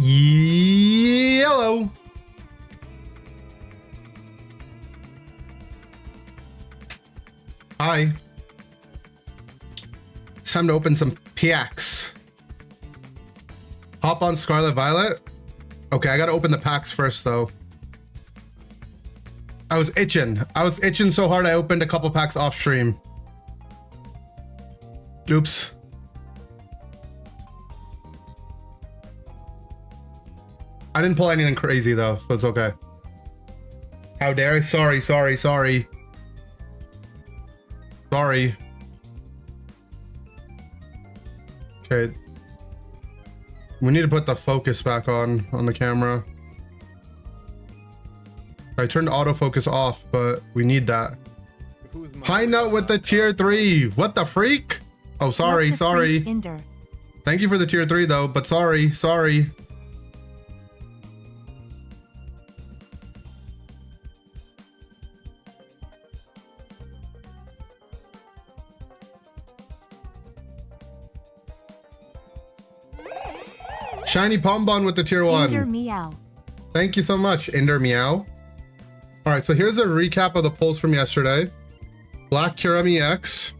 Yellow. Hi. It's time to open some packs. Hop on Scarlet Violet. Okay, I gotta open the packs first though. I was itching so hard I opened a couple packs off stream. Oops. I didn't pull anything crazy though, so it's okay. How dare I? Sorry. Sorry. Okay. We need to put the focus back on the camera. I turned autofocus off, but we need that. High note with the tier 3. What the freak? Oh, sorry. Thank you for the tier 3 though, but sorry. Shiny Pombon with the tier 1. Ender Meow. Thank you so much, Ender Meow. All right, so here's a recap of the polls from yesterday. Black Kyurem EX.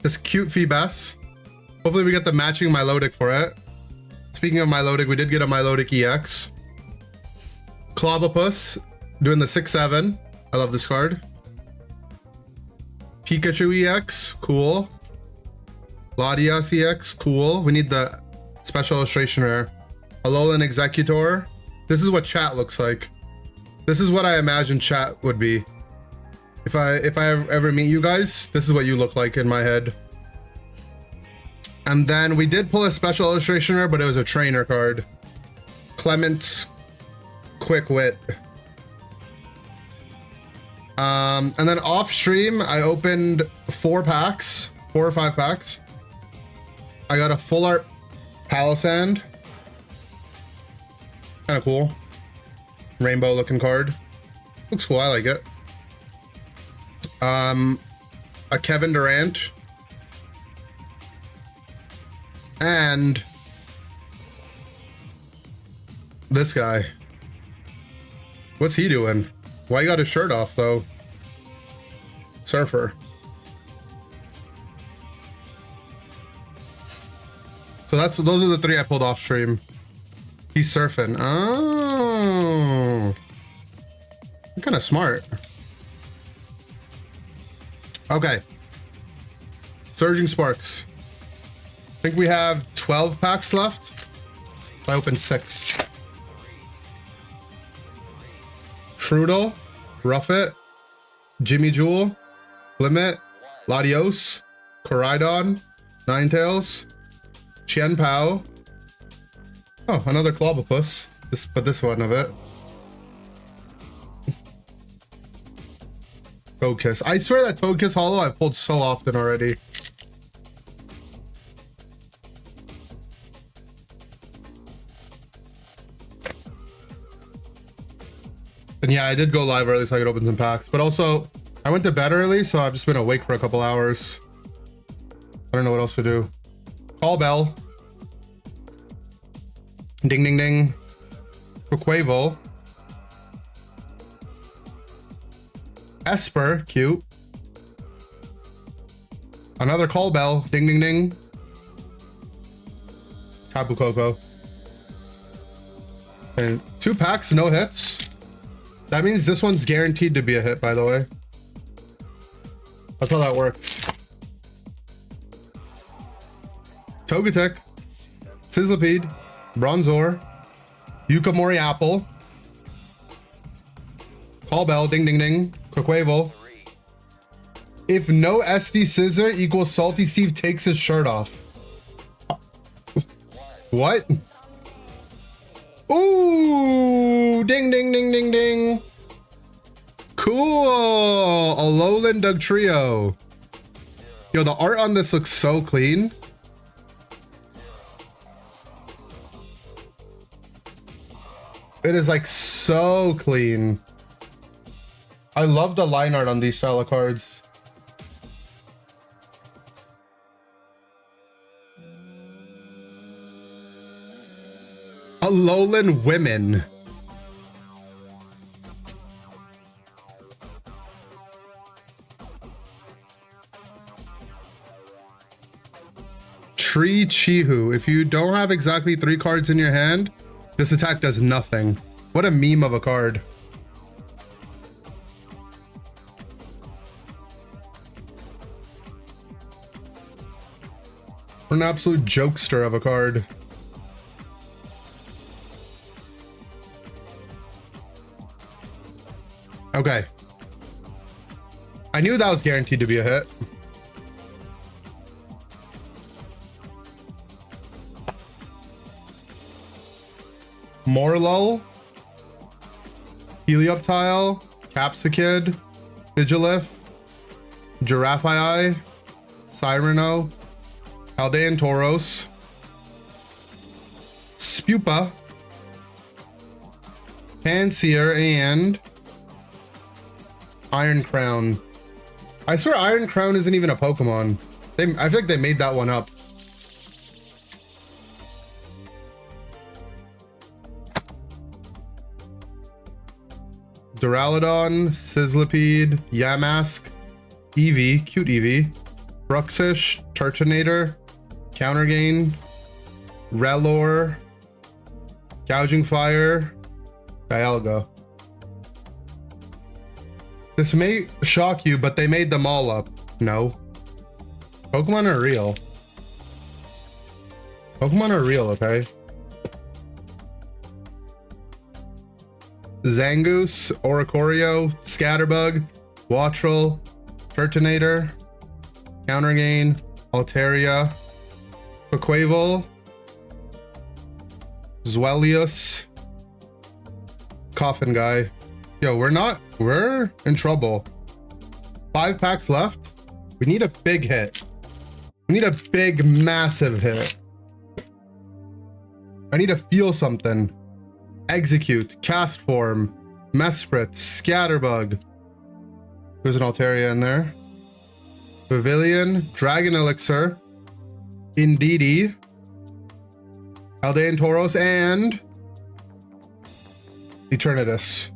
This cute Feebas. Hopefully we get the matching Milotic for it. Speaking of Milotic, we did get a Milotic EX. Clobopus doing the 6-7. I love this card. Pikachu EX, cool. Latias EX, cool. We need the special illustration rare. Alolan Executor. This is what chat looks like. This is what I imagine chat would be. If I ever meet you guys, this is what you look like in my head. And then we did pull a special illustration rare, but it was a trainer card. Clement's Quick Wit. And then off stream, I opened 4 or 5 packs. I got a full art Palossand. Kind of cool. Rainbow looking card. Looks cool, I like it. A Kevin Durant. And this guy. What's he doing? Why you got his shirt off though? Surfer. So those are the 3 I pulled off stream. He's surfing. Oh, I'm kind of smart. Okay. Surging Sparks. I think we have 12 packs left. I opened 6. Trudel, Ruffet, Jimmy Jewel, Limit, Latios, Koraidon, Ninetales, Chien Pao. Oh, another Clobopus. This one of it. Togekiss. I swear that Togekiss Holo I've pulled so often already. And yeah, I did go live early so I could open some packs. But also, I went to bed early, so I've just been awake for a couple hours. I don't know what else to do. Call Bell. Ding, ding, ding. Quavo. Esper, cute. Another Call Bell. Ding, ding, ding. Tapu Koko. And 2 packs, no hits. That means this one's guaranteed to be a hit, by the way. That's how that works. Togetic. Sizzlipede. Bronzor. Yukamori Apple. Call Bell. Ding, ding, ding. Quavo. If no SD Scissor equals Salty Steve takes his shirt off. What? Ooh, ding, ding, ding, ding, ding. Cool. Alolan Dugtrio. Yo, the art on this looks so clean. It is like so clean. I love the line art on these style of cards. Alolan Women. Tree Chihu. If you don't have exactly 3 cards in your hand, this attack does nothing. What a meme of a card. What an absolute jokester of a card. Okay. I knew that was guaranteed to be a hit. Morlull. Helioptile. Capsicid. Sigilyph. Giraffii. Cyrano. Aldean Tauros. Spupa. Pansear and Iron Crown. I swear Iron Crown isn't even a Pokemon. I feel like they made that one up. Duraludon, Sizzlipede, Yamask, Eevee, cute Eevee, Bruxish, Turtonator, Countergain, Rellor, Gouging Fire, Dialga. This may shock you, but they made them all up. No. Pokemon are real. Pokemon are real, okay? Zangoose, Oricorio, Scatterbug, Wattrel, Turtonator, Countergain, Altaria, Quaquaval, Zwellius, Coffin Guy. Yo, we're in trouble. 5 packs left. We need a big hit. We need a big, massive hit. I need to feel something. Execute, Cast Form, Mesprit, Scatterbug. There's an Altaria in there. Pavilion, Dragon Elixir, Indeedee, Aldean Tauros, and Eternatus.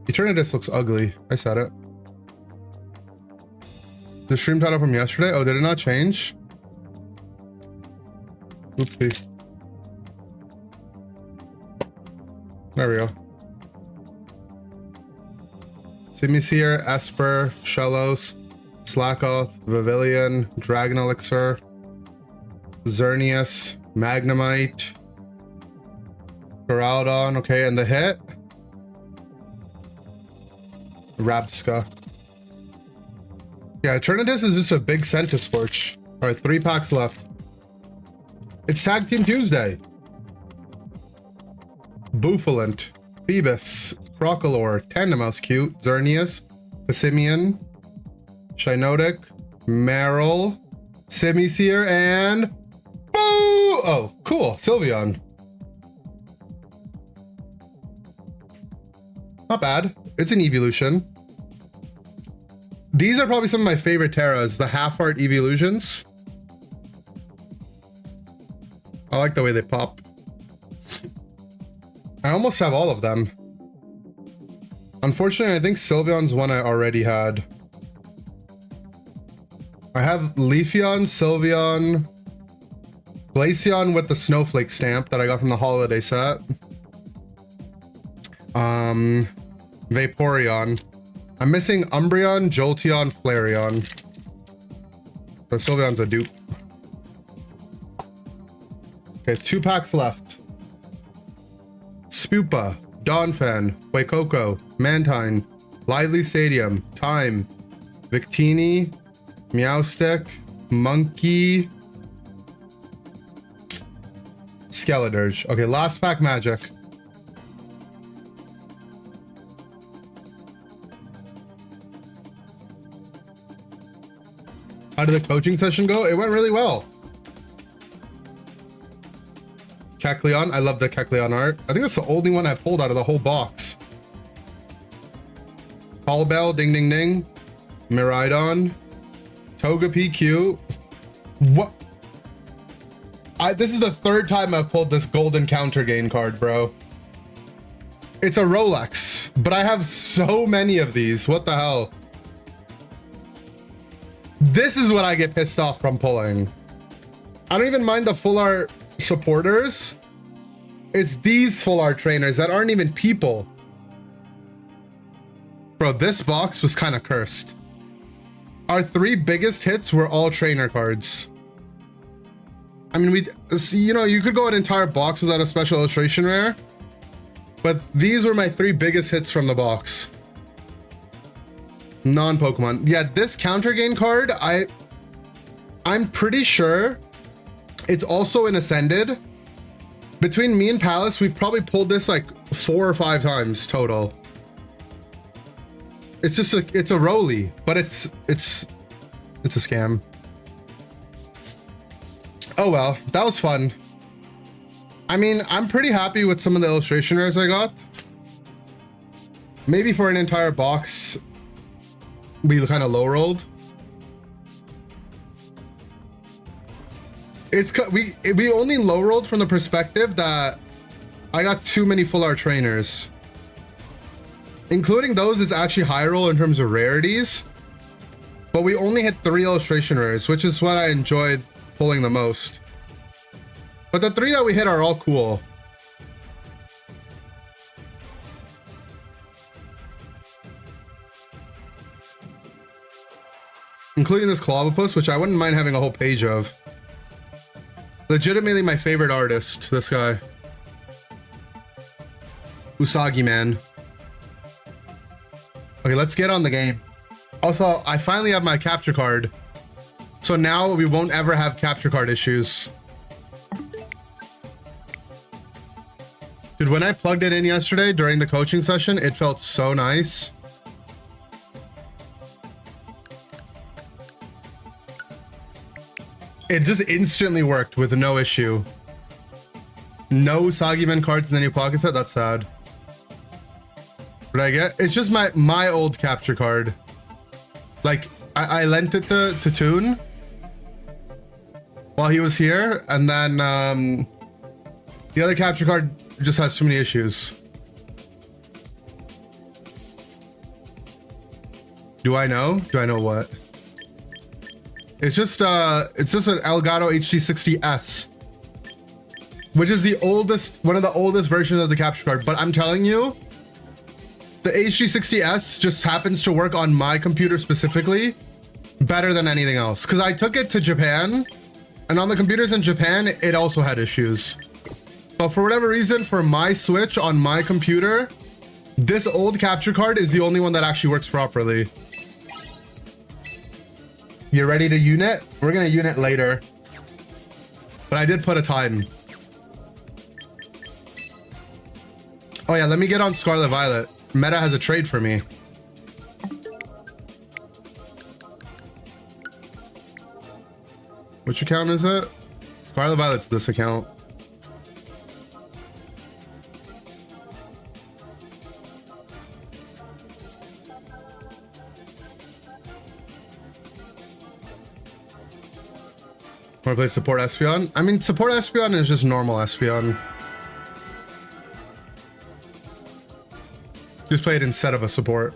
Eternatus looks ugly. I said it. The stream title from yesterday. Oh, did it not change? Oopsie. There we go. Simisear, Esper, Shellos, Slackoth, Pavilion, Dragon Elixir, Xerneas, Magnemite, Geraldon. Okay, and the hit? Rabsca. Yeah, Eternatus is just a big Centiskorch. Alright, 3 packs left. It's Tag Team Tuesday. Bouffalant, Phoebus, Crocalor, Tandemaus, cute, Xerneas, Passimian, Shiinotic, Marill, Simisear, and boo! Oh, cool, Sylveon. Not bad. It's an evolution. These are probably some of my favorite Terras, the half-heart evolutions. like the way they pop. I almost have all of them. Unfortunately, I think Sylveon's one I already had. I have Leafeon, Sylveon, Glaceon with the snowflake stamp that I got from the holiday set. Vaporeon. I'm missing Umbreon, Jolteon, Flareon. So Sylveon's a dupe. Okay, 2 packs left. Spupa, Donphan, Waikoko, Mantine, Lively Stadium, Time, Victini, Meowstic, Monkey, Skeledirge. Okay, last pack magic. How did the coaching session go? It went really well. Kecleon. I love the Kecleon art. I think that's the only one I pulled out of the whole box. Palbell, Ding Ding Ding. Miraidon. Togepi, cute. What? This is the 3rd time I've pulled this golden counter gain card, bro. It's a Rolex, but I have so many of these. What the hell? This is what I get pissed off from pulling. I don't even mind the full art supporters. It's these full art trainers that aren't even people. Bro, this box was kind of cursed. Our 3 biggest hits were all trainer cards. I mean, you know, you could go an entire box without a special illustration rare, but these were my 3 biggest hits from the box. Non-Pokemon. Yeah, this counter gain card, I'm pretty sure it's also in Ascended. Between me and Palace, we've probably pulled this like 4 or 5 times total. It's just it's a Rolly, but it's a scam. Oh well, that was fun. I mean, I'm pretty happy with some of the illustration rares I got. Maybe for an entire box, we kind of low rolled. We only low rolled from the perspective that I got too many full art trainers. Including those is actually high roll in terms of rarities, but we only hit 3 illustration rares, which is what I enjoyed pulling the most. But the 3 that we hit are all cool. Including this Clobbopus, which I wouldn't mind having a whole page of. Legitimately my favorite artist, this guy. Usagi Man. Okay, let's get on the game. Also, I finally have my capture card. So now we won't ever have capture card issues. Dude, when I plugged it in yesterday during the coaching session, it felt so nice. It just instantly worked with no issue. No Usagi-Man cards in the new pocket set? That's sad. What did I get? It's just my old capture card. Like, I lent it to Toon while he was here, and then the other capture card just has too many issues. Do I know? Do I know what? It's just an Elgato HD60S, which is the oldest, one of the oldest versions of the capture card. But I'm telling you, the HD60S just happens to work on my computer specifically better than anything else. Because I took it to Japan, and on the computers in Japan, it also had issues. But for whatever reason, for my Switch on my computer, this old capture card is the only one that actually works properly. You ready to unit? We're gonna unit later. But I did put a time. Oh yeah, let me get on Scarlet Violet. Meta has a trade for me. Which account is it? Scarlet Violet's this account. Wanna play support Espeon? I mean, support Espeon is just normal Espeon. Just play it instead of a support.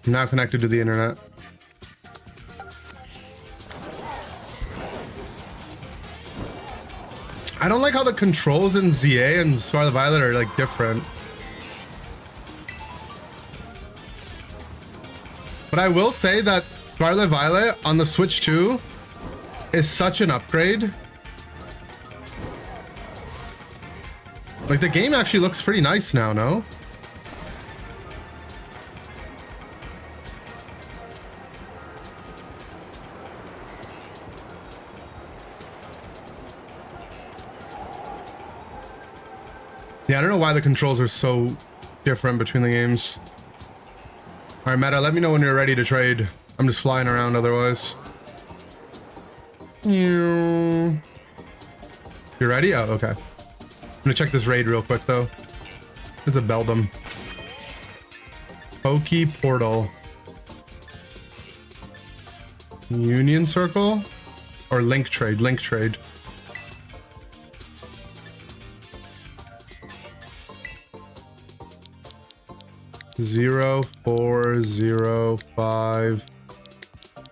I'm now connected to the internet. I don't like how the controls in ZA and Scarlet Violet are like different. But I will say that Scarlet Violet on the Switch 2 is such an upgrade. Like the game actually looks pretty nice now, no? Yeah, I don't know why the controls are so different between the games. All right, Meta, let me know when you're ready to trade. I'm just flying around otherwise. You ready? Oh, okay. I'm gonna check this raid real quick though. It's a Beldum. Poke Portal. Union Circle? Or Link Trade, Link Trade. Zero 405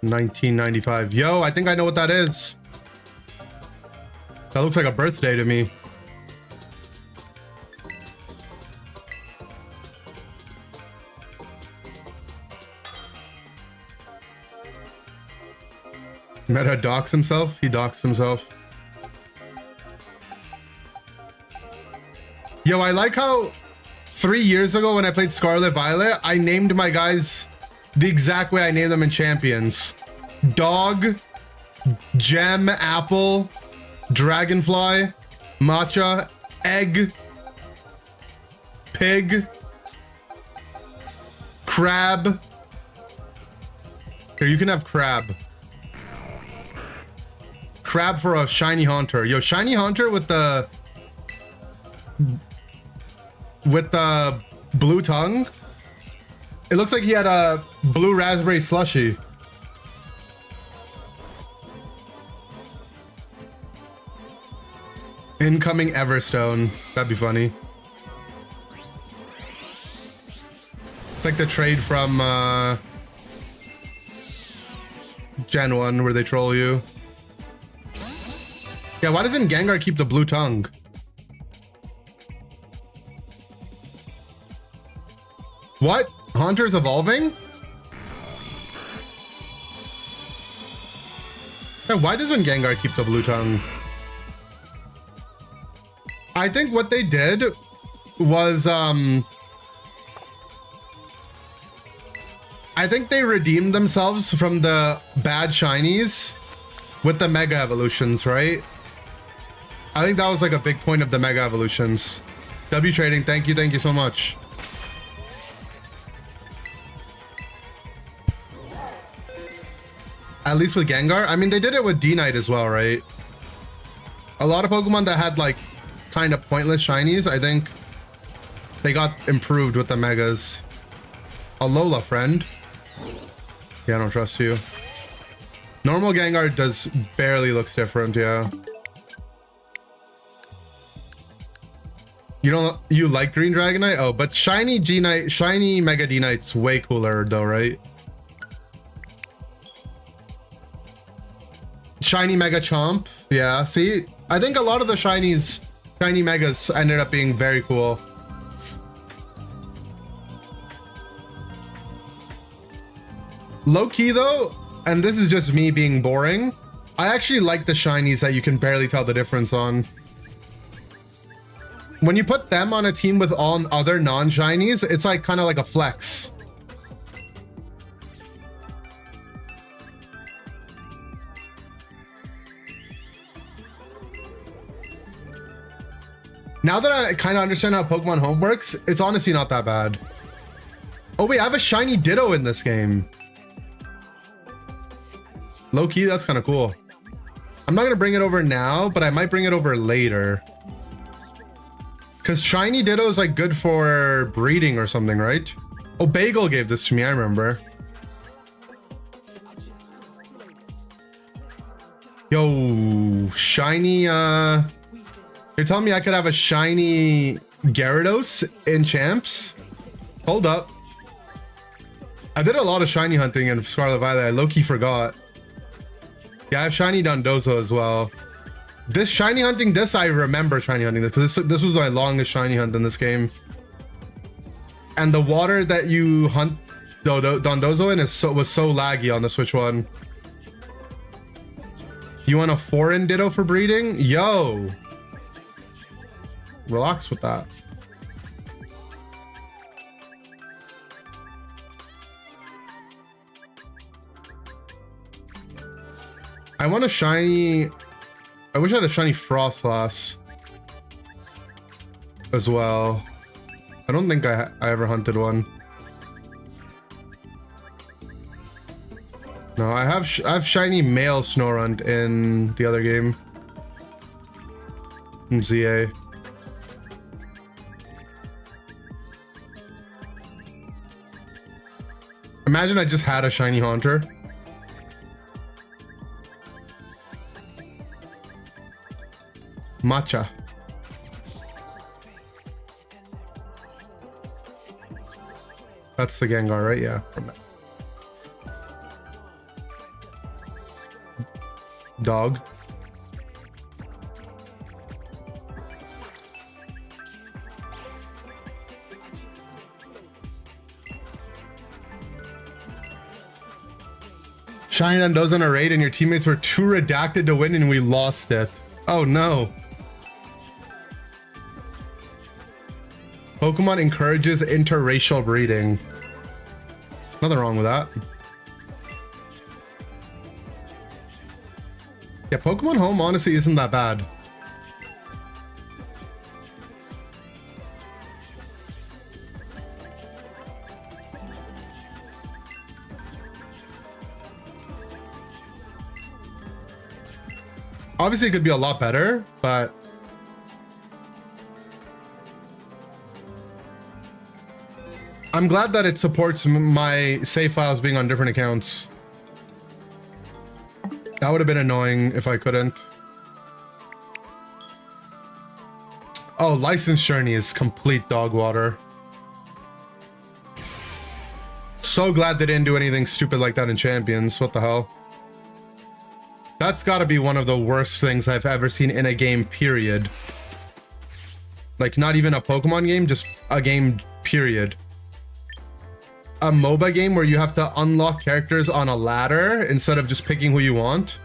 1995. Yo, I think I know what that is. That looks like a birthday to me. Meta docks himself? He docks himself. Yo, I like how 3 years ago when I played Scarlet Violet, I named my guys the exact way I named them in Champions. Dog, Gem, Apple, Dragonfly, Matcha, Egg, Pig, Crab. Here, you can have Crab. Crab for a Shiny Haunter. Yo, Shiny Haunter with the blue tongue. It looks like he had a blue raspberry slushie. Incoming Everstone. That'd be funny. It's like the trade from Gen 1 where they troll you. Yeah, why doesn't Gengar keep the blue tongue? What? Haunter's evolving? Yeah, why doesn't Gengar keep the blue tongue? I think what they did was I think they redeemed themselves from the bad shinies with the mega evolutions, right? I think that was like a big point of the mega evolutions. W Trading, thank you so much. At least with Gengar. I mean, they did it with D-Knight as well, right? A lot of Pokemon that had like kind of pointless shinies, I think they got improved with the megas. Alola, friend. Yeah, I don't trust you. Normal Gengar does barely looks different, yeah. You like Green Dragonite? Oh, but shiny G-Knight, shiny Mega D-Knight's way cooler though, right? Shiny Mega Chomp. Yeah, see? I think a lot of the shiny megas ended up being very cool. Low key though, and this is just me being boring, I actually like the shinies that you can barely tell the difference on. When you put them on a team with all other non-shinies, it's like kind of like a flex. Now that I kind of understand how Pokemon Home works, it's honestly not that bad. Oh wait, I have a shiny Ditto in this game. Low key, that's kind of cool. I'm not gonna bring it over now, but I might bring it over later. Because shiny Ditto is like good for breeding or something, right? Oh, Bagel gave this to me, I remember. Yo, shiny, you're telling me I could have a shiny Gyarados in Champs? Hold up. I did a lot of shiny hunting in Scarlet Violet. I low-key forgot. Yeah, I have shiny Dondozo as well. This shiny hunting, I remember shiny hunting this, because this was my longest shiny hunt in this game. And the water that you hunt Dondozo in was so laggy on the Switch one. You want a foreign Ditto for breeding? Yo! Relax with that. I want a shiny... I wish I had a shiny Frostlass as well. I don't think I ever hunted one. No, I have shiny male Snorunt in the other game. In ZA. Imagine I just had a shiny Haunter. Matcha. That's the Gengar, right? Yeah. Dog. Shiny Dondozo in a raid and your teammates were too redacted to win and we lost it. Oh no. Pokemon encourages interracial breeding. Nothing wrong with that. Yeah, Pokemon Home honestly isn't that bad. Obviously, it could be a lot better, but I'm glad that it supports my save files being on different accounts. That would have been annoying if I couldn't. Oh, Licensed Journey is complete dog water. So glad they didn't do anything stupid like that in Champions. What the hell? That's gotta be one of the worst things I've ever seen in a game, period. Like, not even a Pokemon game, just a game, period. A MOBA game where you have to unlock characters on a ladder instead of just picking who you want.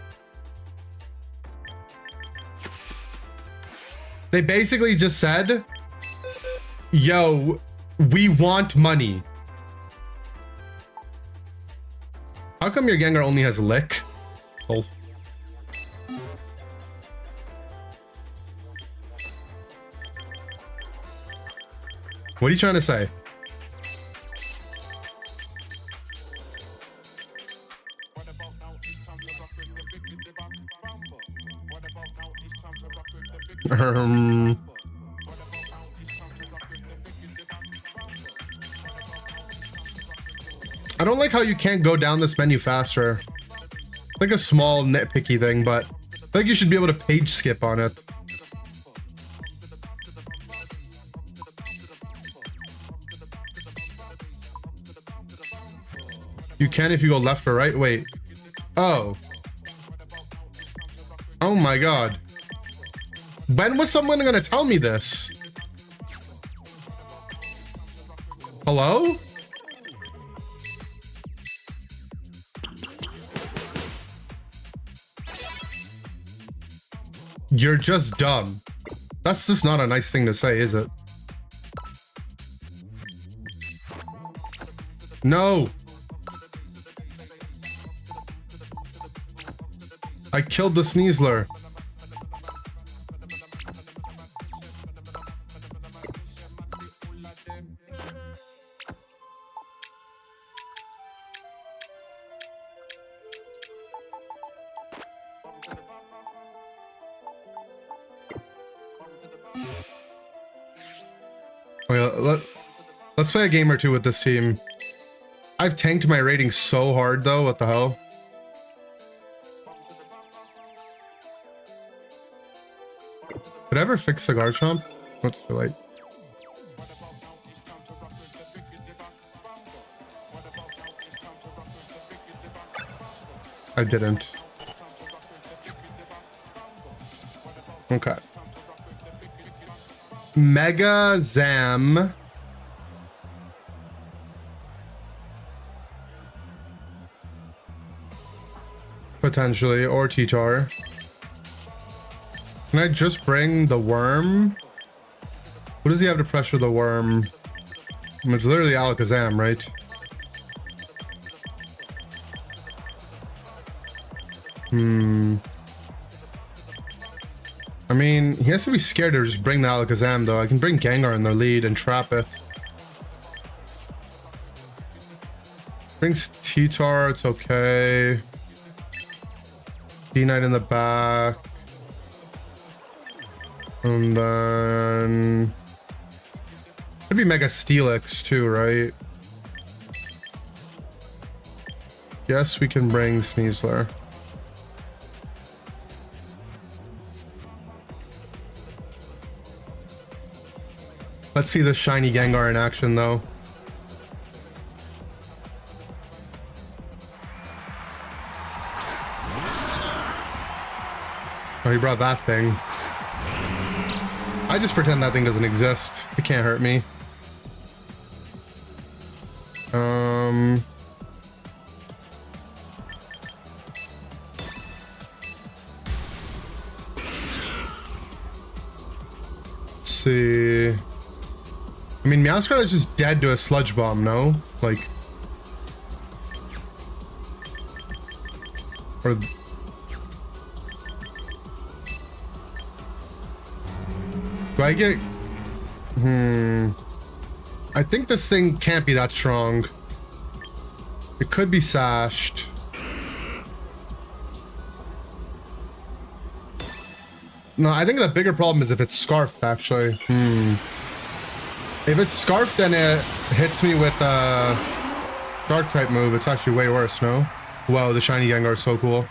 They basically just said, yo, we want money. How come your Gengar only has Lick? Oh. What are you trying to say? I don't like how you can't go down this menu faster. It's like a small nitpicky thing, but I think you should be able to page skip on it. You can if you go left or right. Wait. Oh. Oh my god. When was someone gonna tell me this? Hello? You're just dumb. That's just not a nice thing to say, is it? No. I killed the Sneasler. Let's play a game or two with this team. I've tanked my rating so hard though. What the hell? Did I ever fix the Garchomp? What's too late? I didn't. Okay. Mega Zam. Potentially, or T-Tar. Can I just bring the worm? What does he have to pressure the worm? I mean, it's literally Alakazam, right? I mean, he has to be scared to just bring the Alakazam, though. I can bring Gengar in the lead and trap it. Brings T-Tar, it's okay. D-Knight in the back. And then... Could be Mega Steelix, too, right? Yes, we can bring Sneasler. Let's see the shiny Gengar in action, though. Oh, he brought that thing. I just pretend that thing doesn't exist. It can't hurt me. Let's see. I mean, Meowscarlet is just dead to a Sludge Bomb, no? Like... Or... Do I get... I think this thing can't be that strong. It could be sashed. No, I think the bigger problem is if it's scarfed, actually. If it's scarfed and it hits me with a dark type move, it's actually way worse, no? Wow, the shiny Gengar is so cool.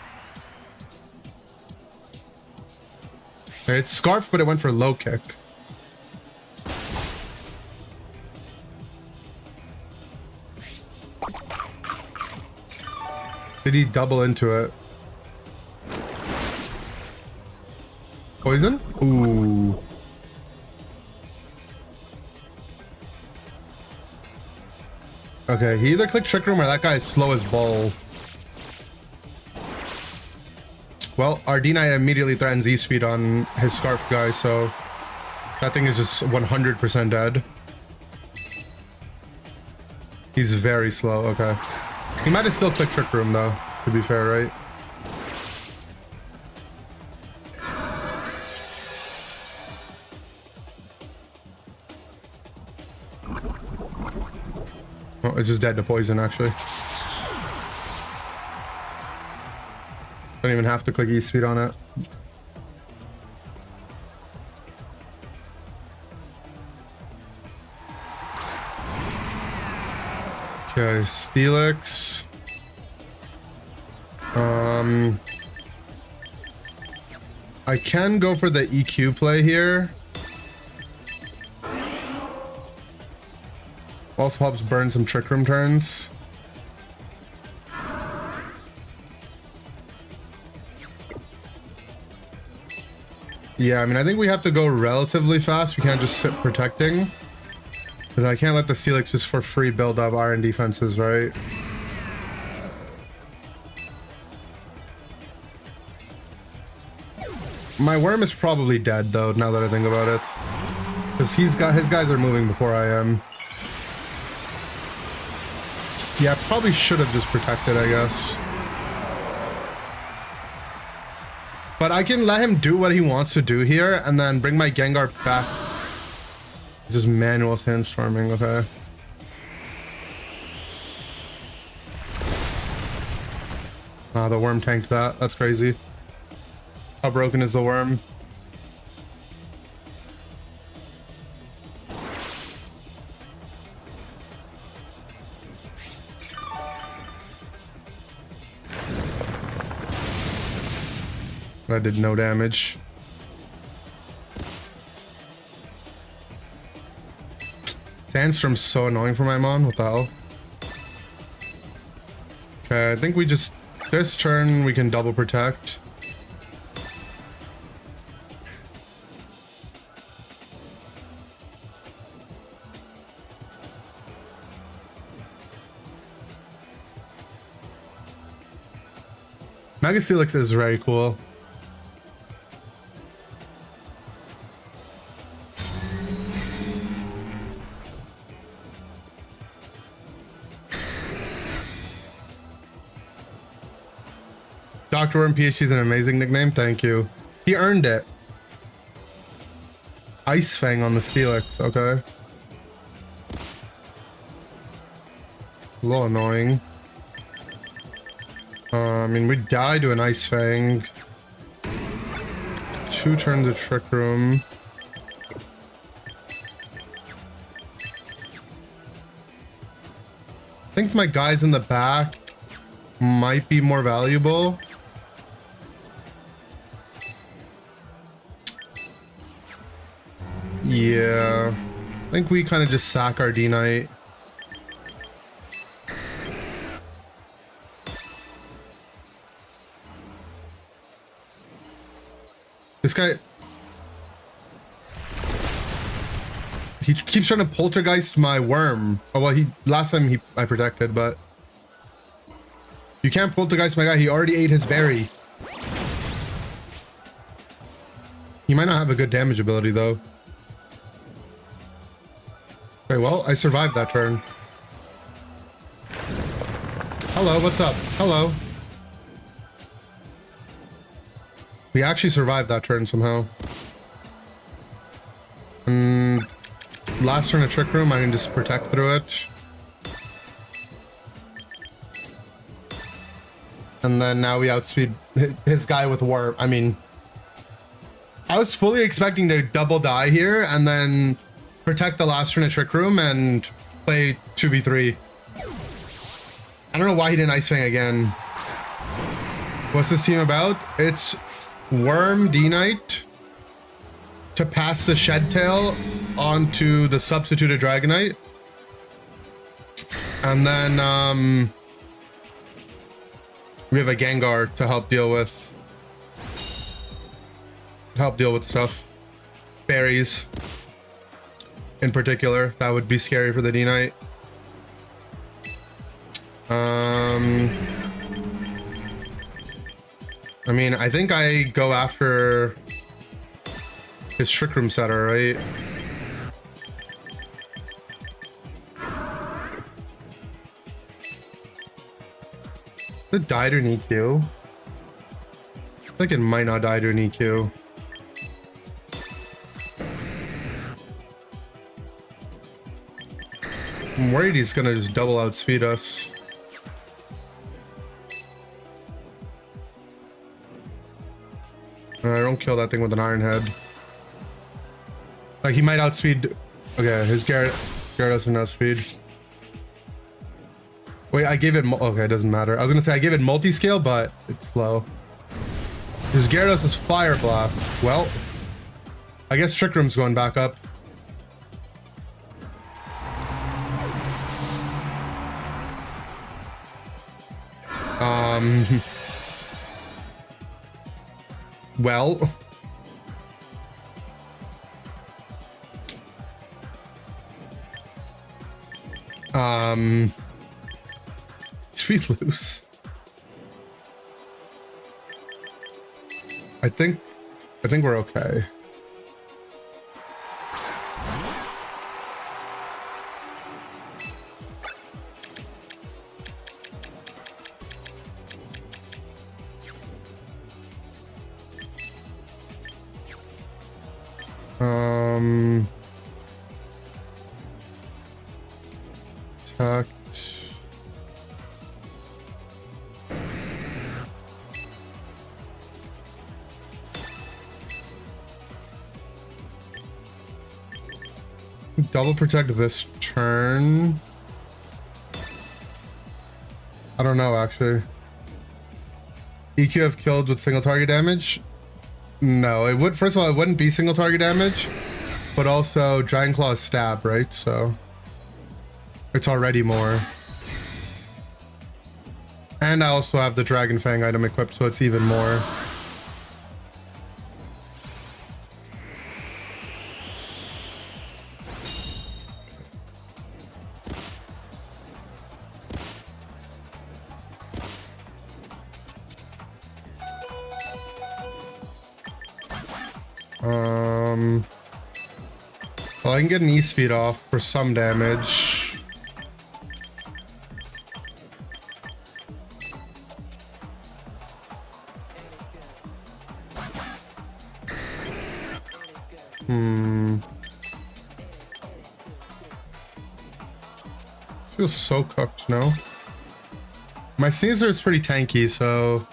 It's scarfed, but it went for low kick. Did he double into it? Poison? Ooh. Okay, he either clicked Trick Room or that guy is slow as ball. Well, our D-Knight immediately threatens E-Speed on his Scarf guy, so that thing is just 100% dead. He's very slow, okay. He might have still clicked Trick Room though, to be fair, right? Oh, it's just dead to poison, actually. Don't even have to click E-Speed on it. Okay, Steelix. I can go for the EQ play here. Also helps burn some Trick Room turns. Yeah, I mean, I think we have to go relatively fast. We can't just sit protecting. Because I can't let the Steelix just for free build up iron defenses, right? My worm is probably dead, though, now that I think about it. Because his guys are moving before I am. Yeah, I probably should have just protected, I guess. But I can let him do what he wants to do here, and then bring my Gengar back. Just manual sandstorming, okay. Ah, the worm tanked that. That's crazy. How broken is the worm? 'Cause, I did no damage. Sandstorm's so annoying for my mon. What the hell? Okay, I think we just... This turn, we can double protect. Mega Steelix is very cool. Dr. Worm PhD is an amazing nickname. Thank you. He earned it. Ice Fang on the Steelix. Okay. A little annoying. I mean, we die to an Ice Fang. 2 turns of Trick Room. I think my guys in the back might be more valuable. Yeah. I think we kind of just sack our D-Knight. This guy, he keeps trying to poltergeist my worm. Oh well, last time I protected, but you can't poltergeist my guy. He already ate his berry. He might not have a good damage ability though. Okay, well, I survived that turn. Hello, what's up? Hello. We actually survived that turn somehow. And last turn of Trick Room, I can just protect through it. And then now we outspeed his guy with Warp. I mean, I was fully expecting to double die here and then protect the last turn of Trick Room and play 2v3. I don't know why he didn't Ice Fang again. What's this team about? It's Worm D-Knight to pass the Shed Tail onto the substituted Dragonite. And then we have a Gengar to help deal with stuff. Berries in particular. That would be scary for the D-Knight. I mean, I think I go after his Trick Room setter, right? Does it die to an EQ? I think it might not die to an EQ. I'm worried he's gonna just double outspeed us. I don't kill that thing with an Iron Head. Like, he might outspeed. Okay, his Garrett doesn't outspeed. Wait, I gave it. Okay, it doesn't matter. I was gonna say I gave it multi-scale, but it's slow. His Gyarados is Fire Blast. Well, I guess Trick Room's going back up. Well, should we lose? I think we're okay. Attacked. Double protect this turn. I don't know, actually. EQ have killed with single target damage. No, it would. First of all, it wouldn't be single target damage, but also Giant Claw's stab, right? So it's already more. And I also have the Dragon Fang item equipped, so it's even more. Well, I can get an E-speed off for some damage. Feels so cooked, no? My Sneasler is pretty tanky, so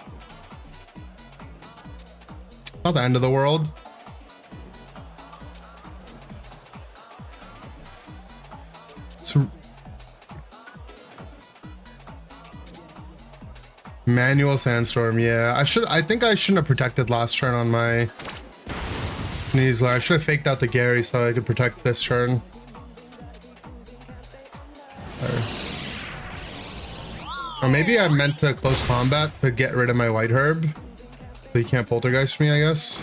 not the end of the world. Manual Sandstorm, yeah. I think I shouldn't have protected last turn on my Sneasler. I should have faked out the Gary so I could protect this turn. Or maybe I meant to close combat to get rid of my White Herb. So you can't poltergeist me, I guess.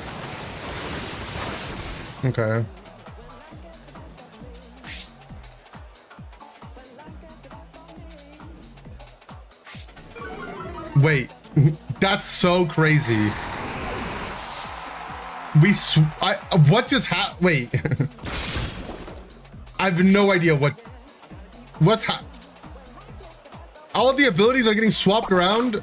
Okay. Wait, that's so crazy. What just happened? Wait. I have no idea what's all the abilities are getting swapped around.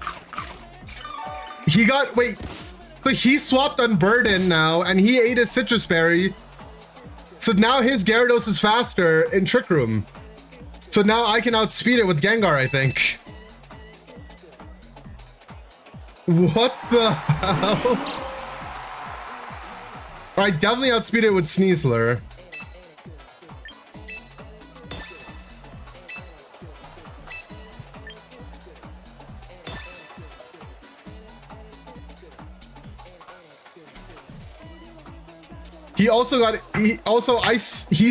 So he swapped Unburden now, and he ate a Citrus Berry. So now his Gyarados is faster in Trick Room. So now I can outspeed it with Gengar, I think. What the hell? I definitely outspeed it with Sneasler. He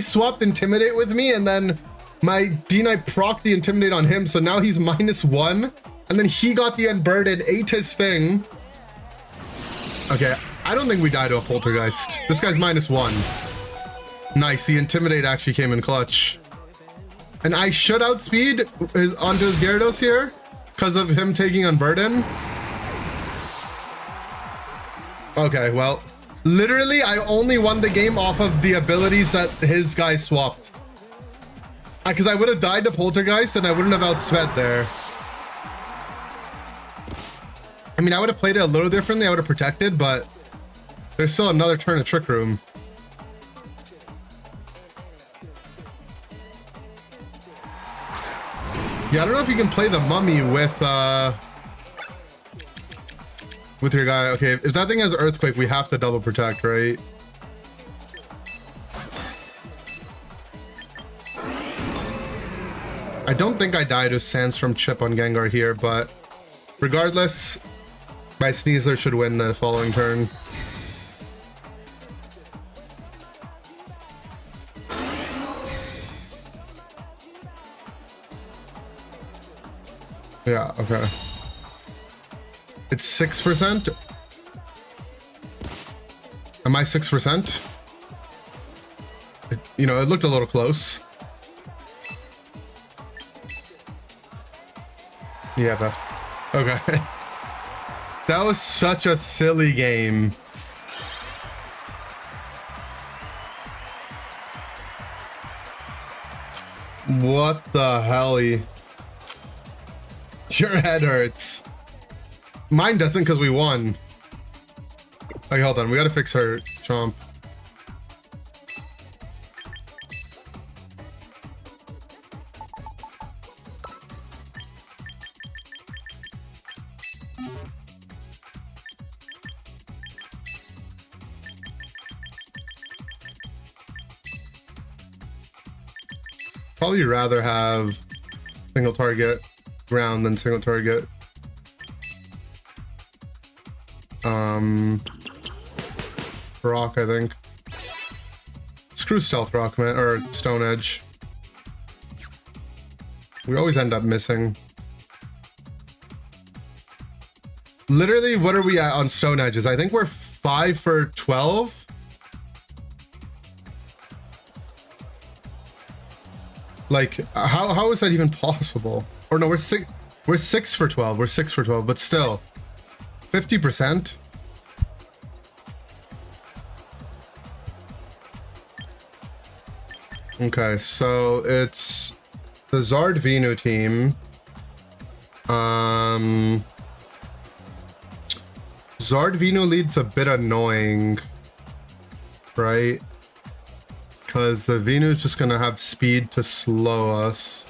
swapped Intimidate with me, and then my D-Knight procced the Intimidate on him, so now he's -1, and then he got the Unburden, ate his thing. Okay, I don't think we die to a Poltergeist. This guy's -1. Nice, the Intimidate actually came in clutch. And I should outspeed onto his Gyarados here because of him taking Unburden. Okay, well, literally, I only won the game off of the abilities that his guy swapped. Because I would have died to Poltergeist and I wouldn't have outsped there. I mean, I would have played it a little differently. I would have protected, but there's still another turn of Trick Room. Yeah, I don't know if you can play the Mummy with your guy. Okay, if that thing has Earthquake, we have to double protect, right? I don't think I died to Sandstorm Chip on Gengar here, but regardless, my Sneasler should win the following turn. Yeah, okay. It's 6%. Am I 6%? You know, it looked a little close. Yeah, but okay. That was such a silly game. What the hell? Your head hurts. Mine doesn't because we won. Okay, hold on. We gotta fix her chomp. Probably rather have single target ground than single target rock, I think. Screw stealth rock, man, or stone edge. We always end up missing. Literally, what are we at on stone edges? I think we're 5 for 12. Like, how is that even possible? Or no, we're 6 for 12. We're 6 for 12, but still. 50%? Okay, so it's the Zard Venu team. Zard Venu lead's a bit annoying, right? Because the Venu's just gonna have speed to slow us.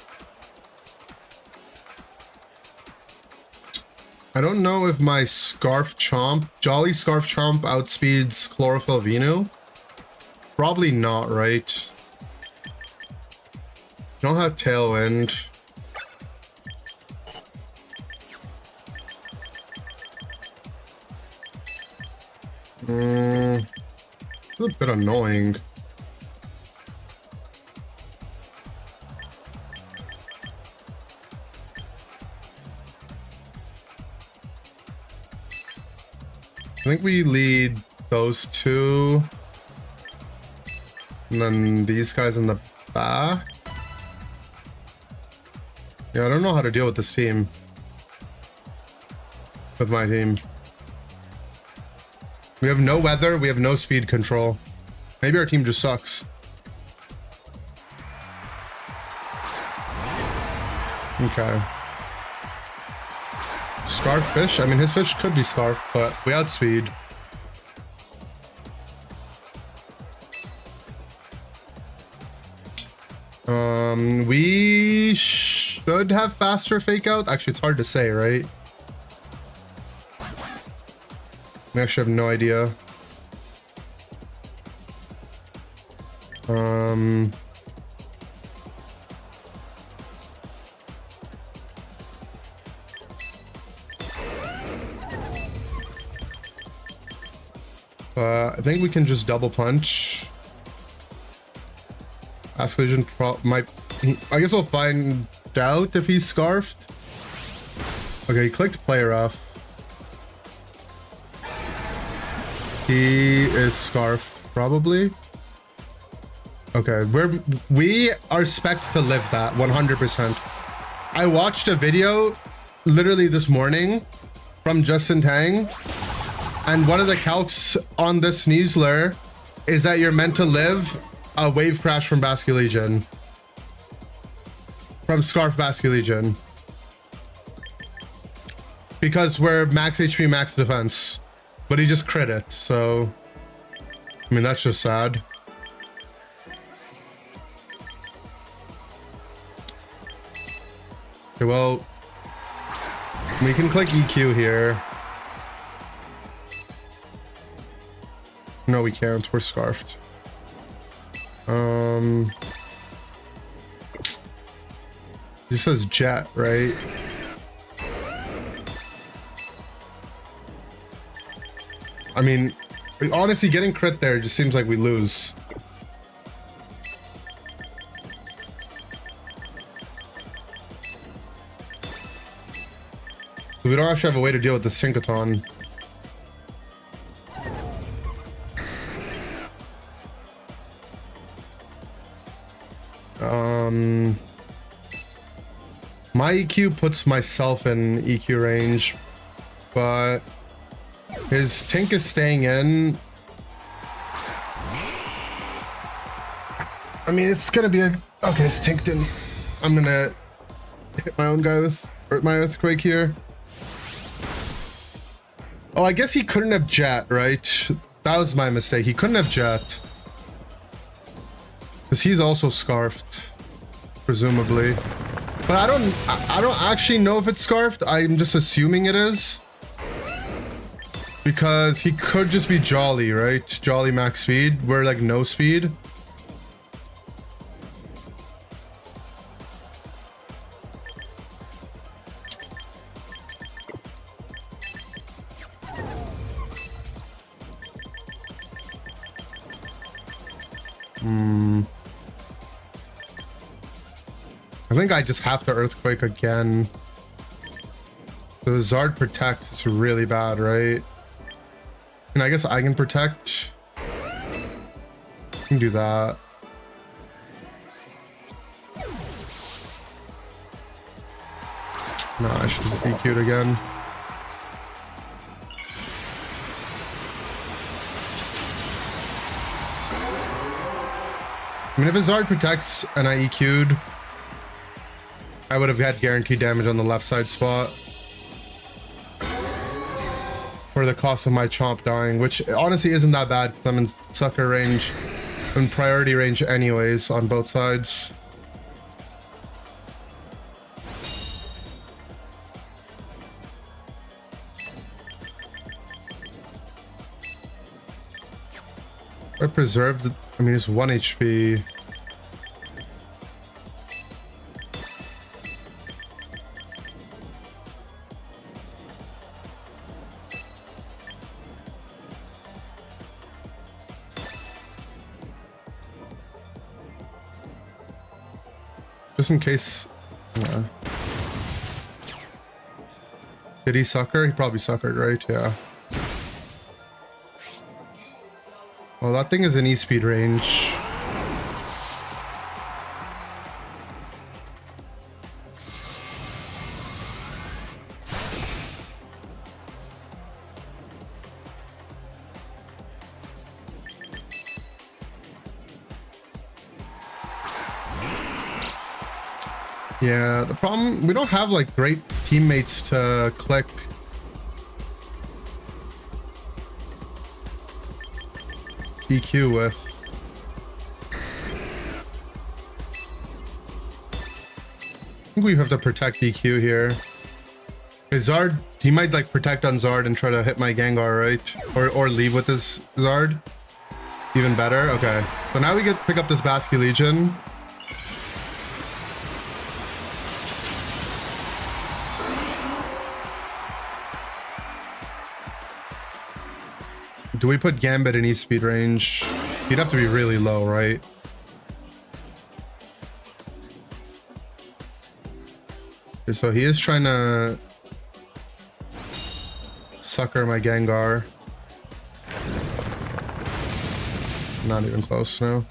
I don't know if my Scarf Chomp, Jolly Scarf Chomp outspeeds Chlorophyll Venu. Probably not, right? Don't have Tailwind. It's a bit annoying. I think we lead those two. And then these guys in the back. Yeah, I don't know how to deal with this team. With my team. We have no weather, we have no speed control. Maybe our team just sucks. Okay. Scarf fish? I mean, his fish could be scarf, but we outspeed. We should have faster fake out. Actually, it's hard to say, right? We actually have no idea. I think we can just double punch. Asclesion might. I guess we'll find out if he's scarfed. Okay, he clicked play rough. He is scarfed, probably. Okay, we are spec'd to live that 100%. I watched a video literally this morning from Justin Tang, and one of the calcs on this Sneasler is that you're meant to live a wave crash from Basculegion. From Scarf Basculegion. Because we're max HP, max defense. But he just crit it, so... I mean, that's just sad. Okay, well... we can click EQ here. No, we can't. We're scarfed. This says jet, right? I mean, honestly, getting crit there just seems like we lose. We don't actually have a way to deal with this Tinkaton. My EQ puts myself in EQ range, but his Tink is staying in. I mean, it's gonna be a... okay, it's Tinked in. I'm gonna hit my own guy with my Earthquake here. Oh, I guess he couldn't have Jet, right? That was my mistake. He couldn't have Jet. Because he's also scarfed, presumably. But I don't actually know if it's scarfed. I'm just assuming it is. Because he could just be Jolly, right? Jolly max speed. We're like no speed. I think I just have to Earthquake again. The Zard Protect is really bad, right? And I guess I can Protect. I can do that. No, I should just EQ'd again. I mean, if his Zard protects and I EQ'd, I would have had guaranteed damage on the left side spot. For the cost of my Chomp dying, which honestly isn't that bad because I'm in sucker range and priority range anyways on both sides. I preserved, I mean, it's 1 HP. Just in case. Yeah. Did he sucker? He probably suckered, right? Yeah. Well, that thing is in E-speed range. Yeah, the problem, we don't have like great teammates to click. EQ with. I think we have to protect EQ here. Okay, Zard, he might like protect on Zard and try to hit my Gengar, right? Or leave with his Zard. Even better. Okay. So now we get pick up this Basky Legion. Do we put Gambit in E-speed range? He'd have to be really low, right? Okay, so he is trying to sucker my Gengar. Not even close now.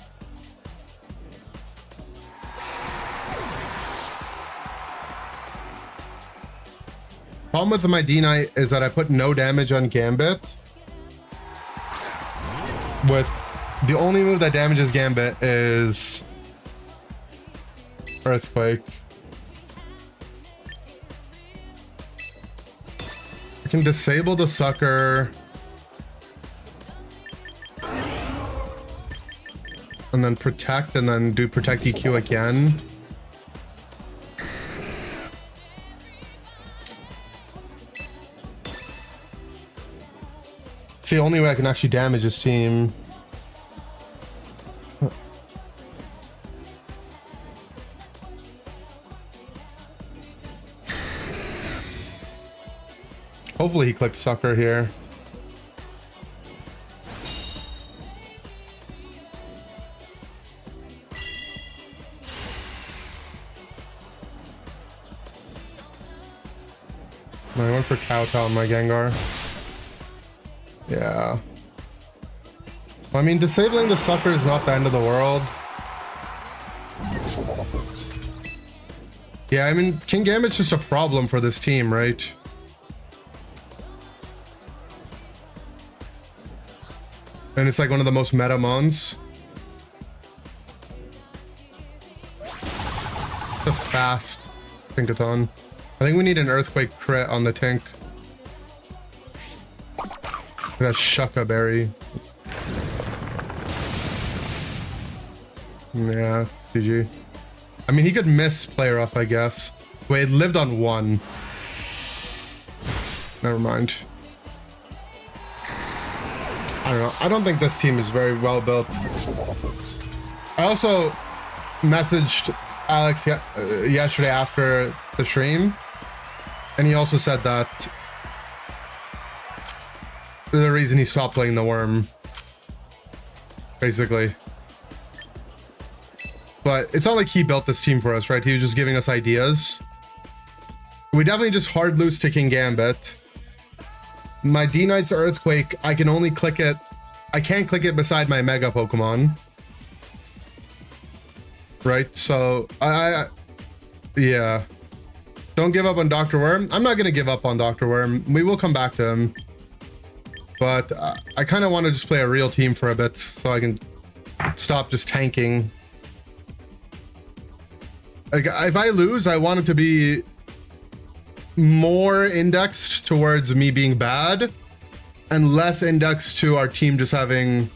Problem with my D-Knight is that I put no damage on Gambit. With the only move that damages Gambit is Earthquake. I can disable the sucker and then protect and then do protect EQ again. It's the only way I can actually damage his team. Hopefully he clicked sucker here. I went for Kowtow on my Gengar. Yeah. I mean, disabling the sucker is not the end of the world. Yeah, I mean, King Gambit's just a problem for this team, right? And it's like one of the most meta mons. It's a fast Tinkaton. I think we need an Earthquake crit on the Tink. We got Shucka Berry. Yeah, GG. I mean, he could miss Play Rough, I guess. Wait, it lived on 1. Never mind. I don't know. I don't think this team is very well built. I also messaged Alex yesterday after the stream, and he also said that the reason he stopped playing the worm, basically. But it's not like he built this team for us, right? He was just giving us ideas. We definitely just hard lose to King Gambit. My D-Knight's Earthquake, I can only click it. I can't click it beside my Mega Pokemon. Right? So, yeah. Don't give up on Dr. Worm. I'm not going to give up on Dr. Worm. We will come back to him. But I kind of want to just play a real team for a bit so I can stop just tanking. Like, if I lose, I want it to be more indexed towards me being bad and less indexed to our team just having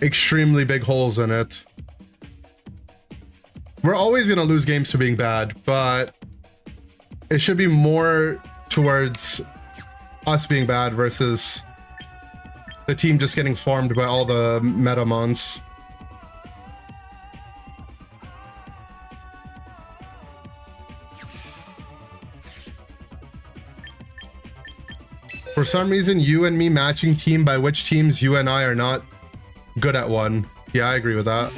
extremely big holes in it. We're always going to lose games to being bad, but it should be more towards us being bad versus the team just getting farmed by all the Metamons. For some reason, you and me matching team by which teams you and I are not good at one. Yeah, I agree with that.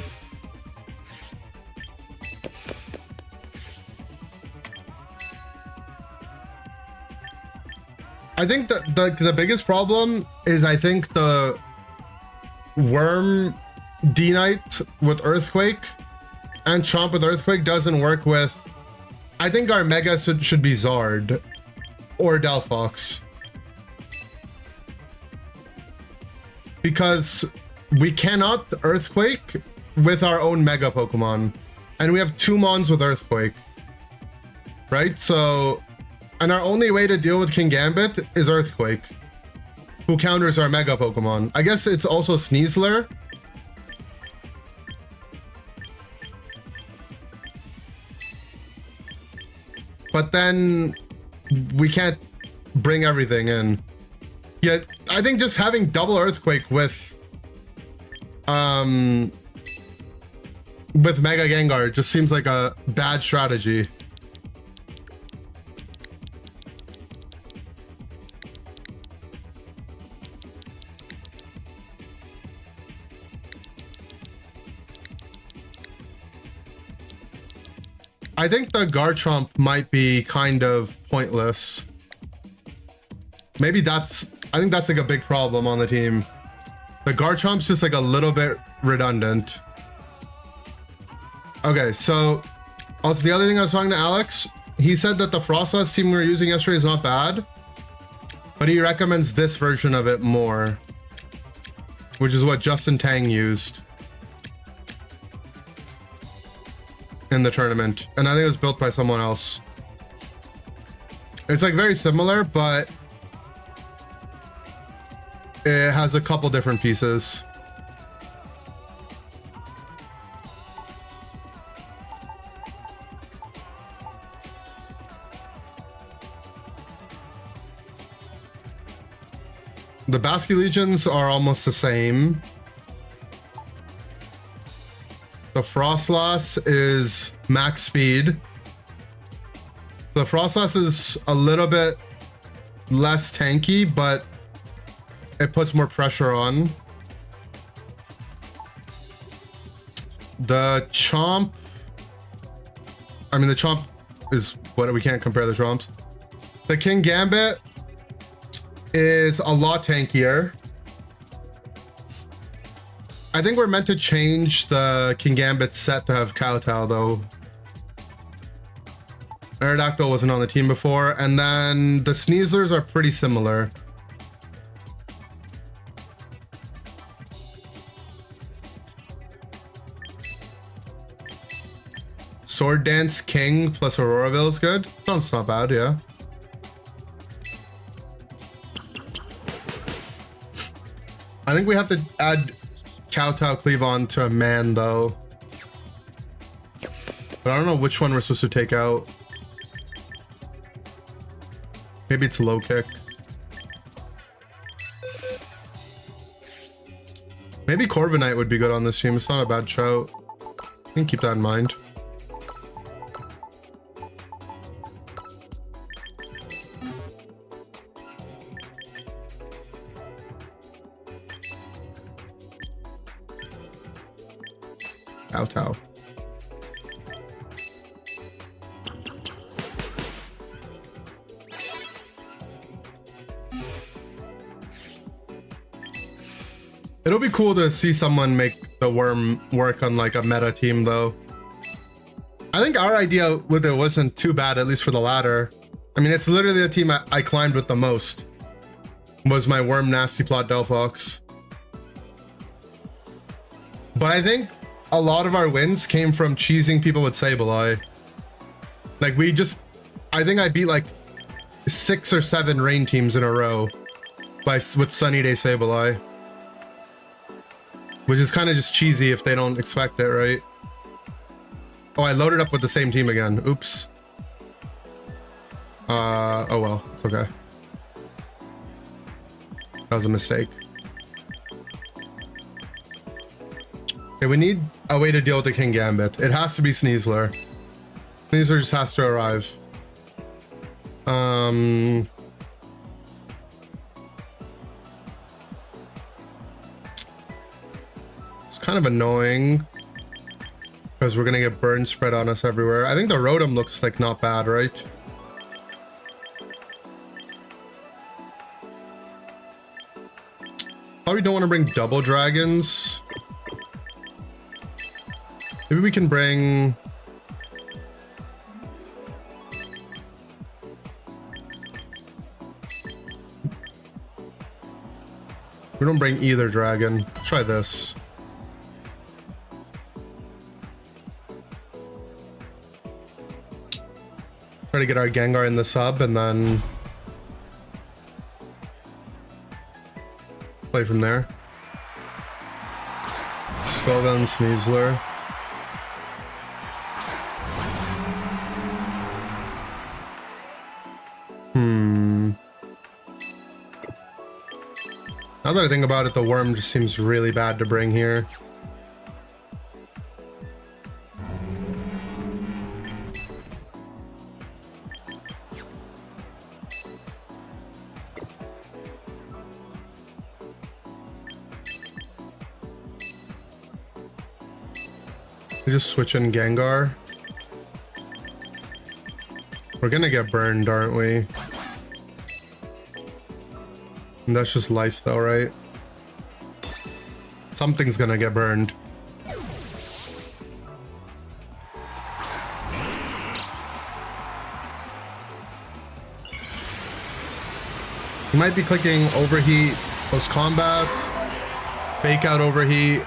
I think that the biggest problem is I think the Worm D-Knight with Earthquake and Chomp with Earthquake doesn't work with... I think our Mega should be Zard or Delphox. Because we cannot Earthquake with our own Mega Pokemon. And we have 2 Mons with Earthquake. Right? So... And our only way to deal with King Gambit is Earthquake, who counters our Mega Pokemon. I guess it's also Sneasler. But then we can't bring everything in. Yet I think just having double Earthquake with Mega Gengar just seems like a bad strategy. I think the Garchomp might be kind of pointless. Maybe that's... I think that's like a big problem on the team. The Garchomp's just like a little bit redundant. Okay, so... Also, the other thing I was talking to Alex, he said that the Frostlass team we were using yesterday is not bad, but he recommends this version of it more, which is what Justin Tang used in the tournament, and I think it was built by someone else. It's like very similar, but it has a couple different pieces. The Basculegions are almost the same. The Frostlass is max speed. The Frostlass is a little bit less tanky, but it puts more pressure on. The Chomp... I mean, the Chomp is what we can't compare the Chomps. The King Gambit is a lot tankier. I think we're meant to change the King Gambit set to have Kowtow, though. Aerodactyl wasn't on the team before, and then the Sneaslers are pretty similar. Sword Dance King plus Auroraville is good. Sounds not bad, yeah. I think we have to add Kowtow Cleavon to a man, though. But I don't know which one we're supposed to take out. Maybe it's low kick. Maybe Corviknight would be good on this team. It's not a bad shout. You can keep that in mind. Kowtow. It'll be cool to see someone make the worm work on like a meta team though. I think our idea with it wasn't too bad, at least for the ladder. I mean, it's literally the team I climbed with the most. Was my worm nasty plot Delphox. But I think a lot of our wins came from cheesing people with Sableye. Like I think I beat like 6 or 7 rain teams in a row with Sunny Day Sableye. Which is kind of just cheesy if they don't expect it, right? Oh, I loaded up with the same team again. Oops. Oh well, it's okay. That was a mistake. Okay, we need a way to deal with the King Gambit. It has to be Sneasler. Sneasler just has to arrive. It's kind of annoying because we're gonna get burn spread on us everywhere. I think the Rotom looks like not bad, right? Probably don't want to bring double dragons. Maybe we can bring... We don't bring either dragon. Let's try this. Try to get our Gengar in the sub and then play from there. Skullgun, Sneasler. Now that I think about it, the worm just seems really bad to bring here. We just switch in Gengar. We're gonna get burned, aren't we? And that's just life though, right? Something's gonna get burned. You might be clicking overheat, post combat, fake out overheat.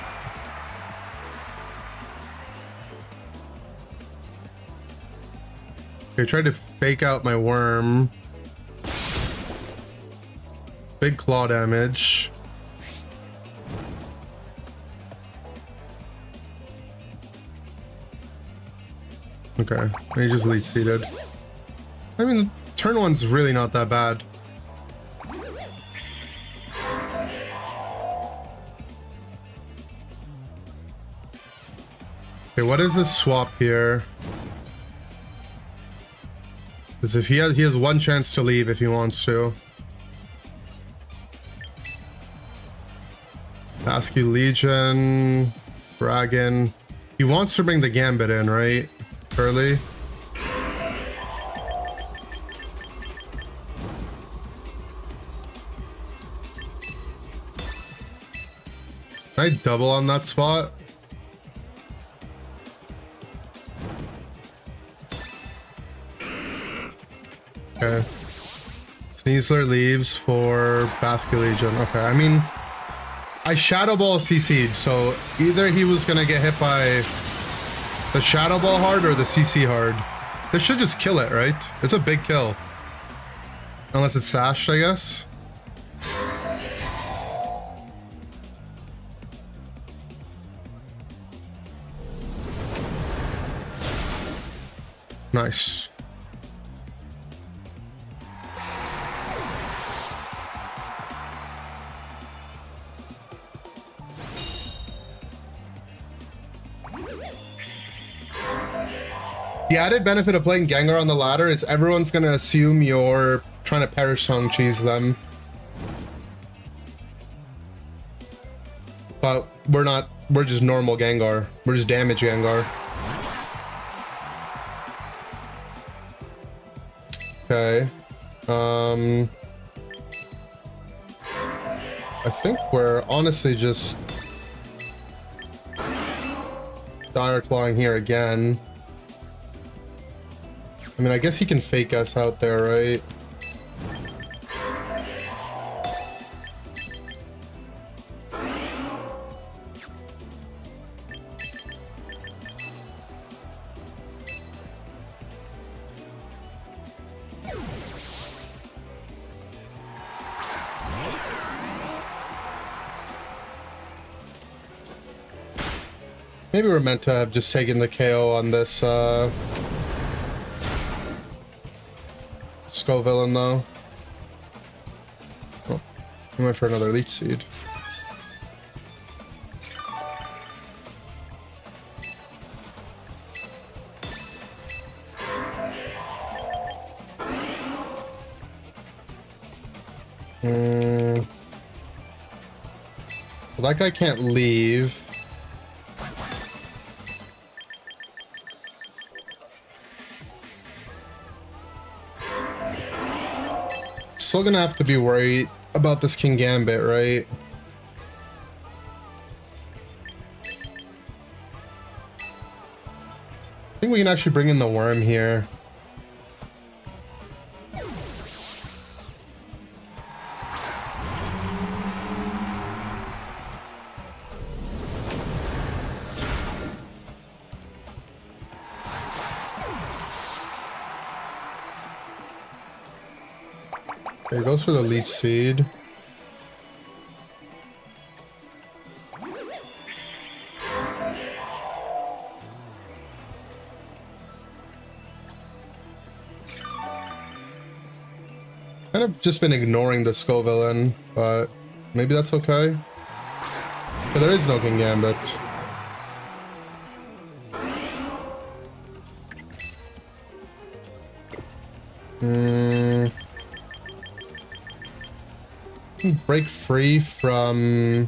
Okay, tried to fake out my worm. Big claw damage. Okay, he just leech seeded. I mean, turn one's really not that bad. Okay, what is this swap here? Because if he has one chance to leave if he wants to. Askew Legion, Dragon. He wants to bring the Gambit in, right? Early. Can I double on that spot? Okay. Sneasler leaves for Basket Legion. Okay, I mean, I Shadow Ball CC'd, so either he was gonna get hit by the Shadow Ball hard or the CC hard. This should just kill it, right? It's a big kill. Unless it's sashed, I guess. Nice. The added benefit of playing Gengar on the ladder is everyone's gonna assume you're trying to Perish Song cheese them. But we're not, we're just normal Gengar. We're just damage Gengar. Okay. I think we're honestly just dire clawing here again. I mean, I guess he can fake us out there, right? Maybe we're meant to have just taken the KO on this Skull Villain though. Oh, he went for another Leech Seed. Well, that guy can't leave. Still gonna have to be worried about this King Gambit, right? I think we can actually bring in the worm here. There he goes for the Leech Seed. Kind of just been ignoring the Skull Villain, but maybe that's okay. But there is no King Gambit. Break free from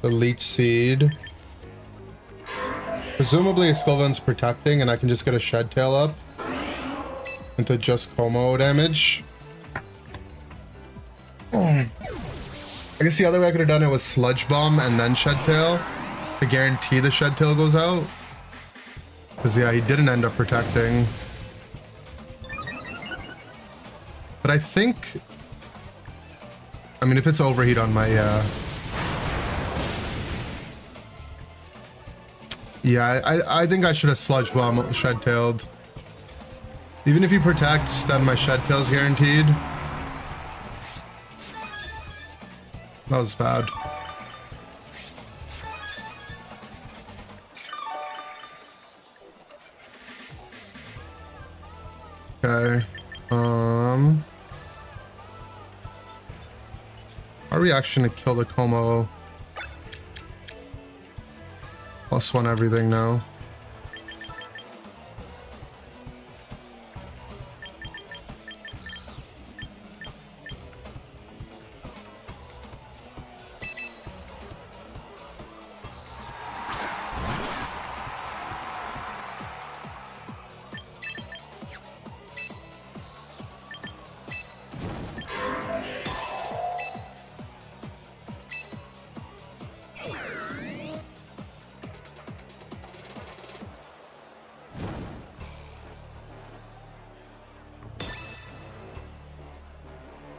the Leech Seed. Presumably a Skull Villain's protecting and I can just get a Shed Tail up into just Como damage. I guess the other way I could have done it was Sludge Bomb and then Shed Tail to guarantee the Shed Tail goes out. Because yeah, he didn't end up protecting. But I think, I mean, if it's overheat on my, yeah, I think I should have Sludge Bomb Shed Tailed. Even if he protects, then my Shed Tail's guaranteed. That was bad. Okay. Our reaction to kill the Como. +1 everything now.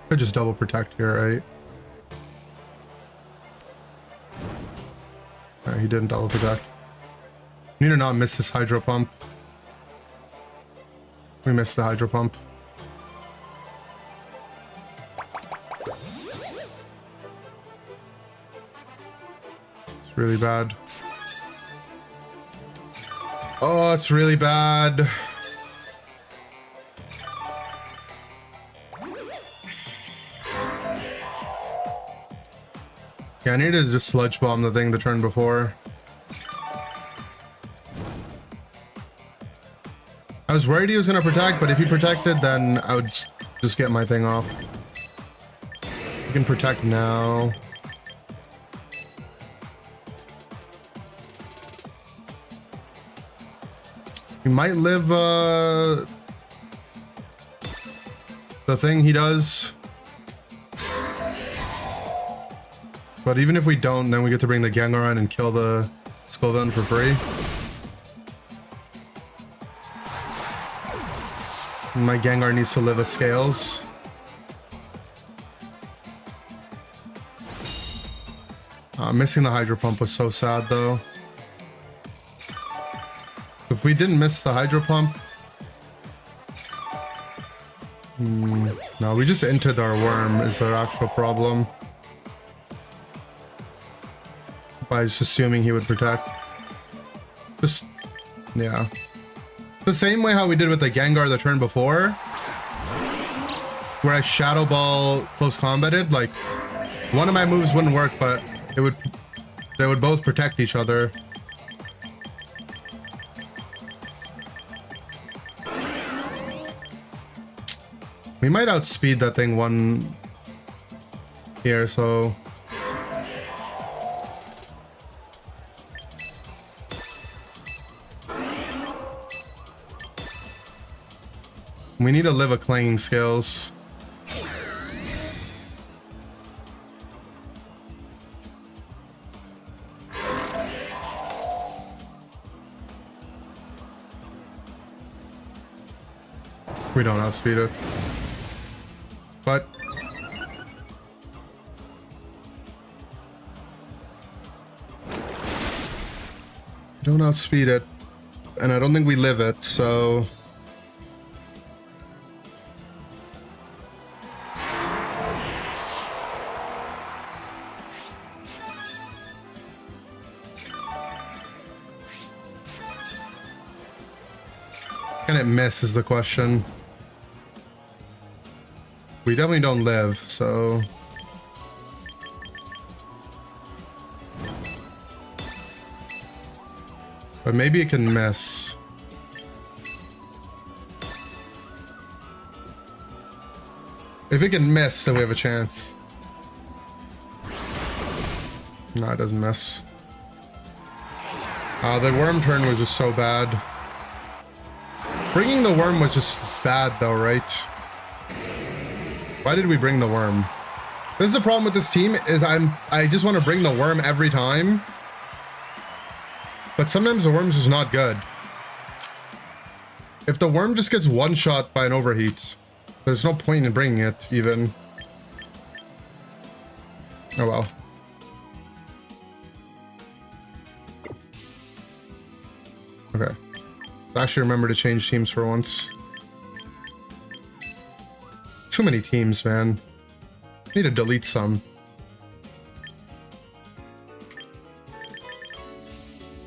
Could just double protect here, right? No, he didn't double protect. Need to not miss this Hydro Pump. We missed the Hydro Pump. It's really bad. Oh, it's really bad. Yeah, I needed to just Sludge Bomb the thing the turn before. I was worried he was going to protect, but if he protected, then I would just get my thing off. You can protect now. He might live the thing he does. But even if we don't, then we get to bring the Gengar in and kill the Skull Villain for free. My Gengar needs to live as Scales. Missing the Hydro Pump was so sad though. If we didn't miss the Hydro Pump... no, we just entered our worm is our actual problem. By just assuming he would protect. Just... yeah. The same way how we did with the Gengar the turn before. Where I Shadow Ball close combated, like... one of my moves wouldn't work, but they would both protect each other. We might outspeed that thing one here, so... we need to live a Clanging Scales. We don't outspeed it. But don't outspeed it. And I don't think we live it, so can it miss is the question. We definitely don't live, so... but maybe it can miss. If it can miss, then we have a chance. No, it doesn't miss. The worm turn was just so bad. Bringing the worm was just bad though, right? Why did we bring the worm? This is the problem with this team, is I just want to bring the worm every time. But sometimes the worm's just not good. If the worm just gets one shot by an overheat, there's no point in bringing it even. Oh well. Okay. Actually remember to change teams for once. Too many teams, man. Need to delete some.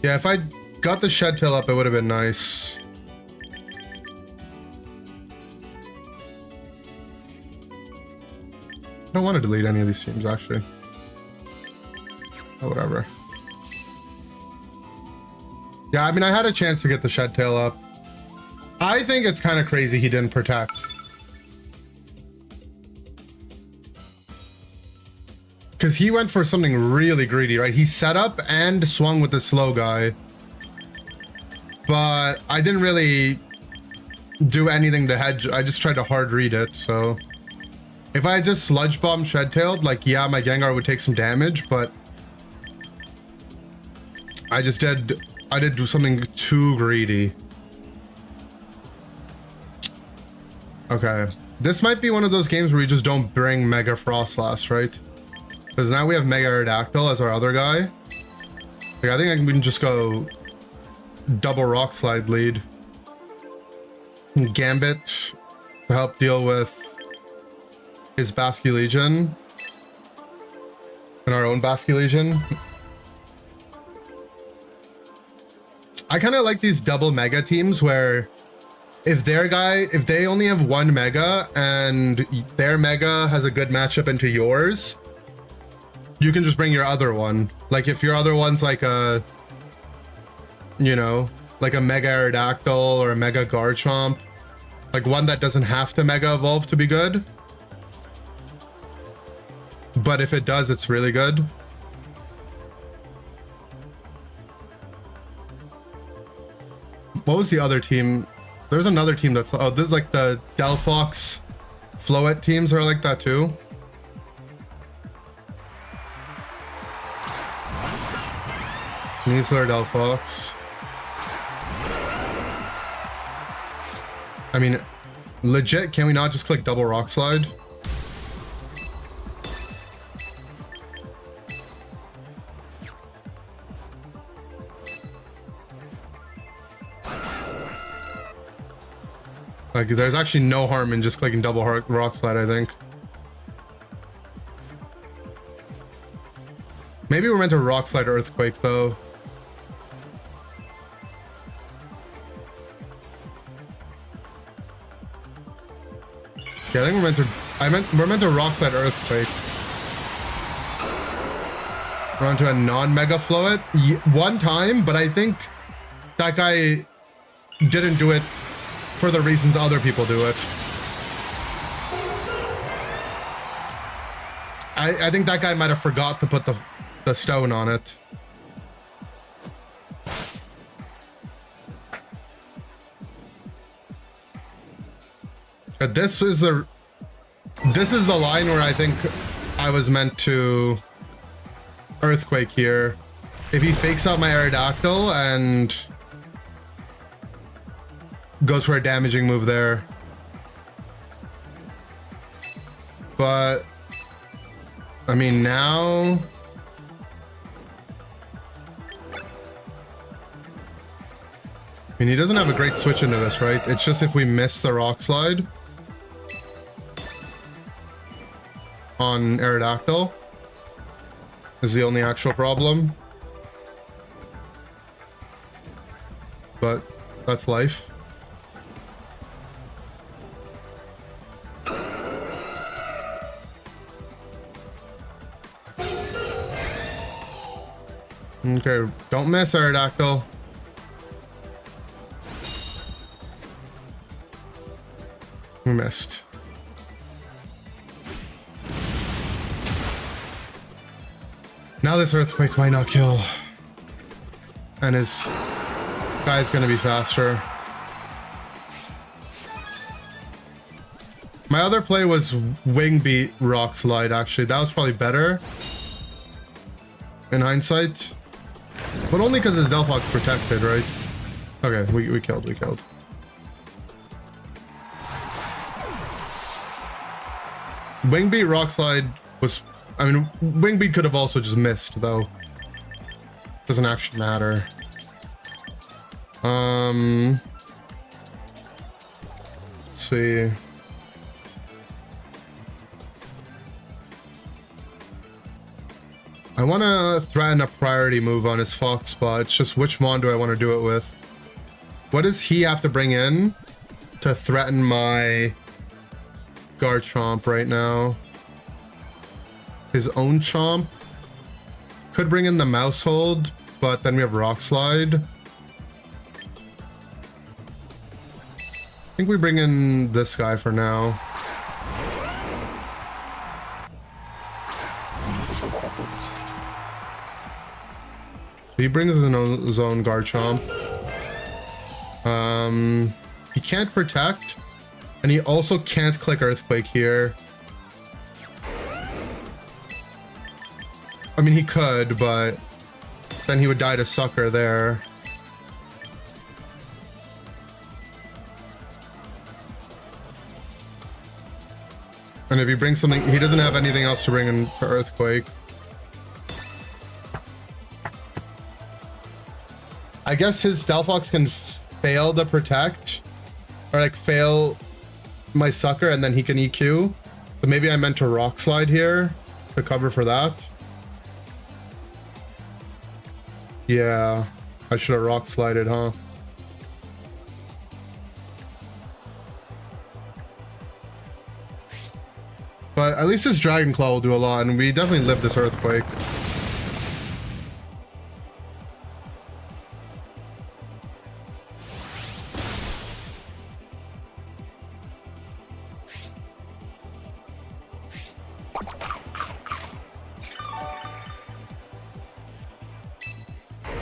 Yeah, if I got the Shed Tail up, it would have been nice. I don't want to delete any of these teams, actually. Oh, whatever. Yeah, I mean, I had a chance to get the Shed Tail up. I think it's kind of crazy he didn't protect. Because he went for something really greedy, right? He set up and swung with the slow guy. But I didn't really do anything to hedge. I just tried to hard read it, so... if I just Sludge Bomb Shed Tailed, like, yeah, my Gengar would take some damage, but... I did do something too greedy. Okay. This might be one of those games where we just don't bring Mega Frostlass, right? Because now we have Mega Aerodactyl as our other guy. Like, I think we can just go double Rock Slide lead. Gambit to help deal with his Basculegion. And our own Basculegion. I kind of like these double Mega teams where if they only have one Mega and their Mega has a good matchup into yours, you can just bring your other one. Like if your other one's like a, you know, like a Mega Aerodactyl or a Mega Garchomp, like one that doesn't have to Mega Evolve to be good. But if it does, it's really good. What was the other team? There's another team that's... oh, this is like the Delphox Floette teams are like that too. Neasler, Delphox. I mean, legit, can we not just click double Rock Slide? Like, there's actually no harm in just clicking double Rock Slide, I think. Maybe we're meant to Rock Slide Earthquake, though. Yeah, I think we're meant to Rock Slide Earthquake. We're onto a non-Mega Flow it one time, but I think that guy didn't do it for the reasons other people do it. I think that guy might have forgot to put the stone on it. This is the line where I think I was meant to Earthquake here. If he fakes out my Aerodactyl and goes for a damaging move there. But I mean, now I mean, he doesn't have a great switch into this, right? It's just if we miss the Rock Slide on Aerodactyl is the only actual problem. But that's life. Okay, don't miss Aerodactyl. We missed. Now this Earthquake might not kill. And his guy's gonna be faster. My other play was Wing Beat Rock Slide, actually. That was probably better in hindsight. But only because his Delphox protected, right? Okay, we killed. Wing Beat Rock Slide was... I mean, Wing Beat could have also just missed, though. Doesn't actually matter. Let's see. I want to threaten a priority move on his Fox Spot. It's just which Mon do I want to do it with? What does he have to bring in to threaten my Garchomp right now? His own Chomp could bring in the Mousehold, but then we have Rock Slide. I think we bring in this guy for now. He brings his own Garchomp. He can't protect, and he also can't click Earthquake here. I mean, he could, but then he would die to Sucker there. And if he brings something, he doesn't have anything else to bring in for Earthquake. I guess his Delphox can fail to protect, or like fail my Sucker, and then he can EQ. So maybe I meant to Rock Slide here to cover for that. Yeah, I should have Rock Slided, huh? But at least his Dragon Claw will do a lot, and we definitely lived this Earthquake.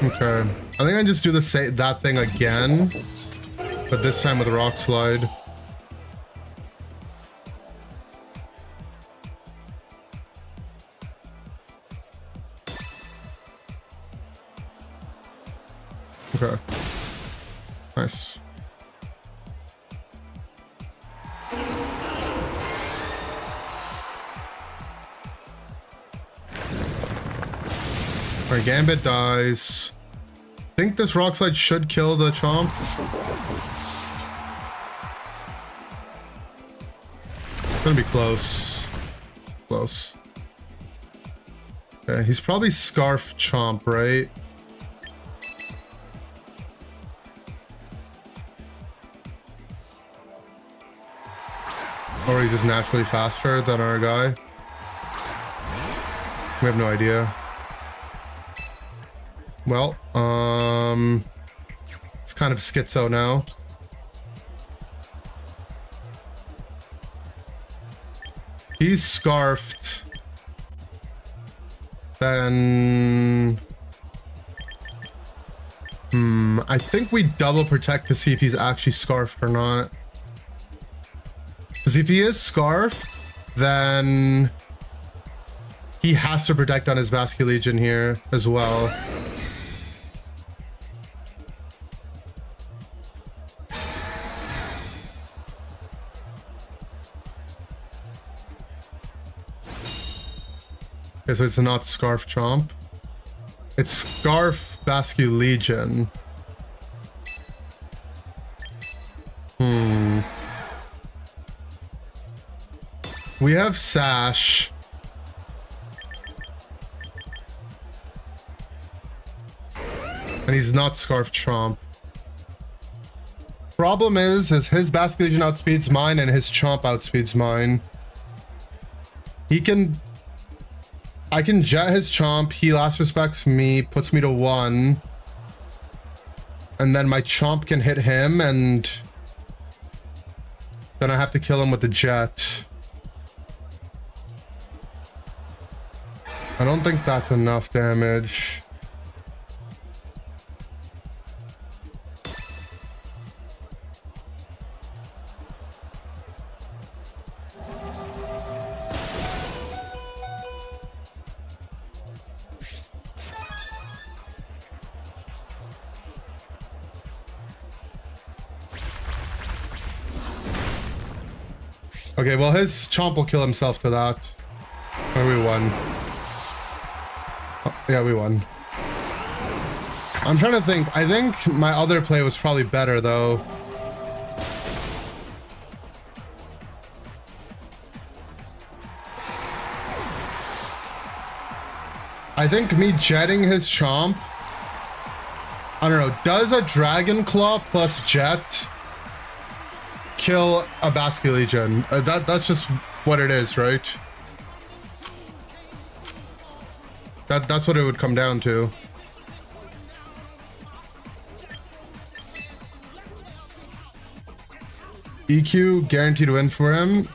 Okay, I think I just do that thing again, but this time with Rock Slide. Okay. Nice. Alright, Gambit dies. I think this Rock Slide should kill the Chomp. It's gonna be close. Close. Okay, he's probably Scarf Chomp, right? Or he's just naturally faster than our guy. We have no idea. Well, it's kind of schizo now. He's Scarfed. Then... I think we double protect to see if he's actually Scarfed or not. Because if he is Scarfed, then he has to protect on his Basculegion here as well. Okay, so it's not Scarf Chomp. It's Scarf Basculegion. We have Sash. And he's not Scarf Chomp. Problem is his Basculegion outspeeds mine and his Chomp outspeeds mine. I can jet his Chomp, he last respects me, puts me to 1. And then my Chomp can hit him, and then I have to kill him with the jet. I don't think that's enough damage. Okay, well, his Chomp will kill himself to that. Or we won. Oh, yeah, we won. I'm trying to think. I think my other play was probably better, though. I think me jetting his Chomp... I don't know. Does a Dragon Claw plus jet kill a Basculegion? That's just what it is, right? That's what it would come down to. EQ, guaranteed win for him.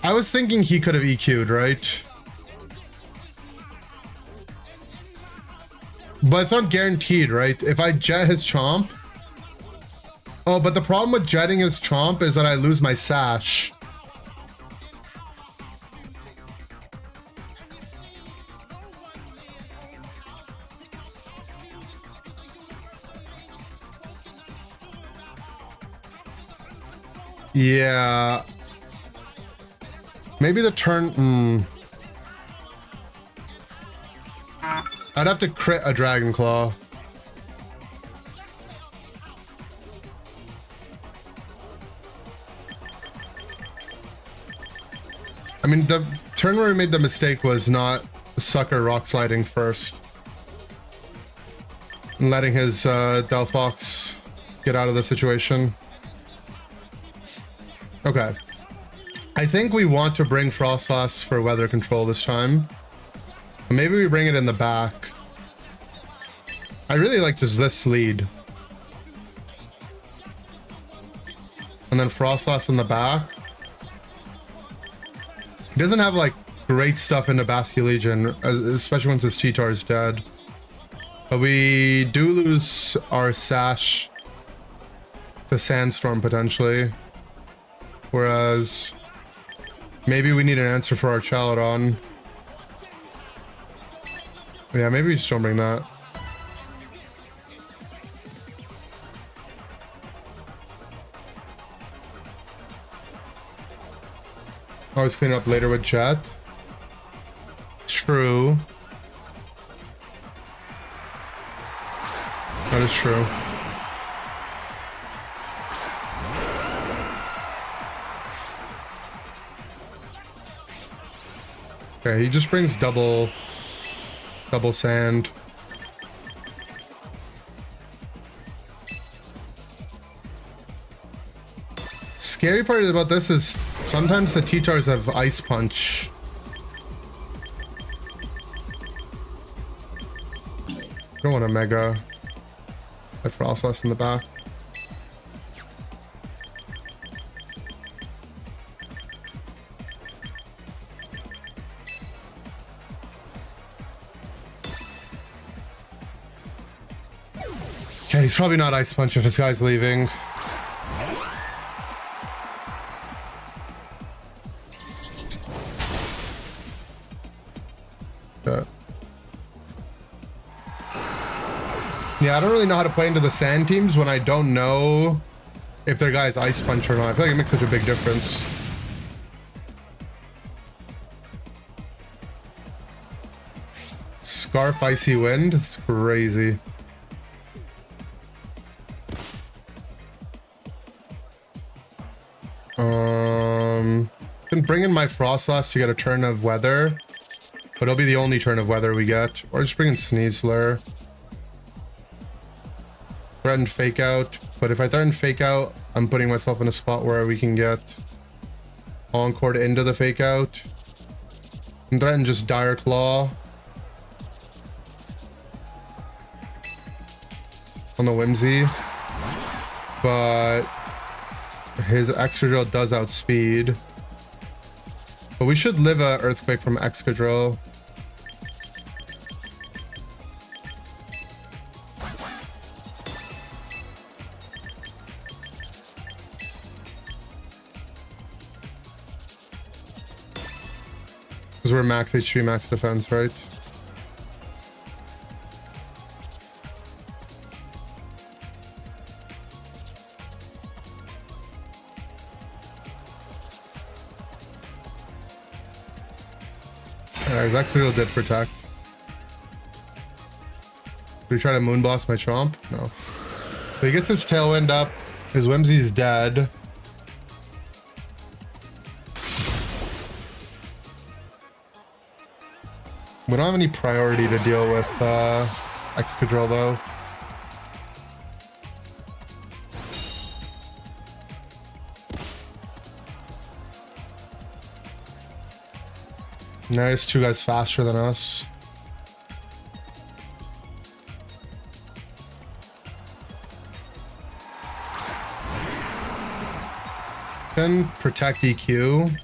I was thinking he could have EQ'd, right? But it's not guaranteed, right? If I jet his Chomp... Oh, but the problem with jetting his Chomp is that I lose my Sash. Yeah. Maybe the turn... I'd have to crit a Dragon Claw. I mean, the turn where we made the mistake was not sucker rock sliding first. And letting his Delphox get out of the situation. Okay. I think we want to bring Frostlass for weather control this time. Maybe we bring it in the back. I really like just this lead. And then Frostlass in the back. He doesn't have like great stuff in the Basculegion, especially once his Cheetor is dead. But we do lose our Sash to Sandstorm potentially. Whereas maybe we need an answer for our Chaladon. Yeah, maybe we just don't bring that. Always clean up later with Jet. True. That is true. Okay, he just brings double sand. Scary part about this is sometimes the T-Tars have Ice Punch. Don't want a Mega. I Frostless in the back. Okay, he's probably not Ice Punch if this guy's leaving. Yeah, I don't really know how to play into the sand teams when I don't know if their guy's Ice Punch or not. I feel like it makes such a big difference. Scarf Icy Wind? It's crazy. Can bring in my Frostless to get a turn of Weather, but it'll be the only turn of Weather we get. Or just bring in Sneasler. Threaten Fake Out, but if I threaten Fake Out, I'm putting myself in a spot where we can get Encore into the Fake Out. And threaten just Dire Claw on the Whimsy, but his Excadrill does outspeed. But we should live a Earthquake from Excadrill. Because we're max HP, max defense, right? Excadrill did protect. Did he try to Moonblast my Chomp? No. So he gets his Tailwind up. His Whimsy's dead. We don't have any priority to deal with Excadrill though. There's two guys faster than us. Can protect EQ.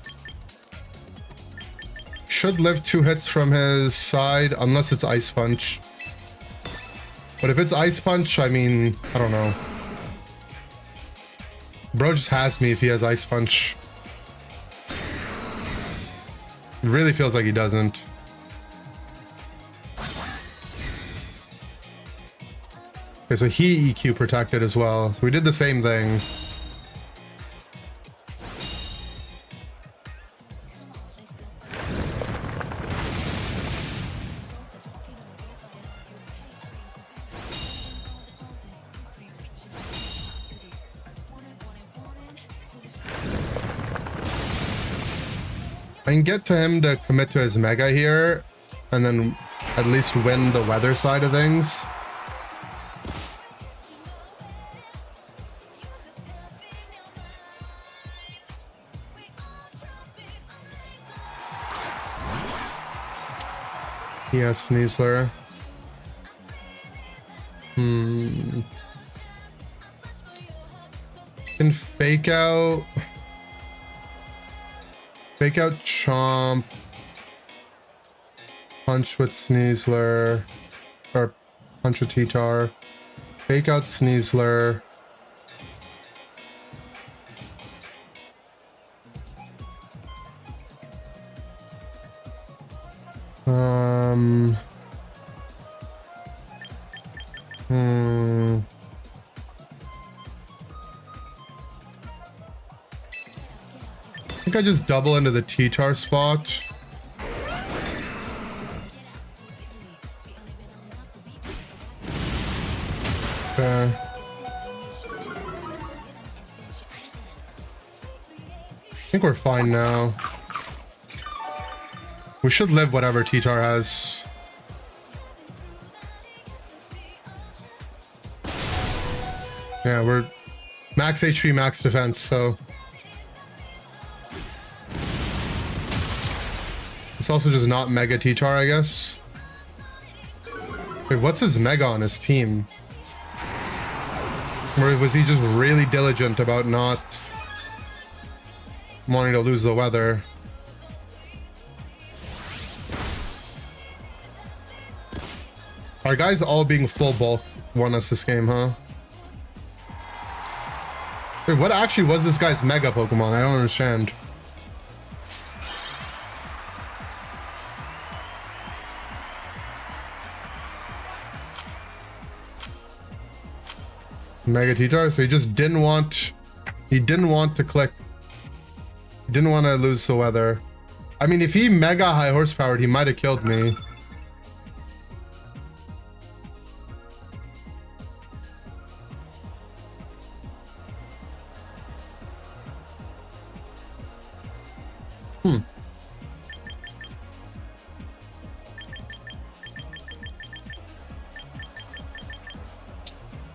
Should live 2 hits from his side unless it's Ice Punch. But if it's Ice Punch, I mean, I don't know. Bro just has me if he has Ice Punch. It really feels like he doesn't. Okay, so he EQ protected as well. We did the same thing. I can get to him to commit to his Mega here, and then at least win the weather side of things. He has Sneasler. Can Fake Out. Fake Out Chomp. Punch with Sneasler. Or punch with T-Tar. Fake Out Sneasler. I think I just double into the T-Tar spot. Okay. I think we're fine now. We should live whatever T-Tar has. Yeah, we're max HP, max defense, so. It's also just not Mega T-Tar, I guess. Wait, what's his Mega on his team? Or was he just really diligent about not wanting to lose the weather? Our guys all being full bulk won us this game, huh? Wait, what actually was this guy's Mega Pokemon? I don't understand. Mega T-Tar, so he just didn't want to click. He didn't want to lose the weather. I mean, if he mega high horsepowered, he might have killed me.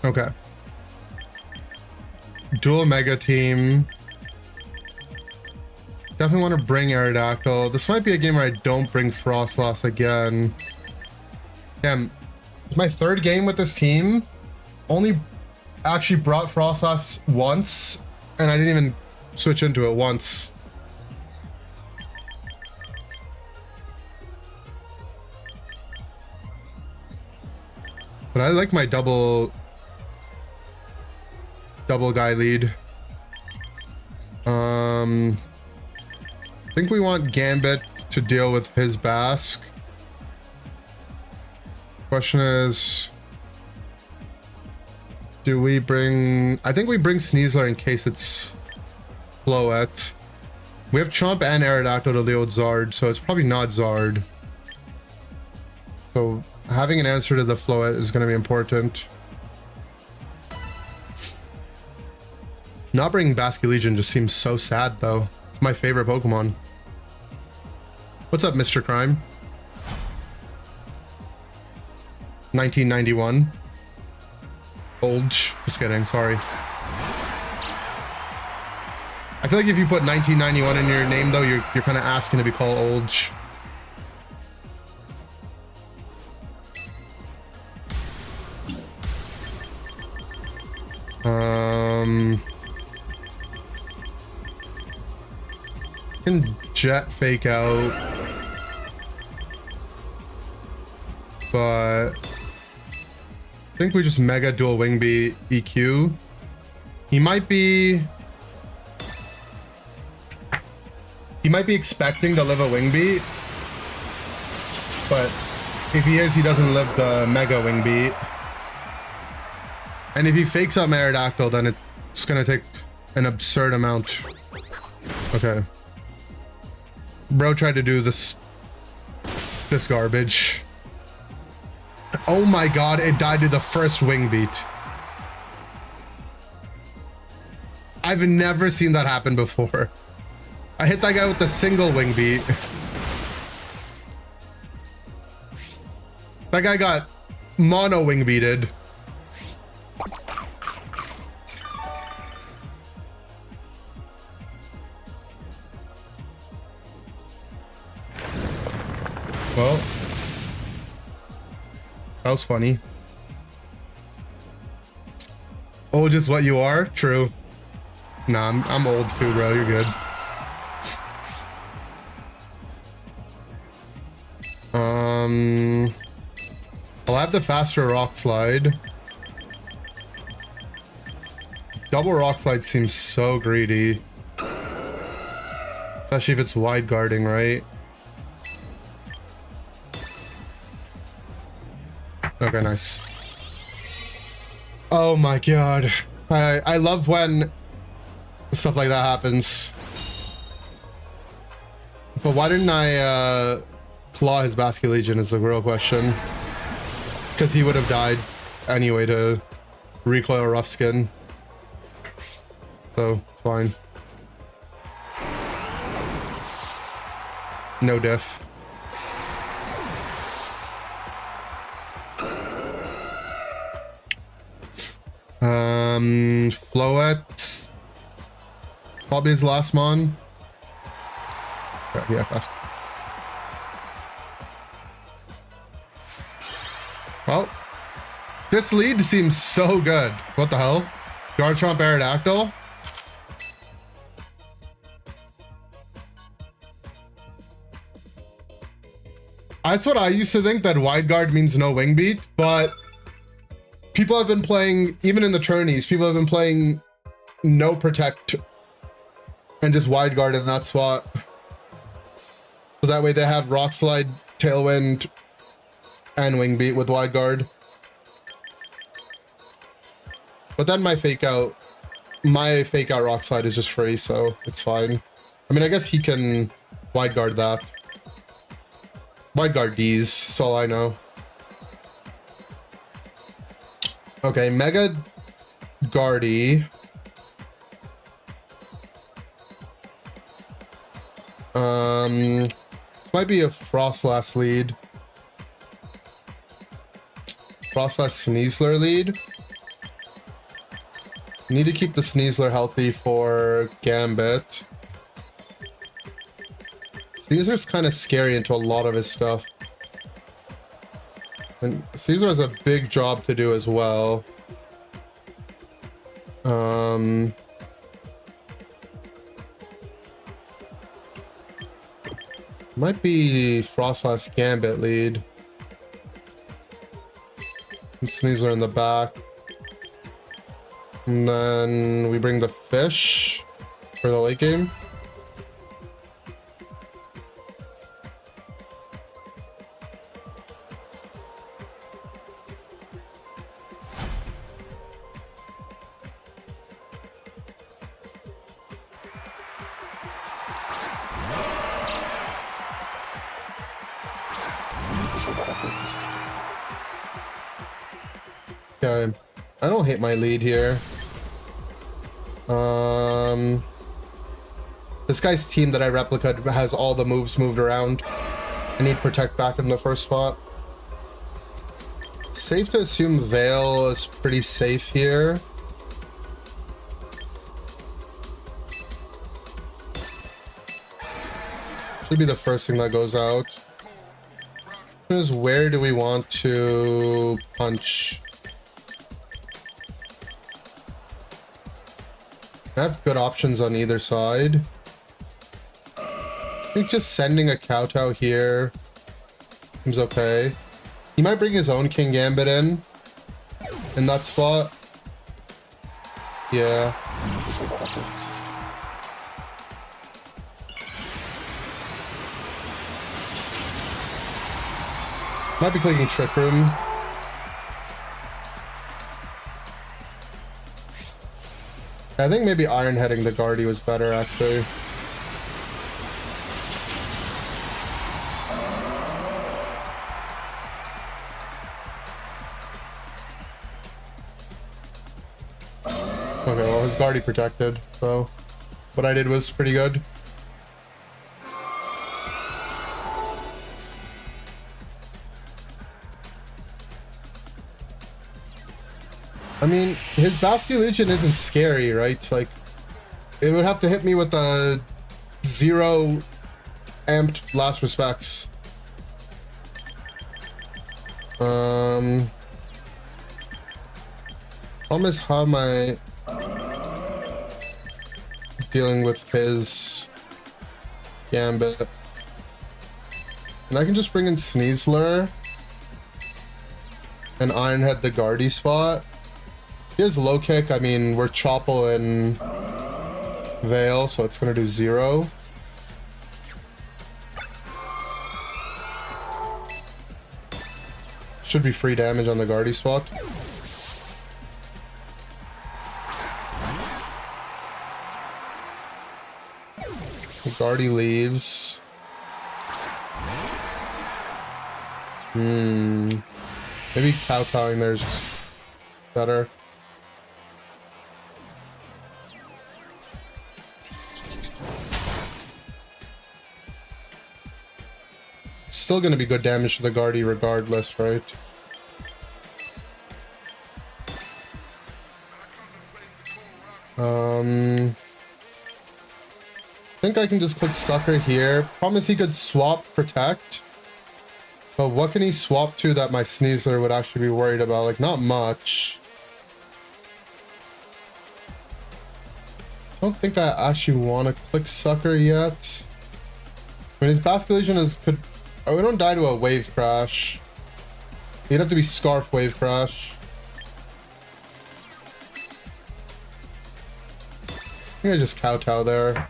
Okay. Dual Mega Team. Definitely want to bring Aerodactyl. This might be a game where I don't bring Frostlass again. Damn. It's my third game with this team. Only actually brought Frostlass once, and I didn't even switch into it once. But I like my double guy lead. I think we want Gambit to deal with his Basque. Question is, do we bring... I think we bring Sneasler in case it's Floette. We have Chomp and Aerodactyl to deal with Zard, so it's probably not Zard. So having an answer to the Floette is going to be important. Not bringing Basque Legion just seems so sad, though. It's my favorite Pokemon. What's up, Mr. Crime? 1991. Old. Just kidding, sorry. I feel like if you put 1991 in your name, though, you're kind of asking to be called old. Can Jet Fake out, but I think we just Mega Dual Wing Beat EQ. He might be expecting to live a Wing Beat, but if he is, he doesn't live the Mega Wing Beat. And if he fakes out Aerodactyl, then it's gonna take an absurd amount. Okay. Bro tried to do this garbage. Oh my god, it died to the first Wing Beat. I've never seen that happen before. I hit that guy with a single Wing Beat. That guy got mono Wing Beated. Well, that was funny. Oh, just what you are? True. Nah, I'm old too, bro. You're good. I'll have the faster Rock Slide. Double Rock Slide seems so greedy. Especially if it's wide guarding, right? Okay, nice. Oh my god. I love when stuff like that happens. But why didn't I claw his Basculegion is the real question. Because he would have died anyway to recoil Rough Skin. So, fine. No diff. Floette. Probably his last mon. Yeah. Well, this lead seems so good. What the hell? Garchomp Aerodactyl? That's what I used to think, that wide guard means no wing beat, but people have been playing, even in the tourneys, people have been playing no protect and just wide guard in that spot. So that way they have Rock Slide, Tailwind, and wing beat with wide guard. But then my fake out Rock Slide is just free, so it's fine. I mean, I guess he can wide guard that. Wide guard D's, that's all I know. Okay, Mega Guardy. Might be a Frostlass lead. Frostlass Sneasler lead. Need to keep the Sneasler healthy for Gambit. Caesar's kind of scary into a lot of his stuff. And Caesar has a big job to do as well. Might be Frostlass Gambit lead. And Sneasler in the back. And then we bring the fish for the late game. Okay, I don't hate my lead here. This guy's team that I replicated has all the moves moved around. I need Protect back in the first spot. Safe to assume Veil is pretty safe here. Should be the first thing that goes out. Is where do we want to punch? I have good options on either side. I think just sending a Kowtow here seems okay. He might bring his own King Gambit in that spot. Yeah. Might be clicking Trick Room. I think maybe Iron Heading the Guardy was better, actually. Okay, well, his Guardy protected, so what I did was pretty good. I mean, his Basculegion isn't scary, right? Like, it would have to hit me with a 0 amped Last Respects. Problem is, how am I dealing with his Gambit? And I can just bring in Sneasler and Ironhead the Guardy spot. He has low kick. I mean, we're Choppel and Veil, so it's gonna do 0. Should be free damage on the Guardy spot. The Guardy leaves. Maybe kowtowing there is just better. Still gonna be good damage to the Guardy regardless, right? I think I can just click Sucker here. Problem is he could swap Protect. But what can he swap to that my Sneasler would actually be worried about? Like, not much. I don't think I actually want to click Sucker yet. I mean, his Basculation is... could... Oh, we don't die to a Wave Crash. He'd have to be Scarf Wave Crash. I think I just kowtow there.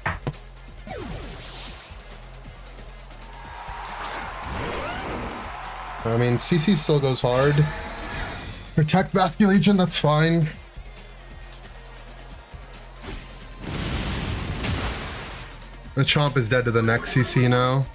I mean, CC still goes hard. Protect Basculation, that's fine. The Chomp is dead to the next CC now.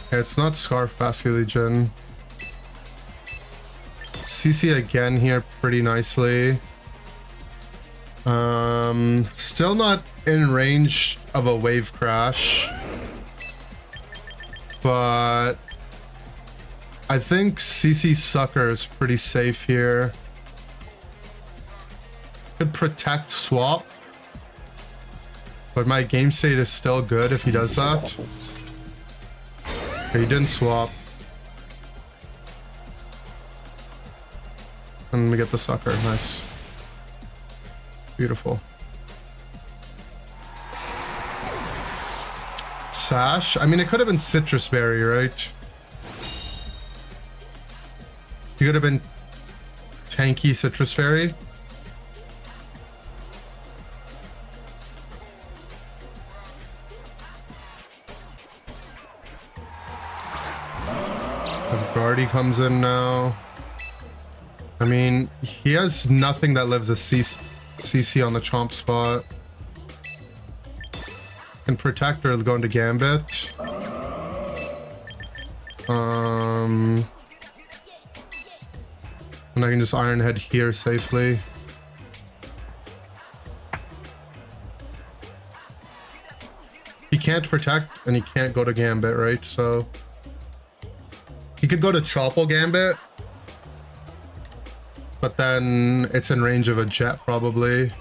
Okay, it's not Scarf Basculation. CC again here pretty nicely. Still not in range of a Wave Crash, but I think CC Sucker is pretty safe here. Could Protect swap, but my game state is still good if he does that. Okay, he didn't swap. And we get the Sucker, nice. Beautiful. Sash? I mean, it could have been Citrus Berry, right? It could have been tanky Citrus Berry. Guardy comes in now. I mean, he has nothing that lives a CC on the Chomp spot. And Protector going to Gambit. And I can just Iron Head here safely. He can't Protect and he can't go to Gambit, right? So he could go to Choppel Gambit, but then it's in range of a Jet probably.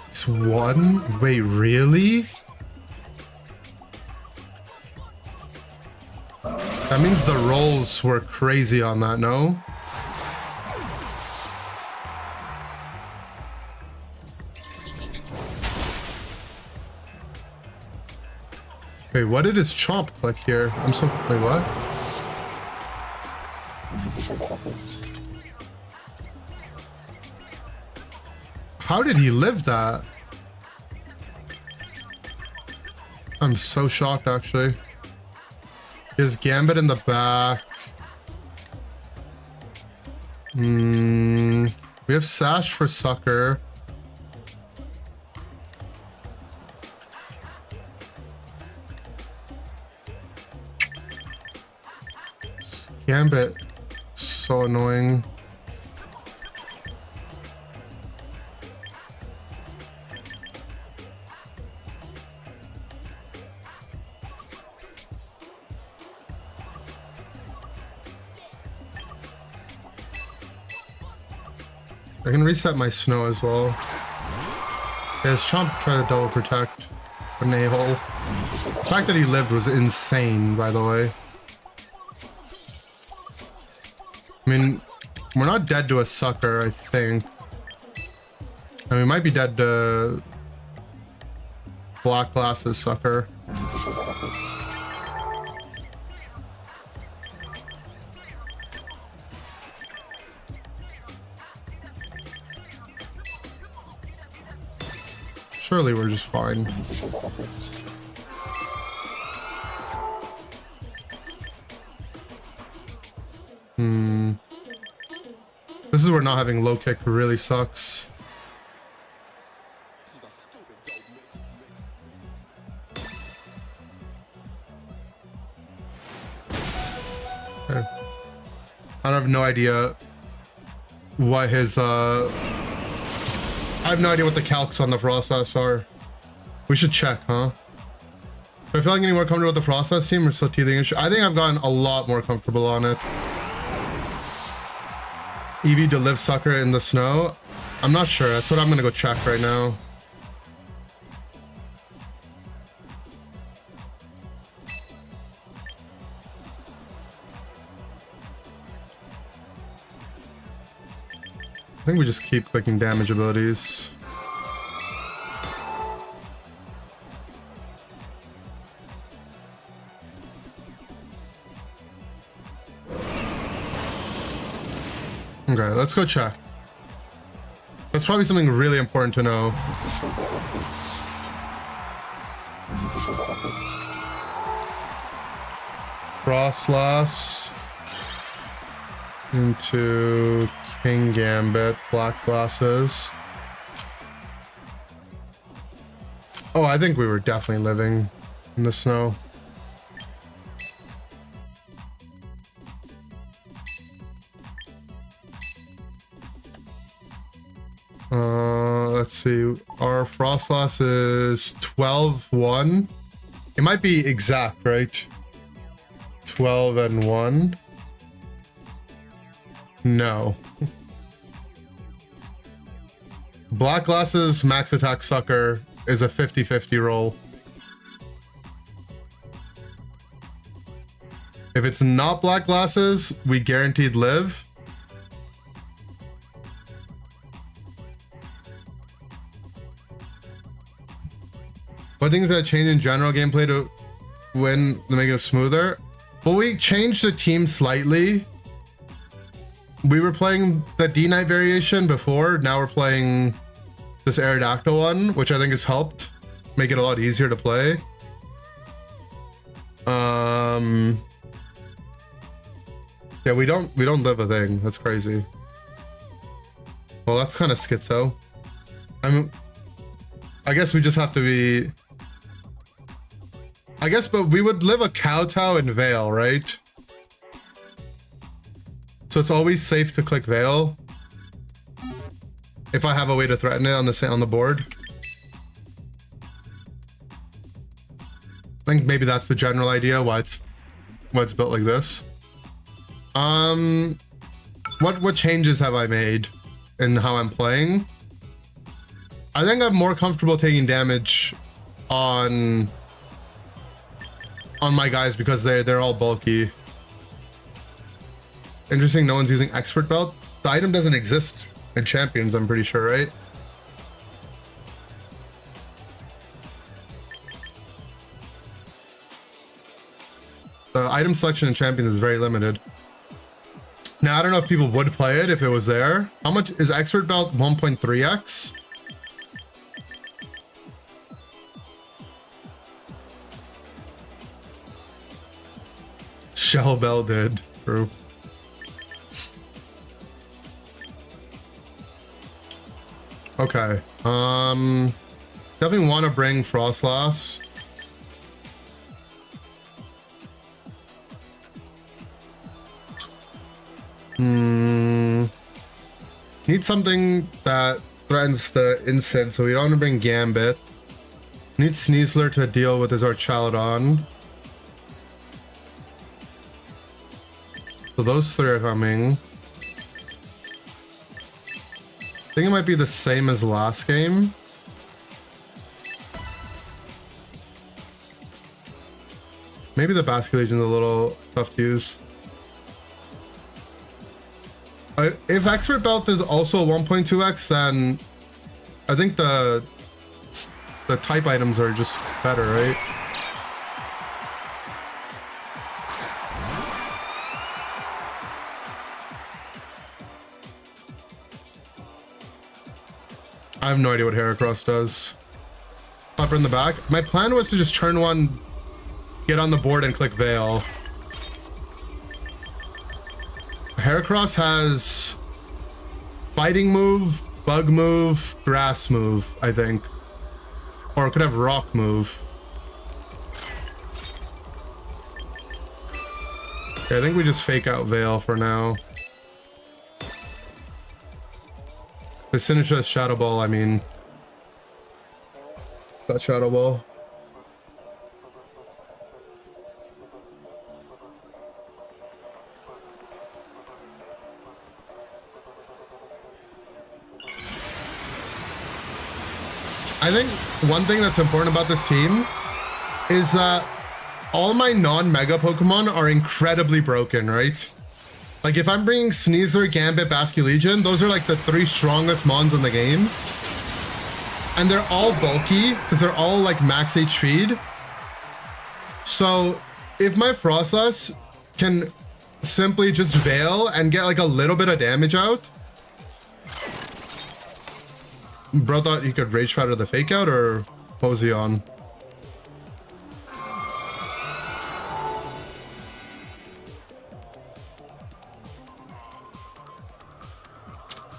It's one? Wait, really? That means the rolls were crazy on that, no? Wait, what did his Chomp click here? I'm so... Wait, what? How did he live that? I'm so shocked, actually. His Gambit in the back. We have Sash for Sucker. Gambit, so annoying. I can reset my Snow as well. Yeah, his Chomp tried to double protect an a-hole. The fact that he lived was insane, by the way. I mean, we're not dead to a Sucker, I think. And we might be dead to Black Glasses Sucker. Surely we're just fine. This is where not having low kick really sucks. Okay. I have no idea what his I have no idea what the calcs on the Frostlass are. We should check, huh? Do I feel like any more comfortable with the Frostlass team or still teething issue? I think I've gotten a lot more comfortable on it. Eevee to live sucker in the snow? I'm not sure. That's what I'm gonna go check right now. I think we just keep clicking damage abilities. Okay, let's go check. That's probably something really important to know. Frostlass into King Gambit, black glasses. Oh, I think we were definitely living in the snow. Let's see. Our Frostlass is 12-1. It might be exact, right? 12-1. No. Black glasses max attack sucker is a 50-50 roll. If it's not black glasses, we guaranteed live. What things that change in general gameplay to make it smoother? Well, we changed the team slightly. We were playing the D-Knight variation before. Now we're playing this Aerodactyl one, which I think has helped make it a lot easier to play. Yeah, we don't live a thing. That's crazy. Well, that's kind of schizo. I guess we just have to be... I guess, but we would live a Kowtow in Veil, right? So it's always safe to click Veil if I have a way to threaten it on the board. I think maybe that's the general idea why it's built like this. What changes have I made in how I'm playing? I think I'm more comfortable taking damage on my guys because they're all bulky. Interesting, no one's using Expert Belt. The item doesn't exist in Champions, I'm pretty sure, right? The item selection in Champions is very limited. Now, I don't know if people would play it if it was there. How much is Expert Belt? 1.3x? Shell Bell did. True. Okay. Definitely want to bring Frostlass. Need something that threatens the instant, so we don't want to bring Gambit. Need Sneasler to deal with his Archaludon. So those three are coming. I think it might be the same as last game. Maybe the Basket Legion's a little tough to use. If Expert Belt is also 1.2x, then I think the type items are just better, right? I have no idea what Heracross does. Upper in the back. My plan was to just turn one, get on the board and click Veil. Heracross has fighting move, bug move, grass move, I think. Or it could have rock move. Okay, I think we just fake out Veil for now. The Sinistcha is Shadow Ball, I mean. Got Shadow Ball. I think one thing that's important about this team is that all my non-mega Pokemon are incredibly broken, right? Like if I'm bringing Sneasler, Gambit, Basculegion, those are like the 3 strongest mons in the game. And they're all bulky because they're all like max HP'd. So if my Frostless can simply just Veil and get like a little bit of damage out. Bro thought he could Rage Powder the fake out, or what was he on?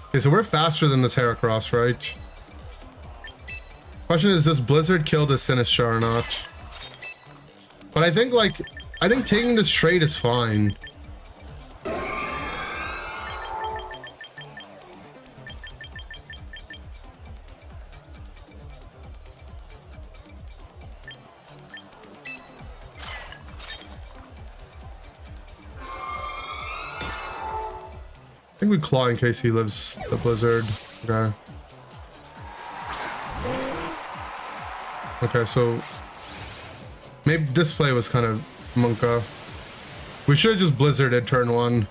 Okay, so we're faster than this Heracross, right? Question is, does Blizzard kill this Sinistcha or not? But I think taking this trade is fine. I think we claw in case he lives the Blizzard. Okay. Okay, so maybe this play was kind of Monka. We should have just Blizzarded turn 1.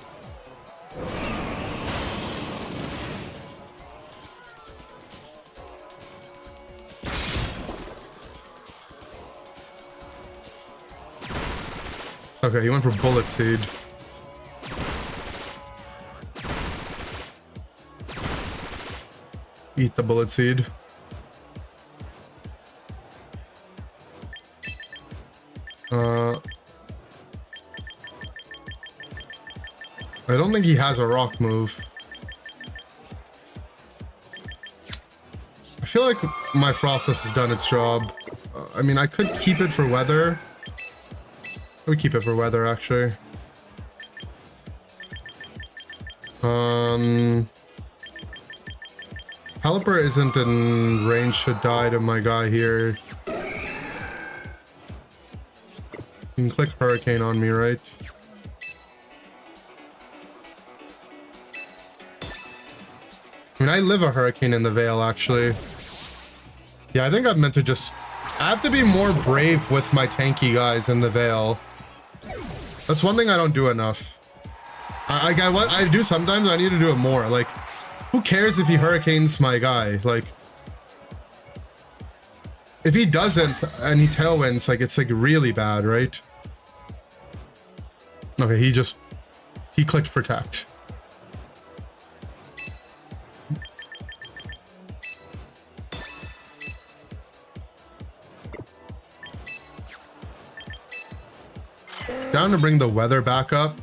Okay, he went for Bullet Seed. Eat the Bullet Seed. I don't think he has a rock move. I feel like my Frostless has done its job. I mean, I could keep it for weather. I would keep it for weather, actually. Pelipper isn't in range to die to my guy here. You can click Hurricane on me, right? I mean, I live a Hurricane in the Veil, actually. Yeah, I think I'm meant to just... I have to be more brave with my tanky guys in the Veil. That's one thing I don't do enough. What I do sometimes, I need to do it more. Like, who cares if he Hurricanes my guy? Like, if he doesn't and he Tailwinds, like, it's like really bad, right? Okay, he clicked Protect. Down to bring the weather back up.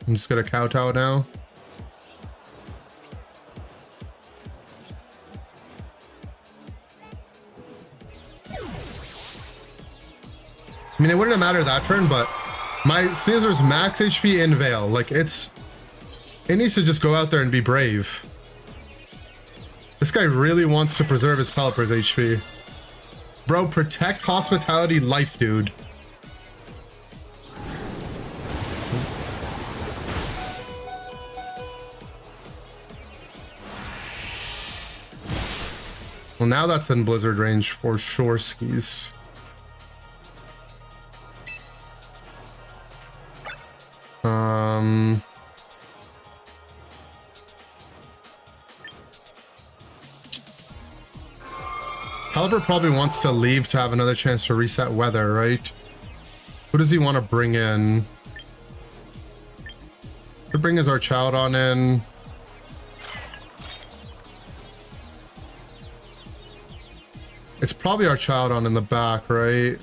I'm just gonna kowtow now. I mean, it wouldn't have mattered that turn, but my Sneasler's max HP in Veil. Like, it needs to just go out there and be brave. This guy really wants to preserve his Pelipper's HP. Bro, protect Hospitality life, dude. Well, now that's in Blizzard range for sure, skis. Pelipper probably wants to leave to have another chance to reset weather, right? Who does he want to bring in? Could bring his Archaudon in. It's probably Archaudon in the back, right?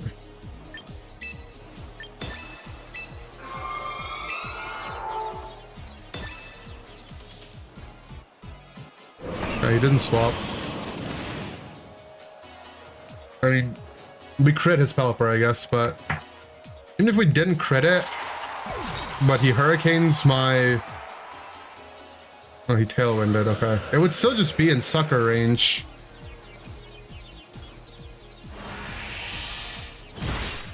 he didn't swap. I mean, we crit his Pelipper, I guess, but even if we didn't crit it, but he Hurricanes my... Oh, he Tailwinded, okay. It would still just be in sucker range.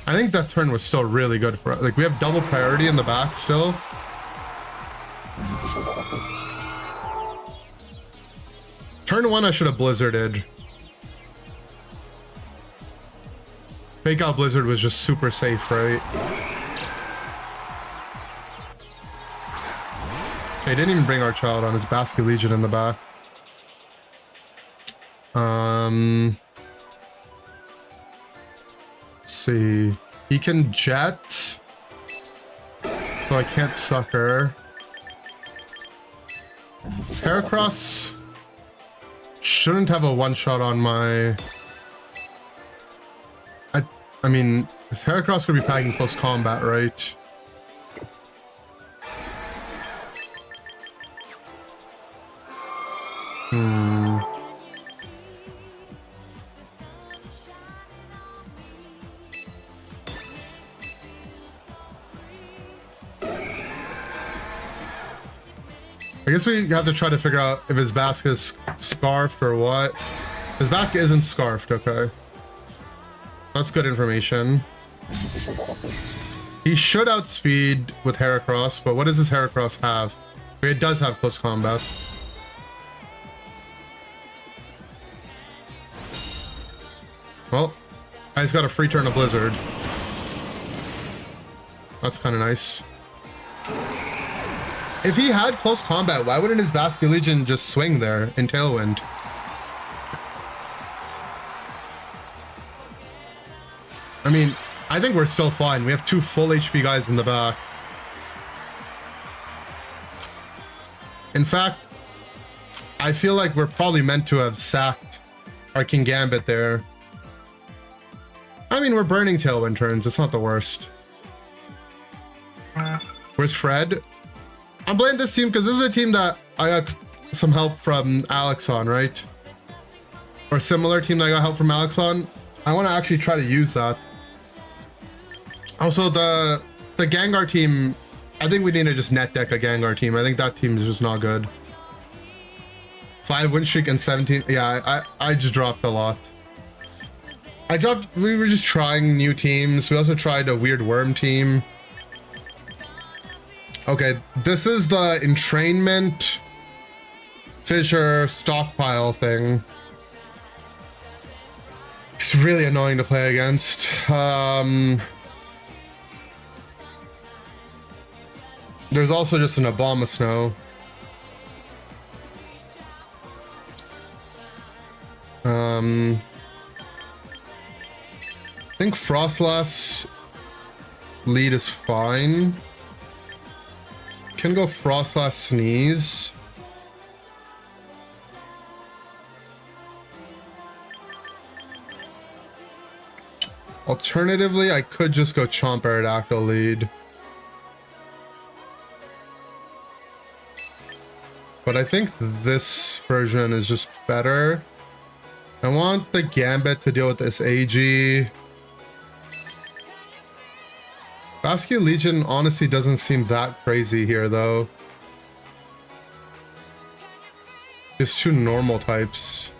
I think that turn was still really good for us. Like, we have double priority in the back still. Turn 1, I should have Blizzarded. Fake out Blizzard was just super safe, right? They didn't even bring our child on his Basket Legion in the back. Let's see. He can jet. So I can't sucker. Heracross shouldn't have a one-shot on my... I mean, is Heracross gonna be packing close combat, right? I guess we have to try to figure out if his basket is scarfed or what. His basket isn't scarfed, okay. That's good information. He should outspeed with Heracross, but what does his Heracross have? It does have close combat. Well, I just got a free turn of Blizzard. That's kind of nice. If he had close combat, why wouldn't his Basket Legion just swing there in Tailwind? I mean, I think we're still fine. We have 2 full HP guys in the back. In fact, I feel like we're probably meant to have sacked our King Gambit there. I mean, we're burning Tailwind turns. It's not the worst. Where's Fred? I'm blaming this team because this is a team that I got some help from Alex on, right? Or similar team that I got help from Alex on. I want to actually try to use that. Also, the Gengar team, I think we need to just net deck a Gengar team. I think that team is just not good. 5 win streak and 17. Yeah, I just dropped a lot. We were just trying new teams. We also tried a weird worm team. Okay, this is the entrainment fissure stockpile thing. It's really annoying to play against. There's also just an Abomasnow. I think Frostlass lead is fine. Can go Frostlass Sneeze. Alternatively, I could just go Chomp Aerodactyl lead. But I think this version is just better. I want the Gambit to deal with this AG. Basket Legion honestly doesn't seem that crazy here, though. Just 2 normal types.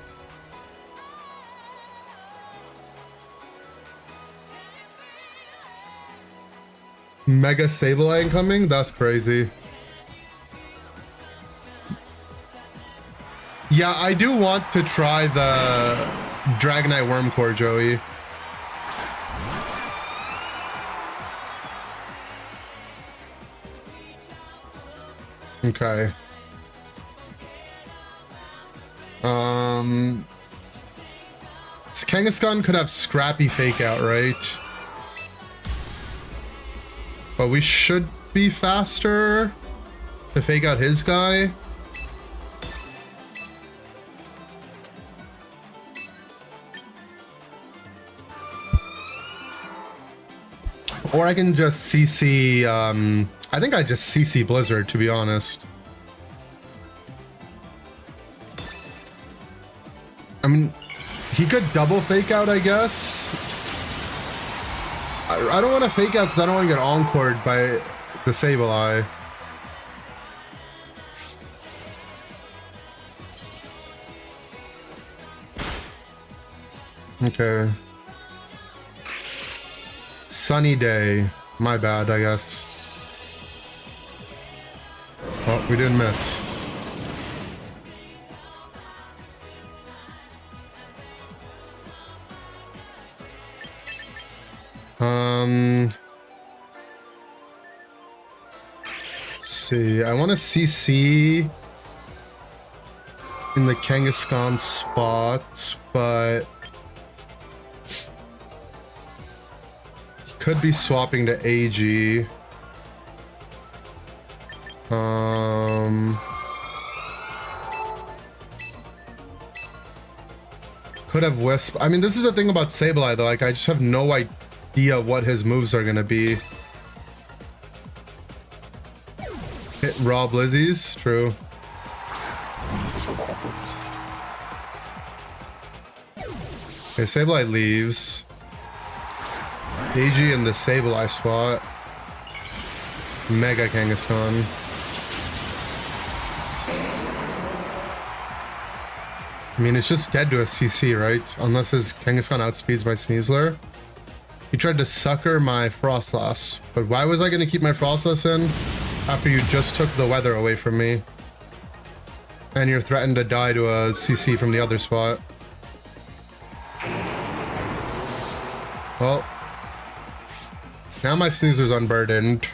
Mega Sableye incoming? That's crazy. Yeah, I do want to try the Dragonite Wormcore, Joey. Okay. Kangaskhan could have Scrappy Fake Out, right? But we should be faster to fake out his guy. Or I can just CC, I think I just CC Blizzard, to be honest. He could double fake out, I guess. I don't want to fake out because I don't want to get encored by the Sableye. Okay. Sunny day. My bad, I guess. Oh, we didn't miss. Let's see. I want to CC in the Kangaskhan spot, but he could be swapping to AG. Could have Wisp. I mean, this is the thing about Sableye, though. Like, I just have no idea what his moves are gonna be. Hit raw Blizzies, true. Okay, Sableye leaves. AG in the Sableye spot. Mega Kangaskhan. I mean, it's just dead to a CC, right? Unless his Kangaskhan outspeeds my Sneasler. He tried to sucker my Frostlass, but why was I going to keep my Frostlass in after you just took the weather away from me? And you're threatened to die to a CC from the other spot. Well, now my Sneasler's unburdened.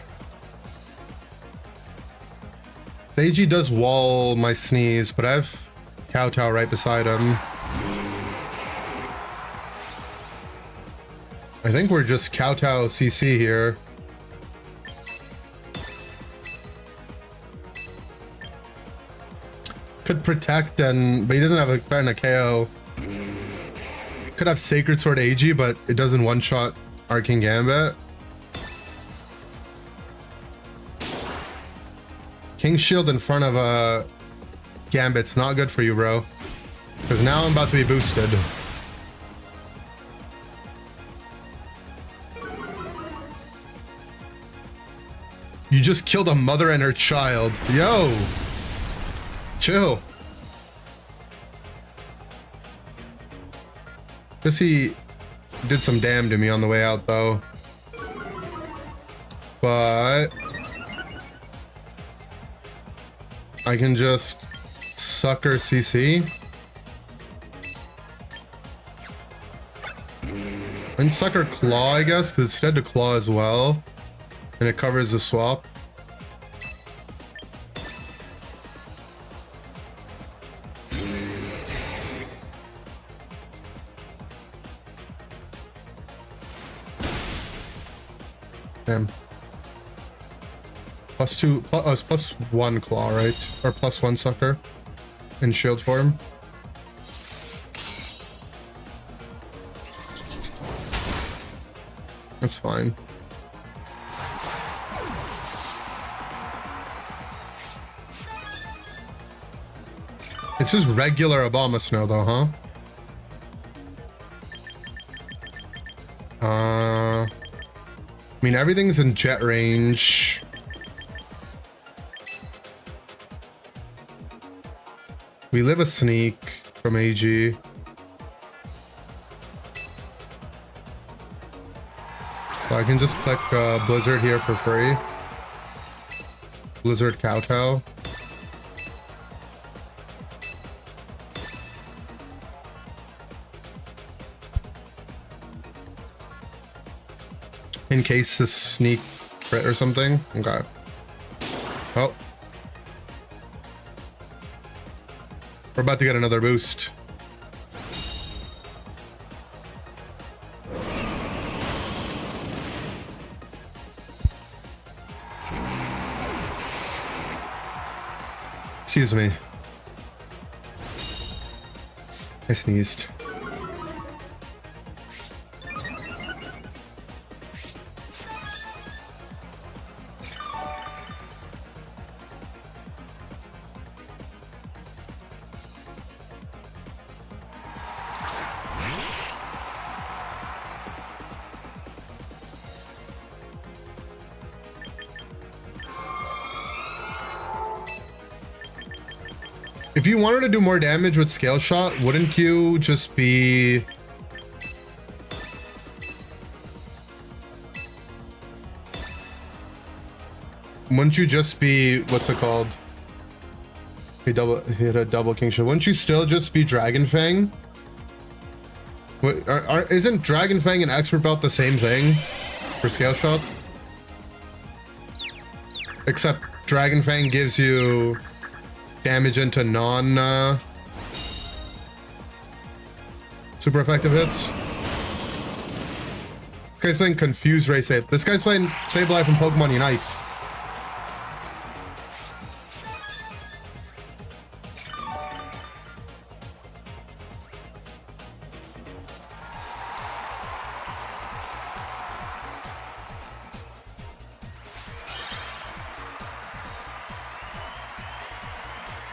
The AG does wall my Sneeze, but I have Kowtow right beside him. I think we're just Kowtow CC here. Could protect but he doesn't have a threat and a KO. Could have Sacred Sword AG, but it doesn't one-shot Arcane Gambit. King's Shield in front of a Gambit's not good for you, bro. Because now I'm about to be boosted. You just killed a mother and her child. Yo! Chill. Guess he did some damn to me on the way out, though. But I can just sucker CC. And sucker Claw, I guess, because it's dead to Claw as well. And it covers the swap. Damn. +2, it's +1 Claw, right? Or +1 sucker in shield form. That's fine. It's just regular Obama Snow though, huh? I mean, everything's in jet range. We live a sneak from AG. So I can just click Blizzard here for free. Blizzard Kowtow. In case this sneak crit or something. Okay. Oh. We're about to get another boost. Excuse me. I sneezed. If you wanted to do more damage with Scale Shot, wouldn't you just be... Wouldn't you just be... What's it called? Hit a double King Shot. Wouldn't you still just be Dragon Fang? Isn't Dragon Fang and Expert Belt the same thing for Scale Shot? Except Dragon Fang gives you damage into non super effective hits. This guy's playing Confused Ray Save. This guy's playing Sableye from Pokémon Unite.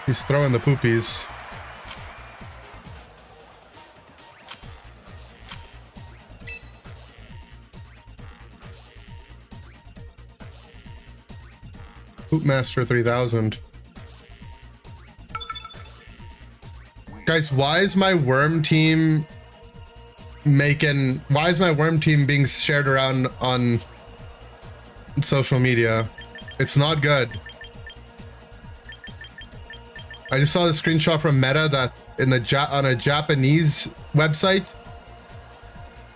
He's throwing the poopies. Poopmaster 3000. Guys, why is my worm team being shared around on social media? It's not good. I just saw the screenshot from Meta that on a Japanese website,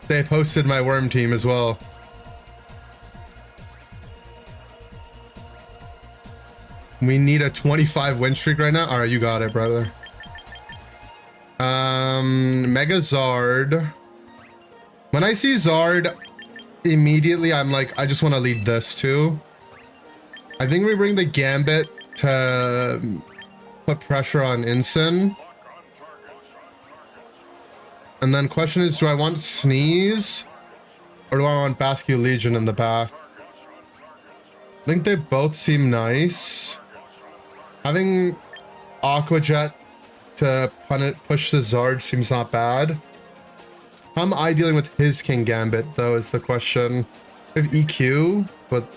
they posted my worm team as well. We need a 25 win streak right now. All right, you got it, brother. Mega Zard. When I see Zard, immediately I'm like, I just want to lead this too. I think we bring the Gambit to put pressure on Incin. And then question is, do I want Sneeze or do I want Bascule Legion in the back? I think they both seem nice. Having Aqua Jet to push the Zard seems not bad. How am I dealing with his King Gambit though is the question. We have EQ, but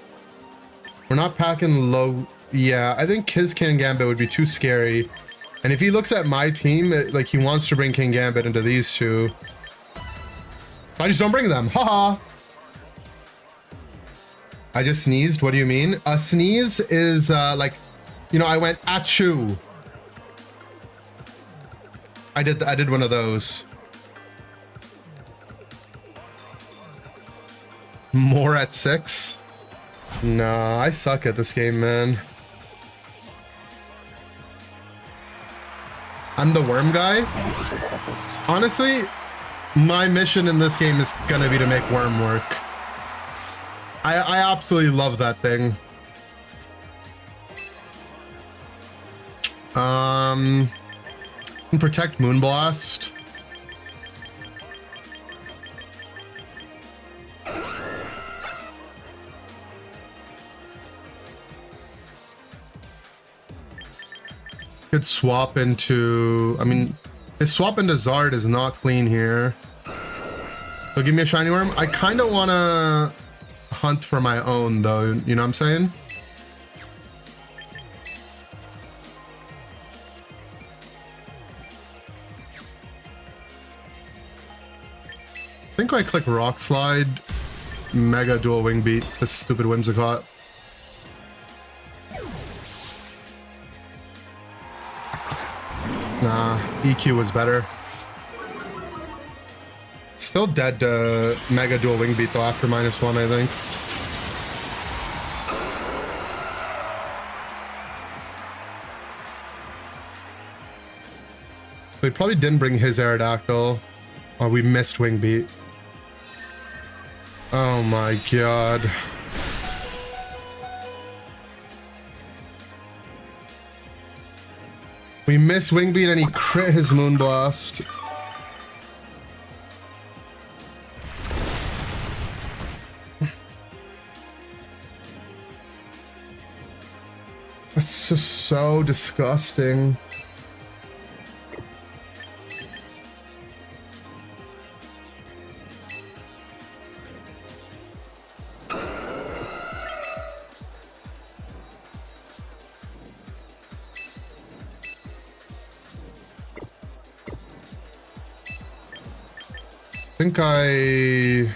we're not packing low. Yeah, I think his King Gambit would be too scary. And if he looks at my team, like he wants to bring King Gambit into these two. I just don't bring them. Haha. I just sneezed. What do you mean? A sneeze is like, you know, I went achoo. I did one of those. More at 6? Nah, I suck at this game, man. I'm the worm guy. Honestly, my mission in this game is gonna be to make worm work. I absolutely love that thing. Protect Moonblast. Could swap into, I mean, his swap into Zard is not clean here. So give me a shiny worm. I kind of want to hunt for my own though, you know what I'm saying? I think I click Rock Slide, Mega Dual Wing Beat, this stupid Whimsicott. Nah, EQ was better. Still dead to Mega Dual Wing Beat though after -1, I think. We probably didn't bring his Aerodactyl. Or we missed Wing Beat. Oh my god. We missed Wing Beat and he crit his Moonblast. That's just so disgusting. think I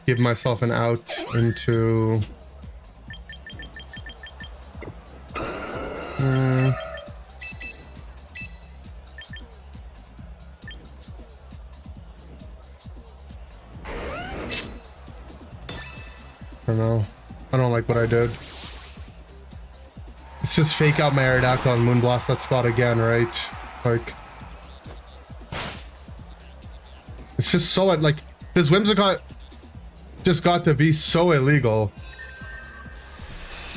give myself an out into I don't know. I don't like what I did. It's just fake out my Aerodactyl and Moonblast that spot again, right? Like, it's just so like this Whimsicott just got to be so illegal.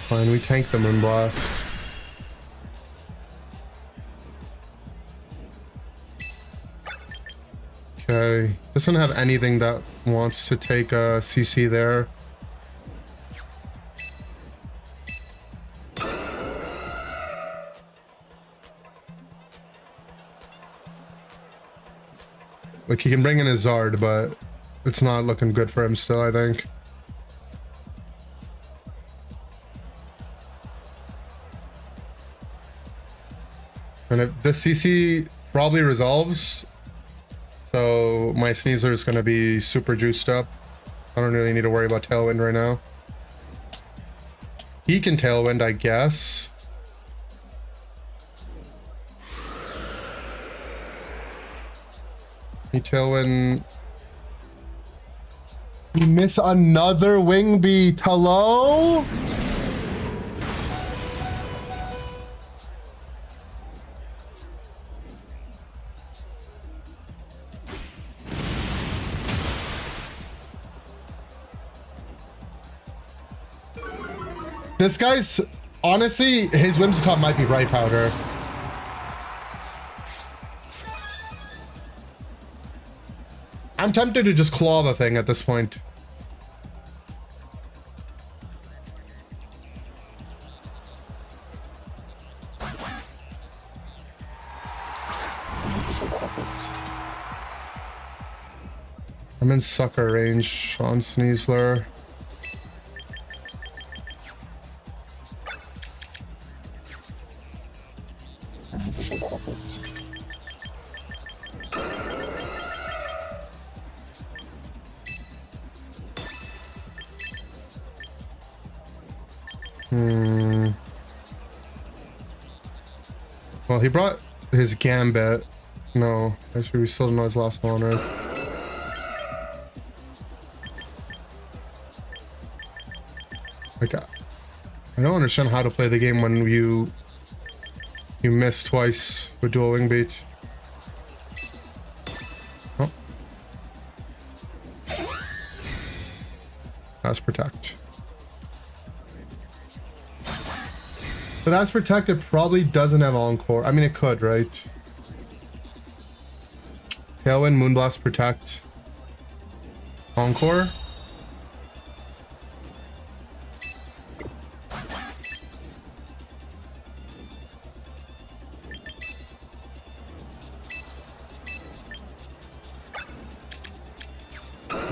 Fine, we tank the Moonblast. Okay, doesn't have anything that wants to take a CC there. Like, he can bring in his Zard, but it's not looking good for him still, I think. And if this CC probably resolves, so my Sneasler is going to be super juiced up. I don't really need to worry about Tailwind right now. He can Tailwind, I guess. He Tailwind. We miss another Wing Beat. Hello? This guy's, honestly, his Whimsicott might be Bright Powder. I'm tempted to just claw the thing at this point. I'm in sucker range on Sneasler. Well, he brought his Gambit. No, actually, we still don't know his last one, right? Like, I don't understand how to play the game when you miss twice with dual Wing Beat. Oh. That's Protect. But that's Protect, it probably doesn't have Encore. I mean, it could, right? Tailwind, Moonblast, Protect. Encore?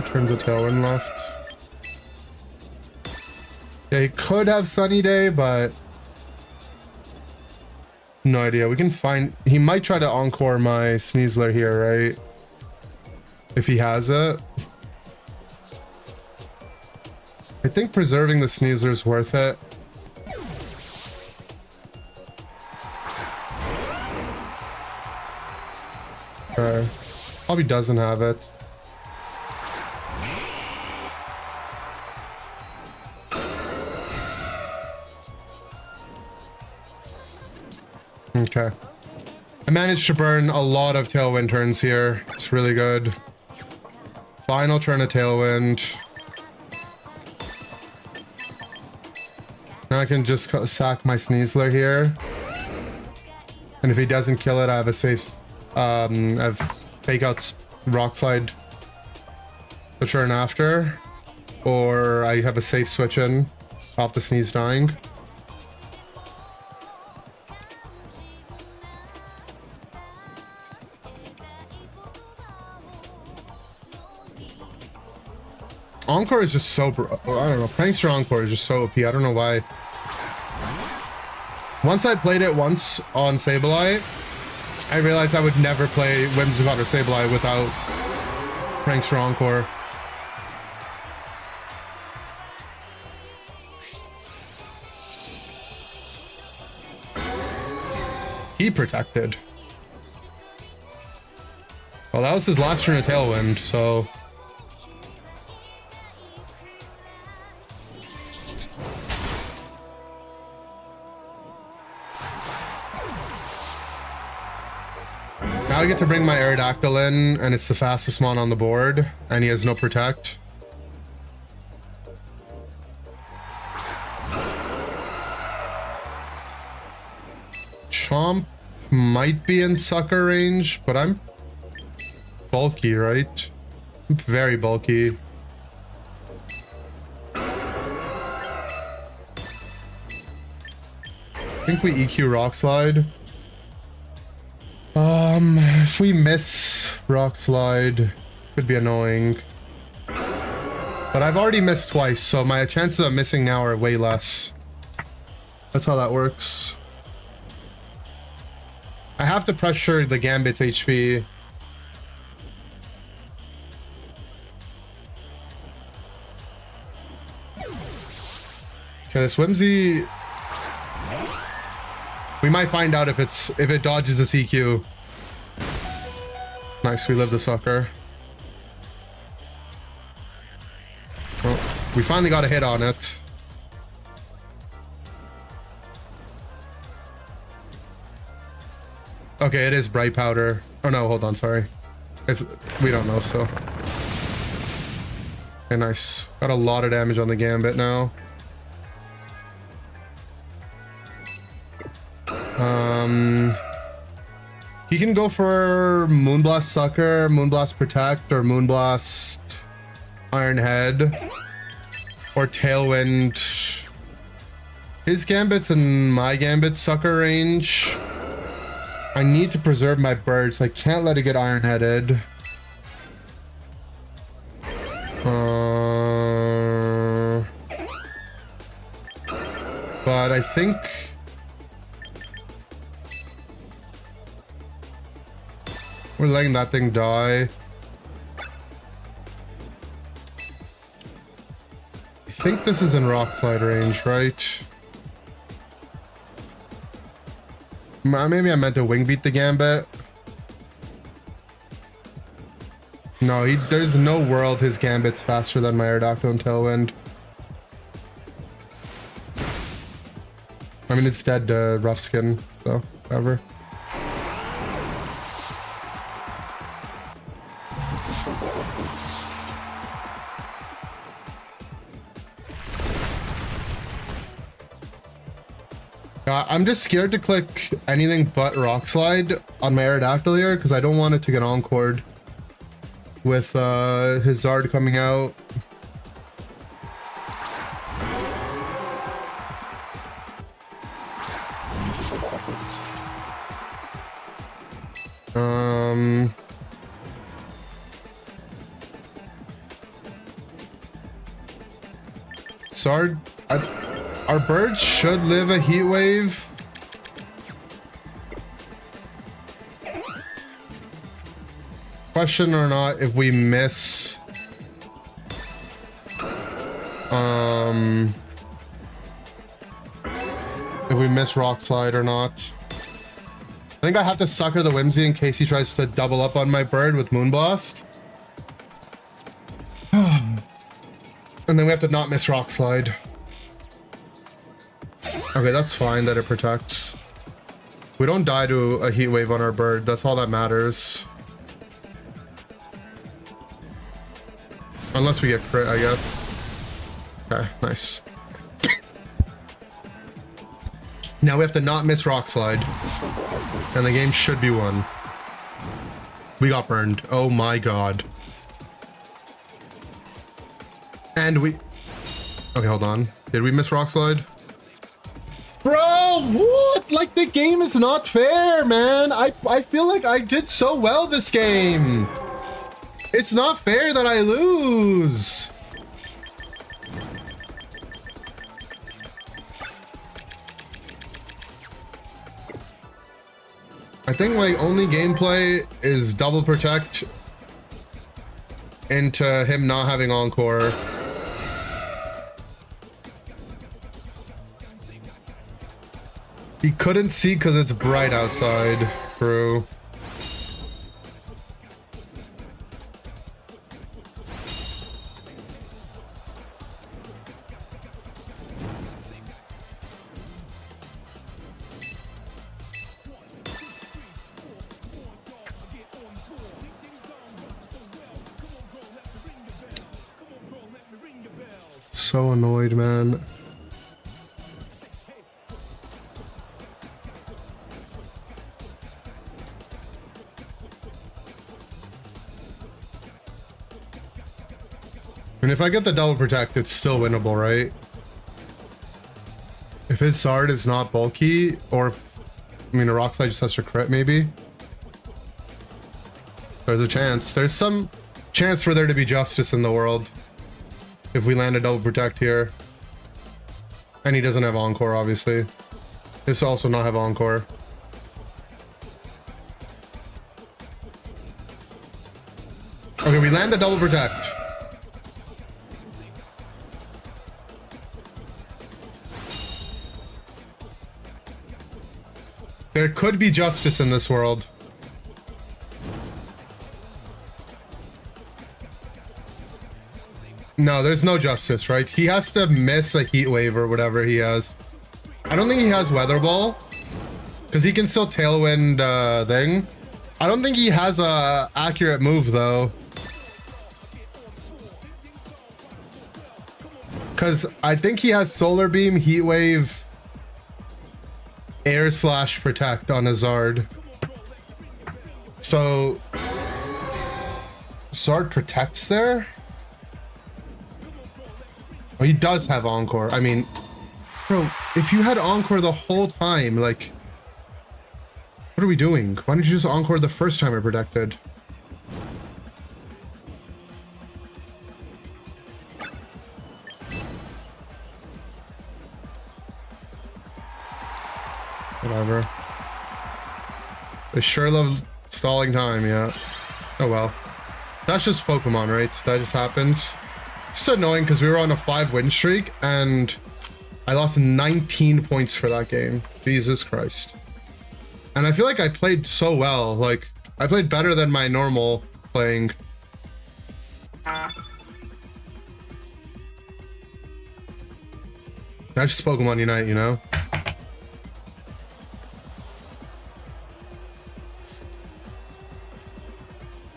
Turns the Tailwind left. Yeah, he could have Sunny Day, but no idea. We can find... He might try to Encore my Sneasler here, right? If he has it. I think preserving the Sneasler is worth it. Okay. Probably doesn't have it. Okay. I managed to burn a lot of Tailwind turns here. It's really good. Final turn of Tailwind. Now I can just sack my Sneasler here. And if he doesn't kill it, I have a safe... I have Fake Out Rock Slide the turn after. Or I have a safe switch in off the Sneeze dying. Encore is just so... I don't know. Prankster Encore is just so OP. I don't know why. Once I played it once on Sableye, I realized I would never play Whimsicott or Sableye without Frank's Encore. He protected. Well, that was his last turn of Tailwind, so... Now I get to bring my Aerodactyl in, and it's the fastest mon on the board, and he has no protect. Chomp might be in sucker range, but I'm bulky, right? I'm very bulky. I think we EQ Rock Slide. If we miss Rock Slide, could be annoying. But I've already missed twice, so my chances of missing now are way less. That's how that works. I have to pressure the Gambit's HP. Okay, this Whimsy... We might find out if it dodges a CQ. Nice, we live the sucker. Well, we finally got a hit on it. Okay, it is Bright Powder. Oh no, hold on, sorry. We don't know, so. Okay, nice. Got a lot of damage on the Gambit now. He can go for Moonblast Sucker, Moonblast Protect, or Moonblast Iron Head, or Tailwind. His Gambit's in my Gambit Sucker range. I need to preserve my bird, so I can't let it get Iron Headed. But I think... We're letting that thing die. I think this is in Rock Slide range, right? Maybe I meant to Wing Beat the Gambit. No, there's no world his Gambit's faster than my Aerodactyl and Tailwind. I mean, it's dead to Rough Skin, so whatever. I'm just scared to click anything but Rock Slide on my Aerodactyl here because I don't want it to get encored with his Zard coming out. Zard... Our birds should live a heat wave. Question or not if we miss Rock Slide or not. I think I have to sucker the Whimsy in case he tries to double up on my bird with Moonblast. And then we have to not miss Rock Slide. Okay, that's fine that it protects. We don't die to a heat wave on our bird. That's all that matters. Unless we get crit, I guess. Okay, nice. Now we have to not miss Rock Slide. And the game should be won. We got burned. Oh my god. And we... Okay, hold on. Did we miss Rock Slide? Bro, what? Like, the game is not fair, man. I feel like I did so well this game. It's not fair that I lose. I think my only gameplay is double protect into him not having encore. He couldn't see because it's bright outside. True. So annoyed, man. And if I get the double protect, it's still winnable, right? If his Zard is not bulky, or I mean, a rock slide just has to crit, maybe. There's a chance. There's some chance for there to be justice in the world. If we land a double protect here. And he doesn't have encore, obviously. This also not have encore. Okay, we land the double protect. There could be justice in this world. No, there's no justice, right? He has to miss a heat wave or whatever he has. I don't think he has weather ball because he can still tailwind thing. I don't think he has a accurate move though, because I think he has solar beam, heat wave, air slash protect on his Zard. So Zard protects there. Oh, he does have encore. I mean, bro, if you had encore the whole time, like, what are we doing? Why didn't you just encore the first time I protected? Whatever. They sure love stalling time, yeah. Oh well. That's just Pokemon, right? That just happens. It's annoying because we were on a 5-win streak and I lost 19 points for that game. Jesus Christ. And I feel like I played so well. Like, I played better than my normal playing. That's just Pokemon Unite, you know?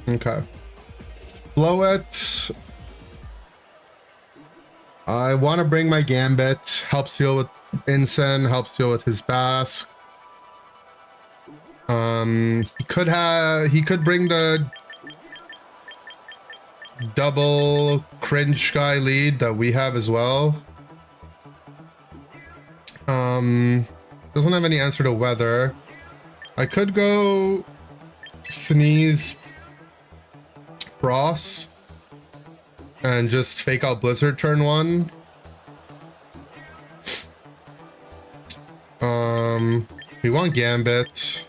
Okay. Blow it. I want to bring my Gambit. Helps deal with Incen. Helps deal with his Bask. He could bring the double cringe guy lead that we have as well. Doesn't have any answer to weather. I could go Sneeze Frost and just fake out Blizzard turn 1. We want Gambit.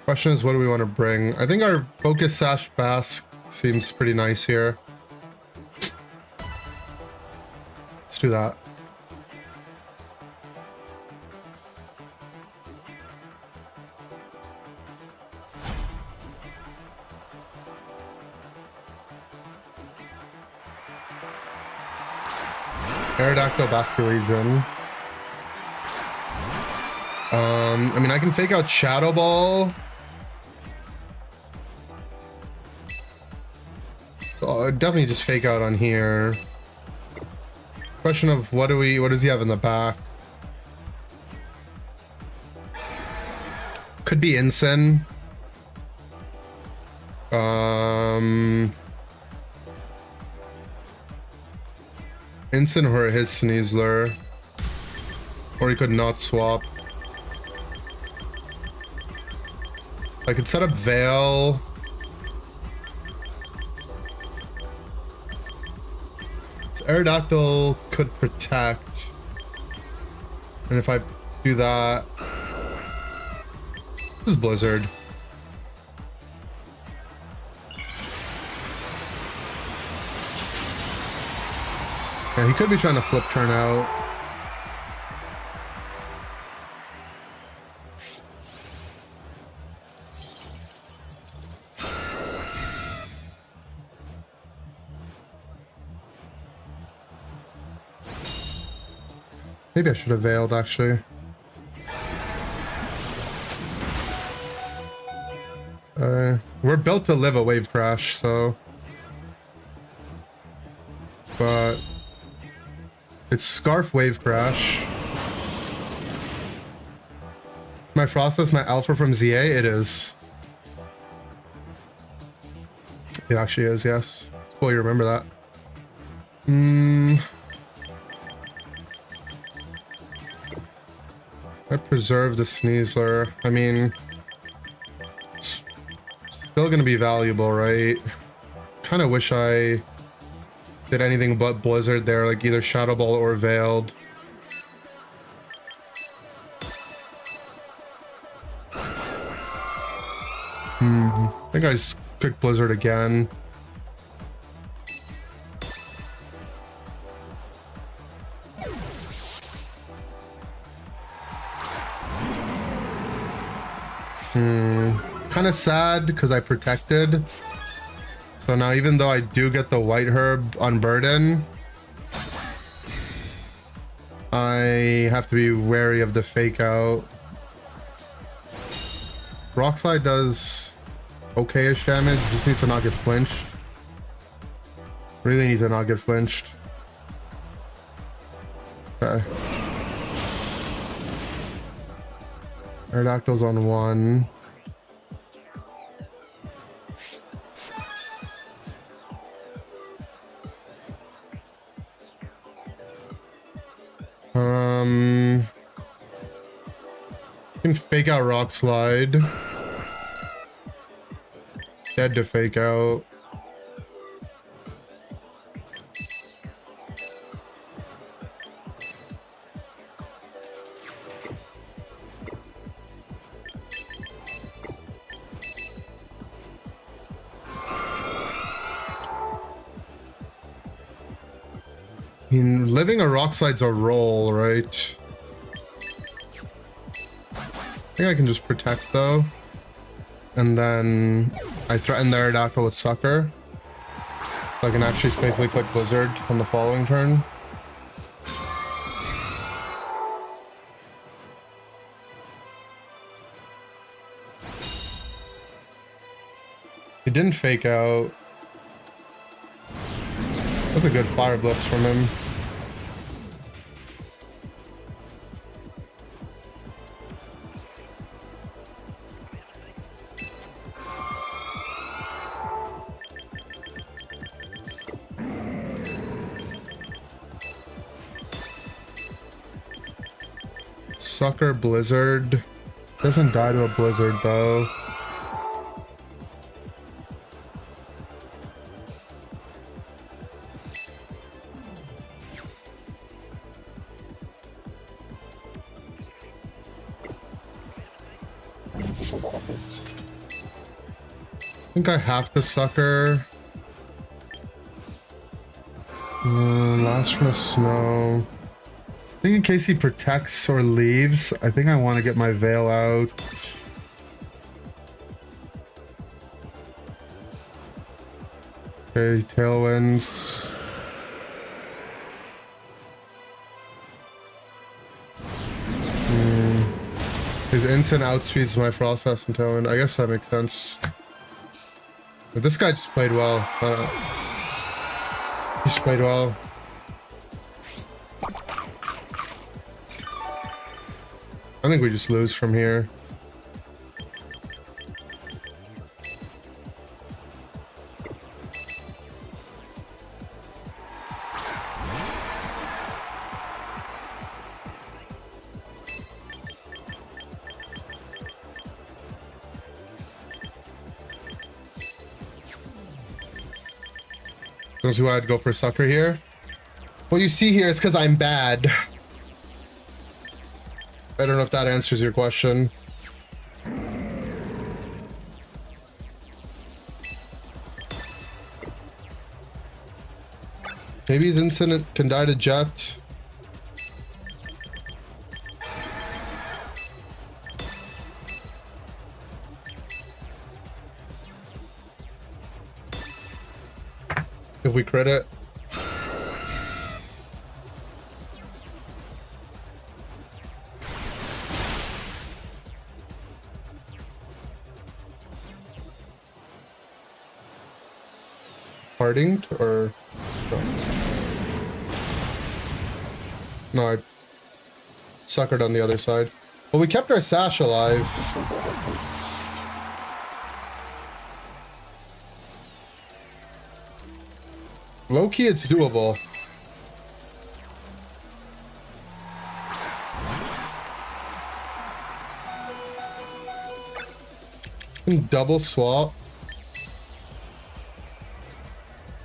Question is, what do we want to bring? I think our Focus Sash Bask seems pretty nice here. Let's do that. Aerodactyl Basculegion. I mean, I can fake out Shadow Ball. So I'll definitely just fake out on here. Question of what does he have in the back? Could be Incen. Incen or his Sneasler. Or he could not swap. I could set up Veil. Aerodactyl could protect. And if I do that... This is Blizzard. Yeah, he could be trying to flip turn out. Maybe I should have veiled, actually. We're built to live a wave crash, so... But... It's Scarf Wave Crash. My Frostless, my Alpha from ZA? It is. It actually is, yes. It's cool you remember that. I preserve the Sneasler. I mean... It's still gonna be valuable, right? Kinda wish I... did anything but Blizzard there, like either Shadow Ball or Veiled. I think I just picked Blizzard again. Kind of sad because I protected. So now even though I do get the White Herb on Burden, I have to be wary of the fake out. Rock Slide does okay-ish damage, just needs to not get flinched. Really need to not get flinched. Okay. Aerodactyl's on 1. Can fake out Rock Slide. Dead to fake out. I mean, living a Rock Slide's a roll, right? I think I can just protect though. And then I threaten the Aerodactyl with Sucker. So I can actually safely click Blizzard on the following turn. He didn't fake out. That's a good Fire Blitz from him. Sucker Blizzard. Doesn't die to a Blizzard though. I think I have to Sucker. Last from the Snow. I think in case he protects or leaves, I think I want to get my Veil out. Okay, Tailwinds. His instant outspeeds my Frost Dust and Tailwind. I guess that makes sense. But this guy just played well. He just played well. I think we just lose from here. That's who I'd go for Sucker here. What you see here is because I'm bad. I don't know if that answers your question. Maybe his incident can die to Jet. If we crit it. Harding or no, I suckered on the other side. But we kept our Sash alive. Low key, it's doable. Double swap.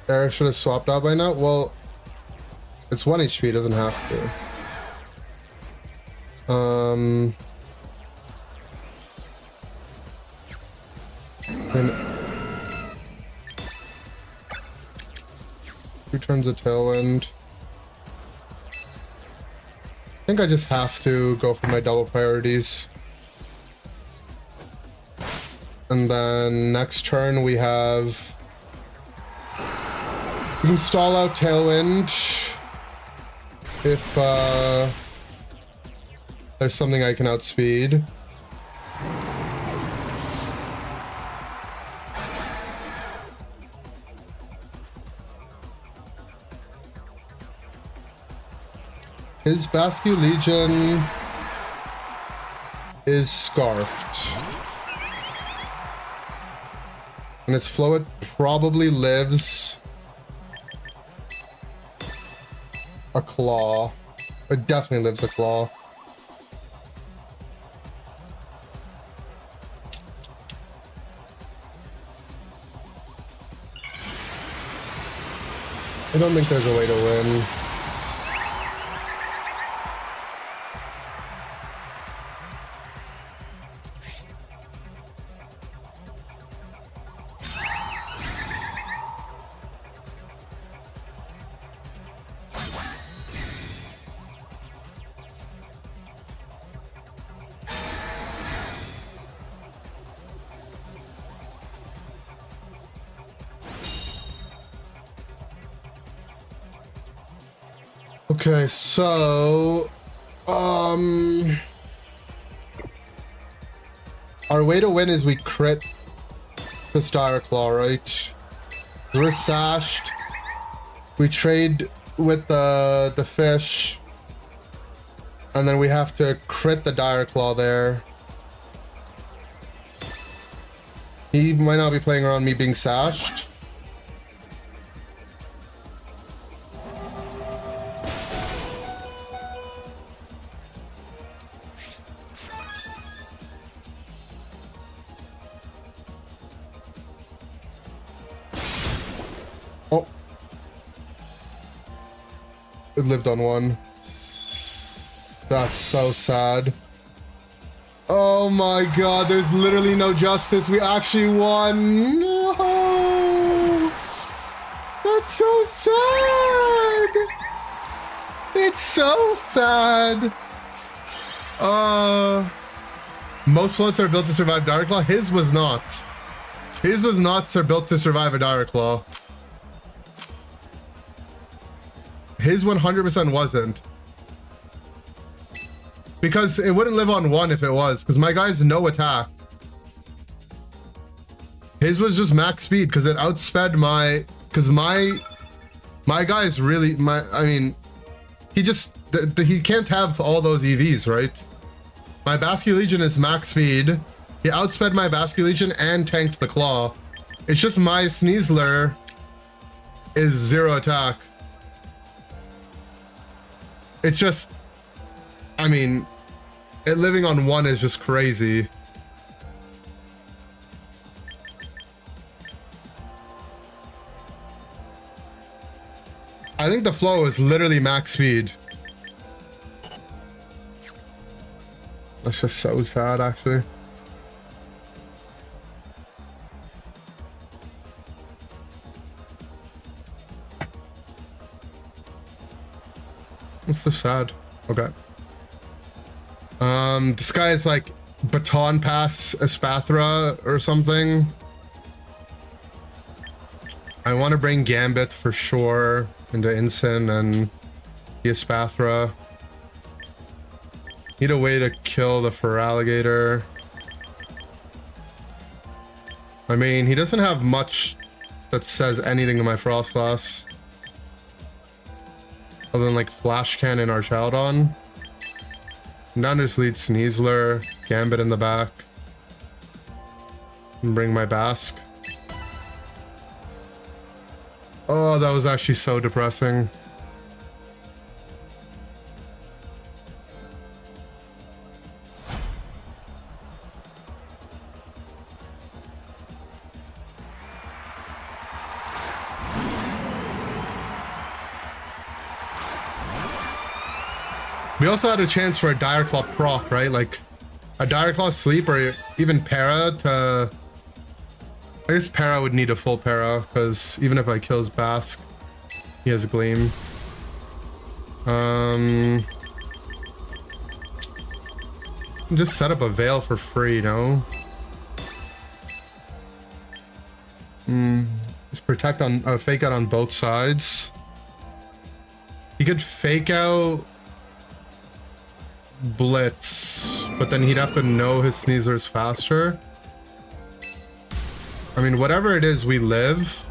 Era should have swapped out by now. Well, it's 1 HP, doesn't have to. And 2 turns of Tailwind. I think I just have to go for my double priorities. And then next turn we have... We can stall out Tailwind if there's something I can outspeed. His Basque Legion is Scarfed. And his Floet probably lives a Claw. It definitely lives a Claw. I don't think there's a way to win. Okay, so our way to win is we crit this Dire Claw, right? We're sashed. We trade with the fish, and then we have to crit the Dire Claw there. He might not be playing around me being sashed. Oh. It lived on 1. That's so sad. Oh my god, there's literally no justice. We actually won. No. That's so sad. It's so sad. Most floats are built to survive Dire Claw. His was not. His was not built to survive a Dire Claw. His 100% wasn't. Because it wouldn't live on 1 if it was. Because my guy's no attack. His was just max speed because it outsped my... Because my guy is really... I mean... He just... He can't have all those EVs, right? My Basque Legion is max speed. He outsped my Basque Legion and tanked the Claw. It's just my Sneasler is 0 attack. It's just, I mean, it living on 1 is just crazy. I think the flow is literally max speed. That's just so sad, actually. It's so sad. Okay. This guy is like baton pass Espathra or something. I want to bring Gambit for sure into Incin and the Espathra. Need a way to kill the Feraligatr. I mean, he doesn't have much that says anything to my Frostlass. Other than like Flash Cannon or Shaldon. Down just lead Sneasler, Gambit in the back. And bring my Basque. Oh, that was actually so depressing. We also had a chance for a Dire Claw proc, right? Like a Dire Claw sleep or even para to... I guess para would need a full para because even if I kills Basque, he has Gleam. Just set up a Veil for free, no? Just protect on fake out on both sides. He could fake out Blitz, but then he'd have to know his Sneasler's faster. I mean, whatever it is, we live.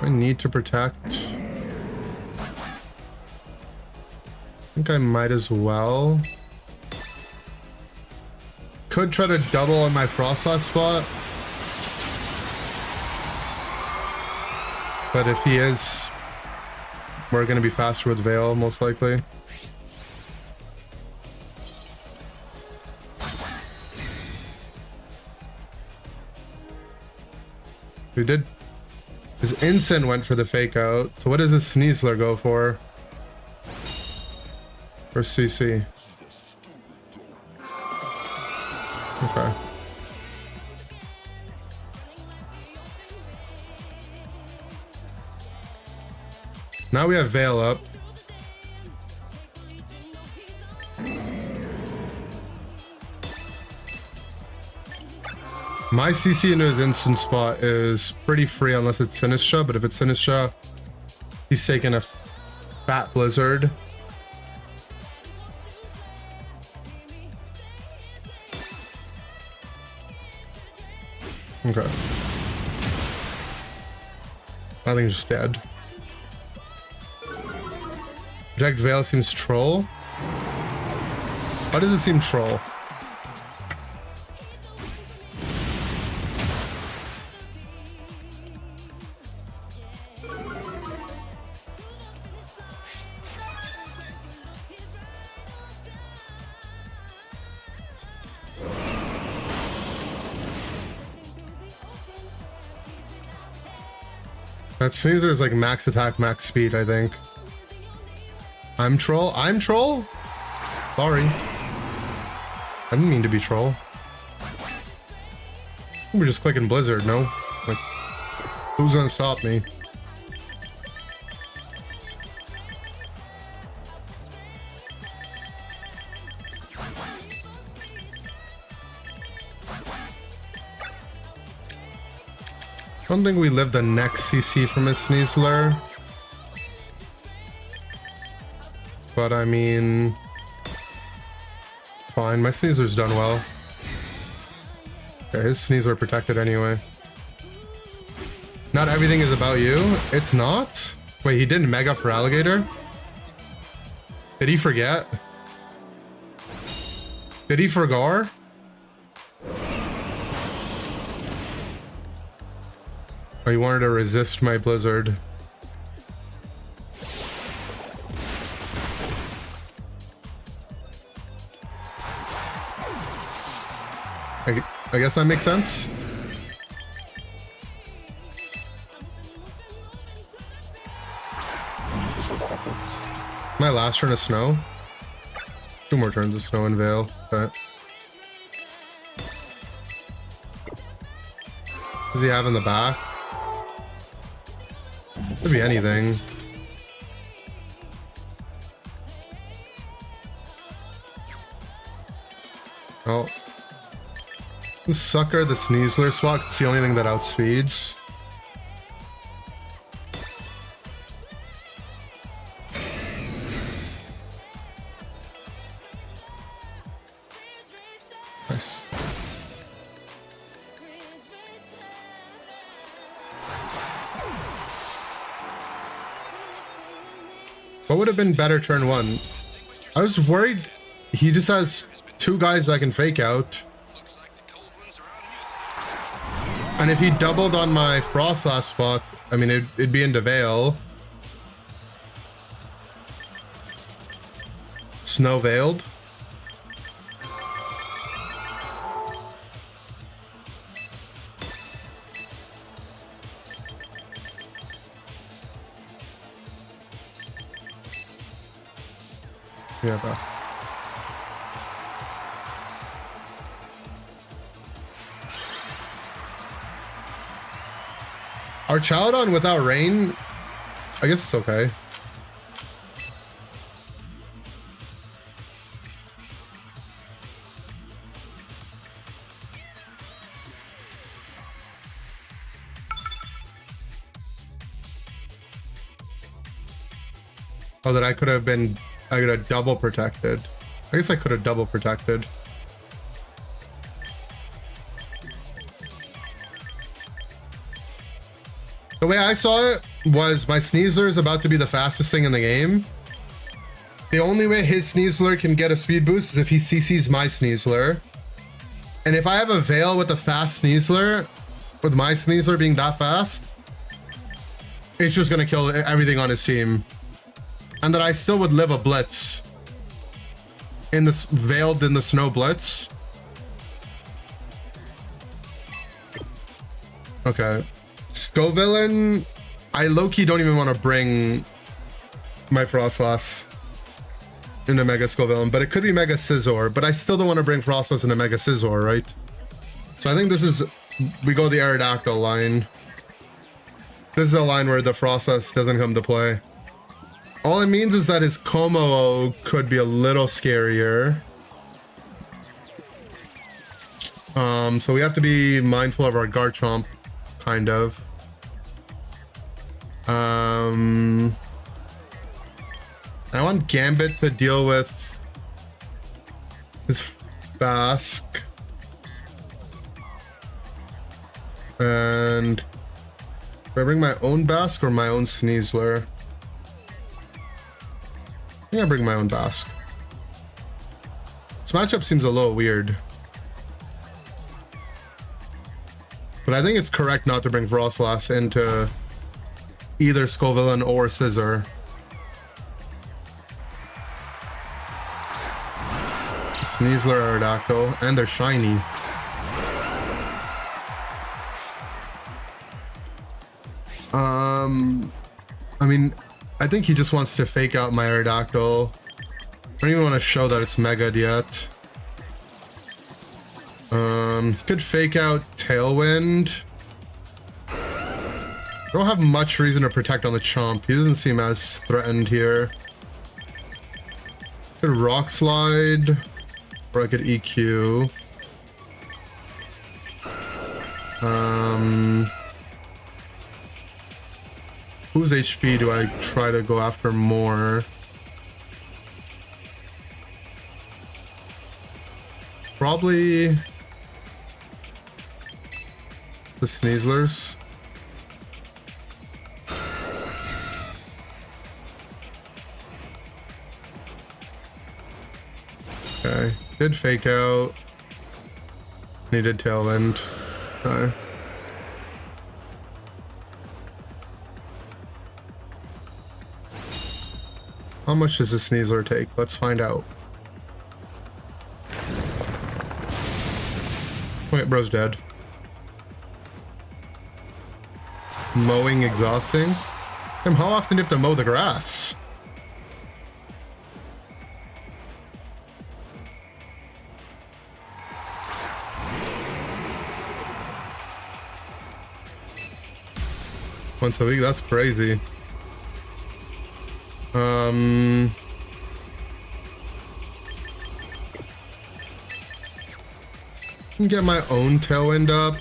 I need to protect. I think I might as well. Could try to double on my Frostlass spot. But if he is, we're going to be faster with Veil, most likely. We did. His Incin went for the fake out. So what does his Sneasler go for? Or CC? Okay. Now we have Veil up. My CC into his instant spot is pretty free unless it's Sinistra, but if it's Sinistra, he's taking a fat Blizzard. Okay. I think he's dead. Project Veil seems troll. Why does it seem troll? That Sneasler is like max attack, max speed, I think. I'm troll? I'm troll? Sorry. I didn't mean to be troll. We're just clicking Blizzard, no? Like, who's gonna stop me? I don't think we live the next CC from his Sneasler. But I mean, fine. My Sneasler's done well. Okay, his Sneasler protected anyway. Not everything is about you. It's not. Wait, he didn't Mega for Alligator? Did he forget? Did he forgar? Oh, he wanted to resist my Blizzard. I guess that makes sense. My last turn of snow. 2 more turns of snow and veil, but what does he have in the back? Could be anything. Oh. Sucker, the Sneasler swap. It's the only thing that outspeeds. Nice. What would have been better turn 1? I was worried he just has 2 guys that I can fake out. And if he doubled on my Frostlass spot, I mean, it'd be into Veil. Snow Veiled. Yeah, bro. Our Chowdon without rain, I guess it's okay. Oh, that I could have double protected. I guess I could have double protected. The way I saw it was my Sneasler is about to be the fastest thing in the game. The only way his Sneasler can get a speed boost is if he CCs my Sneasler. And if I have a Veil with a fast Sneasler, with my Sneasler being that fast, it's just gonna kill everything on his team. And that I still would live a Blitz. In this Veiled in the Snow Blitz. Okay. Scovillain, I low-key don't even want to bring my Frostlass into Mega Scovillain, but it could be Mega Scizor, but I still don't want to bring Frostlass into Mega Scizor, right? So I think this is, we go the Aerodactyl line. This is a line where the Frostlass doesn't come to play. All it means is that his Como could be a little scarier. So we have to be mindful of our Garchomp. Kind of. I want Gambit to deal with his Bask. And do I bring my own Bask or my own Sneasler? I think I bring my own Bask. This matchup seems a little weird. But I think it's correct not to bring Frostlass into either Scovillain or Scizor. Sneasler, Aerodactyl, and they're shiny. I mean, I think he just wants to fake out my Aerodactyl. I don't even want to show that it's Mega'd yet. Could fake out Tailwind. Don't have much reason to protect on the Chomp. He doesn't seem as threatened here. Could Rock Slide, or I could EQ. Whose HP do I try to go after more? Probably the Sneaslers. Okay, did fake out. Needed Tailwind. Okay. How much does the Sneasler take? Let's find out. Wait, bro's dead. Mowing exhausting. Damn, how often do you have to mow the grass? Once a week, that's crazy. Get my own tailwind up.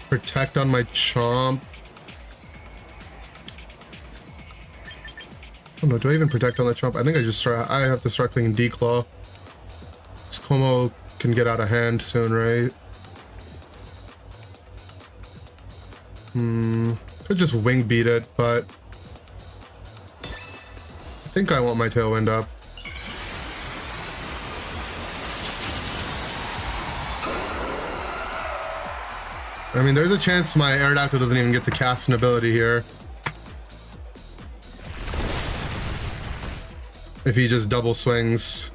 Protect on my chomp. Oh no, do I even protect on the chomp? I think I have to start clicking declaw. This Como can get out of hand soon, right? Could just wing beat it, but I think I want my tailwind up. I mean, there's a chance my Aerodactyl doesn't even get to cast an ability here. If he just double swings.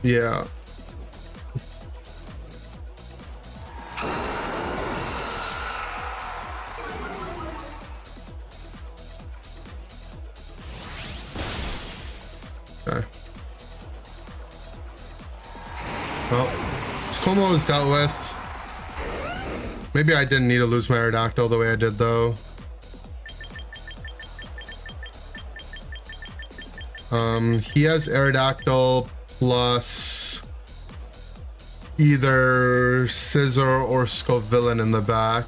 Yeah. Okay. Well, Como is dealt with. Maybe I didn't need to lose my Aerodactyl the way I did, though. He has Aerodactyl plus either Scissor or Scovillain in the back.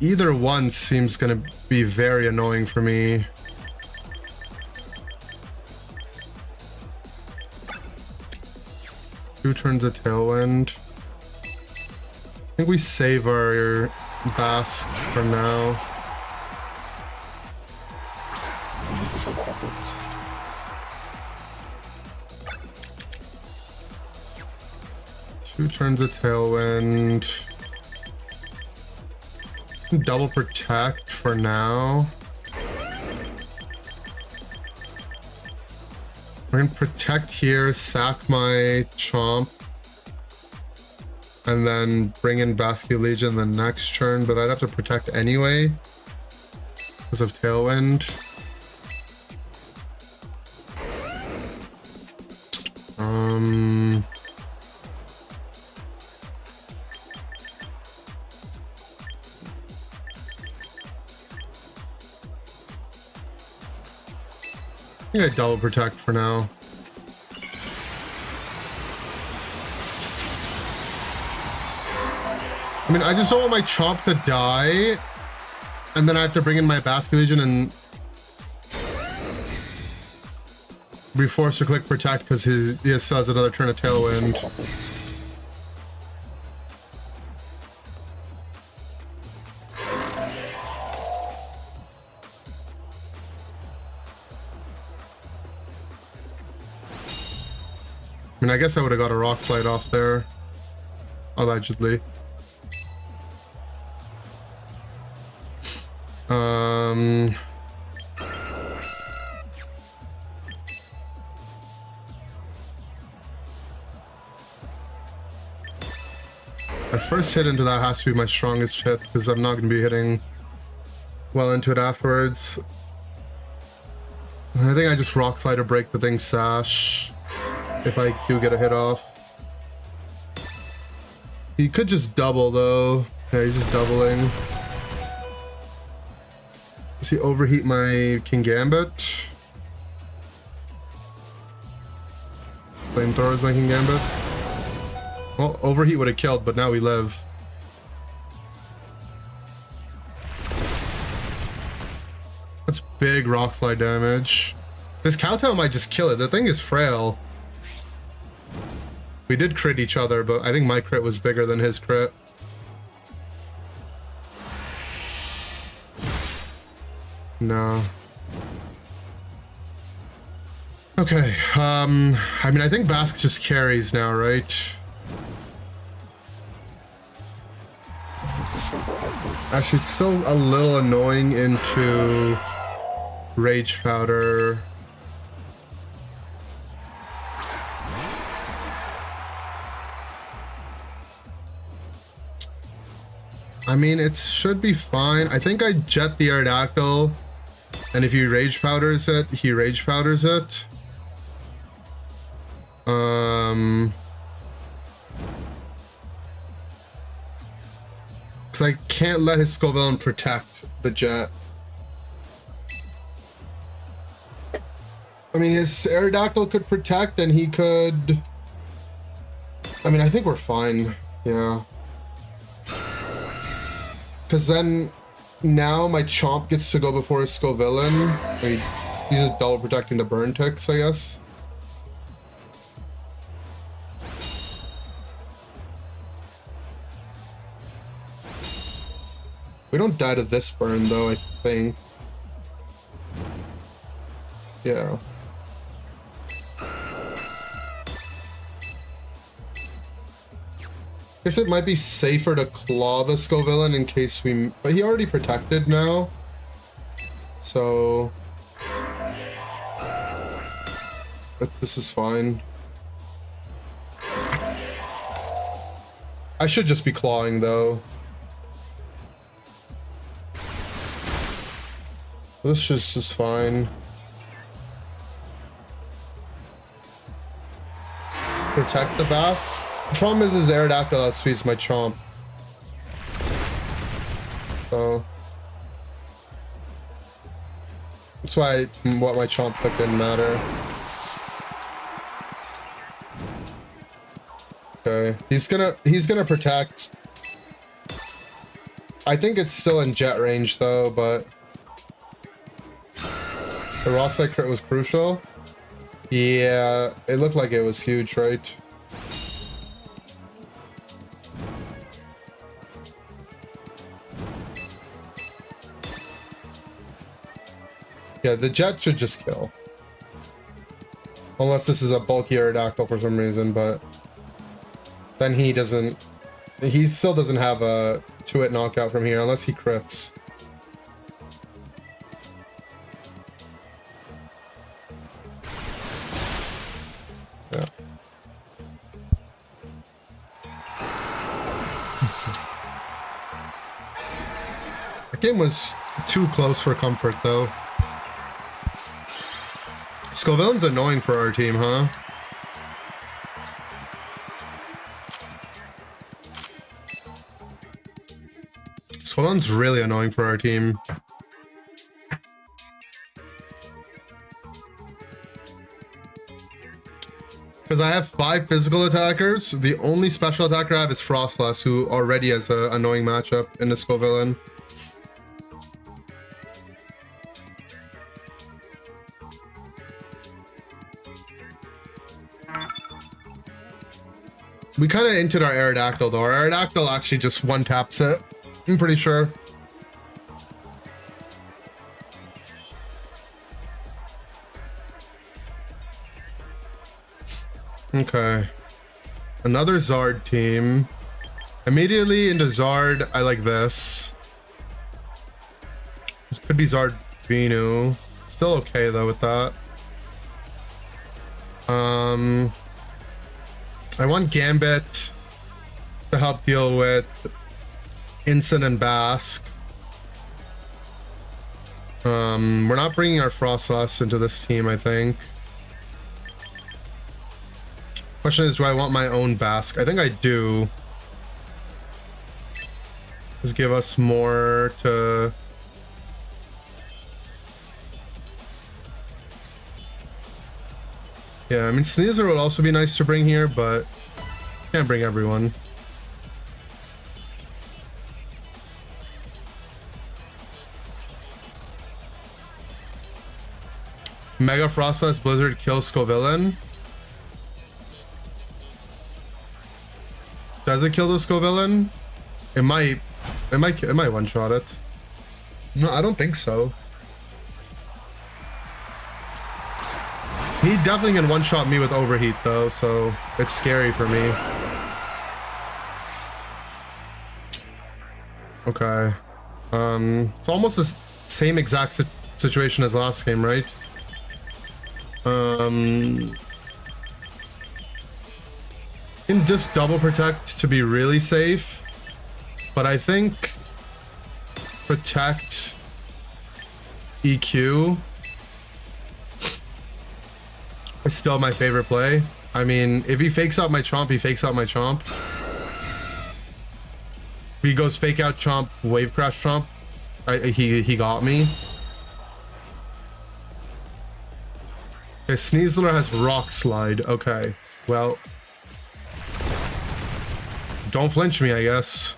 Either one seems gonna be very annoying for me. Two turns of Tailwind. I think we save our Basque for now. Two turns of Tailwind. Double Protect for now. We're gonna protect here, sack my Chomp, and then bring in Basque Legion the next turn, but I'd have to protect anyway because of Tailwind. I think I double protect for now. I mean, I just don't want my Chomp to die, and then I have to bring in my Basque Legion and be forced to click protect because he still has another turn of Tailwind. I mean, I guess I would have got a Rock Slide off there, allegedly. My first hit into that has to be my strongest hit because I'm not going to be hitting well into it afterwards. I think I just Rock Slide to break the thing's sash. If I do get a hit off. He could just double though. Yeah, he's just doubling. Does he overheat my King Gambit? Flamethrower is my King Gambit. Well, overheat would have killed, but now we live. That's big Rock Slide damage. This Cowtail might just kill it. The thing is frail. We did crit each other, but I think my crit was bigger than his crit. No. Okay, I mean, I think Basque just carries now, right? Actually, it's still a little annoying into Rage Powder. I mean, it should be fine. I think I jet the Aerodactyl, and if he Rage Powders it, he Rage Powders it. Because I can't let his Scovillain protect the jet. I mean, his Aerodactyl could protect, and he could... I mean, I think we're fine. Yeah. Because then, now my Chomp gets to go before his Scovillain. I mean, he's just double protecting the burn ticks, I guess. We don't die to this burn, though, I think. Yeah. Guess it might be safer to claw the Scovillain in case we... But he already protected now. So... This is fine. I should just be clawing, though. This just is fine. Protect the Basque. The problem is his Aerodactyl outspeeds my Chomp. So... That's why what my Chomp pick didn't matter. Okay, he's gonna protect. I think it's still in jet range though, but the Rock Slide crit was crucial. Yeah, it looked like it was huge, right? Yeah, the jet should just kill. Unless this is a bulky Aerodactyl for some reason, but then he still doesn't have a 2-hit knockout from here unless he crits. Yeah. That game was too close for comfort though. Scovillain's annoying for our team, huh? Scovillain's really annoying for our team. Because I have 5 physical attackers. The only special attacker I have is Frostlass, who already has an annoying matchup in the Scovillain. We kind of entered our Aerodactyl though. Our Aerodactyl actually just one-taps it, I'm pretty sure. Okay. Another Zard team. Immediately into Zard, I like this. This could be Zard Venu. Still okay though with that. I want Gambit to help deal with Incin and Basque. We're not bringing our Frostlass into this team, I think. Question is, do I want my own Basque? I think I do. Just give us more to... Yeah, I mean, Sneasel would also be nice to bring here, but can't bring everyone. Mega Frostlass Blizzard kills Scovillain. Does it kill the Scovillain? It might one-shot it. No, I don't think so. He definitely can one-shot me with Overheat though, so it's scary for me. Okay. It's almost the same exact situation as last game, right? Can just double protect to be really safe, but I think protect EQ is still my favorite play. I mean, if he fakes out my chomp, he fakes out my chomp. If he goes fake out chomp, wave crash chomp, he got me. Okay, Sneasler has rock slide. Okay, well, don't flinch me, I guess.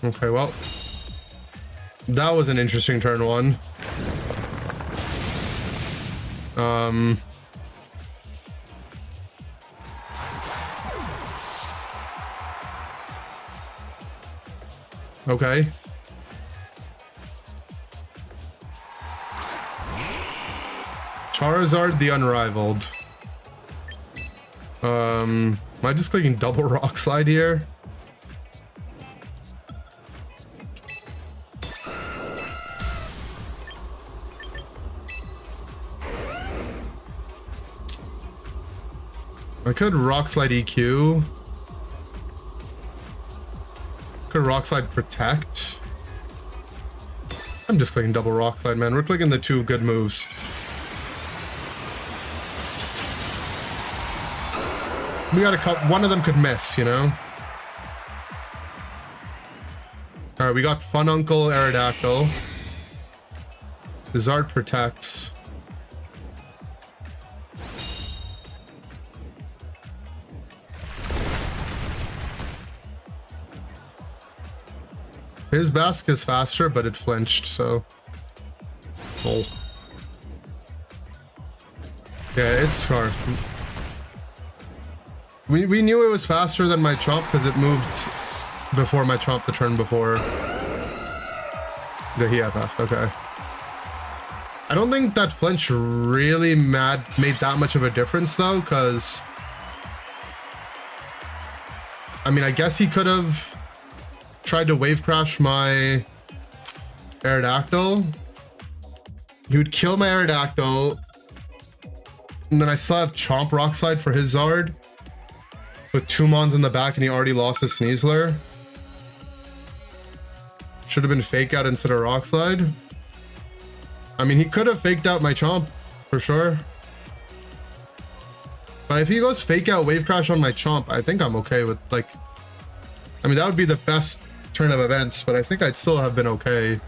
Okay, well, that was an interesting turn one. Okay. Charizard the Unrivaled. Am I just clicking double rock slide here? I could rock slide EQ. Could rock slide protect. I'm just clicking double rock slide, man. We're clicking the two good moves. We got a couple. One of them could miss, you know. All right, we got Fun Uncle Aerodactyl. The Zard protects. His Basque is faster, but it flinched, so. Oh. Yeah, it's Scarf. We knew it was faster than my Chomp because it moved before my Chomp the turn before. Yeah, he FF'd, okay. I don't think that flinch really made that much of a difference though, because I mean, I guess he could have tried to wave crash my Aerodactyl. He would kill my Aerodactyl, and then I still have Chomp Rock Slide for his Zard with two Mons in the back, and he already lost his Sneasler. Should have been fake out instead of Rock Slide. I mean, he could have faked out my Chomp for sure. But if he goes fake out wave crash on my Chomp, I think I'm okay with, like, I mean, that would be the best turn of events, but I think I'd still have been okay.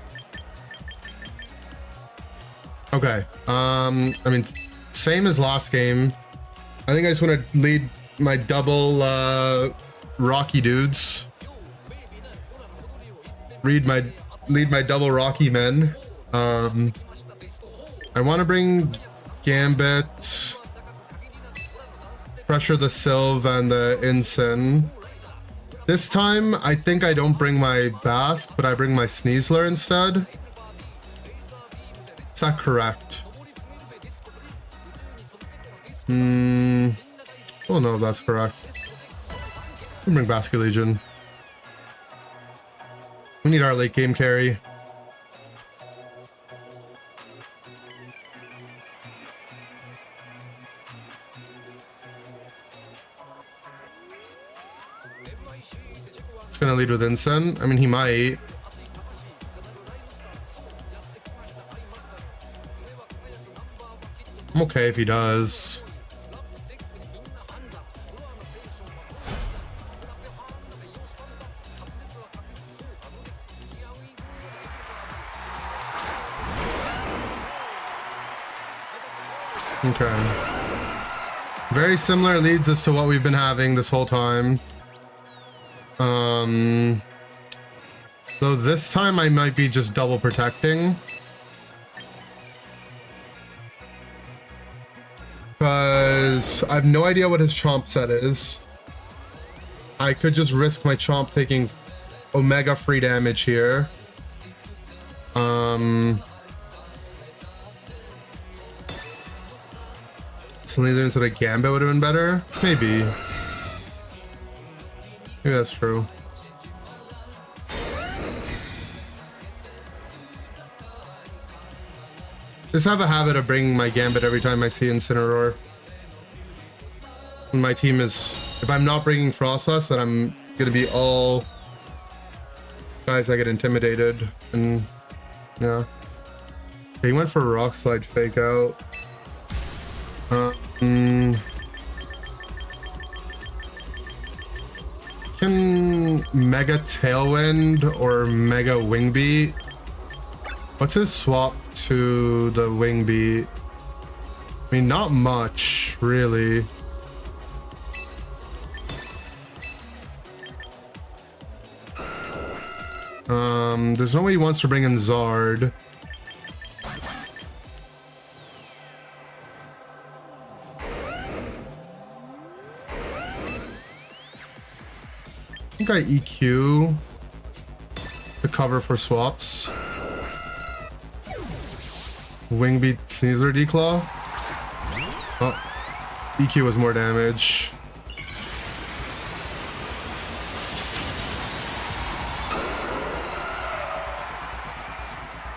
Okay. I mean, same as last game. I think I just want to lead my double Rocky dudes. Lead my double Rocky men. I want to bring Gambit, pressure the Sylve and the Incin. This time, I think I don't bring my Basque, but I bring my Sneasler instead. Is that correct? I don't know if that's correct. We'll bring Basque Legion. We need our late game carry. It's gonna lead with Incin. I mean, he might. I'm okay if he does. Okay. Very similar leads as to what we've been having this whole time. Though this time I might be just double protecting. Because I have no idea what his Chomp set is. I could just risk my Chomp taking Omega free damage here. Slither instead of Gambit would have been better? Maybe. Maybe that's true. Just have a habit of bringing my Gambit every time I see Incineroar. When my team is... If I'm not bringing Frostlass, then I'm gonna be all... guys that get intimidated. And... yeah. He went for Rock Slide Fake Out. Can Mega Tailwind or Mega Wing Beat? What's his swap to the Wing Beat? I mean, not much, really. There's no way he wants to bring in Zard. I think I EQ to cover for swaps. Wing Beat Sneasler Declaw. Oh, EQ was more damage.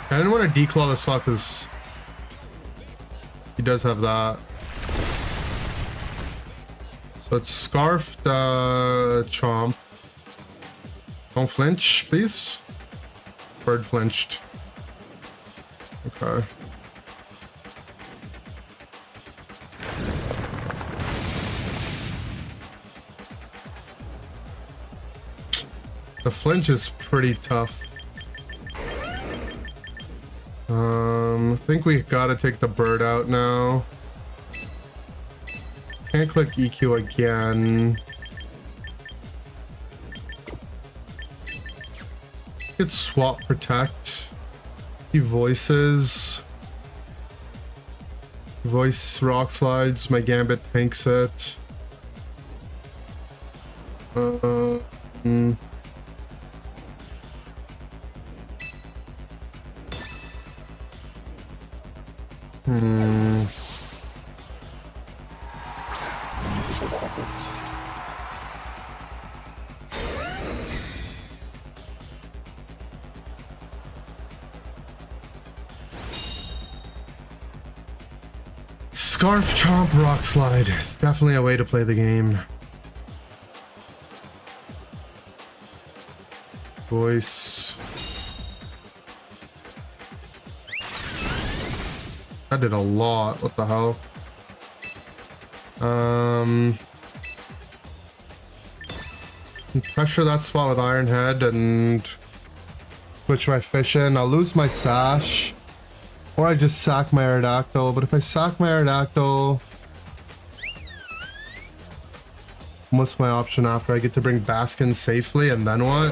I didn't want to declaw the swap because he does have that. So it's Scarfed Chomp. Don't flinch, please. Bird flinched. Okay. The flinch is pretty tough. I think we gotta take the bird out now. Can't click EQ again. Get swap protect. He voices. Voice rock slides. My Gambit tanks it. Scarf Chomp Rock Slide. It's definitely a way to play the game. Voice. That did a lot. What the hell? Pressure that spot with Iron Head and switch my fish in. I'll lose my Sash. Or I just sack my Aerodactyl, but if I sack my Aerodactyl, what's my option after? I get to bring Baskin safely, and then what?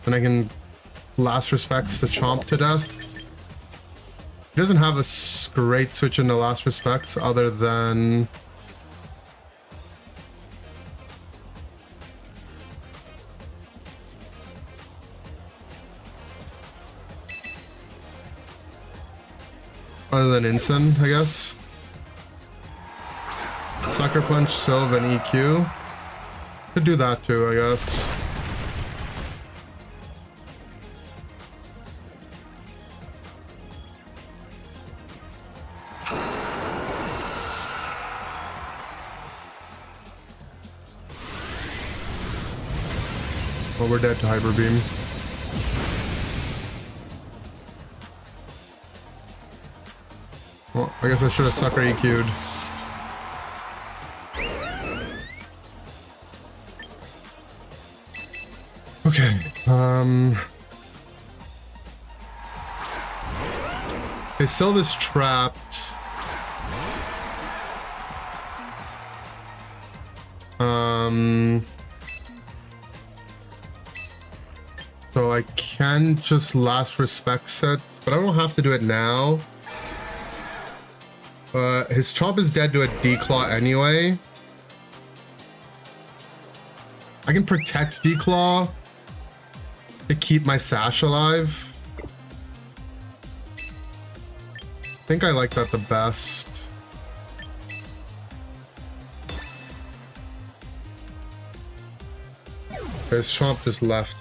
Then I can last respects the Chomp to death. He doesn't have a great switch into last respects other than... other than Incin, I guess. Sucker Punch, Sylve, and EQ. Could do that too, I guess. Well, we're dead to Hyper Beam. Well, I guess I should have Sucker EQ'd. Okay, okay, Sylve's trapped. So I can just last respect set, but I don't have to do it now. His Chomp is dead to a Declaw anyway. I can protect Declaw to keep my Sash alive. I think I like that the best. His Chomp just left.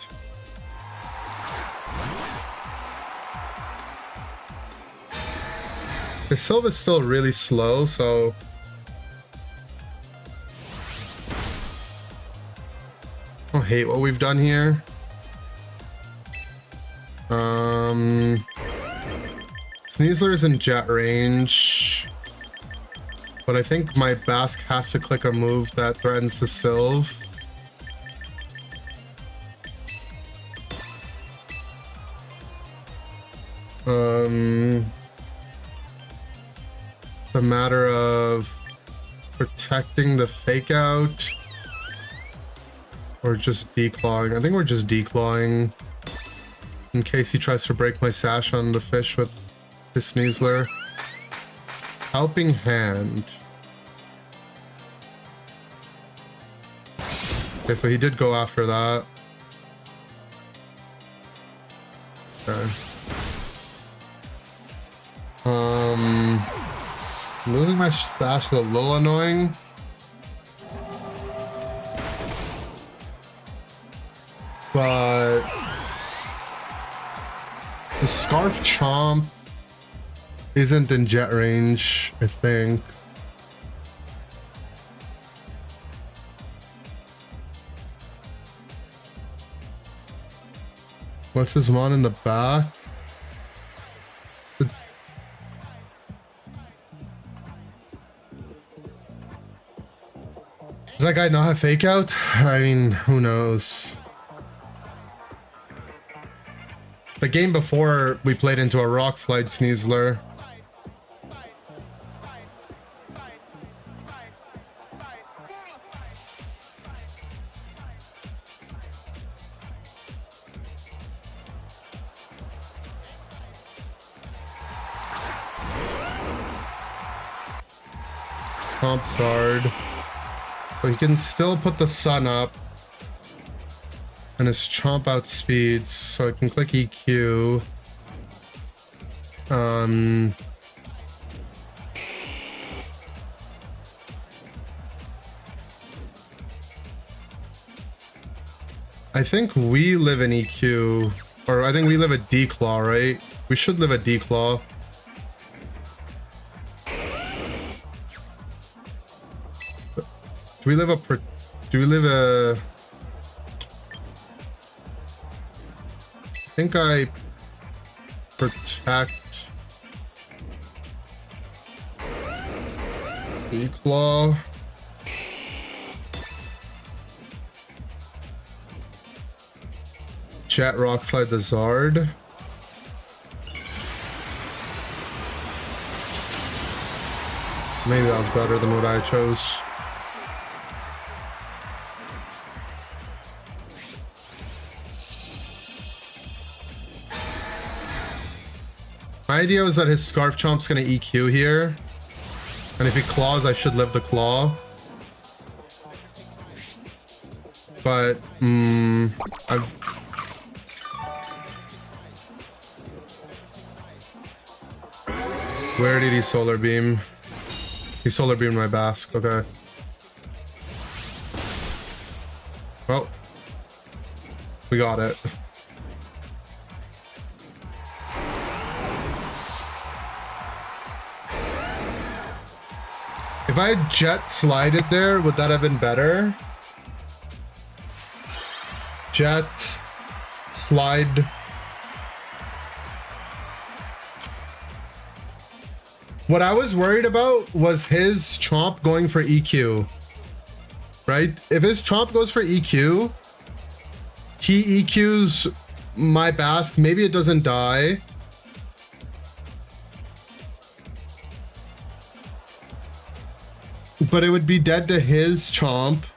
His Sylva's still really slow, so... I hate what we've done here. Sneasler's in jet range. But I think my Basque has to click a move that threatens to Sylve. It's a matter of protecting the fake out or just declawing. I think we're just declawing in case he tries to break my sash on the fish with his Sneasler. Helping Hand. Okay, so he did go after that. Okay. Losing my sash is a little annoying. But the Scarf Chomp isn't in jet range, I think. What's his mon in the back? Does that guy not have fake out? I mean, who knows? The game before we played into a Rock Slide Sneasler. Chomp's hard. But he can still put the sun up. And his Chomp outspeeds, so I can click EQ. I think we live in EQ, or I think we live a declaw, right? We should live a declaw. Do we live a? Do we live a? I think I protect declaw. Jet Rock Slide the Zard. Maybe that was better than what I chose. My idea was that his Scarf Chomp's gonna EQ here. And if he claws, I should live the claw. But, where did he Solar Beam? He Solar Beamed my Basque, okay. Well, we got it. If I had Jet slided there, would that have been better? Jet, slide. What I was worried about was his Chomp going for EQ. Right? If his Chomp goes for EQ, he EQs my Basque. Maybe it doesn't die. But it would be dead to his Chomp.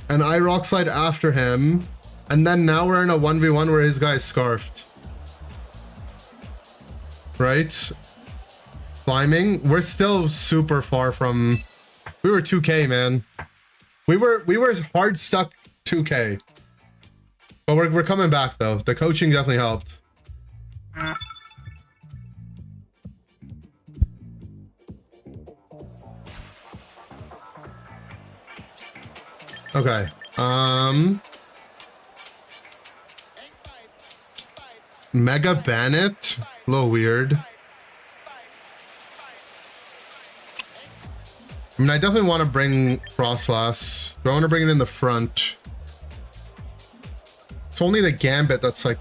And I Rock Slide after him. And then now we're in a 1v1 where his guy's scarfed. Right? Climbing. We're still super far from... We were 2k, man. We were hard stuck 2k. But we're coming back, though. The coaching definitely helped. Okay. Mega Bandit? A little weird. I mean, I definitely want to bring Frostlass. Do I want to bring it in the front? It's only the Gambit that's like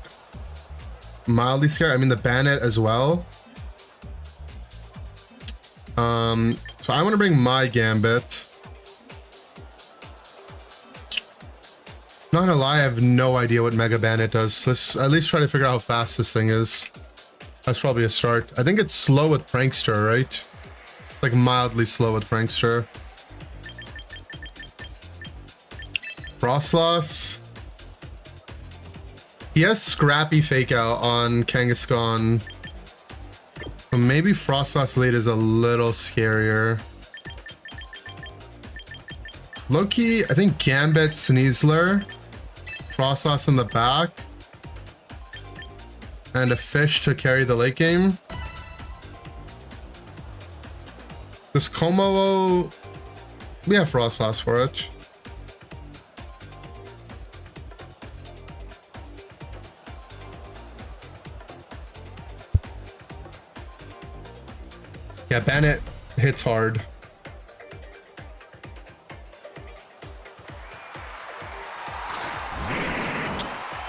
mildly scary. I mean, the Bandit as well. So I want to bring my Gambit. Not gonna lie, I have no idea what Mega Bandit does. Let's at least try to figure out how fast this thing is. That's probably a start. I think it's slow with Prankster, right? Like mildly slow with Prankster. Frostlass. He has Scrappy Fake Out on Kangaskhan. But maybe Frostlass late is a little scarier. Low-key, I think Gambit, Sneasler, Frostlass in the back, and a fish to carry the late game. This Como, we have Frostlass for it. Yeah, Bandit hits hard.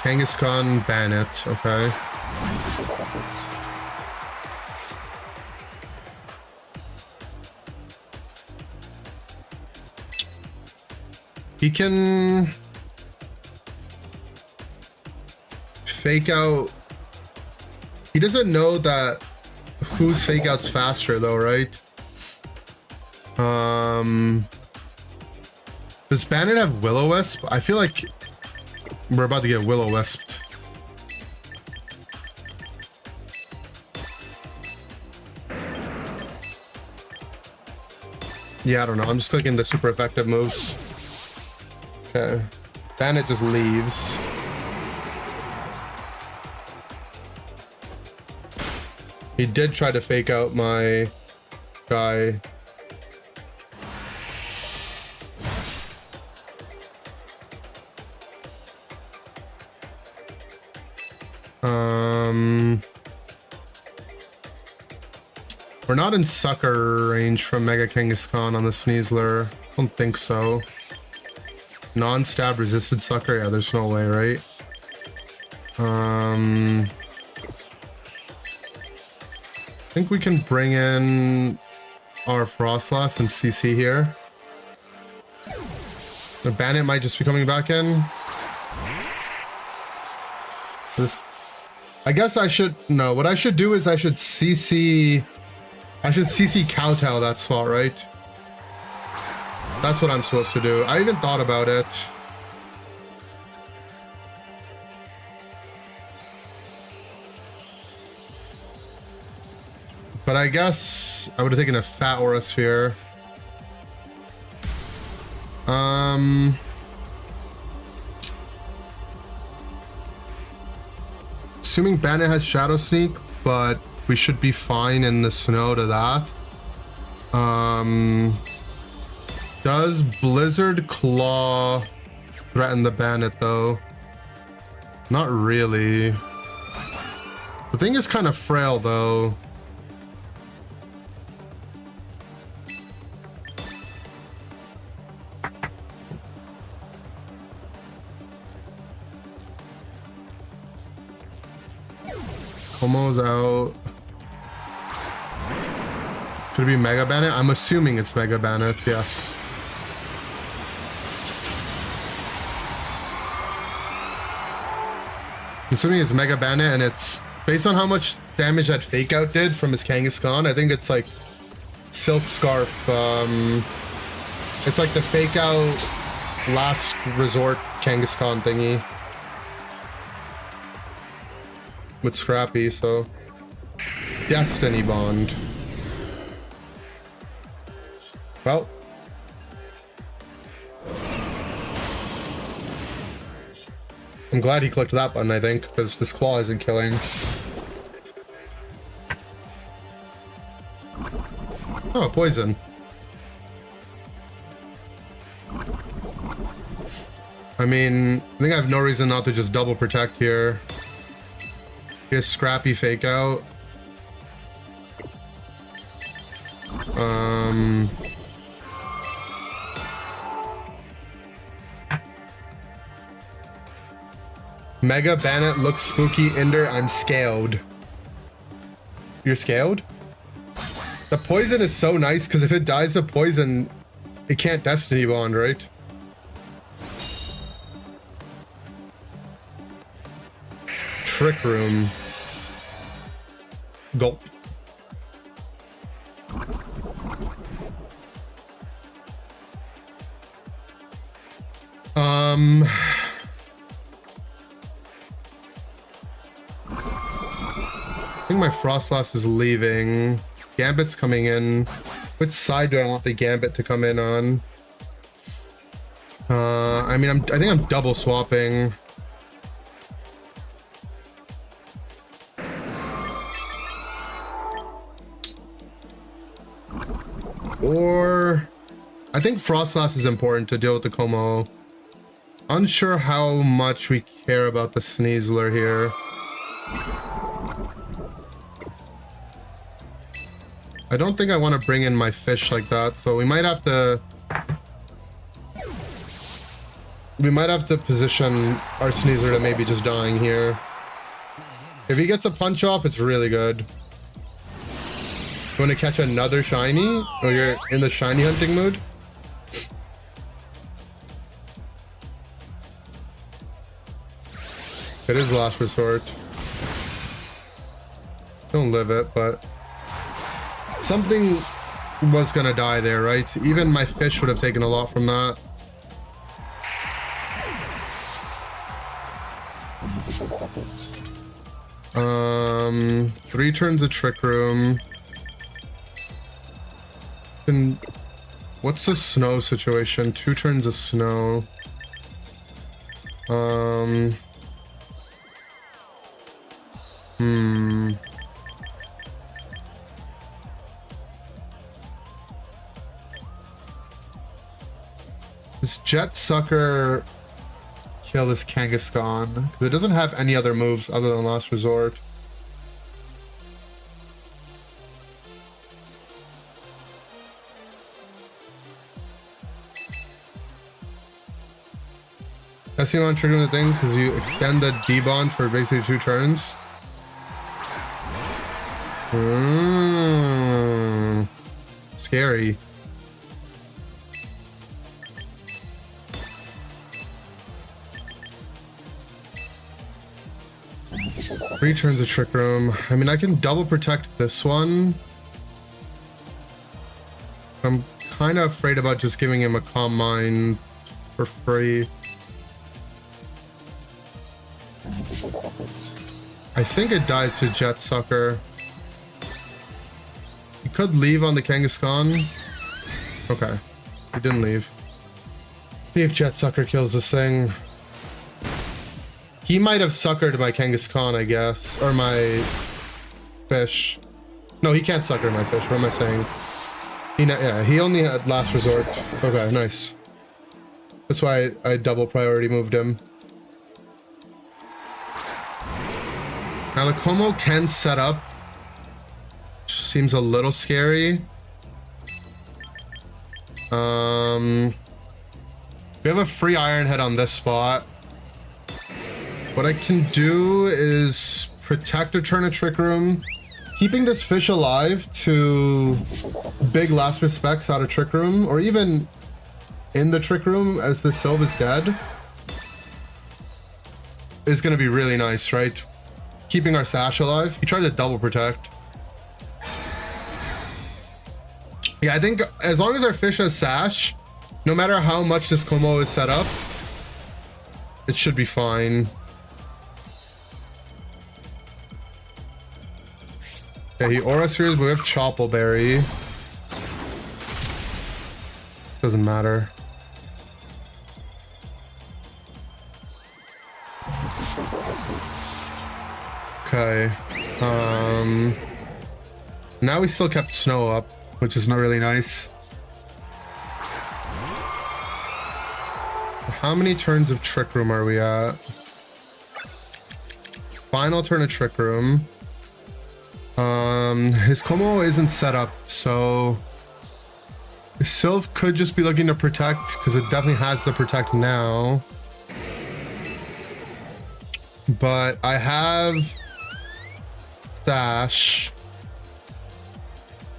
Kangaskhan, Bandit, okay. He can fake out. He doesn't know that whose fake out's faster though, right? Does Bandit have Will-O-Wisp? I feel like we're about to get Will-O-Wisped. Yeah, I don't know. I'm just clicking the super effective moves. Okay. Bandit just leaves. He did try to fake out my guy. We're not in sucker range from Mega Kangaskhan on the Sneasler. I don't think so. Non-stab resisted sucker? Yeah, there's no way, right? I think we can bring in our Frostlass and CC here. The Bandit might just be coming back in. This, I guess I should, no, what I should do is I should CC Kowtow that spot, right? That's what I'm supposed to do. I even thought about it. But I guess I would have taken a fat Aura Sphere. Assuming Bandit has Shadow Sneak, but we should be fine in the snow to that. Does Blizzard Claw threaten the Bandit though? Not really. The thing is kind of frail though. Como's out. Could it be Mega Bandit? I'm assuming it's Mega Bandit, yes. I'm assuming it's Mega Bandit, and it's based on how much damage that Fake Out did from his Kangaskhan. I think it's like Silk Scarf. It's like the Fake Out last resort Kangaskhan thingy with Scrappy, so Destiny Bond. Well, I'm glad he clicked that button, I think, because this claw isn't killing. Oh, poison. I mean, I think I have no reason not to just double protect here. Here's Scrappy Fake Out. Mega Bandit looks spooky. Ender, I'm scaled. You're scaled? The poison is so nice because if it dies of poison, it can't Destiny Bond, right? Trick Room. Gulp. I think my Frostlass is leaving. Gambit's coming in. Which side do I want the Gambit to come in on? I mean, I think I'm double swapping. Or I think Frostlass is important to deal with the Como. Unsure how much we care about the Sneasler here. I don't think I want to bring in my fish like that, so we might have to position our Sneasler to maybe just dying here. If he gets a punch off, it's really good. You want to catch another shiny? Oh, you're in the shiny hunting mood? It is last resort. Don't live it, but something was gonna die there, right? Even my fish would have taken a lot from that. Three turns of Trick Room. And what's the snow situation? 2 turns of snow. Does Jet Sucker kill this Kangaskhan? Because it doesn't have any other moves other than Last Resort. I see on triggering the thing because you extend the D-bond for basically 2 turns. Scary. Three turns of Trick Room. I mean, I can double protect this one. I'm kind of afraid about just giving him a Calm Mind for free. I think it dies to Jet Sucker. He could leave on the Kangaskhan. Okay, he didn't leave. See if Jet Sucker kills this thing. He might have suckered my Kangaskhan, I guess, or my fish. No, he can't sucker my fish. What am I saying? Yeah, he only had Last Resort. Okay, nice. That's why I double priority moved him. Now the Como can set up, which seems a little scary. We have a free Iron Head on this spot. What I can do is protect a turn of Trick Room, keeping this fish alive to big last respects out of Trick Room, or even in the Trick Room as the Sylve is dead, is going to be really nice, right? Keeping our Sash alive. He tried to double protect. Yeah, I think as long as our fish has Sash, no matter how much this Como is set up, it should be fine. Yeah, he Aura Spheres, but we have Choppleberry. Doesn't matter. Okay. Now we still kept Snow up, which is not really nice. How many turns of Trick Room are we at? final turn of Trick Room. His Como isn't set up, so Sylph could just be looking to protect because it definitely has to protect now. But I have Sash.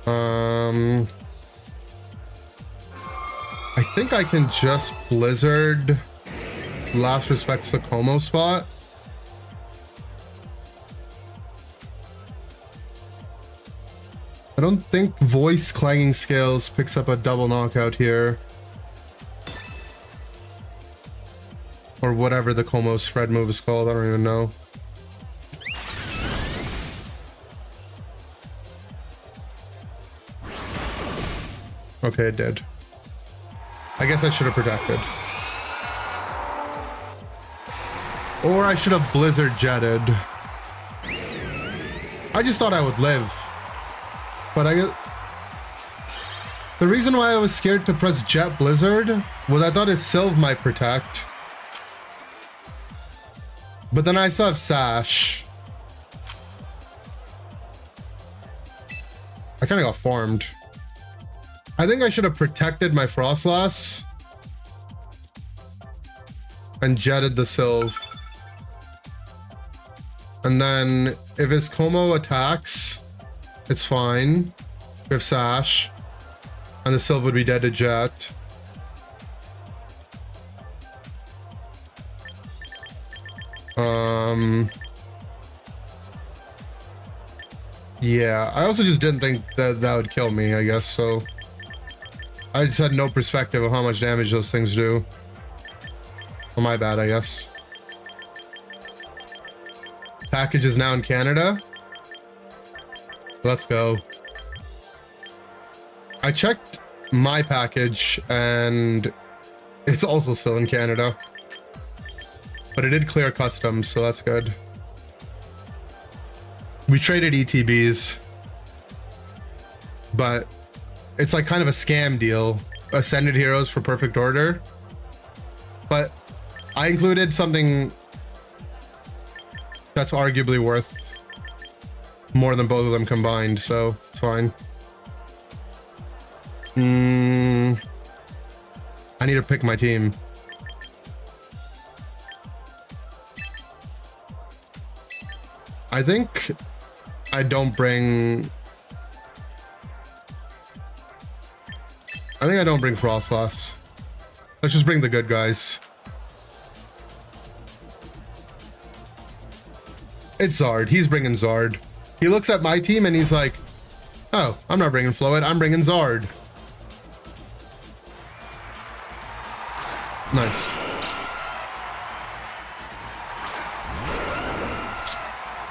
I think I can just Blizzard Last Respects the Como spot. I don't think Voice Clanging Scales picks up a double knockout here. Or whatever the Como spread move is called, I don't even know. Okay, it did. I guess I should have protected. Or I should have Blizzard Jetted. I just thought I would live. But the reason why I was scared to press Jet Blizzard was I thought his Sylph might protect. But then I still have Sash. I kind of got farmed. I think I should have protected my Frostlass and jetted the Sylph. And then if his Como attacks, it's fine. We have Sash. And the Sylph would be dead to Jet. Yeah, I also just didn't think that that would kill me, I guess, so I just had no perspective of how much damage those things do. Well, my bad, I guess. Package is now in Canada. Let's go. I checked my package and it's also still in Canada. But it did clear customs, so that's good. We traded ETBs. But it's like kind of a scam deal. Ascended Heroes for Perfect Order. But I included something that's arguably worth more than both of them combined, so it's fine. I need to pick my team. I think I don't bring... I think I don't bring Frostlass. Let's just bring the good guys. It's Zard. He's bringing Zard. He looks at my team and he's like, oh, I'm not bringing Floet. I'm bringing Zard. Nice.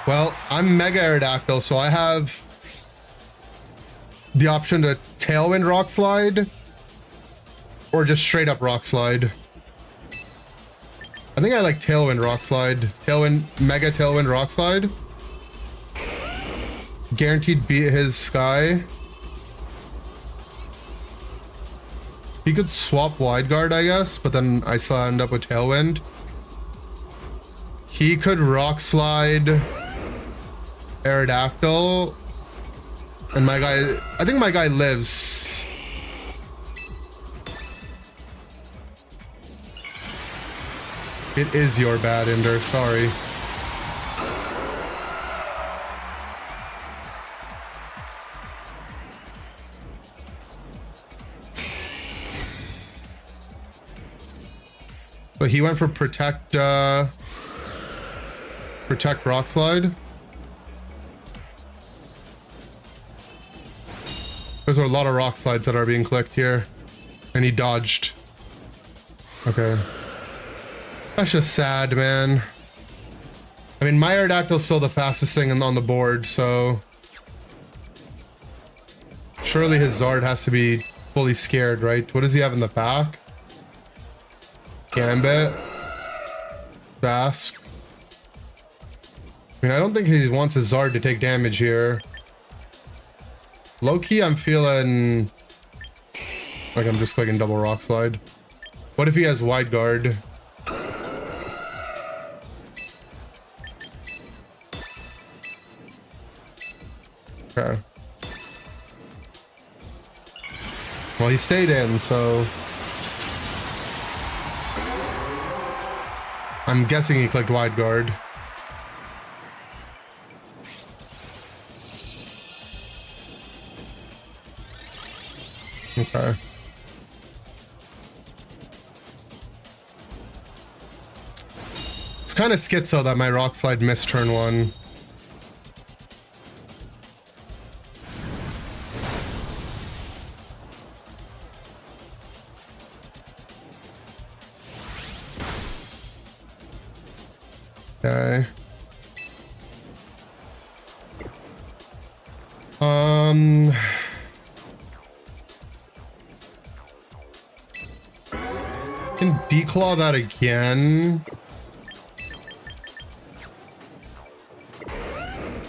Well, I'm Mega Aerodactyl, so I have the option to Tailwind Rock Slide or just straight up Rock Slide. I think I like Tailwind Rock Slide. Mega Tailwind Rock Slide. Guaranteed beat his Sky. He could swap Wide Guard, I guess, but then I still end up with Tailwind. He could Rock Slide Aerodactyl. And my guy, I think my guy lives. It is your bad, Ender. Sorry. But he went for protect Rock Slide. There's a lot of Rock Slides that are being clicked here. And he dodged. Okay. That's just sad, man. I mean, my Aerodactyl's still the fastest thing on the board, so... surely his Zard has to be fully scared, right? What does he have in the pack? Gambit. Bask. I mean, I don't think he wants his Zard to take damage here. Low-key, I'm feeling... like I'm just clicking double Rock Slide. What if he has Wide Guard? Okay. Well, he stayed in, so I'm guessing he clicked wide guard. Okay. It's kind of schizo that my rock slide missed turn 1. Okay. Can declaw that again.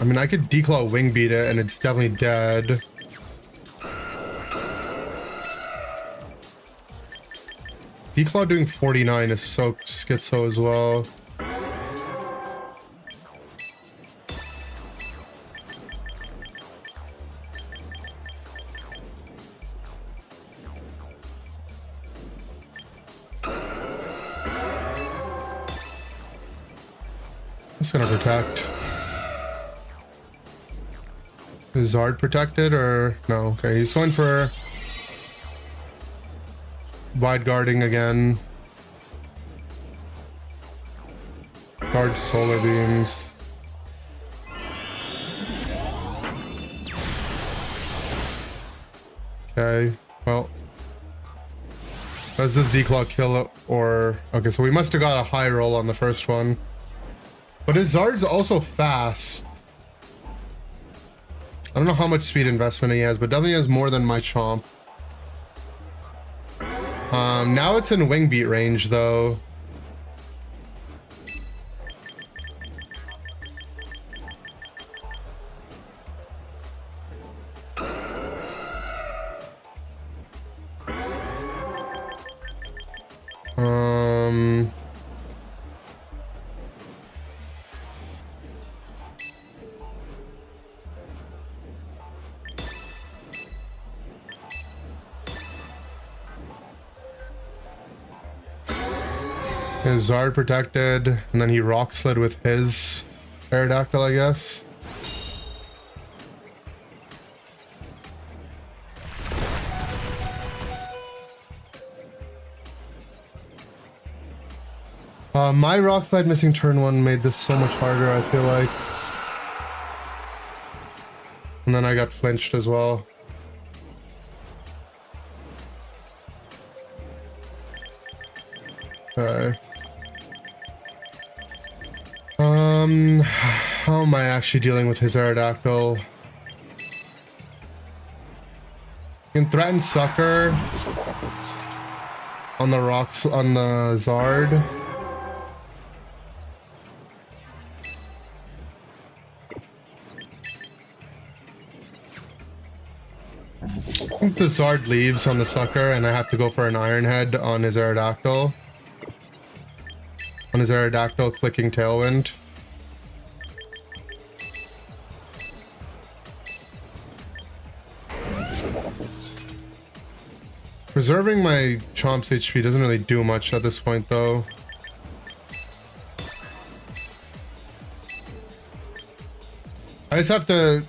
I mean, I could declaw wing beat it and it's definitely dead. Declaw doing 49 is so schizo as well. Just gonna protect. Is Zard protected or no? Okay, he's going for wide guarding again. Guard solar beams. Okay, well, does this declaw kill it or okay? So we must have got a high roll on the first one. But his Zard's also fast. I don't know how much speed investment he has, but definitely has more than my Chomp. Now it's in wing beat range though. His Zard protected, and then he rock slid with his Aerodactyl, I guess. My rock slide missing turn 1 made this so much harder, I feel like. And then I got flinched as well. Okay. How am I actually dealing with his Aerodactyl? You can threaten Sucker on the rocks on the Zard. I think the Zard leaves on the Sucker and I have to go for an Iron Head on his Aerodactyl. On his Aerodactyl clicking Tailwind. Preserving my Chomp's HP doesn't really do much at this point though. I just have to...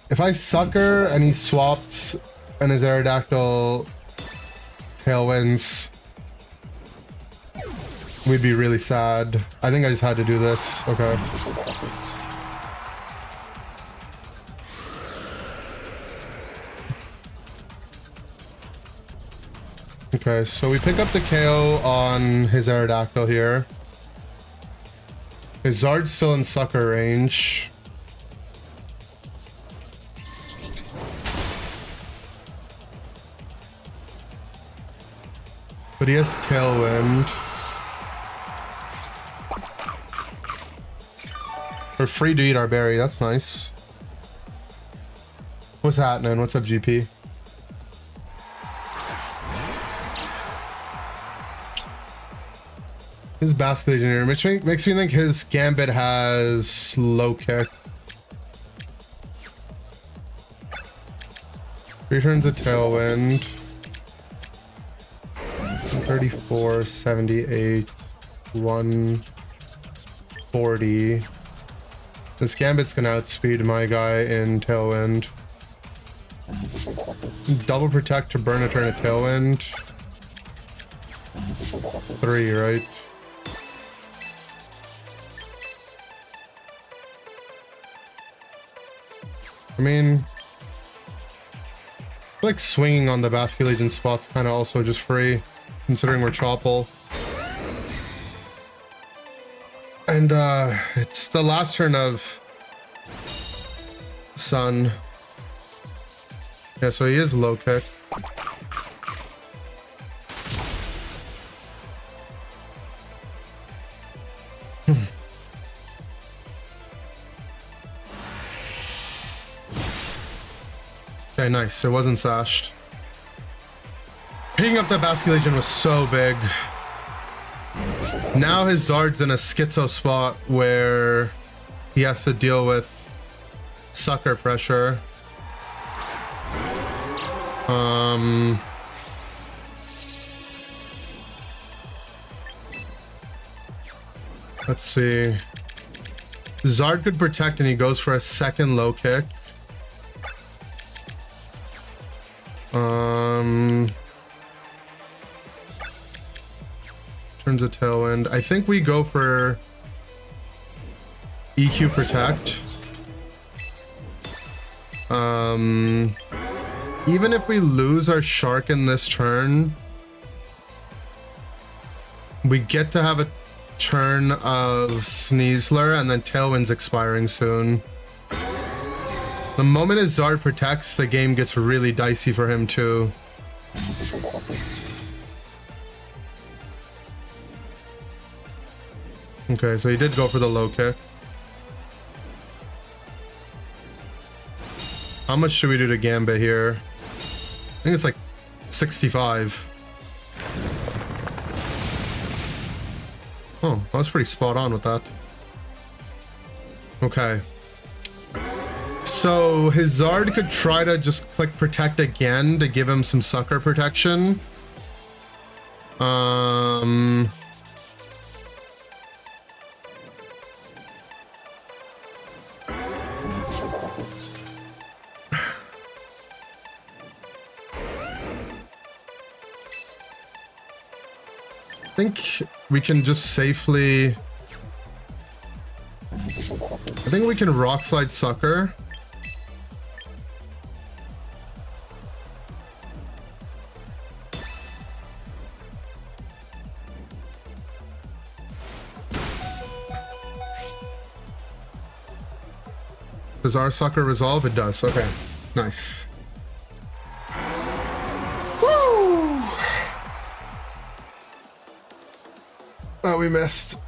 If I Sucker and he swaps and his Aerodactyl Tailwinds, we'd be really sad. I think I just had to do this. Okay. Okay, so we pick up the KO on his Aerodactyl here. His Zard's still in Sucker range. But he has Tailwind. We're free to eat our berry, that's nice. What's happening? What's up, GP? His Basket Engineer, which makes me think his Gambit has low kick. 3 turns of Tailwind. 34, 78, 140. This Gambit's gonna outspeed my guy in Tailwind. Double Protect to burn a turn of Tailwind. 3, right? I mean, I feel like swinging on the Basculegion spot's kind of also just free, considering we're Choppel. And it's the last turn of Sun. Yeah, so he is low kick. Okay, nice. It wasn't sashed. Picking up that Basculegion was so big. Now his Zard's in a schizo spot where he has to deal with sucker pressure. Let's see. Zard could protect and he goes for a second low kick. Turns a Tailwind. I think we go for EQ Protect. Even if we lose our Shark in this turn, we get to have a turn of Sneasler and then Tailwind's expiring soon. The moment his Zard protects, the game gets really dicey for him too. Okay, so he did go for the low kick. How much should we do to Gambit here? I think it's like 65. Oh, I was pretty spot on with that. Okay. So his Zard could try to just click protect again to give him some sucker protection. I think we can just safely... I think we can Rock Slide Sucker. Does our Sucker resolve? It does. Okay. Nice. Woo! Oh, we missed.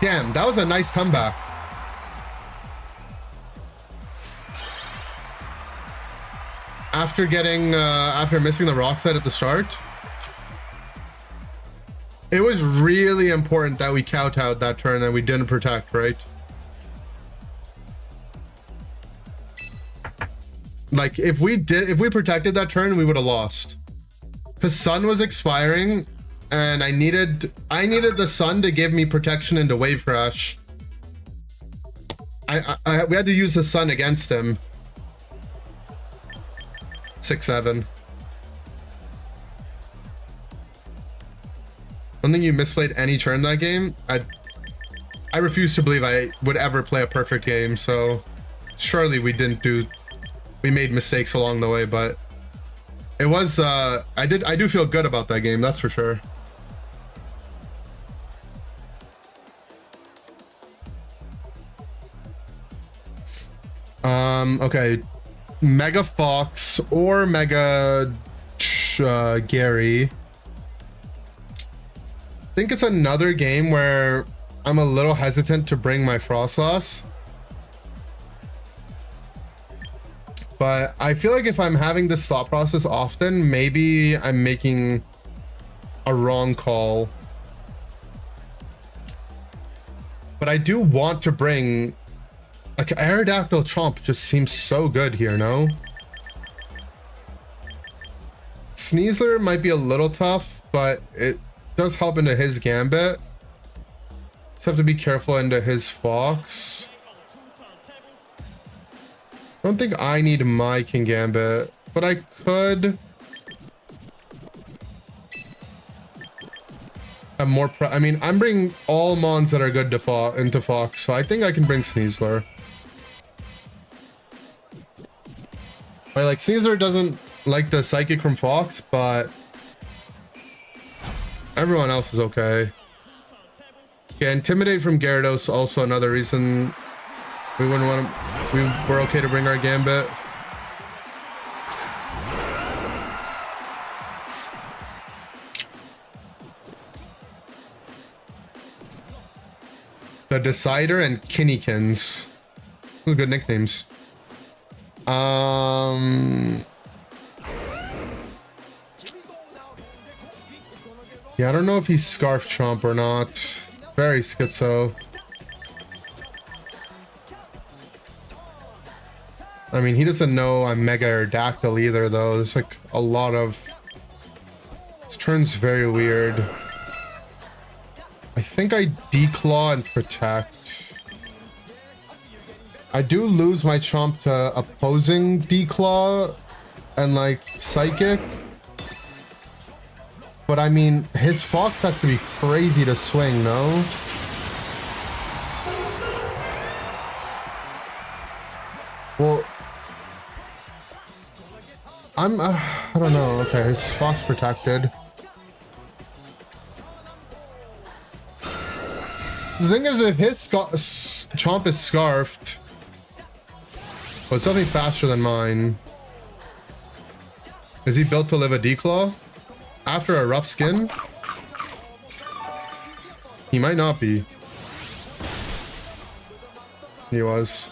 Damn, that was a nice comeback. After getting, after missing the rock set at the start, it was really important that we kowtowed that turn and we didn't protect, right? Like, if we protected that turn, we would have lost. Because Sun was expiring, and I needed the Sun to give me protection into Wave Crash. We had to use the Sun against him. 6-7. I don't think you misplayed any turn that game. I refuse to believe I would ever play a perfect game, so surely we made mistakes along the way, but it was I do feel good about that game, that's for sure. Okay, Mega Fox or Mega Gary. I think it's another game where I'm a little hesitant to bring my Frostlass. But I feel like if I'm having this thought process often, maybe I'm making a wrong call. But I do want to bring Like Aerodactyl Chomp just seems so good here, no? Sneasler might be a little tough, but it does help into his Gambit. Just have to be careful into his Fox. I don't think I need my King Gambit, but I could have more I mean, I'm bringing all mons that are good to into Fox, so I think I can bring Sneasler. Right, like Sneasler doesn't like the Psychic from Fox, but everyone else is okay. Yeah, Intimidate from Gyarados, also another reason we wouldn't want to, we're okay to bring our Gambit. The Decider and Kinnykins. Those are good nicknames. Yeah, I don't know if he's Scarf Chomp or not. Very schizo. I mean, he doesn't know I'm Mega Aerodactyl either, though. There's like a lot of... This turn's very weird. I think I Declaw and Protect. I do lose my Chomp to opposing Declaw and like Psychic. But I mean, his Fox has to be crazy to swing, no? Well, I don't know. Okay, his Fox protected. The thing is, if his Chomp is Scarfed, well, it's definitely faster than mine. Is he built to live a Declaw? After a rough skin? He might not be. He was.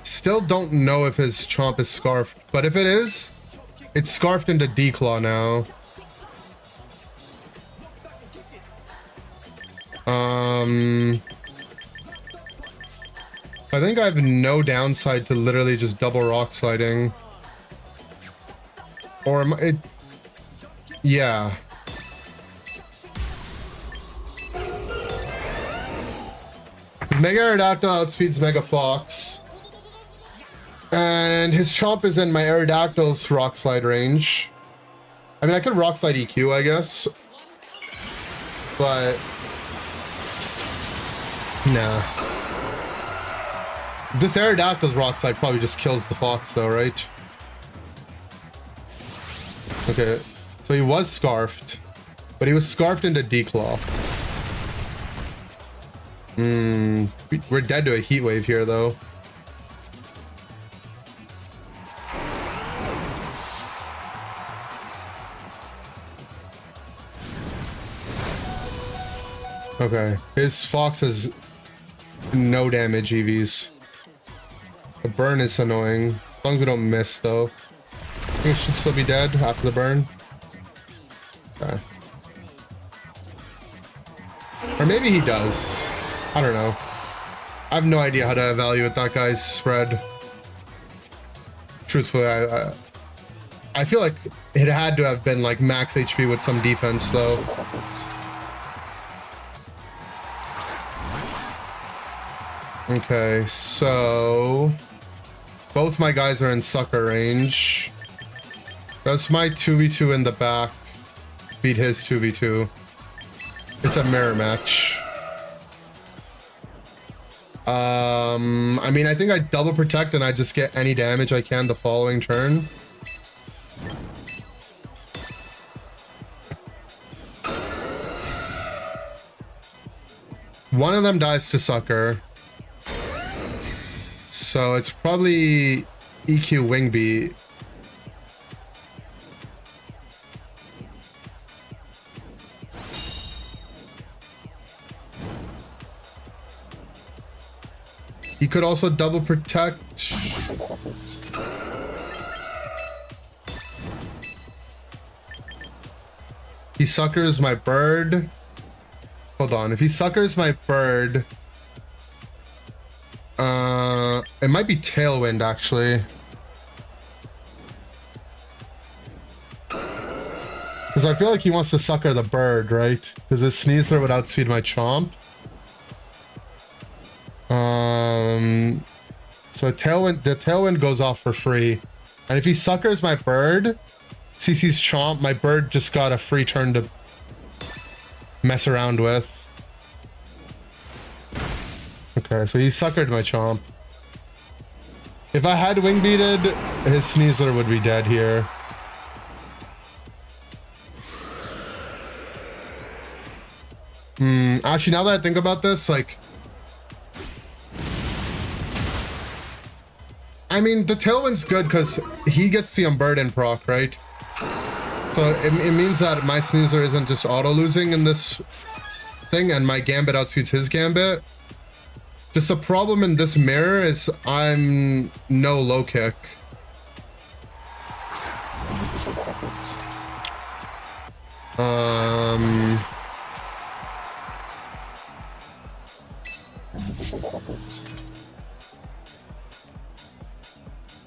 Still don't know if his Chomp is Scarfed, but if it is, it's Scarfed into Declaw now. I think I have no downside to literally just double Rock Sliding. Or am I... Yeah. Mega Aerodactyl outspeeds Mega Fox. And his Chomp is in my Aerodactyl's Rock Slide range. I mean, I could Rock Slide EQ, I guess. But... Nah. This Aerodactyl's Rock Slide probably just kills the Fox though, right? Okay, so he was Scarfed, but he was Scarfed into Declaw. We're dead to a Heat Wave here though. Okay, his Fox has no damage EVs. The burn is annoying. As long as we don't miss though. I think it should still be dead after the burn. Okay. Or maybe he does. I don't know. I have no idea how to evaluate that guy's spread. Truthfully, I feel like it had to have been like max HP with some defense though. Okay, so both my guys are in sucker range. That's my 2v2 in the back. Beat his 2v2. It's a mirror match. I mean, I think I double protect and I just get any damage I can the following turn. One of them dies to sucker. So it's probably EQ Wing Beat. He could also double protect. He suckers my bird. Hold on, if he suckers my bird, It might be Tailwind, actually. Because I feel like he wants to sucker the bird, right? Because his Sneasler would outspeed my Chomp. So the Tailwind goes off for free. And if he suckers my bird, CC's Chomp, my bird just got a free turn to mess around with. Okay, so he suckered my Chomp. If I had Wing Beated, his Sneasler would be dead here. Actually, now that I think about this, like... I mean, the Tailwind's good because he gets the Unburden proc, right? So it means that my Sneasler isn't just auto-losing in this thing, and my Gambit outspeeds his Gambit. Just the problem in this mirror is I'm no low kick.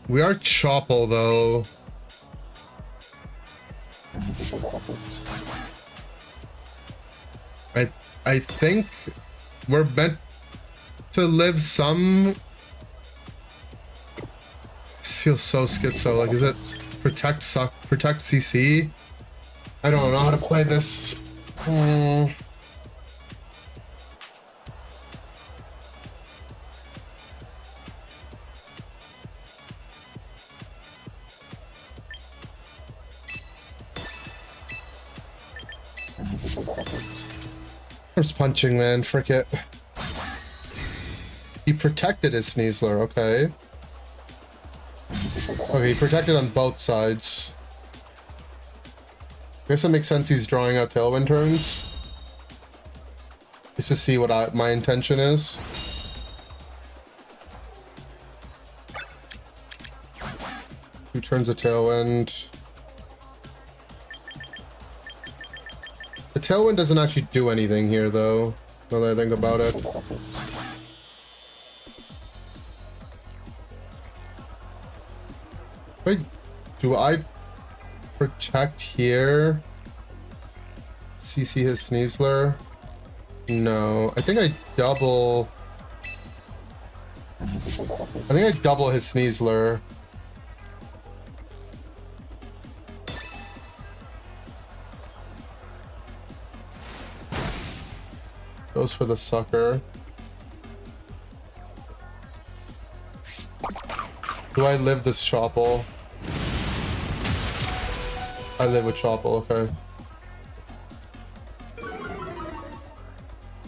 We are Chople though. I think we're meant to live some. This feels so schizo. Like, is it protect CC? I don't know how to play this. There's punching, man. Frick it. He protected his Sneasler, okay. Okay, he protected on both sides. I guess that makes sense he's drawing out Tailwind turns. Just to see what my intention is. Two turns of Tailwind. The Tailwind doesn't actually do anything here, though, now that I think about it. Wait, do I protect here? CC his Sneasler? No, I think I double... I think I double his Sneasler. Goes for the sucker. Do I live this Chople? I live with Chople, okay.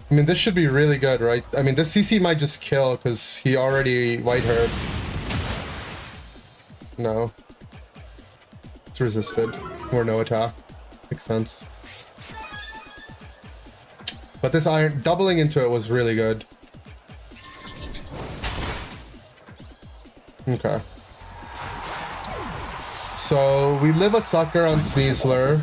I mean, this should be really good, right? I mean, this CC might just kill because he already white herb. No. It's resisted. Or no attack. Makes sense. But this iron doubling into it was really good. Okay. So we live a sucker on Sneasler.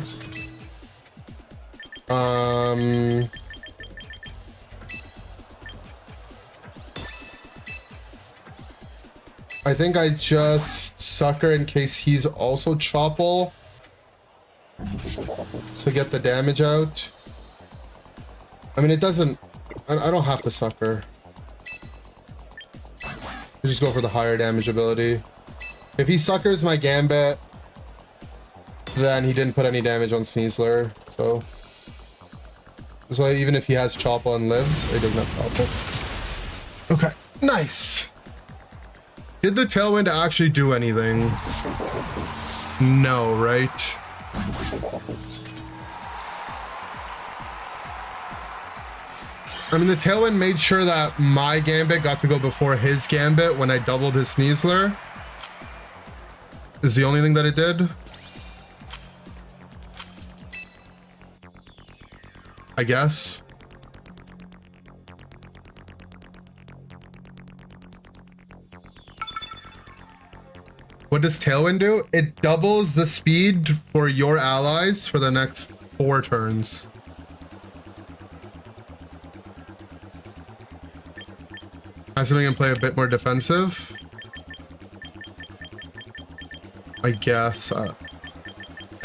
I think I just sucker in case he's also Chople to get the damage out. I mean, it doesn't... I don't have to sucker. I just go for the higher damage ability. If he suckers my Gambit, then he didn't put any damage on Sneasler, so... So even if he has Chople and lives, he doesn't have Chople. Okay, nice! Did the Tailwind actually do anything? No, right? I mean, the Tailwind made sure that my Gambit got to go before his Gambit when I doubled his Sneasler. Is the only thing that it did. I guess. What does Tailwind do? It doubles the speed for your allies for the next 4 turns. I assume I can play a bit more defensive. I guess.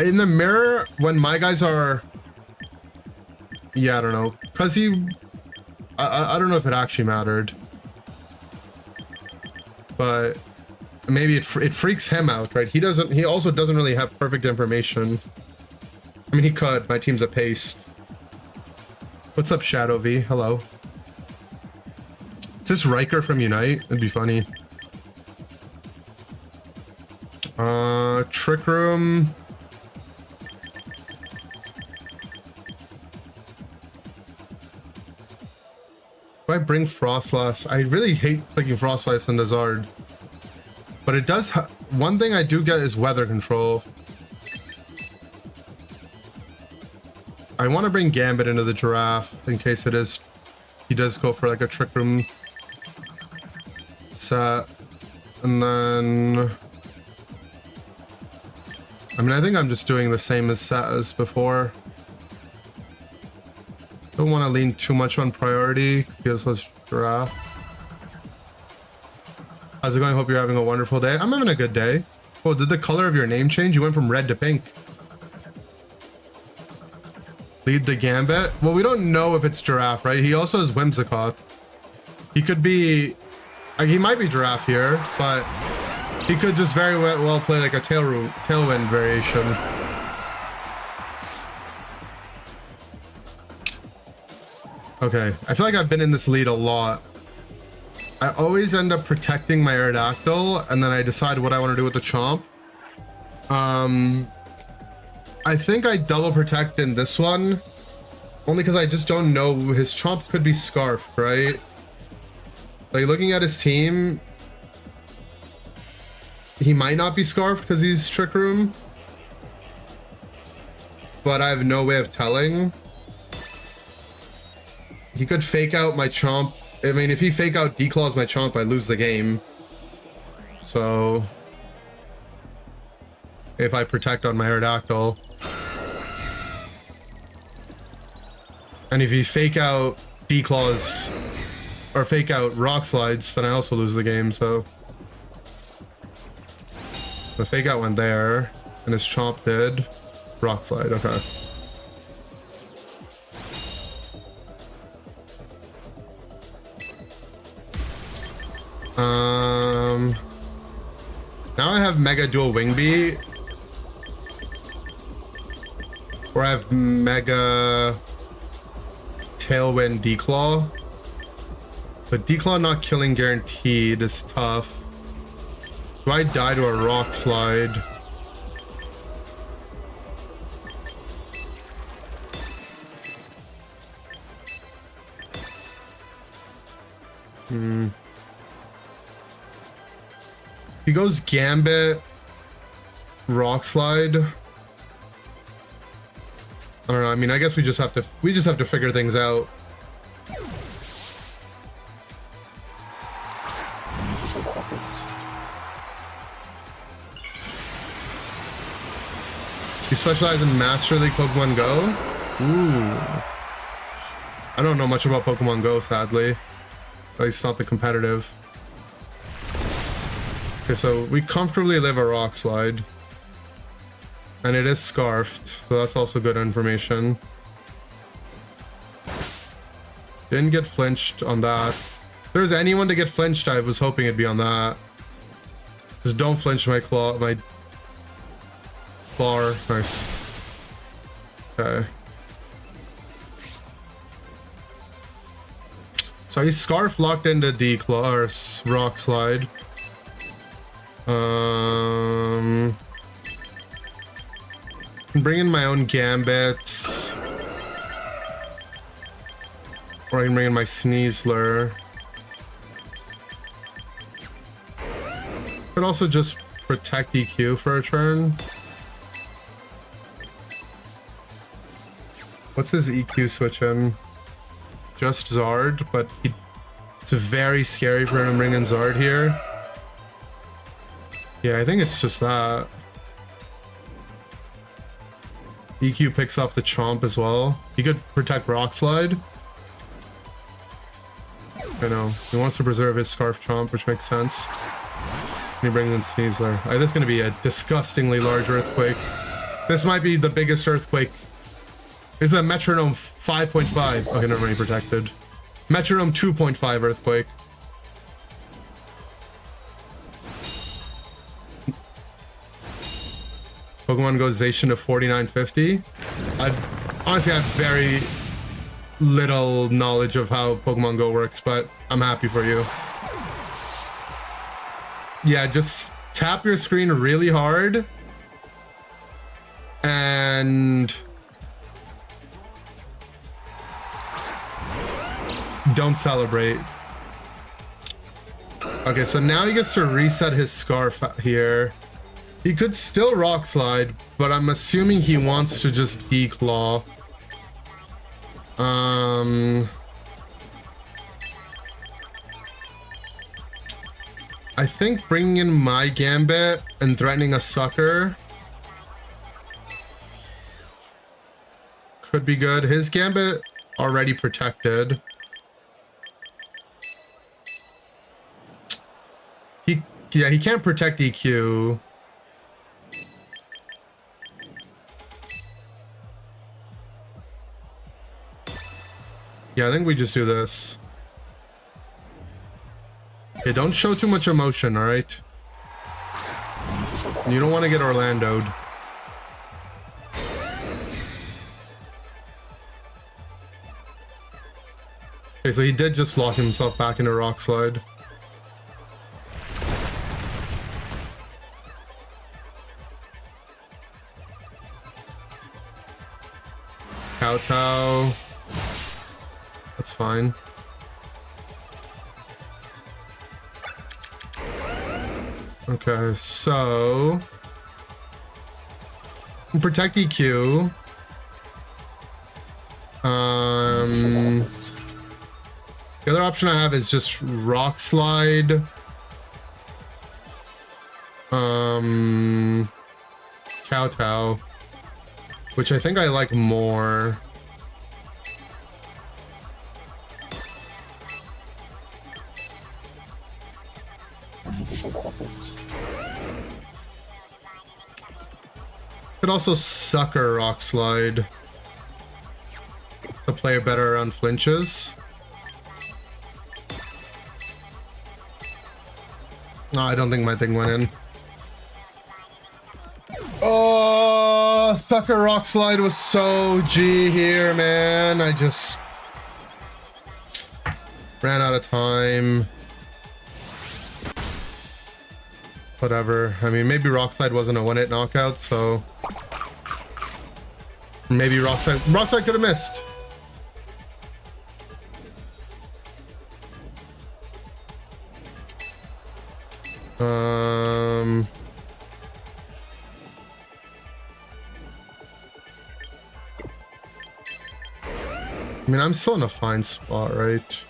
In the mirror, when my guys are... Yeah, I don't know. Because he... I don't know if it actually mattered. But maybe it freaks him out, right? He also doesn't really have perfect information. I mean, he could. My team's a paste. What's up, Shadow V? Hello. Is this Riker from Unite? It'd be funny. Trick Room. If I bring Frostlass, I really hate clicking Frostlass on the Zard. But it does one thing I do get is weather control. I want to bring Gambit into the Giraffe in case he does go for like a Trick Room set. And then I mean, I think I'm just doing the same as set as before. Don't want to lean too much on priority. Feels less Giraffe. How's it going? Hope you're having a wonderful day. I'm having a good day. Oh, did the color of your name change? You went from red to pink. Lead the Gambit. Well, we don't know if it's Giraffe, right? He also has Whimsicott. He could be... he might be Giraffe here, but he could just very well play like a Tailwind variation. Okay, I feel like I've been in this lead a lot. I always end up protecting my Aerodactyl, and then I decide what I want to do with the Chomp. I think I double protect in this one, only because I just don't know. His Chomp could be Scarfed, right? Like, looking at his team, he might not be Scarfed because he's Trick Room, but I have no way of telling. He could fake out my Chomp. I mean, if he fake out Declaws my Chomp, I lose the game. So if I protect on my Aerodactyl, and if he fake out Declaws or fake out Rock Slides, then I also lose the game. So the fake out went there, and his Chomp did Rock Slide. Okay. Now I have Mega Dual Wing Beat, or I have Mega Tailwind Declaw, but Declaw not killing guaranteed is tough. Do I die to a Rock Slide? He goes Gambit, Rock Slide. I don't know. I mean, I guess we just have to figure things out. You specialize in Master League Pokemon Go? Ooh. I don't know much about Pokemon Go, sadly. At least not the competitive. Okay, so we comfortably live a Rock Slide. And it is Scarfed, so that's also good information. Didn't get flinched on that. If there's anyone to get flinched, I was hoping it'd be on that. Just don't flinch my claw, my claw. Nice. Okay. So he's Scarf locked into Declaw or Rock Slide. Bring in my own Gambit, or I can bring in my Sneasler. Could also just protect EQ for a turn. What's his EQ switch in? Just Zard, but it's very scary for him to bring in Zard here. Yeah, I think it's just that. EQ picks off the Chomp as well. He could protect Rock Slide. I know. He wants to preserve his Scarf Chomp, which makes sense. He brings in Sneasler. This is going to be a disgustingly large earthquake. This might be the biggest earthquake. This is a Metronome 5.5. Okay, never mind, protected. Metronome 2.5 earthquake. Pokemon goes Zacian to 4950. Honestly, I have very little knowledge of how Pokemon Go works, but I'm happy for you. Yeah, just tap your screen really hard and don't celebrate. Okay, so now he gets to reset his Scarf here. He could still Rock Slide, but I'm assuming he wants to just Declaw. I think bringing in my Gambit and threatening a Sucker could be good. His Gambit already protected. He can't protect EQ. Yeah, I think we just do this. Okay, don't show too much emotion, all right? You don't want to get Orlando'd. Okay, so he did just lock himself back into Rock Slide. Kowtow. That's fine. Okay, so protect EQ. The other option I have is just Rock Slide. Kowtow, which I think I like more. Could also Sucker Rock Slide to play better around flinches. No, I don't think my thing went in. Oh, Sucker Rock Slide was so G here, man. I just ran out of time. Whatever. I mean, maybe Rock Slide wasn't a one-hit knockout, so maybe Rock Slide could have missed. I mean, I'm still in a fine spot, right?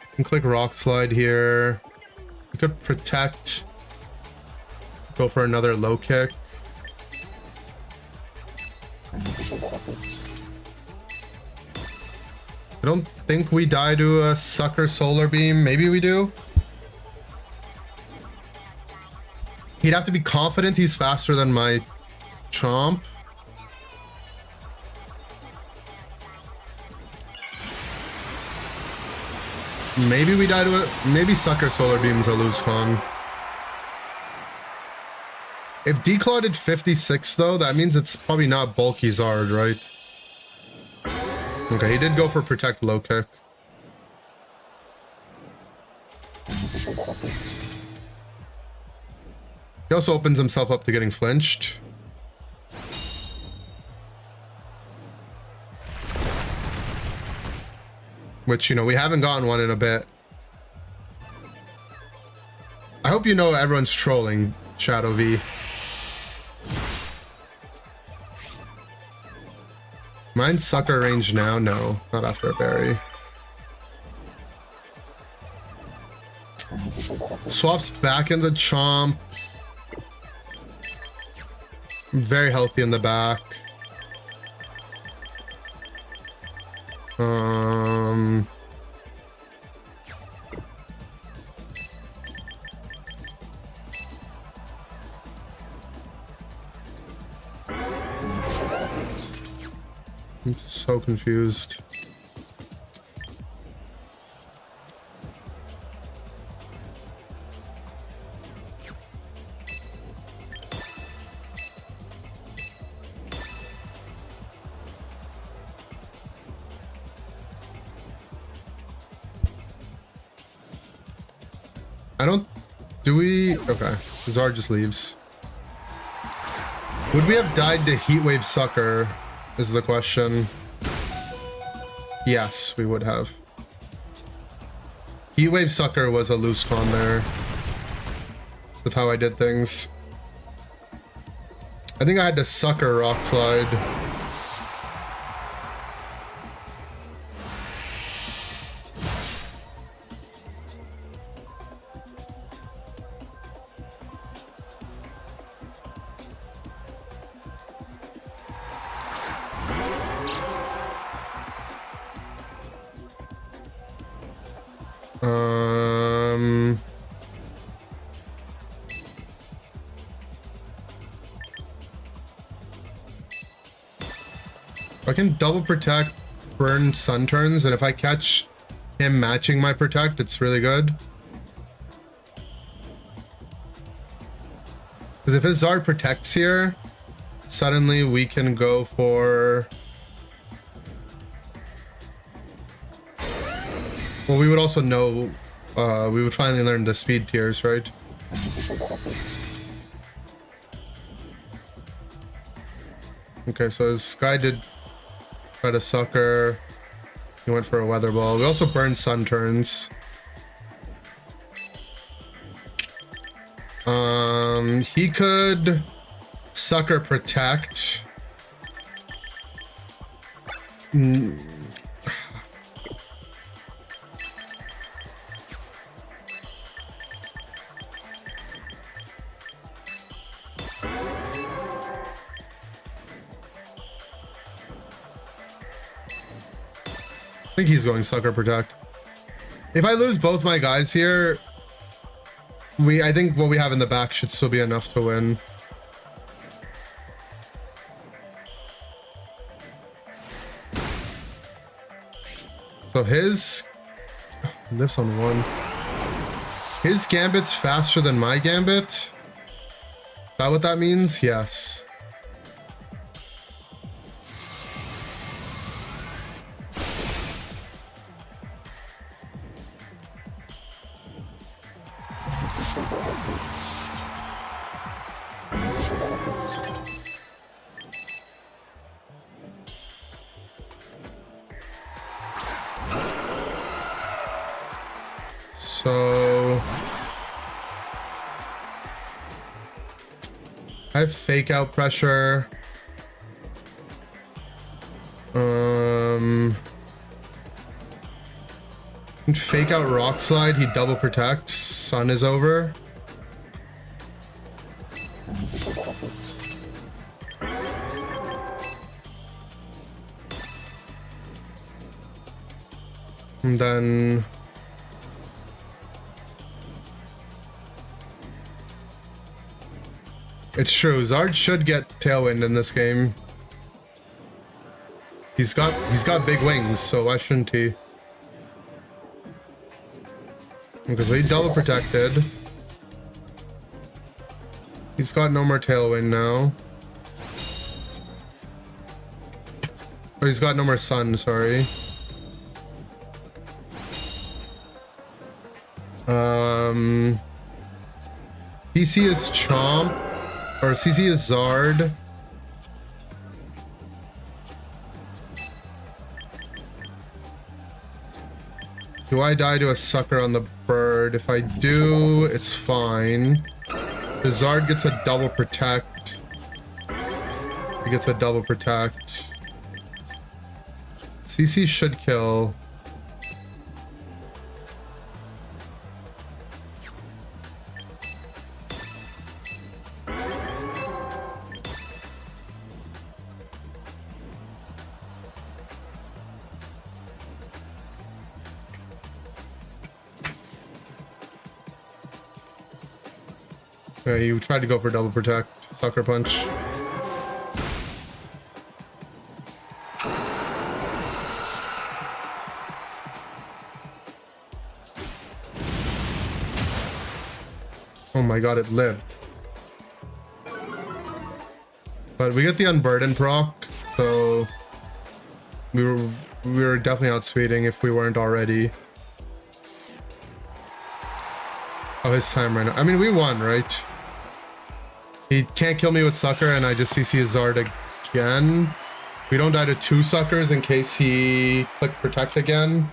You can click Rock Slide here. You could protect. Go for another low kick. I don't think we die to a Sucker Solar Beam. Maybe we do. He'd have to be confident he's faster than my Chomp. Maybe we die to it. Maybe Sucker Solar Beam's a loose con. If Declaw did 56 though, that means it's probably not bulky Zard, right? Okay, he did go for Protect low kick. He also opens himself up to getting flinched. Which, you know, we haven't gotten one in a bit. I hope you know everyone's trolling Shadow V. Mine's Sucker range now? No, not after a berry. Swaps back in the Chomp. Very healthy in the back. Um, I'm so confused. I don't... Do we... Okay. Zard just leaves. Would we have died to Heatwave Sucker? Is the question. Yes, we would have. Heatwave Sucker was a loose con there. That's how I did things. I think I had to Sucker Rock Slide. I can double protect, burn sun turns, and if I catch him matching my protect, it's really good. Because if his Zard protects here, suddenly we can go for... Well, we would also know, we would finally learn the speed tiers, right? Okay, so his guy did try to Sucker. He went for a Weather Ball. We also burned sun turns. He could Sucker protect. I think he's going Sucker Protect. If I lose both my guys here, I think what we have in the back should still be enough to win. So his lives on one. His Gambit's faster than my Gambit. Is that what that means? Yes. So I have Fake Out pressure. Fake Out Rock Slide, he double protects. Sun is over. And then it's true, Zard should get Tailwind in this game. He's got big wings, so why shouldn't he? Because he double protected. He's got no more Tailwind now. Oh, he's got no more Sun, sorry. CC is Chomp, or CC is Zard. Do I die to a Sucker on the bird? If I do, it's fine. The Zard gets a double protect. He gets a double protect. CC should kill. Yeah, you tried to go for double protect. Sucker punch. Oh my god, it lived. But we get the Unburden proc, so we were definitely outspeeding if we weren't already. Oh, his time right now. I mean, we won, right? He can't kill me with Sucker, and I just CC his Zard again. We don't die to 2 Suckers in case he clicked Protect again.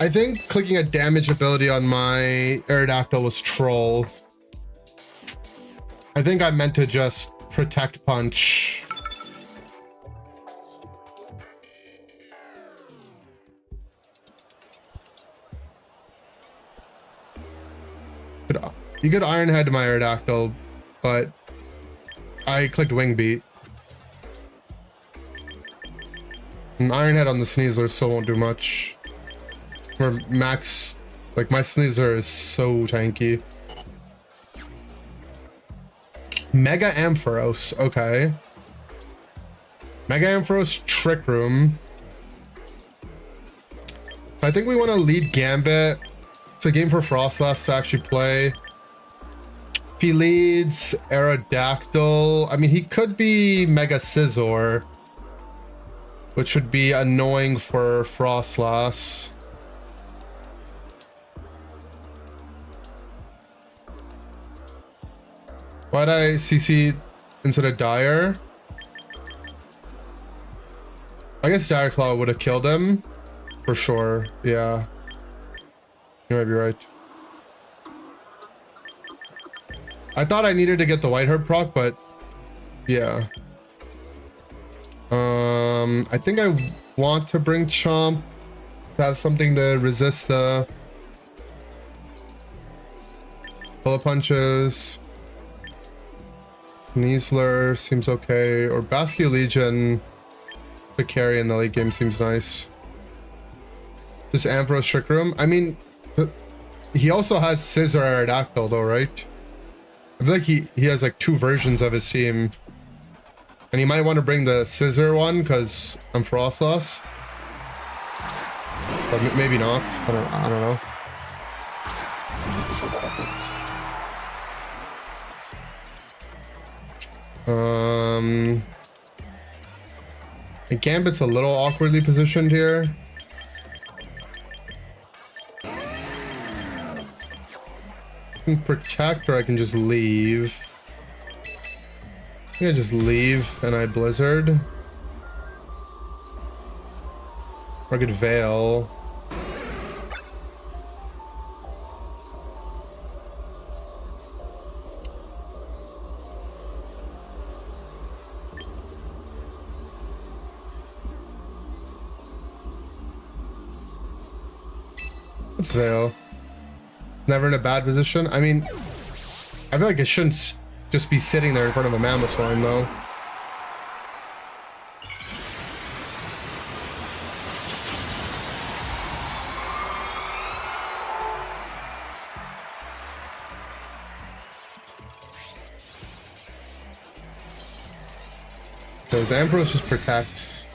I think clicking a damage ability on my Aerodactyl was troll. I think I meant to just Protect Punch. You could Iron Head to my Aerodactyl, but I clicked Wing Beat. And Iron Head on the Sneasler still won't do much. Or max, like my Sneasler is so tanky. Mega Ampharos, okay. Mega Ampharos Trick Room. I think we want to lead Gambit. It's a game for Frostlass to actually play. If he leads Aerodactyl, I mean, he could be Mega Scizor, which would be annoying for Frostlass. Why'd I CC instead of Dire? I guess Dire Claw would have killed him. For sure, yeah. You might be right. I thought I needed to get the White Herb proc, but yeah. I think I want to bring Chomp to have something to resist the bullet punches. Sneasler seems okay, or Basque Legion to carry in the late game seems nice. This Ampharos Trick Room. I mean, he also has Scizor Aerodactyl though, right? I feel like he has like 2 versions of his team. And he might want to bring the Scizor one because I'm Frostlass. But maybe not. I don't know. And Gambit's a little awkwardly positioned here. I can protect, or I can just leave. I think I just leave and I Blizzard. Or I could Veil. Let's Veil. Never in a bad position. I mean, I feel like it shouldn't just be sitting there in front of a Mammoth Swarm, though. Because Ampharos just protects.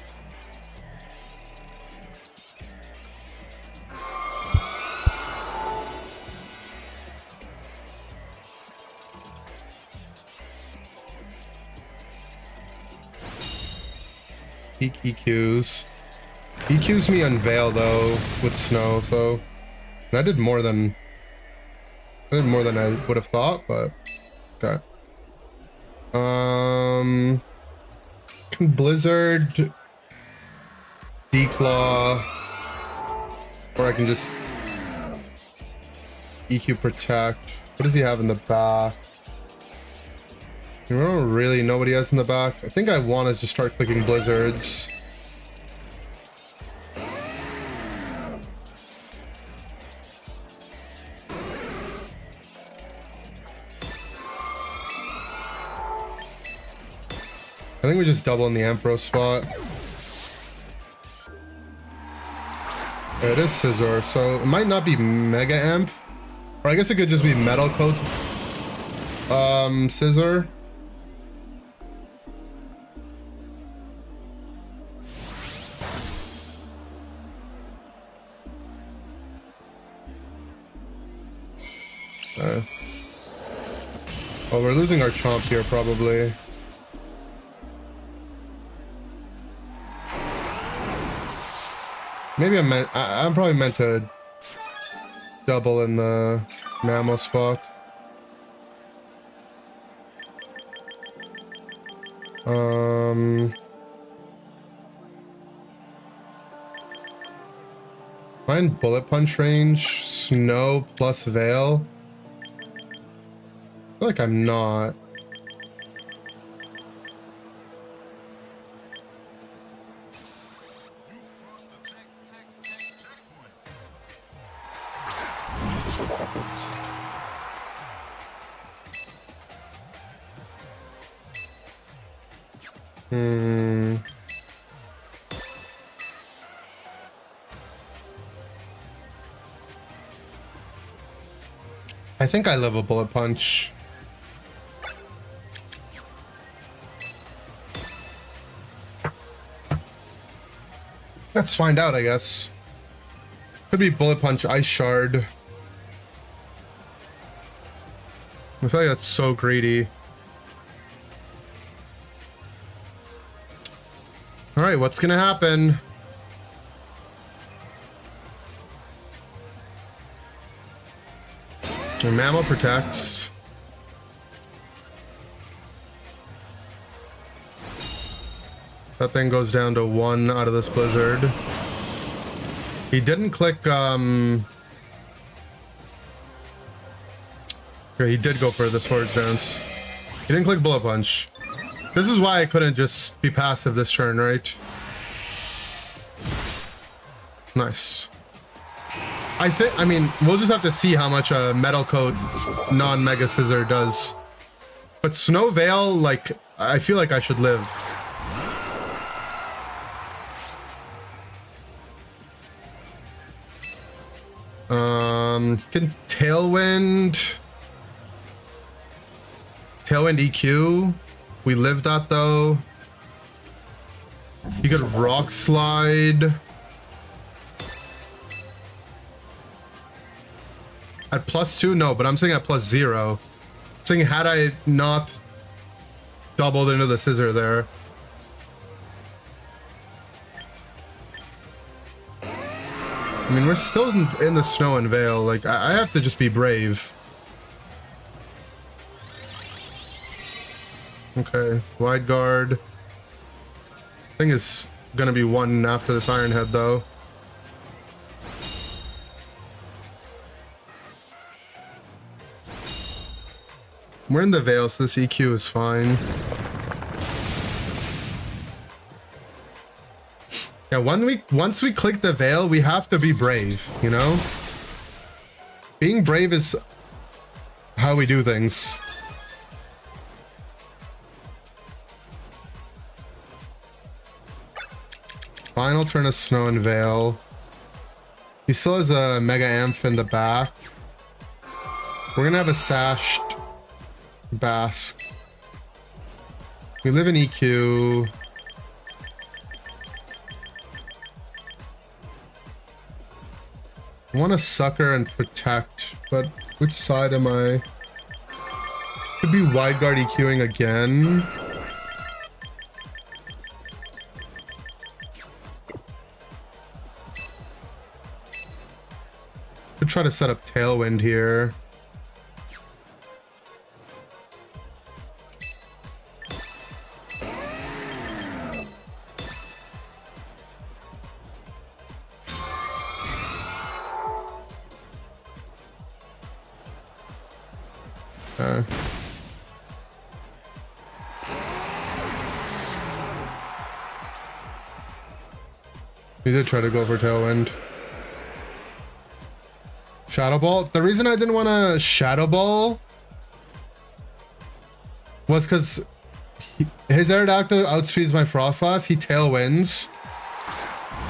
EQs. EQs me on Veil though with Snow, so I did more than I would have thought, but okay. Blizzard, Declaw, or I can just EQ Protect. What does he have in the back? I don't really know what he has in the back. I think I want to just start clicking Blizzards. I think we just double in the Ampharos spot. It is Scizor, so it might not be Mega Amp. Or I guess it could just be metal coat. Scissor. Oh, we're losing our chomp here probably. Maybe I'm probably meant to double in the mammal spot. Find bullet punch range, snow plus veil. I feel like I'm not. I think I live a bullet punch. Let's find out, I guess. Could be bullet punch, ice shard. I feel like that's so greedy. All right, what's gonna happen? The mammal protects. That thing goes down to 1 out of this blizzard. He didn't click, yeah, he did go for the Swords Dance. He didn't click Bullet Punch. This is why I couldn't just be passive this turn, right? Nice. I mean, we'll just have to see how much a Metal Coat non-Mega Scissor does. But Snow Veil, like, I feel like I should live. Can Tailwind EQ. We live that though. You could Rock Slide. At +2? No, but I'm saying at +0. I'm saying had I not doubled into the scissor there. I mean, we're still in the snow and veil. Like, I have to just be brave. Okay, wide guard. Thing is gonna be 1 after this Iron Head, though. We're in the veil, so this EQ is fine. Yeah, once we click the veil, we have to be brave, you know? Being brave is how we do things. Final turn of Snow and Veil. He still has a Mega Amph in the back. We're gonna have a Sashed Bask. We live in EQ. I want to Sucker and Protect, but which side am I? Could be Wide Guard EQing again. Could try to set up Tailwind here. We did try to go for Tailwind. Shadow Ball. The reason I didn't want to Shadow Ball was because his Aerodactyl outspeeds my Frostlass. He Tailwinds.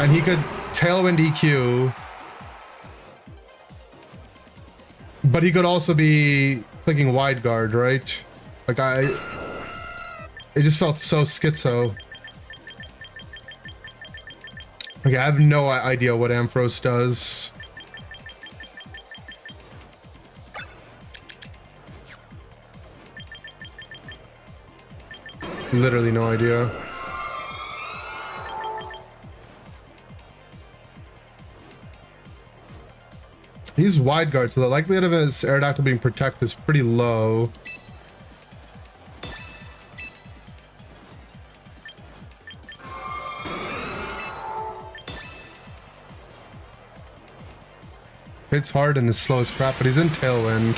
And he could Tailwind EQ. But he could also be clicking wide guard, right? Like it just felt so schizo. Okay, I have no idea what Ampharos does. Literally no idea. He's wide guard, so the likelihood of his Aerodactyl being protected is pretty low. Hits hard and is slow as crap, but he's in Tailwind.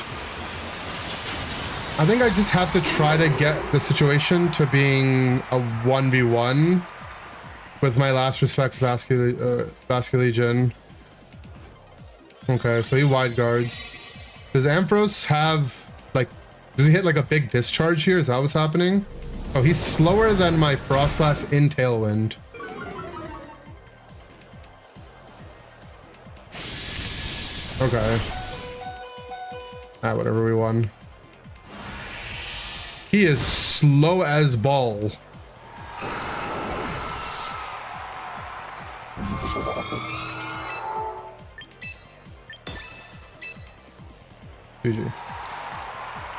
I think I just have to try to get the situation to being a 1v1 with my last respects Basculegion. Okay, so he wide guards. Does Ampharos have, like, does he hit like a big discharge here? Is that what's happening? Oh, he's slower than my Frostlass in Tailwind. Okay. Ah, whatever, we won. He is slow as ball. GG.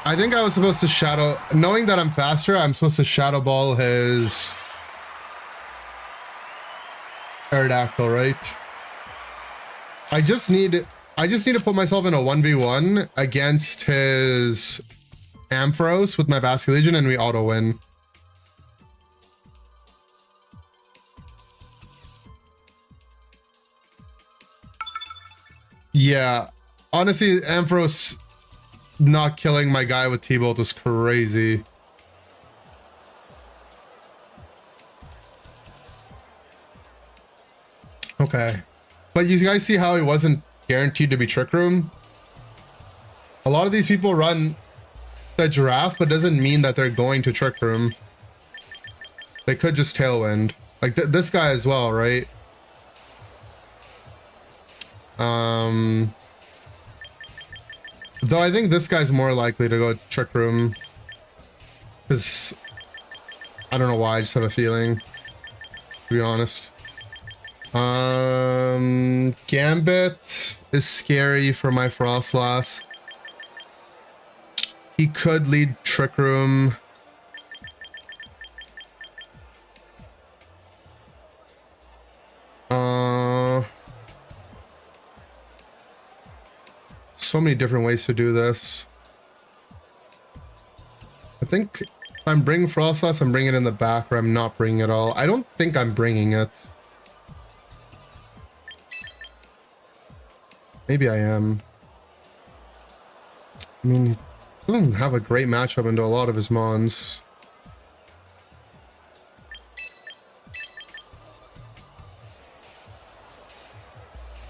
I think I was supposed to shadow, knowing that I'm faster, I'm supposed to shadow ball his Aerodactyl, right? I just need to put myself in a 1v1 against his Ampharos with my Basculegion and we auto win. Yeah, honestly, Ampharos not killing my guy with T-Bolt was crazy. Okay, but you guys see how he wasn't guaranteed to be Trick Room? A lot of these people run the Giraffe, but doesn't mean that they're going to Trick Room. They could just Tailwind. Like this guy as well, right? Though I think this guy's more likely to go Trick Room. Because I don't know why, I just have a feeling, to be honest. Gambit is scary for my Frostlass. He could lead Trick Room. So many different ways to do this. I think if I'm bringing Frostlass, I'm bringing it in the back, or I'm not bringing it all. I don't think I'm bringing it. Maybe I am. I mean, he doesn't have a great matchup into a lot of his mons.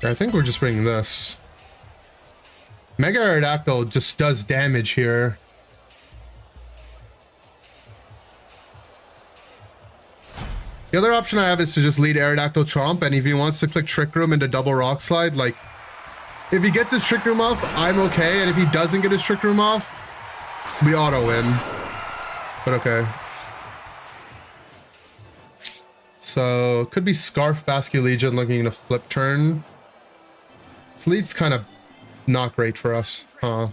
I think we're just bringing this. Mega Aerodactyl just does damage here. The other option I have is to just lead Aerodactyl Chomp, and if he wants to click Trick Room into double Rock Slide, like, if he gets his Trick Room off, I'm okay, and if he doesn't get his Trick Room off, we auto win. But okay. So, could be Scarf Basculegion looking to flip turn. This lead's kind of not great for us, huh?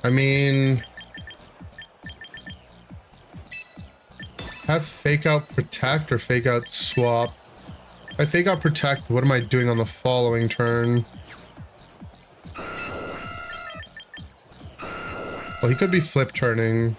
I mean, have Fake Out Protect or Fake Out Swap. If I Fake Out Protect, what am I doing on the following turn? Well, he could be flip turning.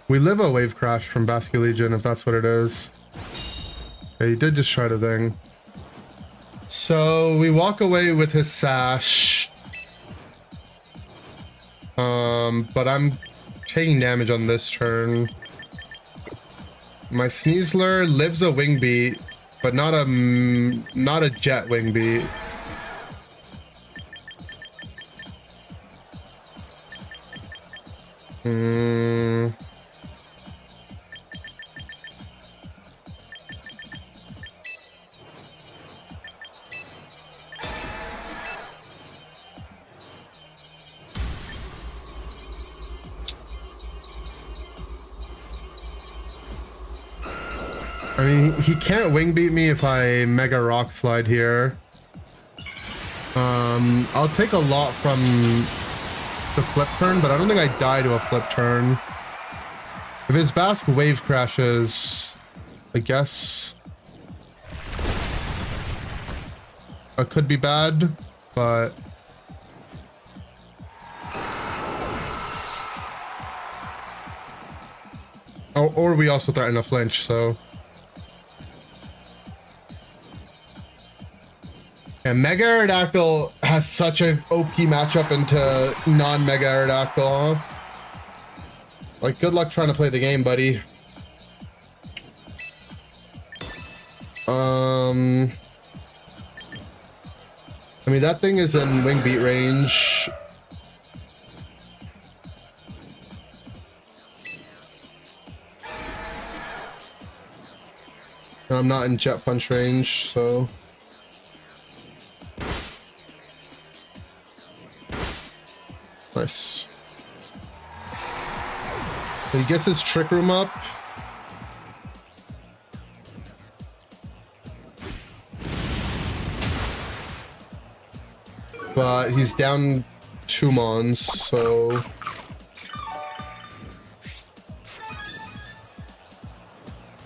We live a Wave Crash from Basculegion, if that's what it is. Yeah, he did just try the thing. So we walk away with his Sash. But I'm taking damage on this turn. My Sneasler lives a wing beat, but not a jet wing beat. I mean, he can't wing beat me if I Mega Rock Slide here. I'll take a lot from the flip turn, but I don't think I die to a flip turn. If his Basque wave crashes, I guess it could be bad, but or we also threaten a flinch, so. And Mega Aerodactyl has such an OP matchup into non-Mega Aerodactyl, huh? Like, good luck trying to play the game, buddy. I mean, that thing is in wing beat range. And I'm not in jet punch range, so. Nice. So he gets his Trick Room up. But he's down 2 Mons, so.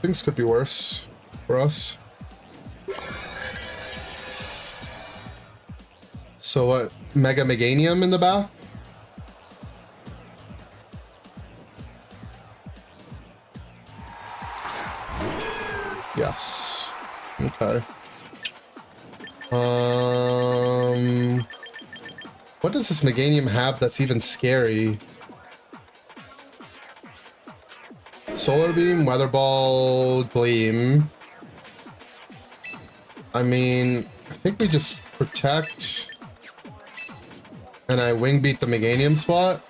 Things could be worse for us. So what? Mega Meganium in the back? Yes. Okay. What does this Meganium have that's even scary? Solar Beam, Weather Ball, Gleam. I mean, I think we just protect and I wing beat the Meganium spot.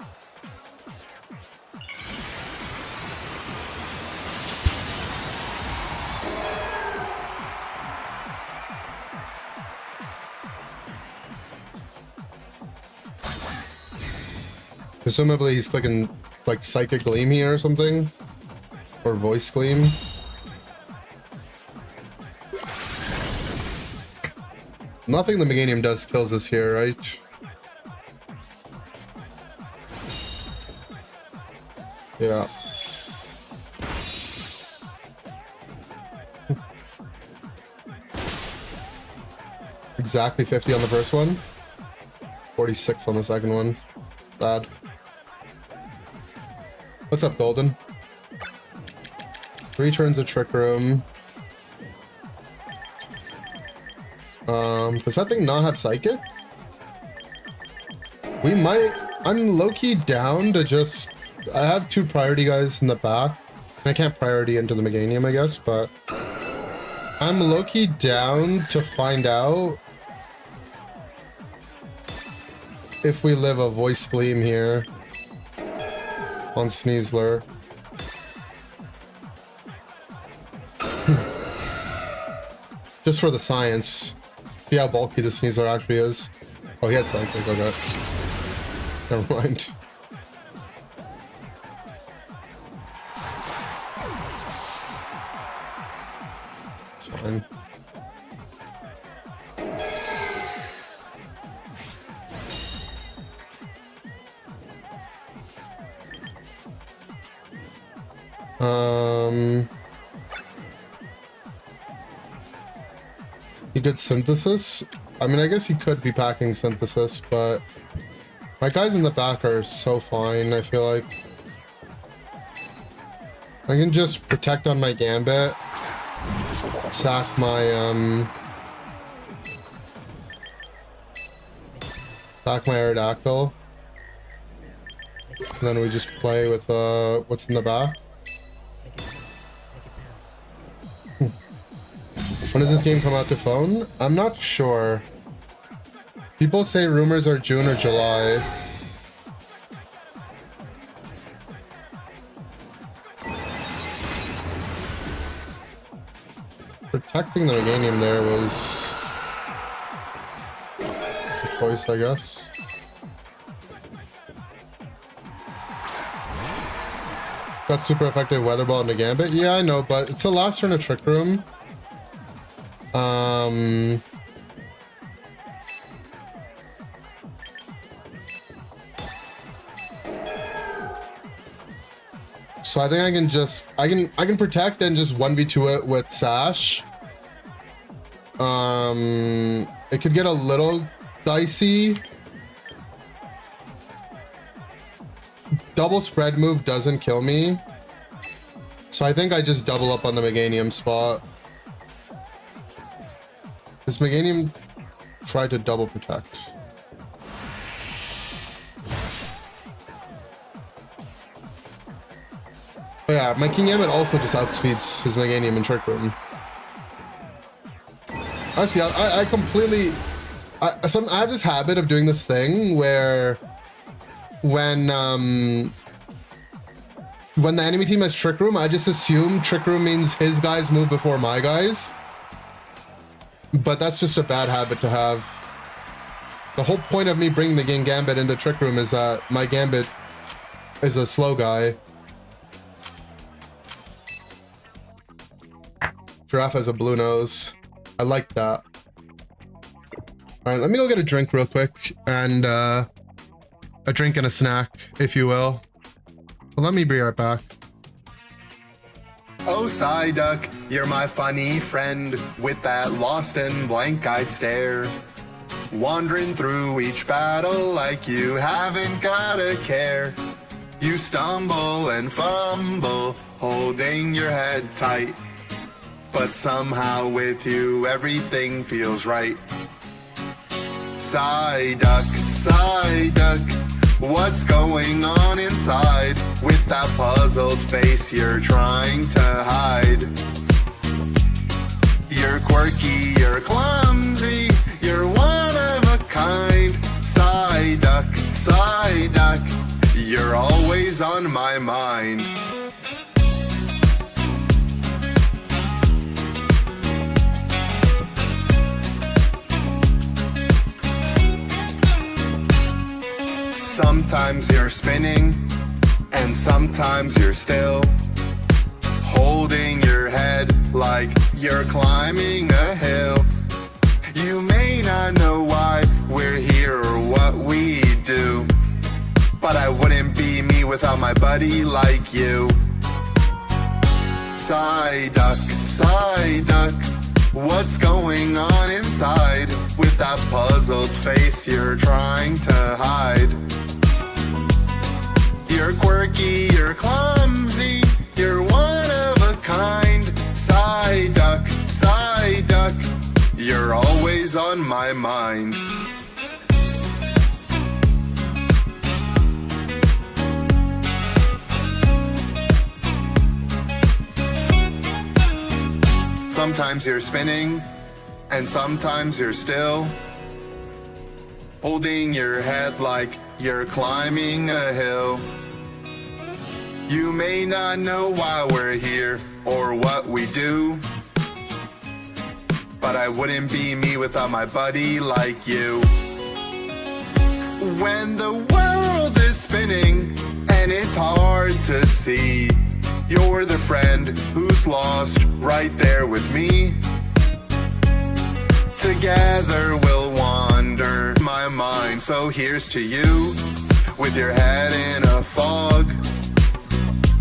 Presumably he's clicking like Psychic Gleam here or something. Or Voice Gleam. Nothing the Meganium does kills us here, right? Yeah. Exactly 50 on the first one. 46 on the second one. Bad. What's up, Golden? 3 turns of Trick Room. Does that thing not have Psychic? We might... I'm low-key down to just... I have 2 priority guys in the back. I can't priority into the Meganium, I guess, but... I'm low-key down to find out if we live a Voice Gleam here on Sneasler. Just for the science. See how bulky the Sneasler actually is. Oh, he had Psychic, okay. Never mind. It's fine. He could Synthesis. I mean, I guess he could be packing Synthesis, but my guys in the back are so fine, I feel like. I can just protect on my Gambit, sack my Aerodactyl. And then we just play with what's in the back. When does this game come out to phone? I'm not sure. People say rumors are June or July. Protecting the Meganium there was a choice, I guess. Got super effective Weather Ball into Gambit. Yeah, I know, but it's the last turn of Trick Room. So I think I can just I can protect and just 1v2 it with Sash. It could get a little dicey. Double spread move doesn't kill me. So I think I just double up on the Meganium spot. This Meganium tried to double protect. But yeah, my King Gambit also just outspeeds his Meganium in Trick Room. Honestly, I completely... I have this habit of doing this thing where when the enemy team has Trick Room, I just assume Trick Room means his guys move before my guys. But that's just a bad habit to have. The whole point of me bringing the Gambit into Trick Room is that my Gambit is a slow guy. Giraffe has a blue nose. I like that. All right, let me go get a drink real quick, and a drink and a snack, if you will. Well, let me be right back. Oh, Psyduck, you're my funny friend with that lost and blank-eyed stare. Wandering through each battle like you haven't got a care. You stumble and fumble, holding your head tight. But somehow with you, everything feels right. Psyduck, Psyduck, what's going on inside? With that puzzled face you're trying to hide. You're quirky, you're clumsy, you're one of a kind. Psyduck, Psyduck, you're always on my mind. Sometimes you're spinning, and sometimes you're still, holding your head like you're climbing a hill. You may not know why we're here or what we do, but I wouldn't be me without my buddy like you. Psyduck, Psyduck, what's going on inside? With that puzzled face you're trying to hide. You're quirky, you're clumsy, you're one of a kind. Psyduck, Psyduck, you're always on my mind. Sometimes you're spinning, and sometimes you're still, holding your head like you're climbing a hill. You may not know why we're here or what we do, but I wouldn't be me without my buddy like you. When the world is spinning and it's hard to see, you're the friend who's lost right there with me. Together we'll wander my mind, so here's to you, with your head in a fog.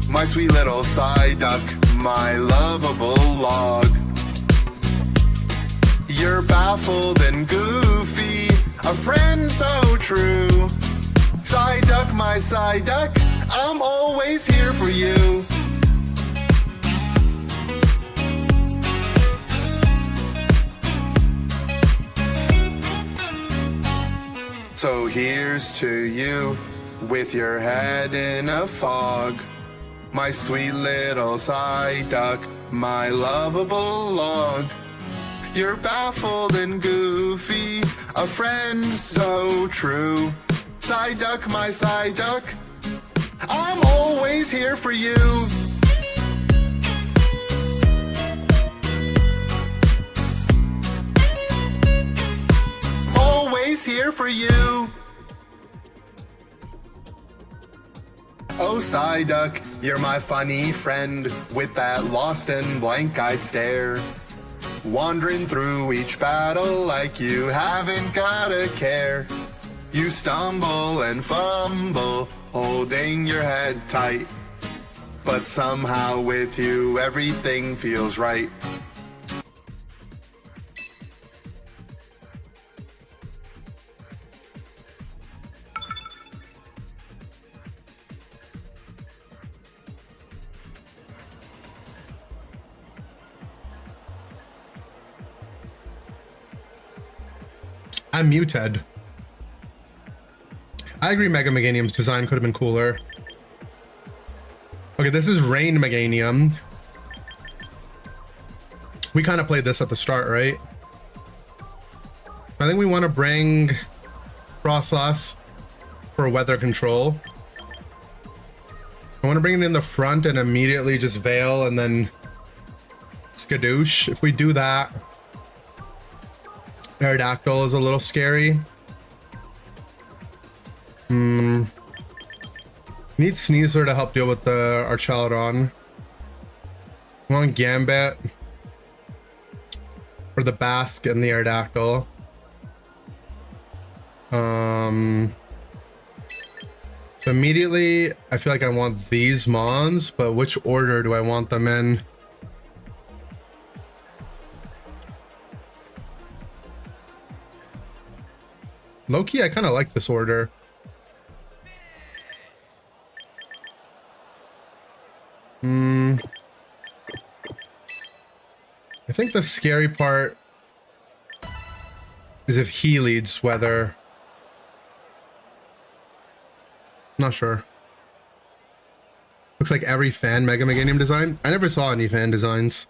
My sweet little Psyduck, my lovable log. You're baffled and goofy, a friend so true. Psyduck, my Psyduck, I'm always here for you. So here's to you, with your head in a fog. My sweet little Psyduck, my lovable log. You're baffled and goofy, a friend so true. Psyduck, my Psyduck, I'm always here for you. Always here for you. Oh, Psyduck, you're my funny friend with that lost and blank-eyed stare. Wandering through each battle like you haven't got a care. You stumble and fumble, holding your head tight. But somehow with you, everything feels right. I'm muted. I agree Mega Meganium's design could have been cooler. Okay, this is Rain Meganium. We kind of played this at the start, right? I think we want to bring Frostlass for weather control. I want to bring it in the front and immediately just Veil and then Skadoosh. If we do that, Aerodactyl is a little scary. Need Sneasler to help deal with the Archaludon. I want Gambit for the Basque and the Aerodactyl. Immediately, I feel like I want these Mons, but which order do I want them in? Low-key, I kind of like this order. I think the scary part is if he leads weather. Not sure. Looks like every fan Mega Meganium design. I never saw any fan designs.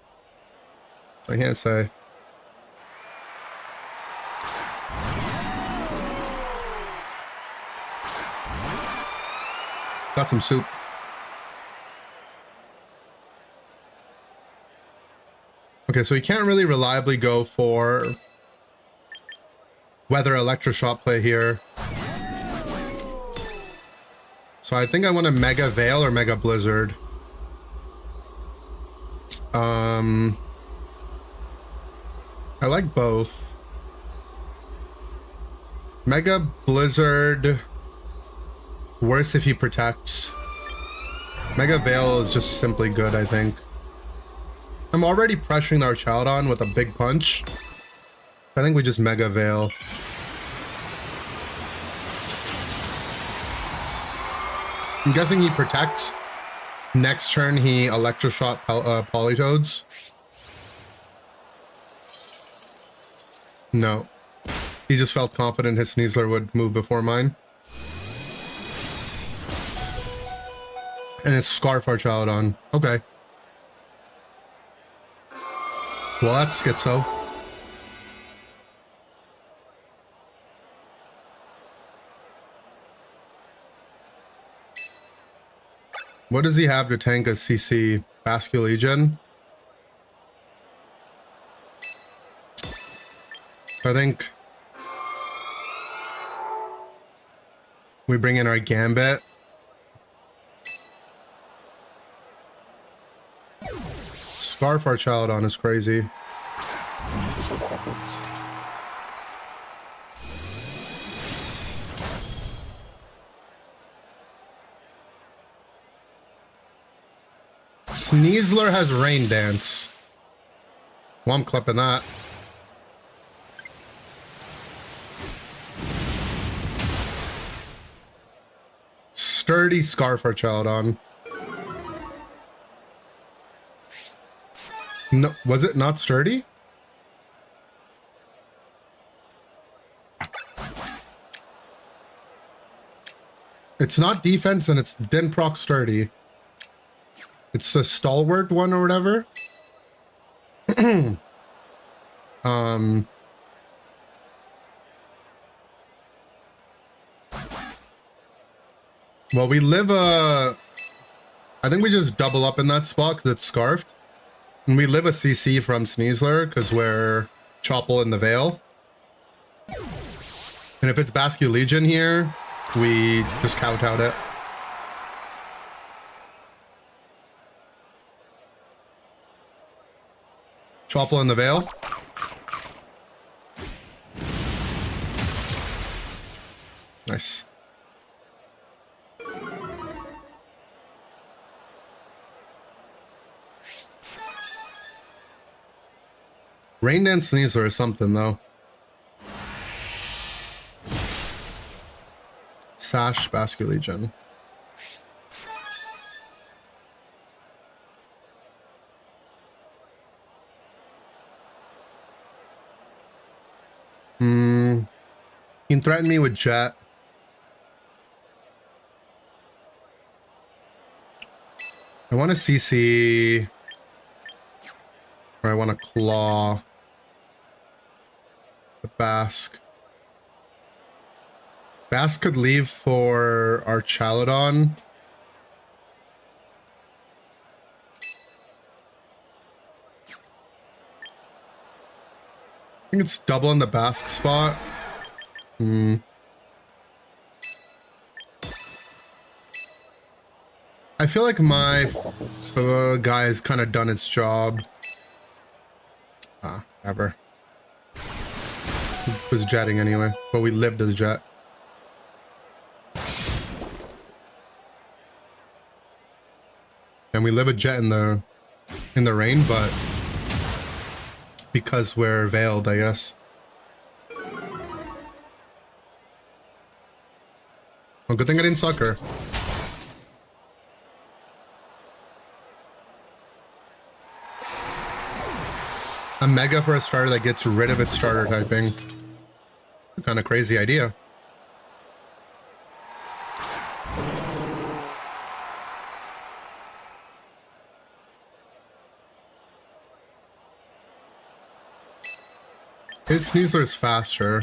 I can't say. Got some soup. Okay, so you can't really reliably go for weather electroshock play here. So I think I want a Mega Veil or Mega Blizzard. I like both. Mega Blizzard, worse if he protects. Mega Veil is just simply good, I think. I'm already pressuring the Archaludon with a big punch. I think we just Mega Veil. I'm guessing he protects. Next turn, he Electroshot Politoads. No. He just felt confident his Sneasler would move before mine. And it's Scarf Archaludon. Okay. Well, that's Schizo. What does he have to tank a CC? Basque Legion? So I think we bring in our Gambit. Scarf Archaludon is crazy. Sneasler has Rain Dance. Well, I'm clipping that. Sturdy Scarf Archaludon. No, was it not sturdy? It's not defense and it didn't proc sturdy. It's the stalwart one or whatever. Well, we live I think we just double up in that spot because it's scarfed. And we live a CC from Sneasler because we're Choppel in the Veil. And if it's Basque Legion here, we just kowtow it. Choppel in the Veil. Nice. Rain Dance Sneasler is something though. Sash Basque Legion. You can threaten me with Jet. I want to CC. Or I want to claw the Basque. Basque could leave for our Chaladon. I think it's double in the Basque spot. I feel like my guy has kind of done its job. Ever. It was jetting anyway, but we lived as jet. And we live a jet in the rain, but because we're veiled, I guess. Well, good thing I didn't suck her. A mega for a starter that gets rid of its starter typing. Kind of crazy idea. His Sneasler is faster.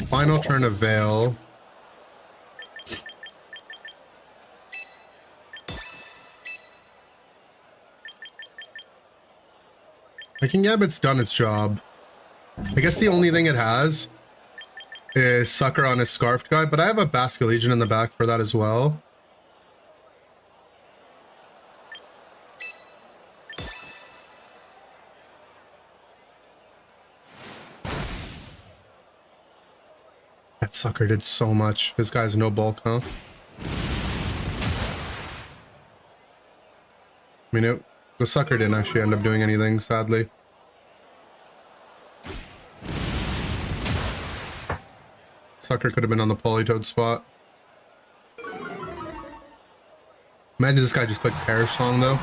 Final turn of Veil. I think Gambit's done its job. I guess the only thing it has is Sucker on his Scarfed guy, but I have a Basque Legion in the back for that as well. That Sucker did so much. This guy's no bulk, huh? I mean, the Sucker didn't actually end up doing anything, sadly. Sucker could have been on the Polytoad spot. Imagine this guy just clicked Parish Song, though.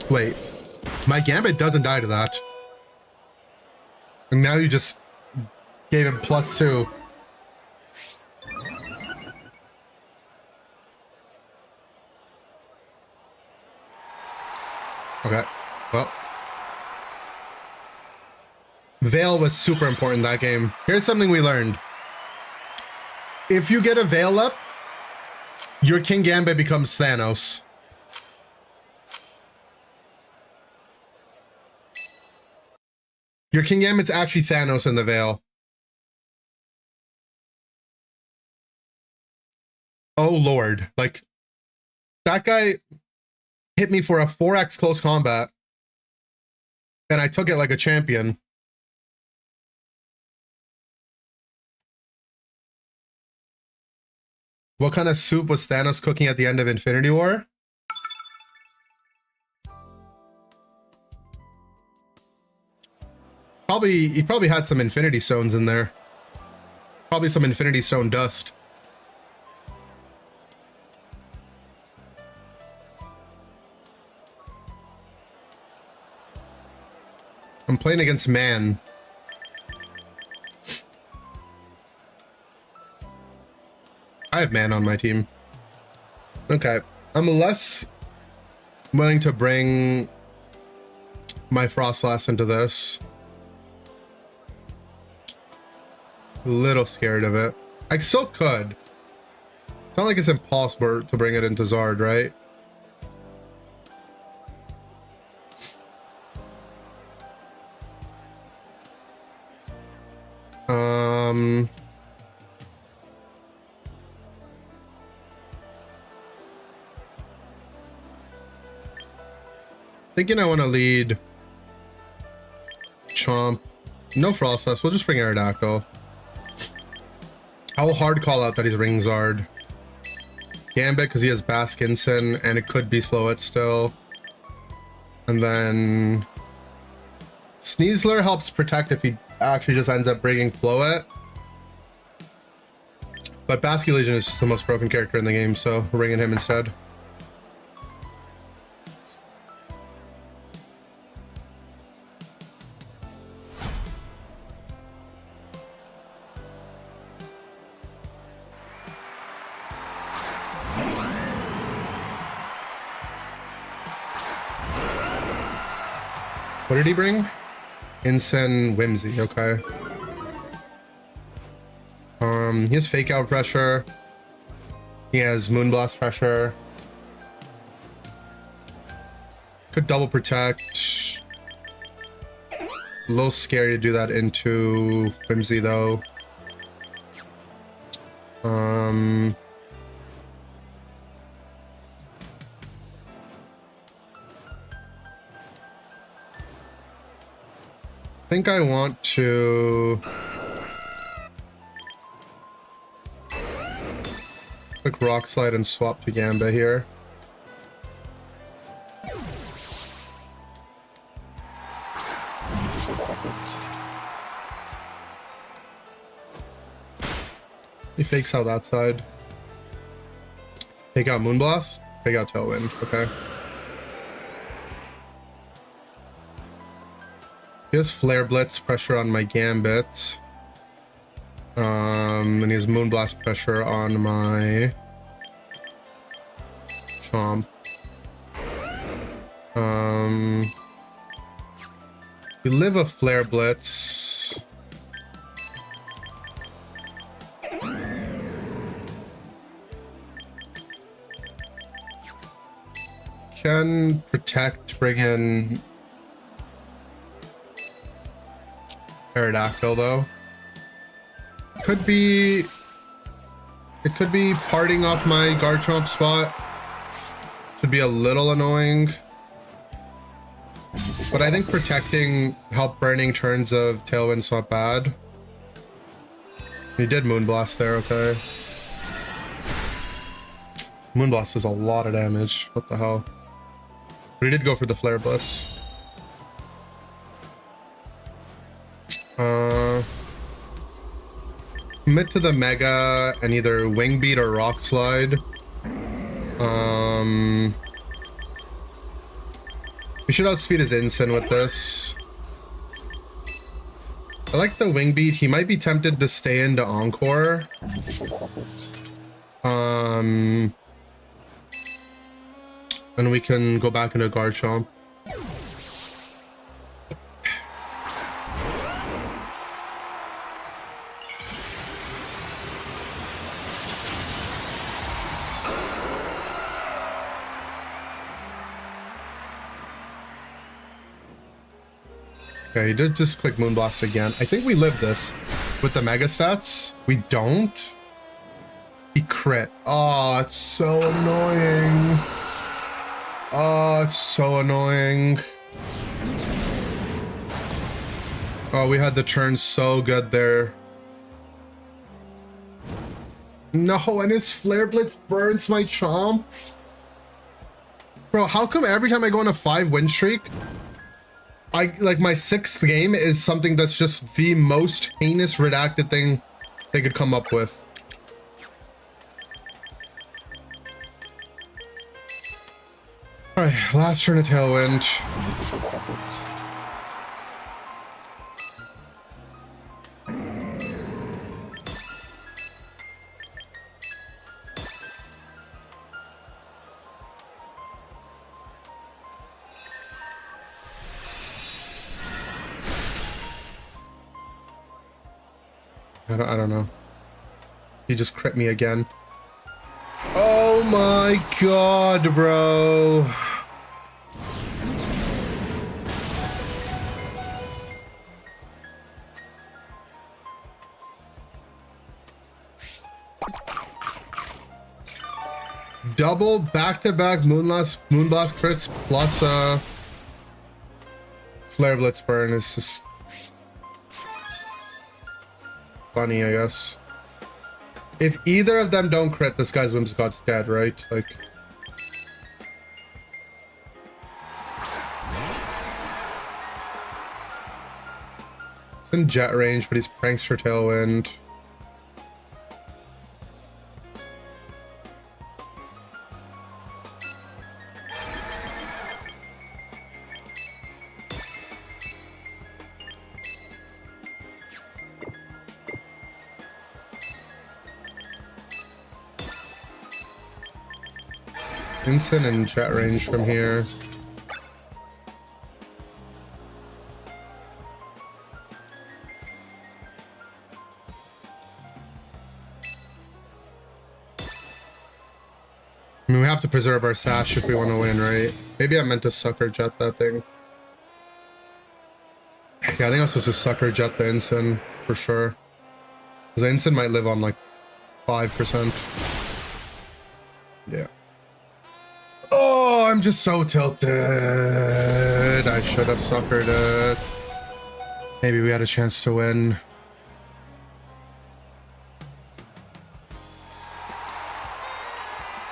Wait. My Gambit doesn't die to that. And now you just gave him +2. Okay, well. Veil was super important that game. Here's something we learned. If you get a Veil up, your King Gambit becomes Thanos. Your King Gambit's actually Thanos in the Veil. Oh lord, like, that guy hit me for a 4x close combat, and I took it like a champion. What kind of soup was Thanos cooking at the end of Infinity War? He probably had some Infinity Stones in there. Probably some Infinity Stone dust. I'm playing against man. I have man on my team. Okay. I'm less willing to bring my Frostlass into this. A little scared of it. I still could. It's not like it's impossible to bring it into Zard, right? Thinking I want to lead Chomp. No Frostlass. We'll just bring Aerodactyl. I'll hard call out that he's Ring Zard. Gambit because he has Baskinson and it could be Floet still. And then Sneasler helps protect if he actually just ends up bringing Floet. But Basculegion is just the most broken character in the game, so we're bringing him instead. What did he bring? Incen Whimsy, okay. He has Fake Out pressure. He has Moonblast pressure. Could double protect. A little scary to do that into Whimsy though. I think I want to click Rock Slide and swap to Gambit here. He fakes out that side. Take out Moonblast, take out Tailwind, okay. He has Flare Blitz pressure on my Gambit. And he has Moonblast pressure on my Chomp. We live a Flare Blitz. Can protect, bring in Aerodactyl though. Could be, it could be parting off my Garchomp spot. Could be a little annoying. But I think protecting help burning turns of Tailwind's not bad. He did Moonblast there, okay. Moonblast does a lot of damage. What the hell? But he did go for the Flare Blitz. Commit to the Mega and either Wing Beat or Rock Slide. We should outspeed his Incin with this. I like the Wing Beat. He might be tempted to stay into Encore. And we can go back into Garchomp. Okay, he did just click Moonblast again. I think we live this with the Mega Stats. We don't. He crit. Oh, it's so annoying. Oh, it's so annoying. Oh, we had the turn so good there. No, and his Flare Blitz burns my Chomp. Bro, how come every time I go on a 5-win streak, like my 6th game is something that's just the most heinous redacted thing they could come up with? Alright, last turn of Tailwind. I don't know. He just crit me again. Oh my god, bro. Double back-to-back Moonblast crits plus Flare Blitz burn is just funny, I guess. If either of them don't crit, this guy's Whimsicott's dead, right? Like, it's in jet range, but he's Prankster Tailwind. Instant and jet range from here. I mean, we have to preserve our sash if we want to win, right? Maybe I meant to sucker jet that thing. Yeah, I think I was supposed to sucker jet the Ensign for sure. Because the Ensign might live on like 5%. Yeah. Oh, I'm just so tilted. I should have suckered it. Maybe we had a chance to win.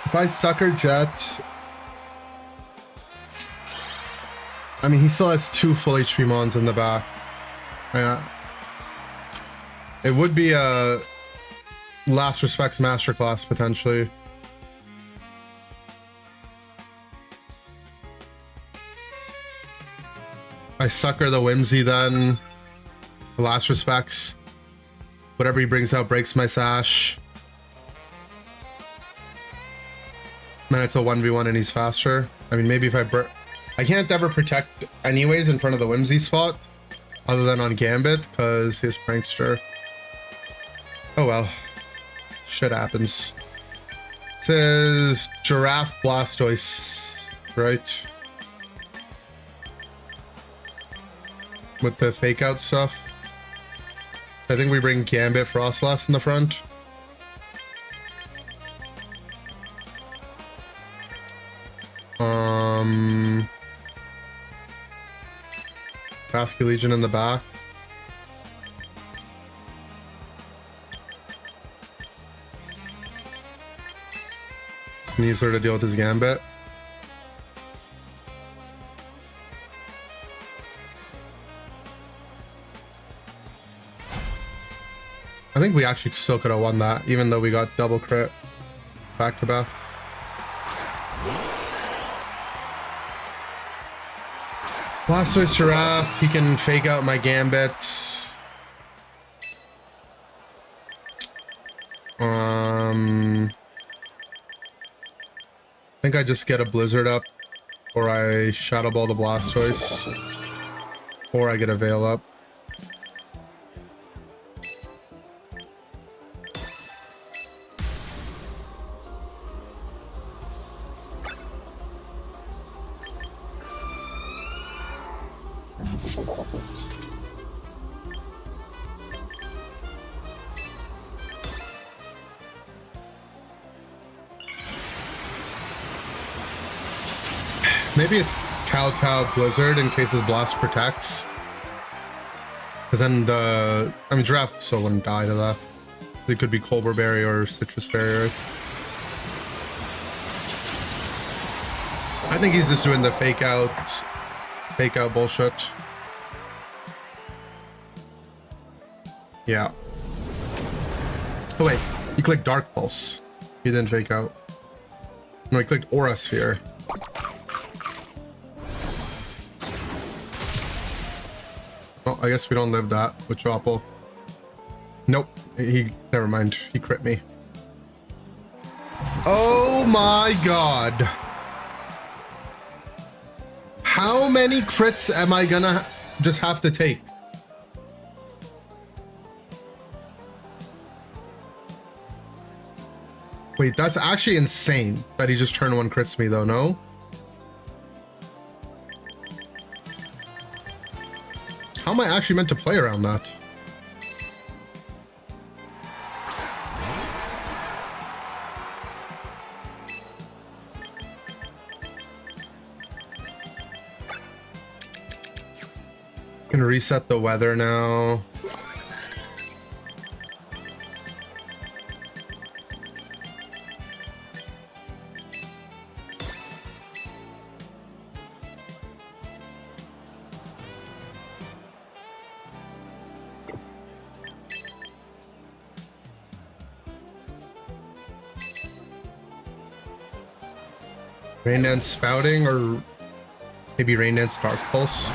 If I sucker jet, I mean, he still has 2 full HP mons in the back. Yeah. It would be a Last Respects Masterclass potentially. I sucker the Whimsy then. The Last Respects. Whatever he brings out breaks my sash. Then it's a 1v1 and he's faster. I mean, maybe if I can't ever protect anyways in front of the Whimsy spot. Other than on Gambit, because he's Prankster. Oh well. Shit happens. This is Giraffe Blastoise, right? With the fake out stuff. I think we bring Gambit Frostlass in the front. Basque Legion in the back. Sneasler to deal with his Gambit. I think we actually still could have won that, even though we got double crit back to back. Blastoise Giraffe, he can fake out my Gambits. I think I just get a Blizzard up, or I Shadow Ball the Blastoise, or I get a Veil up. Maybe it's Kowtow Blizzard in case his Blast protects. Because then I mean, Giraffe still wouldn't die to that. It could be Colbur Berry or Citrus Berry, right? I think he's just doing the fake out bullshit. Yeah. Oh wait, he clicked Dark Pulse. He didn't fake out. No, he clicked Aura Sphere. Oh, I guess we don't live that with Chople. Nope, never mind. He crit me. Oh my god. How many crits am I gonna just have to take? Wait, that's actually insane that he just turn one crits me though, no? How am I actually meant to play around that? Can reset the weather now. Rain Dance Spouting or maybe Rain Dance Dark Pulse.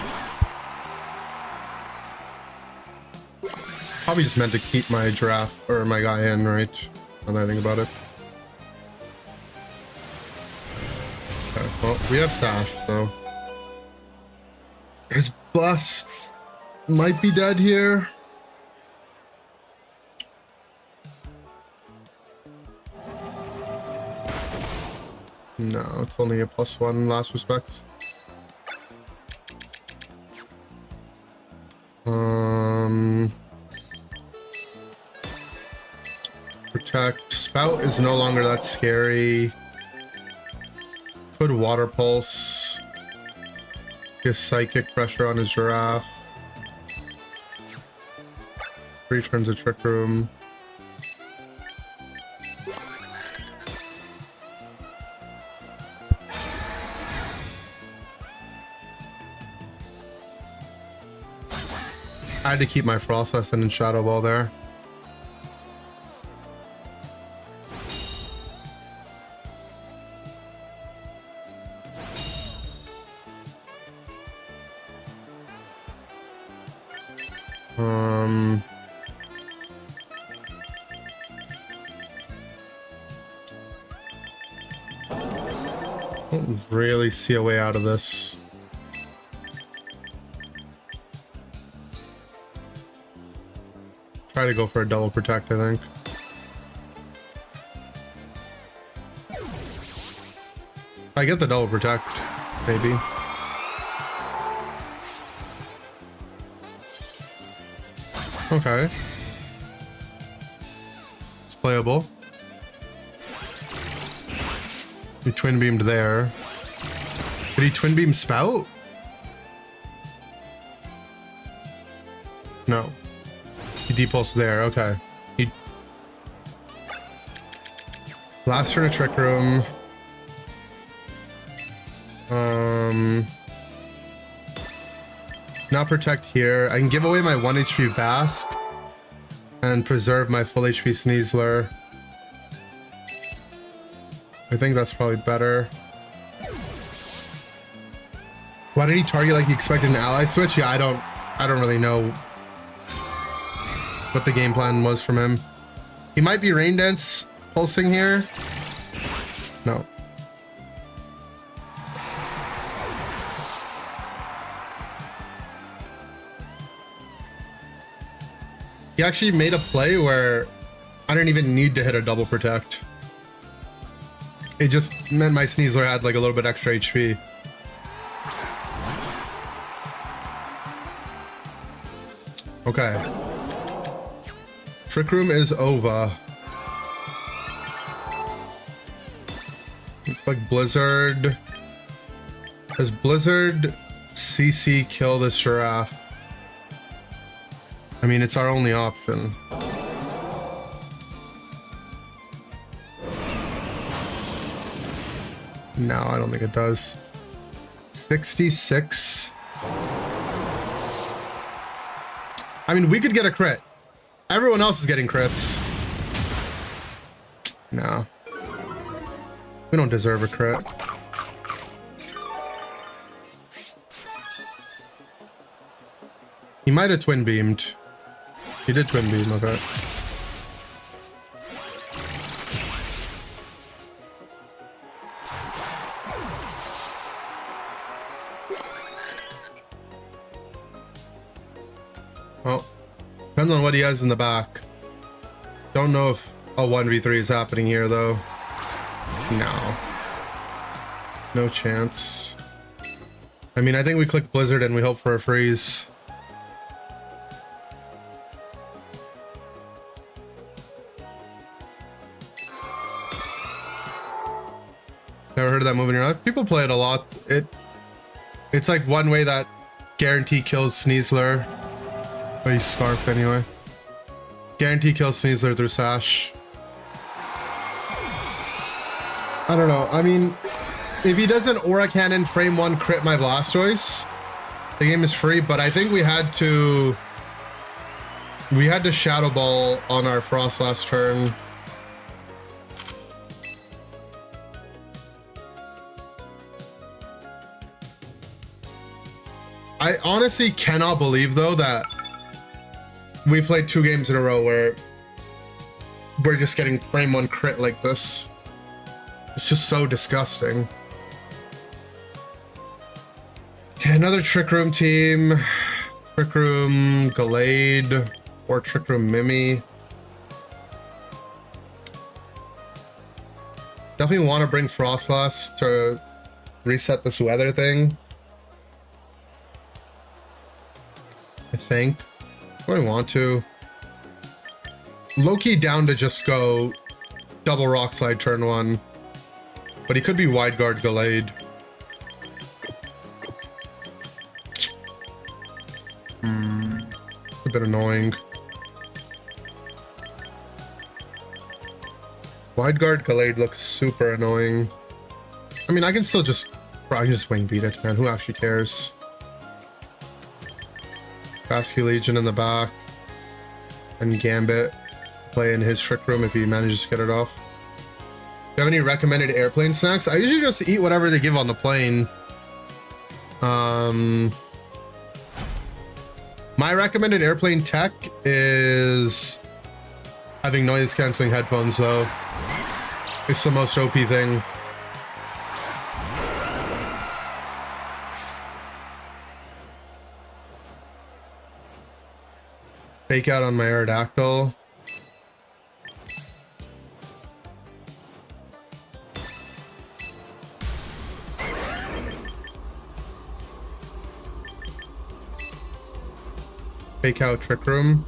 Probably just meant to keep my giraffe or my guy in, right? Now that I think about it. Okay, well, we have Sash, so. His Blast might be dead here. No, it's only a +1 in last respects. Protect. Spout is no longer that scary. Could Water Pulse. Get Psychic Pressure on his Giraffe. 3 turns of Trick Room. I had to keep my Frost Lesson and Shadow Ball there. Don't really see a way out of this. Try to go for a double protect, I think. I get the double protect, maybe. Okay. It's playable. He twin beamed there. Did he twin beam Spout? No. He depulsed there, okay. He last turn of Trick Room. Not protect here. I can give away my 1 HP Bask and preserve my full HP Sneasler. I think that's probably better. Why did he target like he expected an ally switch? Yeah, I don't really know what the game plan was from him. He might be Rain Dance pulsing here. No. He actually made a play where I didn't even need to hit a double protect. It just meant my Sneasler had like a little bit extra HP. Okay. Trick Room is over. Like Blizzard. Does Blizzard CC kill this Giraffe? I mean, it's our only option. No, I don't think it does. 66. I mean, we could get a crit. Everyone else is getting crits. No. We don't deserve a crit. He might have twin beamed. He did twin beam, okay. Well, depends on what he has in the back. Don't know if a 1v3 is happening here though. No. No chance. I mean, I think we click Blizzard and we hope for a freeze. Never heard of that move in your life? People play it a lot. It's like one way that guarantee kills Sneasler. Oh, he's Scarf anyway. Guarantee kills Sneasler through Sash. I don't know. I mean, if he does an Aura Cannon frame 1 crit my Blastoise, the game is free, but I think we had to Shadow Ball on our Frost last turn. I honestly cannot believe though that we played 2 games in a row where we're just getting frame 1 crit like this. It's just so disgusting. Okay, another Trick Room team. Trick Room Gallade or Trick Room Mimi. Definitely want to bring Frostlass to reset this weather thing. I think. I want to. Low-key down to just go double Rock Slide turn 1. But he could be Wide Guard Gallade. A bit annoying. Wide Guard Gallade looks super annoying. I mean, I can still just... Bro, I can just Wing Beat it, man. Who actually cares? Bascu Legion in the back. And Gambit play in his Trick Room if he manages to get it off. Do you have any recommended airplane snacks? I usually just eat whatever they give on the plane. My recommended airplane tech is having noise canceling headphones though. It's the most OP thing. Fake out on my Aerodactyl. Fake out Trick Room.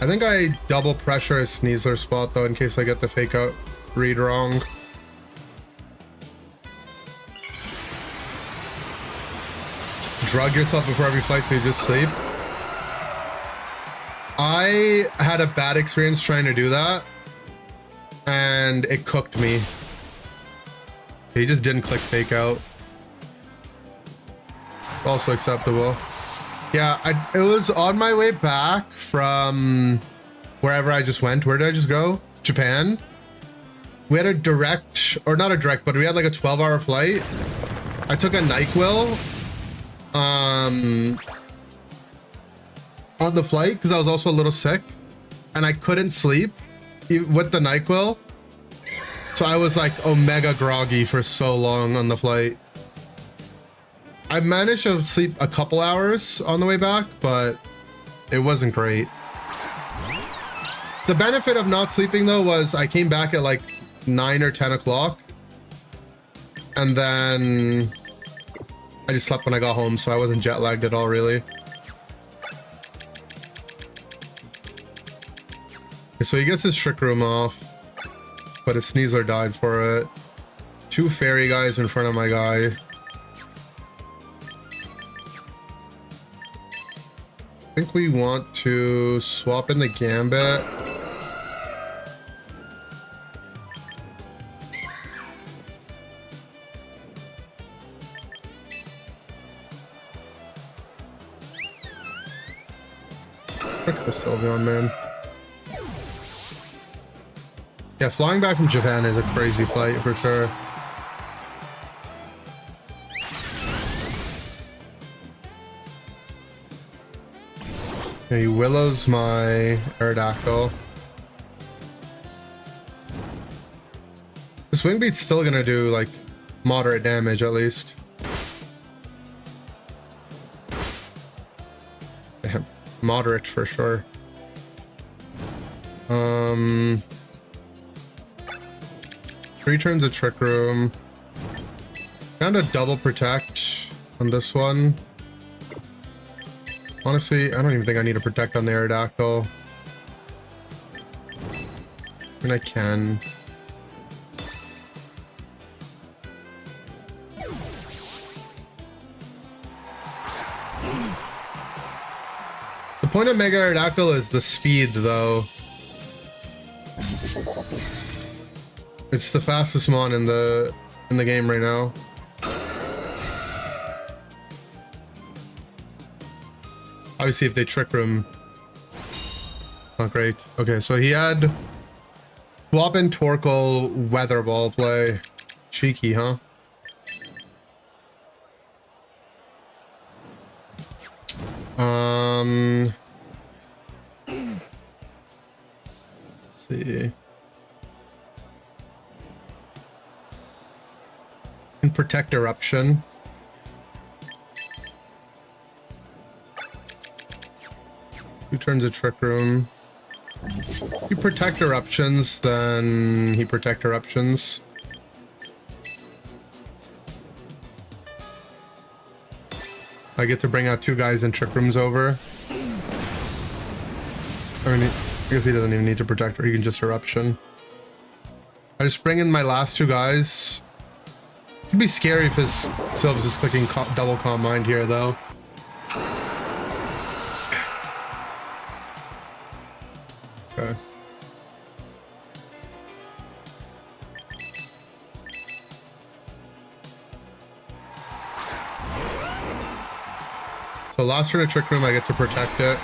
I think I double pressure a Sneasler spot though in case I get the fake out read wrong. Drug yourself before every flight so you just sleep. I had a bad experience trying to do that and it cooked me. He just didn't click fake out. Also acceptable. Yeah, it was on my way back from wherever I just went. Where did I just go? Japan. We had a direct, or not a direct, but we had like a 12-hour flight. I took a NyQuil on the flight because I was also a little sick and I couldn't sleep with the NyQuil. So I was like omega groggy for so long on the flight. I managed to sleep a couple hours on the way back, but it wasn't great. The benefit of not sleeping though was I came back at like 9 or 10 o'clock and then I just slept when I got home, so I wasn't jet lagged at all really. Okay, so he gets his Trick Room off, but his Sneasler died for it. 2 fairy guys in front of my guy. I think we want to swap in the Gambit. Frick the Sylveon, man. Yeah, flying back from Japan is a crazy flight for sure. Okay, he Willows my Aerodactyl. This Wing Beat's still gonna do like moderate damage at least. Damn, moderate for sure. 3 turns of Trick Room. And a double protect on this one. Honestly, I don't even think I need to protect on the Aerodactyl. I mean, I can. The point of Mega Aerodactyl is the speed, though. It's the fastest mon in the game right now. Obviously, if they Trick Room, not great. Okay, so he had Swap and Torkoal Weather Ball play. Cheeky, huh? Let's see. Can protect Eruption. Two turns of Trick Room. If you protect Eruptions, then he protect Eruptions. I get to bring out 2 guys and Trick Rooms over. I mean, I guess he doesn't even need to protect, or he can just Eruption. I just bring in my last 2 guys. It'd be scary if his Sylve's just clicking double Calm Mind here, though. Okay. So last turn of Trick Room, I get to protect it.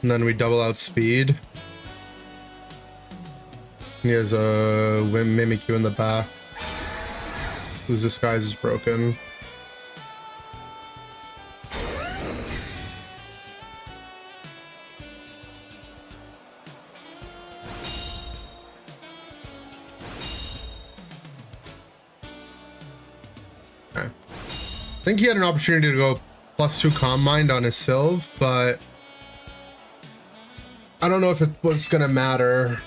And then we double out speed. He has a Mimikyu in the back, whose disguise is broken. Okay. I think he had an opportunity to go +2 Calm Mind on his Sylve, but I don't know if it was gonna matter.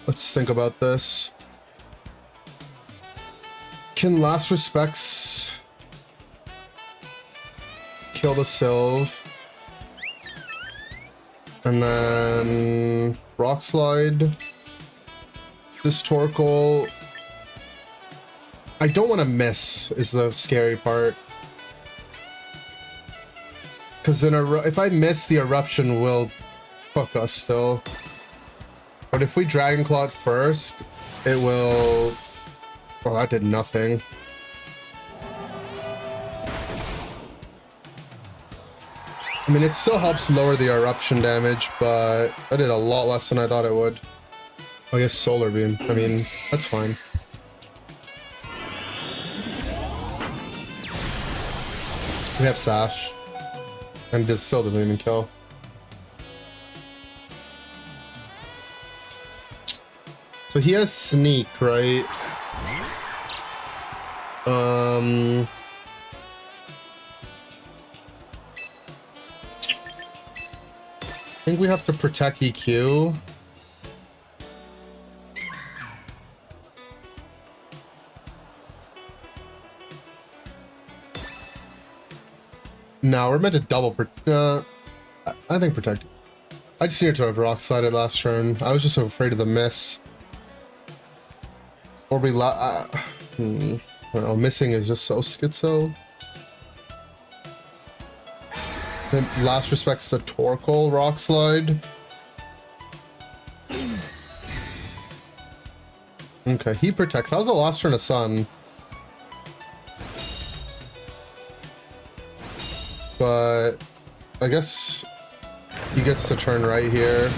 Let's think about this. Can Last Respects kill the Sylve? And then Rock Slide. This Torkoal. I don't want to miss is the scary part. Because if I miss, the Eruption will fuck us still. But if we Dragon Claw it first, it will... Oh, that did nothing. I mean, it still helps lower the Eruption damage, but that did a lot less than I thought it would. I guess Solar Beam. I mean, that's fine. We have Sash. And this still doesn't even kill. So he has Sneak, right? I think we have to protect EQ. No, we're meant to double I think protect. I just needed to have Rock Slided last turn. I was just so afraid of the miss. Or we I don't know, missing is just so schizo. Then Last Respects the Torkoal Rock Slide. Okay, he protects. That was the last turn of Sun. But I guess he gets to turn right here.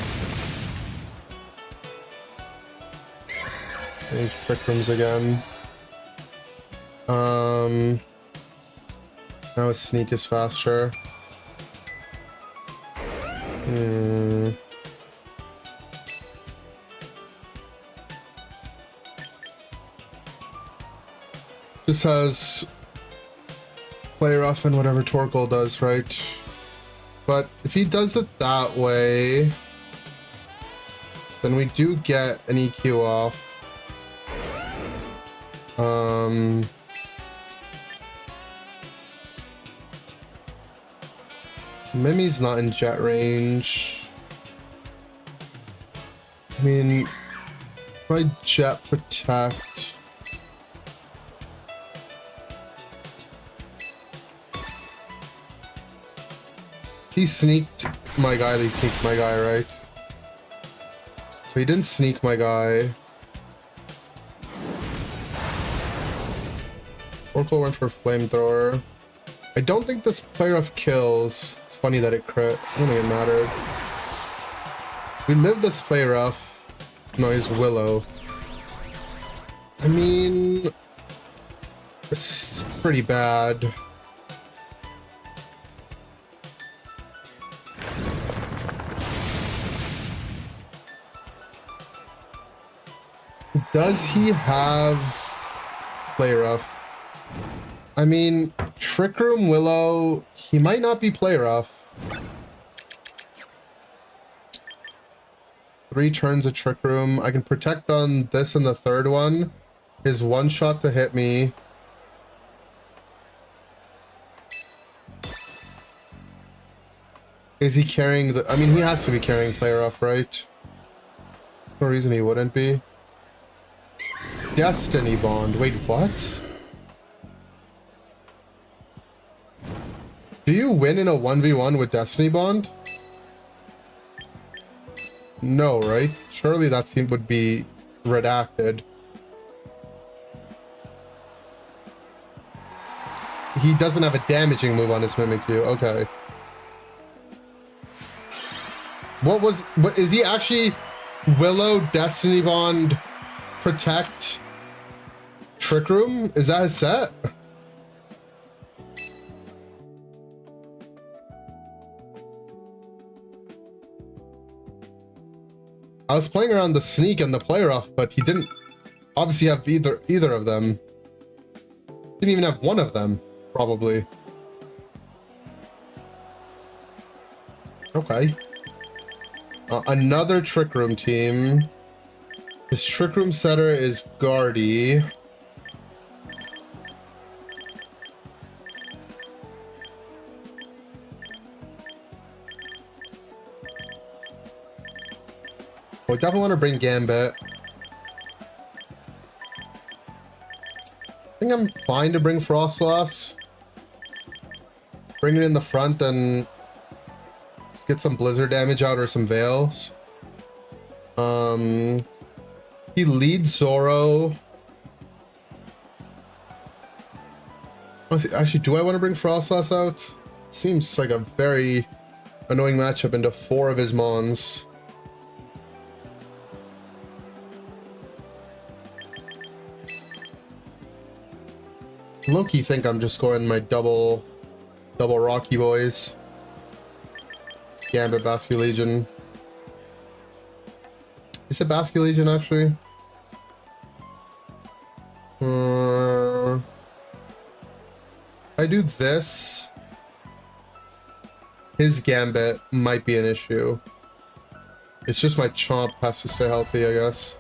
And Trick Rooms again. Now his Sneak is faster. This has play rough and whatever Torkoal does, right? But if he does it that way, then we do get an EQ off. Mimi's not in jet range. I mean, if I jet protect, he sneaked my guy, he sneaked my guy, right? So he didn't sneak my guy. Torkoal went for flamethrower. I don't think this player of kills. It's funny that it crit. I don't think it mattered. We live this play rough. No, he's Willow. I mean, it's pretty bad. Does he have play rough? I mean, Trick Room Willow, he might not be play rough. 3 turns of Trick Room. I can protect on this and the third one. His one shot to hit me. Is he carrying the... I mean, he has to be carrying play rough, right? No reason he wouldn't be. Destiny Bond. Wait, what? Do you win in a 1v1 with Destiny Bond? No, right? Surely that team would be redacted. He doesn't have a damaging move on his Mimikyu. Okay. What is he actually Willow, Destiny Bond, Protect, Trick Room? Is that his set? I was playing around the sneak and the play rough, but he didn't obviously have either of them. Didn't even have one of them, probably. Okay. Another Trick Room team. His Trick Room setter is Guardy. I definitely want to bring Gambit. I think I'm fine to bring Frostlass. Bring it in the front and let's get some Blizzard damage out or some Veils. He leads Zoro. Actually, do I want to bring Frostlass out? Seems like a very annoying matchup into 4 of his Mons. Low-key think I'm just going my double Rocky boys. Gambit, Basculegion. Is it Basculegion actually? I do this. His Gambit might be an issue. It's just my Chomp has to stay healthy, I guess.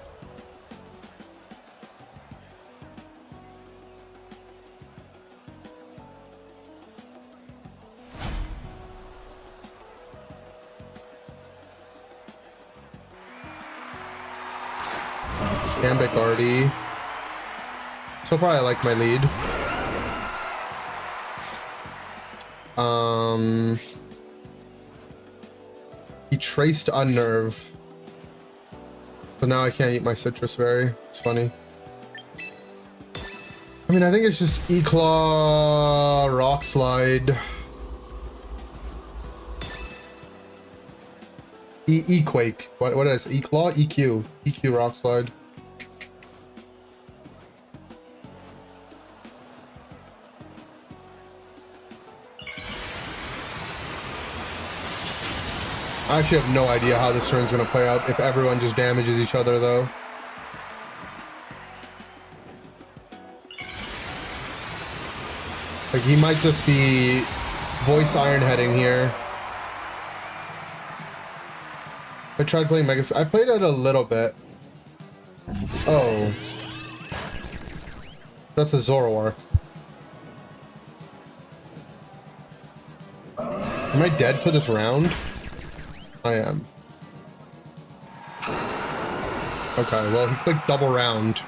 Gambit Guardy. So far I like my lead. He traced Unnerve. So now I can't eat my Citrus Berry. It's funny. I mean, I think it's just E-Claw, Rock Slide. E-Quake. What is it? E-Claw? EQ. EQ Rock Slide. I actually have no idea how this turn's gonna play out if everyone just damages each other though. Like, he might just be voice iron heading here. I tried playing Mega... I played it a little bit. Oh. That's a Zoroark. Am I dead to this round? I am. Okay, well, he clicked double round.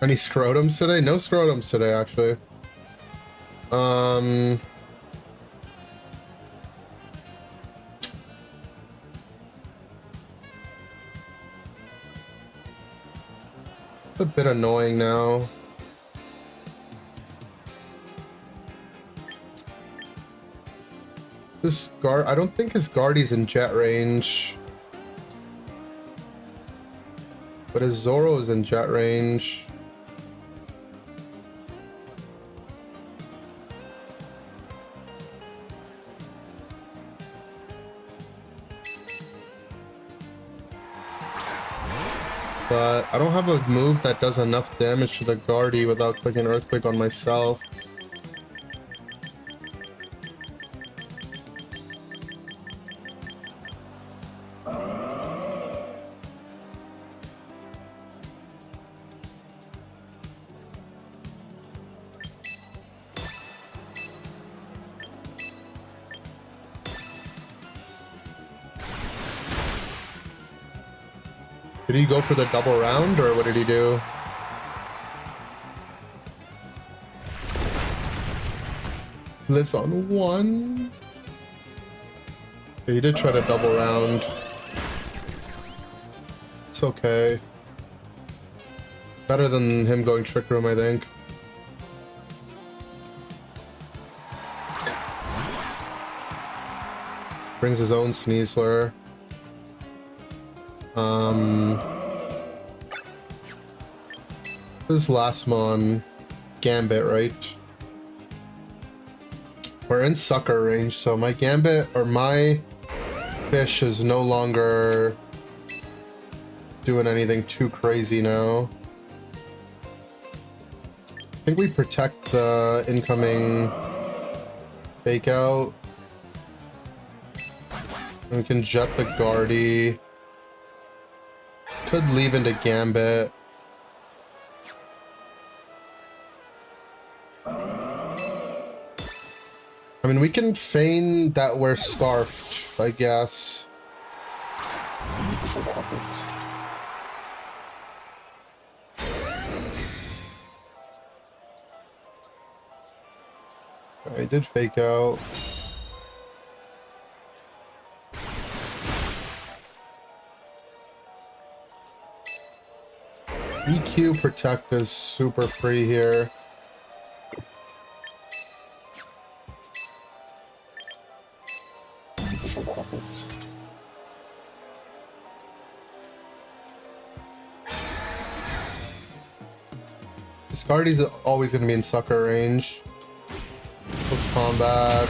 Any scrotums today? No scrotums today, actually. A bit annoying now. This guard, I don't think his Guardy's in jet range. But his Zoro is in jet range. But I don't have a move that does enough damage to the Guardy without clicking Earthquake on myself. Did he go for the double round, or what did he do? Lives on one. Yeah, he did try to double round. It's okay. Better than him going Trick Room, I think. Brings his own Sneasler. This is last mon Gambit, right? We're in sucker range, so my Gambit or my fish is no longer doing anything too crazy now. I think we protect the incoming fake out. And we can jet the Guardy. Could leave into Gambit. I mean, we can feign that we're scarfed, I guess. I did fake out. EQ protect is super free here. This Guardy's always going to be in sucker range. Close combat.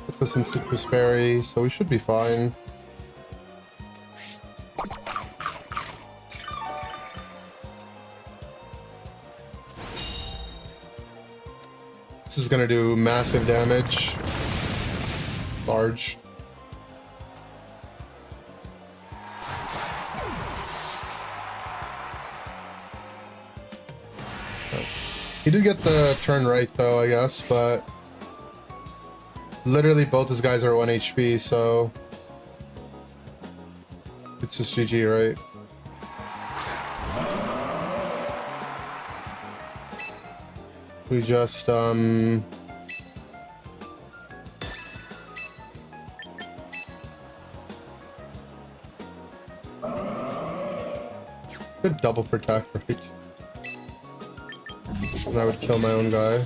Put this in Citrus Berry, so we should be fine. This is gonna do massive damage. Large. He did get the turn right though, I guess, but literally both his guys are 1 HP, so it's just GG, right? We just could double protect, right? And I would kill my own guy.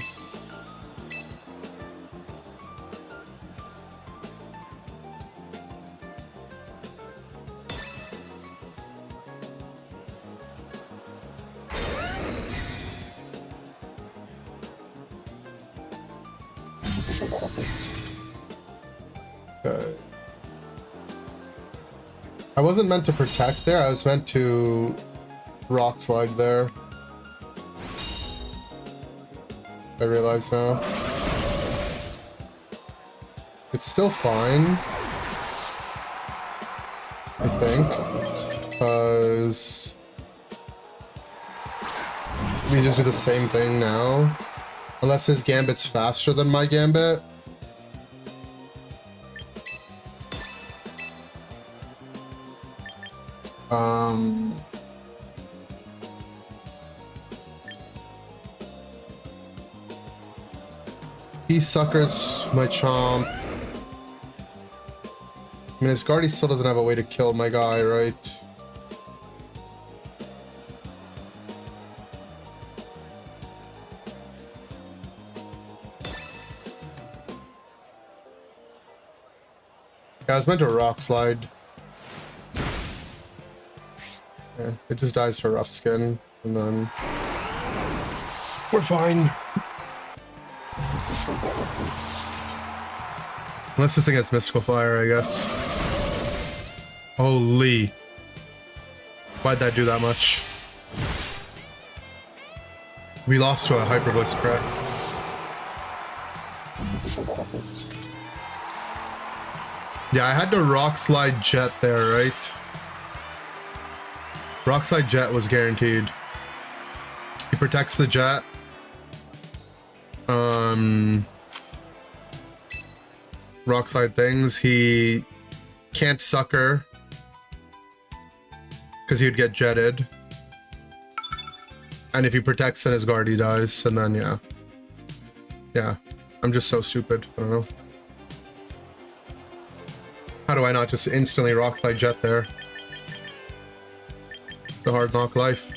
Okay. I wasn't meant to protect there, I was meant to rock slide there. I realize now. It's still fine, I think, because we just do the same thing now. Unless his gambit's faster than my gambit. He suckers my chomp. I mean, his Guardy still doesn't have a way to kill my guy, right? Yeah, I was meant to rock slide. Yeah, it just dies to rough skin, and then we're fine. Unless this thing has mystical fire, I guess. Holy. Why'd that do that much? We lost to a hyper voice crit. Yeah, I had to rock slide jet there, right? Rock slide jet was guaranteed. He protects the jet. Rock slide things. He can't sucker because he would get jetted. And if he protects, then his guard, he dies. And then, yeah. Yeah. I'm just so stupid. I don't know. How do I not just instantly rock slide jet there? The hard knock life.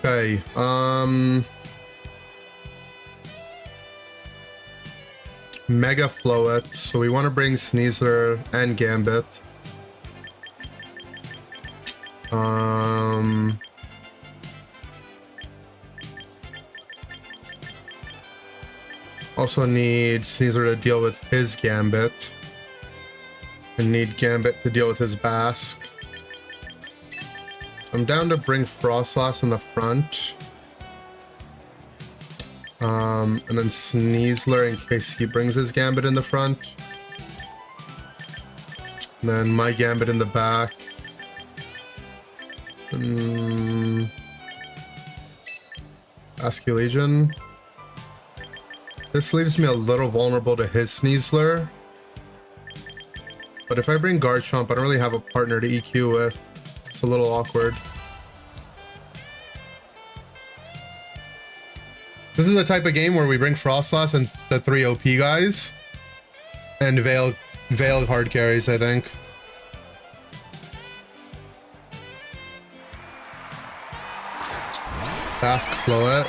Okay, Mega Floet, so we want to bring Sneasler and Gambit. Also need Sneasler to deal with his Gambit. And need Gambit to deal with his Basque. I'm down to bring Frostlass in the front. And then Sneasler in case he brings his Gambit in the front. And then my Gambit in the back. Askew Legion. This leaves me a little vulnerable to his Sneasler. But if I bring Garchomp, I don't really have a partner to EQ with. It's a little awkward. This is the type of game where we bring Frostlass and the 3 OP guys. And Veil hard carries, I think. Ask Floet.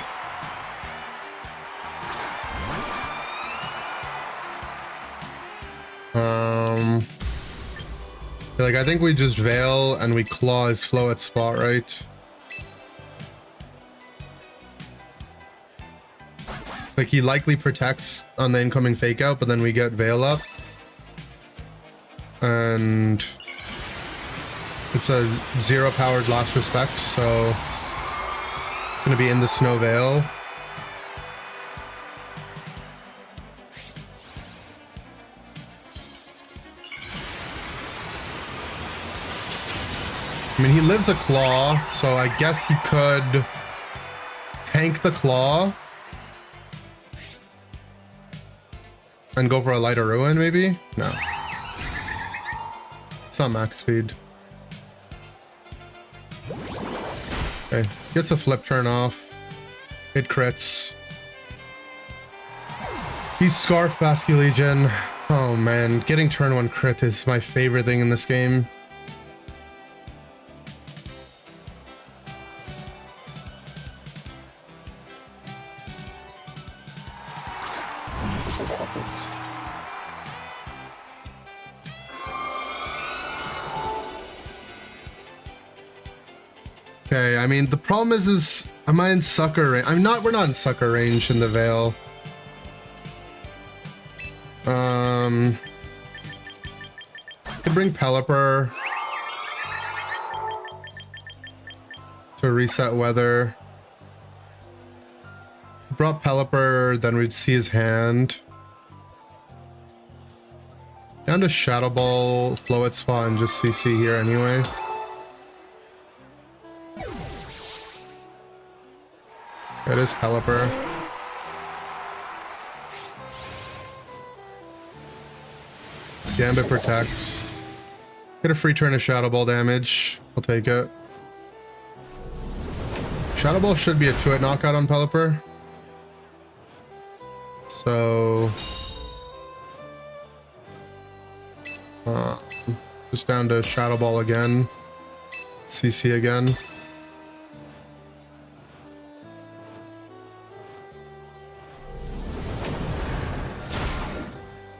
Like, I think we just Veil and we claw his Floet spot, right? Like, he likely protects on the incoming fake out, but then we get Veil up. And it's a 0 powered Last Respect, so it's gonna be in the Snow Veil. I mean, he lives a Claw, so I guess he could tank the Claw and go for a Lighter Ruin, maybe? No. It's not max speed. Okay, gets a flip turn off. It crits. He's Scarf Askew Legion. Oh man, getting turn 1 crit is my favorite thing in this game. Okay, I mean, the problem is am I in sucker range? We're not in sucker range in the Veil. Could bring Pelipper to reset weather. Brought Pelipper, then we'd see his hand. Down to Shadow Ball, Float Spot, and just CC here anyway. It is Pelipper. Gambit protects. Get a free turn of Shadow Ball damage. I'll take it. Shadow Ball should be a 2-hit knockout on Pelipper. So... just down to Shadow Ball again. CC again.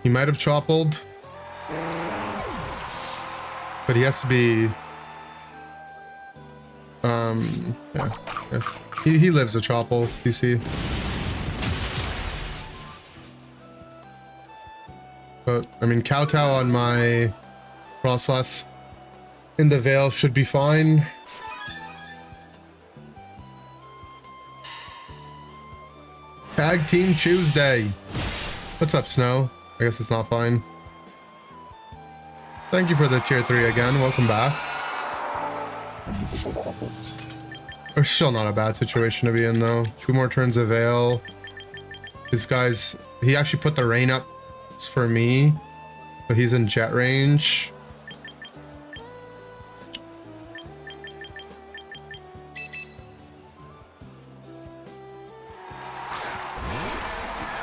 He might have choppled. But he has to be... yeah. He lives a chopple, CC. But, I mean, kowtow on my Frostlass in the Veil should be fine. Tag Team Tuesday. What's up, Snow? I guess it's not fine. Thank you for the tier 3 again. Welcome back. It's still not a bad situation to be in, though. 2 more turns of Veil. This guy's... He actually put the rain up for me, but he's in jet range.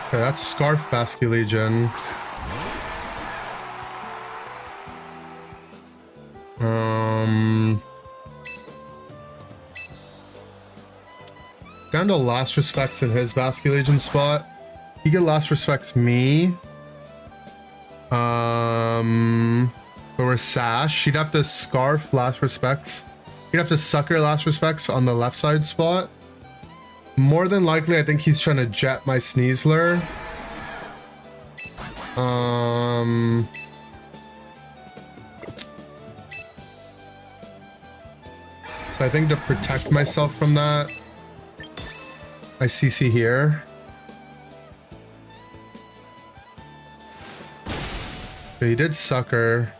Okay, that's Scarf Basculegion. Down to Last Respects in his Basculegion spot. He could Last Respects me. Or Sash. He'd have to Scarf Last Respects. He'd have to Sucker Last Respects on the left side spot. More than likely, I think he's trying to jet my Sneasler. So I think to protect myself from that, I CC here. But he did Sucker.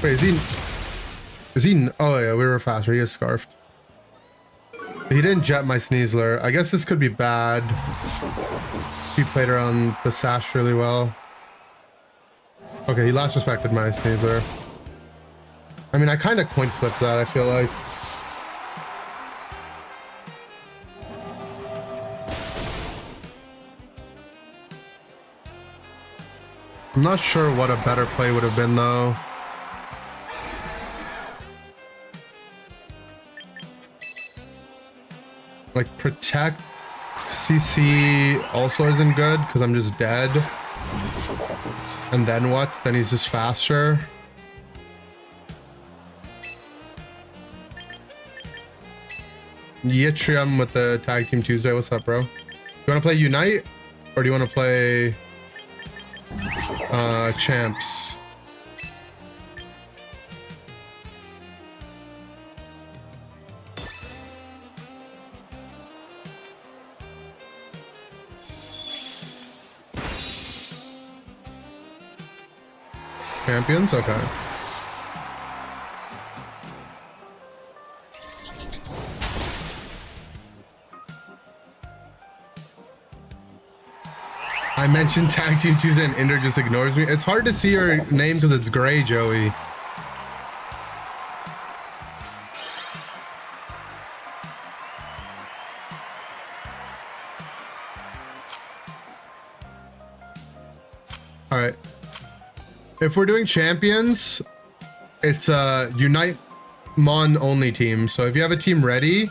Wait, is he? Oh yeah, we were faster. He is Scarfed. He didn't jet my Sneasler. I guess this could be bad. He played around the Sash really well. Okay, he last respected my Sneasler. I mean, I kind of coin flipped that, I feel like. I'm not sure what a better play would have been, though. Like, protect CC also isn't good because I'm just dead. And then what? Then he's just faster. Yitrium with the Tag Team Tuesday. What's up, bro? You want to play Unite? Or do you want to play Champs? Champions? Okay. I mentioned Tag Team Tuesday and Inder just ignores me. It's hard to see your name because it's gray, Joey. All right. If we're doing champions, it's a Unite Mon only team. So if you have a team ready,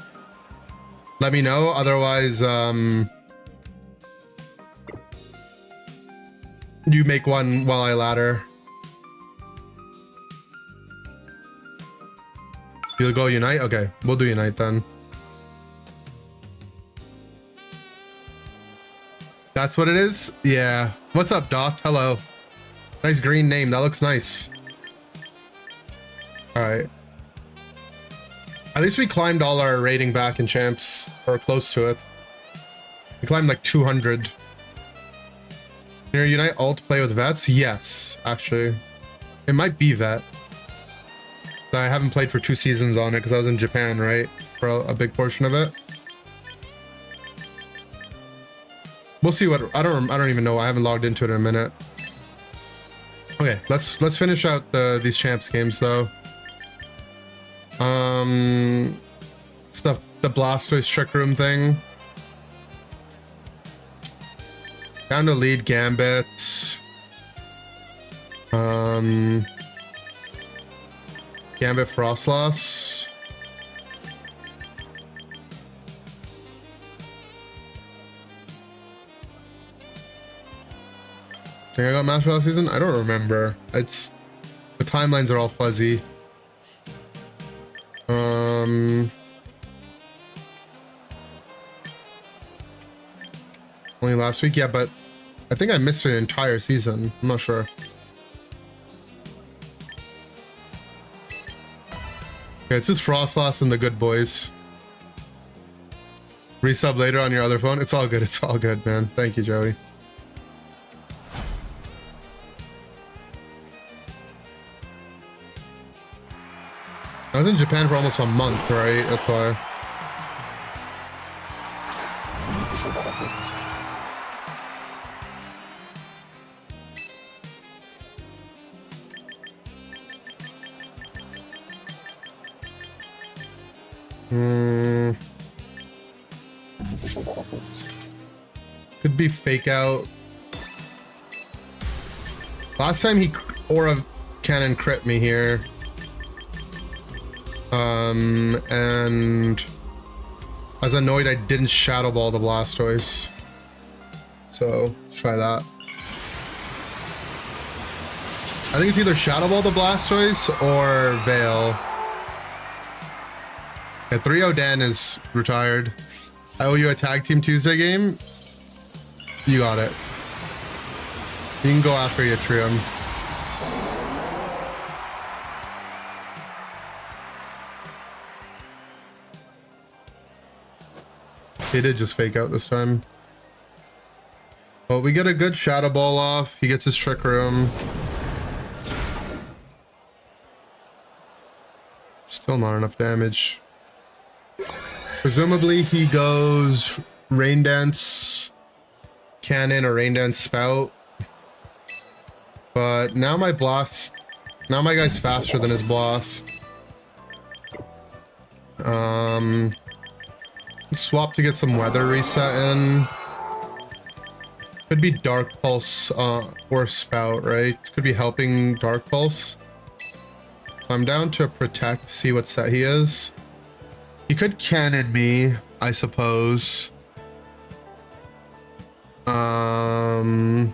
let me know. Otherwise, you make one while I ladder. You'll go Unite? Okay, we'll do Unite then. That's what it is? Yeah. What's up, Doc? Hello. Nice green name. That looks nice. All right. At least we climbed all our rating back in champs, or close to it. We climbed like 200. Near Unite alt play with vets? Yes, actually. It might be vet. I haven't played for 2 seasons on it because I was in Japan, right? For a big portion of it. We'll see what I don't even know. I haven't logged into it in a minute. Okay, let's finish out these champs games though. Stuff, the Blastoise Trick Room thing. Down to lead Gambit. Gambit Frostlass. Think I got Master last season? I don't remember. It's the timelines are all fuzzy. Only last week, yeah, but I think I missed an entire season. I'm not sure. Okay, it's just Frostlass and the good boys. Resub later on your other phone. It's all good. It's all good, man. Thank you, Joey. I was in Japan for almost a month, right? That's why. Could be fake out. Last time he Aura Cannon crit me here. And I was annoyed I didn't Shadow Ball the Blastoise. So, let's try that. I think it's either Shadow Ball the Blastoise or Veil. Yeah, 3-0 Dan is retired. I owe you a Tag Team Tuesday game. You got it. You can go after your Trium. He did just fake out this time. Well, we get a good Shadow Ball off. He gets his Trick Room. Still not enough damage. Presumably he goes Rain Dance Cannon or Rain Dance Spout. But now my Blast... Now my guy's faster than his Blast. Swap to get some weather reset in. Could be Dark Pulse or Spout, right? Could be helping Dark Pulse. So I'm down to Protect, see what set he is. He could Cannon me, I suppose. So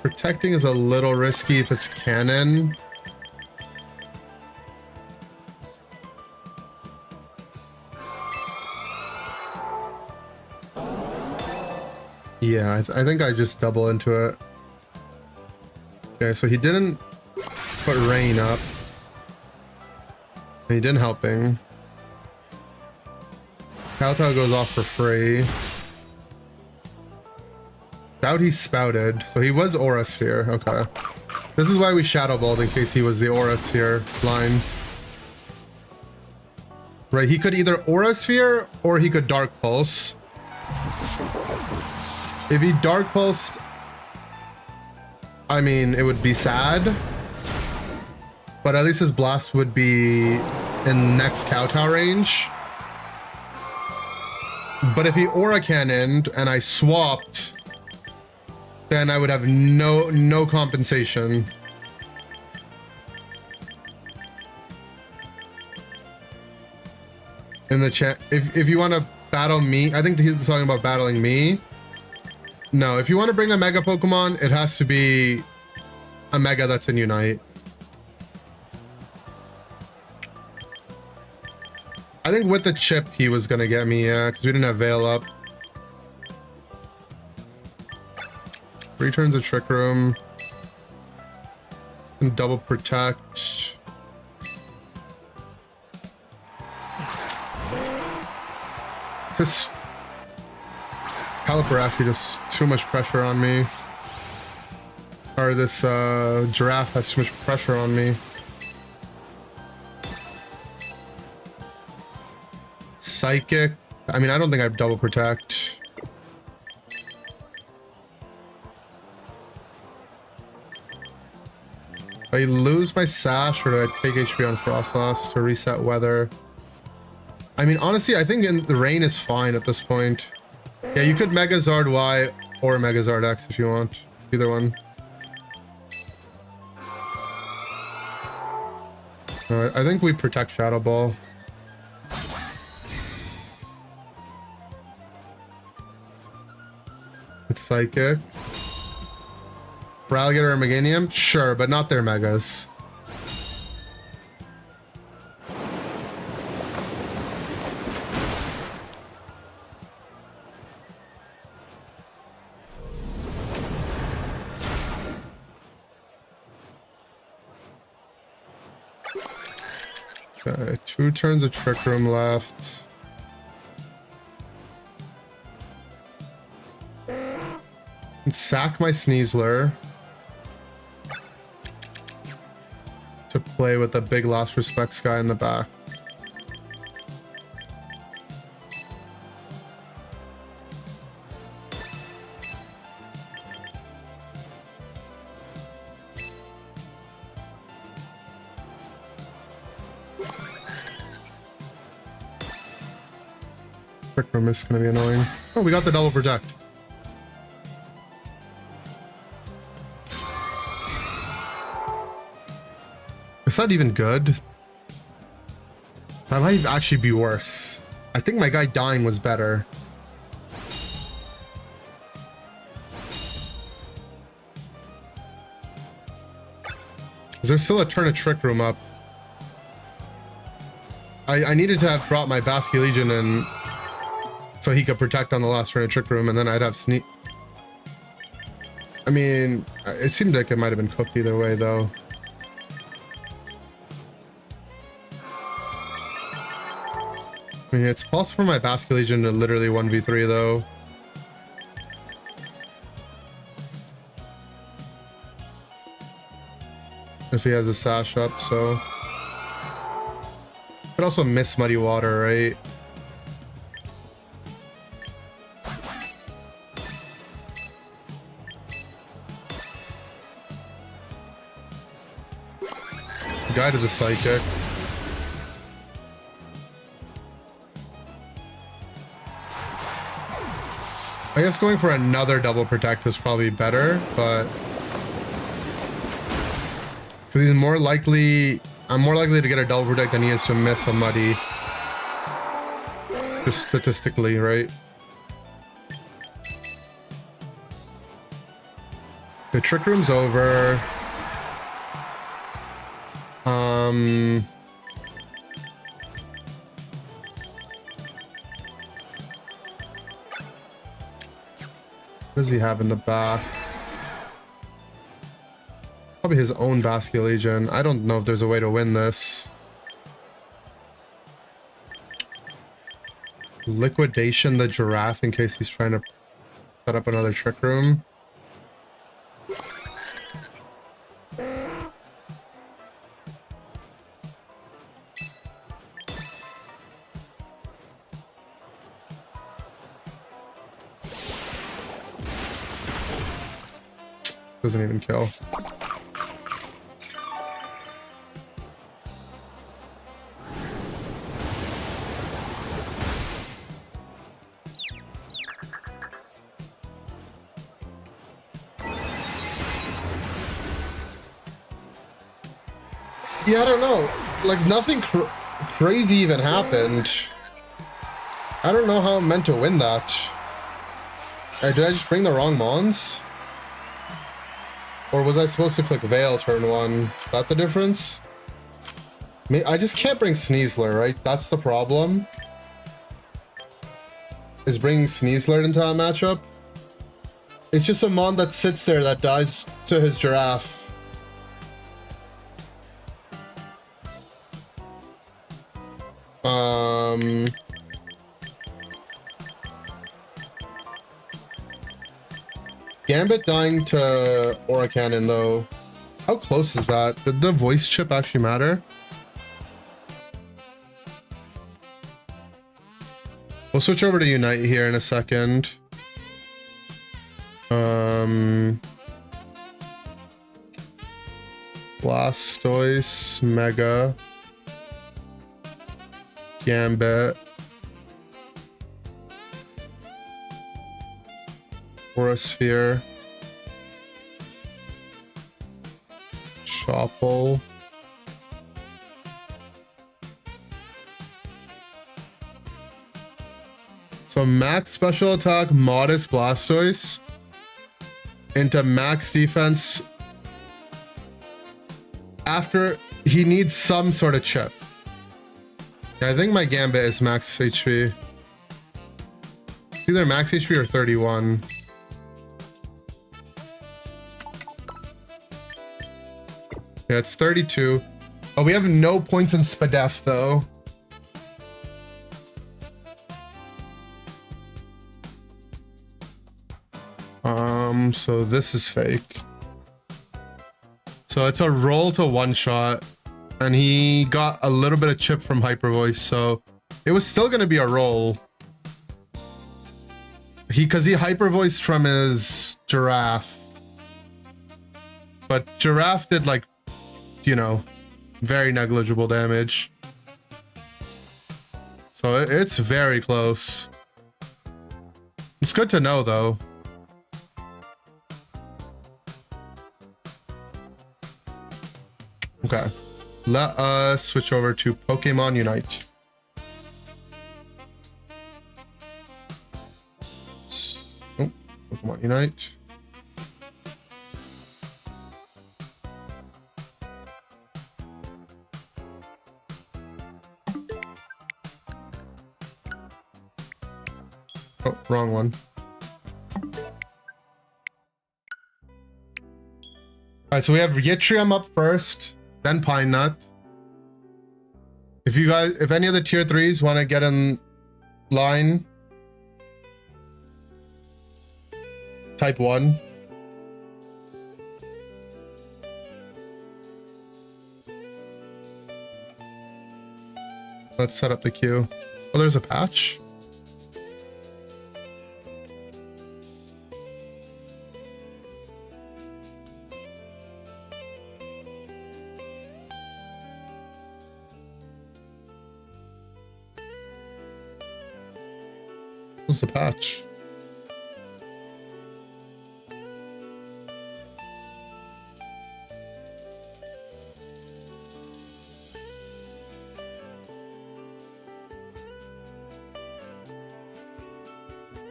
Protecting is a little risky if it's Cannon. Yeah, I think I just double into it. Okay, so he didn't put Rain up. And he didn't helping. Kowtow goes off for free. Doubt he spouted. So he was Aura Sphere. Okay. This is why we Shadow Balled in case he was the Aura Sphere line. Right, he could either Aura Sphere or he could Dark Pulse. If he Dark Pulsed, I mean, it would be sad. But at least his Blast would be in next Kowtow range. But if he Aura Cannoned and I swapped, then I would have no compensation. In the chat, if you want to battle me, I think he's talking about battling me. No, if you want to bring a Mega Pokemon, it has to be a Mega that's in Unite. I think with the chip he was gonna get me, yeah, because we didn't have Veil up. Returns a Trick Room. And double protect. This Caliper actually just too much pressure on me. Or this giraffe has too much pressure on me. Psychic. I mean, I don't think I have double protect. Do I lose my sash or do I take HP on Frostlass to reset weather? I mean, honestly, I think the rain is fine at this point. Yeah, you could Megazard Y or Megazard X if you want. Either one. Alright, I think we protect Shadow Ball. It's Psychic. For Alligator or Meganium? Sure, but not their Megas. Okay, 2 turns of Trick Room left. Sack my Sneasler to play with the big Lost Respects guy in the back. Trick Room is gonna be annoying. Oh, we got the double protect. Is that even good? That might actually be worse. I think my guy dying was better. Is there still a turn of Trick Room up? I needed to have brought my Basque Legion in so he could protect on the last turn of Trick Room, and then I'd have Sneak. I mean, it seemed like it might have been cooked either way, though. I mean, it's possible for my Basque Legion to literally 1v3, though. If he has a sash up, so. Could also miss Muddy Water, right? Guy to the Psychic. I guess going for another double protect is probably better, but because he's more likely, I'm more likely to get a double protect than he is to miss a Muddy. Just statistically, right? The Trick Room's over. What does he have in the back? Probably his own Basque Legion. I don't know if there's a way to win this. Liquidation the Giraffe in case he's trying to set up another Trick Room. Doesn't even kill. Yeah, I don't know. Like, nothing crazy even happened. I don't know how I'm meant to win that. Did I just bring the wrong Mons? Or was I supposed to click Veil turn 1? Is that the difference? I just can't bring Sneasler, right? That's the problem. Is bringing Sneasler into a matchup. It's just a mon that sits there that dies to his giraffe. Gambit dying to Aura Cannon though. How close is that? Did the voice chip actually matter? We'll switch over to Unite here in a second. Blastoise, Mega, Gambit, Aura Sphere, Chople, so max special attack, modest Blastoise into max defense after he needs some sort of chip. Yeah, I think my Gambit is max HP. Either max HP or 31. Yeah, it's 32. Oh, we have no points in Spadef though. So this is fake. So it's a roll to one shot, and he got a little bit of chip from Hyper Voice, so it was still gonna be a roll. Because he Hyper Voiced from his giraffe, but giraffe did like, you know, very negligible damage. So it's very close. It's good to know though. Okay, let us switch over to Pokemon Unite. Oh, Pokemon Unite. Oh, wrong one. All right, so we have Yttrium up first, then Pine Nut. If any of the tier 3s want to get in line, type 1. Let's set up the queue. Oh, there's a patch. What's the patch?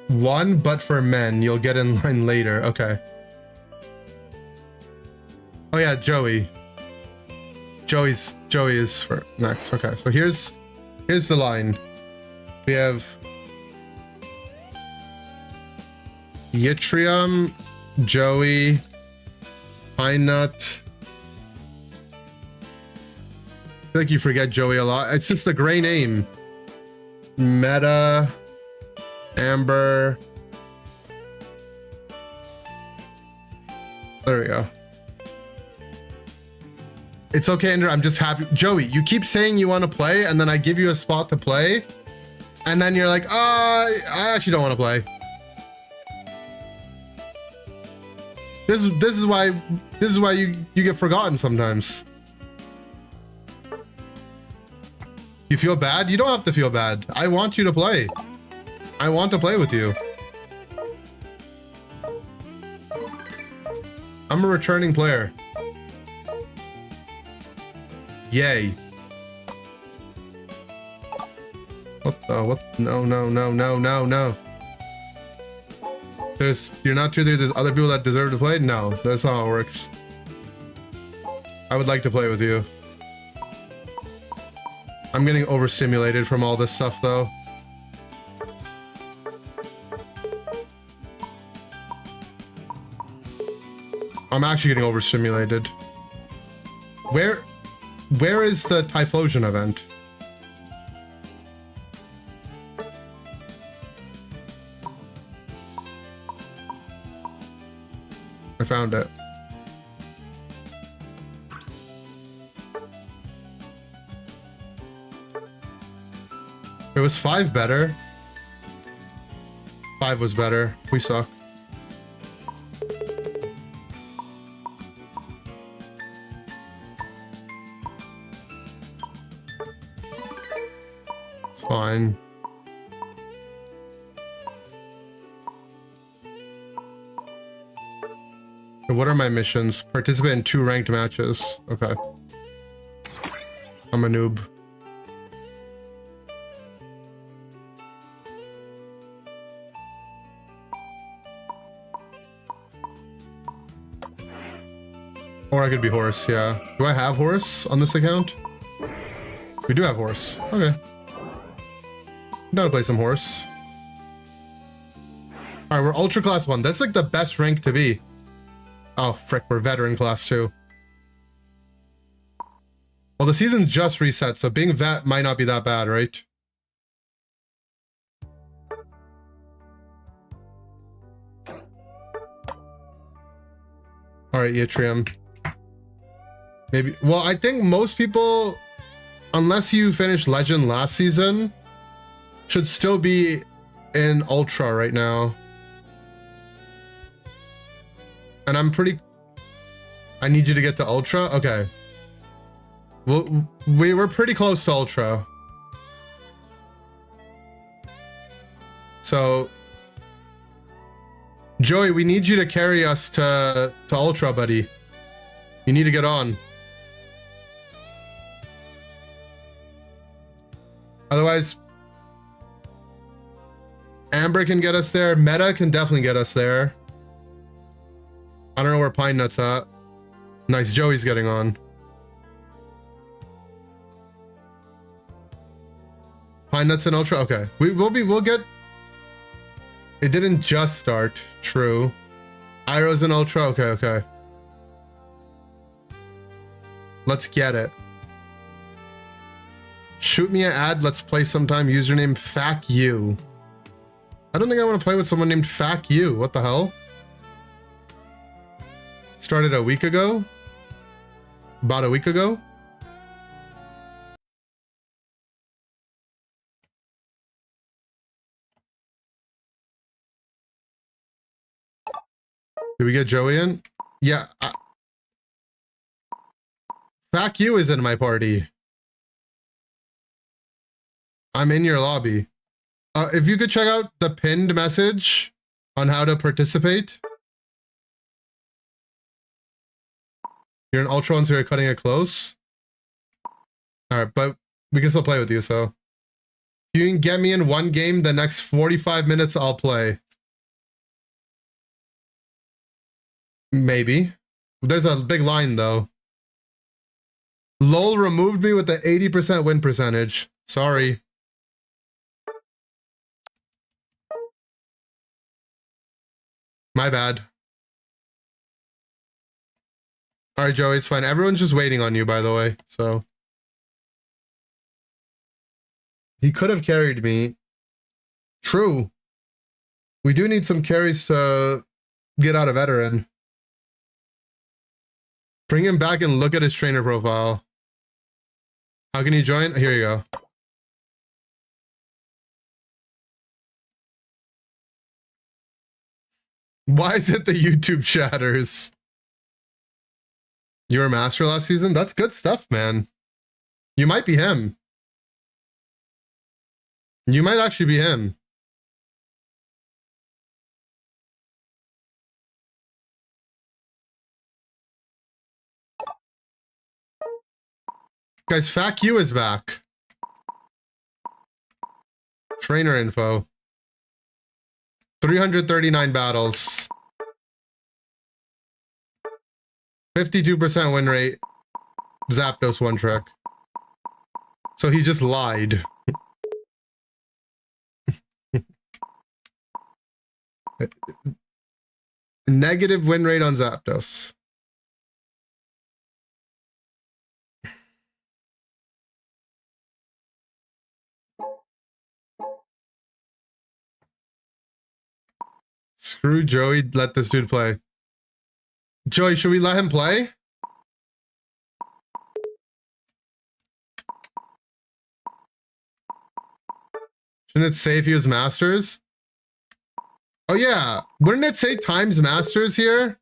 One, but for men, you'll get in line later. Okay. Oh yeah, Joey. Joey is for next. Okay, so here's the line. We have Yttrium, Joey, Pine Nut. I feel like you forget Joey a lot. It's just a gray name. Meta, Amber. There we go. It's okay, Andrew. I'm just happy. Joey, you keep saying you want to play, and then I give you a spot to play, and then you're like, I actually don't want to play. This is why you get forgotten sometimes. You feel bad? You don't have to feel bad. I want you to play. I want to play with you. I'm a returning player. Yay. What? No. You're not sure there's other people that deserve to play? No, that's not how it works. I would like to play with you. I'm getting overstimulated from all this stuff though. I'm actually getting overstimulated. Where is the Typhlosion event? I found it. It was 5 better. 5 was better. We suck. It's fine. What are my missions? Participate in 2 ranked matches. Okay. I'm a noob. Or I could be horse, yeah. Do I have horse on this account? We do have horse. Okay. I'm down to play some horse. Alright, we're ultra class 1. That's like the best rank to be. Oh, frick, we're veteran class 2. Well, the season's just reset, so being vet might not be that bad, right? Alright, Yttrium. Maybe. Well, I think most people, unless you finished Legend last season, should still be in Ultra right now. And I'm pretty... I need you to get to Ultra? Okay. Well, we're pretty close to Ultra. So... Joey, we need you to carry us to Ultra, buddy. You need to get on. Otherwise... Amber can get us there. Meta can definitely get us there. I don't know where Pine Nut's at. Nice, Joey's getting on. Pine Nut's in Ultra? Okay. We'll get... It didn't just start. True. Iroh's in Ultra? Okay, okay. Let's get it. Shoot me an ad, let's play sometime. Username Fack You. I don't think I want to play with someone named Fack You. What the hell? Started a week ago? About a week ago? Did we get Joey in? Yeah. Fack You is in my party. I'm in your lobby. If you could check out the pinned message on how to participate. You're an Ultra one, so you're cutting it close. Alright, but we can still play with you, so. If you can get me in one game, the next 45 minutes I'll play. Maybe. There's a big line, though. LOL removed me with the 80% win percentage. Sorry. My bad. Alright, Joey, it's fine. Everyone's just waiting on you, by the way, so. He could have carried me. True. We do need some carries to get out of veteran. Bring him back and look at his trainer profile. How can you join? Here you go. Why is it the YouTube chatters? You were a master last season? That's good stuff, man. You might be him. You might actually be him. Guys, Fack You is back. Trainer info. 339 battles. 52% win rate. Zapdos one trick. So he just lied. Negative win rate on Zapdos. Screw Joey, let this dude play. Joey, should we let him play? Shouldn't it say if he was Masters? Oh yeah, wouldn't it say times Masters here?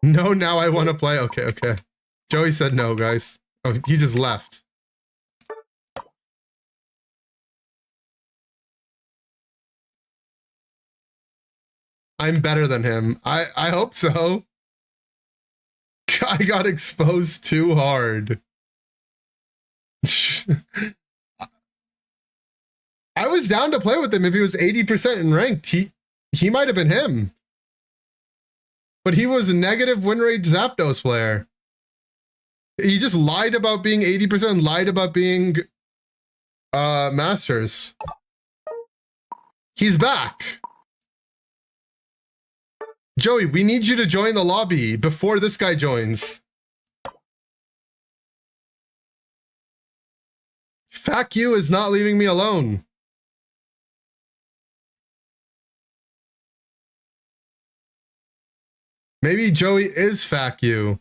No, now I want to play. Okay, okay. Joey said no, guys. Oh, he just left. I'm better than him. I hope so. I got exposed too hard. I was down to play with him if he was 80% in ranked. He might have been him. But he was a negative win rate Zapdos player. He just lied about being 80% and lied about being Masters. He's back. Joey, we need you to join the lobby before this guy joins. Fuck you is not leaving me alone. Maybe Joey is fuck you.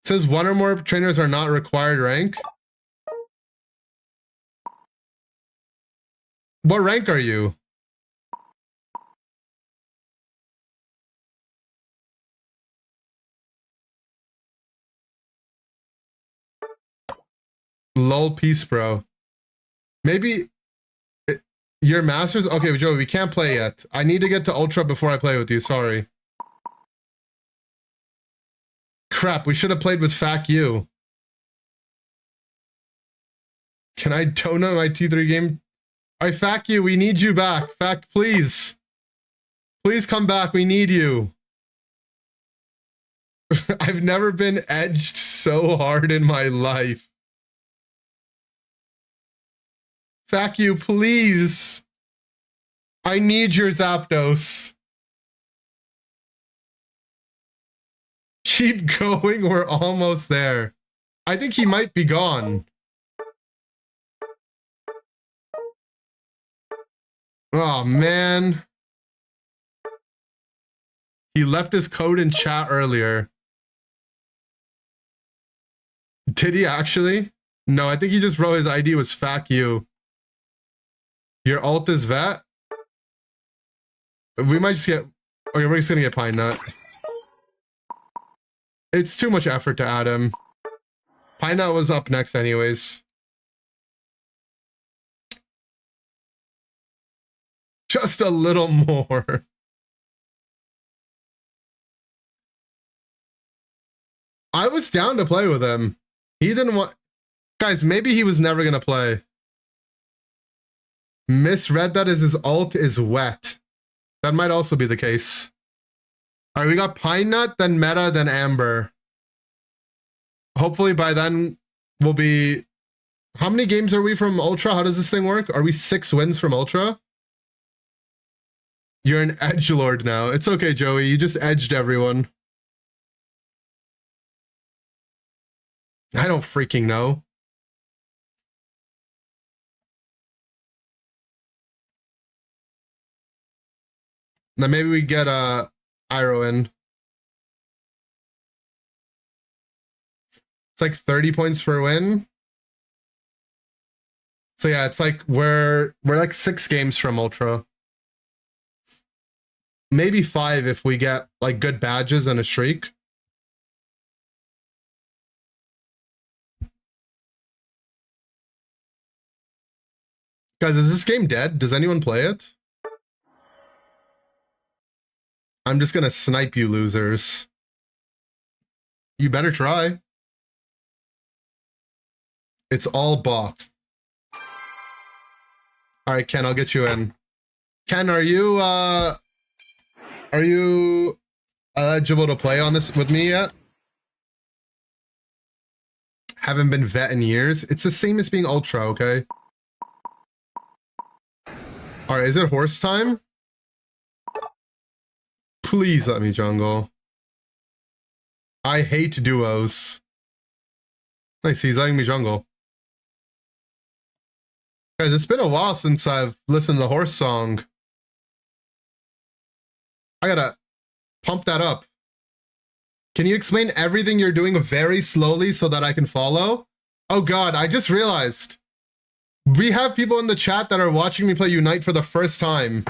It says one or more trainers are not required rank. What rank are you? Lol peace, bro. Maybe your Masters? Okay, Joey, we can't play yet. I need to get to Ultra before I play with you. Sorry. Crap, we should have played with Fac you. Can I donut my T3 game? Alright, Fac you, we need you back. Fac, please. Please come back, we need you. I've never been edged so hard in my life. Fac you, please. I need your Zapdos. Keep going, we're almost there. I think he might be gone. Oh, man. He left his code in chat earlier. Did he actually? No, I think he just wrote his ID was Fac you. Your alt is Vet? We might just get... Okay, we're just gonna get Pine Nut. It's too much effort to add him. Pine Nut was up next anyways. Just a little more. I was down to play with him. He didn't want... Guys, maybe he was never gonna play. Misread that as his alt is Wet. That might also be the case. Alright, we got Pine Nut, then Meta, then Amber. Hopefully by then we'll be... How many games are we from Ultra? How does this thing work? Are we 6 wins from Ultra? You're an edgelord now. It's okay, Joey. You just edged everyone. I don't freaking know. Then maybe we get Iroh in. It's like 30 points per win. So yeah, it's like we're like 6 games from Ultra. Maybe 5 if we get like good badges and a streak. Guys, is this game dead? Does anyone play it? I'm just gonna snipe you losers. You better try. It's all bots. Alright, Ken, I'll get you in. Ken, are you eligible to play on this with me yet? haven't been vet in years. It's the same as being ultra, okay? All right, is it horse time? Please let me jungle. I hate duos. Nice, he's letting me jungle. Guys, it's been a while since I've listened to the horse song. I gotta pump that up. Can you explain everything you're doing very slowly so that I can follow? Oh God, I just realized. We have people in the chat that are watching me play Unite for the first time.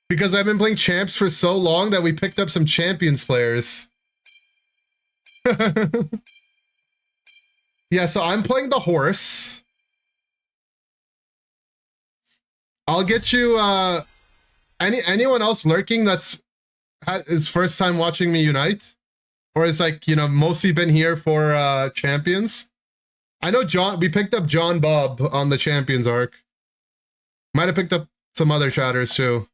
Because I've been playing champs for so long that we picked up some champions players. Yeah, so I'm playing the horse. I'll get you anyone else lurking that's his first time watching me Unite, or is like, you know, mostly been here for champions. I know we picked up John Bob on the champions arc. Might have picked up some other chatters too.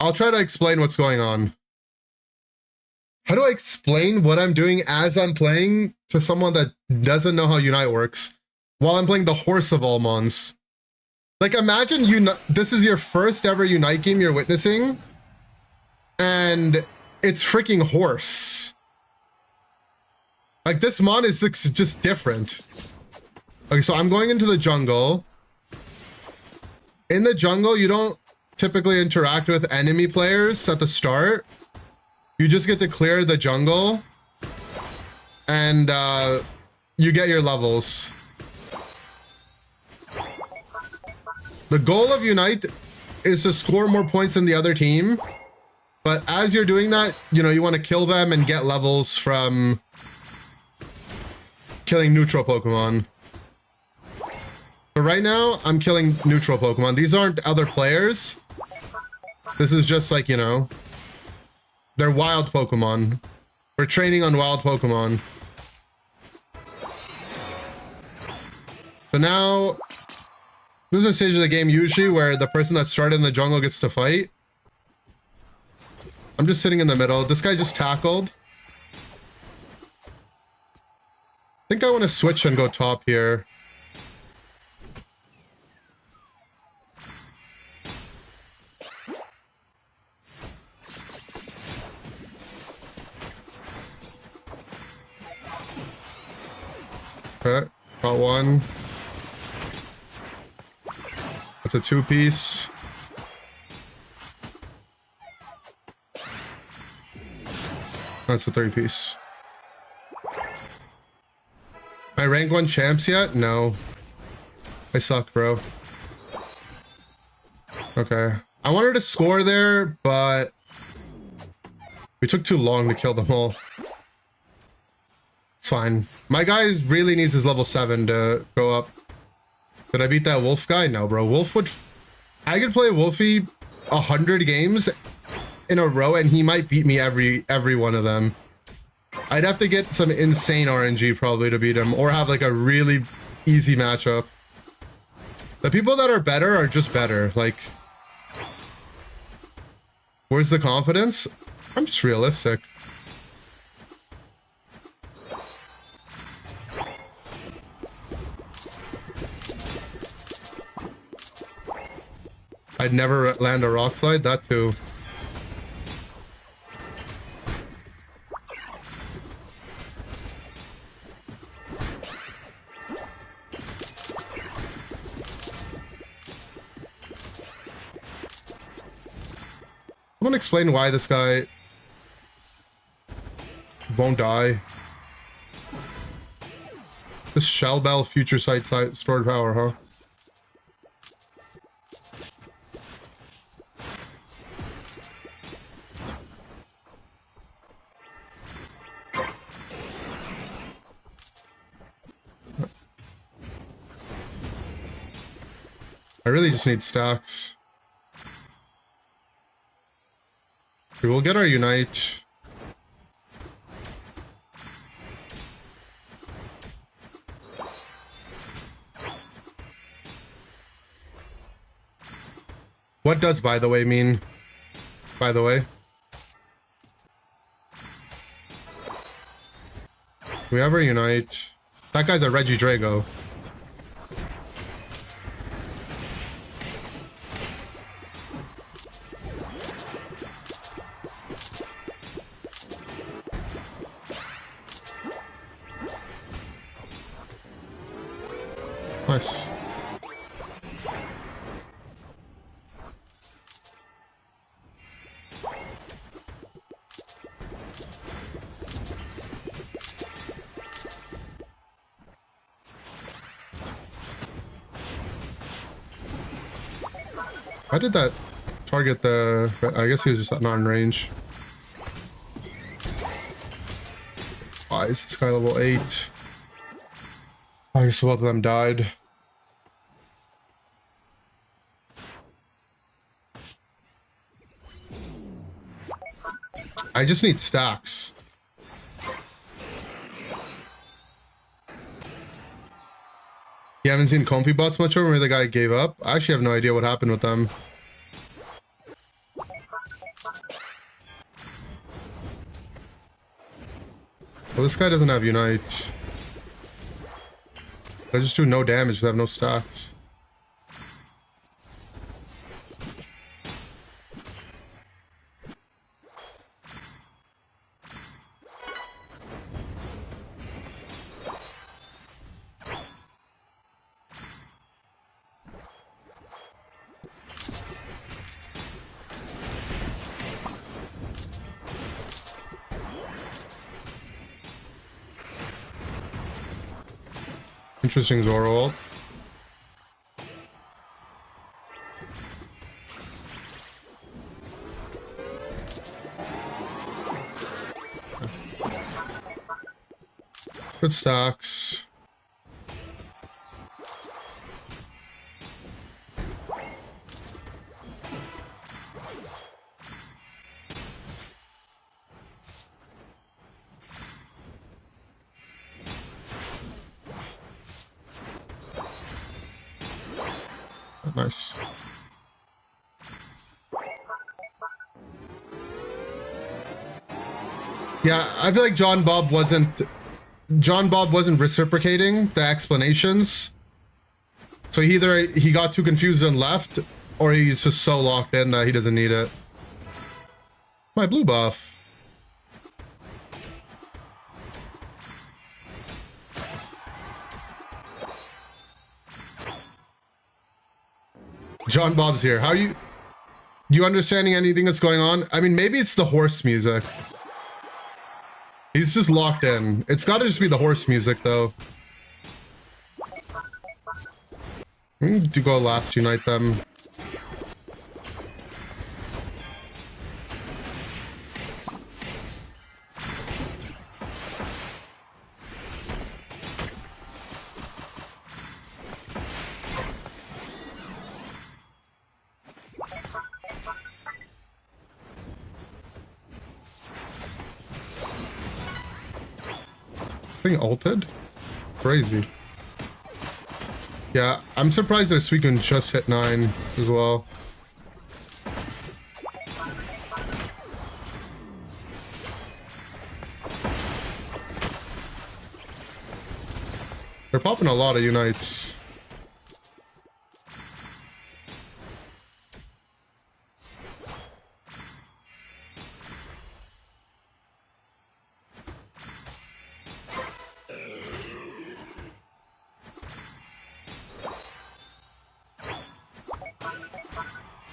I'll try to explain what's going on. How do I explain what I'm doing as I'm playing to someone that doesn't know how Unite works while I'm playing the horse of all mons? Like, imagine this is your first ever Unite game you're witnessing, and it's freaking horse. Like, this mon is just different. Okay, so I'm going into the jungle. In the jungle, you don't typically interact with enemy players at the start. You just get to clear the jungle, and you get your levels. The goal of Unite is to score more points than the other team, but as you're doing that, you know, you want to kill them and get levels from killing neutral Pokemon. But right now, I'm killing neutral Pokemon. These aren't other players. This is just like, you know, they're wild Pokemon. We're training on wild Pokemon. So now, this is a stage of the game usually where the person that started in the jungle gets to fight. I'm just sitting in the middle. This guy just tackled. I think I want to switch and go top here. Okay, got one. That's a 2-piece. That's a 3-piece. Am I rank 1 champs yet? No. I suck, bro. Okay. I wanted to score there, but we took too long to kill them all. It's fine. My guy really needs his level 7 to go up. Did I beat that Wolf guy? No, bro. Wolf would... I could play Wolfie 100 games in a row and he might beat me every one of them. I'd have to get some insane RNG probably to beat him, or have like a really easy matchup. The people that are better are just better. Like, where's the confidence? I'm just realistic. I'd never land a rock slide, that too. Someone explain why this guy won't die. This Shell Bell future sight stored power, huh? I really just need stacks. We will get our Unite. What does by the way mean? By the way. We ever unite? That guy's a Reggie Drago. Nice. Why did that target the... I guess he was just not in range. Why is this guy level 8? I guess both of them died. I just need stacks. You haven't seen Comfy bots much over where the guy gave up? I actually have no idea what happened with them. Well, this guy doesn't have Unite. I just do no damage because I have no stacks. Interesting Zoro ult. Good stocks. Nice. Yeah, I feel like John Bob wasn't reciprocating the explanations. So either he got too confused and left, or he's just so locked in that he doesn't need it. My blue buff. John Bob's here. How you understanding anything that's going on? I mean, maybe it's the horse music. He's just locked in. It's got to just be the horse music, though. We need to go last unite them. Thing ulted? Crazy. Yeah, I'm surprised their Suicune just hit 9 as well. They're popping a lot of unites.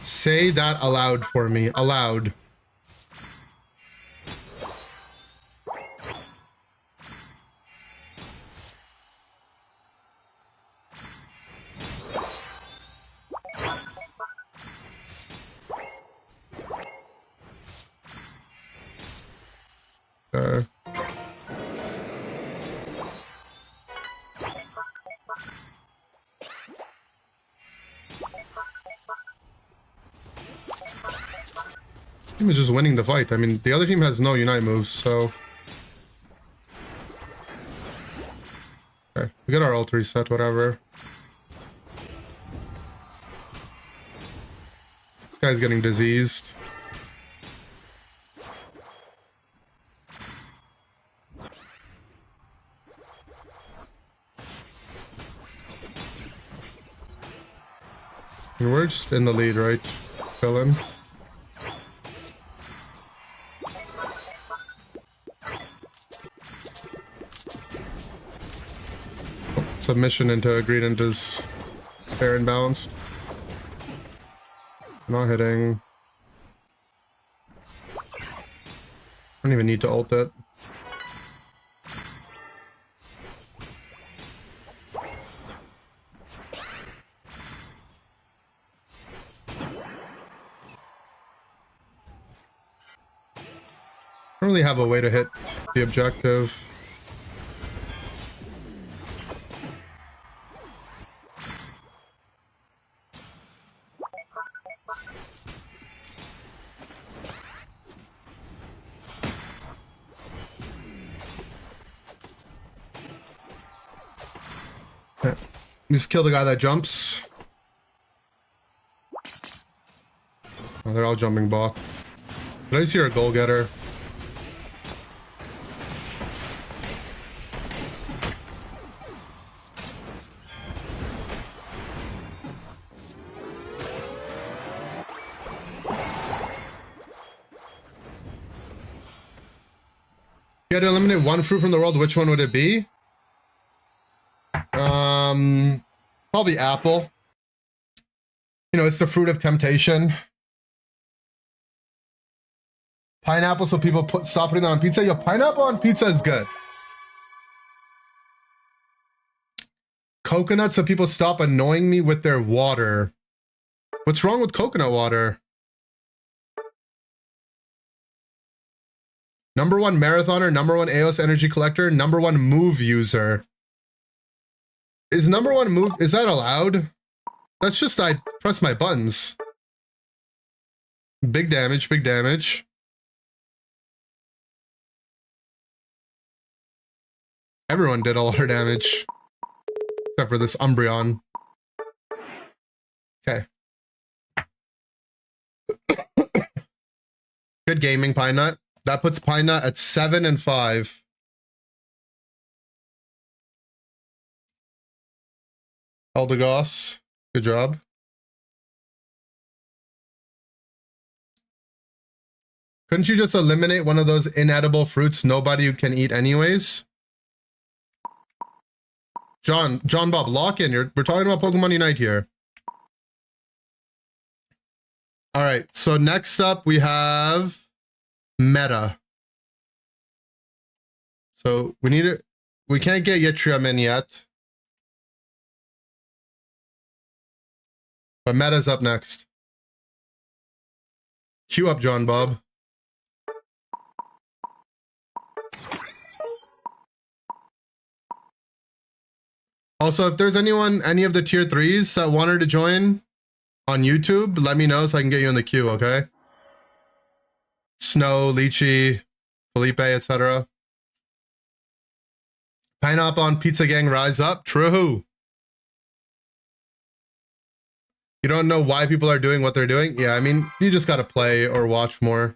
Say that aloud for me. Aloud. Team is just winning the fight. I mean, the other team has no Unite moves, so... Okay, we got our ult reset, whatever. This guy's getting diseased. And we're just in the lead, right? Chilling. Submission into Greedent is fair and balanced. Not hitting. I don't even need to ult it. I don't really have a way to hit the objective. Just kill the guy that jumps. Oh, they're all jumping bot. Did I just hear a goal getter? You had to eliminate one fruit from the world, which one would it be? Probably apple. You know, it's the fruit of temptation. Pineapple, so people stop putting that on pizza. Yo, pineapple on pizza is good. Coconut, so people stop annoying me with their water. What's wrong with coconut water? Number one marathoner, number one AOS energy collector, number one move user. Is number one move, is that allowed? That's just I press my buttons. Big damage, big damage. Everyone did a lot of damage. Except for this Umbreon. Okay. Good gaming, Pine Nut. That puts Pine Nut at 7 and 5. Eldegoss, good job. Couldn't you just eliminate one of those inedible fruits nobody can eat anyways? John Bob, lock in. We're talking about Pokemon Unite here. All right, so next up we have Meta. So we need it. We can't get Yttrium in yet. But Meta's up next. Queue up, John Bob. Also, if there's anyone, any of the tier 3s that wanted to join on YouTube, let me know so I can get you in the queue, okay? Snow, Lychee, Felipe, etc. Pineapple on Pizza Gang, rise up. True. You don't know why people are doing what they're doing? Yeah, I mean, you just gotta play or watch more.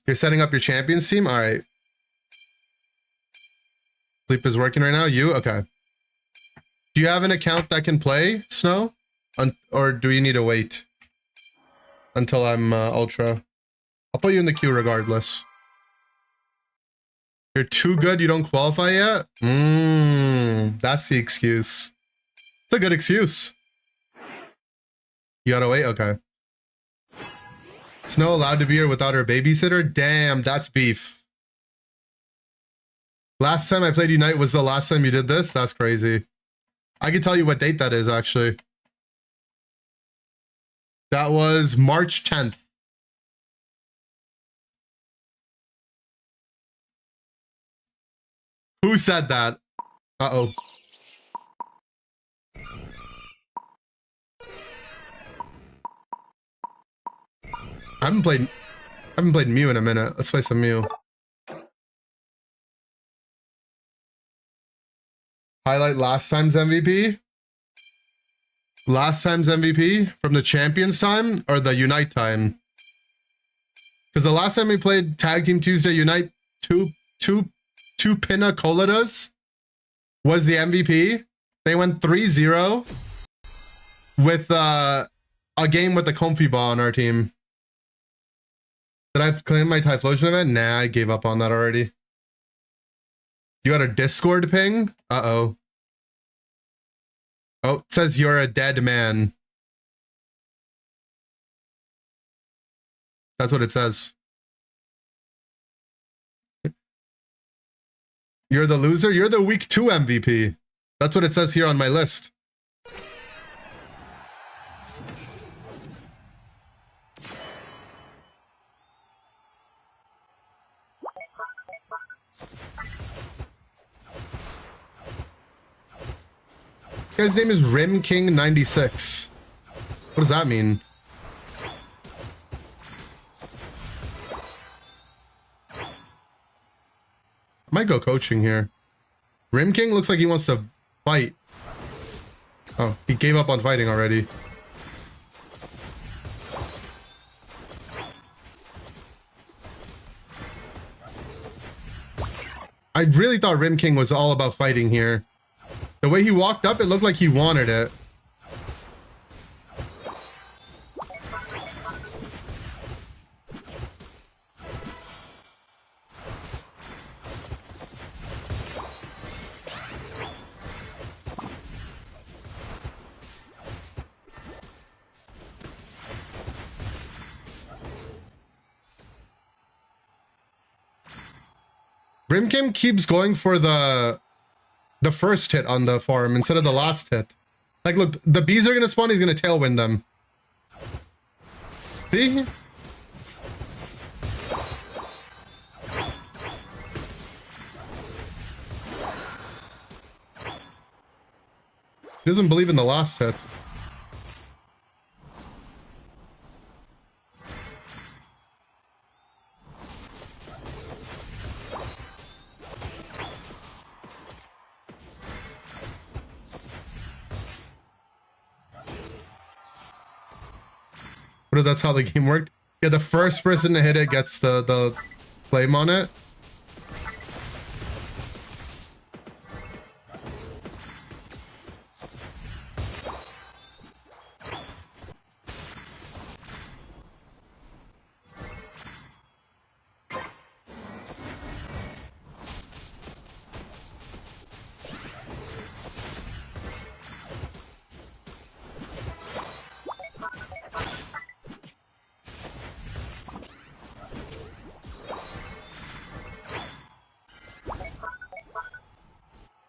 You're setting up your champions team? All right. Sleep is working right now? You? Okay. Do you have an account that can play, Snow? Or do you need to wait until I'm Ultra? I'll put you in the queue regardless. You're too good, you don't qualify yet? That's the excuse. It's a good excuse. You gotta wait? Okay. Snow allowed to be here without her babysitter? Damn, that's beef. Last time I played Unite was the last time you did this? That's crazy. I can tell you what date that is, actually. That was March 10th. Who said that? Uh-oh. I haven't played Mew in a minute. Let's play some Mew. Highlight last time's MVP? Last time's MVP from the Champions time or the Unite time? Because the last time we played Tag Team Tuesday Unite, two Pinna Coladas was the MVP. They went 3-0 with a game with the Comfy Ball on our team. Did I claim my Typhlosion event? Nah, I gave up on that already. You got a Discord ping? Uh-oh. Oh, it says you're a dead man. That's what it says. You're the loser? You're the week 2 MVP. That's what it says here on my list. This guy's name is Rim King 96. What does that mean? I might go coaching here. Rim King looks like he wants to fight. Oh, he gave up on fighting already. I really thought Rim King was all about fighting here. The way he walked up, it looked like he wanted it. Rimkim keeps going for the first hit on the farm instead of the last hit. Like, look, the bees are gonna spawn, he's gonna tailwind them. See? He doesn't believe in the last hit. But that's how the game worked. Yeah, the first person to hit it gets the flame on it.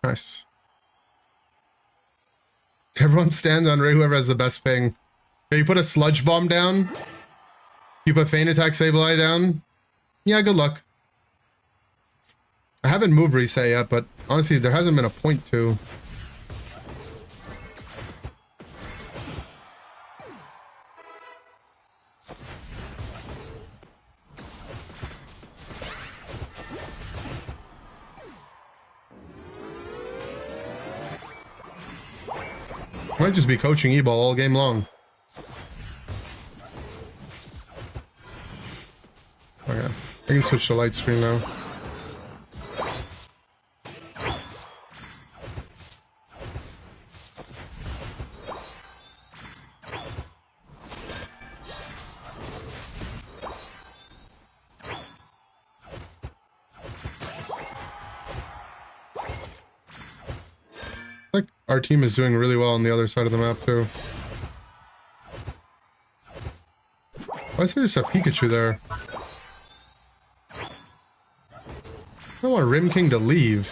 Nice. Everyone stands on Ray, whoever has the best ping. Okay, you put a sludge bomb down. You put feint attack Sableye down. Yeah, good luck. I haven't moved reset yet, but honestly, there hasn't been a point to. Might just be coaching E-ball all game long. Okay, I can switch to light screen now. Like our team is doing really well on the other side of the map too. Why is there just a Pikachu there? I don't want Rim King to leave.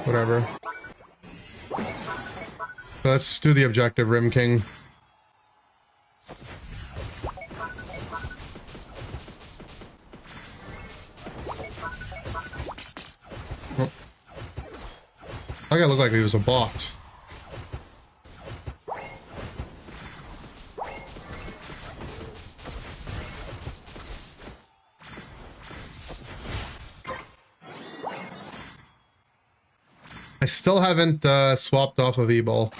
Whatever. Let's do the objective, Rim King. That guy looked like he was a bot. I still haven't swapped off of E-ball.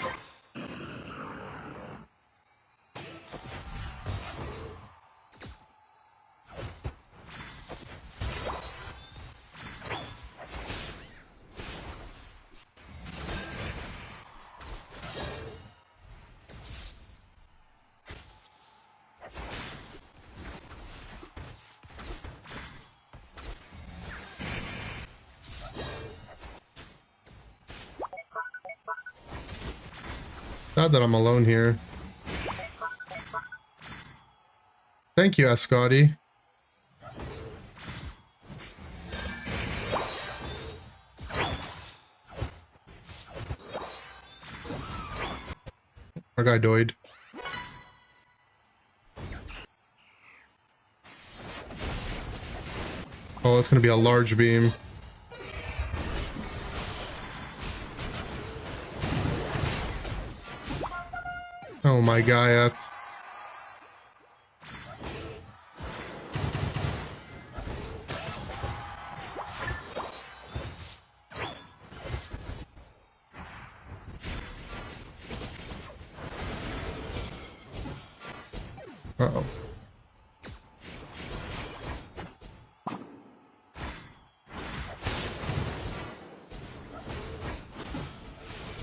sad that I'm alone here. Thank you, Ascoti. Our guy died. Oh, it's gonna be a large beam. Oh my god. Uh-oh.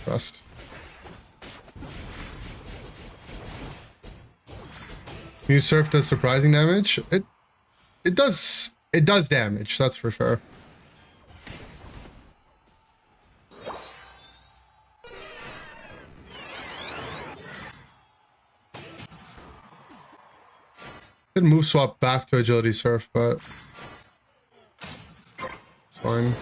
Trust. Muse Surf does surprising damage. It does damage, that's for sure. Could move swap back to Agility Surf, but it's fine.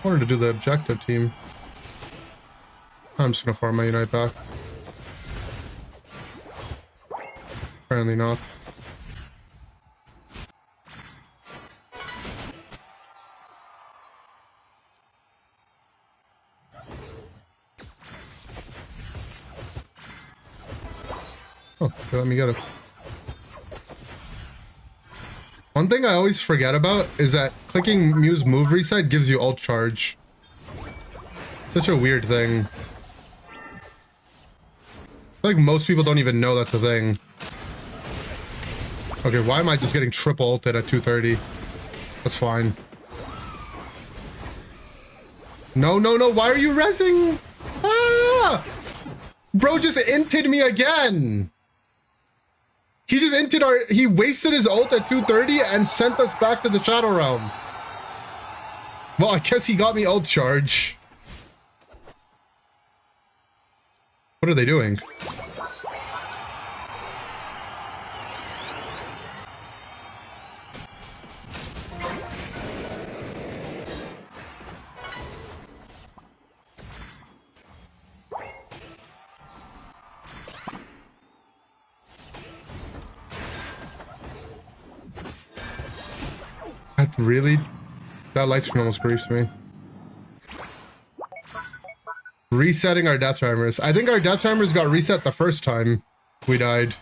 I wanted to do the objective team. I'm just gonna farm my Unite back. Apparently not. Oh, let me get it. One thing I always forget about is that clicking Muse move reset gives you ult charge. Such a weird thing. I feel like most people don't even know that's a thing. Okay, why am I just getting triple ulted at 230? That's fine. No, no, no, why are you rezzing? Ah! Bro just inted me again! He just inted he wasted his ult at 230 and sent us back to the Shadow Realm. Well, I guess he got me ult charge. What are they doing? Really? That light screen almost briefed me. Resetting our death timers. I think our death timers got reset the first time we died.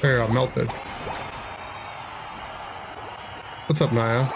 There, I melted. What's up, Naya?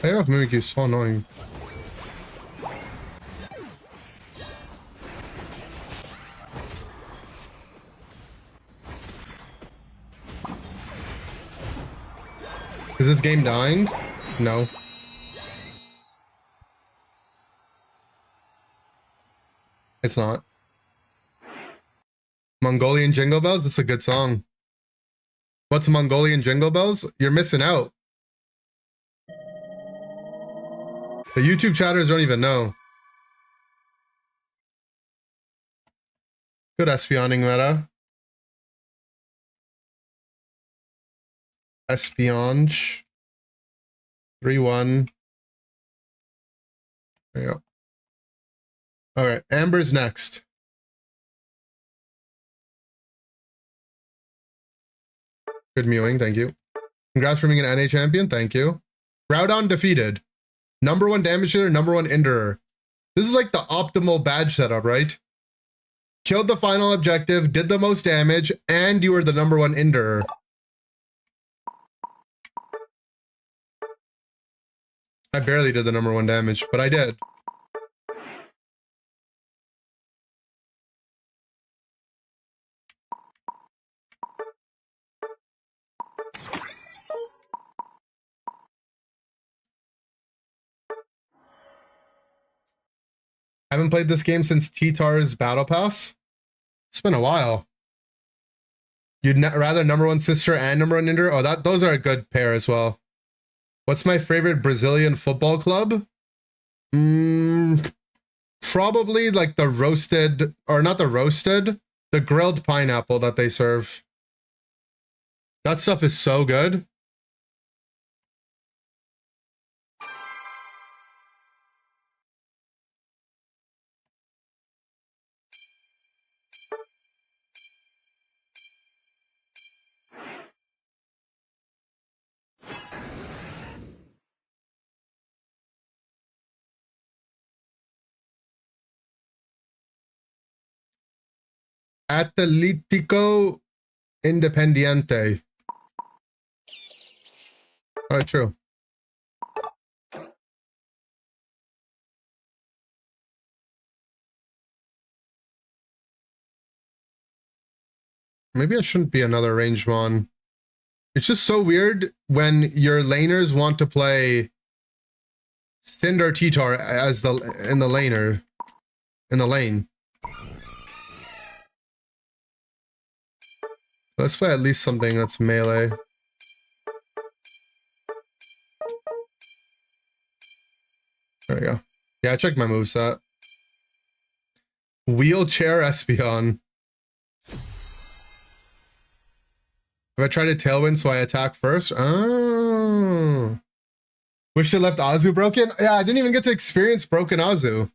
I don't know if Mimikyu is so annoying. Is this game dying? No. It's not. Mongolian Jingle Bells? That's a good song. What's Mongolian Jingle Bells? You're missing out. The YouTube chatters don't even know. Good espioning meta. Espionage. 3-1. There you go. All right, Amber's next. Good mewing, thank you. Congrats for being an NA champion, thank you. Groudon defeated. #1 damage dealer, #1 enderer. This is like the optimal badge setup, right? Killed the final objective, did the most damage, and you were the #1 enderer. I barely did the #1 damage, but I did. I haven't played this game since T-Tar's Battle Pass. It's been a while. You'd rather #1 sister and #1 enderer? Oh, those are a good pair as well. What's my favorite Brazilian football club? Probably like the roasted, or not the roasted, the grilled pineapple that they serve. That stuff is so good. Atlético Independiente. Oh, true. Maybe I shouldn't be another Rangemon. It's just so weird when your laners want to play Cinder T-Tar as in the lane. Let's play at least something that's melee. There we go. Yeah, I checked my moveset. Wheelchair Espeon. If I try to Tailwind, so I attack first? Oh. Wish I left Azu broken? Yeah, I didn't even get to experience broken Azu.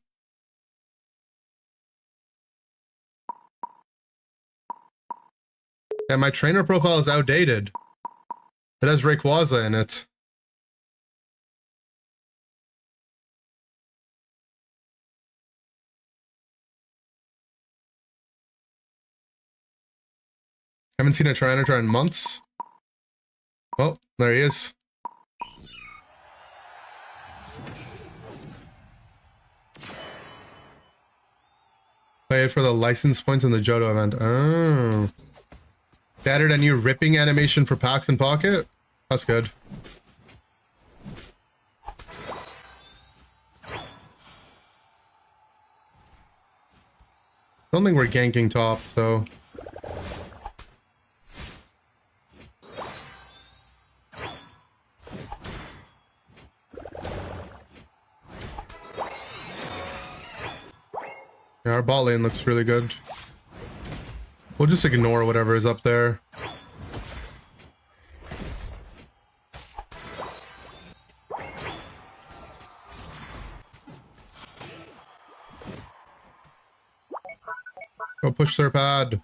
And my trainer profile is outdated. It has Rayquaza in it. Haven't seen a Tyranitar in months. Oh, there he is. Play it for the license points in the Johto event. Oh. They added a new ripping animation for packs in Pocket? That's good. Don't think we're ganking top, so... Yeah, our bot lane looks really good. We'll just ignore whatever is up there. Go push their pad.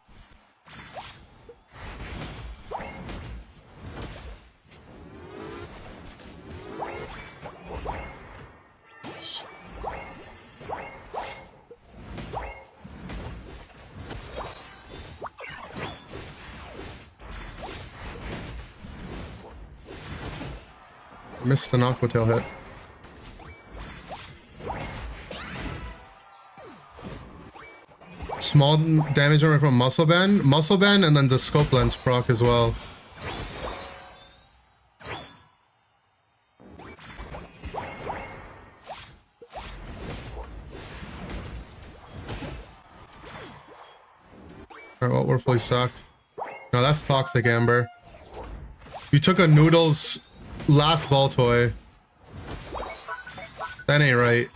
Missed an Aqua Tail hit. small damage armor from Muscle Band, and then the Scope Lens proc as well. Alright, well, we're fully stocked. No, that's Toxic Amber. You took a Noodle's last ball toy. That ain't right.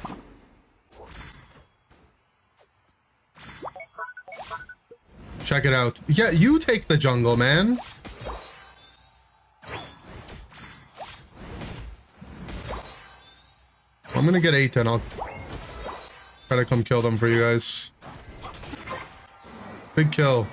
Check it out. Yeah, you take the jungle, man. I'm gonna get 8 then. I'll try to come kill them for you guys. Big kill.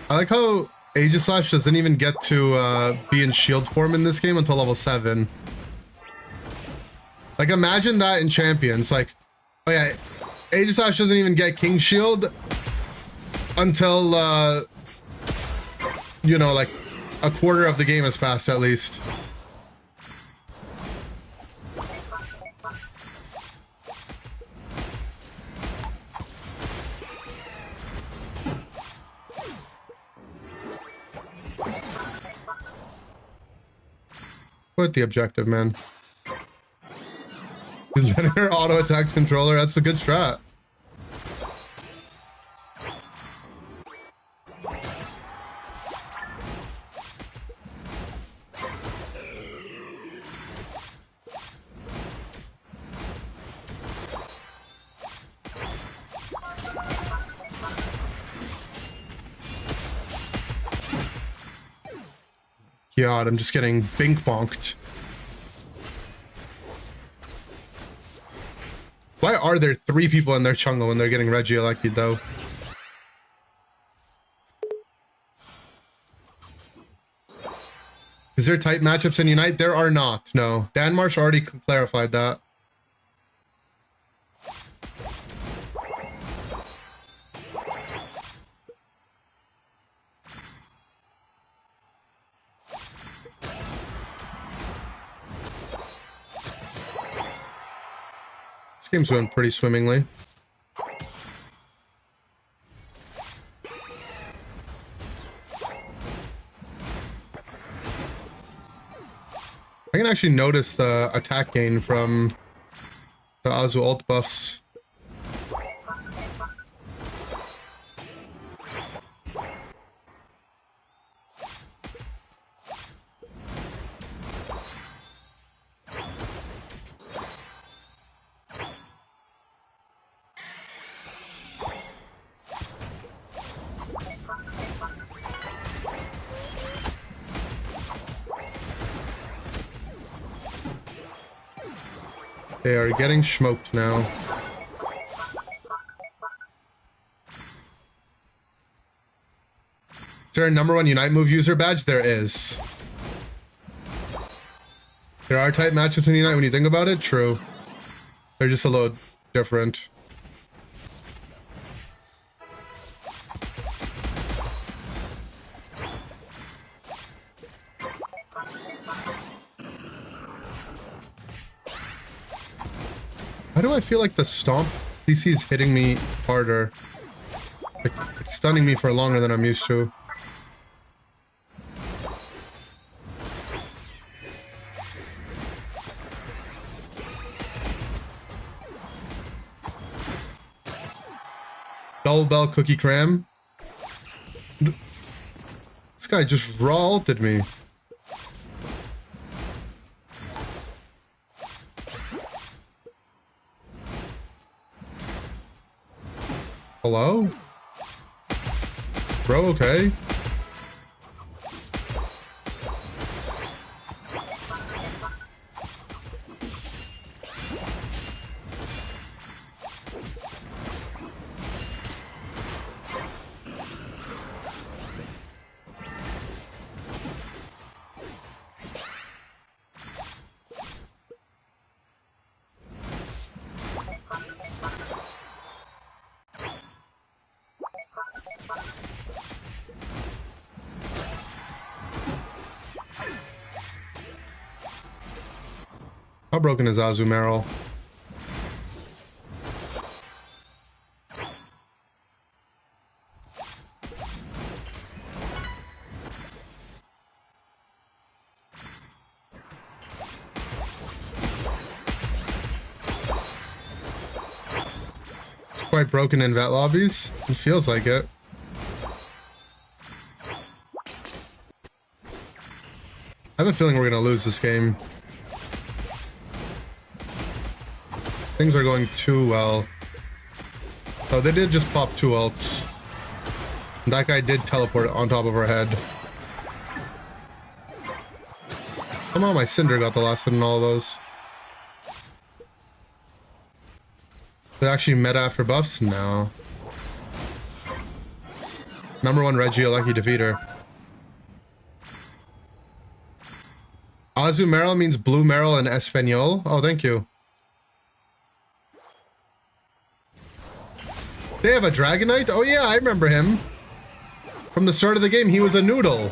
I like how Aegislash doesn't even get to be in shield form in this game until level 7. Like, imagine that in Champions. Like, oh yeah, Aegislash doesn't even get King Shield until, you know, like a quarter of the game has passed at least. Quit the objective, man. Is that her auto attacks controller? That's a good strat. God, I'm just getting bink bonked. Why are there 3 people in their jungle when they're getting Regieleki though? Is there tight matchups in Unite? There are not. No. Dan Marsh already clarified that. This game's going pretty swimmingly. I can actually notice the attack gain from the Azu ult buffs. They are getting smoked now. Is there a #1 Unite move user badge? There is. There are tight matchups in Unite when you think about it. True. They're just a little different. Why do I feel like the stomp CC is hitting me harder? Like, it's stunning me for longer than I'm used to. Double Bell Cookie Cram. This guy just raw ulted me. Hello? Bro, okay. How broken is Azumarill? It's quite broken in vet lobbies. It feels like it. I have a feeling we're gonna lose this game. Things are going too well. Oh, they did just pop 2 ults. That guy did teleport on top of our head. Somehow my Cinder got the last hit in all of those. They actually meta after buffs? No. Number 1 Reggie, a lucky defeater. Azumarill means blue Marill in Espanol. Oh, thank you. They have a Dragonite? Oh yeah, I remember him. From the start of the game, he was a noodle.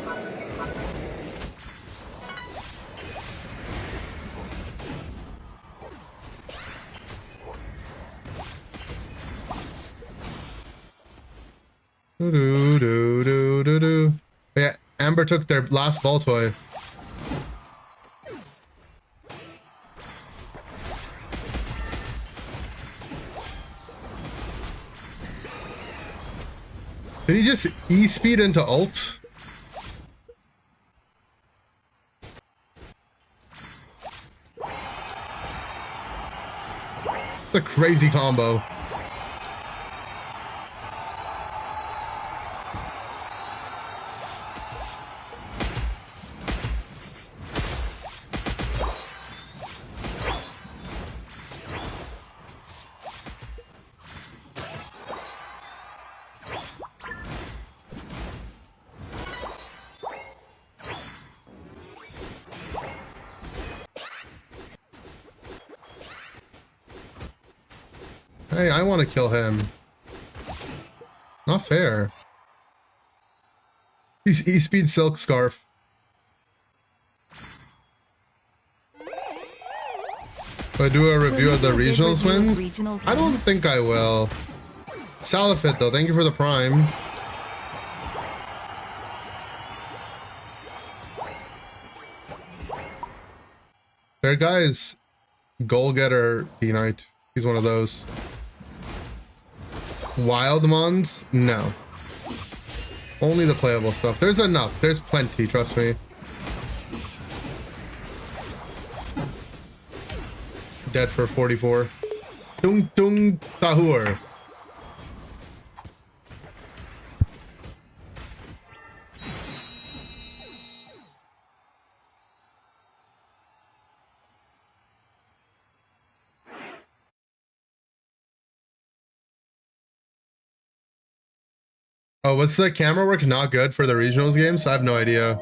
Do. Yeah, Amber took their last ball toy. Did he just E-speed into ult? It's a crazy combo. Hey, I want to kill him. Not fair. He's E-speed Silk Scarf. Will I do a review of the regionals win? I don't think I will. Salafit though, thank you for the prime. Their guy's goal getter Unite. He's one of those. Wildmons? No. Only the playable stuff. There's enough. There's plenty, trust me. Dead for 44. Tung Tung Tahur. Oh, what's the camera work not good for the regionals games? I have no idea.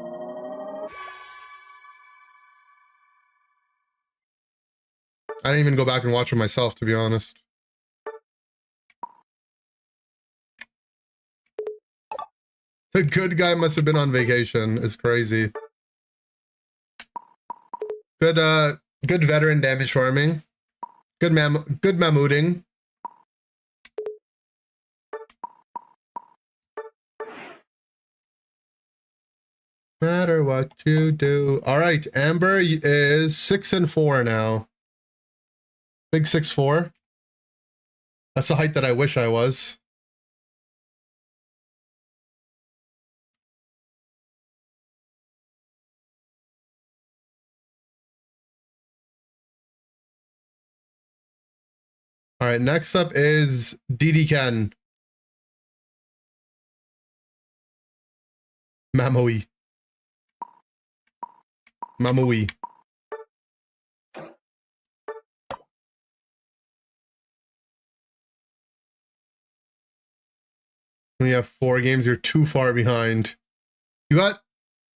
I didn't even go back and watch it myself, to be honest. The good guy must have been on vacation. It's crazy. Good, good veteran damage farming. Good mammooding. Matter what you do. All right, Amber is 6-4 now. Big 6'4". That's the height that I wish I was. All right, next up is DD Ken. Mamui. Mamui. We have 4 games. You're too far behind. You got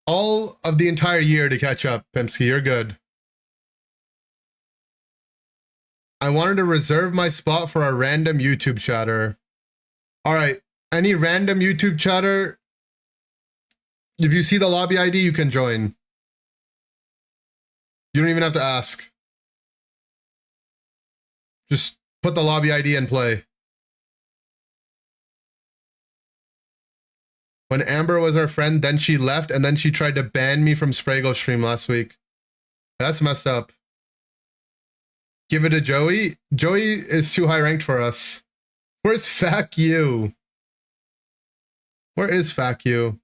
all of the entire year to catch up, Pimpsky. You're good. I wanted to reserve my spot for a random YouTube chatter. All right. Any random YouTube chatter, if you see the lobby ID, you can join. You don't even have to ask. Just put the lobby ID and play. When Amber was our friend, then she left, and then she tried to ban me from Sprago stream last week. That's messed up. Give it to Joey. Joey is too high ranked for us. Where's Fuck You? Where is Fuck You?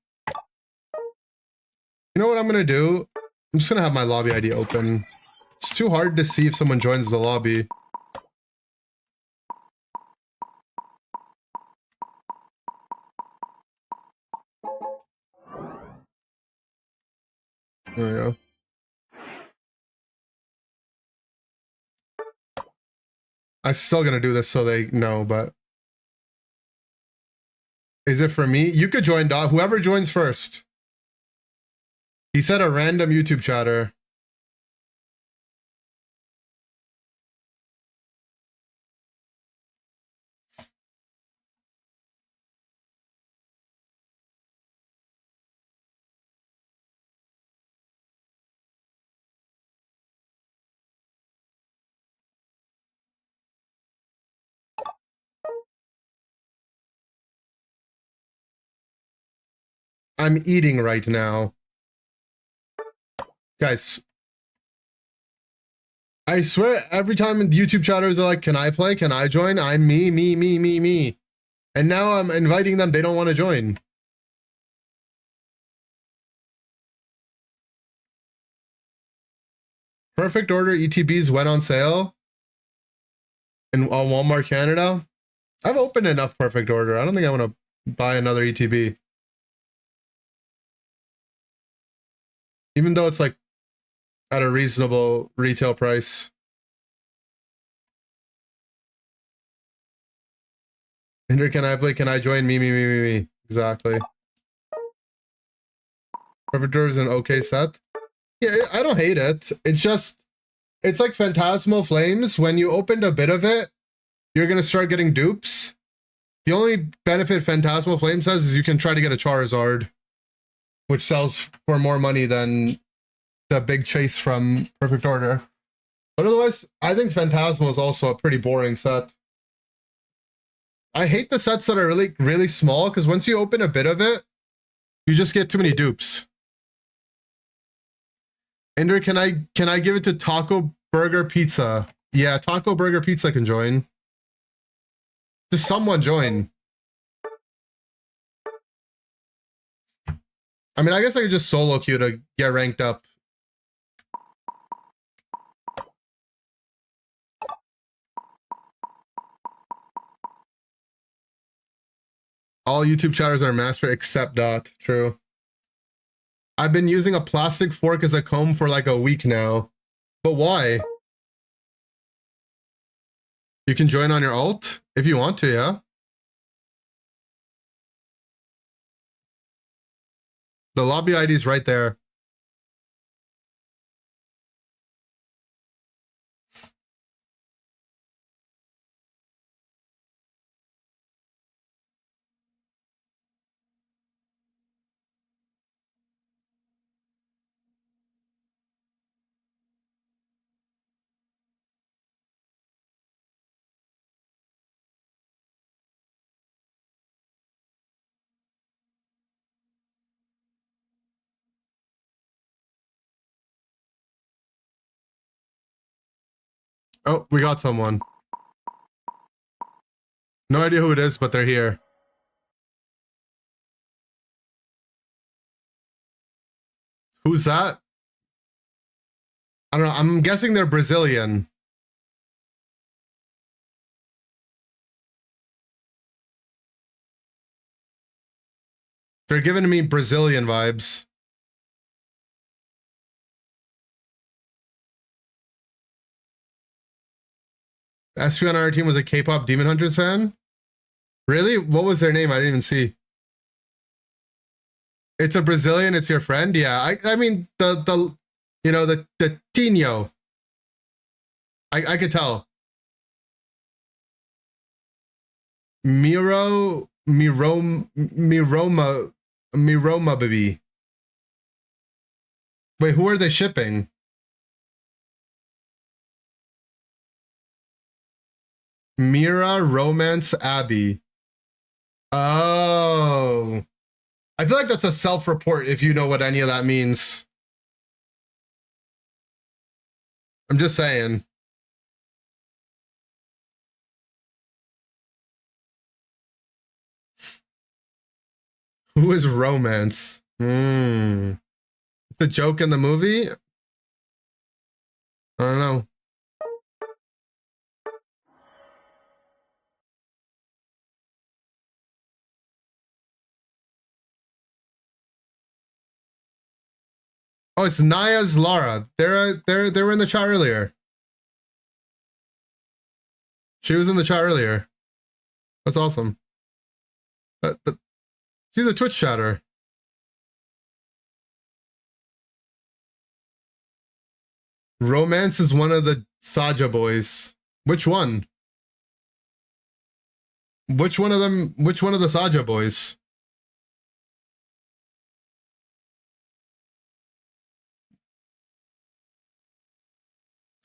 You know what I'm gonna do? I'm just gonna have my lobby ID open. It's too hard to see if someone joins the lobby. There we go. I'm still gonna do this so they know, but is it for me? You could join, dog. Whoever joins first. He said a random YouTube chatter. I'm eating right now. Guys, I swear every time the YouTube chatters are like, can I play? Can I join? I'm me. And now I'm inviting them. They don't want to join. Perfect Order ETBs went on sale on Walmart Canada. I've opened enough Perfect Order. I don't think I want to buy another ETB. Even though it's like at a reasonable retail price. Hinder, can I play? Can I join? Me. Exactly. Perfect Order is an okay set. Yeah, I don't hate it. It's just, it's like Phantasmal Flames. When you opened a bit of it, you're going to start getting dupes. The only benefit Phantasmal Flames has is you can try to get a Charizard, which sells for more money than the big chase from Perfect Order. But otherwise, I think Phantasmal is also a pretty boring set. I hate the sets that are really small, because once you open a bit of it, you just get too many dupes. Ender, can I give it to Taco Burger Pizza? Yeah, Taco Burger Pizza can join. Just someone join. I mean, I guess I could just solo queue to get ranked up. All YouTube chatters are master except Dot. True. I've been using a plastic fork as a comb for like a week now. But why? You can join on your alt if you want to, yeah? The lobby ID is right there. Oh, we got someone. No idea who it is, but they're here. Who's that? I don't know. I'm guessing they're Brazilian. They're giving me Brazilian vibes. SP on our team was a K-pop Demon Hunters fan? Really? What was their name? I didn't even see. It's a Brazilian, it's your friend? Yeah, I mean, the you know, the Tino. I could tell. Miro, Miroma baby. Wait, who are they shipping? Mira Romance Abby. Oh. I feel like that's a self-report if you know what any of that means. I'm just saying. Who is Romance? The joke in the movie? I don't know. Oh, it's Naya's Lara. They were in the chat earlier. She was in the chat earlier. That's awesome. She's a Twitch chatter. Romance is one of the Saja boys. Which one? Which one of them? Which one of the Saja boys?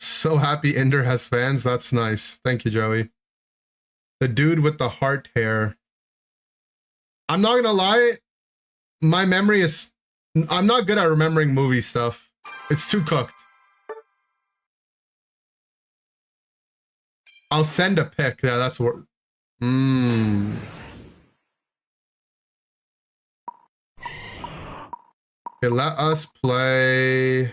So happy Ender has fans. That's nice. Thank you, Joey. The dude with the heart hair. I'm not gonna lie. My memory is... I'm not good at remembering movie stuff. It's too cooked. I'll send a pic. Yeah, that's what... Okay, let us play...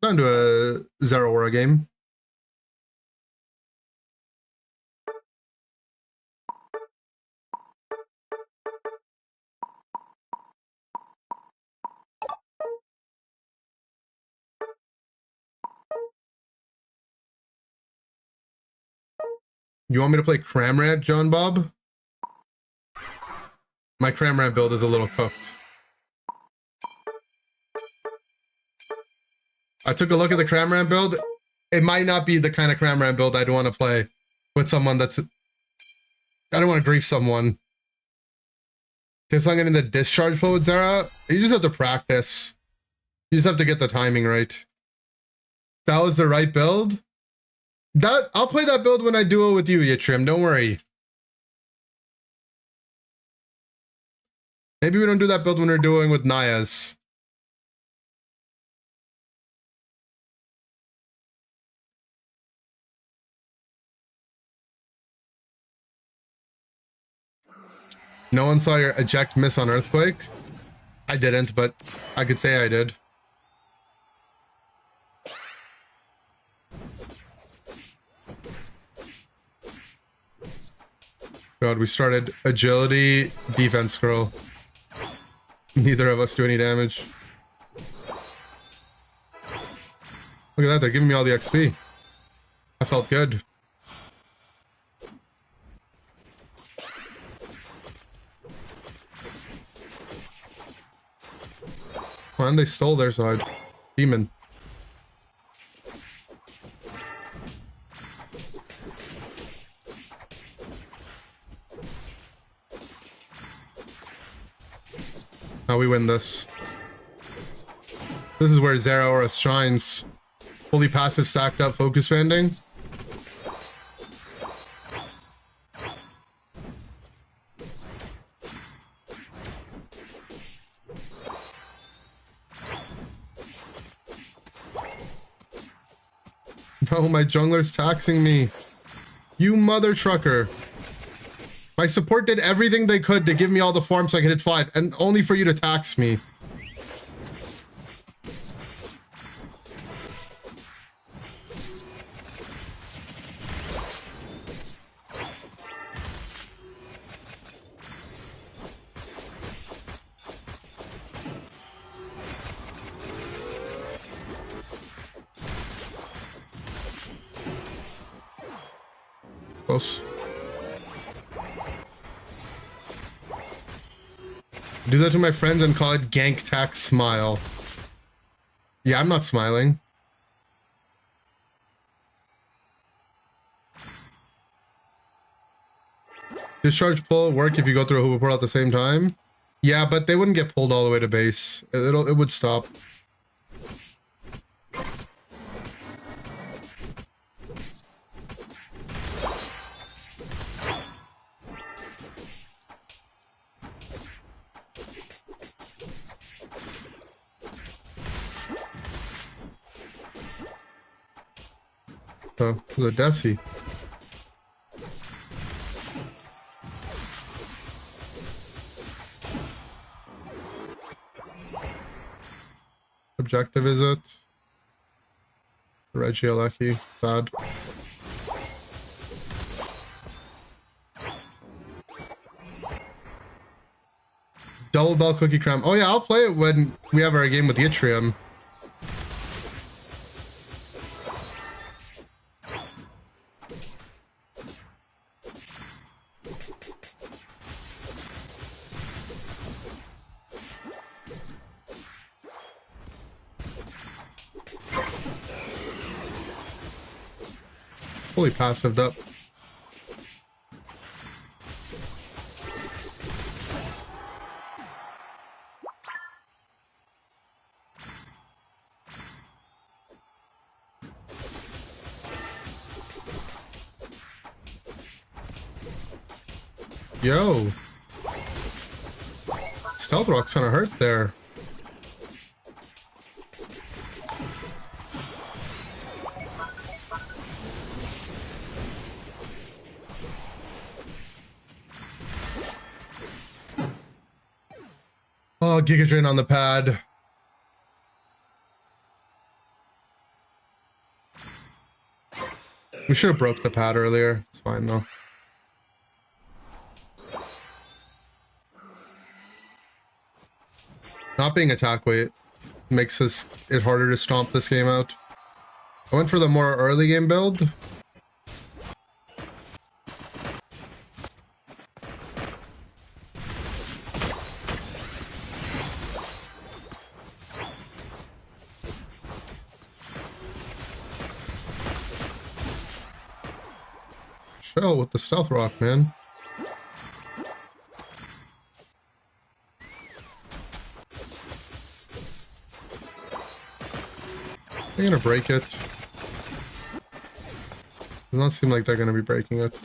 Down to a Zero Aura game. You want me to play Cramrat, John Bob? My Cramrat build is a little cooked. I took a look at the Cramrat build. It might not be the kind of Cramrat build I'd want to play with someone that's... I don't want to grief someone. If I'm getting the discharge flow with Zera, you just have to practice. You just have to get the timing right. That was the right build? I'll play that build when I duo with you, Yitrim. Don't worry. Maybe we don't do that build when we're duoing with Naya's. No one saw your eject miss on Earthquake? I didn't, but I could say I did. God, we started agility, defense scroll. Neither of us do any damage. Look at that, they're giving me all the XP. I felt good. And they stole their side. Demon. Now we win this. This is where Zera Aura shines. Fully passive stacked up focus banding. No, my jungler's taxing me. You mother trucker. My support did everything they could to give me all the farm so I could hit 5, and only for you to tax me. Close. Do that to my friends and call it gank tax smile. Yeah, I'm not smiling. Discharge pull work if you go through a hoover portal at the same time. Yeah, but they wouldn't get pulled all the way to base. It would stop. Oh, the Desi. Objective is it? Regieleki, bad. Double bell cookie crumb. Oh yeah, I'll play it when we have our game with Yttrium. Fully passived up. Yo. Stealth Rock's gonna hurt there. Oh, Giga Drain on the pad. We should have broke the pad earlier. It's fine though. Not being attack weight makes it harder to stomp this game out. I went for the more early game build. Chill with the Stealth Rock, man. They're gonna break it. Does not seem like they're gonna be breaking it.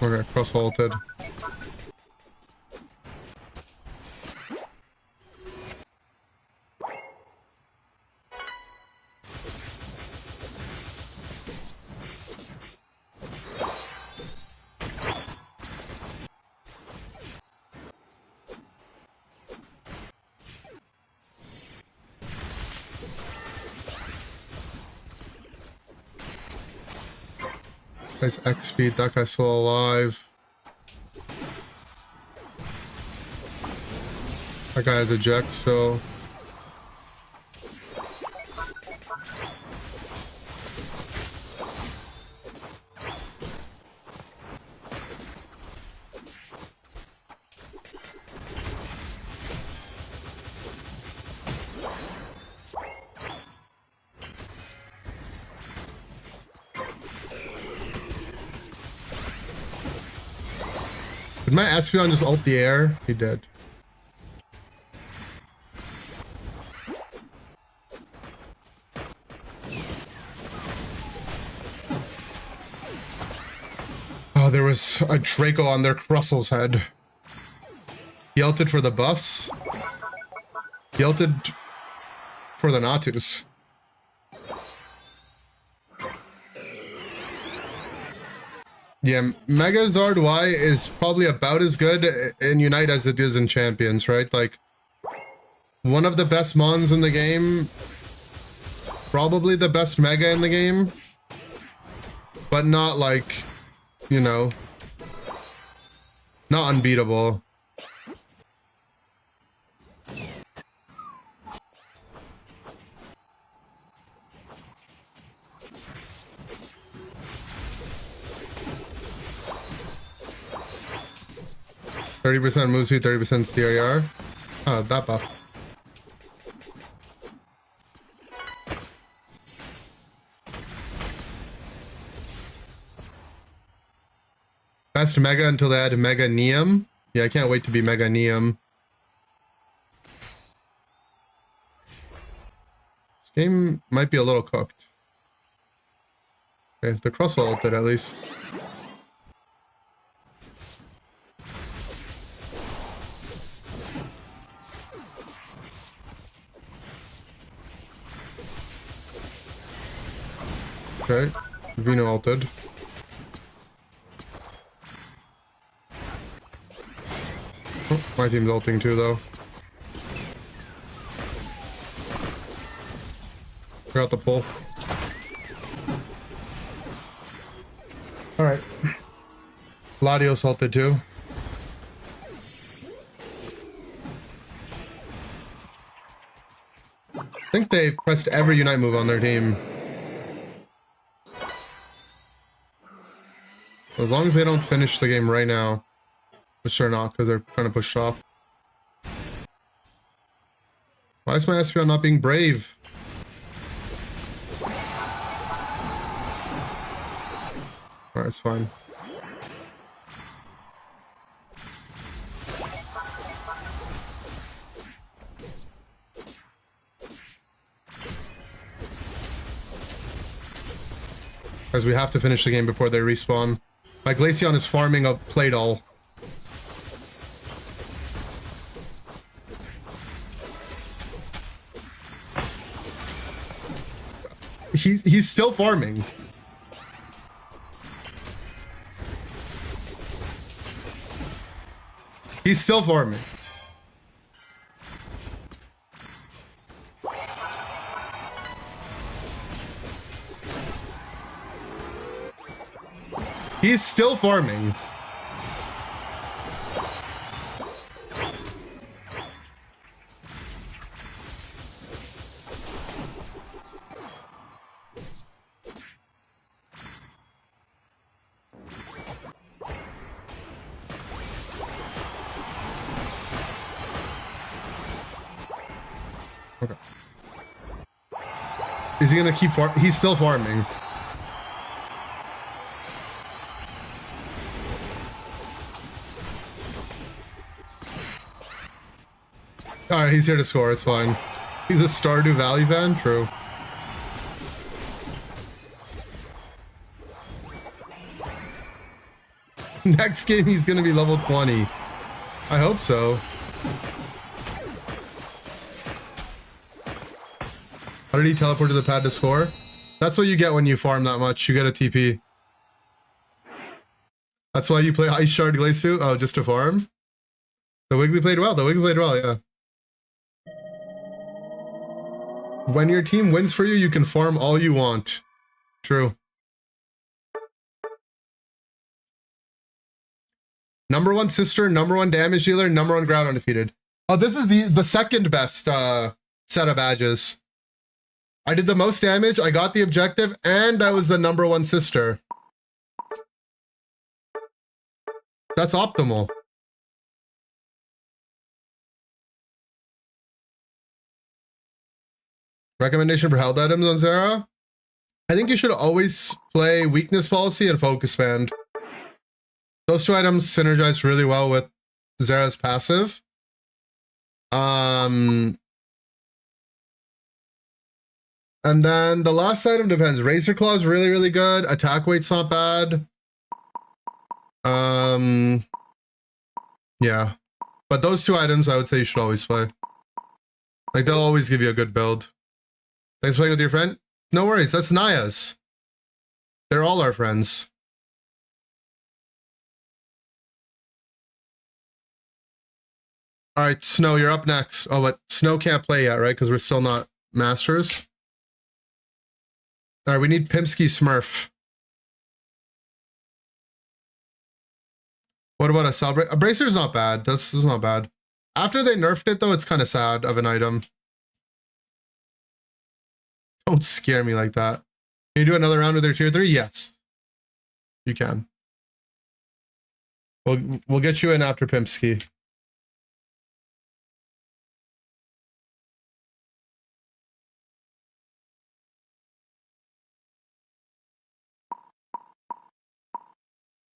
Okay, cross halted. Nice X speed, that guy's still alive. That guy has eject, so did my Espeon just ult the air? He did. Oh, there was a Draco on their Crussel's head. He ulted for the buffs. He ulted for the Natus. Yeah, Megazord Y is probably about as good in Unite as it is in Champions, right? Like, one of the best mons in the game. Probably the best Mega in the game. But not like, you know, not unbeatable. 30% move speed, 30% CRR. Oh, that buff. Best Mega until they add Mega Neum. Yeah, I can't wait to be Mega Neum. This game might be a little cooked. Okay, the cross ulted at least. Okay, Vino ulted. Oh, my team's ulting too, though. Forgot the pull. Alright. Latios ulted too. I think they pressed every Unite move on their team. As long as they don't finish the game right now. But sure not, because they're trying to push top. Why is my Espeon not being brave? Alright, it's fine. Because we have to finish the game before they respawn. My Glaceon is farming a Playdol. He's still farming. He's still farming. He's still farming. Okay. Is he gonna keep farming? He's still farming. Alright, he's here to score, it's fine. He's a Stardew Valley fan? True. Next game he's gonna be level 20. I hope so. How did he teleport to the pad to score? That's what you get when you farm that much. You get a TP. That's why you play Ice Shard Glacesuit? Oh, just to farm? The Wiggly played well. The Wiggly played well, yeah. When your team wins for you, you can farm all you want. True. #1 sister, #1 damage dealer, #1 ground undefeated. Oh, this is the second best set of badges. I did the most damage, I got the objective, and I was the #1 sister. That's optimal. Recommendation for held items on Zera? I think you should always play Weakness Policy and Focus Band. Those two items synergize really well with Zera's passive. And then the last item depends. Razor Claw is really, really good. Attack Weight's not bad. Yeah. But those two items I would say you should always play. Like, they'll always give you a good build. Thanks for playing with your friend. No worries, that's Naya's. They're all our friends. Alright, Snow, you're up next. Oh, but Snow can't play yet, right? Because we're still not masters. Alright, we need Pimpsky Smurf. What about a Celebrate? A Bracer's not bad. This is not bad. After they nerfed it, though, it's kind of sad of an item. Don't scare me like that. Can you do another round with their tier 3? Yes. You can. We'll get you in after Pimpski.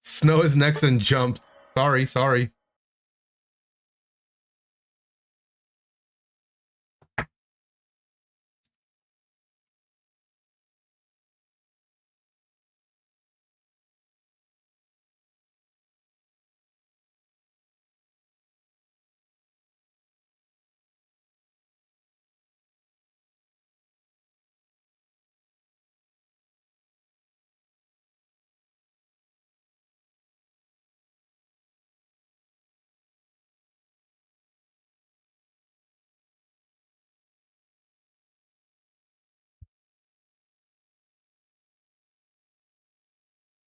Snow is next and jumped. Sorry.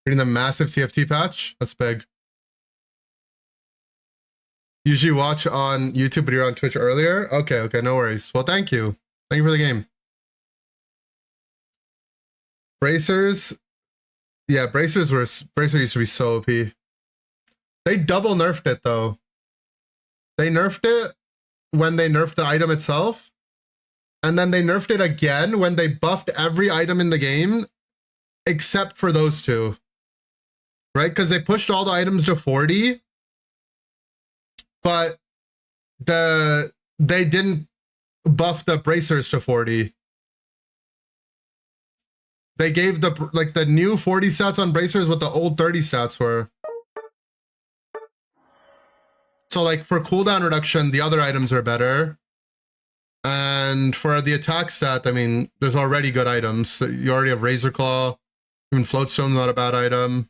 Reading the massive TFT patch? That's big. Usually watch on YouTube, but you're on Twitch earlier? Okay, no worries. Well, thank you. Thank you for the game. Bracers. Yeah, Bracer used to be so OP. They double nerfed it though. They nerfed it when they nerfed the item itself, and then they nerfed it again when they buffed every item in the game except for those two. Right? Because they pushed all the items to 40, but they didn't buff the bracers to 40. They gave the new 40 stats on bracers what the old 30 stats were. So like for cooldown reduction, the other items are better. And for the attack stat, I mean, there's already good items. You already have Razor Claw. Even Floatstone's not a bad item.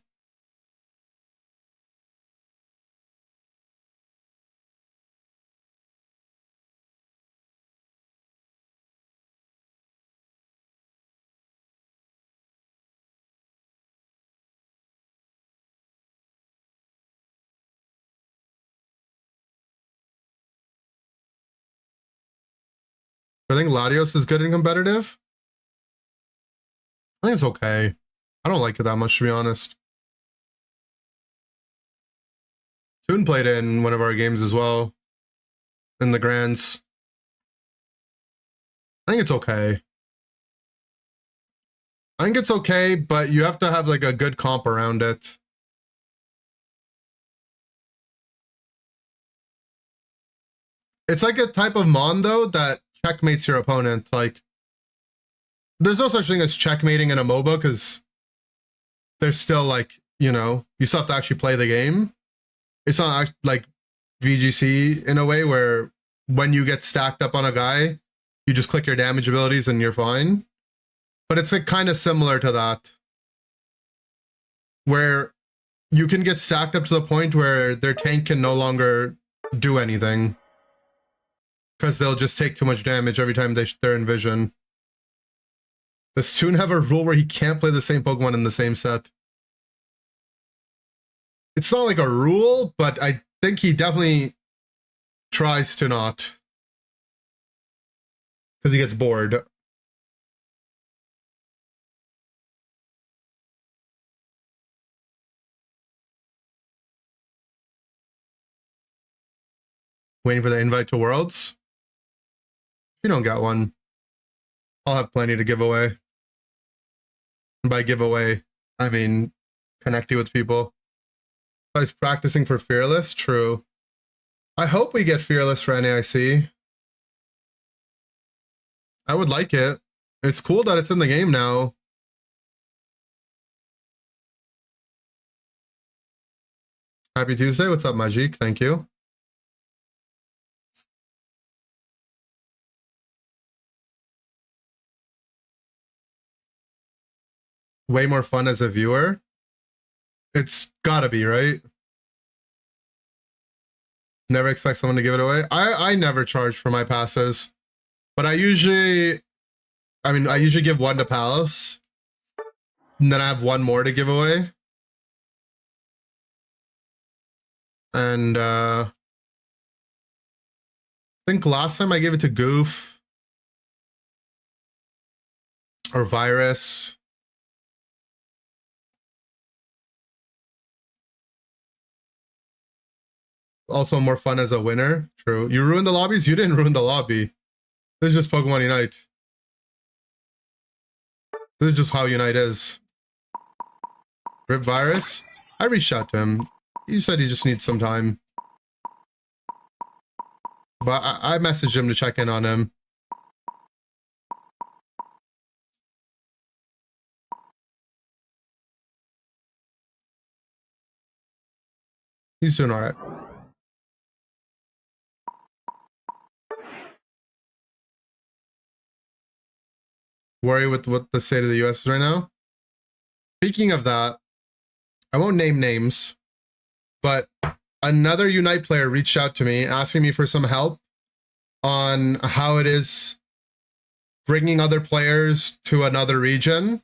I think Latios is good in competitive. I think it's okay. I don't like it that much, to be honest. Toon played it in one of our games as well. In the Grands. I think it's okay. I think it's okay, but you have to have like a good comp around it. It's like a type of mon though that checkmates your opponent. Like, there's no such thing as checkmating in a MOBA because there's still like, you know, you still have to actually play the game. It's not like VGC in a way where when you get stacked up on a guy, you just click your damage abilities and you're fine. But it's like kind of similar to that, where you can get stacked up to the point where their tank can no longer do anything because they'll just take too much damage every time they're in vision. Does Toon have a rule where he can't play the same Pokemon in the same set? It's not like a rule, but I think he definitely tries to not. Because he gets bored. Waiting for the invite to Worlds? If you don't get one, I'll have plenty to give away. And by giveaway, I mean connecting with people. I was practicing for Fearless, true. I hope we get Fearless for NAIC. I would like it. It's cool that it's in the game now. Happy Tuesday. What's up, Majik? Thank you. Way more fun as a viewer. It's gotta be, right? Never expect someone to give it away. I never charge for my passes, but I usually give one to Palace, and then I have one more to give away. And I think last time I gave it to Goof or Virus. also more fun as a winner. True. You ruined the lobbies? You didn't ruin the lobby. This is just Pokemon Unite. This is just how Unite is. Rip Virus? I reached out to him. He said he just needs some time. But I messaged him to check in on him. He's doing all right. Worry with what the state of the US is right now. Speaking of that, I won't name names, but another Unite player reached out to me asking me for some help on how it is bringing other players to another region.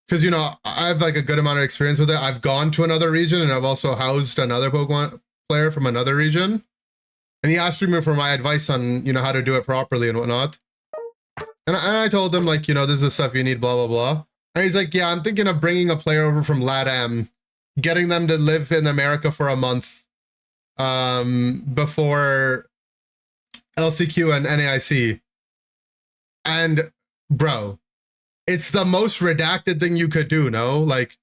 Because, you know, I have like a good amount of experience with it. I've gone to another region and I've also housed another Pokemon player from another region. And he asked me for my advice on, you know, how to do it properly and whatnot. And I told him, like, you know, this is the stuff you need, blah, blah, blah. And he's like, yeah, I'm thinking of bringing a player over from LATAM, getting them to live in America for a month before LCQ and NAIC. And, bro, it's the most redacted thing you could do, no? Like,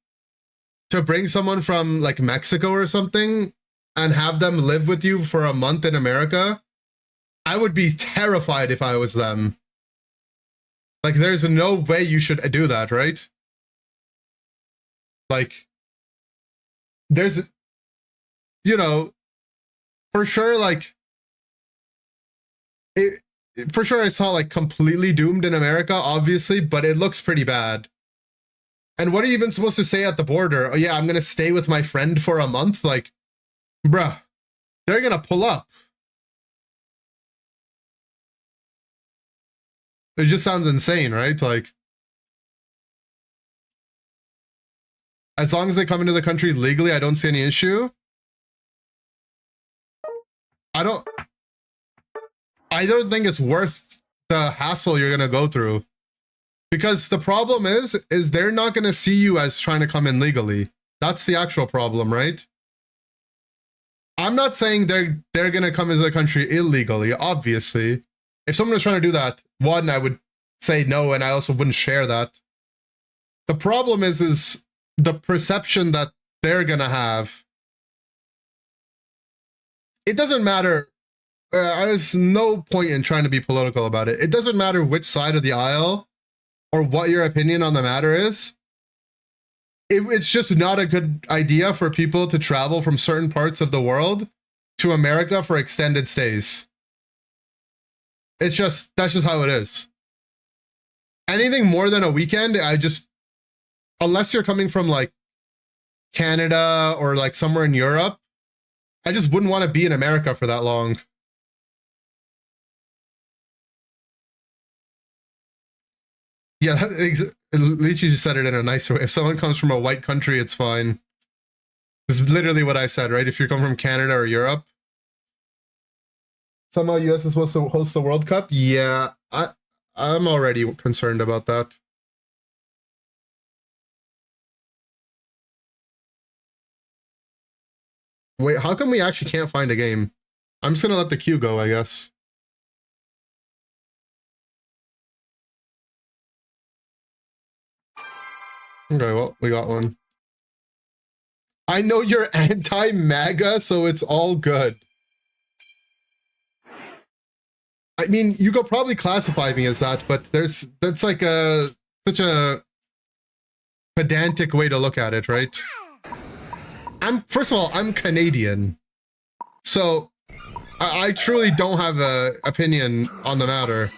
to bring someone from, like, Mexico or something and have them live with you for a month in America, I would be terrified if I was them. Like, there's no way you should do that, right? Like, there's, you know, for sure, like, for sure it's not, like, completely doomed in America, obviously, but it looks pretty bad. And what are you even supposed to say at the border? Oh, yeah, I'm gonna stay with my friend for a month? Like, bruh, they're gonna pull up. It just sounds insane, right? Like, as long as they come into the country legally, I don't see any issue. I don't think it's worth the hassle you're gonna go through. Because the problem is they're not gonna see you as trying to come in legally. That's the actual problem, right? I'm not saying they're gonna come into the country illegally, obviously. If someone was trying to do that, one, I would say no, and I also wouldn't share that. The problem is the perception that they're gonna have. It doesn't matter. There's no point in trying to be political about it. It doesn't matter which side of the aisle or what your opinion on the matter is. It's just not a good idea for people to travel from certain parts of the world to America for extended stays. That's just how it is. Anything more than a weekend, unless you're coming from like Canada or like somewhere in Europe, I just wouldn't want to be in America for that long. Yeah, at least you just said it in a nicer way. If someone comes from a white country, it's fine. This is literally what I said, right? If you come from Canada or Europe. Somehow US is supposed to host the World Cup? Yeah, I'm already concerned about that. Wait, how come we actually can't find a game? I'm just gonna let the queue go, I guess. Okay, well, we got one. I know you're anti-MAGA, so it's all good. I mean, you could probably classify me as that, but that's like such a pedantic way to look at it, right? First of all, I'm Canadian, so I truly don't have an opinion on the matter.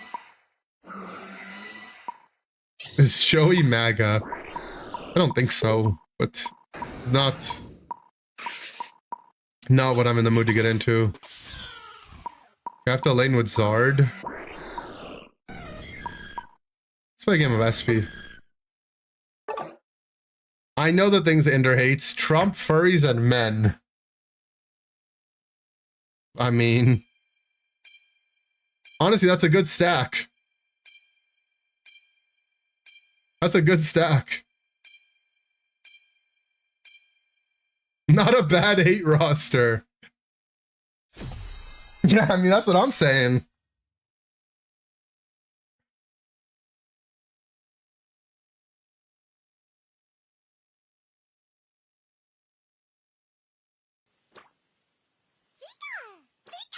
Is Joey MAGA? I don't think so, but not what I'm in the mood to get into. I have to lane with Zard. Let's play a game of SP. I know the things Inder hates. Trump, furries, and men. I mean, honestly, that's a good stack. That's a good stack. Not a bad hate roster. Yeah, I mean, that's what I'm saying.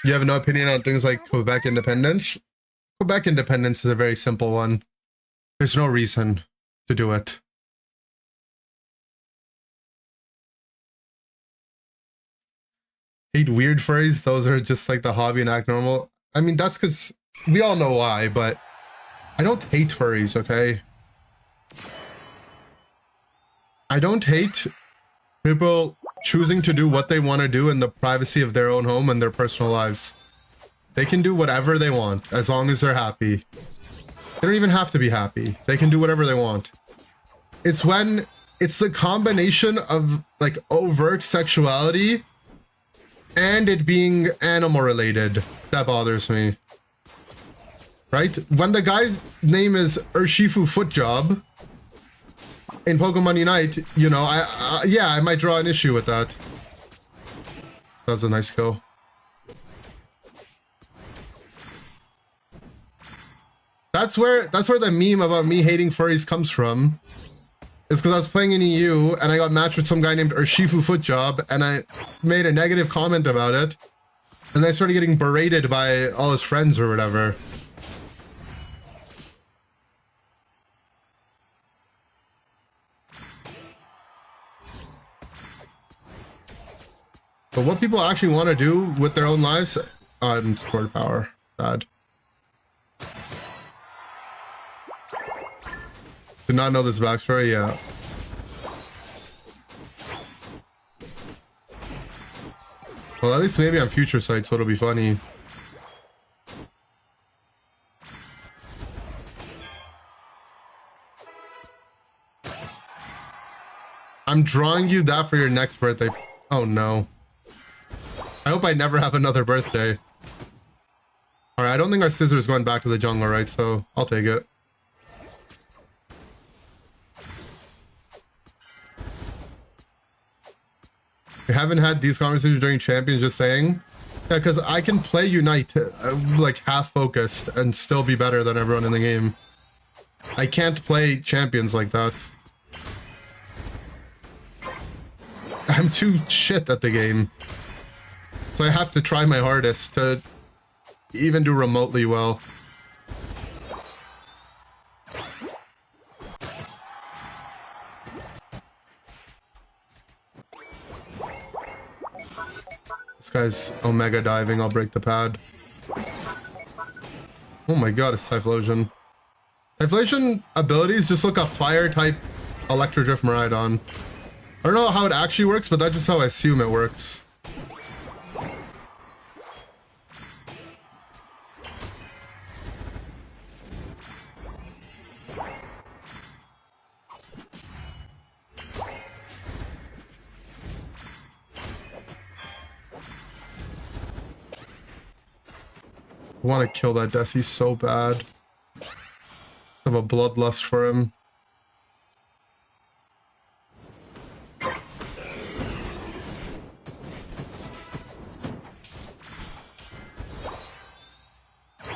You have no opinion on things like Quebec independence? Quebec independence is a very simple one. There's no reason to do it. Hate weird furries? Those are just like the hobby and act normal. I mean, that's because we all know why, but I don't hate furries, okay? I don't hate people choosing to do what they want to do in the privacy of their own home and their personal lives. They can do whatever they want as long as they're happy. They don't even have to be happy. They can do whatever they want. It's when it's the combination of like overt sexuality and it being animal related that bothers me. Right? When the guy's name is Urshifu Footjob in Pokemon Unite, you know, yeah, I might draw an issue with that. That was a nice kill. That's where the meme about me hating furries comes from. It's because I was playing in EU and I got matched with some guy named Urshifu Footjob and I made a negative comment about it. And I started getting berated by all his friends or whatever. But what people actually want to do with their own lives, I'm sword power. Bad. Did not know this backstory, yeah. Well, at least maybe on future sites, so it'll be funny. I'm drawing you that for your next birthday. Oh no. I hope I never have another birthday. Alright, I don't think our scissor is going back to the jungle, right? So I'll take it. We haven't had these conversations during Champions, just saying. Yeah, because I can play Unite like half focused and still be better than everyone in the game. I can't play Champions like that. I'm too shit at the game. So I have to try my hardest to even do remotely well. This guy's Omega diving, I'll break the pad. Oh my god, it's Typhlosion. Typhlosion abilities just look a fire type Electrodrift Miraidon. I don't know how it actually works, but that's just how I assume it works. I want to kill that Desi so bad. I have a bloodlust for him.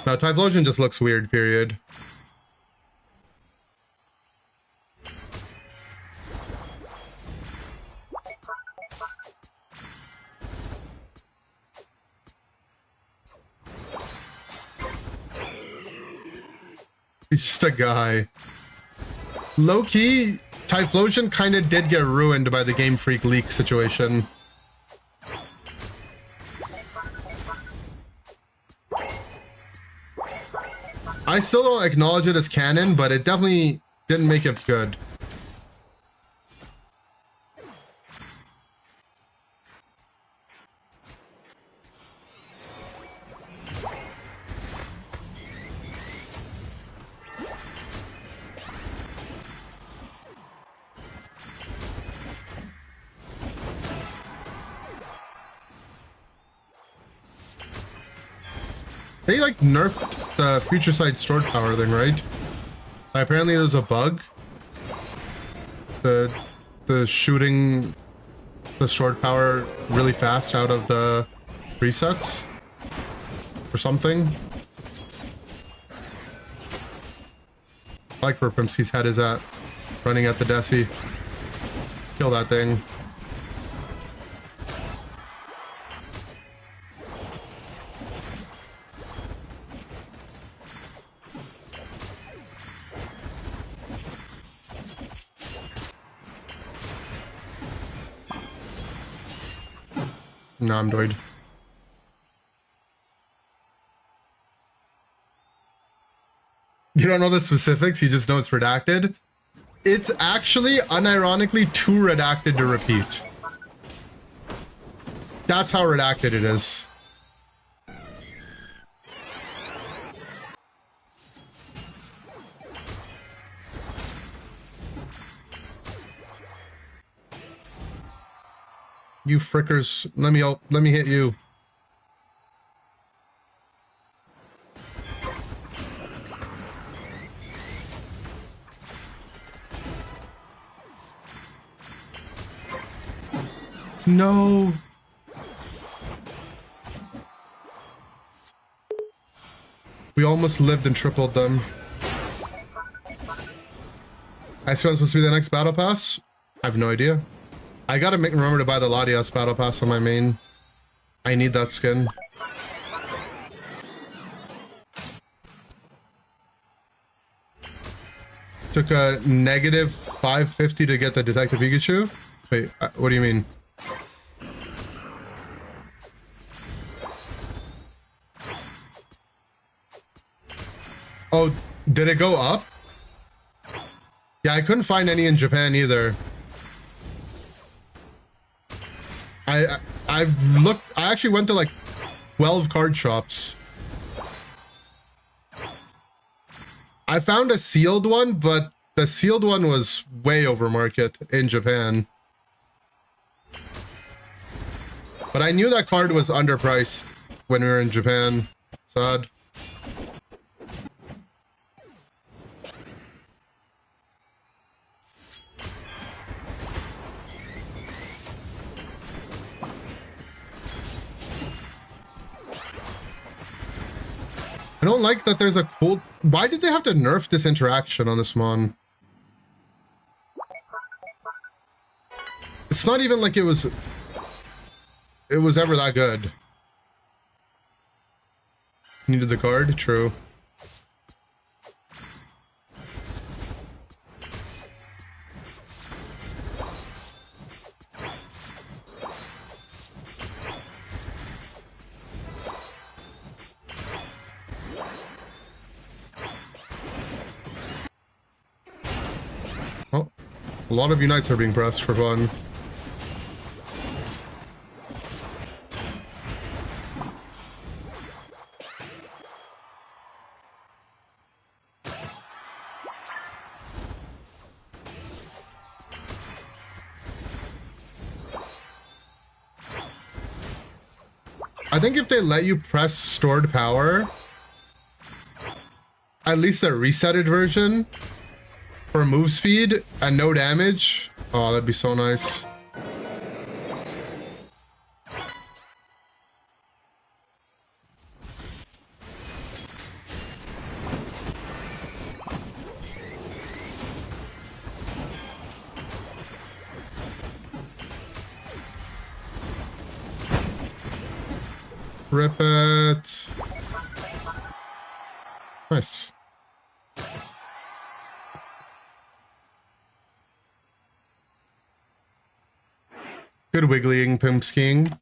No, Typhlosion just looks weird, period. He's just a guy. Low-key, Typhlosion kind of did get ruined by the Game Freak leak situation. I still don't acknowledge it as canon, but it definitely didn't make it good. They like nerfed the future side stored power thing, right? Apparently there's a bug. The shooting the stored power really fast out of the presets. for something. I like where Primsky's head is at. Running at the Desi. Kill that thing. No, I'm doid. You don't know the specifics, you just know it's redacted. It's actually, unironically, too redacted to repeat. That's how redacted it is. You frickers, let me hit you. No. We almost lived and tripled them. Ice Crown's supposed to be the next battle pass? I have no idea. I gotta remember to buy the Latias battle pass on my main. I need that skin. Took a negative 550 to get the Detective Pikachu. Wait, what do you mean? Oh, did it go up? Yeah, I couldn't find any in Japan either. I've looked, I actually went to like 12 card shops. I found a sealed one, but the sealed one was way over market in Japan. But I knew that card was underpriced when we were in Japan. Sad. I don't like that there's a cool... Why did they have to nerf this interaction on this one? It's not even like it was ever that good. Needed the card? True. Oh, a lot of Unites are being pressed for fun. I think if they let you press stored power, at least the resetted version, for move speed and no damage, oh, that'd be so nice. Rip it. Nice. Good wigglying, Pimpsking.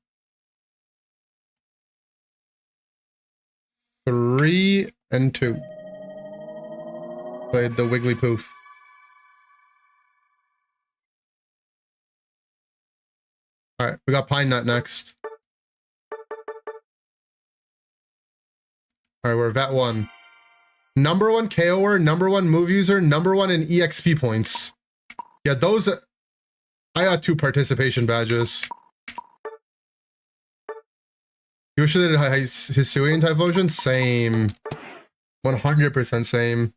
3 and 2. Played the Wiggly Poof. Alright, we got Pine Nut next. Alright, we're Vet 1. Number 1 KOer, number 1 move user, number 1 in EXP points. Yeah, those... I got 2 participation badges. You wish they did Hisuian Typhlosion? Same. 100% same.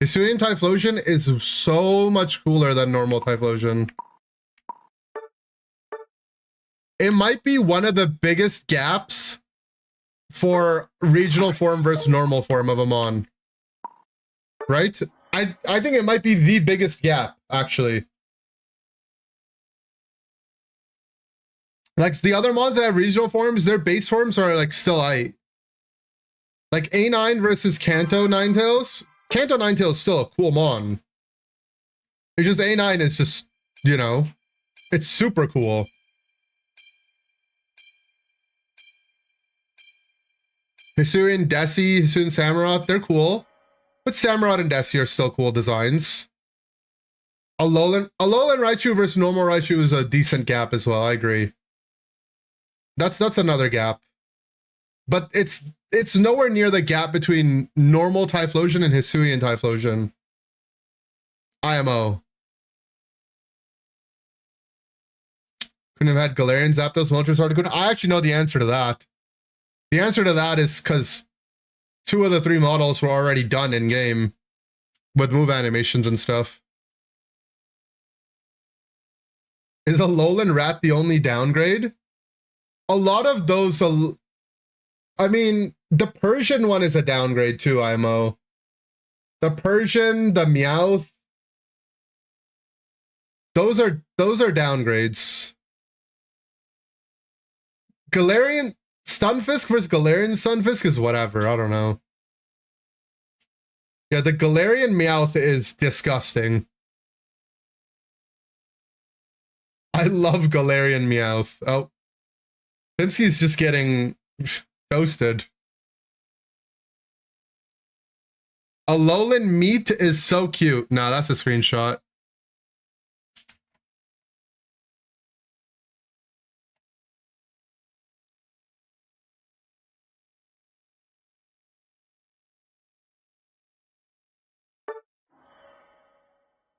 Hisuian Typhlosion is so much cooler than normal Typhlosion. It might be one of the biggest gaps for regional form versus normal form of a Mon. Right? I think it might be the biggest gap, actually. Like the other Mons that have regional forms, their base forms are like still aight. Like A9 versus Kanto Ninetales. Kanto Ninetales is still a cool Mon. It's just A9 is just, you know, it's super cool. Hisuian, Desi, Hisuian Samurott, they're cool. But Samurott and Desi are still cool designs. Alolan Raichu versus normal Raichu is a decent gap as well, I agree. That's another gap. But it's nowhere near the gap between normal Typhlosion and Hisuian Typhlosion. IMO. Couldn't have had Galarian, Zapdos, Moltres, Articuno. I actually know the answer to that. The answer to that is because 2 of the 3 models were already done in game with move animations and stuff. Is Alolan Rat the only downgrade? A lot of those, I mean, the Persian one is a downgrade too, IMO. The Persian, the Meowth, those are downgrades. Galarian Stunfisk versus Galarian Stunfisk is whatever, I don't know. Yeah, the Galarian Meowth is disgusting. I love Galarian Meowth. Oh. Pimsky's just getting toasted. Alolan Meat is so cute. Nah, that's a screenshot.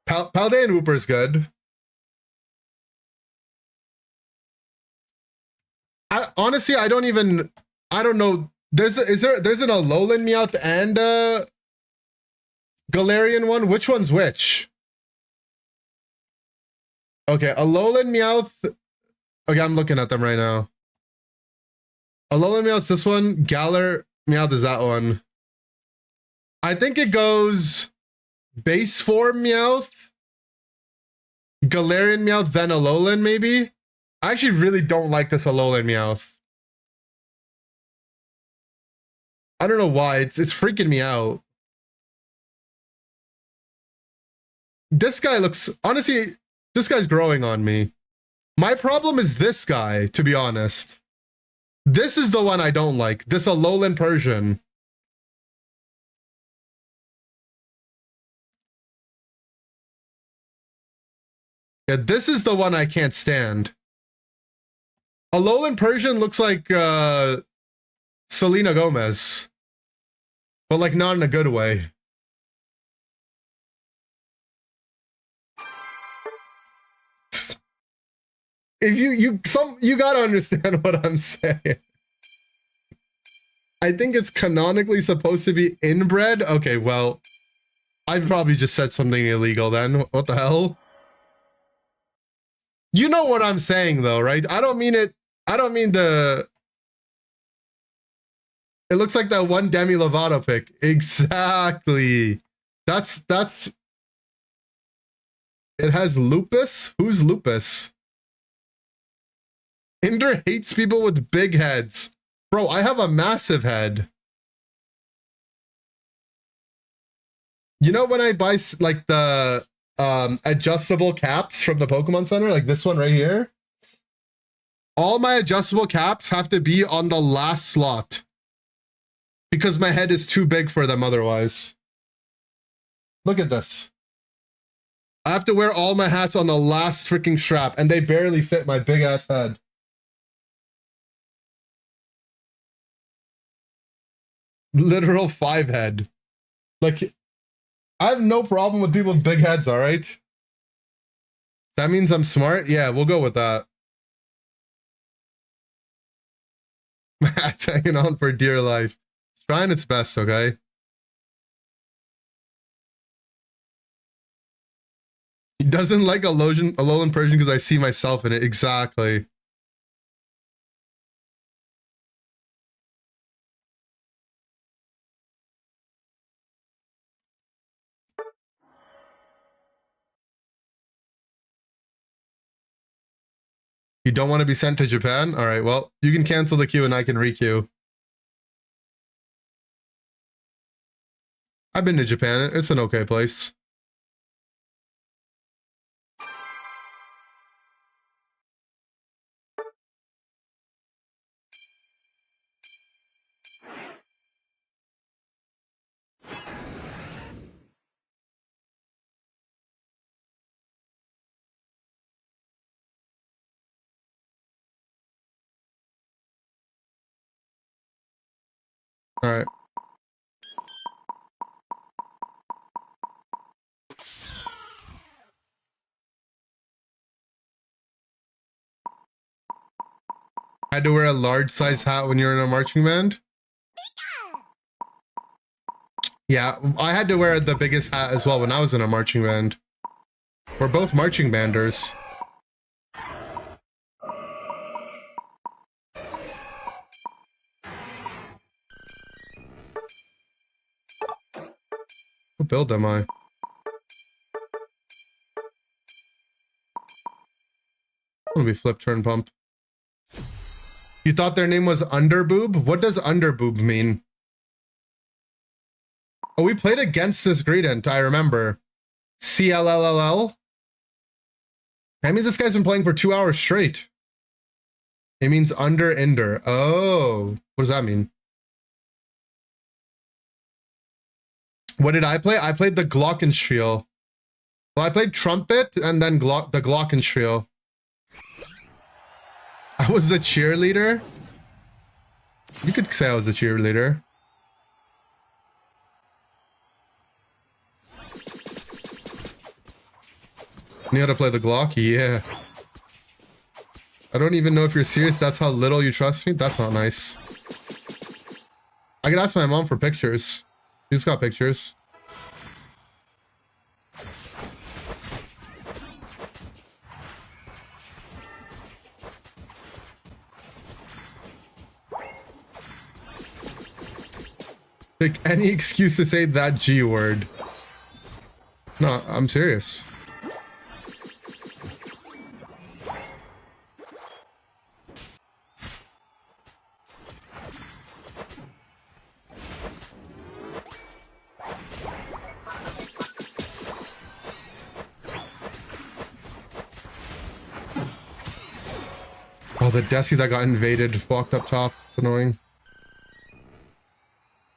Paldean Wooper's good. Honestly, I don't know. There's an Alolan Meowth and Galarian one. Which one's which? Okay, Alolan Meowth. Okay, I'm looking at them right now. Alolan Meowth's this one. Galar Meowth is that one. I think it goes base form Meowth, Galarian Meowth, then Alolan maybe. I actually really don't like this Alolan Meowth. I don't know why. It's freaking me out. This guy looks... Honestly, this guy's growing on me. My problem is this guy, to be honest. This is the one I don't like. This Alolan Persian. Yeah, this is the one I can't stand. Alolan Persian looks like Selena Gomez. But like not in a good way. If you gotta understand what I'm saying. I think it's canonically supposed to be inbred. Okay, well, I probably just said something illegal then. What the hell? You know what I'm saying though, right? I don't mean the... It looks like that one Demi Lovato pic. Exactly. That's... It has lupus? Who's lupus? Inder hates people with big heads. Bro, I have a massive head. You know when I buy like the adjustable caps from the Pokemon Center, like this one right here? All my adjustable caps have to be on the last slot because my head is too big for them otherwise. Look at this. I have to wear all my hats on the last freaking strap and they barely fit my big ass head. Literal 5 head. Like, I have no problem with people with big heads, all right? That means I'm smart? Yeah, we'll go with that. My hat's hanging on for dear life. It's trying its best, okay? He doesn't like Alolan Persian because I see myself in it. Exactly. You don't want to be sent to Japan? All right, well, you can cancel the queue and I can re-queue. I've been to Japan. It's an okay place. All right. Had to wear a large size hat when you're in a marching band? Yeah, I had to wear the biggest hat as well when I was in a marching band. We're both marching banders. What build am I? I'm gonna be flip, turn, pump. You thought their name was Underboob? What does Underboob mean? Oh, we played against this Greedent, I remember. CLLLL? That means this guy's been playing for 2 hours straight. It means Ender. Oh, what does that mean? What did I play? I played the Glockenspiel. Well, I played trumpet and then the Glockenspiel. I was the cheerleader? You could say I was the cheerleader. You know how to play the Glock? Yeah. I don't even know if you're serious. That's how little you trust me? That's not nice. I could ask my mom for pictures. She's got pictures. Pick any excuse to say that G word. No, I'm serious. Oh, the Desi that got invaded walked up top. It's annoying.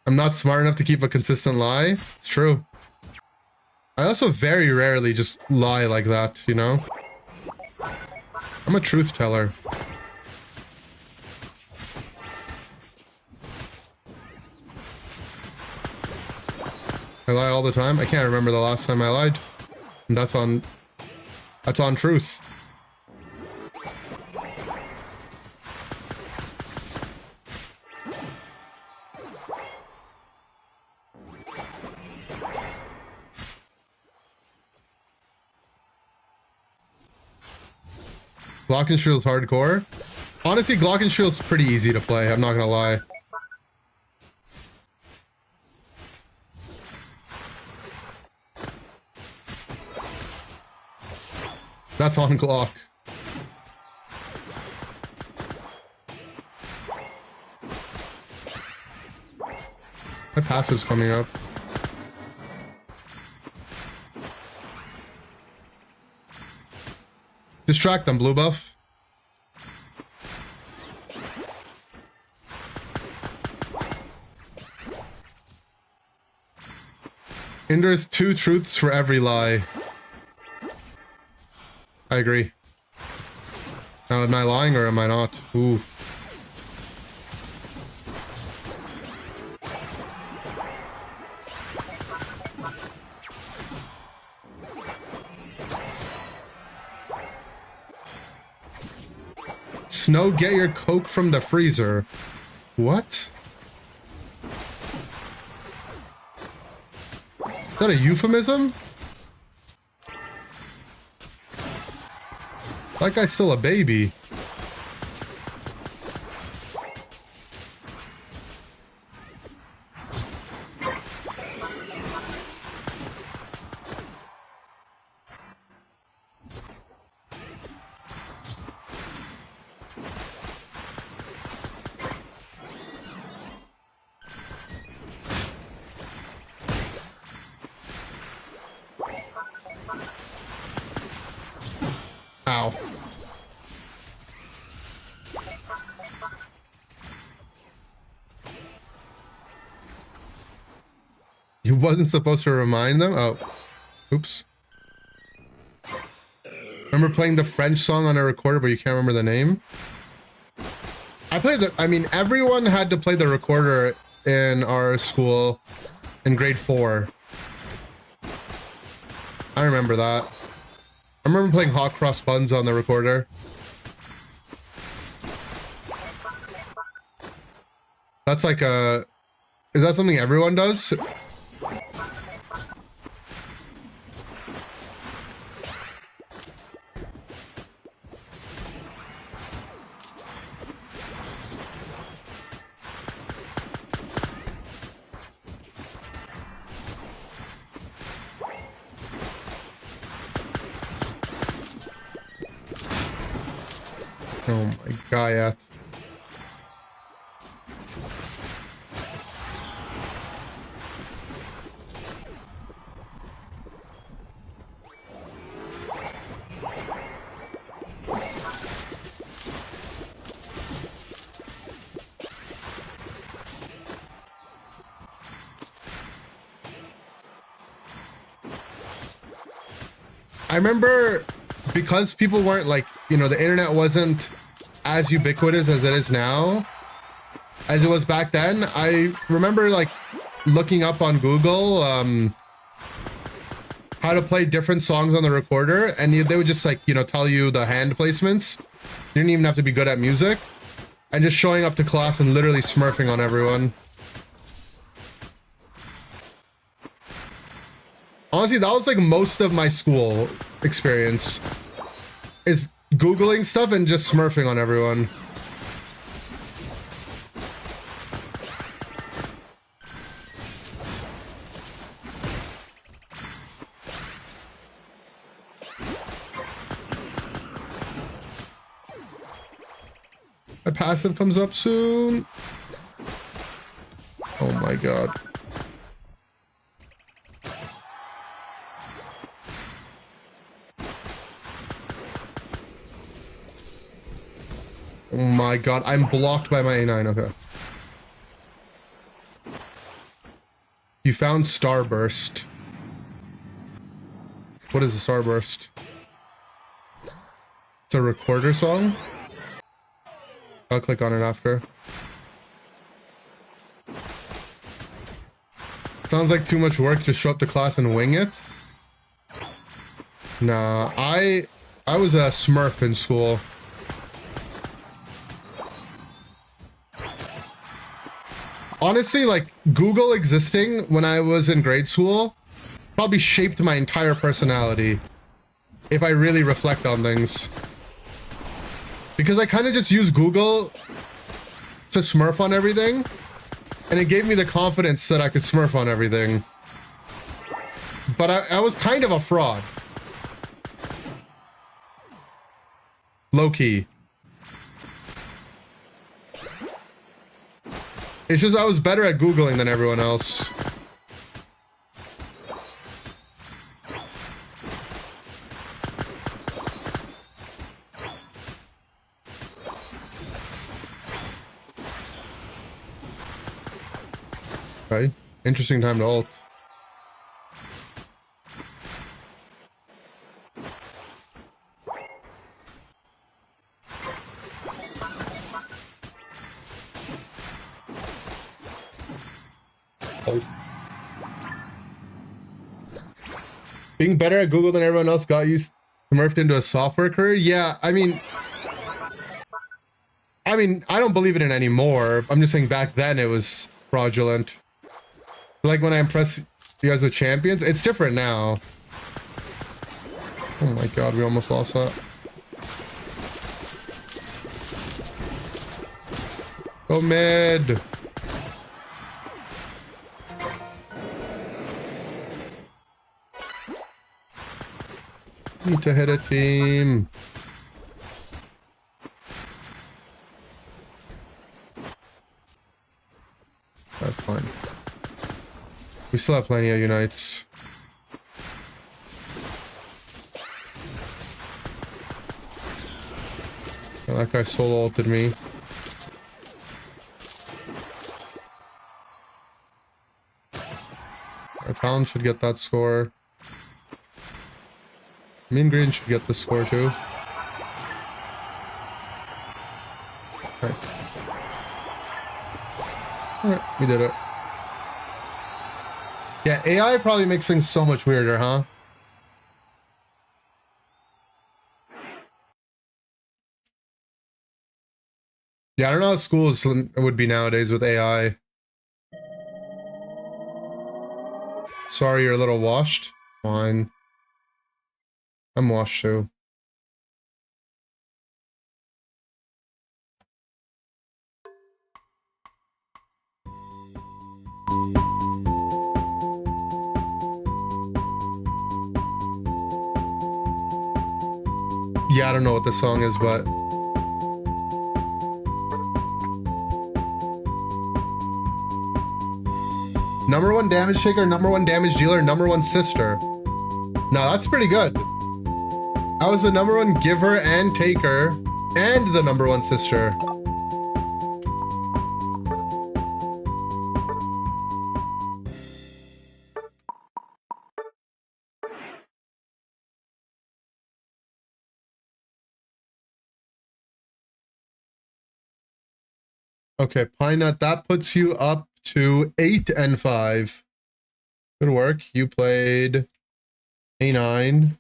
I'm not smart enough to keep a consistent lie. It's true. I also very rarely just lie like that, you know? I'm a truth teller. I lie all the time. I can't remember the last time I lied. And that's on truth. Glockenspiel's hardcore. Honestly, Glockenspiel's pretty easy to play, I'm not gonna lie. That's on Glock. My passive's coming up. Distract them, blue buff. And there's 2 truths for every lie. I agree. Now, am I lying or am I not? Ooh. Snow, get your Coke from the freezer. What? Is that a euphemism? That guy's still a baby. Ow. You wasn't supposed to remind them? Oh. Oops. Remember playing the French song on a recorder, but you can't remember the name? I mean, everyone had to play the recorder in our school in grade 4. I remember that. I remember playing Hot Cross Buns on the recorder. That's like a... Is that something everyone does? Oh my god, yeah. I remember because people weren't like, you know, the internet wasn't as ubiquitous as it is now, as it was back then. I remember like looking up on Google how to play different songs on the recorder, and they would just like, you know, tell you the hand placements. You didn't even have to be good at music, and just showing up to class and literally smurfing on everyone. Honestly, that was like most of my school experience, is Googling stuff and just smurfing on everyone. My passive comes up soon. Oh my god. Oh my god, I'm blocked by my A9, okay. You found Starburst. What is a Starburst? It's a recorder song? I'll click on it after. Sounds like too much work to show up to class and wing it. Nah, I was a smurf in school. Honestly, like, Google existing when I was in grade school probably shaped my entire personality, if I really reflect on things. Because I kind of just used Google to smurf on everything, and it gave me the confidence that I could smurf on everything. But I was kind of a fraud. Low-key. It's just I was better at Googling than everyone else. Okay, interesting time to ult. Being better at Google than everyone else got you smurfed into a software career? Yeah, I mean, I don't believe in it anymore. I'm just saying back then it was fraudulent. Like when I impress you guys with champions, it's different now. Oh my god, we almost lost that. Go mid. Need to hit a team. That's fine. We still have plenty of unites. Oh, that guy solo ulted me. Our Talon should get that score. Mean Green should get the score too. Nice. Alright, we did it. Yeah, AI probably makes things so much weirder, huh? Yeah, I don't know how schools would be nowadays with AI. Sorry, you're a little washed. Fine. I'm washed too. Yeah, I don't know what this song is, but... Number one damage taker, number one damage dealer, number one sister. Now that's pretty good. I was the number one giver and taker, and the number one sister. Okay, Pine Nut, that puts you up to 8 and 5. Good work. You played A9.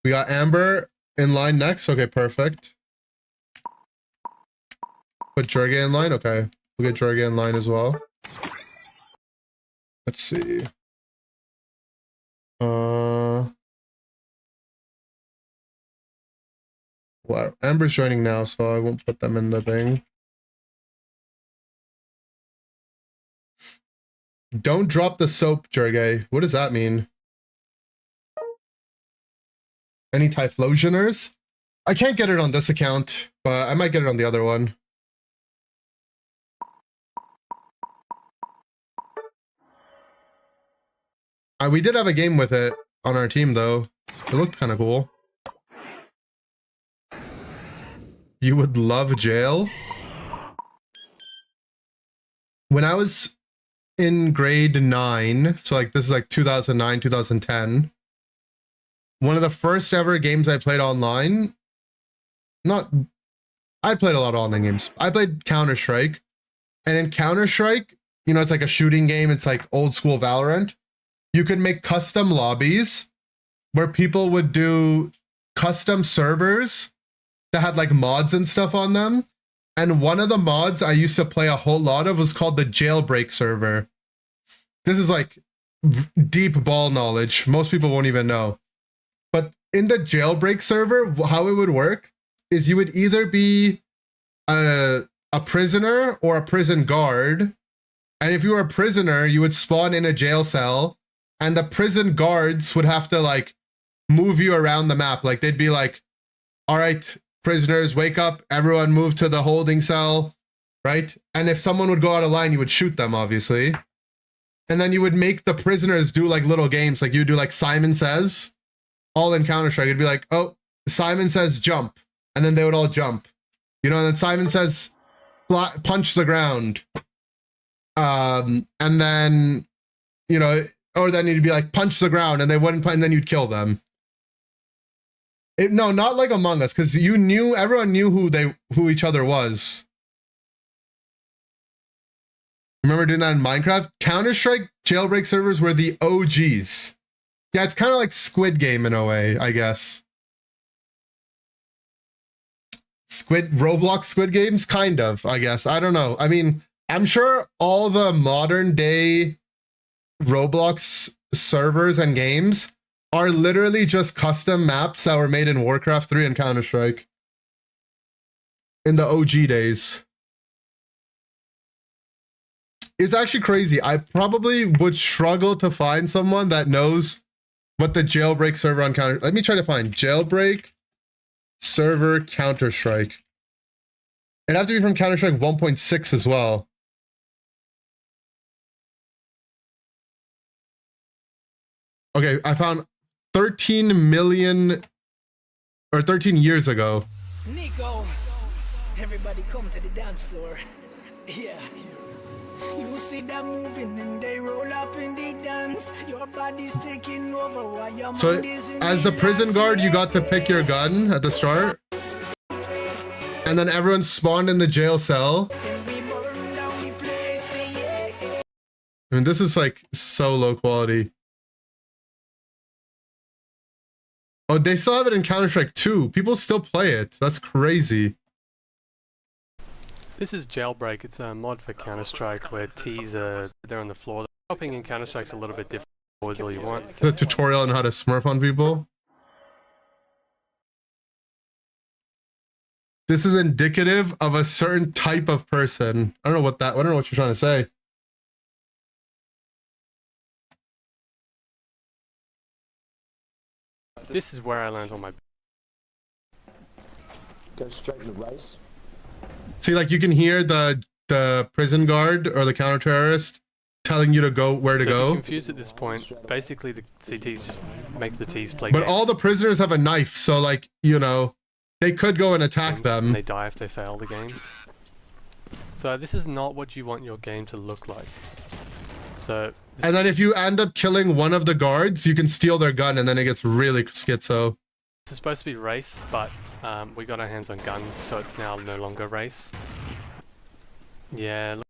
We got Amber in line next. Okay, perfect. Put Jorge in line. Okay, we'll get Jorge in line as well. Let's see. Well, Amber's joining now, so I won't put them in the thing. Don't drop the soap, Jorge. What does that mean? Any Typhlosioners? I can't get it on this account, but I might get it on the other one. We did have a game with it on our team, though. It looked kind of cool. You would love jail? When I was in grade 9, so like this is like 2009, 2010, one of the first ever games I played online, I played a lot of online games. I played Counter-Strike, and in Counter-Strike, you know, it's like a shooting game. It's like old school Valorant. You could make custom lobbies where people would do custom servers that had like mods and stuff on them. And one of the mods I used to play a whole lot of was called the jailbreak server. This is like deep ball knowledge. Most people won't even know. But in the jailbreak server, how it would work is you would either be a prisoner or a prison guard. And if you were a prisoner, you would spawn in a jail cell, and the prison guards would have to like move you around the map. Like they'd be like, all right, prisoners, wake up, everyone move to the holding cell, right? And if someone would go out of line, you would shoot them, obviously. And then you would make the prisoners do like little games. Like you do like Simon Says, all in Counter-Strike. It'd be like, oh, Simon says jump. And then they would all jump. You know, and then Simon says punch the ground. And then, you know, or then you'd be like punch the ground, and they wouldn't punch, and then you'd kill them. No, not like Among Us, because everyone knew who each other was. Remember doing that in Minecraft? Counter-Strike jailbreak servers were the OGs. Yeah, it's kind of like Squid Game in a way, I guess. Roblox Squid Games? Kind of, I guess. I don't know. I mean, I'm sure all the modern day Roblox servers and games are literally just custom maps that were made in Warcraft 3 and Counter-Strike in the OG days. It's actually crazy. I probably would struggle to find someone that knows what the jailbreak server on Counter... Let me try to find jailbreak server Counter-Strike. It'd have to be from Counter-Strike 1.6 as well. Okay, I found 13 million or 13 years ago. Nico, everybody come to the dance floor. Yeah. You see them moving and they roll up in the dance. Your body's taking over while your So mind is in as a prison guard, you got to pick your gun at the start. And then everyone spawned in the jail cell. And we burn down the place, yeah. I mean, this is like so low quality. Oh, they still have it in Counter-Strike 2. People still play it. That's crazy. This is Jailbreak. It's a mod for Counter-Strike where T's are there on the floor. Hopping in Counter-Strike's a little bit different. Always all you want. The tutorial on how to smurf on people. This is indicative of a certain type of person. I don't know what you're trying to say. This is where I learned all my... Go straight in the race. See, like you can hear the prison guard or the counter-terrorist telling you to go where to So if go. you're confused at this point, basically the CTs just make the Ts play But games. all the prisoners have a knife, so like, you know, they could go and attack And them. they die if they fail the games. So this is not what you want your game to look like. So And then if you end up killing one of the guards, you can steal their gun and then it gets really schizo. this is supposed to be race, but we got our hands on guns, so it's now no longer race. Yeah, It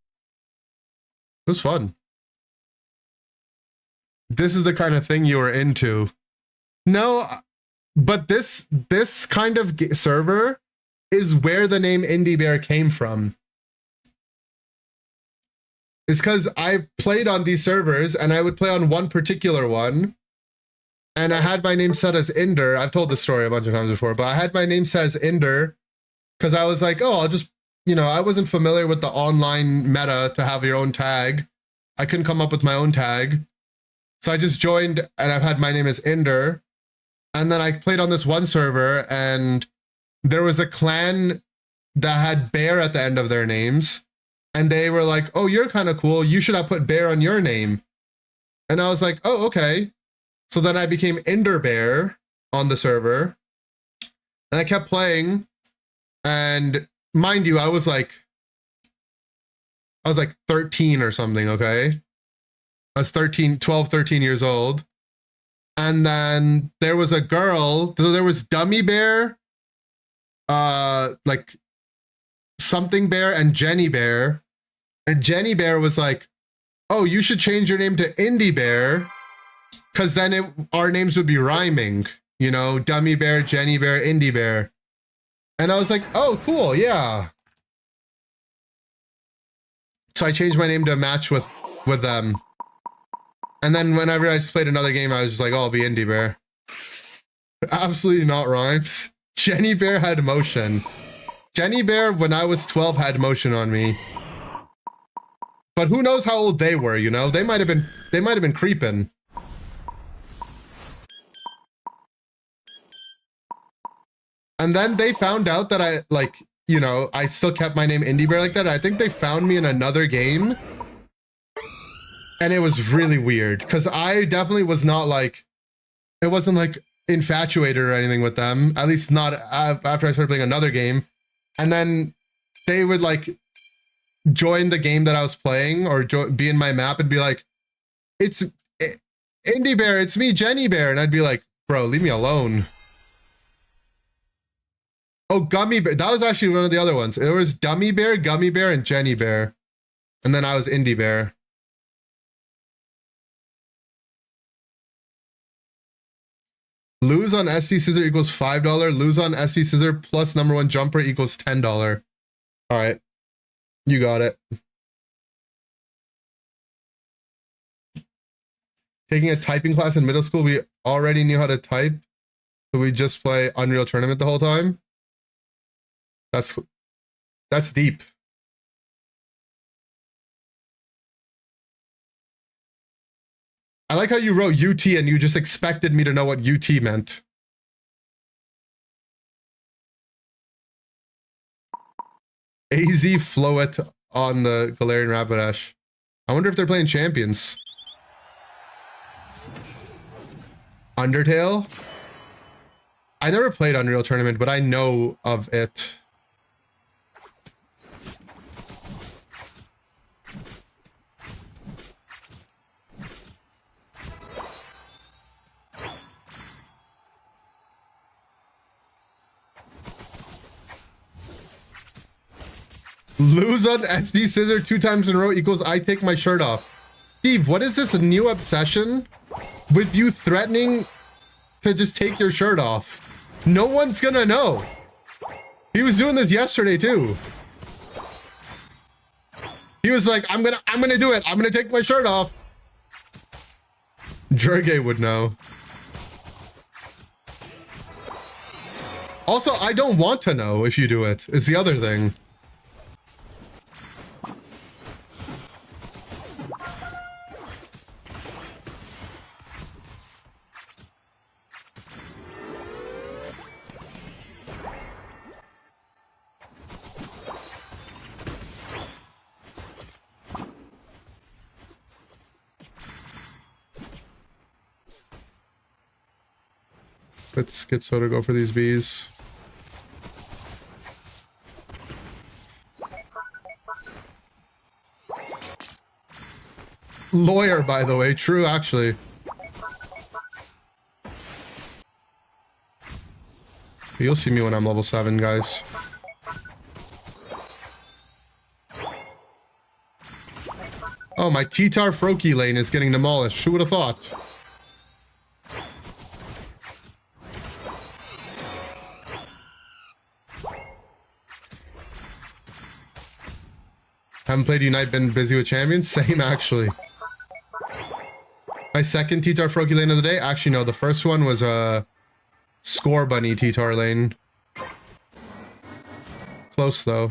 was fun. This is the kind of thing you were into. No, but this kind of server is where the name Indie Bear came from. It's because I played on these servers and I would play on one particular one. And I had my name set as Inder. I've told this story a bunch of times before, but I had my name set as Inder because I was like, oh, I'll just, you know, I wasn't familiar with the online meta to have your own tag. I couldn't come up with my own tag. So I just joined and I've had my name as Inder. And then I played on this one server and there was a clan that had bear at the end of their names. And they were like, oh, you're kind of cool. You should have put bear on your name. And I was like, oh, okay. So then I became Inder Bear on the server. And I kept playing. And mind you, I was like 13 or something, okay? I was 12, 13 years old. And then there was a girl, so there was Dummy Bear, like Something Bear and Jenny Bear. And Jenny Bear was like, oh, you should change your name to Indie Bear, because then our names would be rhyming, you know, Dummy Bear, Jenny Bear, Indie Bear. And I was like, oh, cool, yeah. So I changed my name to match with them. And then whenever I just played another game, I was just like, oh, I'll be Indie Bear. Absolutely not rhymes. Jenny Bear had motion. Jenny Bear, when I was 12, had motion on me. But who knows how old they were, you know? They might have been creeping. And then they found out that I, like, you know, I still kept my name Indie Bear like that. I think they found me in another game. And it was really weird because I definitely was not like, it wasn't like infatuated or anything with them. At least not after I started playing another game. And then they would like join the game that I was playing or be in my map and be like, it's Indie Bear, it's me, Jenny Bear. And I'd be like, bro, leave me alone. Oh, Gummy Bear. That was actually one of the other ones. There was Dummy Bear, Gummy Bear, and Jenny Bear. And then I was Indie Bear. Lose on SC Scissor equals $5. Lose on SC Scissor plus number one jumper equals $10. All right. You got it. Taking a typing class in middle school, we already knew how to type. So we just play Unreal Tournament the whole time. That's deep. I like how you wrote UT and you just expected me to know what UT meant. AZ Floet on the Galarian Rapidash. I wonder if they're playing champions. Undertale? I never played Unreal Tournament, but I know of it. Lose on SD scissor 2 times in a row equals I take my shirt off. Steve, what is this, a new obsession with you threatening to just take your shirt off? No one's gonna know. He was doing this yesterday too. He was like, I'm gonna do it. I'm gonna take my shirt off. Jerge would know. Also, I don't want to know if you do it, is the other thing. Let's get Soda go for these bees. Lawyer, by the way. True, actually. You'll see me when I'm level 7, guys. Oh, my T-Tar Froakie lane is getting demolished. Who would have thought? Haven't played Unite, been busy with champions? Same, actually. My second T-Tar Froakie lane of the day? Actually, no. The first one was a Score Bunny T-Tar lane. Close, though.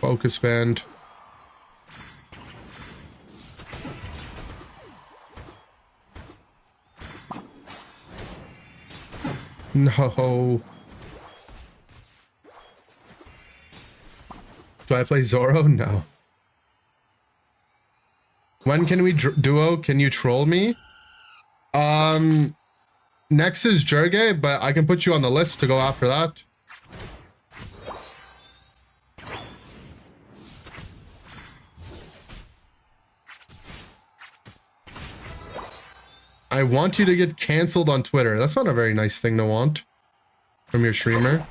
Focus band. No. Do I play Zoro? No. When can we duo? Can you troll me? Next is Jerge, but I can put you on the list to go after that. I want you to get canceled on Twitter. That's not a very nice thing to want from your streamer.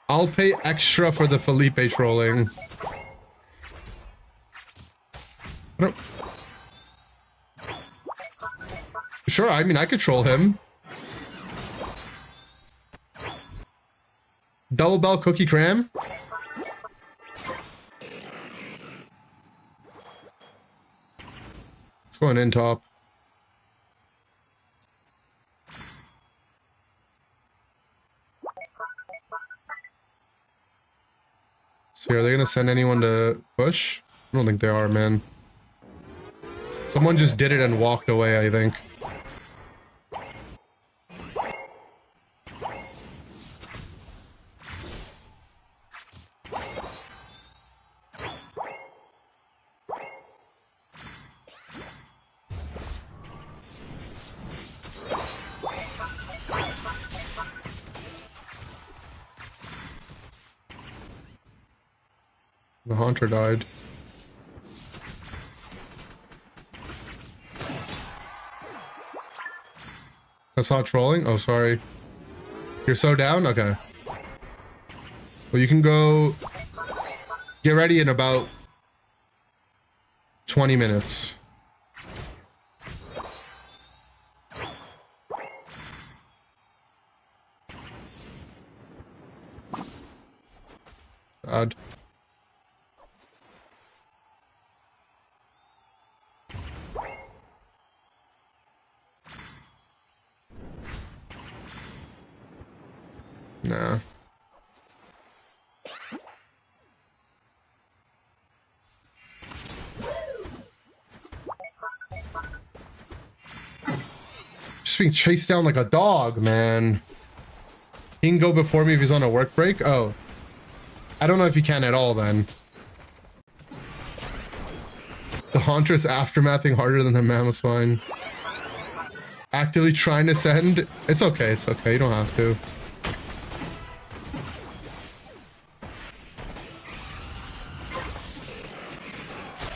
I'll pay extra for the Felipe trolling. Sure, I mean, I could troll him. Double Bell Cookie Cram? It's going in top. So are they gonna send anyone to push? I don't think they are, man. Someone just did it and walked away, I think. The Haunter died. That's not trolling? Oh, sorry. You're so down? Okay. Well, you can go... Get ready in about 20 minutes. God. Nah. just being chased down like a dog, man. He can go before me if he's on a work break. Oh. I don't know if he can at all then. The Hauntress aftermathing harder than the Mammothine. Actively trying to send. It's okay, it's okay. You don't have to.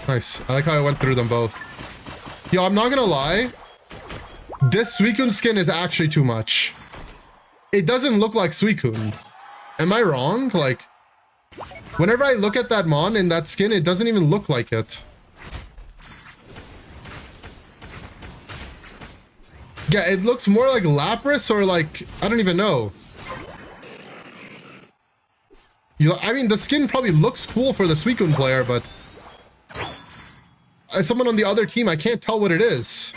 Nice. I like how I went through them both. Yo, I'm not gonna lie. This Suicune skin is actually too much. It doesn't look like Suicune. Am I wrong? Like, whenever I look at that mon in that skin, it doesn't even look like it. Yeah, it looks more like Lapras or like, I don't even know. I mean, the skin probably looks cool for the Suicune player, but as someone on the other team, I can't tell what it is.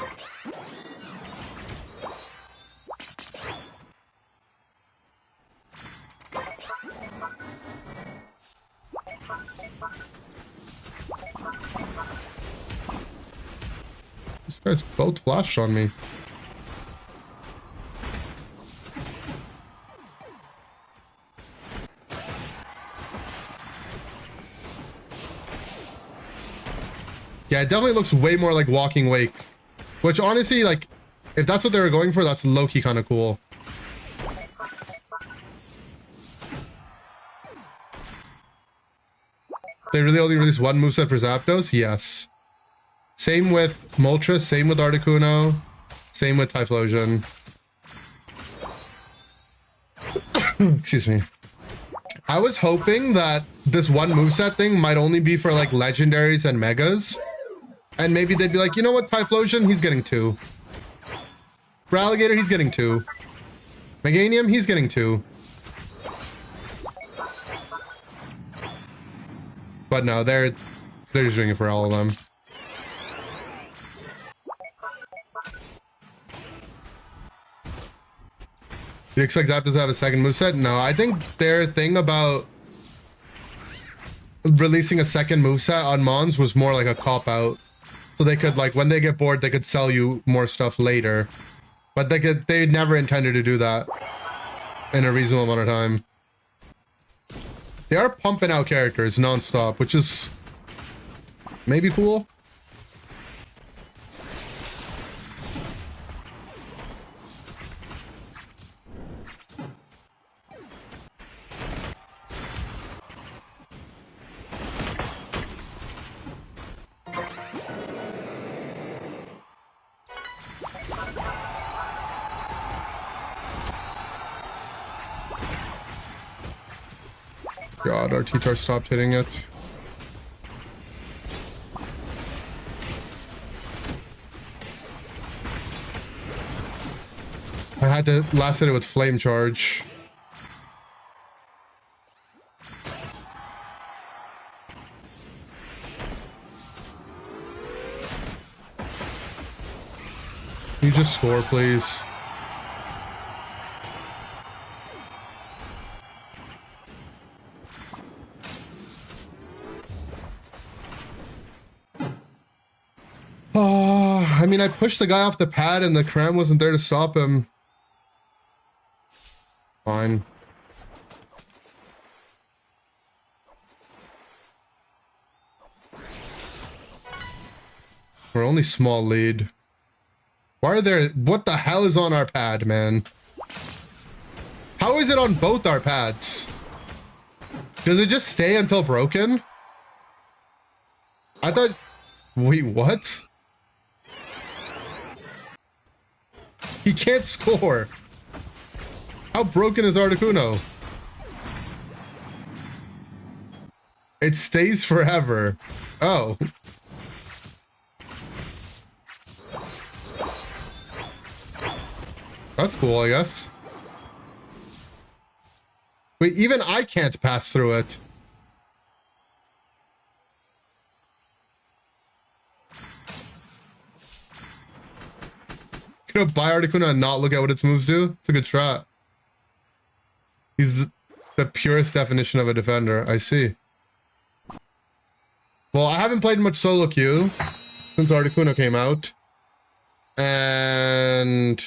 These guys both flashed on me. Yeah, it definitely looks way more like Walking Wake. Which honestly, like, if that's what they were going for, that's low-key kind of cool. They really only released one moveset for Zapdos? Yes. Same with Moltres, same with Articuno, same with Typhlosion. Excuse me. I was hoping that this one moveset thing might only be for like legendaries and megas. And maybe they'd be like, you know what, Typhlosion, he's getting 2. Ralligator, he's getting 2. Meganium, he's getting 2. But no, they're just doing it for all of them. Do you expect Zapdos to have a second moveset? No, I think their thing about releasing a second moveset on Mons was more like a cop-out. So they could, like, when they get bored, they could sell you more stuff later. But they never intended to do that in a reasonable amount of time. They are pumping out characters non-stop, which is maybe cool. God, our T-Tar stopped hitting it. I had to last hit it with Flame Charge. Can you just score, please? I mean, I pushed the guy off the pad and the Cram wasn't there to stop him. Fine. We're only small lead. Why are there... What the hell is on our pad, man? How is it on both our pads? Does it just stay until broken? I thought... Wait, what? He can't score. How broken is Articuno? It stays forever. Oh. That's cool, I guess. Wait, even I can't pass through it. Gonna buy Articuno and not look at what its moves do? It's a good shot. He's the purest definition of a defender. I see. Well, I haven't played much solo queue since Articuno came out. And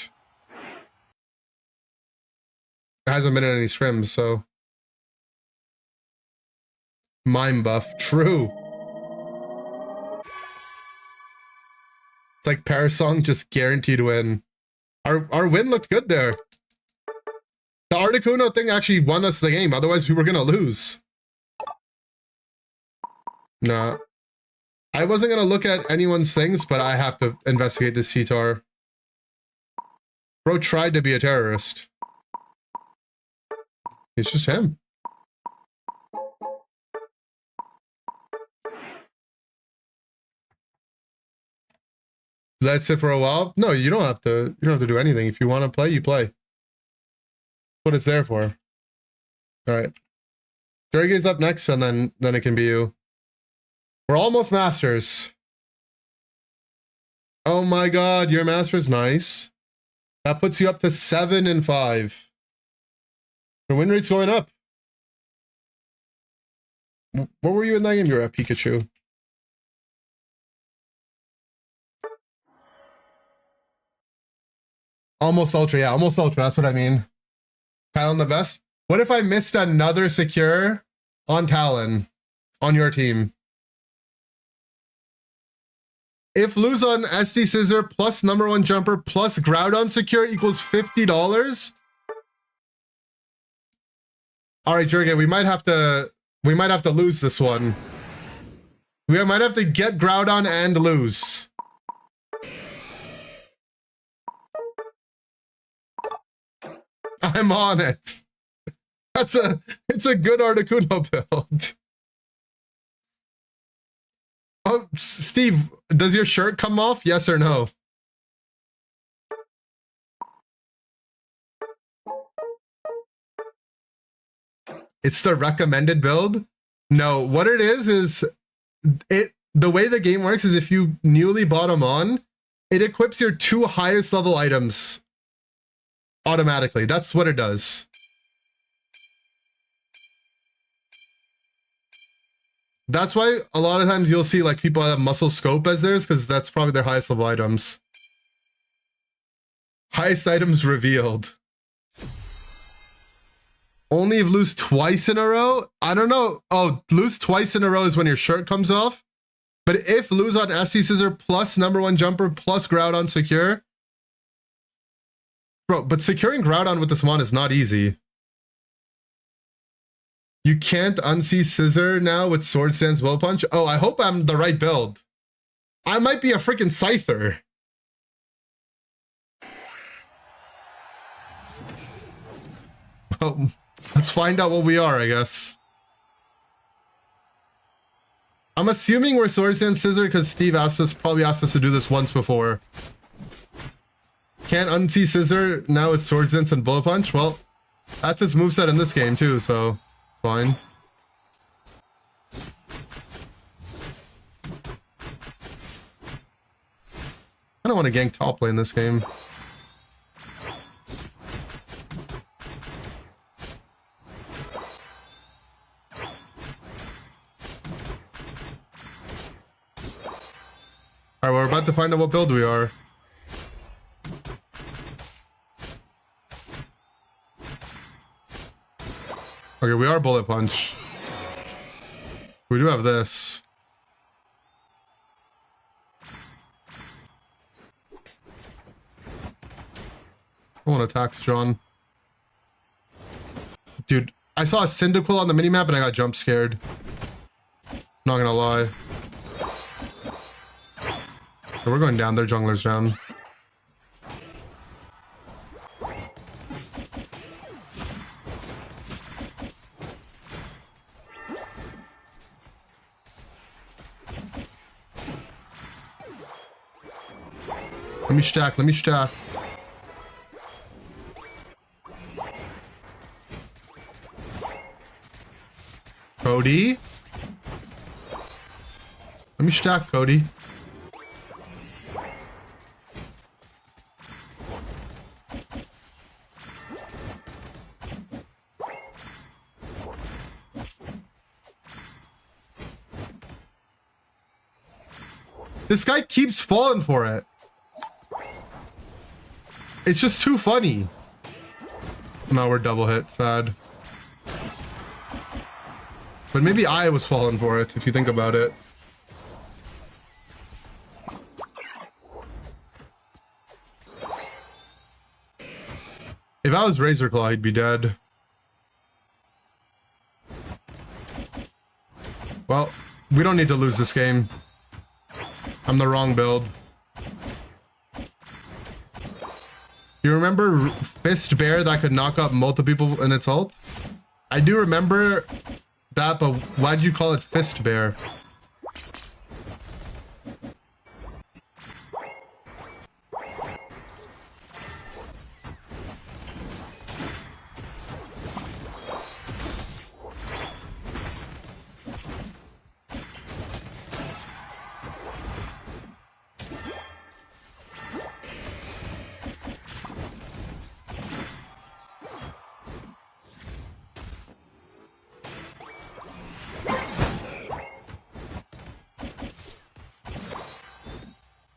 hasn't been in any scrims, so. Mime buff, true. It's like Parasong just guaranteed win. Our win looked good there. The Articuno thing actually won us the game, otherwise we were gonna lose. Nah. I wasn't gonna look at anyone's things, but I have to investigate this Cheetar. Bro tried to be a terrorist. It's just him. That's it for a while? No, you don't have to. You don't have to do anything. If you want to play, you play. What it's there for. All right. Sergey's up next, and then it can be you. We're almost masters. Oh my god, your master's nice. That puts you up to 7 and 5. Your win rate's going up. What were you in that game? You were at Pikachu. Almost Ultra, yeah, almost Ultra, that's what I mean. Talon the best? What if I missed another secure on Talon on your team? If lose on SD Scissor plus #1 jumper plus Groudon secure equals $50. All right, Jurgen, we might have to lose this one. We might have to get Groudon and lose. I'm on it. It's a good Articuno build. Oh, Steve, does your shirt come off? Yes or no? It's the recommended build? No, what it is the way the game works is if you newly bought them on, it equips your 2 highest level items automatically. That's what it does. That's why a lot of times you'll see like people have muscle scope as theirs, because that's probably their highest level items. Highest items revealed. Only if lose twice in a row? I don't know. Oh, lose twice in a row is when your shirt comes off. But if lose on SD Scissor plus #1 jumper plus Groudon secure. Bro, but securing Groudon with this mon is not easy. You can't unsee Scissor now with Sword Stance Blow Punch? Oh, I hope I'm the right build. I might be a freaking Scyther. Oh, let's find out what we are, I guess. I'm assuming we're Sword Stance Scissor because Steve probably asked us to do this once before. Can't unsee Scissor, now it's Sword Stance and Blow Punch. Well, that's its moveset in this game too, so fine. I don't want to gank top lane this game. Alright, we're about to find out what build we are. Okay, we are Bullet Punch. We do have this. I want to tax John. Dude, I saw a Cyndaquil on the minimap and I got jump scared. Not gonna lie. So we're going down, their jungler's down. Let me stack, let me stack. Cody? Let me stack, Cody. This guy keeps falling for it. It's just too funny. No, we're double hit. Sad. But maybe I was falling for it, if you think about it. If I was Razor Claw, he'd be dead. Well, we don't need to lose this game. I'm the wrong build. You remember Fist Bear that could knock up multiple people in its ult? I do remember that, but why did you call it Fist Bear?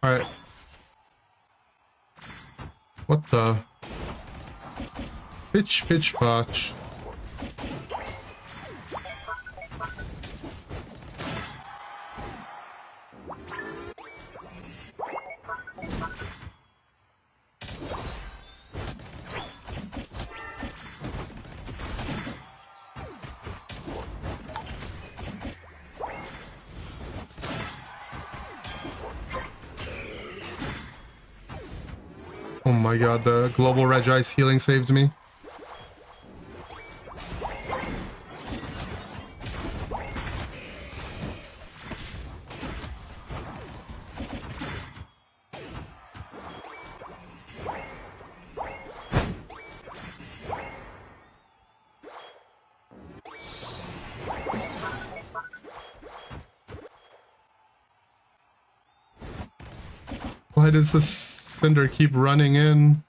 Alright. What the? Pitch, potch. Oh my god, the global Regice healing saved me. Why does this Cinder keep running in?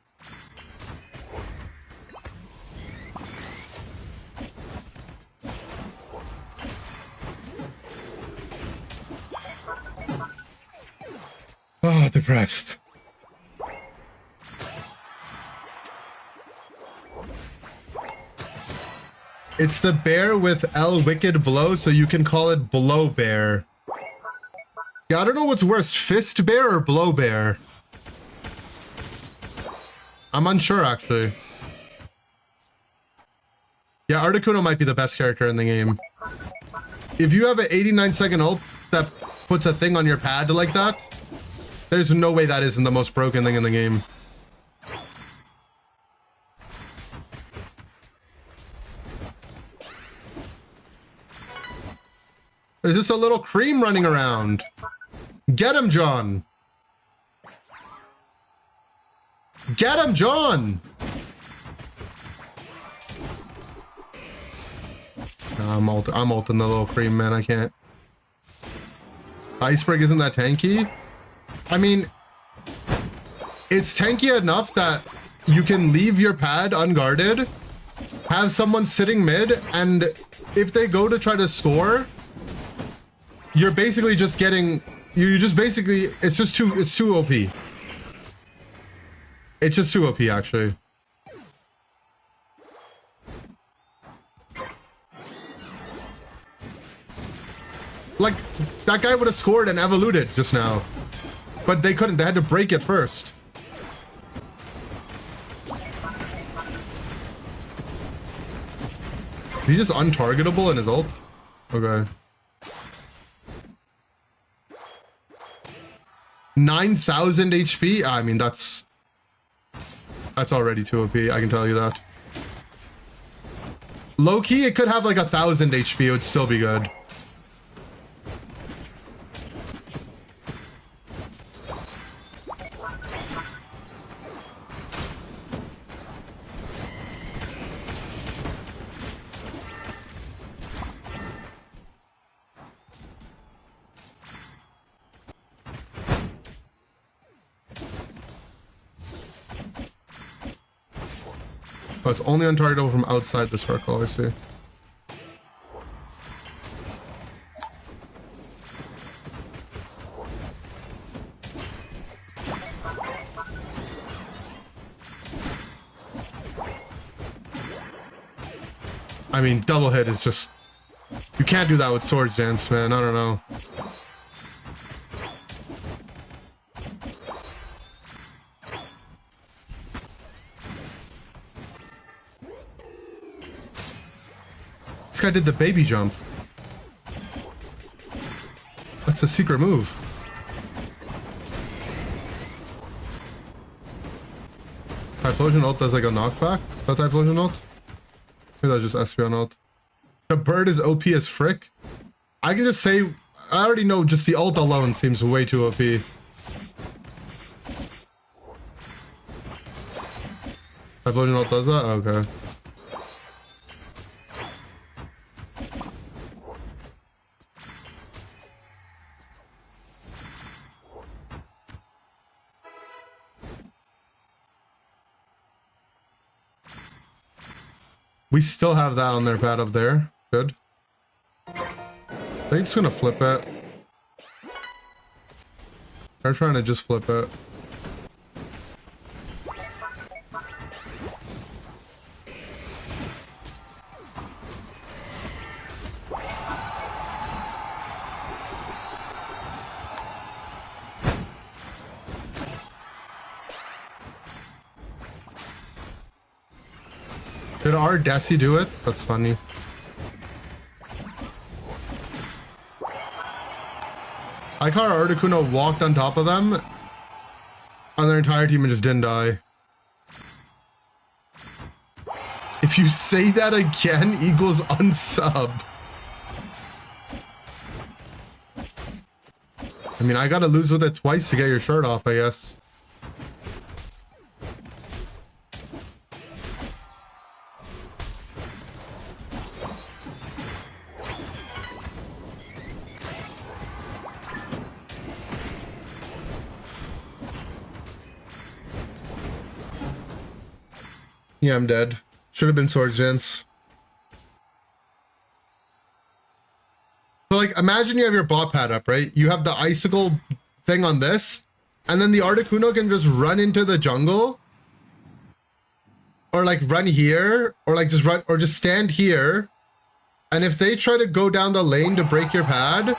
Oh, depressed. It's the bear with L Wicked Blow, so you can call it Blow Bear. Yeah, I don't know what's worse, Fist Bear or Blow Bear. I'm unsure, actually. Yeah, Articuno might be the best character in the game. If you have an 89-second ult that puts a thing on your pad like that, there's no way that isn't the most broken thing in the game. There's just a little cream running around. Get him, John. Get him, John. I'm ulting the little cream, man. I can't. Iceberg isn't that tanky? I mean, it's tanky enough that you can leave your pad unguarded, have someone sitting mid, and if they go to try to score, you're basically just getting, you're just basically, it's too OP. It's just too OP, actually. Like, that guy would have scored and evoluted just now. But they couldn't, they had to break it first. Is he just untargetable in his ult? Okay. 9,000 HP? I mean, that's already too OP, I can tell you that. Low key, it could have like 1,000 HP, it would still be good. Oh, it's only untargetable from outside the circle, I see. I mean, double hit is just... You can't do that with Swords Dance, man. I don't know. This guy did the baby jump. That's a secret move. Typhlosion ult does like a knockback? Is that Typhlosion ult? Maybe that's just Espeon ult. The bird is OP as frick. I can just say, I already know just the ult alone seems way too OP. Typhlosion ult does that? Okay. We still have that on their pad up there. Good. They're just gonna flip it. They're trying to just flip it. Did our Desi do it? That's funny. I caught our Articuno walked on top of them and their entire team just didn't die. If you say that again, equals unsub. I mean, I gotta lose with it twice to get your shirt off, I guess. Yeah, I'm dead. Should have been Swords Dance. So, like, imagine you have your bot pad up, right? You have the icicle thing on this, and then the Articuno can just run into the jungle, or like run here, or like just run, or just stand here. And if they try to go down the lane to break your pad,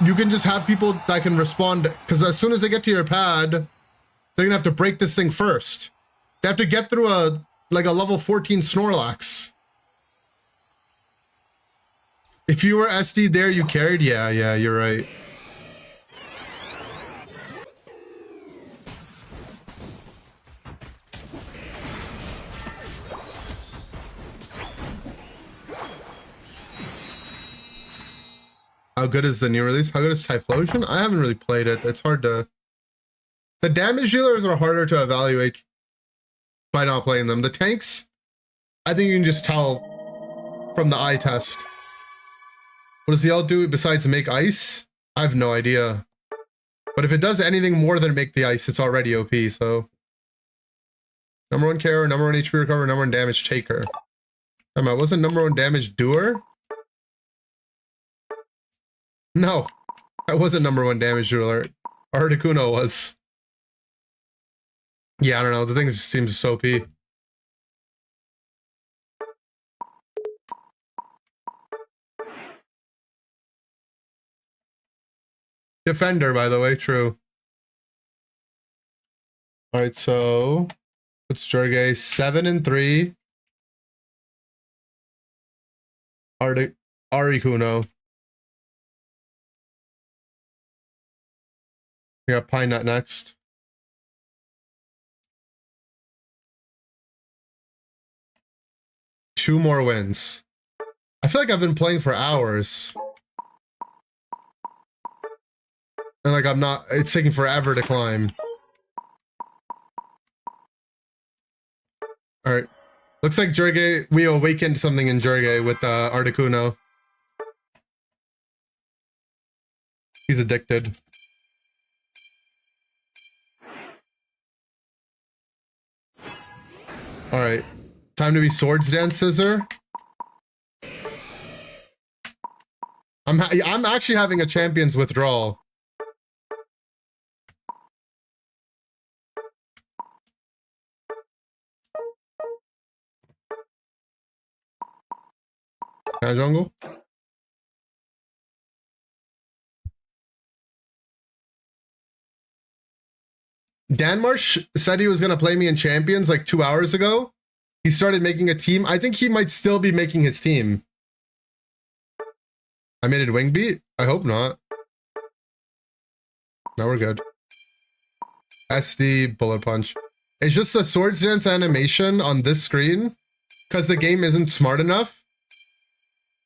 you can just have people that can respond, because as soon as they get to your pad, they're gonna have to break this thing first. They have to get through a level 14 Snorlax. If you were SD there, you carried? Yeah, you're right. How good is the new release? How good is Typhlosion? I haven't really played it. It's hard to... The damage dealers are harder to evaluate by not playing them. The tanks, I think you can just tell from the eye test. What does the ult do besides make ice? I have no idea. But if it does anything more than make the ice, it's already OP, so. Number 1 carrier, number 1 HP recover, number 1 damage taker. Wasn't number 1 damage doer? No, that wasn't number 1 damage dealer. Articuno was. Yeah, I don't know. The thing just seems so OP. Defender, by the way, true. All right, so it's Jurge 7-3. Articuno. We got Pine Nut next. Two more wins. I feel like I've been playing for hours. And like I'm not, it's taking forever to climb. Alright. Looks like Jurge, we awakened something in Jurge with Articuno. He's addicted. Alright. Time to be Swords Dance Scissor. I'm actually having a champion's withdrawal. Jungle. Danmarsh said he was going to play me in Champions like 2 hours ago. He started making a team. I think he might still be making his team. I made it wing beat? I hope not. No, we're good. SD, bullet punch. It's just the Swords Dance animation on this screen, because the game isn't smart enough,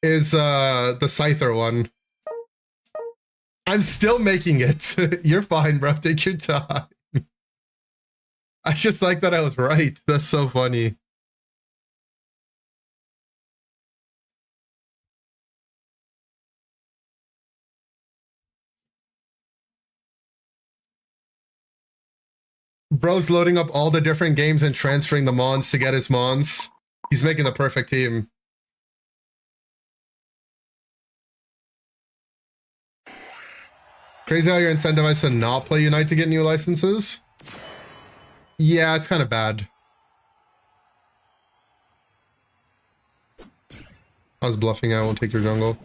is the Scyther one. I'm still making it. You're fine, bro. Take your time. I just like that I was right. That's so funny. Bro's loading up all the different games and transferring the mons to get his mons. He's making the perfect team. Crazy how you're incentivized to not play Unite to get new licenses. Yeah, it's kind of bad. I was bluffing. I won't take your jungle.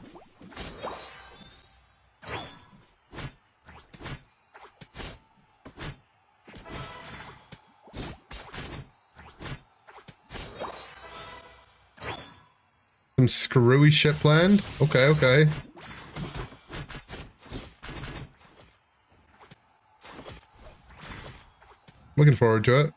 Some screwy shit planned. Okay, okay. Looking forward to it.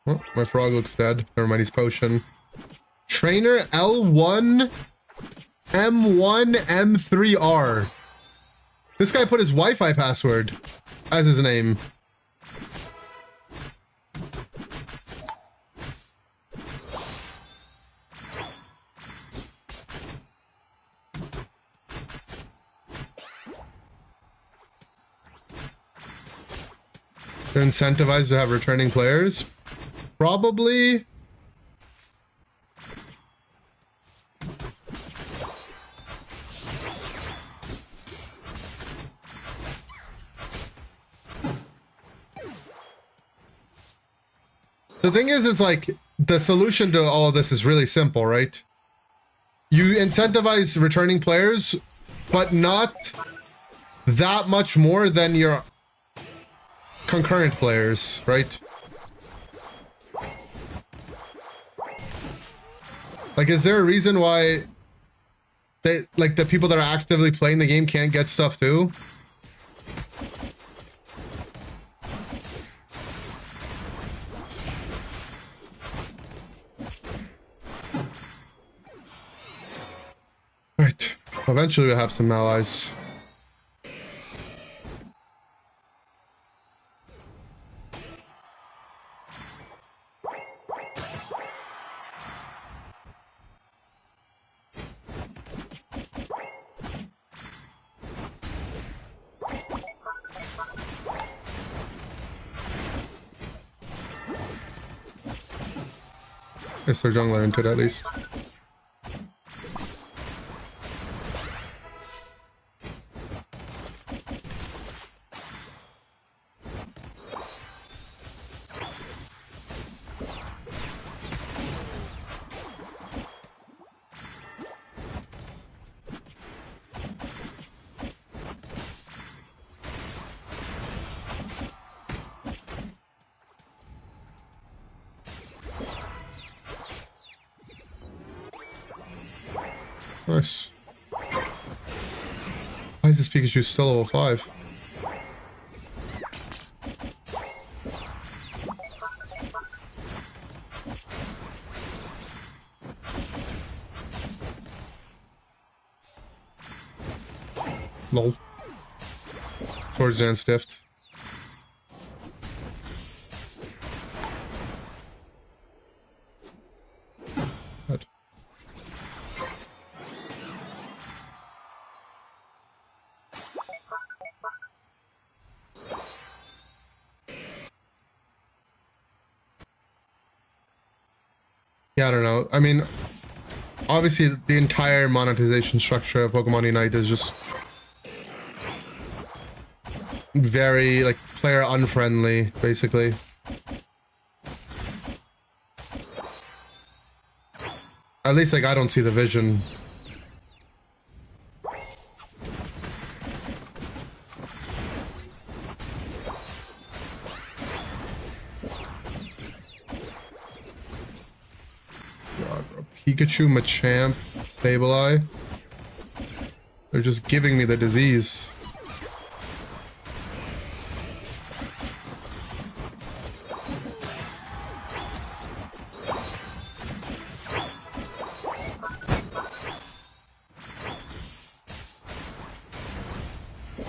Oh, my frog looks dead. Never mind, he's potion. Trainer L1 M1 M3R. This guy put his Wi-Fi password as his name. They're incentivized to have returning players? Probably. The thing is like, the solution to all of this is really simple, right? You incentivize returning players, but not that much more than your concurrent players, right? Like, is there a reason why they, like, the people that are actively playing the game can't get stuff too? Right. Eventually we'll have some allies. Guess their jungler into it at least. Nice. Why is this Pikachu still level 5? Lol. Swords Dance stiffed. Good. Yeah, I don't know. I mean, obviously the entire monetization structure of Pokemon Unite is just very like player unfriendly, basically. At least like I don't see the vision. God, bro. Pikachu, Machamp, Sableye. They're just giving me the disease.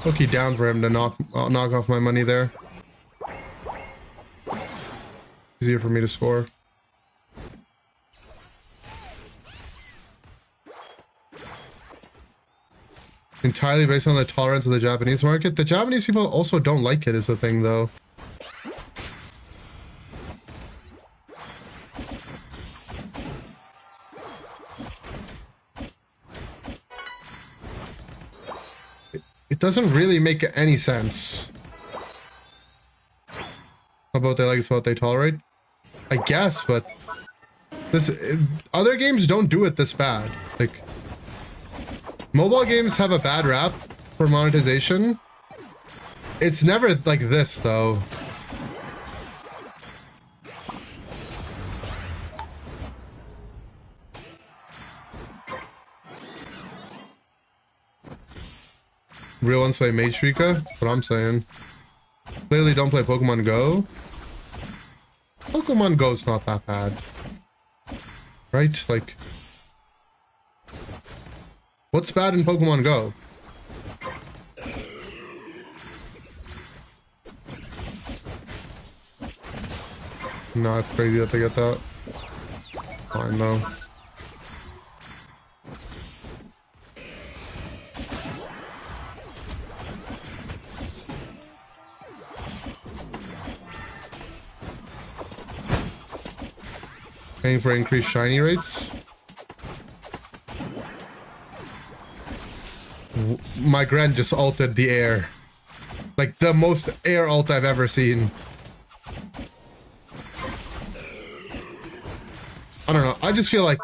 Lucky down for him to knock off my money there. Easier for me to score. Entirely based on the tolerance of the Japanese market. The Japanese people also don't like it is the thing though. It doesn't really make any sense. About they like it's what they tolerate. I guess, but other games don't do it this bad. Like mobile games have a bad rap for monetization. It's never like this though. Real ones play Mage Pika? That's what I'm saying. Clearly don't play Pokemon Go. Pokemon Go's not that bad. Right? Like... what's bad in Pokemon Go? No, it's crazy that they get that. Fine though. Paying for increased shiny rates. My Grand just ulted the air. Like the most air ult I've ever seen. I don't know. I just feel like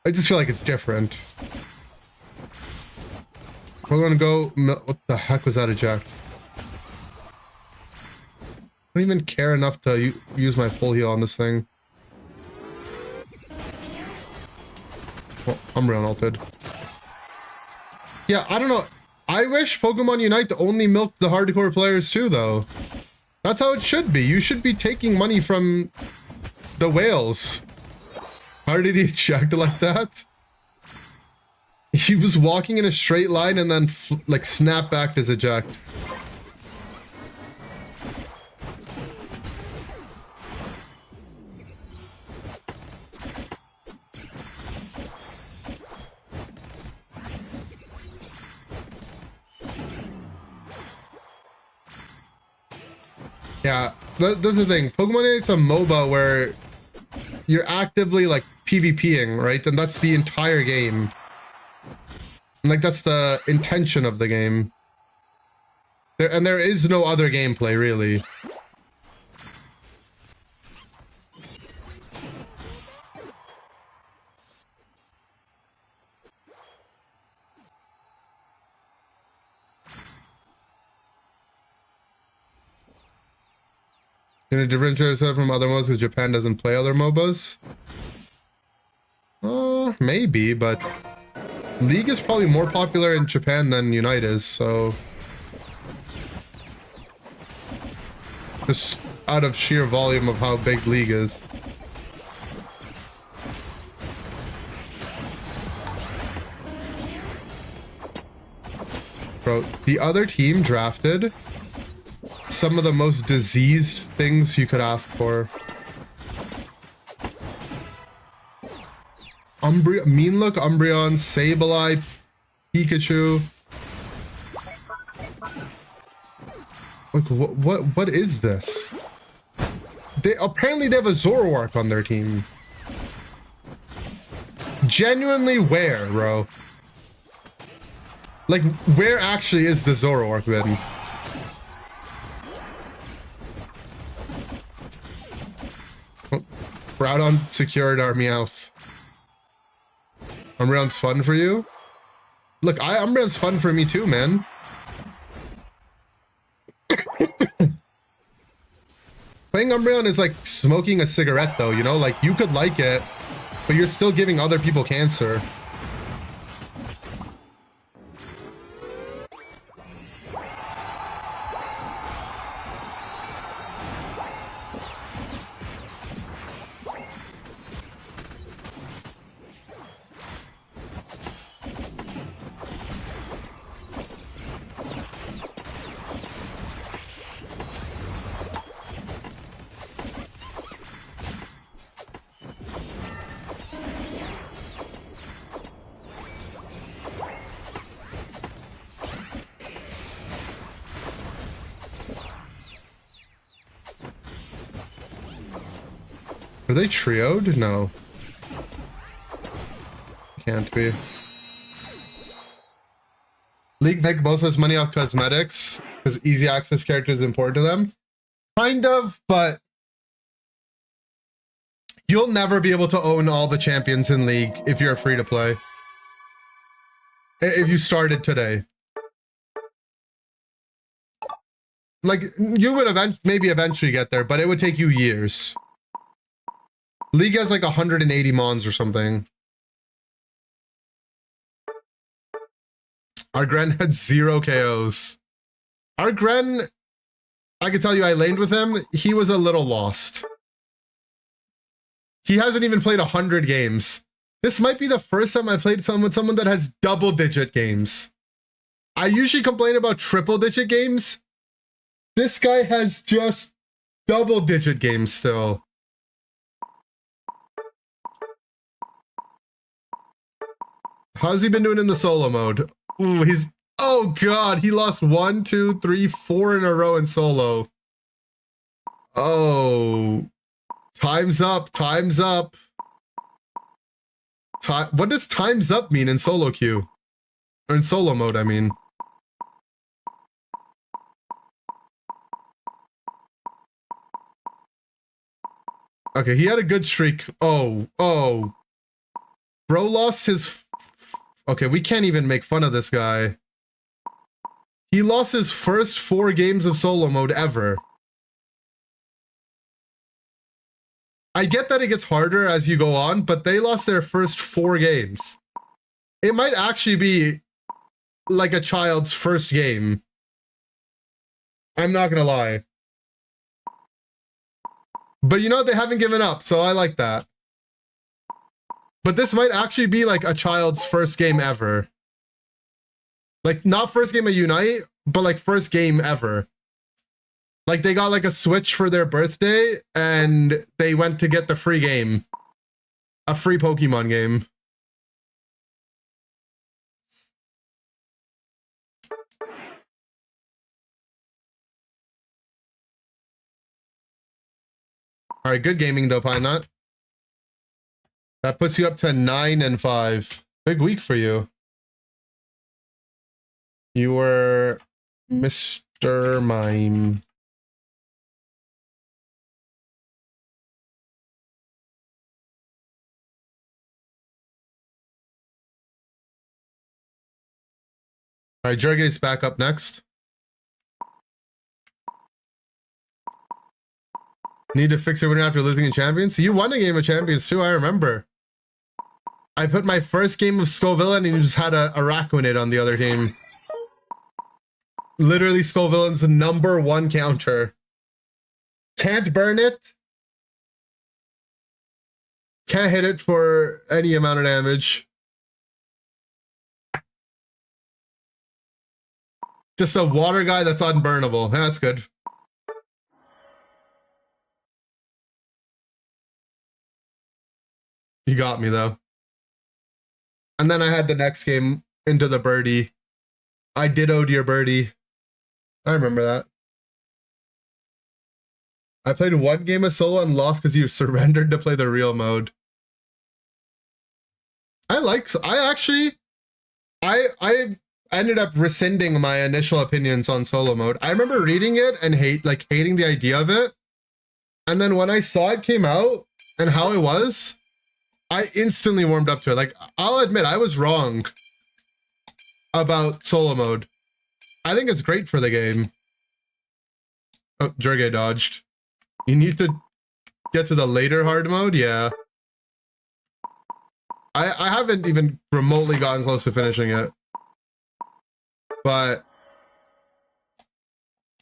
it's different. We're gonna go. What the heck was that eject? I don't even care enough to use my full heal on this thing. Well, I'm real ulted. Yeah, I don't know. I wish Pokemon Unite only milked the hardcore players too, though. That's how it should be. You should be taking money from the whales. How did he eject like that? He was walking in a straight line and then like snap back his eject. Yeah, that's the thing. Pokemon Unite's a MOBA where you're actively like PvPing, right? And that's the entire game. And, like that's the intention of the game. There is no other gameplay really. Can it differentiate itself from other MOBAs because Japan doesn't play other MOBAs? Maybe, but League is probably more popular in Japan than Unite is, so... just out of sheer volume of how big League is. Bro, the other team drafted some of the most diseased things you could ask for. Mean Look, Umbreon, Sableye, Pikachu. Like, what is this? Apparently they have a Zoroark on their team. Genuinely where, bro? Like, where actually is the Zoroark then? Oh, Groudon secured our Meowth. Umbreon's fun for you? Look, Umbreon's fun for me too, man. Playing Umbreon is like smoking a cigarette though, you know? Like, you could like it, but you're still giving other people cancer. Are they trioed? No. Can't be. League make most of its money off cosmetics because easy access character is important to them. Kind of, but you'll never be able to own all the champions in League if you're free to play. If you started today. Like, you would maybe eventually get there, but it would take you years. League has like 180 mons or something. Our Gren had 0 KOs. Our Gren, I can tell you I laned with him, he was a little lost. He hasn't even played 100 games. This might be the first time I played with someone that has double-digit games. I usually complain about triple-digit games. This guy has just double-digit games still. How's he been doing in the solo mode? Ooh, oh god, he lost 1, 2, 3, 4 in a row in solo. Oh, time's up, time's up. What does time's up mean in solo queue? Or in solo mode, I mean. Okay, he had a good streak. Oh. Bro lost his... Okay, we can't even make fun of this guy. He lost his first 4 games of solo mode ever. I get that it gets harder as you go on, but they lost their first 4 games. It might actually be like a child's first game. I'm not gonna lie. But you know, they haven't given up, so I like that. But this might actually be like a child's first game ever. Like, not first game of Unite, but like first game ever. Like, they got like a Switch for their birthday, and they went to get the free game. A free Pokemon game. Alright, good gaming though, Pine Nut. That puts you up to 9 and 5. Big week for you. You were Mr. Mime. All right, Jerge's back up next. Need to fix it winning after losing in Champions? You won a game of Champions too, I remember. I put my first game of Skullvillain and you just had a Araquanid on the other team. Literally Skullvillain's #1 counter. Can't burn it. Can't hit it for any amount of damage. Just a water guy that's unburnable. That's good. You got me though. And then I had the next game into the birdie. I dittoed your birdie. I remember that. I played 1 game of solo and lost because you surrendered to play the real mode. I ended up rescinding my initial opinions on solo mode. I remember reading it and hating the idea of it. And then when I saw it came out and how it was, I instantly warmed up to it. Like, I'll admit I was wrong about solo mode. I think it's great for the game. Oh, Jurge dodged. You need to get to the later hard mode? Yeah. I haven't even remotely gotten close to finishing it. But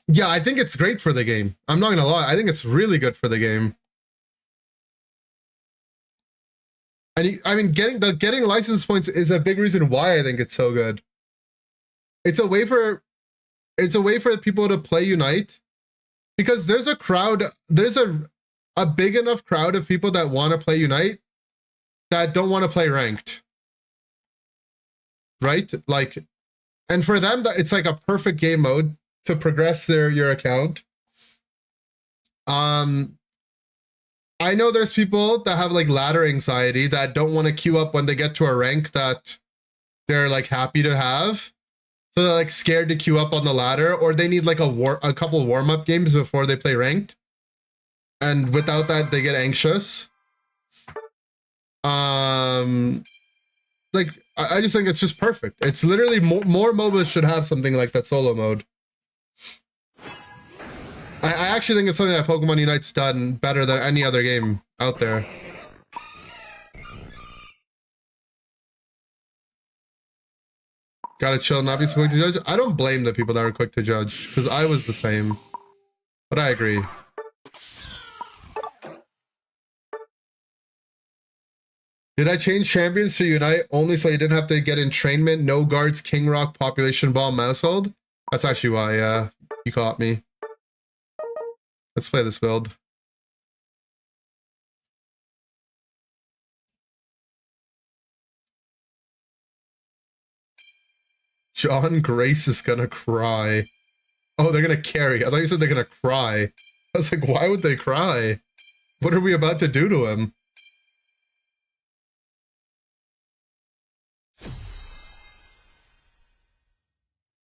yeah, I think it's great for the game. I'm not gonna lie. I think it's really good for the game. And I mean, getting license points is a big reason why I think it's so good. It's a way for people to play Unite, because there's a big enough crowd of people that want to play Unite that don't want to play ranked, right? Like, and for them, it's like a perfect game mode to progress your account. I know there's people that have like ladder anxiety that don't want to queue up when they get to a rank that they're like happy to have. So they're like scared to queue up on the ladder, or they need like a couple warm-up games before they play ranked. And without that, they get anxious. Like, I just think it's just perfect. It's literally more MOBAs should have something like that solo mode. I actually think it's something that Pokemon Unite's done better than any other game out there. Gotta chill, not be so quick to judge. I don't blame the people that are quick to judge, because I was the same. But I agree. Did I change champions to Unite only so you didn't have to get entrainment, no guards, King Rock, population ball, mouse hold? That's actually why, yeah. You caught me. Let's play this build. John Grace is gonna cry. Oh, they're gonna carry. I thought you said they're gonna cry. I was like, why would they cry? What are we about to do to him?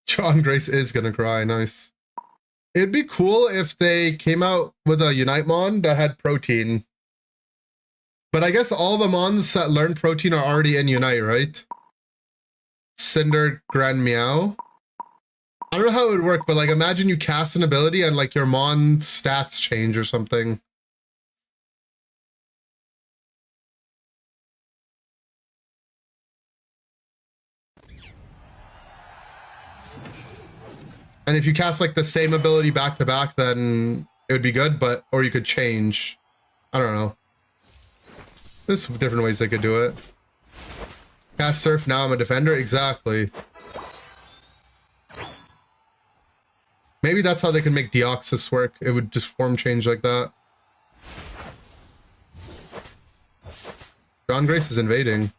John Grace is gonna cry. Nice. It'd be cool if they came out with a Unite mon that had protein. But I guess all the mons that learn protein are already in Unite, right? Cinder, Grand Meow. I don't know how it would work, but like imagine you cast an ability and like your mon stats change or something. And if you cast like the same ability back to back, then it would be good, but, or you could change. I don't know. There's different ways they could do it. Cast Surf, now I'm a defender. Exactly. Maybe that's how they can make Deoxys work. It would just form change like that. John Grace is invading.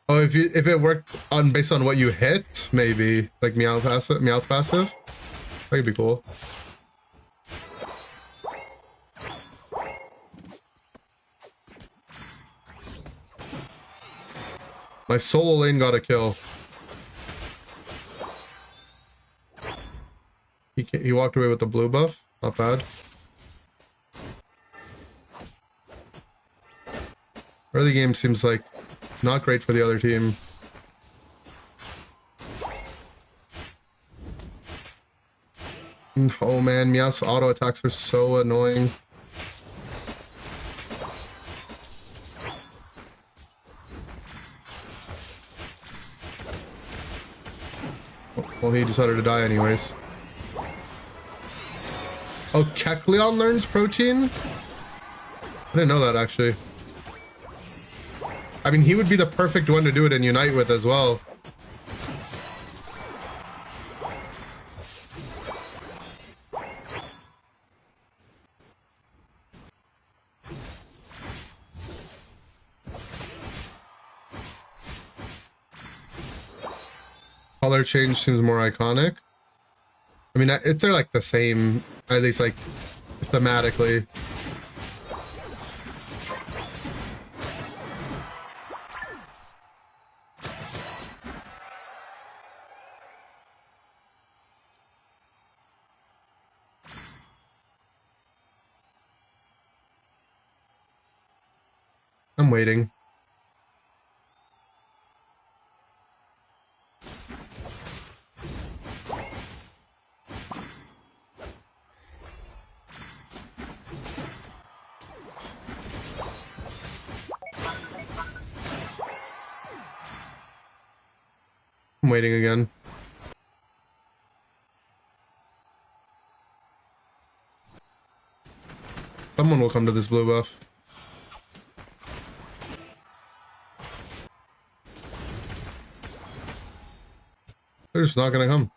Oh, if it worked on based on what you hit, maybe like Meowth passive, that could be cool. My solo lane got a kill. He walked away with the blue buff. Not bad. Early game seems like not great for the other team. Oh man, Meowth's auto attacks are so annoying. Well, he decided to die anyways. Oh, Kecleon learns protein? I didn't know that actually. I mean, he would be the perfect one to do it in Unite with as well. Color change seems more iconic. I mean, if they're like the same, at least like thematically. I'm waiting. I'm waiting again. Someone will come to this blue buff. They're just not gonna come.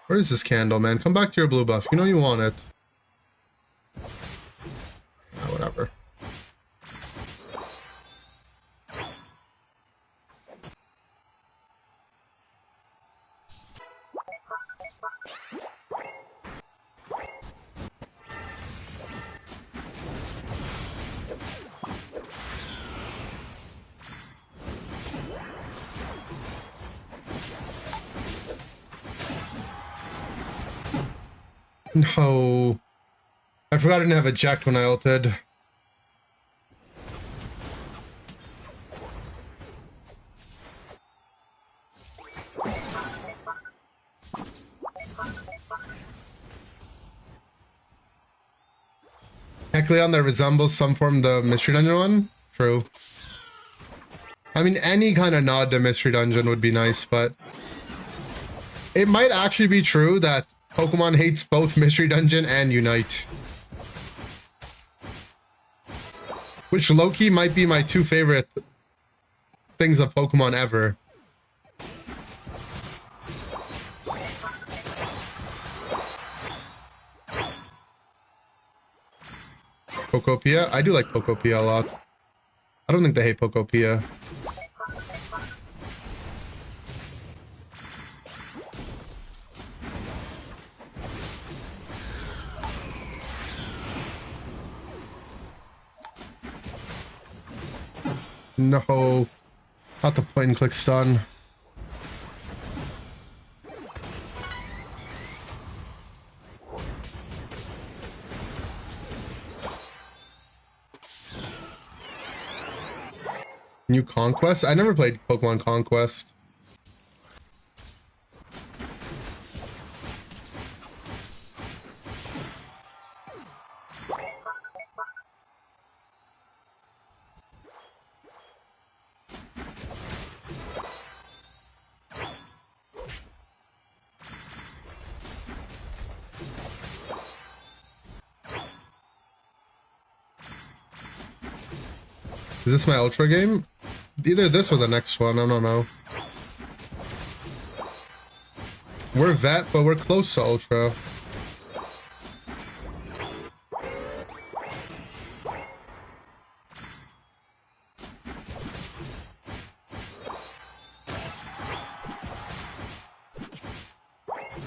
Where is this candle, man? Come back to your blue buff. You know you want it. Ah, whatever. No. I forgot I didn't have eject when I ulted. Heckleon that resembles some form of the Mystery Dungeon one? True. I mean, any kind of nod to Mystery Dungeon would be nice, but it might actually be true that Pokemon hates both Mystery Dungeon and Unite. Which low-key might be my two favorite things of Pokemon ever. Pokopia? I do like Pokopia a lot. I don't think they hate Pokopia. No, not the point and click stun. New Conquest? I never played Pokemon Conquest. Is this my Ultra game? Either this or the next one, I don't know. We're Vet, but we're close to Ultra.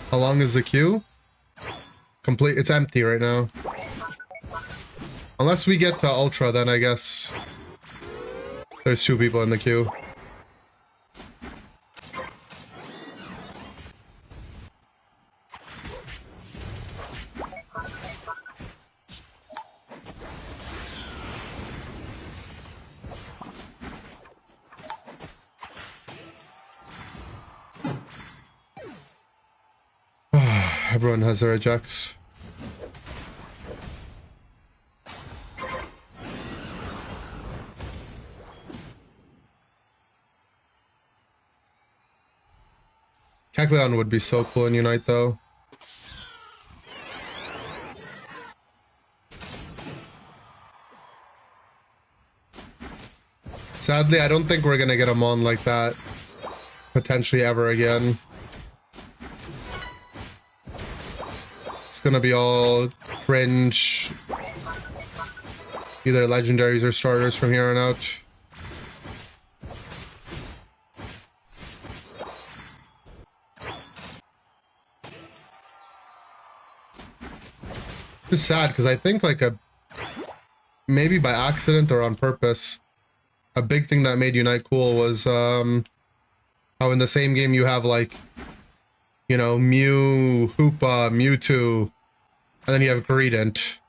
How long is the queue? Complete. It's empty right now. Unless we get to Ultra, then I guess there's 2 people in the queue. Everyone has their ejects. Kecleon would be so cool in Unite though. Sadly, I don't think we're gonna get a mon like that potentially ever again. It's gonna be all cringe, either legendaries or starters from here on out. It's sad because I think like maybe by accident or on purpose, a big thing that made Unite cool was how in the same game you have like, you know, Mew, Hoopa, Mewtwo, and then you have Greedent.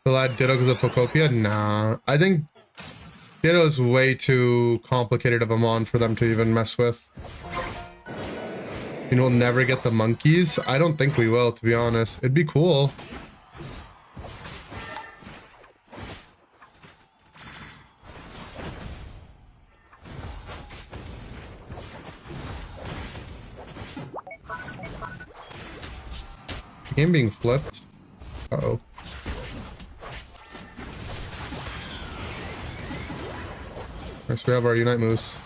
Will I add Ditto because of Pokopia? Nah. I think Ditto's way too complicated of a mon for them to even mess with. You know, we'll never get the monkeys? I don't think we will, to be honest. It'd be cool. Game being flipped. Uh-oh. Next we have our Unite moves.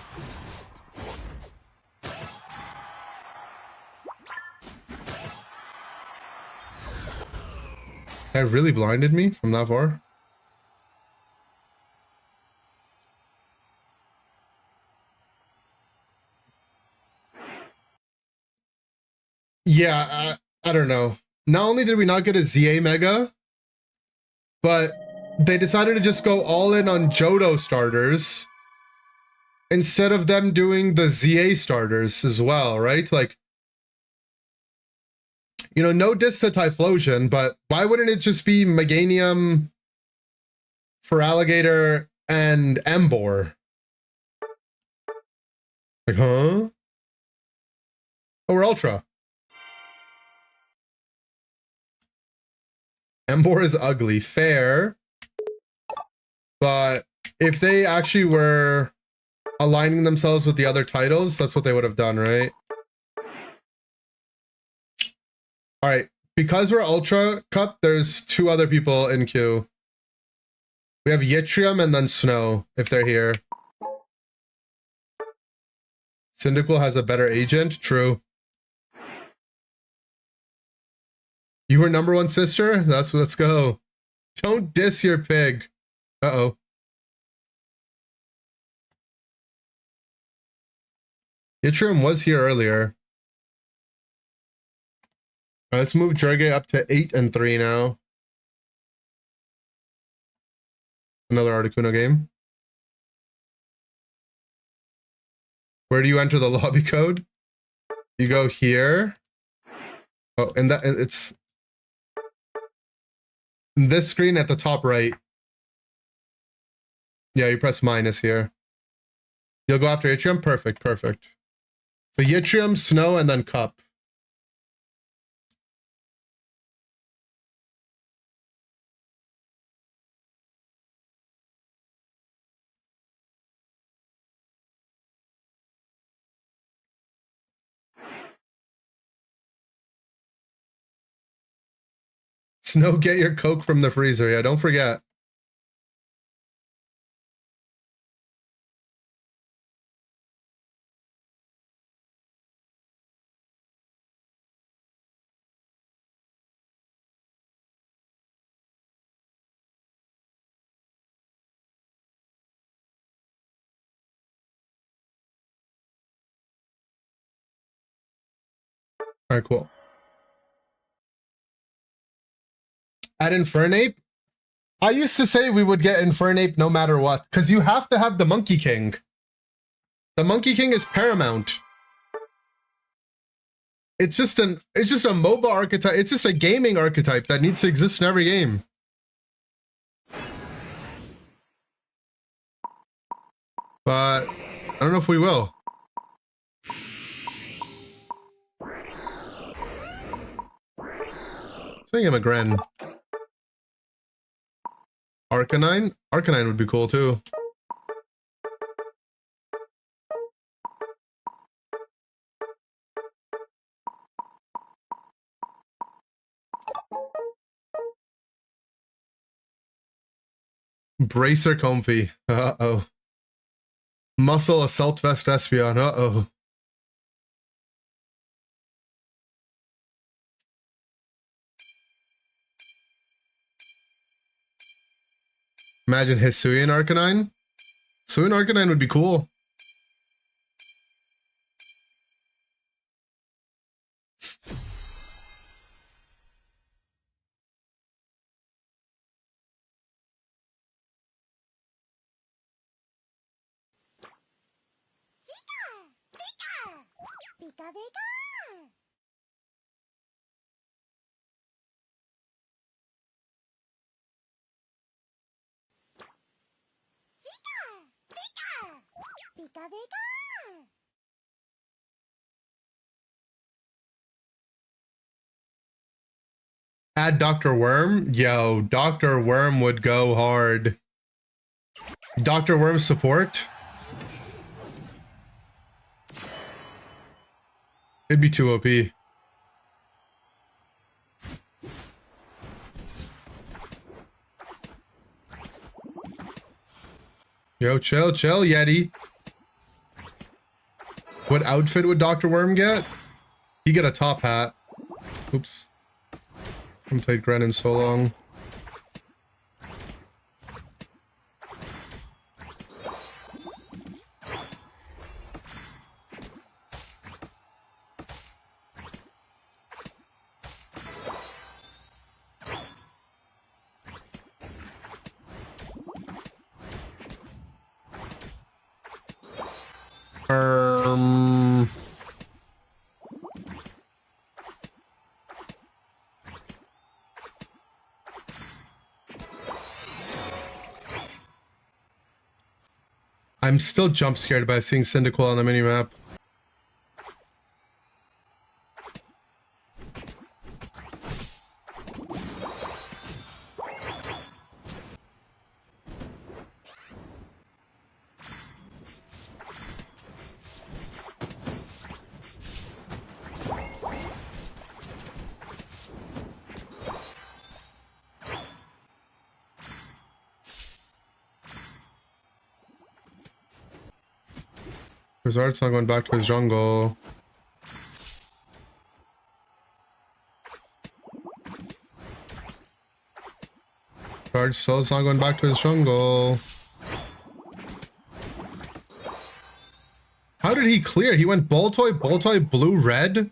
That really blinded me from that far. Yeah, I don't know. Not only did we not get a ZA Mega, but they decided to just go all in on Johto starters instead of them doing the ZA starters as well, right? Like, you know, no diss to Typhlosion, but why wouldn't it just be Meganium for Alligator and Embor? Like, huh? Oh, we're Ultra. Embor is ugly, fair. But if they actually were aligning themselves with the other titles, that's what they would have done, right? All right, because we're Ultra Cup, there's two other people in queue. We have Yttrium and then Snow, if they're here. Cyndaquil has a better agent, true. You were number one, sister? Let's go. Don't diss your pig. Uh-oh. Yttrium was here earlier. All right, let's move Jurge up to 8 and 3 now. Another Articuno game. Where do you enter the lobby code? You go here. Oh, and that it's this screen at the top right. Yeah, you press minus here. You'll go after Yttrium? Perfect, perfect. So Yttrium, Snow, and then Cup. Snow, get your Coke from the freezer. Yeah, don't forget. All right, cool. At Infernape, I used to say we would get Infernape no matter what, because you have to have the Monkey King. The Monkey King is paramount. It's just a MOBA archetype. It's just a gaming archetype that needs to exist in every game. But I don't know if we will. Swing him a Gren. Arc Arcanine? Arcanine would be cool too. Bracer Comfy. Uh-oh. Muscle Assault Vest Vespion. Uh-oh. Imagine Hisuian Arcanine. Hisuian Arcanine would be cool. Add Dr. Worm? Yo, Dr. Worm would go hard. Dr. Worm support? It'd be too OP. Yo, chill, Yeti. What outfit would Dr. Worm get? He get a top hat. Oops. I haven't played Gren in so long. I'm still jump scared by seeing Cyndaquil on the minimap. Blizzard's not going back to his jungle. Blizzard still's not going back to his jungle. How did he clear? He went Boltoy, blue, red?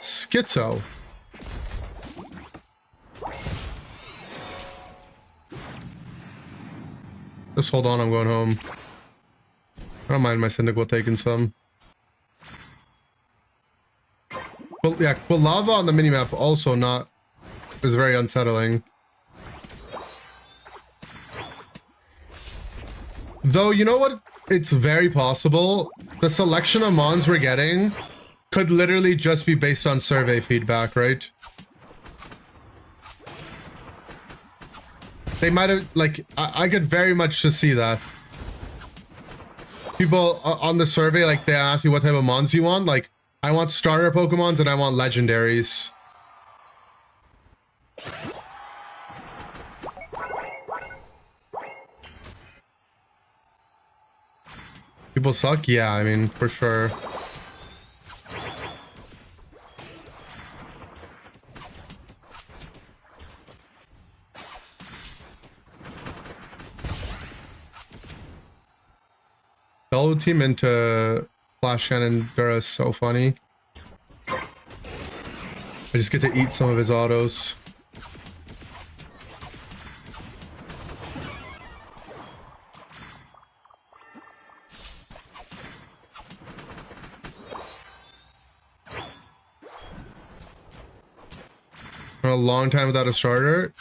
Schizo. Just hold on, I'm going home. I don't mind my Cyndaquil taking some. Well, yeah, lava on the minimap also is very unsettling. Though, you know what? It's very possible. The selection of mons we're getting could literally just be based on survey feedback, right? They might have, like, I could very much just see that. People on the survey, like, they ask you what type of mons you want. Like, I want starter Pokemons and I want legendaries. People suck? Yeah, I mean, for sure. Fellow team into Flash Cannon Dura is so funny. I just get to eat some of his autos. A long time without a starter.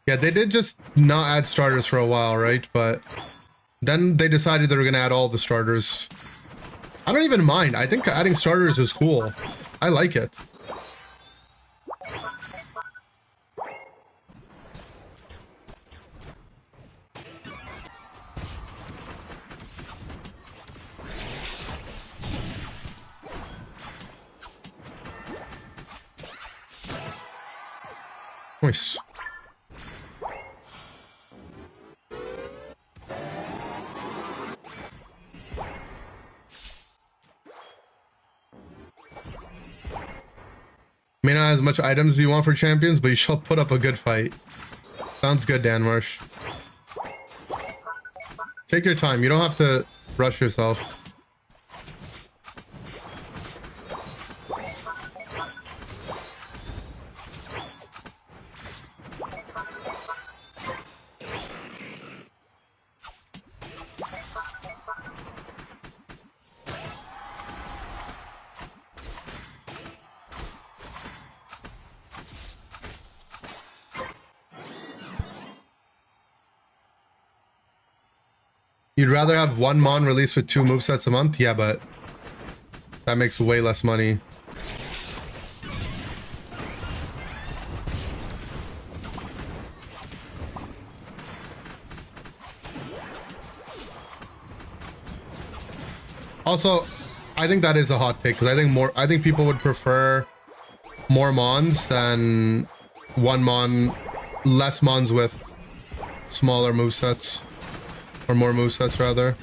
Yeah, they did just not add starters for a while, right? But then they decided they were gonna add all the starters. I don't even mind. I think adding starters is cool. I like it. Nice. May not have as much items as you want for champions, but you shall put up a good fight. Sounds good, Dan Marsh. Take your time. You don't have to rush yourself. You'd rather have one Mon released with 2 movesets a month? Yeah, but that makes way less money. Also, I think that is a hot take because I think people would prefer more Mons than one Mon, less Mons with smaller movesets. Or more movesets, rather.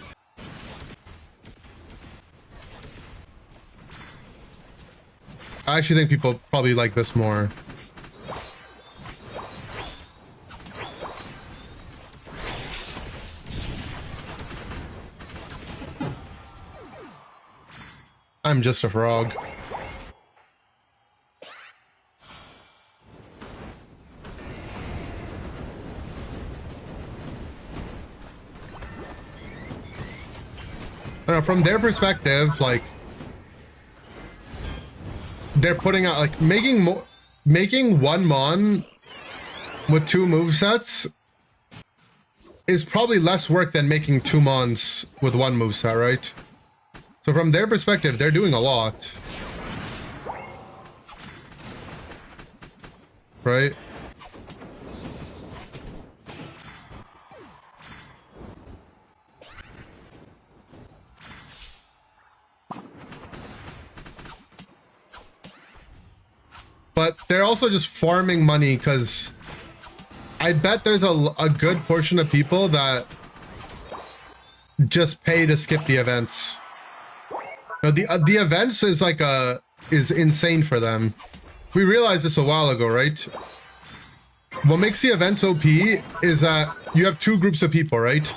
I actually think people probably like this more. I'm just a frog. From their perspective, like, they're putting out, like, making one Mon with 2 movesets is probably less work than making 2 Mons with 1 moveset, right? So from their perspective, they're doing a lot. Right? But they're also just farming money because I bet there's a good portion of people that just pay to skip the events. You know, the events is like is insane for them. We realized this a while ago, right? What makes the events OP is that you have 2 groups of people, right?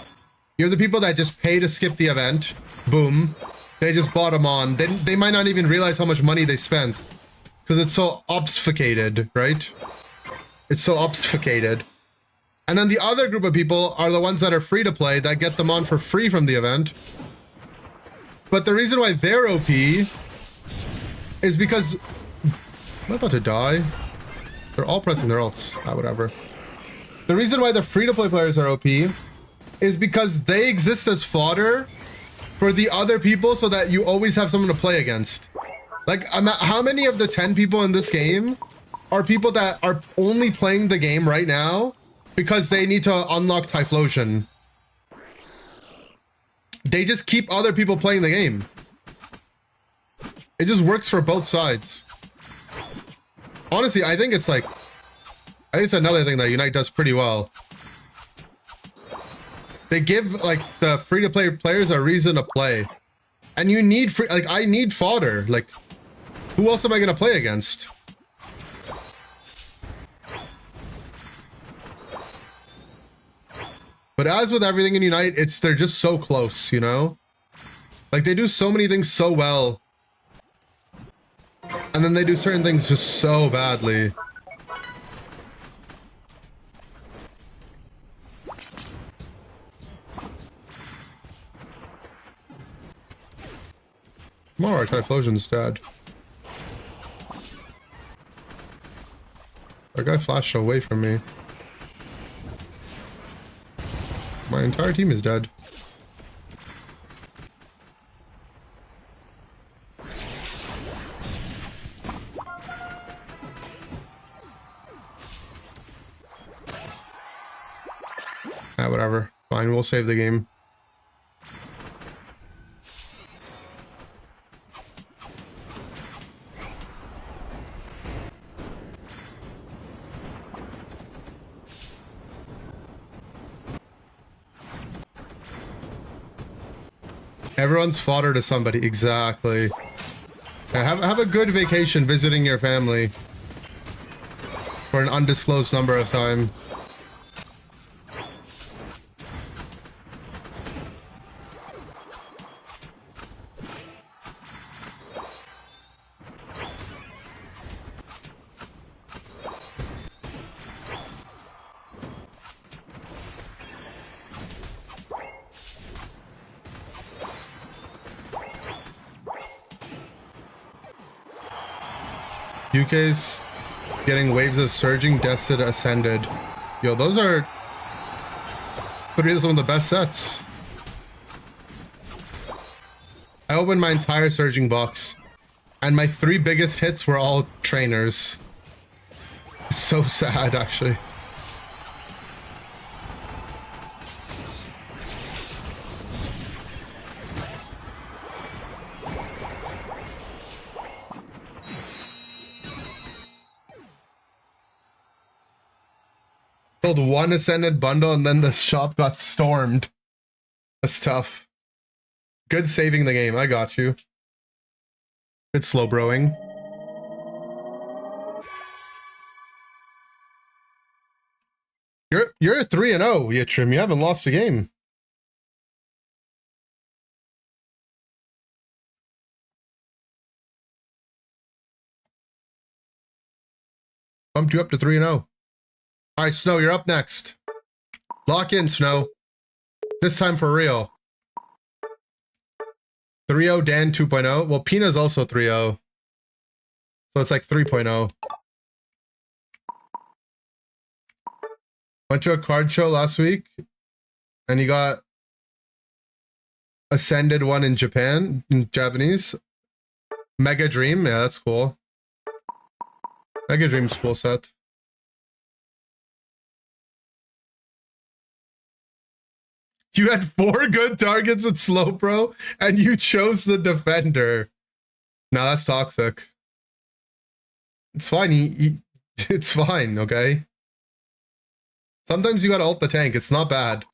You have the people that just pay to skip the event. Boom. They just bought them on. They might not even realize how much money they spent. Because it's so obfuscated, right? It's so obfuscated. And then the other group of people are the ones that are free to play that get them on for free from the event. But the reason why they're OP is because... Am I about to die? They're all pressing their ults. Ah, whatever. The reason why the free-to-play players are OP is because they exist as fodder for the other people so that you always have someone to play against. Like, how many of the 10 people in this game are people that are only playing the game right now because they need to unlock Typhlosion? They just keep other people playing the game. It just works for both sides. Honestly, I think it's another thing that Unite does pretty well. They give, like, the free-to-play players a reason to play. And you need I need fodder. Like, who else am I gonna play against? But as with everything in Unite, they're just so close, you know? Like, they do so many things so well. And then they do certain things just so badly. More Typhlosion's dead. That guy flashed away from me. My entire team is dead. Ah, whatever. Fine, we'll save the game. Everyone's fodder to somebody. Exactly. Yeah, have a good vacation visiting your family for an undisclosed number of time. UK's getting waves of surging, dested, ascended. Yo, those are three of some of the best sets. I opened my entire surging box, and my three biggest hits were all trainers. It's so sad, actually. Sold one ascended bundle and then the shop got stormed. That's tough. Good saving the game. I got you. Good slow broing. You're at 3-0, Yitrim. You haven't lost a game. Bumped you up to 3-0. All right, Snow, you're up next. Lock in, Snow. This time for real. 3-0, Dan 2.0. Well, Pina's also 3-0. So it's like 3.0. Went to a card show last week, and he got Ascended one in Japan, in Japanese. Mega Dream, yeah, that's cool. Mega Dream's cool set. You had 4 good targets with Slow Pro, and you chose the defender. No, that's toxic. It's fine. It's fine, okay? Sometimes you gotta ult the tank. It's not bad.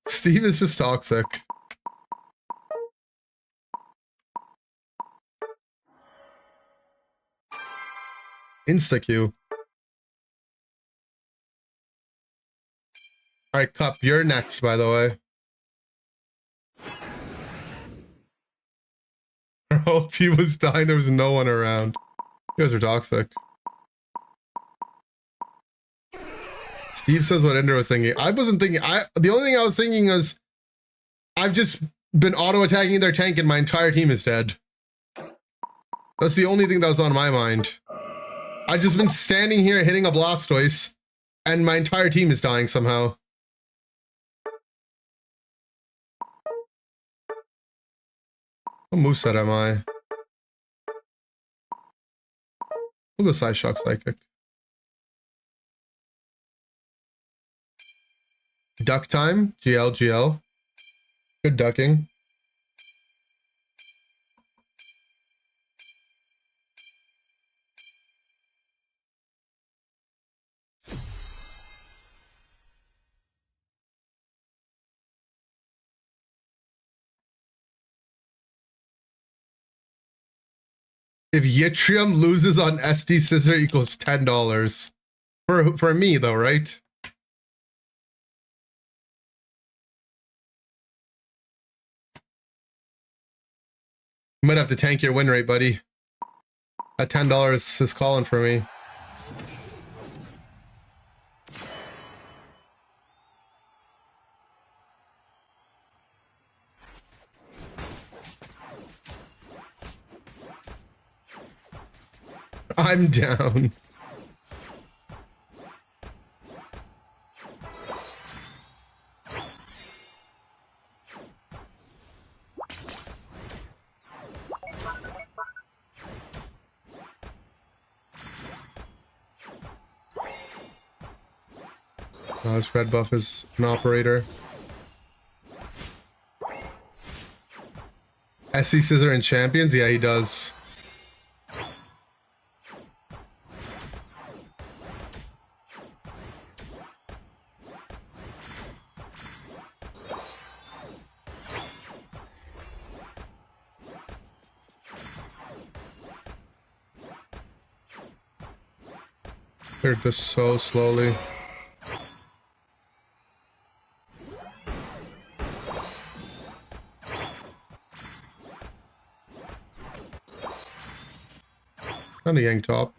Steve is just toxic. Insta-Q. Alright, Cup, you're next, by the way. Our whole team was dying, there was no one around. You guys are toxic. Steve says what Ender was thinking. I wasn't thinking, the only thing I was thinking is, I've just been auto-attacking their tank and my entire team is dead. That's the only thing that was on my mind. I've just been standing here hitting a Blastoise, and my entire team is dying somehow. What moveset am I? We'll go Side Shock Psychic. Duck time, GL. Good ducking. If Yttrium loses on SD Scissor equals $10. For me though, right? You might have to tank your win rate, buddy. That $10 is calling for me. I'm down. This red buff is an operator. SC Scissor and Champions? Yeah, he does. Cleared this so slowly. On the yank top.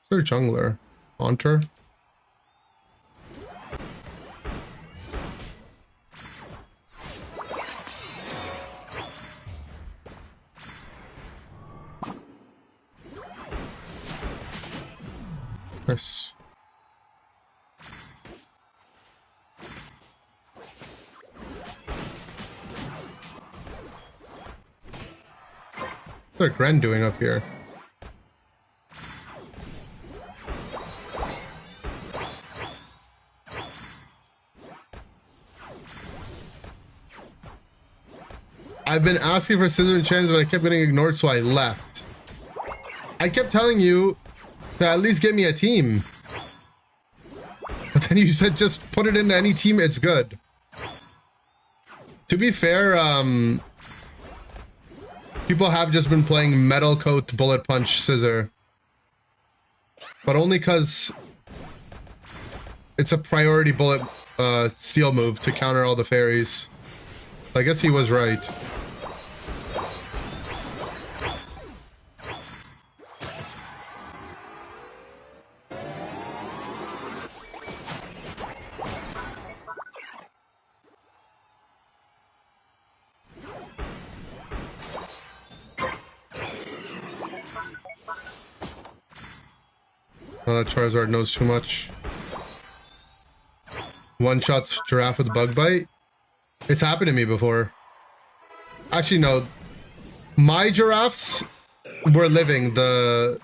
Their jungler. Haunter. Nice. What's Gren doing up here? I've been asking for scissor and chance, but I kept getting ignored, so I left. I kept telling you to at least get me a team. But then you said just put it into any team, it's good. To be fair, people have just been playing Metal Coat, Bullet Punch, Scissor. But only because it's a priority bullet steel move to counter all the fairies. I guess he was right. Oh, that Charizard knows too much. One shots Giraffe with Bug Bite. It's happened to me before. Actually, no. My Giraffes were living the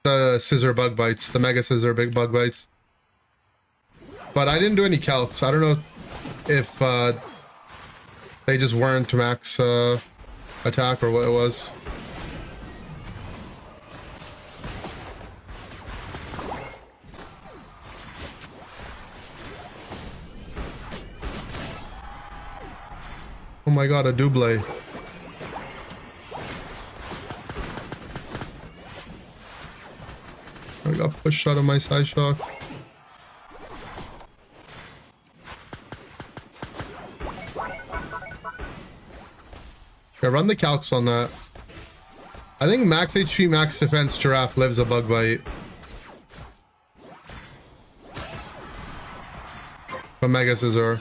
Scissor Bug Bites, the Mega Scissor Big Bug Bites. But I didn't do any calcs. I don't know if they just weren't max attack or what it was. Oh my god, a double. I got pushed out of my side shock. Yeah, run the calcs on that. I think max HP, max defense Giraffe lives a Bug Bite. But Mega Scissor.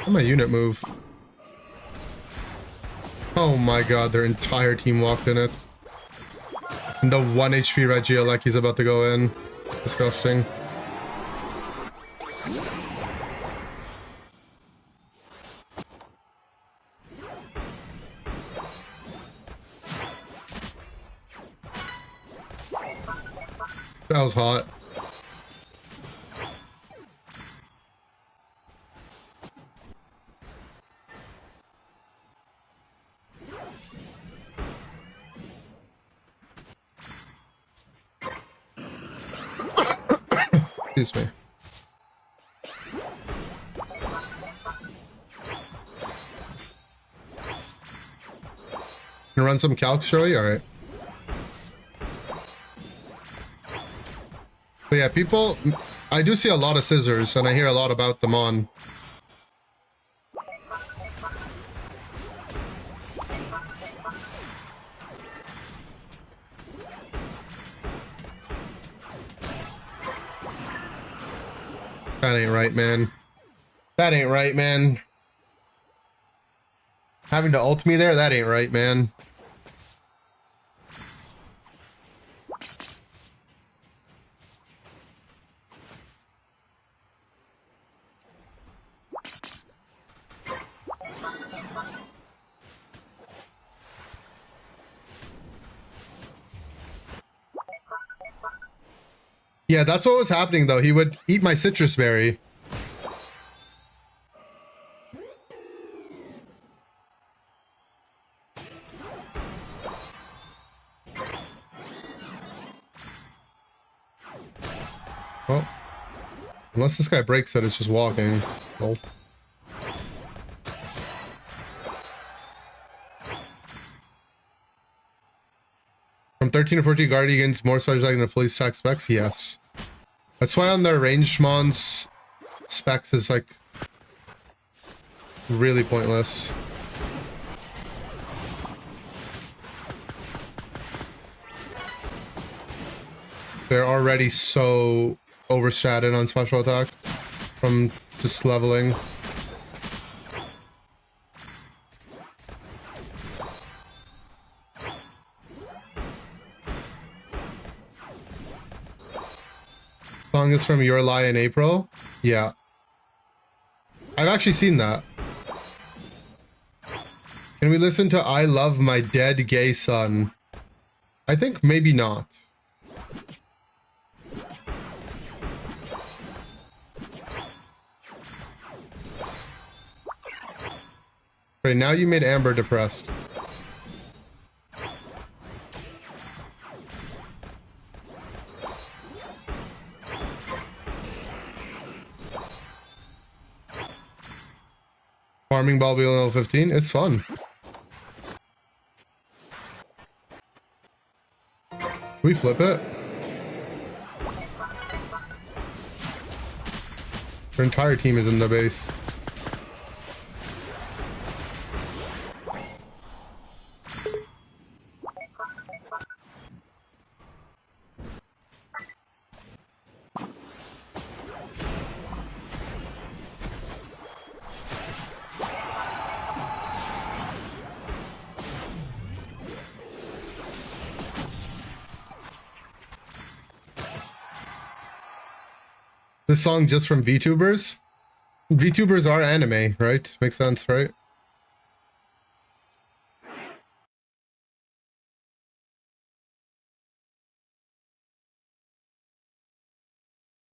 My unit move. Oh my god, their entire team walked in it. And the 1 HP Regia like he's about to go in. Disgusting. That was hot. Excuse me. Can run some calcs, Joey? Alright. But yeah, people... I do see a lot of scissors, and I hear a lot about them on. That ain't right, man. That ain't right, man. Having to ult me there? That ain't right, man. Yeah, that's what was happening though. He would eat my citrus berry. Well, unless this guy breaks it, it's just walking. Well. From 13 to 14, Guardian gains more special attack than the fully stacked specs? Yes. That's why on their ranged mons, specs is like really pointless. They're already so overstatted on special attack from just leveling. Song is from Your Lie in April. Yeah. I've actually seen that. Can we listen to I Love My Dead Gay Son? I think maybe not. Right, now you made Amber depressed. Farming ball being level 15, it's fun. Can we flip it? Our entire team is in the base. This song just from VTubers? VTubers are anime, right? Makes sense, right?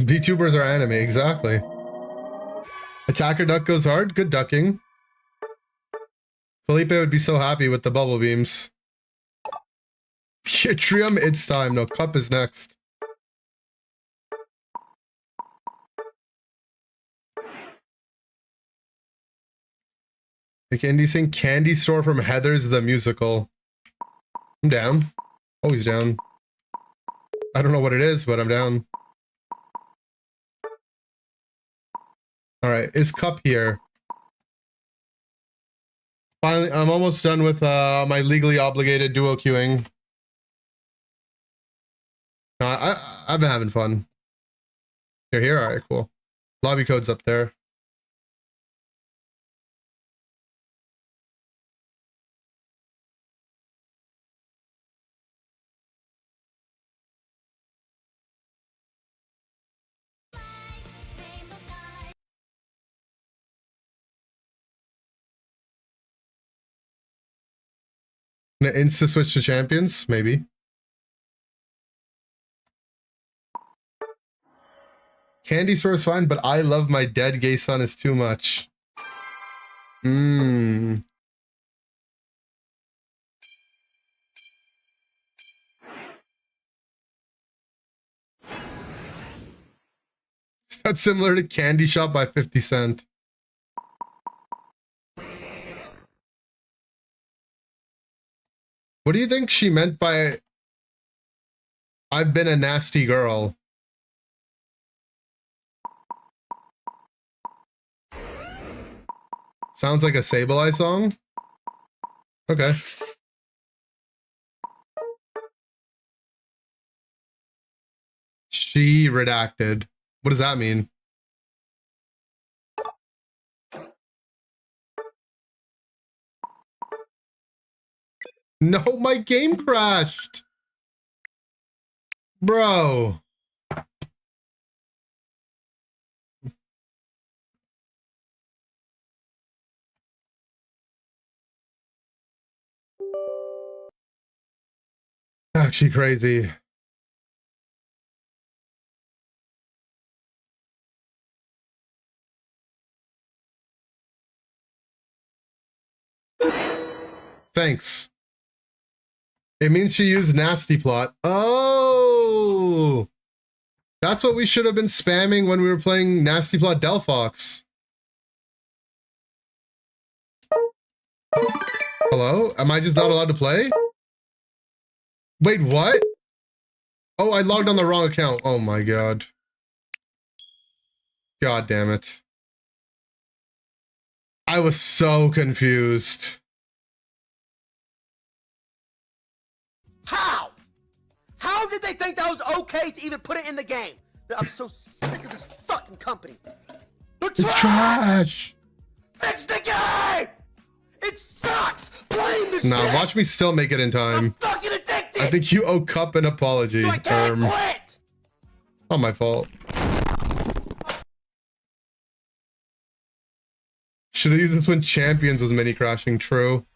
VTubers are anime, exactly. Attacker duck goes hard, good ducking. Felipe would be so happy with the bubble beams. Trium, it's time. No, Cup is next. Like Indy sing Candy Store from Heather's the Musical. I'm down. Always down. I don't know what it is, but I'm down. Alright, is Cup here? Finally, I'm almost done with my legally obligated duo queuing. No, I've been having fun. You're here? Alright, cool. Lobby code's up there. Gonna insta switch to champions? Maybe. Candy store is fine, but I Love My Dead Gay Son is too much. Mmm. That's similar to Candy Shop by 50 Cent. What do you think she meant by I've been a nasty girl? Sounds like a Sableye song? Okay. She redacted. What does that mean? No, my game crashed. Bro. Actually crazy. Thanks. It means she used nasty plot. Oh, that's what we should have been spamming when we were playing nasty plot Delphox. Hello? Am I just not allowed to play? Wait, what? Oh, I logged on the wrong account. Oh my god. God damn it. I was so confused. How? How did they think that was okay to even put it in the game? I'm so sick of this fucking company. It's trash. Fix the game! It sucks! Blame the Nah, shit! watch me still make it in time. I'm fucking addicted! I think you owe Cup an apology. So I can't quit! Not my fault. Should have used this when Champions was mini crashing, true.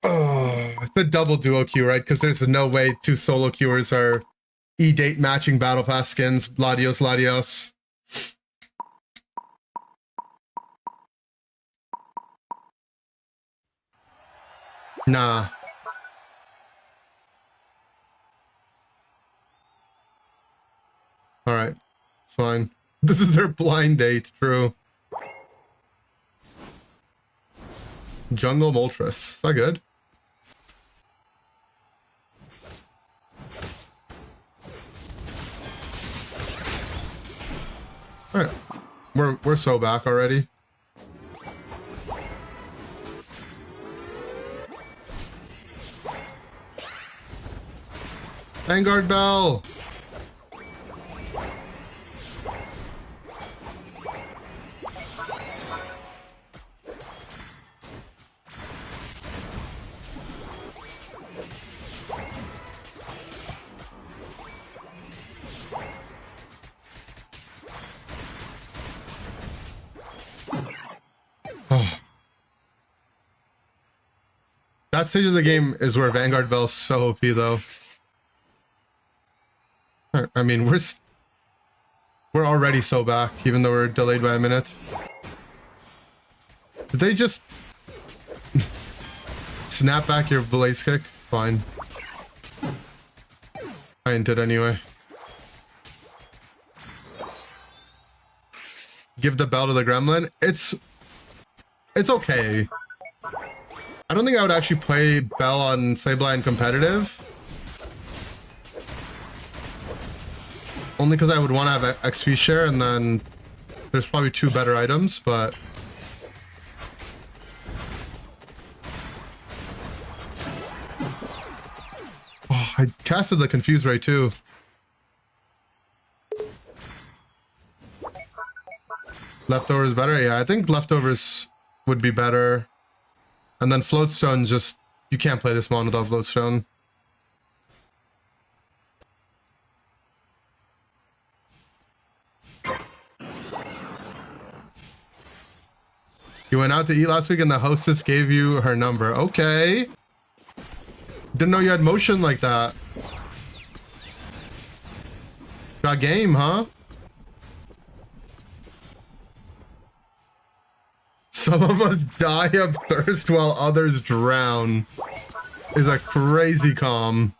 Oh, it's a double duo queue, right? Because there's no way two solo queuers are E-date matching Battle Pass skins. Ladios, Ladios. Nah. Alright. Fine. This is their blind date, true. Jungle Moltres. Is that good? Alright. We're so back already. Vanguard Bell! That stage of the game is where Vanguard Bell's so OP though. I mean, we're already so back, even though we're delayed by a minute. Did they just snap back your blaze kick? Fine. I ain't did anyway. Give the bell to the gremlin. It's okay. I don't think I would actually play Bell on Sableye competitive. Only because I would want to have XP share, and then there's probably two better items, but... Oh, I casted the Confuse Ray too. Leftovers better? Yeah, I think Leftovers would be better. And then Floatstone just... You can't play this mon without Floatstone. You went out to eat last week and the hostess gave you her number. Okay. Didn't know you had motion like that. Got game, huh? Some of us die of thirst while others drown. Is a crazy calm.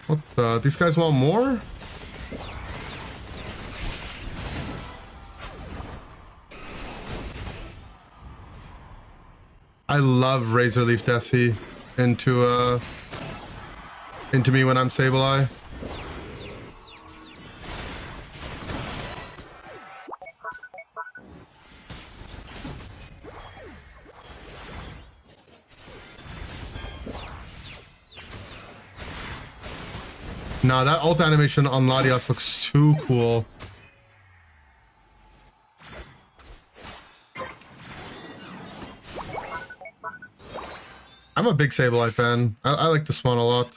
What the? These guys want more? I love Razor Leaf Desi into into me when I'm Sableye. Nah, that ult animation on Latias looks too cool. I'm a big Sableye fan. I like this one a lot.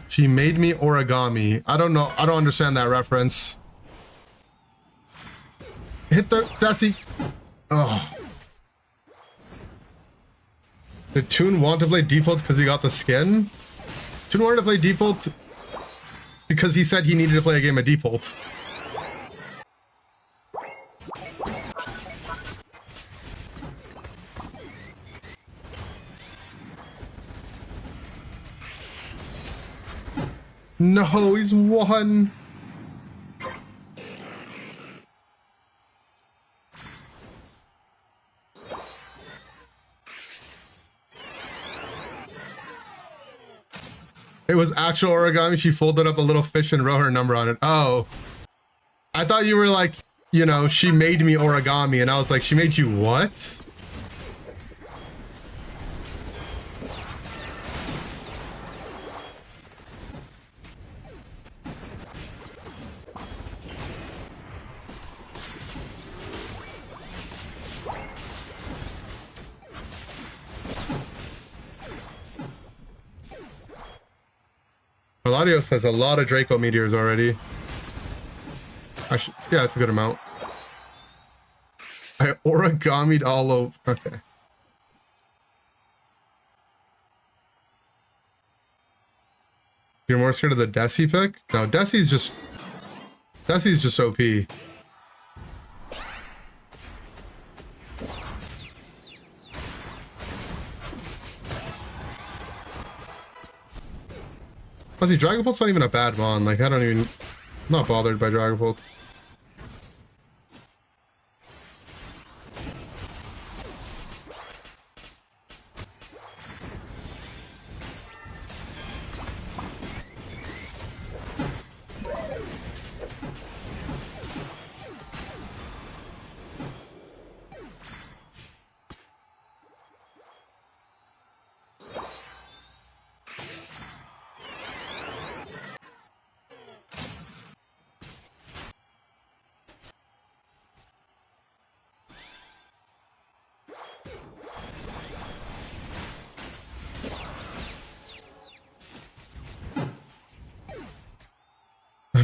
She made me origami. I don't know. I don't understand that reference. Hit the Desi. Oh. Did Toon want to play default because he got the skin? Toon wanted to play default because he said he needed to play a game of default. No, he's won. It was actual origami. She folded up a little fish and wrote her number on it. Oh. I thought you were like, you know, she made me origami. And I was like, she made you what? Latios has a lot of Draco meteors already. Yeah, it's a good amount. I origamied all over. Okay. You're more scared of the Desi pick? No, Desi's just OP. Honestly, Dragapult's not even a bad mon. Like, I'm not bothered by Dragapult.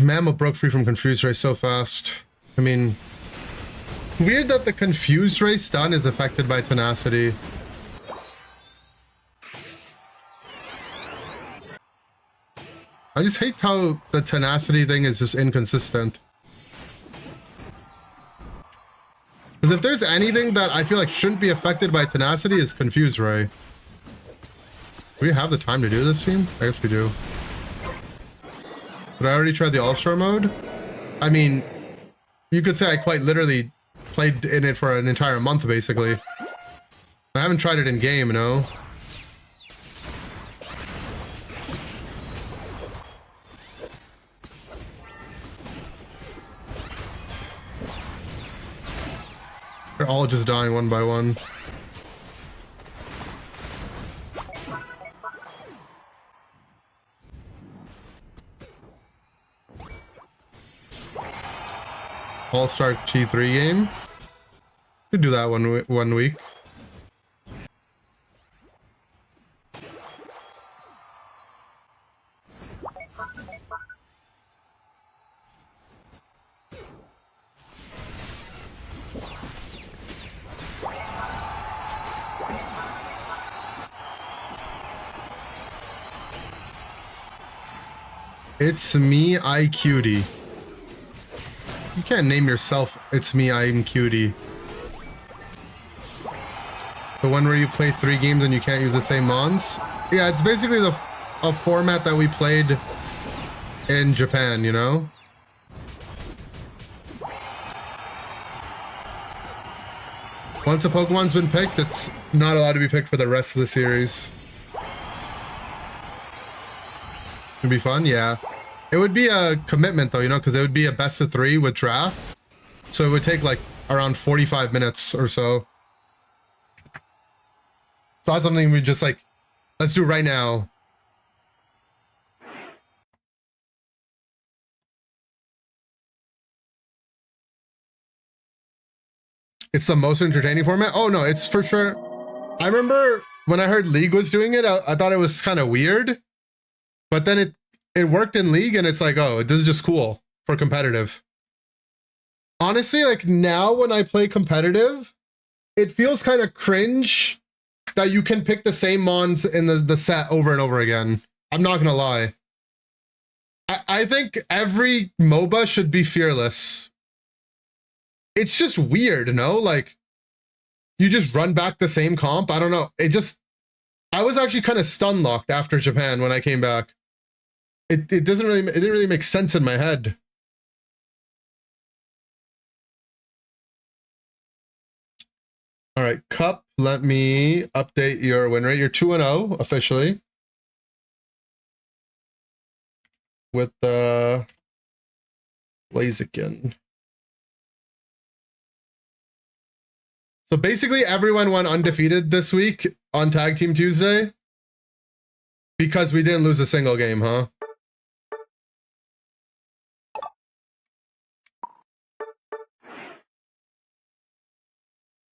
Mammal broke free from Confused Ray so fast. I mean, weird that the Confused Ray stun is affected by Tenacity. I just hate how the Tenacity thing is just inconsistent. Because if there's anything that I feel like shouldn't be affected by Tenacity, is Confused Ray. Do we have the time to do this team? I guess we do. But I already tried the All-Star mode. I mean, you could say I quite literally played in it for an entire month, basically. I haven't tried it in game, you know? They're all just dying one by one. All-Star T3 game. Could do that one week. It's me, I cutie. You can't name yourself, it's me, I'm cutie. The one where you play 3 games and you can't use the same mons? Yeah, it's basically a format that we played in Japan, you know? Once a Pokemon's been picked, it's not allowed to be picked for the rest of the series. It'd be fun, yeah. It would be a commitment though, you know, because it would be a best of 3 with draft. So it would take like around 45 minutes or so. So that's something we just like, let's do right now. It's the most entertaining format? Oh no, it's for sure. I remember when I heard League was doing it, I thought it was kind of weird. But then it worked in League and it's like, oh, this is just cool for competitive. Honestly, like now when I play competitive, it feels kind of cringe that you can pick the same mons in the set over and over again. I'm not gonna lie. I think every MOBA should be fearless. It's just weird, no? Like, you just run back the same comp. I don't know. I was actually kind of stun locked after Japan when I came back. It didn't really make sense in my head. All right, Cup, let me update your win rate. You're 2-0 officially. With the Blaziken. So basically everyone went undefeated this week on Tag Team Tuesday because we didn't lose a single game, huh?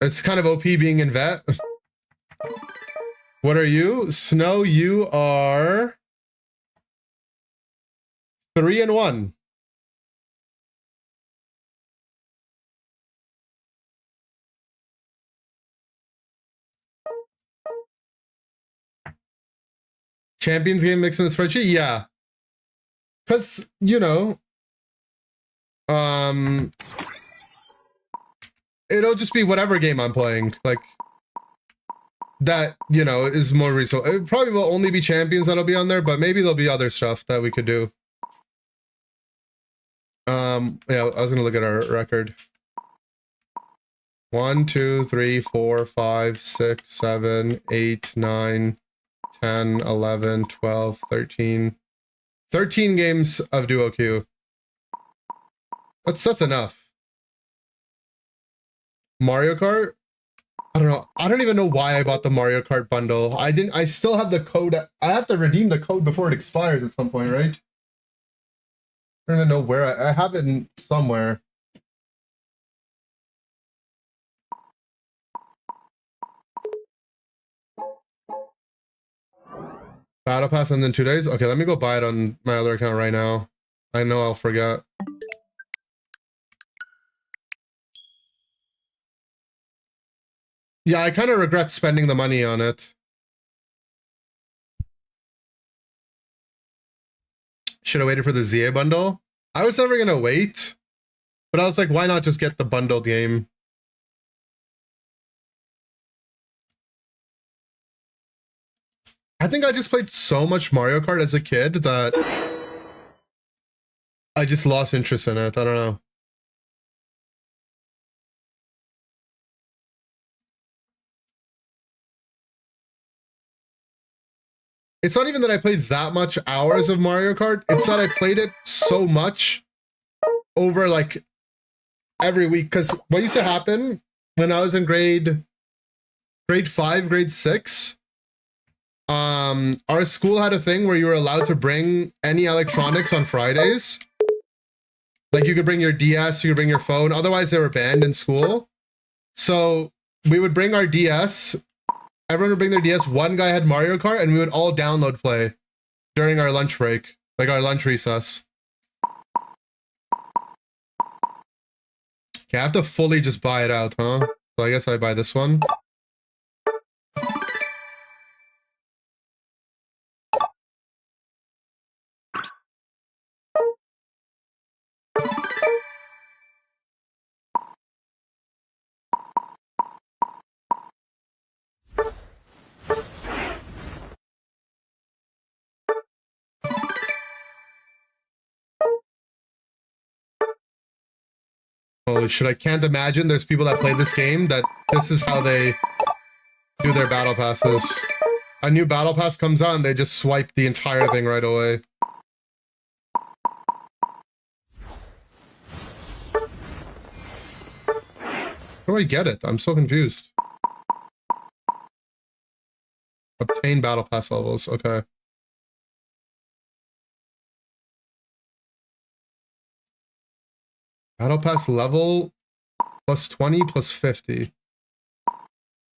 It's kind of OP being in vet. What are you? Snow, you are 3-1. Champions game mixed in the spreadsheet? Yeah. Because, you know, it'll just be whatever game I'm playing. Like, that, you know, is more reasonable. It probably will only be champions that'll be on there, but maybe there'll be other stuff that we could do. Yeah, I was gonna look at our record. 1, 2, 3, 4, 5, 6, 7, 8, 9, 10, 11, 12, 13. 13 games of duo queue. That's enough. Mario Kart? I don't know. I don't even know why I bought the Mario Kart bundle. I still have the code. I have to redeem the code before it expires at some point, right? I don't even know where I have it somewhere. Battle Pass and then 2 days? Okay, let me go buy it on my other account right now. I know I'll forget. Yeah, I kind of regret spending the money on it. Should have waited for the ZA bundle. I was never going to wait, but I was like, why not just get the bundled game? I think I just played so much Mario Kart as a kid that I just lost interest in it. I don't know. It's not even that I played that much hours of Mario Kart. It's that I played it so much over like every week. Because what used to happen when I was in grade 5, grade 6, our school had a thing where you were allowed to bring any electronics on Fridays. Like you could bring your DS, you could bring your phone. Otherwise, they were banned in school. So we would bring our DS. Everyone would bring their DS. One guy had Mario Kart, and we would all download play during our lunch break, like our lunch recess. Okay, I have to fully just buy it out, huh? So I guess I buy this one. Holy shit, I can't imagine there's people that play this game that this is how they do their battle passes. A new battle pass comes on, they just swipe the entire thing right away. How do I get it? I'm so confused. Obtain battle pass levels, okay. Battle pass level plus 20 plus 50.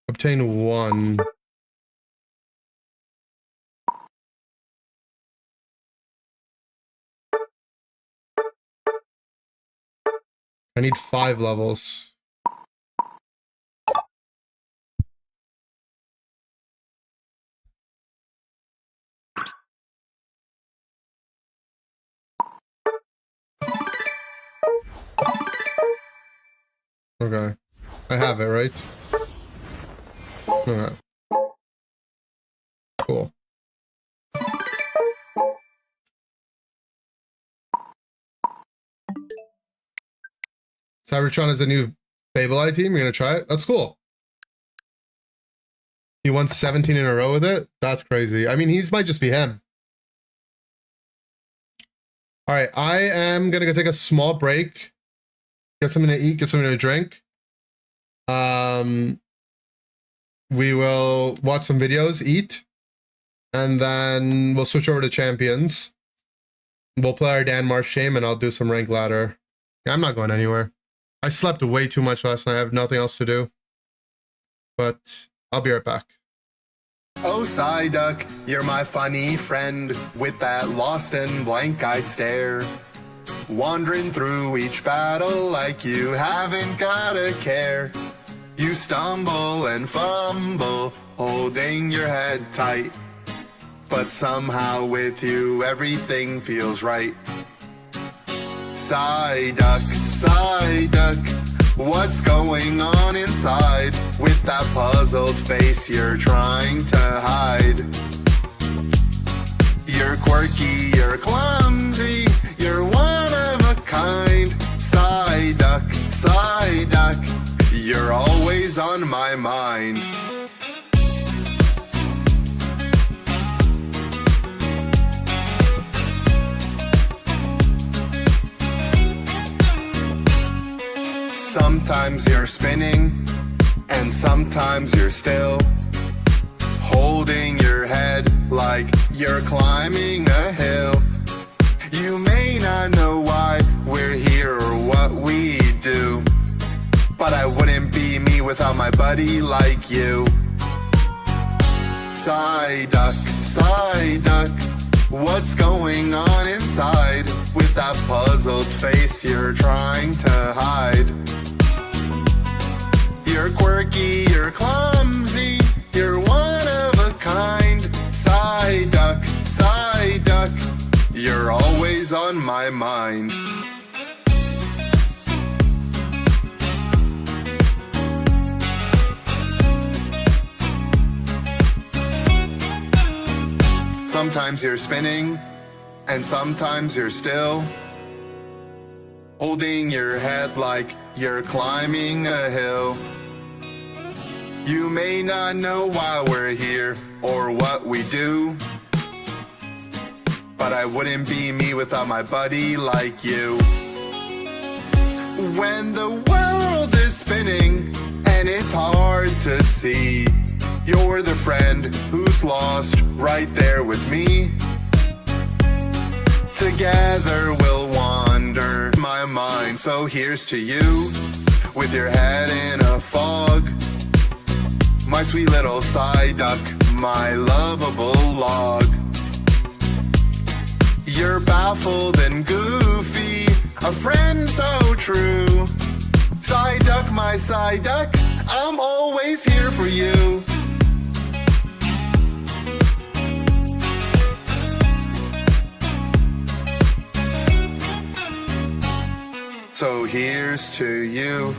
Obtain 1. I need 5 levels. Okay. I have it, right? Okay. Cool. Cybertron is a new Fable team. You're gonna try it? That's cool. He won 17 in a row with it? That's crazy. I mean, he might just be him. Alright, I am gonna go take a small break. Get something to eat, get something to drink. We will watch some videos, eat, and then we'll switch over to Champions. We'll play our Dan Marsh game, and I'll do some rank ladder. Yeah, I'm not going anywhere. I slept way too much last night. I have nothing else to do. But I'll be right back. Oh, Psyduck, you're my funny friend with that lost and blank-eyed stare. Wandering through each battle like you haven't got a care. You stumble and fumble, holding your head tight. But somehow with you everything feels right. Psyduck, Psyduck, what's going on inside? With that puzzled face you're trying to hide. You're quirky, you're clumsy, you're one of a kind. Psyduck, Psyduck, you're always on my mind. Sometimes you're spinning, and sometimes you're still, holding your head like you're climbing a hill. You may not know why we're here or what we do, but I wouldn't be me without my buddy like you. Psyduck, Psyduck, what's going on inside? With that puzzled face you're trying to hide. You're quirky, you're clumsy, you're one of a kind. Psyduck, Psyduck, you're always on my mind. Sometimes you're spinning, and sometimes you're still, holding your head like you're climbing a hill. You may not know why we're here or what we do, but I wouldn't be me without my buddy like you. When the world is spinning and it's hard to see, you're the friend who's lost right there with me. Together we'll wander my mind, so here's to you, with your head in a fog. My sweet little Psyduck, my lovable log. You're baffled and goofy, a friend so true. Psyduck, my Psyduck, I'm always here for you. So here's to you,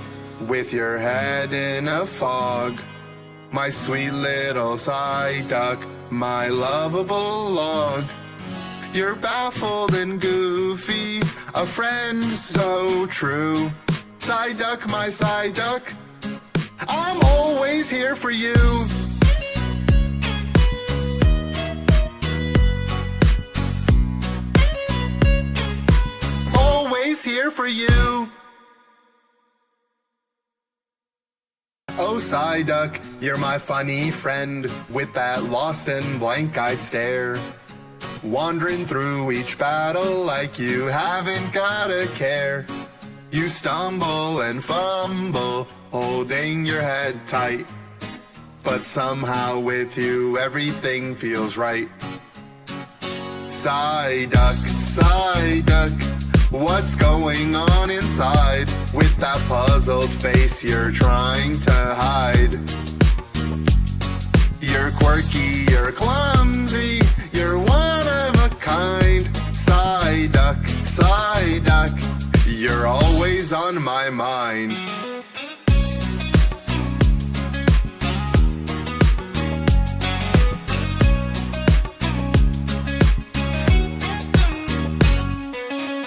with your head in a fog. My sweet little Psyduck, my lovable log. You're baffled and goofy, a friend so true. Psyduck, my Psyduck, I'm always here for you. Always here for you. Oh, Psyduck, you're my funny friend with that lost and blank-eyed stare. Wandering through each battle like you haven't got a care. You stumble and fumble, holding your head tight. But somehow with you everything feels right. Psyduck, Psyduck, what's going on inside? With that puzzled face you're trying to hide. You're quirky, you're clumsy, you're one of a kind. Psyduck, Psyduck, you're always on my mind.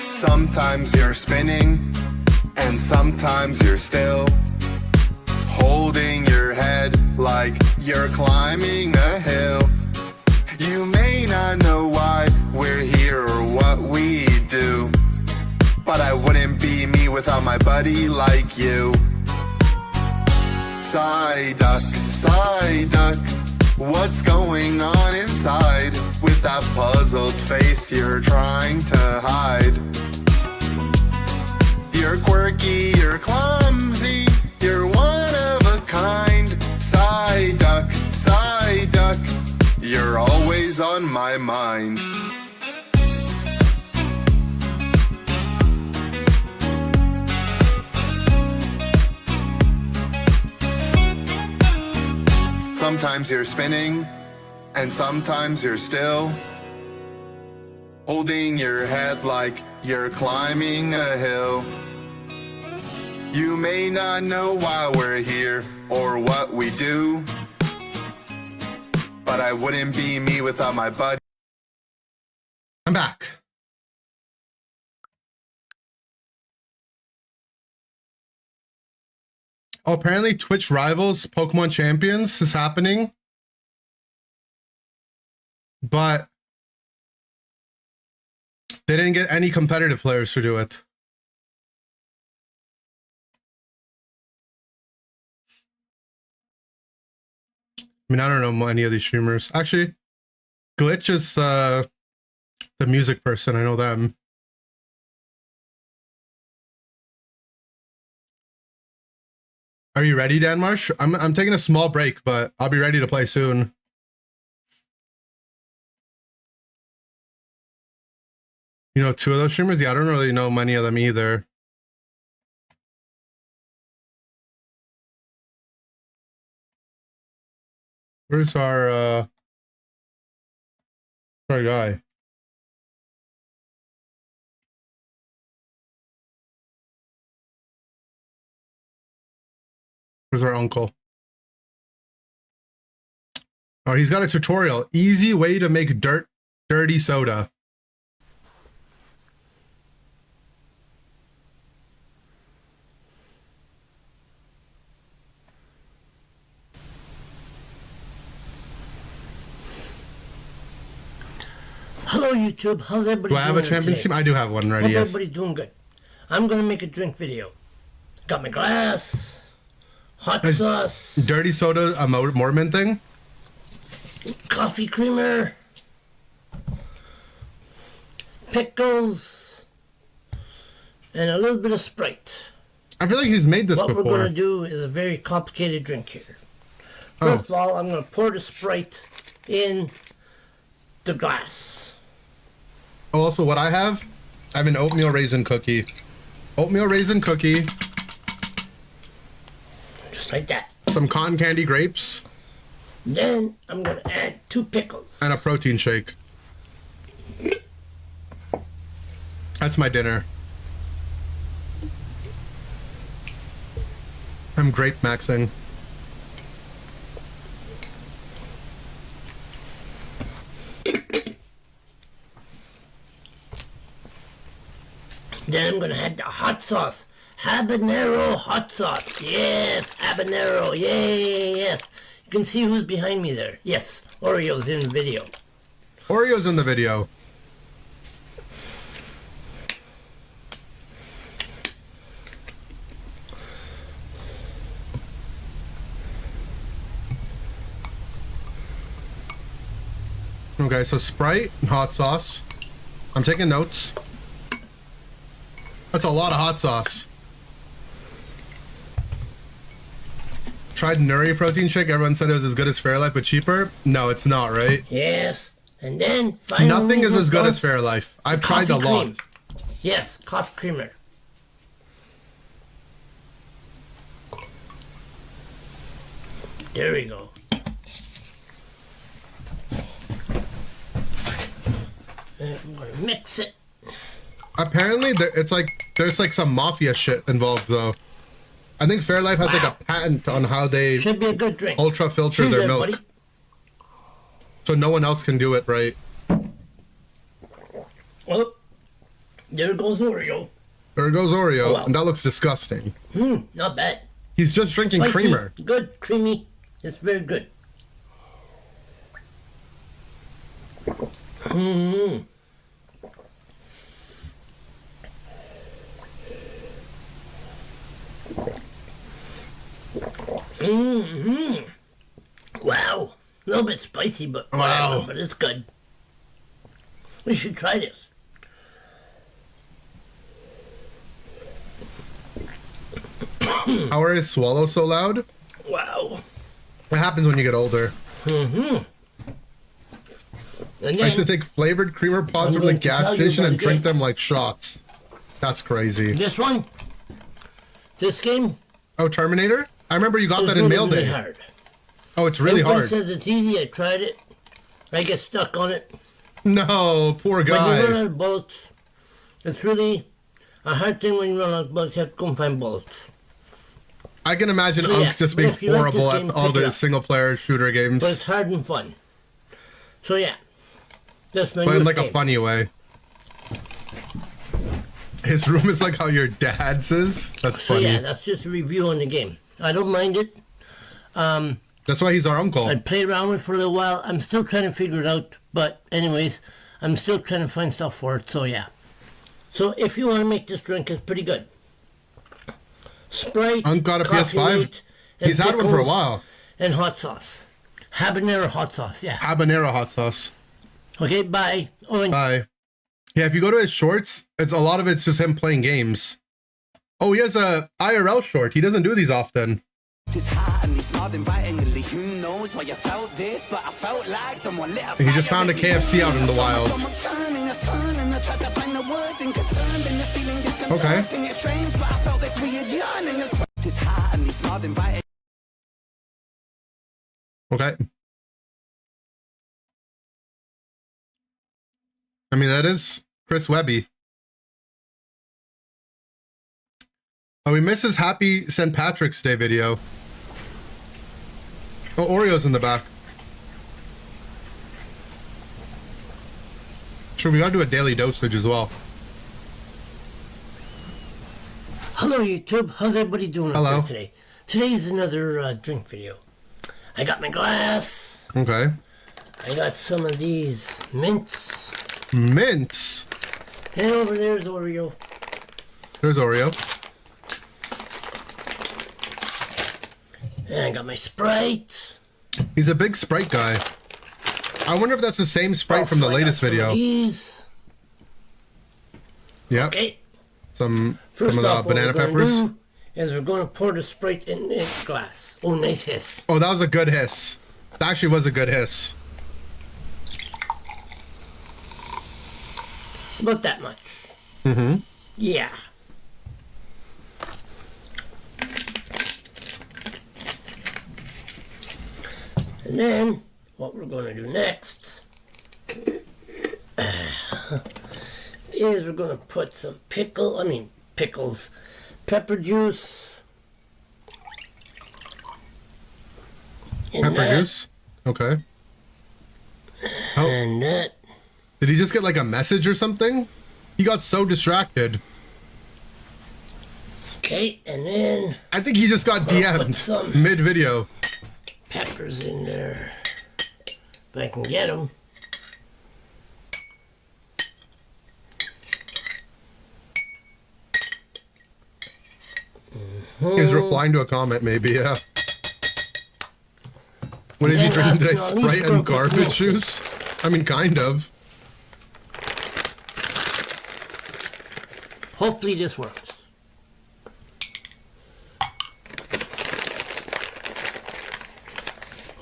Sometimes you're spinning, and sometimes you're still, holding your head like you're climbing a hill. You may not know why we're here or what we do, but I wouldn't be me without my buddy like you. Psyduck, Psyduck, what's going on inside? With that puzzled face you're trying to hide. You're quirky, you're clumsy, you're one of a kind. Psyduck, Psyduck, you're always on my mind. Sometimes you're spinning, and sometimes you're still, holding your head like you're climbing a hill. You may not know why we're here or what we do, but I wouldn't be me without my buddy. I'm back. Oh, apparently Twitch Rivals Pokemon Champions is happening. But they didn't get any competitive players to do it. I mean, I don't know any of these streamers. Actually, Glitch is the music person. I know them. Are you ready, Dan Marsh? I'm taking a small break, but I'll be ready to play soon. You know, two of those streamers? Yeah, I don't really know many of them either. Where's our guy? Where's our uncle? Oh, he's got a tutorial. Easy way to make dirty soda. Hello YouTube, how's everybody doing? Do I have a champions team? I do have one ready, Hope yes. everybody's doing good. I'm gonna make a drink video. Got my glass, hot sauce, Dirty soda, a Mormon thing? coffee creamer, pickles, and a little bit of Sprite. I feel like he's made this What before. we're gonna do is a very complicated drink here. First of all, I'm gonna pour the Sprite in the glass. Oh, also, what I have an oatmeal raisin cookie. Oatmeal raisin cookie. Just like that. Some cotton candy grapes. Then I'm gonna add 2 pickles. And a protein shake. That's my dinner. I'm grape maxing. Then I'm gonna add the hot sauce. habanero hot sauce. Yes, habanero. Yay, yes. You can see who's behind me there. Yes, Oreo's in the video. Oreo's in the video. Okay, so Sprite and hot sauce. I'm taking notes. That's a lot of hot sauce. Tried Nuri protein shake. Everyone said it was as good as Fairlife, but cheaper. No, it's not, right? Yes, and then finally, Nothing is as good as Fairlife. I've tried a lot. Cream. Yes, coffee creamer. There we go. And I'm gonna mix it. Apparently, it's like there's like some mafia shit involved, though. I think Fairlife has like a patent on how they Should be a good drink. ultra filter Cheers, their milk, everybody. so no one else can do it right. Oh, there goes Oreo. There goes Oreo, Oh, wow. and that looks disgusting. Not bad. He's just drinking Spicy, creamer. good, creamy. It's very good. Wow, a little bit spicy, but whatever. Wow. But it's good. We should try this. How are his swallows so loud? Wow. What happens when you get older? And I used to then take flavored creamer pods I'm from the going to gas tell you station about and drink it. them like shots. That's crazy. this one, this game Oh, Terminator? I remember you got is that in really, mail really day. hard. Oh, it's really Everybody hard. says it's easy. I tried it. I get stuck on it. No, poor When you run guy. out of bullets, it's really a hard thing when you run out of bullets. You have to go and find bullets. I can imagine So, yeah, Unks just being if you like this horrible game, at all pick it the up. single player shooter But it's games. hard and fun. So yeah, that's my But in newest like a game. funny way. His room is like how your dad's is. That's So funny. yeah, that's just a review on the game. I don't mind it. That's why he's our uncle. I played around with it for a little while. I'm still trying to figure it out. But anyways, I'm still trying to find stuff for it. So yeah. So if you want to make this drink, it's pretty good. Sprite, Unc got a Coffee PS5. Mate, and He's had one for a pickles, while. And hot sauce. Habanero hot sauce, yeah. Habanero hot sauce. Okay, bye. Oh, and Bye. Yeah, if you go to his shorts, it's a lot of it's just him playing games. Oh, he has a IRL short. He doesn't do these often. This hot and it's not invitingly. Who knows why you felt this, but I felt like someone lit a He just fire found a in me. KFC out in the wild. Someone turning a turn and I tried to find the word inconcerned and the feeling disconcerting. It's strange, but I felt this weird yearning. This hot and it's not inviting. Okay. I mean, that is Chris Webby. Oh, we missed his happy St. Patrick's Day video. Oh, Oreo's in the back. Sure, we gotta do a daily dosage as well. hello, YouTube. How's everybody doing out Hello. there today? Today's another drink video. I got my glass. Okay. I got some of these mints. Mints. And over there's Oreo. There's Oreo. And I got my Sprite. He's a big Sprite guy. I wonder if that's the same Sprite from the Also, I got latest some of video. these. Yep. Okay. Some First of off, the what banana we're gonna peppers. do is we're going to pour the Sprite in this glass. Oh, nice hiss. Oh, that was a good hiss. That actually was a good hiss. About that much. Mm-hmm. Yeah. And then, what we're going to do next is we're going to put some pickles, pepper juice in Pepper that, juice. Okay. Oh, and that. did he just get like a message or something? He got so distracted. Okay, and then I think he just got put DM'd some mid-video. peppers in there. If I can get them. He was replying to a comment, maybe, yeah. What is he Then drinking today? last but not least, Sprite we're and gonna put garbage mints in. juice? I mean, kind of. Hopefully this works.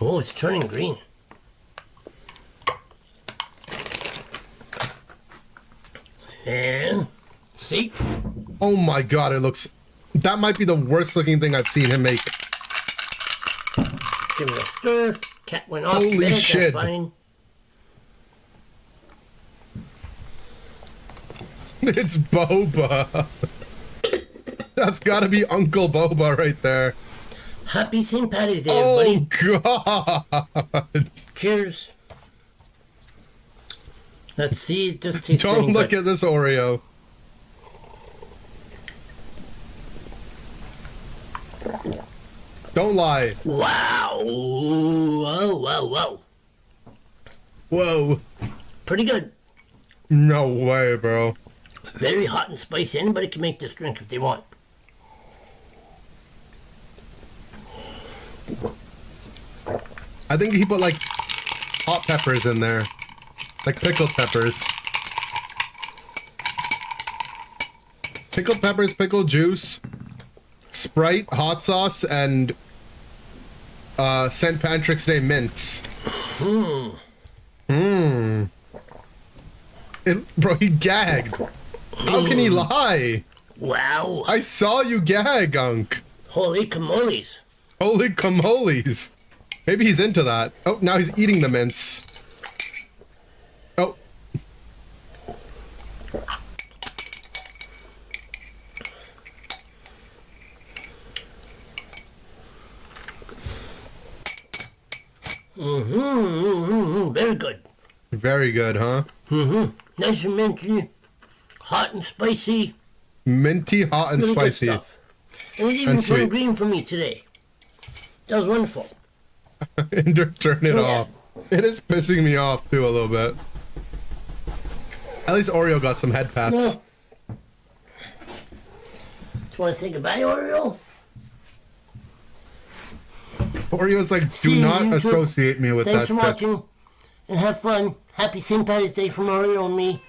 Oh, it's turning green. And see? Oh my god, it looks... That might be the worst looking thing I've seen him make. Give it a stir. Cat went off. Holy minute, shit. That's fine. It's Boba. That's gotta be Uncle Boba right there. Happy St. Patty's Day, Oh everybody. god. Cheers. Let's see. It just tastes Don't very look good. at this Oreo. Don't lie. Wow. Whoa, whoa, whoa. Whoa. Pretty good. No way, bro. Very hot and spicy. Anybody can make this drink if they want. I think he put like hot peppers in there. Like pickled peppers. Pickled peppers, pickled juice, Sprite, hot sauce, and St. Patrick's Day mints. Bro, he gagged. How can he lie? Wow. I saw you gag, Unk. Holy camoles. Holy camoles. Maybe he's into that. Oh, now he's eating the mints. Oh. Very good. Very good, huh? Nice and minty. Hot and spicy. Minty, hot, and Really good spicy. stuff. And it even And sweet. turned green for me today. That was wonderful. Ender, turn it Yeah. off. It is pissing me off too a little bit. At least Oreo got some head pats. Yeah. Do you want to say goodbye, Oreo? Oreo's like, See do you, not YouTube. associate me with Thanks that for shit. watching. And have fun. Happy St. Patty's Day from Oreo and me.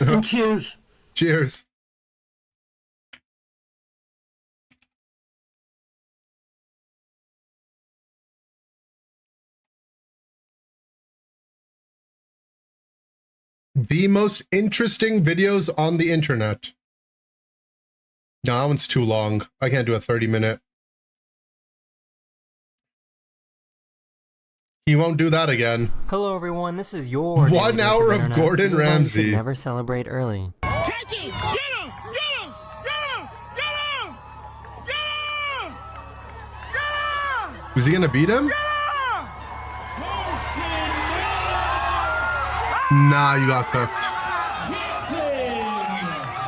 And cheers. Cheers. The most interesting videos on the internet. No, that one's too long. I can't do a 30-minute. He won't do that again. Hello everyone, this is your 1 hour of Internet. Gordon This is why you should Ramsay. never celebrate early. Is he gonna beat him? Nah, you got cooked.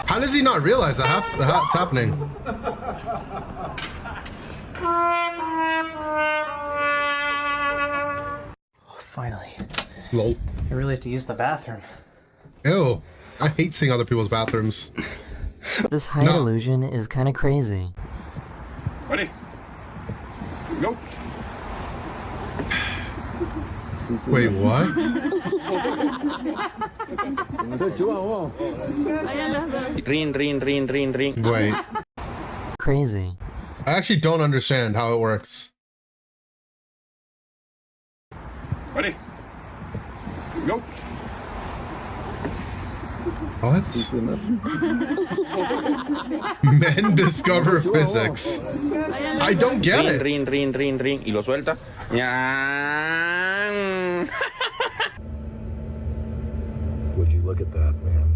How does he not realize that's happening? Finally. Lol. I really have to use the bathroom. Ew. I hate seeing other people's bathrooms. This height No. illusion is kind of crazy. Ready? Go. Wait, what? Ring. Wait. Crazy. I actually don't understand how it works. Ready? Go. What? Men discover physics. I don't get it. Ring. Y lo suelta. Would you look at that, man?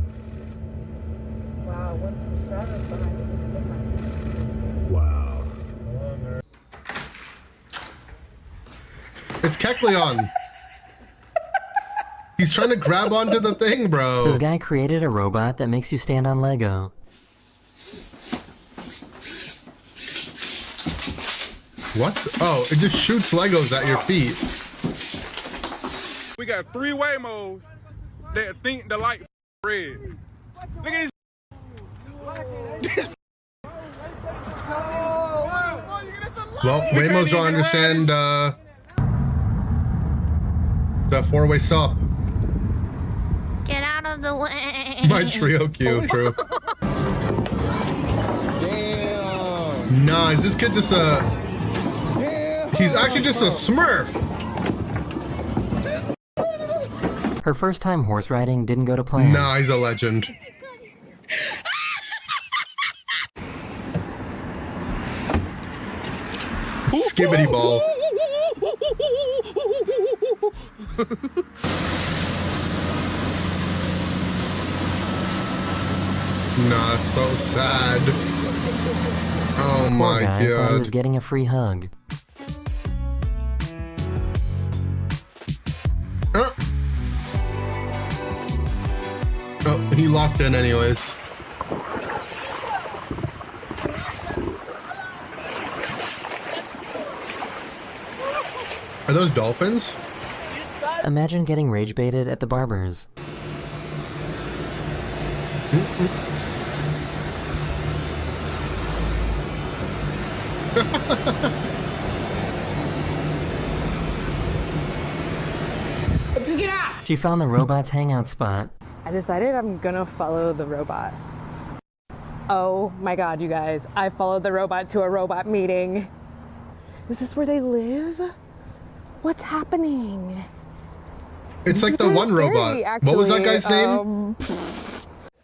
Wow, once the shadows behind it, it's different. Wow. It's Kecleon. He's trying to grab onto the thing, bro. This guy created a robot that makes you stand on Lego. What? Oh, it just shoots Legos at your feet. We got 3 Waymos that think the light red. Look at this. Well, Waymos don't understand the 4-way stop. Get out of the way. My trio cue, true. Damn. Nah, is this kid just a... He's actually just a Smurf. Her first time horse riding didn't go to plan. Nah, he's a legend. Skibbity ball. Nah, it's so sad. Oh Poor my guy thought he god. was getting a free hug. Oh, he locked in anyways. Are those dolphins? Imagine getting rage baited at the barber's. Just get out! She found the robot's hangout spot. I decided I'm gonna follow the robot. Oh my god, you guys. I followed the robot to a robot meeting. Is this where they live? What's happening? It's like the one robot. What was that guy's name?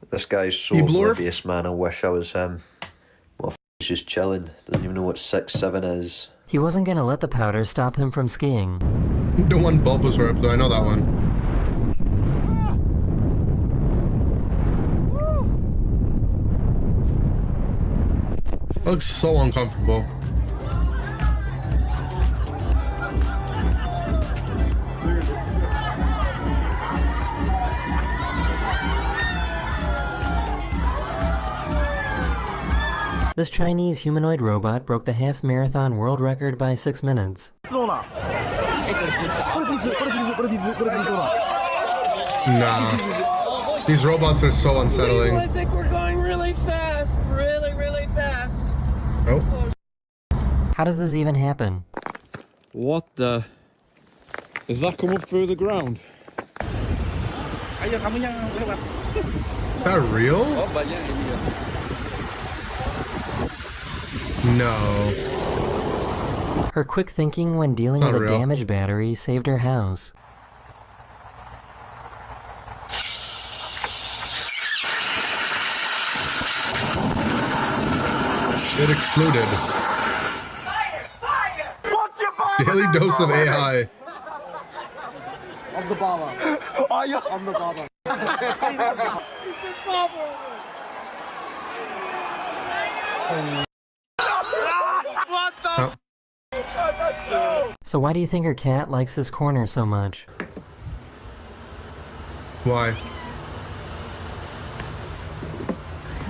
This guy's so Eblorf? oblivious, man. I wish I was him. Well, he's just chilling. Doesn't even know what 6'7" is. He wasn't gonna let the powder stop him from skiing. The one Bulbasaur up though, I know that one. Looks so uncomfortable. This Chinese humanoid robot broke the half marathon world record by 6 minutes. Nah. These robots are so unsettling. I think we're going really fast. Really fast. Oh. How does this even happen? What the? Is that coming through the ground? Is that real? No. Her quick thinking when dealing It's with not a real. damaged battery saved her house. It exploded. Daily dose of AI. I'm the Baba. I'm the Baba. What the? So why do you think her cat likes this corner so much? Why?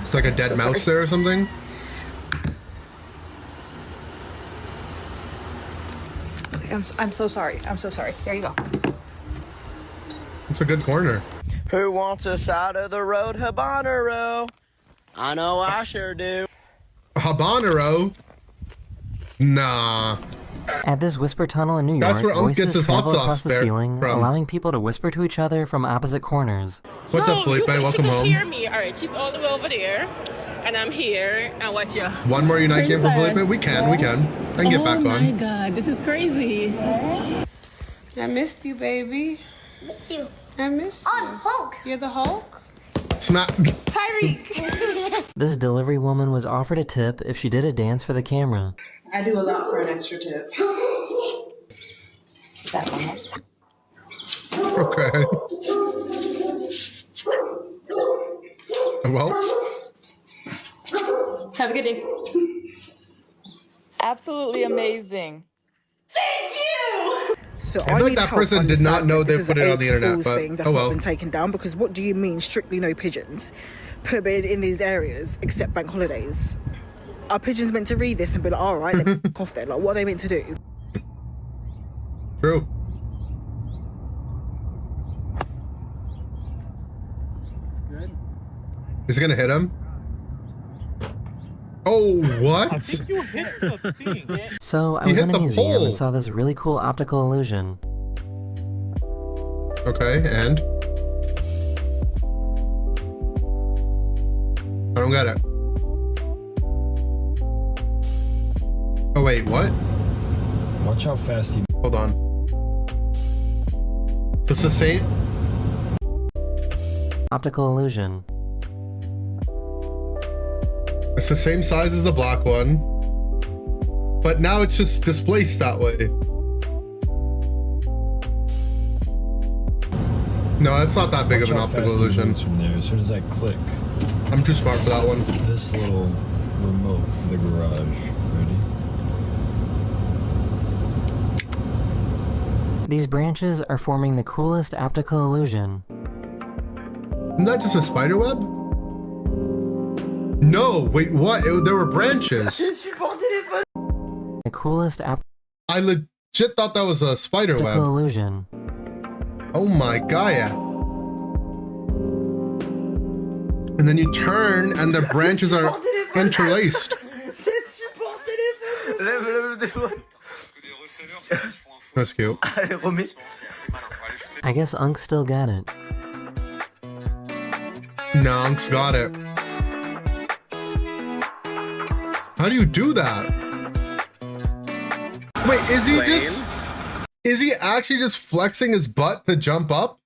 It's like a dead mouse there or something? Okay, I'm so sorry. I'm so sorry. There you go. It's a good corner. Who wants a side of the road habanero? I know I sure do. Habanero? Nah. At this whisper tunnel in New York, That's where Unc gets voices his hot travel sauce across the there ceiling, from. allowing people to whisper to each other from opposite corners. What's up, Felipe? Welcome home. Hear me. All right, she's all the way over there, and I'm here. And what you? One more Unite game for Felipe? We can. I can get back Oh my on. god, this is crazy. I missed you, baby. Miss you. I miss you. I'm Hulk. You're the Hulk? Snap. Tyreek! This delivery woman was offered a tip if she did a dance for the camera. I do a lot for an extra tip. Okay. Well. Have a good day. Absolutely amazing. So I feel like that person did not know they put it on the internet, but thing that's oh not well. been taken down, because what do you mean strictly no pigeons permitted in these areas except bank holidays? Are pigeons meant to read this and be like, all right, let me fuck off then? Like, what are they meant to do? True. Is it gonna hit him? Oh, what? I think you hit the thing. So I was in a museum and saw this really cool optical illusion. Okay, and? I don't get it. Oh wait, what? Watch how fast he... Hold on. So it's the same... Optical illusion. It's the same size as the black one, but now it's just displaced that way. No, that's not that big of an optical illusion. From there, as soon as I click, I'm too smart for that one. this little remote for the garage. Ready? These branches are forming the coolest optical illusion. Isn't that just a spider web? No, wait, what? There were branches. The coolest I legit thought that was a spider optical web. illusion. Oh my Gaia. And then you turn and the branches are interlaced. That's cute. I guess Unc still got it. No, Unc's got it. How do you do that? Wait, is he actually just flexing his butt to jump up?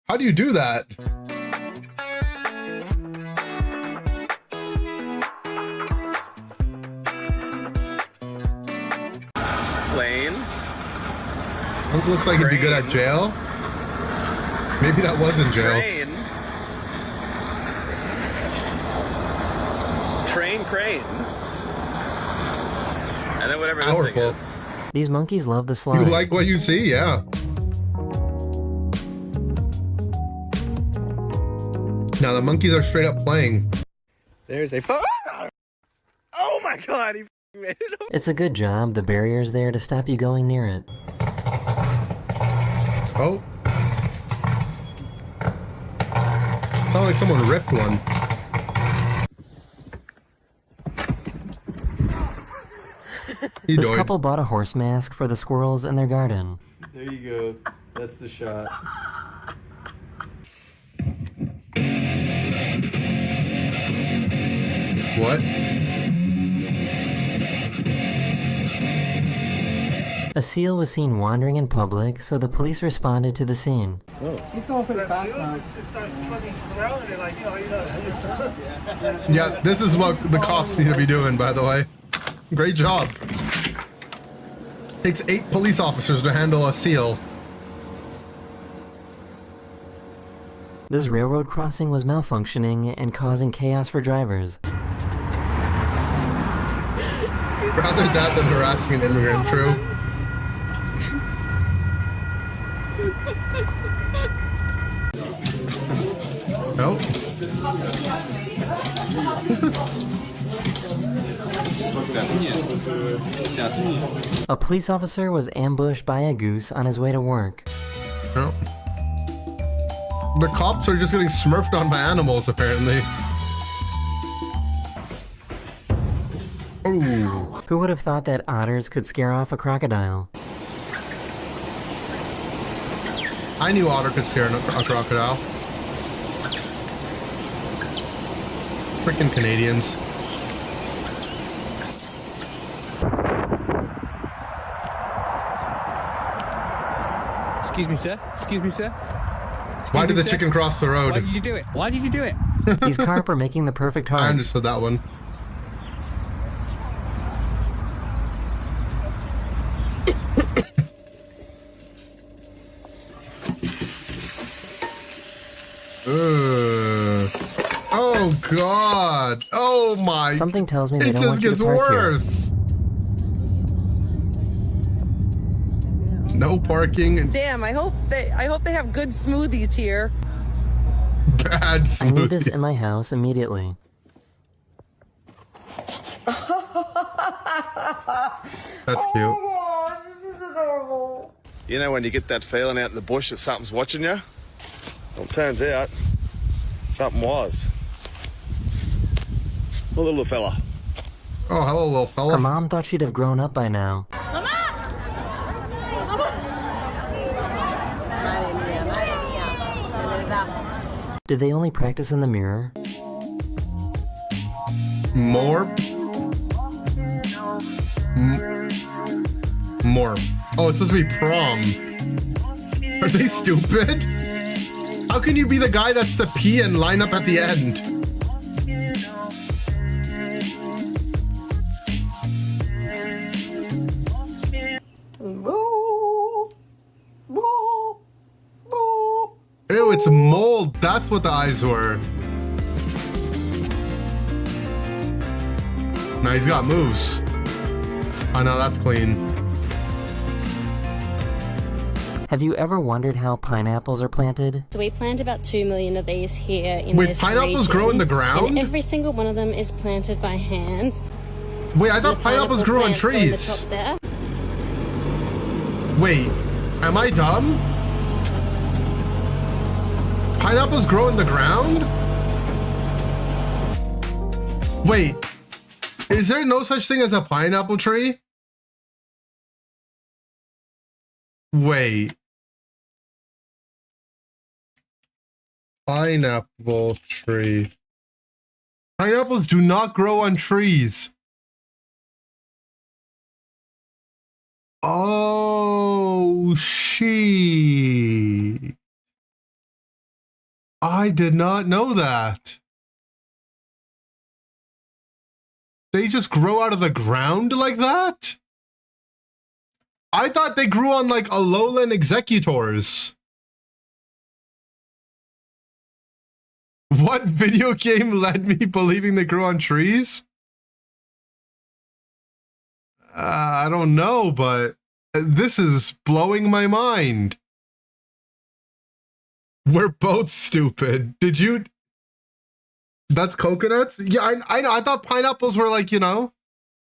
How do you do that? Plane. Unc looks like he'd be good at jail. Maybe that was in jail. Train crane. And then whatever this Powerful. thing is. These monkeys love the slime. You like what you see? Yeah. Now the monkeys are straight up playing. There's a Oh my god, he made it. It's a good job. The barrier's there to stop you going near it. Oh. Sounds like someone ripped one. This couple bought a horse mask for the squirrels in their garden. There you go. That's the shot. What? A seal was seen wandering in public, so the police responded to the scene. He's going for the background. Yeah, this is what the cops need to be doing, by the way. Great job. Takes 8 police officers to handle a seal. This railroad crossing was malfunctioning and causing chaos for drivers. Rather that than harassing an immigrant, true. No. A police officer was ambushed by a goose on his way to work. No. The cops are just getting smurfed on by animals, apparently. Ooh. Who would have thought that otters could scare off a crocodile? I knew otter could scare a crocodile. Freaking Canadians. Excuse me, sir. Excuse me, sir. Why did the chicken cross the road? Why did you do it? Why did you do it? These carp are making the perfect heart. I understood that one. Oh god! Oh my! Something tells me they it don't just want you gets to park here. worse. no parking and Damn, I hope they have good smoothies here. bad I need smoothie. this in my house immediately. That's cute. This is adorable. You know when you get that feeling out in the bush that something's watching you? Well, it turns out something was. A little fella. Oh, hello, little fella. Her mom thought she'd have grown up by now. Did they only practice in the mirror? More? More. Oh, it's supposed to be prom. Are they stupid? How can you be the guy that's the P and line up at the end? Ew, it's mold. That's what the eyes were. Now he's got moves. Oh no, that's clean. Have you ever wondered how pineapples are planted? So we plant about 2 million of these here in Wait, this pineapples region, grow in the ground? and every single one of them is planted by hand. Wait, I thought The pineapples pineapple grew on plants go in the trees. top there. Wait, am I dumb? Pineapples grow in the ground? Wait, is there no such thing as a pineapple tree? Wait. Pineapple tree. Pineapples do not grow on trees. Oh, she. I did not know that. They just grow out of the ground like that? I thought they grew on like Alolan executors. What video game led me believing they grew on trees? I don't know, but this is blowing my mind. We're both stupid. Did you? That's coconuts? Yeah, I know. I thought pineapples were like, you know,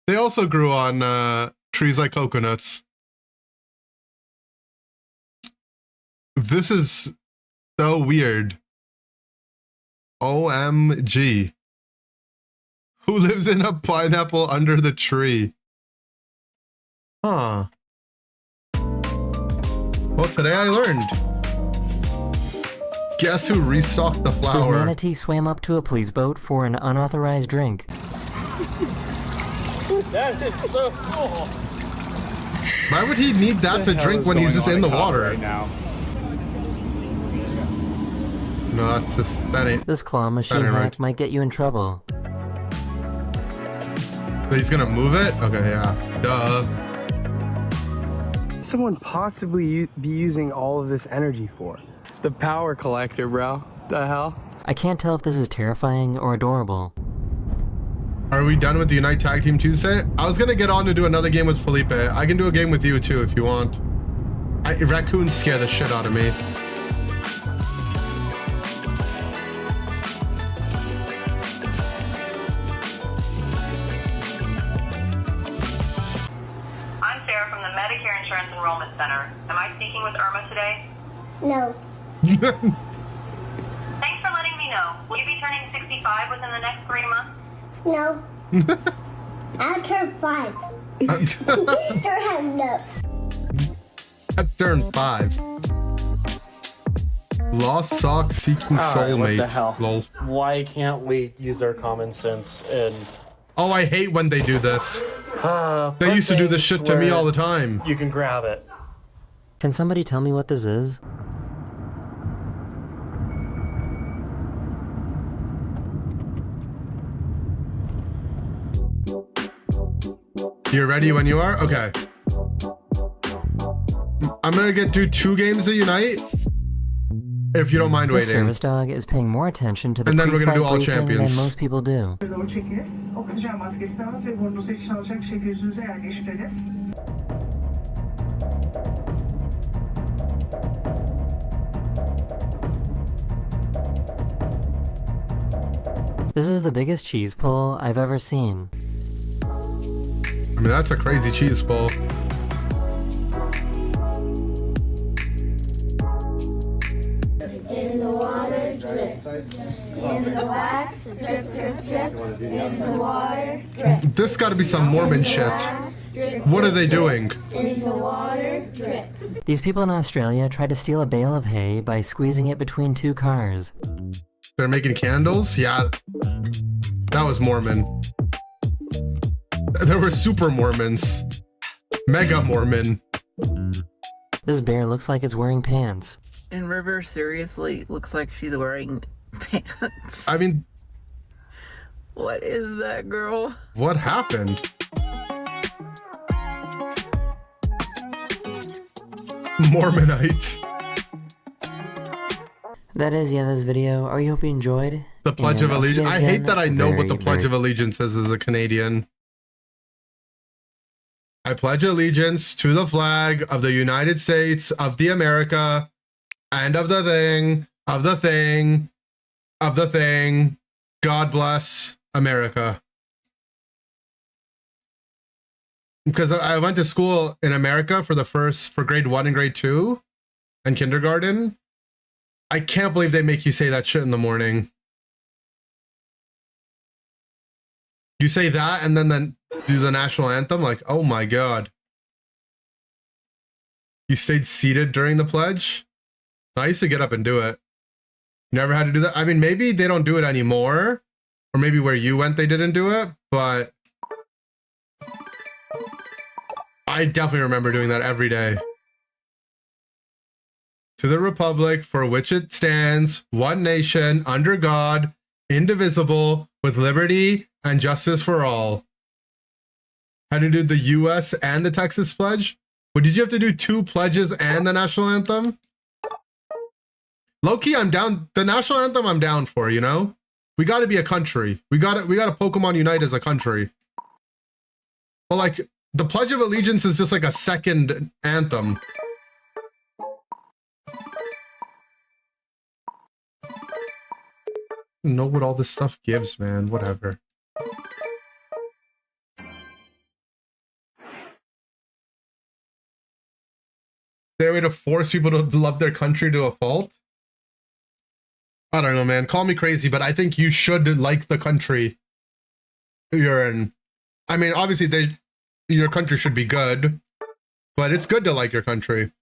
they also grew on trees like coconuts. This is so weird. OMG. Who lives in a pineapple under the tree? Huh. Well, today I learned. Guess who restocked the flower? This manatee swam up to a police boat for an unauthorized drink. That is so cool. Why would he need that to drink when he's just in the water? Right now. No, that's just, that ain't. This claw machine ain't hack right. might get you in trouble. He's gonna move it? Okay, yeah. Duh. Someone possibly be using all of this energy for? The power collector, bro. The hell? I can't tell if this is terrifying or adorable. Are we done with the Unite Tag Team Tuesday? I was gonna get on to do another game with Felipe. I can do a game with you too if you want. Raccoons scare the shit out of me. I'm Sarah from the Medicare Insurance Enrollment Center. Am I speaking with Irma today? No. Thanks for letting me know. Will you be turning 65 within the next 3 months? No. I'll turn 5. Your hand up. I turned 5. Lost sock seeking soulmate. What the hell? Lol. Why can't we use our common sense and... Oh, I hate when they do this. They used to do this shit to me all the time. You can grab it. Can somebody tell me what this is? You're ready when you are? Okay. I'm gonna do 2 games of Unite. If you don't mind This waiting. service dog is paying more attention to the And then we're gonna do all pre-fight briefing champions. than most people do. Doğru çekiniz. Oksijen maskesini alınız ve burnunuzu içine alacak şekilde yüzünüze yerleştiriniz. This is the biggest cheese pull I've ever seen. I mean, that's a crazy cheese pull. In the water, drip. In the wax, drip, drip, drip. In the water, drip. This gotta be some Mormon shit. What are they doing? In the water, drip. These people in Australia tried to steal a bale of hay by squeezing it between two cars. They're making candles? Yeah. That was Mormon. There were super Mormons. Mega Mormon. This bear looks like it's wearing pants. And River seriously looks like she's wearing pants. I mean... What is that, girl? What happened? Mormonite. That is the end of this video. I hope you enjoyed. The Pledge of Allegiance. I hate that I know what the Pledge of very... Allegiance is as a Canadian. I pledge allegiance to the flag of the United States of the America and of the thing, of the thing, of the thing. God bless America. Because I went to school in America for grade 1 and grade 2 and kindergarten. I can't believe they make you say that shit in the morning. You say that and then do the national anthem? Like, oh my God. You stayed seated during the pledge? I used to get up and do it. Never had to do that. I mean, maybe they don't do it anymore. Or maybe where you went, they didn't do it. But I definitely remember doing that every day. To the republic for which it stands, one nation, under God, indivisible, with liberty and justice for all. Had to do the US and the Texas pledge? But did you have to do 2 pledges and the national anthem? Low-key, I'm down. The national anthem I'm down for, you know? We gotta be a country. We gotta Pokémon Unite as a country. But like, the Pledge of Allegiance is just like a second anthem. I don't know what all this stuff gives, man. Whatever. Their way to force people to love their country to a fault? I don't know, man. Call me crazy, but I think you should like the country you're in. I mean, obviously, your country should be good, but it's good to like your country.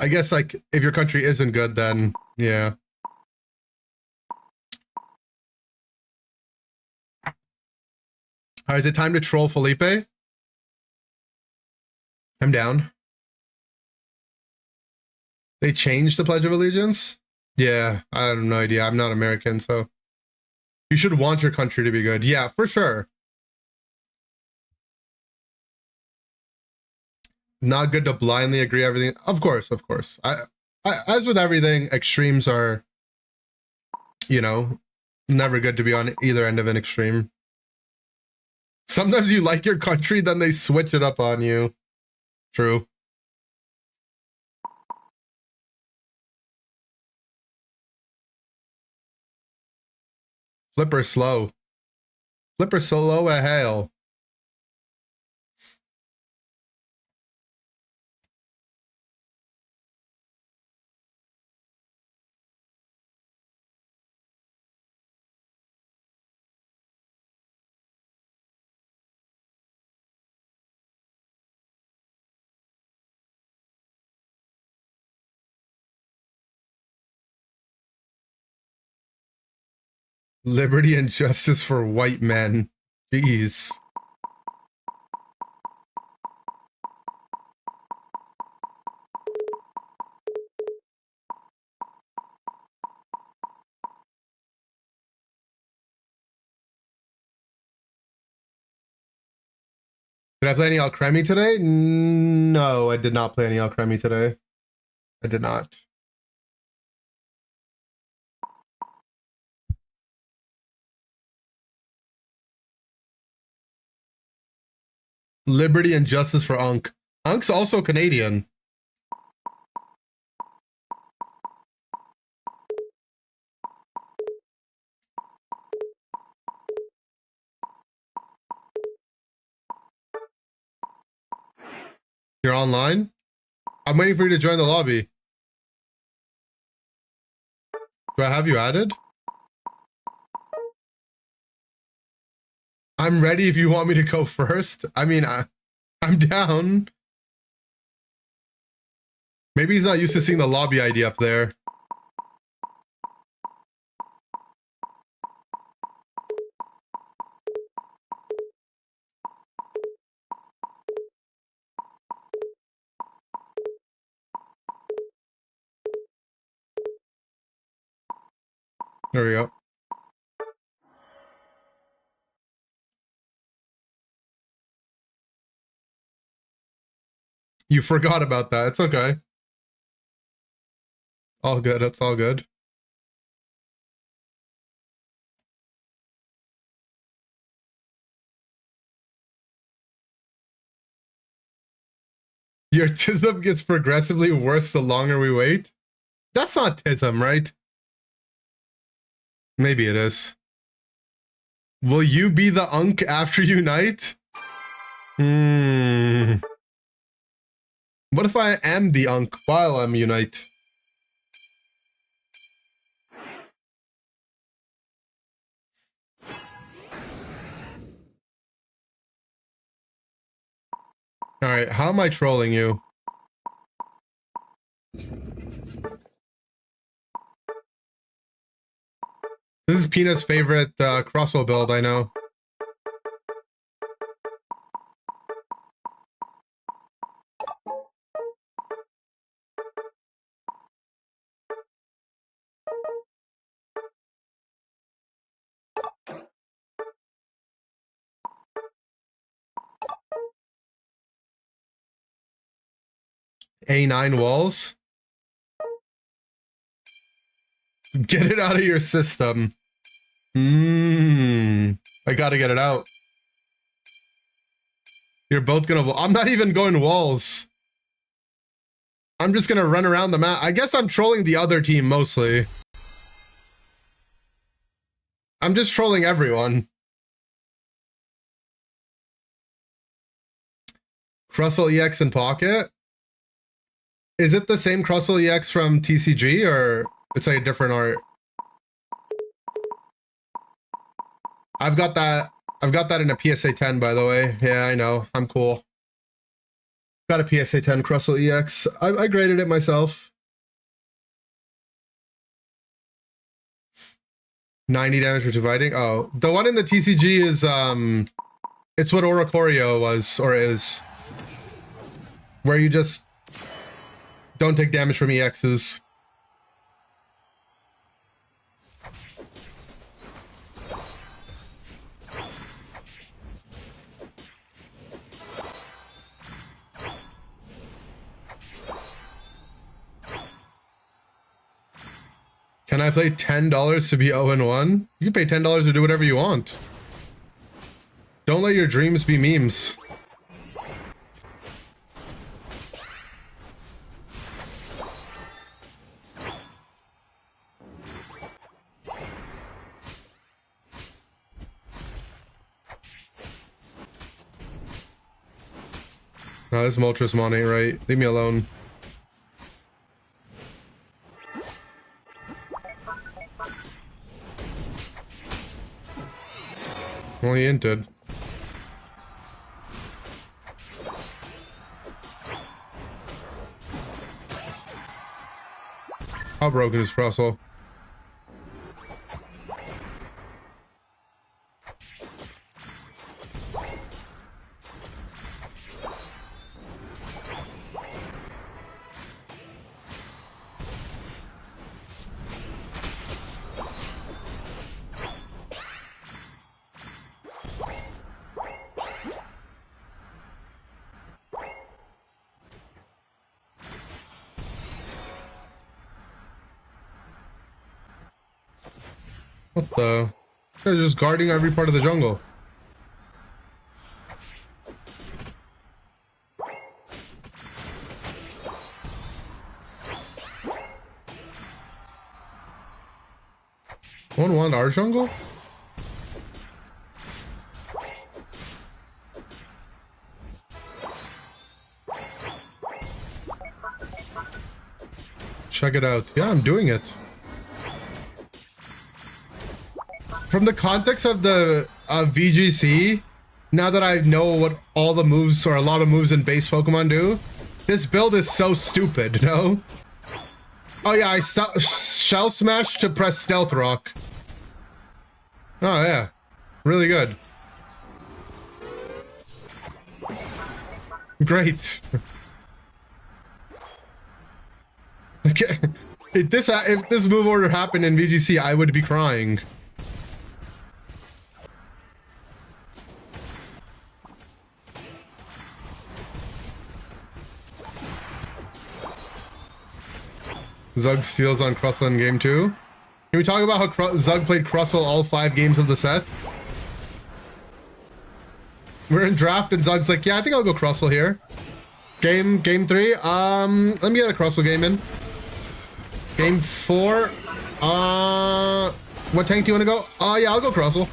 I guess, like, if your country isn't good, then, yeah. All right, is it time to troll Felipe? I'm down. They changed the Pledge of Allegiance? Yeah, I have no idea. I'm not American, so you should want your country to be good. Yeah, for sure. Not good to blindly agree everything. Of course, of course. I as with everything, extremes are, you know, never good to be on either end of an extreme. Sometimes you like your country, then they switch it up on you. True. Flipper slow. Flipper slow a hell. Liberty and justice for white men. Jeez. Did I play any Alcremie today? No, I did not play any Alcremie today. I did not. Liberty and justice for Unk. Unk's also Canadian. online? I'm waiting for you to join the lobby. Do I have you added? I'm ready if you want me to go first. I mean, I'm down. Maybe he's not used to seeing the lobby ID up there. There we go. You forgot about that. It's okay. All good. That's all good. Your tism gets progressively worse the longer we wait. That's not tism, right? Maybe it is. Will you be the Unk after Unite? What if I am the Unk while I'm Unite? Alright, how am I trolling you? This is Pina's favorite crossbow build, I know. A9 walls? Get it out of your system. I gotta get it out. You're both gonna... I'm not even going walls. I'm just gonna run around the map. I guess I'm trolling the other team mostly. I'm just trolling everyone. Crustle EX in Pocket? Is it the same Crustle EX from TCG, or it's like a different art? I've got that in a PSA 10, by the way. Yeah, I know. I'm cool. Got a PSA 10 Crustle EX. I graded it myself. 90 damage for dividing. Oh, the one in the TCG is it's what Oricorio was or is, where you just don't take damage from EXs. Can I pay $10 to be 0-1? You can pay $10 to do whatever you want. Don't let your dreams be memes. No, this Moltres Mon ain't right. Leave me alone. Well, he entered. How broken is Russell? What the? They're just guarding every part of the jungle. One want our jungle? Check it out. Yeah, I'm doing it. From the context of the VGC, now that I know what all the moves or a lot of moves in base Pokemon do, this build is so stupid, no? Oh yeah, I Shell Smash to press Stealth Rock. Oh yeah, really good. Great. Okay, if this move order happened in VGC, I would be crying. Zug steals on Crustle in game 2. Can we talk about how Zug played Crustle all 5 games of the set? We're in draft and Zug's like, yeah, I think I'll go Crustle here. Game 3, let me get a Crustle game in. Game 4, what tank do you want to go? Yeah, I'll go Crustle.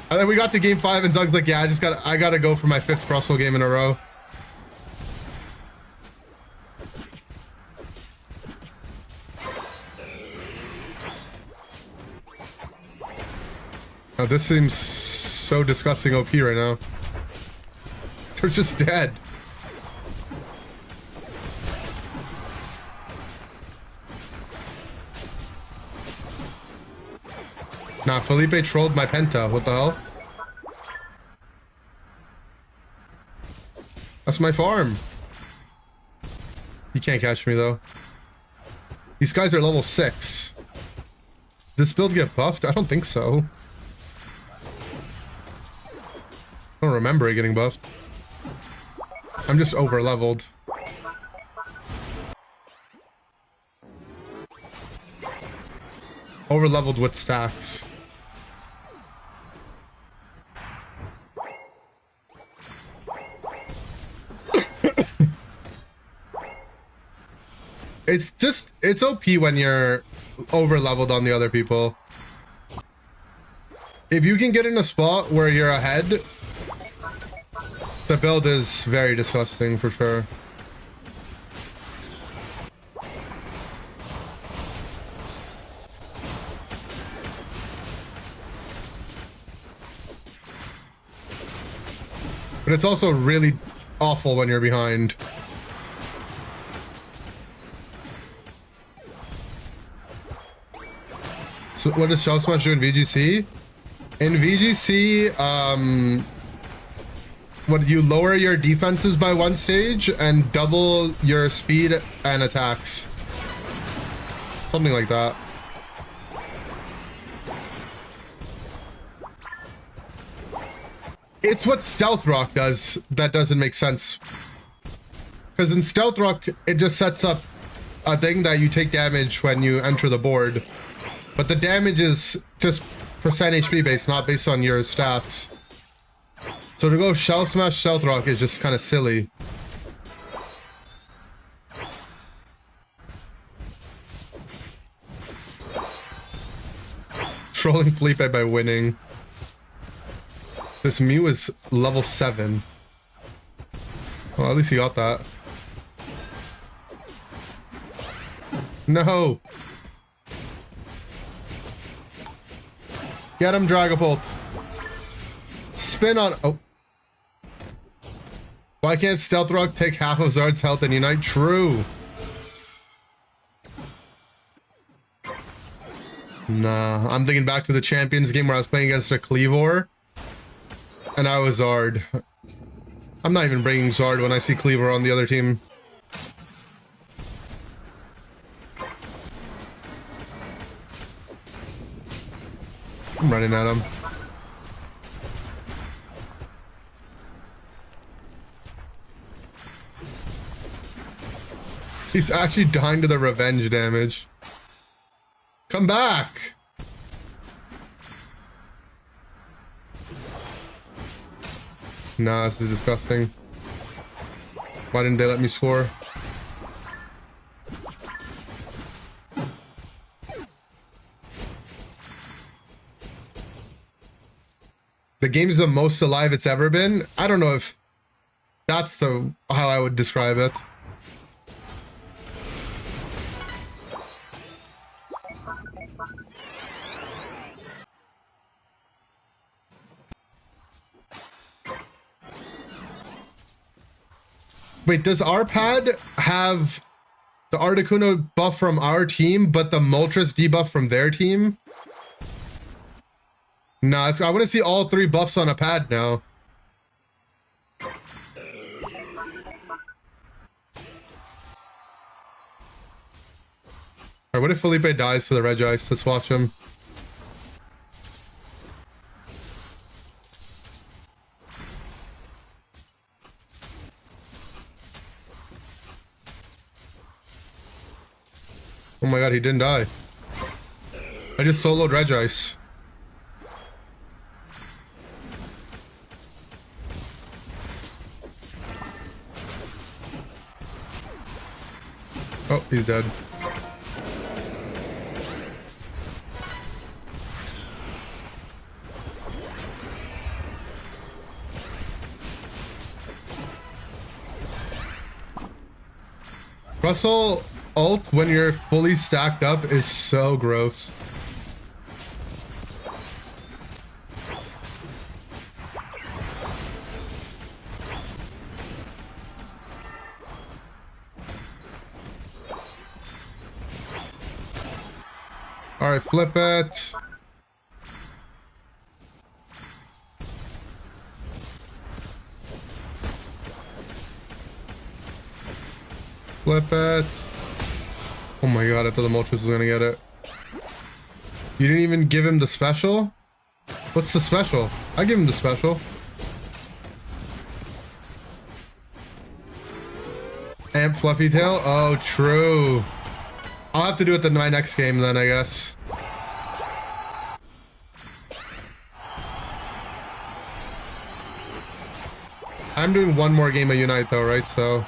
And then we got to game 5 and Zug's like, yeah, I gotta go for my 5th Crustle game in a row. Oh, this seems so disgusting OP right now. They're just dead. Nah, Felipe trolled my Penta. What the hell? That's my farm. You can't catch me though. These guys are level 6. Does this build get buffed? I don't think so. I don't remember it getting buffed. I'm just over leveled. Over leveled with stacks. It's OP when you're over leveled on the other people. If you can get in a spot where you're ahead, the build is very disgusting for sure. But it's also really awful when you're behind. So what does Shell Smash do in VGC? In VGC, what, you lower your defenses by 1 stage and double your speed and attacks. Something like that. It's what Stealth Rock does that doesn't make sense. Because in Stealth Rock, it just sets up a thing that you take damage when you enter the board. But the damage is just percent HP based, not based on your stats. So to go Shell Smash Stealth Rock is just kind of silly. Trolling Felipe by winning. This Mew is level 7. Well, at least he got that. No! Get him, Dragapult. Spin on... Oh. Why can't Stealth Rock take half of Zard's health in Unite? True. Nah, I'm thinking back to the Champions game where I was playing against a Cleavor. And I was Zard. I'm not even bringing Zard when I see Cleavor on the other team. I'm running at him. He's actually dying to the revenge damage. Come back! Nah, this is disgusting. Why didn't they let me score? The game is the most alive it's ever been. I don't know if that's how I would describe it. Wait, does our pad have the Articuno buff from our team, but the Moltres debuff from their team? Nah, I want to see all 3 buffs on a pad now. Alright, what if Felipe dies to the Regice? Let's watch him. Oh my god, he didn't die. I just soloed Regice. Oh, he's dead. Russell ult when you're fully stacked up is so gross. All right, flip it. Flip it. Oh my god, I thought the Moltres was gonna get it. You didn't even give him the special? What's the special? I give him the special. Amp Fluffy Tail? Oh, true. I'll have to do it in my next game then, I guess. I'm doing one more game of Unite though, right? So...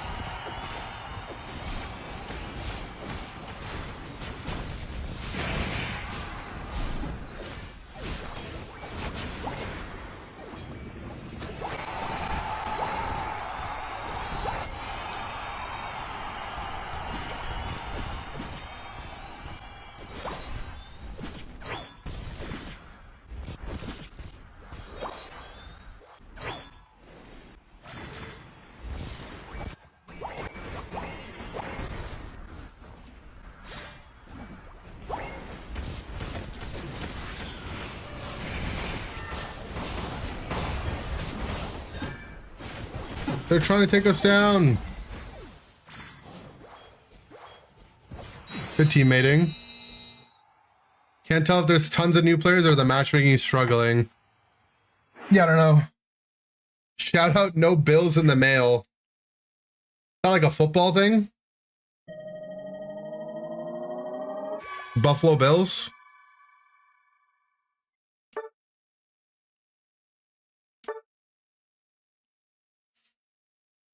They're trying to take us down. Good teammating. Can't tell if there's tons of new players or the matchmaking is struggling. Yeah, I don't know. Shout out no bills in the mail. Not like a football thing. Buffalo Bills.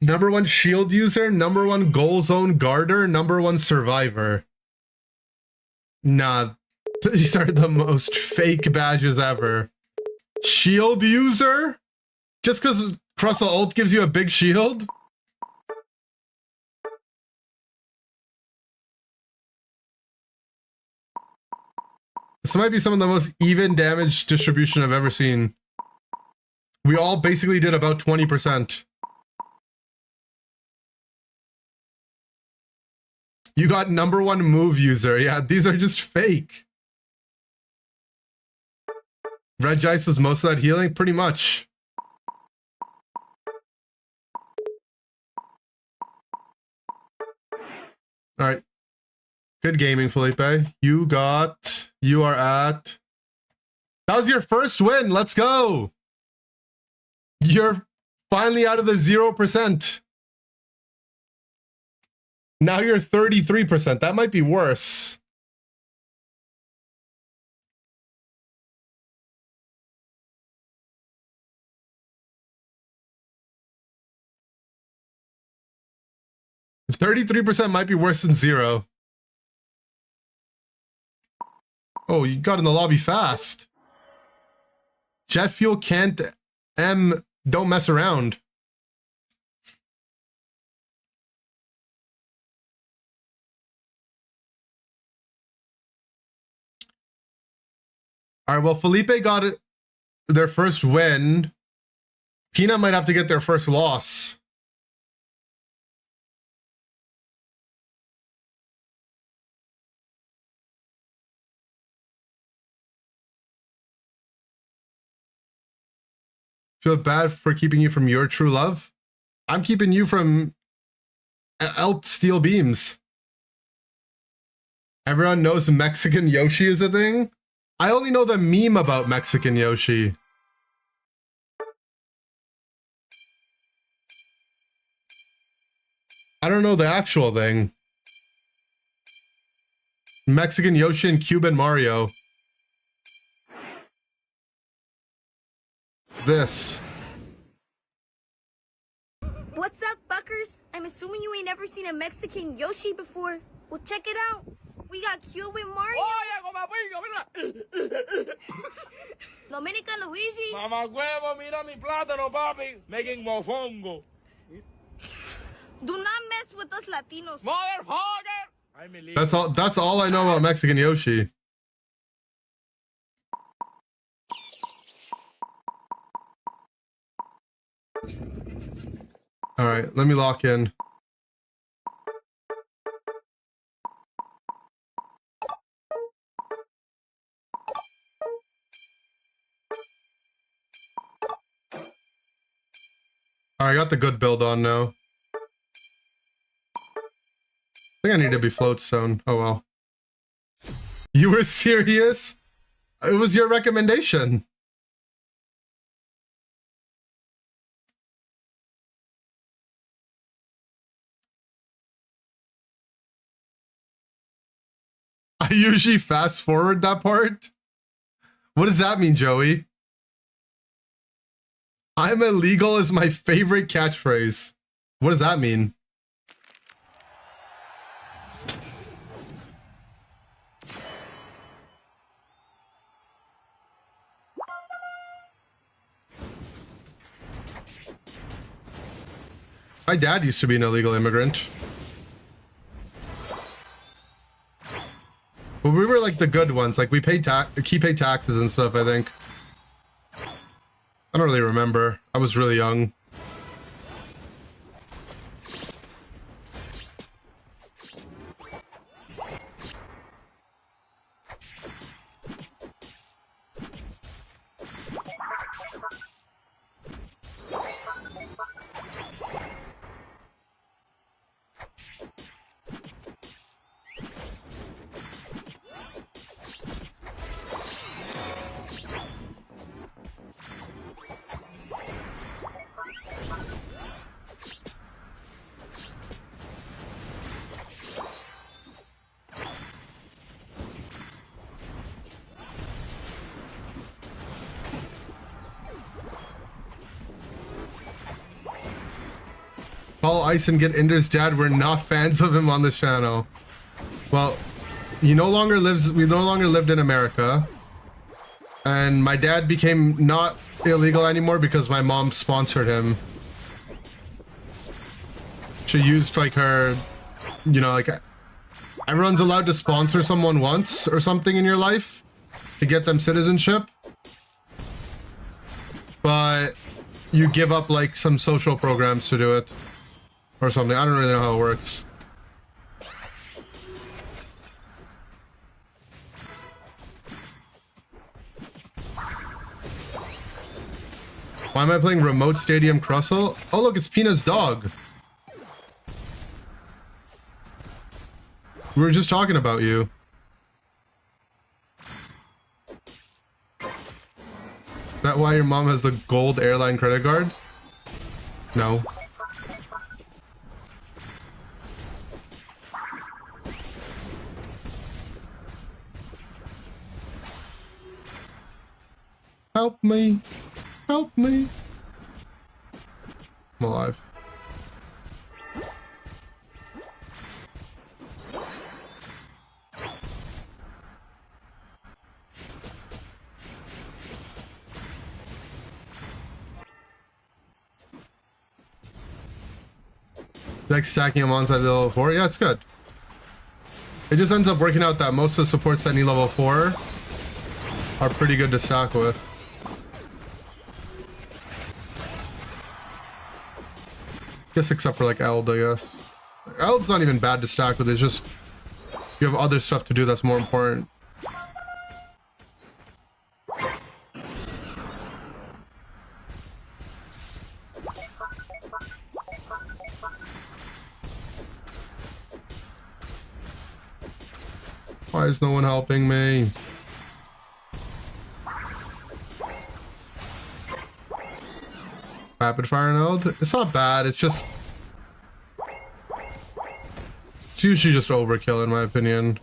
#1 shield user, #1 goal zone guarder, #1 survivor. Nah, these are the most fake badges ever. Shield user? Just because Crossel ult gives you a big shield? This might be some of the most even damage distribution I've ever seen. We all basically did about 20%. You got #1 move user. Yeah, these are just fake. Regice was most of that healing? Pretty much. Alright. Good gaming, Felipe. You are at... That was your first win. Let's go. You're finally out of the 0%. Now you're 33%. That might be worse. %33 might be worse than 0. Oh, you got in the lobby fast. Jet fuel can't don't mess around. All right, well, Felipe got it, their first win. Peanut might have to get their first loss. Feel bad for keeping you from your true love. I'm keeping you from elk steel beams. Everyone knows Mexican Yoshi is a thing. I only know the meme about Mexican Yoshi. I don't know the actual thing. Mexican Yoshi and Cuban Mario. This. What's up, fuckers? I'm assuming you ain't never seen a Mexican Yoshi before. Well, check it out. We got Cuban Mario. Dominican Luigi. Mamá huevo, mira mi plátano, papi. Making mofongo. Do not mess with us Latinos. Motherfucker! That's all I know about Mexican Yoshi. All right, let me lock in. All right, I got the good build on now. I think I need to be float zone. Oh well. You were serious? It was your recommendation. I usually fast forward that part. What does that mean, Joey? I'm illegal is my favorite catchphrase. What does that mean? My dad used to be an illegal immigrant. But we were like the good ones. Like we paid he paid taxes and stuff, I think. I don't really remember. I was really young. Paul Ice and get Inder's dad. We're not fans of him on this channel. Well, he no longer lives. We no longer lived in America, and my dad became not illegal anymore because my mom sponsored him. She used like her, you know, like everyone's allowed to sponsor someone once or something in your life to get them citizenship, but you give up like some social programs to do it. Or something. I don't really know how it works. Why am I playing Remote Stadium Crustle? Oh look, it's Pina's dog. We were just talking about you. Is that why your mom has the gold airline credit card? No. Help me. Help me. I'm alive. Like stacking them onside the level 4? Yeah, it's good. It just ends up working out that most of the supports that need level 4 are pretty good to stack with. Guess except for like Eld, I guess. Eld's not even bad to stack with, it's just you have other stuff to do that's more important. Why is no one helping me? Rapid fire node? It's not bad, it's just... It's usually just overkill in my opinion.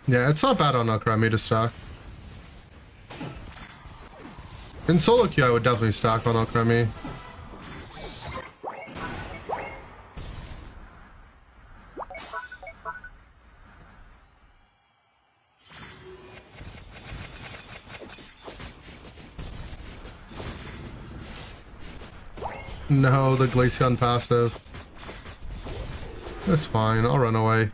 Yeah, it's not bad on Akrami to stack. In solo queue, I would definitely stack on Akrami. No, the Glaceon passive. That's fine, I'll run away.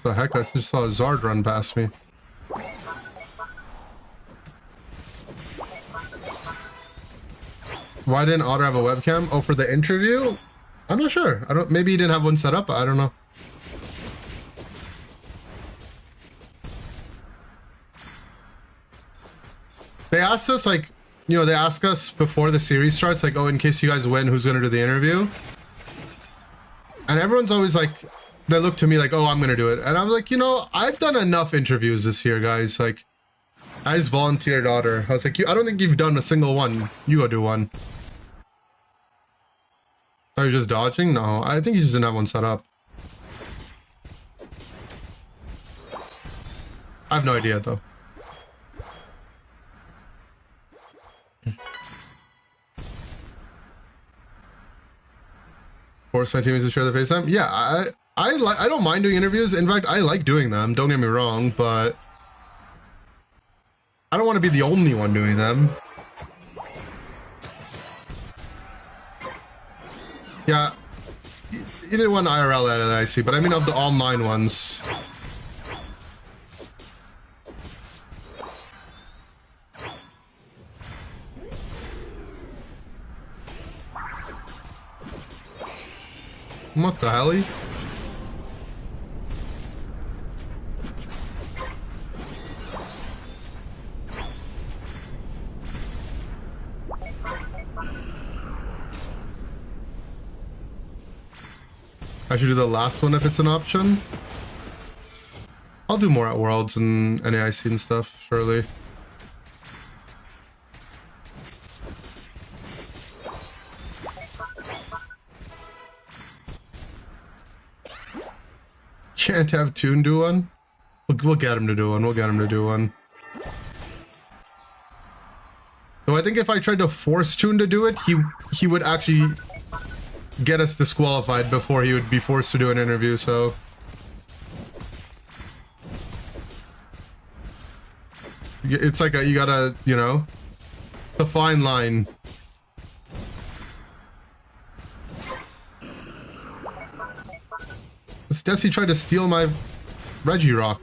The heck, I just saw a Zard run past me. Why didn't Otter have a webcam? Oh, for the interview? I'm not sure. Maybe he didn't have one set up. I don't know. They asked us, like, you know, they ask us before the series starts, like, oh, in case you guys win, who's gonna do the interview? And everyone's always like, they look to me like, oh, I'm gonna do it. And I'm like, you know, I've done enough interviews this year, guys. Like, I just volunteered Otter. I was like, I don't think you've done a single one. You go do one. Are you just dodging? No, I think you just didn't have one set up. I have no idea though. Force my teammates to share the FaceTime? Yeah, I don't mind doing interviews. In fact, I like doing them. Don't get me wrong, but I don't want to be the only one doing them. Yeah, you did one IRL edit, I see, but I mean of the online ones. What the hell? I should do the last one if it's an option. I'll do more at Worlds and NAIC and stuff, surely. Can't have Toon do one? We'll get him to do one. We'll get him to do one. So I think if I tried to force Toon to do it, he would actually get us disqualified before he would be forced to do an interview, so... It's like you gotta, you know, the fine line. This Desi tried to steal my Regirock.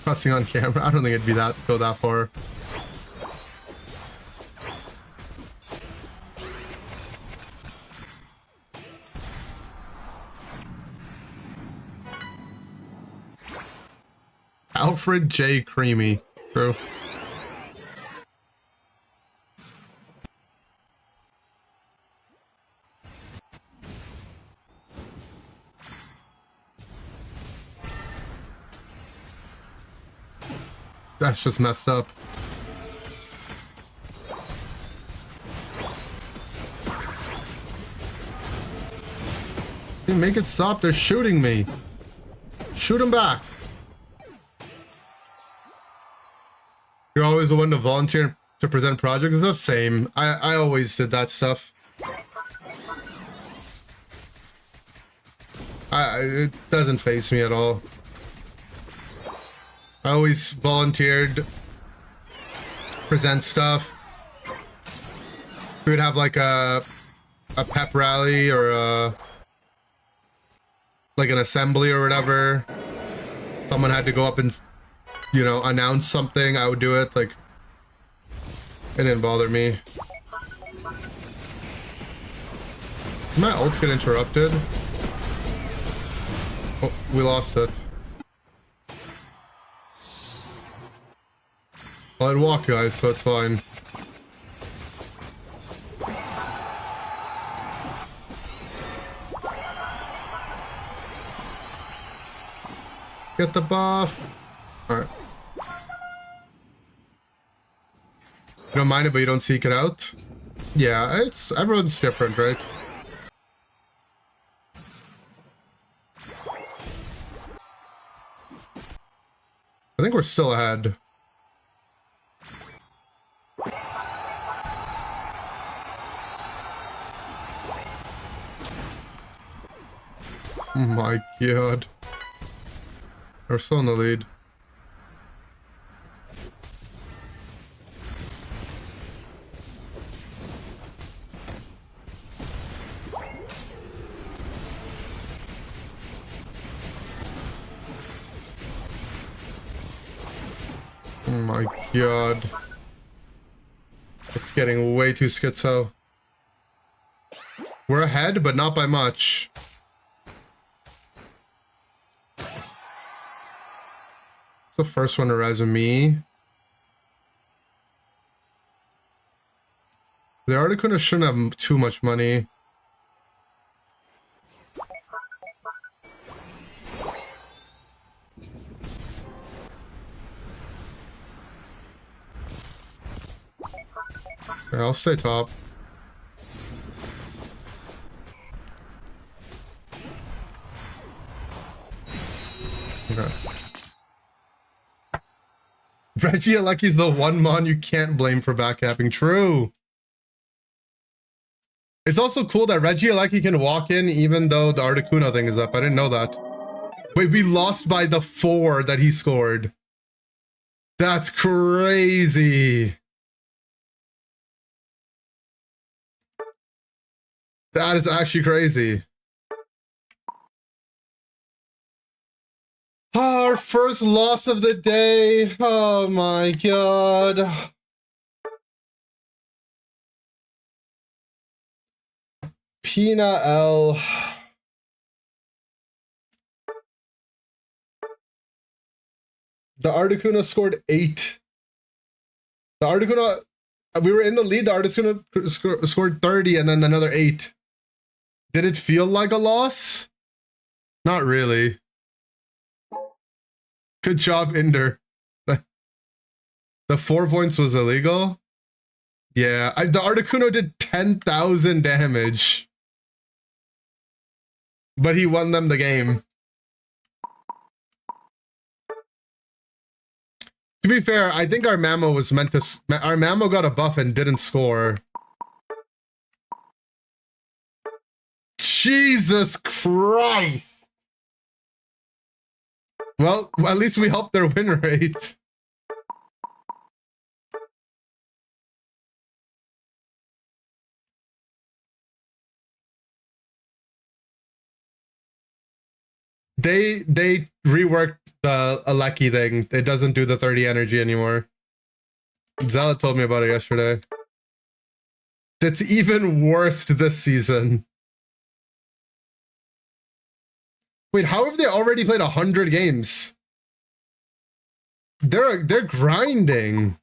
Cussing on camera. I don't think it'd be go that far. Alfred J. Creamy. True. That's just messed up. Dude, make it stop. They're shooting me. Shoot them back. You're always the one to volunteer to present projects and stuff? Same. I always did that stuff. It doesn't faze me at all. I always volunteered, present stuff. We would have like a pep rally or like an assembly or whatever. Someone had to go up and, you know, announce something. I would do it. Like, it didn't bother me. Did my ult get interrupted? Oh, we lost it. Well, I'd walk, guys, so it's fine. Get the buff. Alright. You don't mind it, but you don't seek it out? Yeah, it's everyone's different, right? I think we're still ahead. Oh my god. We're still in the lead. Oh my god. It's getting way too schizo. We're ahead, but not by much. It's the first one to rise with me. The Articuno shouldn't have too much money. Okay, I'll stay top. Okay. Reggie Alecki's the one mon you can't blame for backcapping. True. It's also cool that Reggie Alecki can walk in even though the Articuno thing is up. I didn't know that. Wait, we lost by the 4 that he scored. That's crazy. That is actually crazy. Our first loss of the day. Oh my god. Pina L. The Articuno scored 8. The Articuno, we were in the lead. The Articuno scored 30 and then another 8. Did it feel like a loss? Not really. Good job, Inder. The 4 points was illegal? Yeah, the Articuno did 10,000 damage. But he won them the game. To be fair, I think our Mamo was meant to... Our Mamo got a buff and didn't score. Jesus Christ! Well, at least we helped their win rate. They reworked the Alecki thing. It doesn't do the 30 energy anymore. Zella told me about it yesterday. It's even worse this season. Wait, how have they already played 100 games? They're grinding.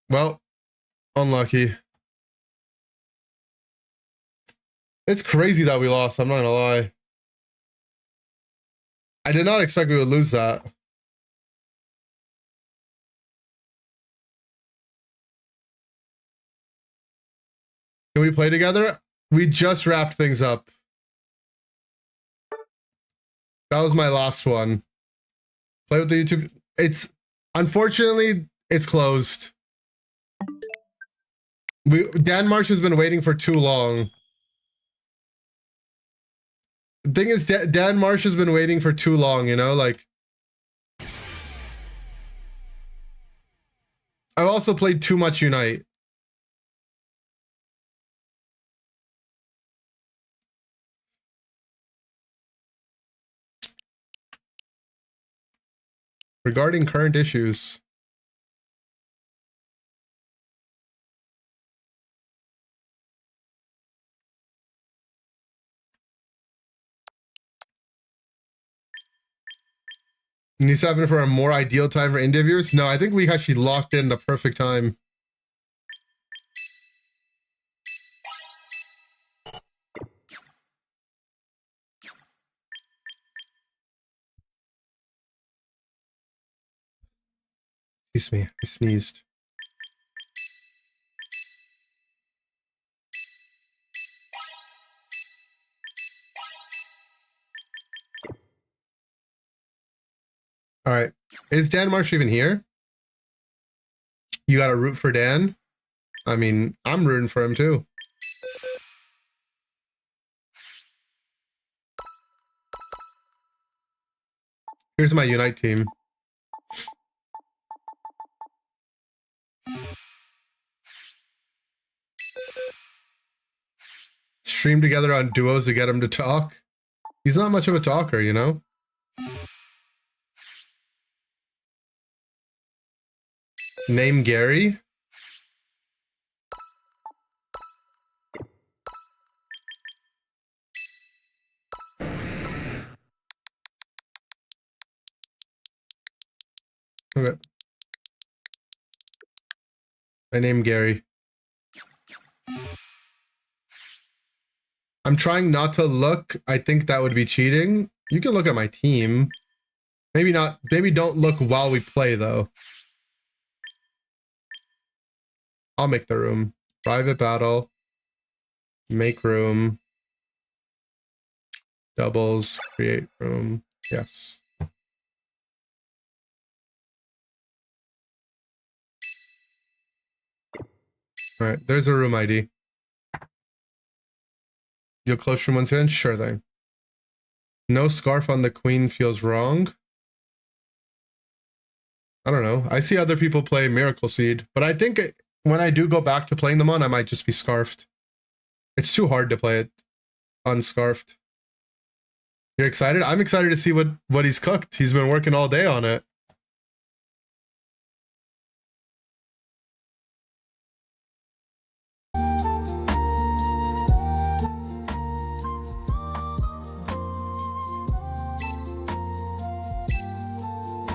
Well, unlucky. It's crazy that we lost, I'm not gonna lie. I did not expect we would lose that. Can we play together? We just wrapped things up. That was my last one. Play with the YouTube. Unfortunately, it's closed. Dan Marsh has been waiting for too long. The thing is, Dan Marsh has been waiting for too long, you know? Like, I've also played too much Unite. Regarding current issues. Need 7 for a more ideal time for interviewers? No, I think we actually locked in the perfect time. Excuse me, I sneezed. All right, is Dan Marsh even here? You got to root for Dan? I mean, I'm rooting for him too. Here's my Unite team. Stream together on duos to get him to talk. He's not much of a talker, you know? Name Gary. Okay. I name Gary. I'm trying not to look. I think that would be cheating. You can look at my team. Maybe not. Maybe don't look while we play though. I'll make the room. Private battle. Make room. Doubles. Create room. Yes. All right. There's a room ID. You'll close room once again? Sure thing. No scarf on the queen feels wrong. I don't know. I see other people play Miracle Seed, but I think when I do go back to playing them on, I might just be scarfed. It's too hard to play it unscarfed. You're excited? I'm excited to see what he's cooked. He's been working all day on it.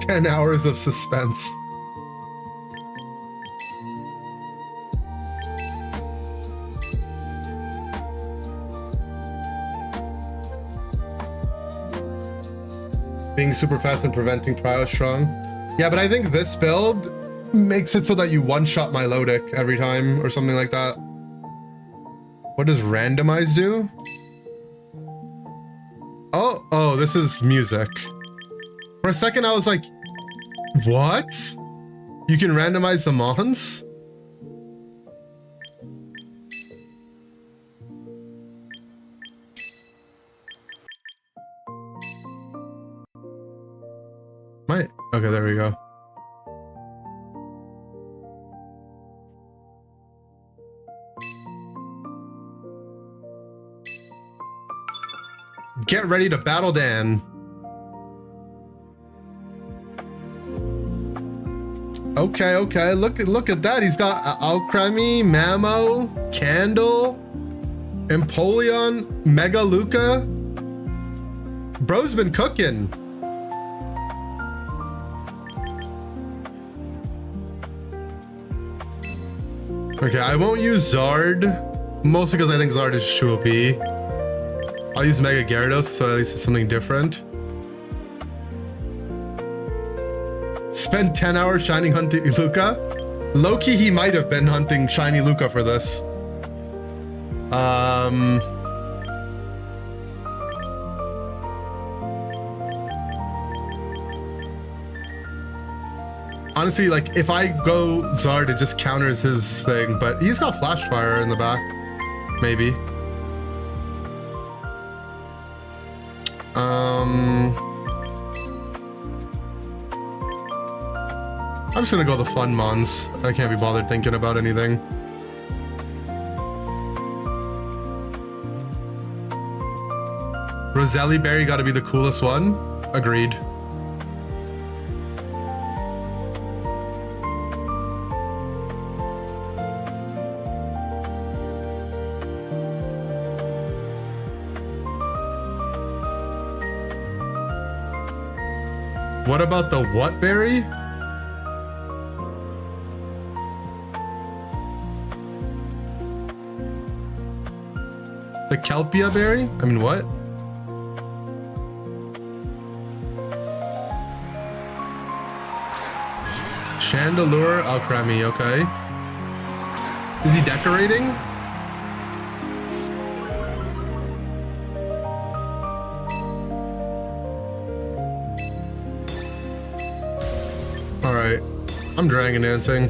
"10 hours of suspense." Being super fast and preventing prio strong. Yeah, but I think this build makes it so that you one-shot my Lodic every time or something like that. What does randomize do? Oh, this is music. For a second I was like, what? You can randomize the mons? Okay, there we go. Get ready to battle Dan. Okay, look at that. He's got Alcremie, Mamo, Candle, Empoleon, Mega Luca. Bro's been cooking. Okay, I won't use Zard, mostly because I think Zard is too OP. I'll use Mega Gyarados, so at least it's something different. Spend 10 hours shiny hunting Luca. Low-key, he might have been hunting shiny Luca for this. Honestly, like, if I go Zard, it just counters his thing, but he's got Flash Fire in the back. Maybe. I'm just gonna go the fun mons. I can't be bothered thinking about anything. Roselli Berry gotta be the coolest one. Agreed. What about the what berry? The Kelpia berry? I mean, what? Chandelure Alcremie, okay. Is he decorating? Alright, I'm dragon dancing.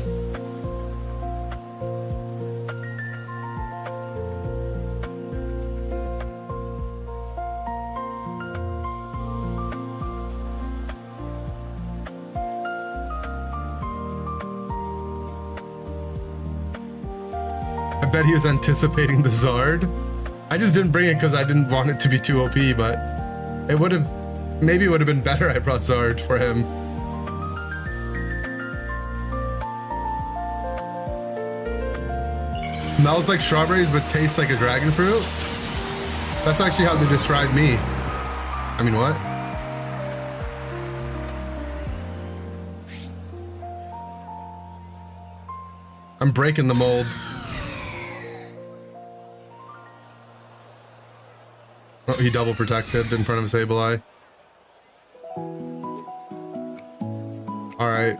I bet he was anticipating the Zard. I just didn't bring it because I didn't want it to be too OP, but it would have, maybe it would have been better I brought Zard for him. Smells like strawberries but tastes like a dragon fruit? That's actually how they describe me. I mean, what? I'm breaking the mold. Oh, he double protected in front of Sableye. Alright.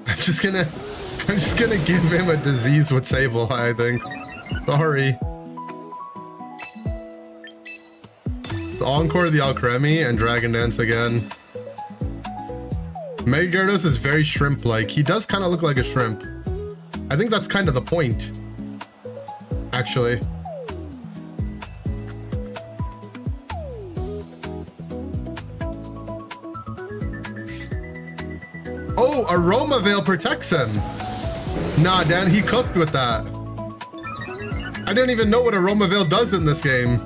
I'm just gonna give him a disease with Sableye, I think. Sorry. It's Encore the Alcremie and Dragon Dance again. Mega Gyarados is very shrimp-like. He does kind of look like a shrimp. I think that's kind of the point, actually. Oh, Aroma Veil protects him. Nah, Dan, he cooked with that. I didn't even know what Aroma Veil does in this game.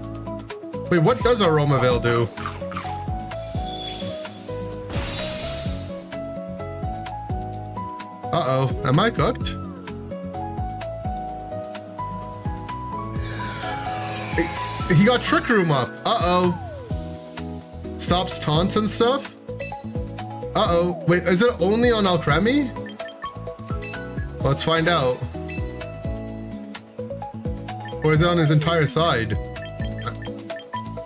Wait, what does Aroma Veil do? Uh-oh, am I cooked? He got Trick Room up. Uh-oh. Stops taunts and stuff? Uh-oh. Wait, is it only on Alcremie? Let's find out. Or is it on his entire side?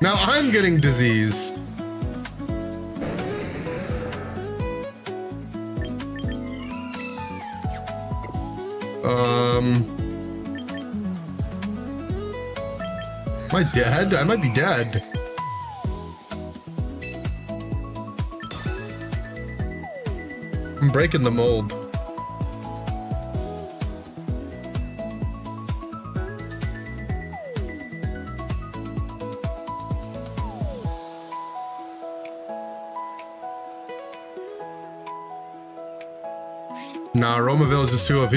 Now I'm getting diseased. Am I dead? I might be dead. I'm breaking the mold. Nah, Romaville is just too OP.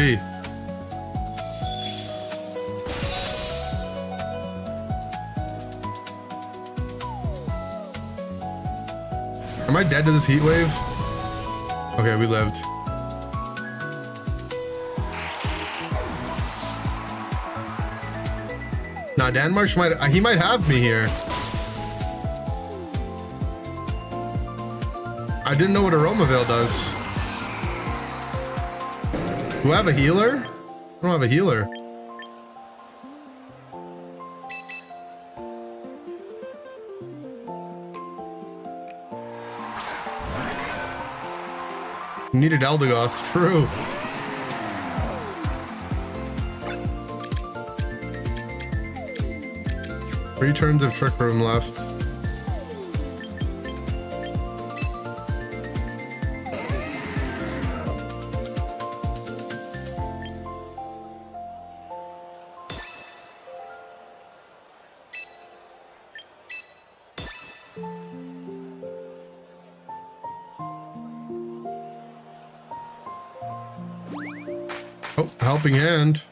Am I dead to this heat wave? Okay, we lived. Nah, Danmarsh he might have me here. I didn't know what Aromaville does. Do I have a healer? I don't have a healer. Needed Eldegoss, true. Three turns of Trick Room left. Oh, helping hand.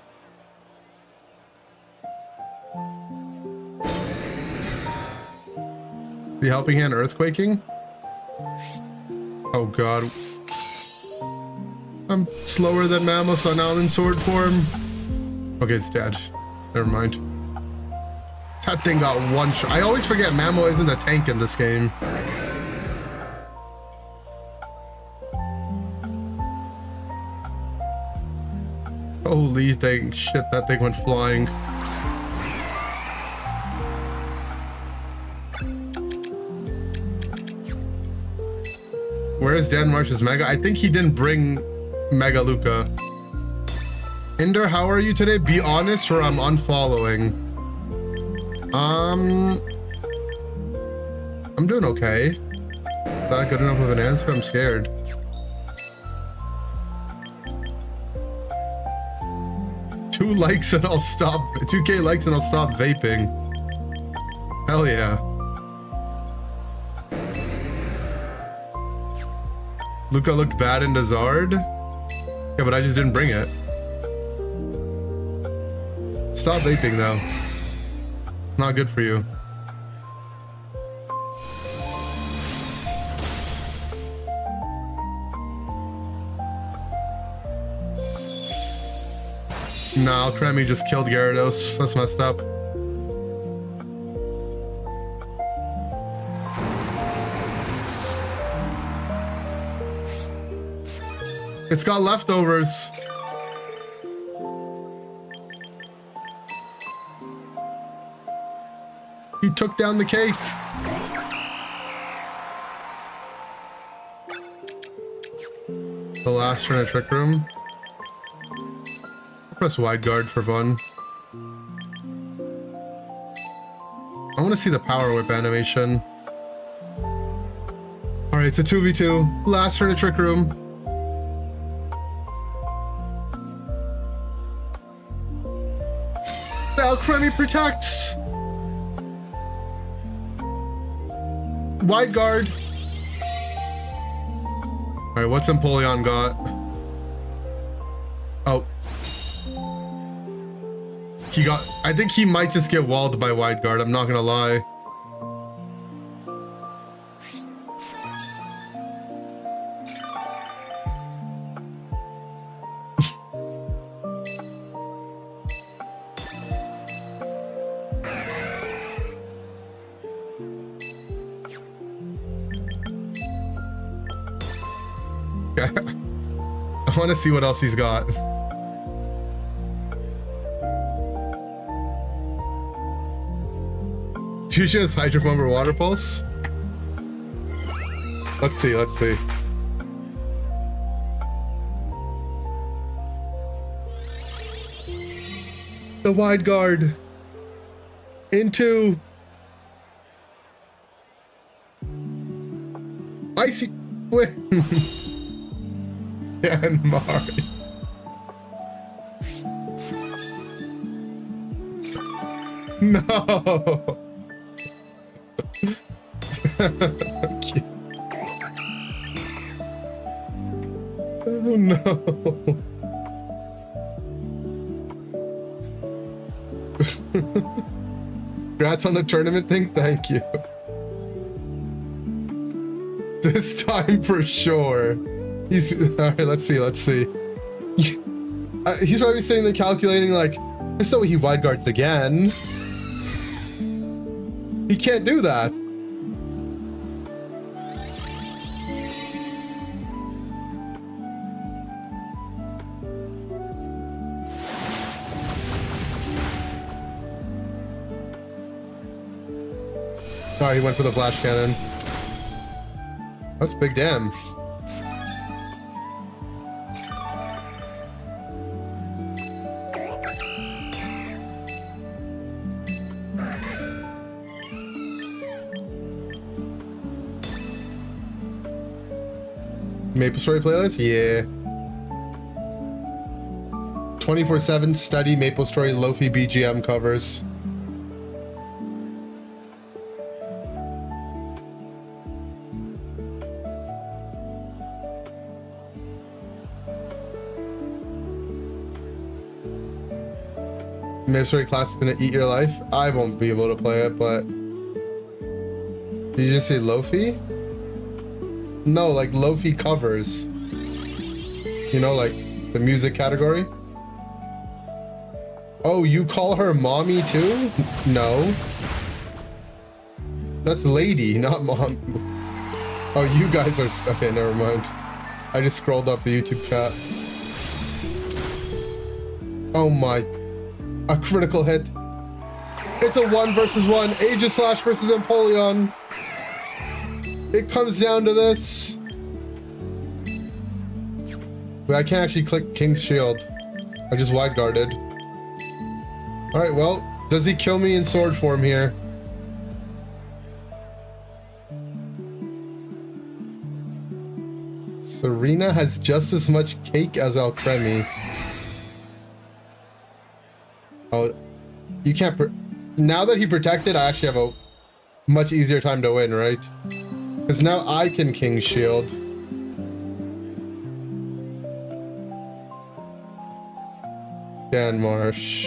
The helping hand earthquaking? Oh god. I'm slower than Mammo, so now I'm in sword form. Okay, it's dead. Never mind. That thing got one shot. I always forget Mammo isn't a tank in this game. Holy thing. Shit, that thing went flying. Where is Dan Marsh's Mega? I think he didn't bring Mega Luca. Inder, how are you today? Be honest or I'm unfollowing. I'm doing okay. Is that good enough of an answer? I'm scared. Two likes and I'll stop. 2K likes and I'll stop vaping. Hell yeah. Luca looked bad in Zard. Yeah, but I just didn't bring it. Stop vaping though. It's not good for you. No, Kremi just killed Gyarados. That's messed up. It's got leftovers. He took down the cake. The last turn of Trick Room. I'll press wide guard for fun. I want to see the power whip animation. Alright, it's a 2v2. Last turn of Trick Room. Now Kremi protects. Wide guard. Alright, what's Empoleon got? Oh. He got... I think he might just get walled by wide guard, I'm not gonna lie. I want to see what else he's got. Jusha's Hydro Pump Water Pulse? Let's see, let's see. The wide guard. Into... Icy... and Mari. No. Oh no. Congrats on the tournament thing. Thank you. This time for sure. He's all right. Let's see. Let's see. He's probably sitting there calculating like, there's no way he wide guards again. He can't do that. Oh, he went for the flash cannon. That's big damn. Maple Story playlist? Yeah. 24/7 study Maple Story Lofi BGM covers. Mystery Class is gonna eat your life. I won't be able to play it, but did you just say Lofi? No, like Lofi covers. You know, like the music category. Oh, you call her mommy too? No. That's lady, not mom. Oh, you guys are... Okay, never mind. I just scrolled up the YouTube chat. Oh my. A critical hit. It's a 1 versus 1. Aegislash versus Empoleon. It comes down to this. Wait, I can't actually click King's Shield. I just wide guarded. Alright, well, does he kill me in sword form here? Serena has just as much cake as Alcremie. Oh, you can't... Now that he protected, I actually have a much easier time to win, right? Because now I can King's Shield. Dan Marsh.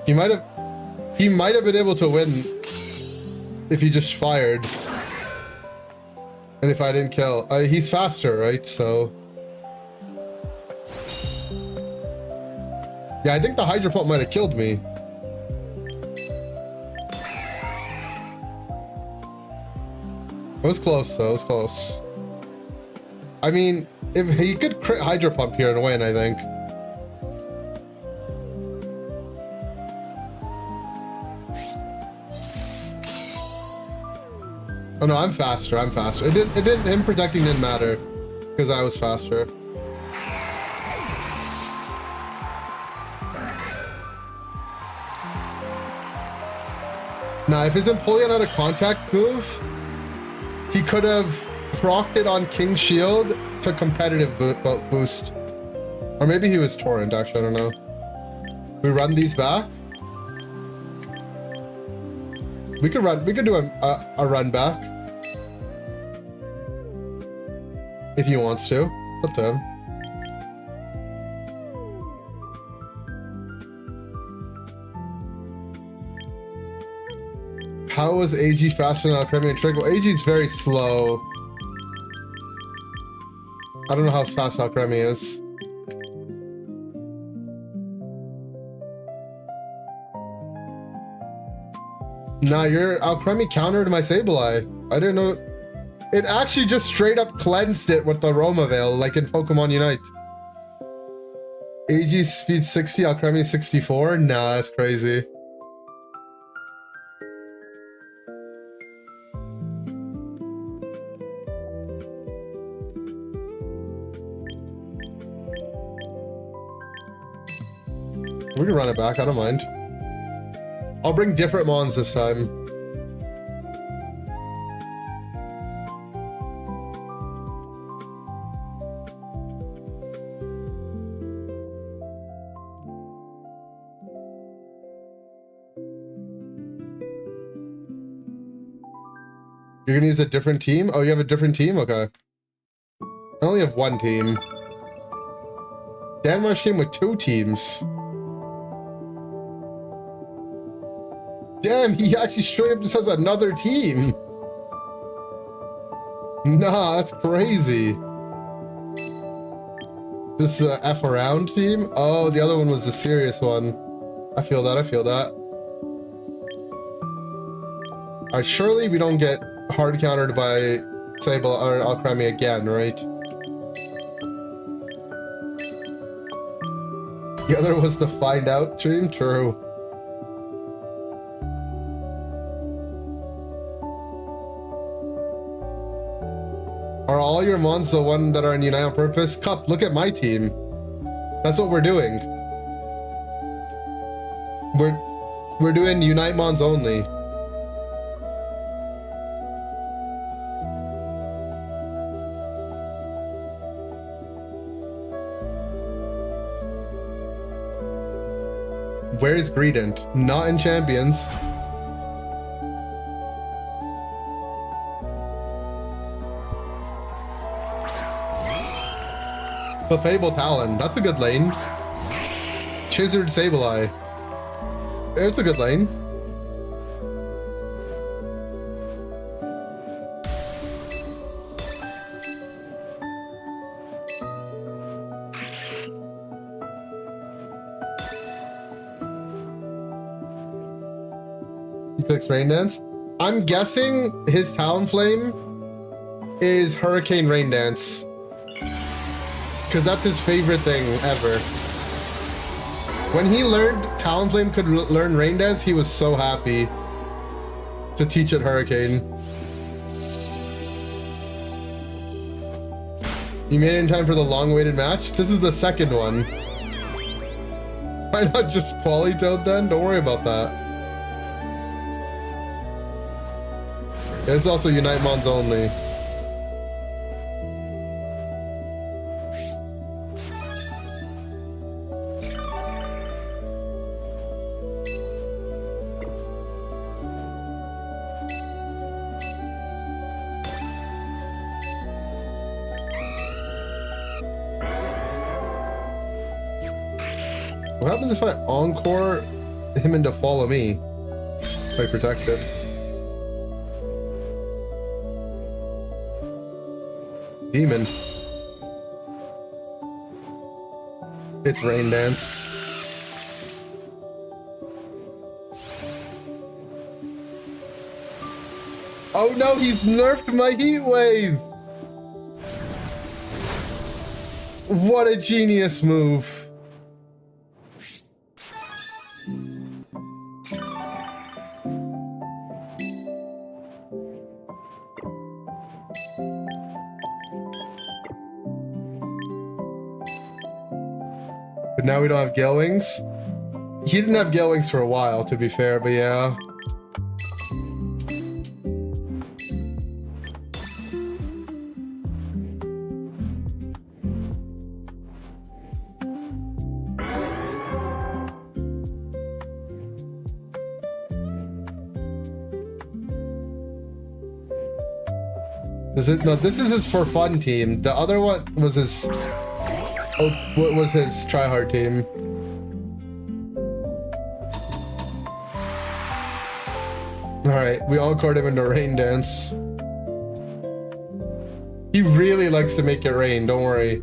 He might have been able to win if he just fired. And if I didn't kill. He's faster, right? So... Yeah, I think the Hydro Pump might have killed me. It was close, though. It was close. I mean, if he could crit Hydro Pump here and win, I think. Oh no, I'm faster. I'm faster. Him protecting didn't matter because I was faster. Now, if his Empoleon had a contact move, he could have procced it on King's Shield to competitive boost. Or maybe he was Torrent, actually, I don't know. We run these back? We could do a run back. If he wants to. It's up to him. How was AG faster than Alcremie and Trick? Well, AG's very slow. I don't know how fast Alcremie is. Nah, your Alcremie countered my Sableye. I didn't know. It actually just straight up cleansed it with the Roma Veil, like in Pokemon Unite. AG speed 60, Alcremie 64? Nah, that's crazy. We can run it back, I don't mind. I'll bring different mons this time. You're gonna use a different team? Oh, you have a different team? Okay. I only have one team. Danmarsh came with 2 teams. Damn, he actually straight up just has another team. Nah, that's crazy. This is a F around team? Oh, the other one was the serious one. I feel that, I feel that. Alright, surely we don't get hard countered by Sable or Alcremie again, right? The other was the find out stream? True. Are all your mons the one that are in Unite on purpose? Cup, look at my team. That's what we're doing. We're doing Unite mons only. Where is Greedent? Not in Champions. But Fable Talon, that's a good lane. Chisered Sableye. It's a good lane. He clicks Rain Dance. I'm guessing his Talonflame is Hurricane Rain Dance. Because that's his favorite thing ever. When he learned Talonflame could learn Rain Dance, he was so happy to teach it Hurricane. You made it in time for the long-awaited match? This is the second one. Why not just Polytoad then? Don't worry about that. It's also Unite Mons only. What happens if I encore him into follow me? If I protect it. Demon. It's Rain Dance. Oh no, he's nerfed my Heat Wave! What a genius move. But now we don't have Gale Wings. He didn't have Gale Wings for a while, to be fair, but yeah. No, this is his for fun team. The other one was his... Oh, what was his tryhard team? Alright, we all caught him into Rain Dance. He really likes to make it rain, don't worry.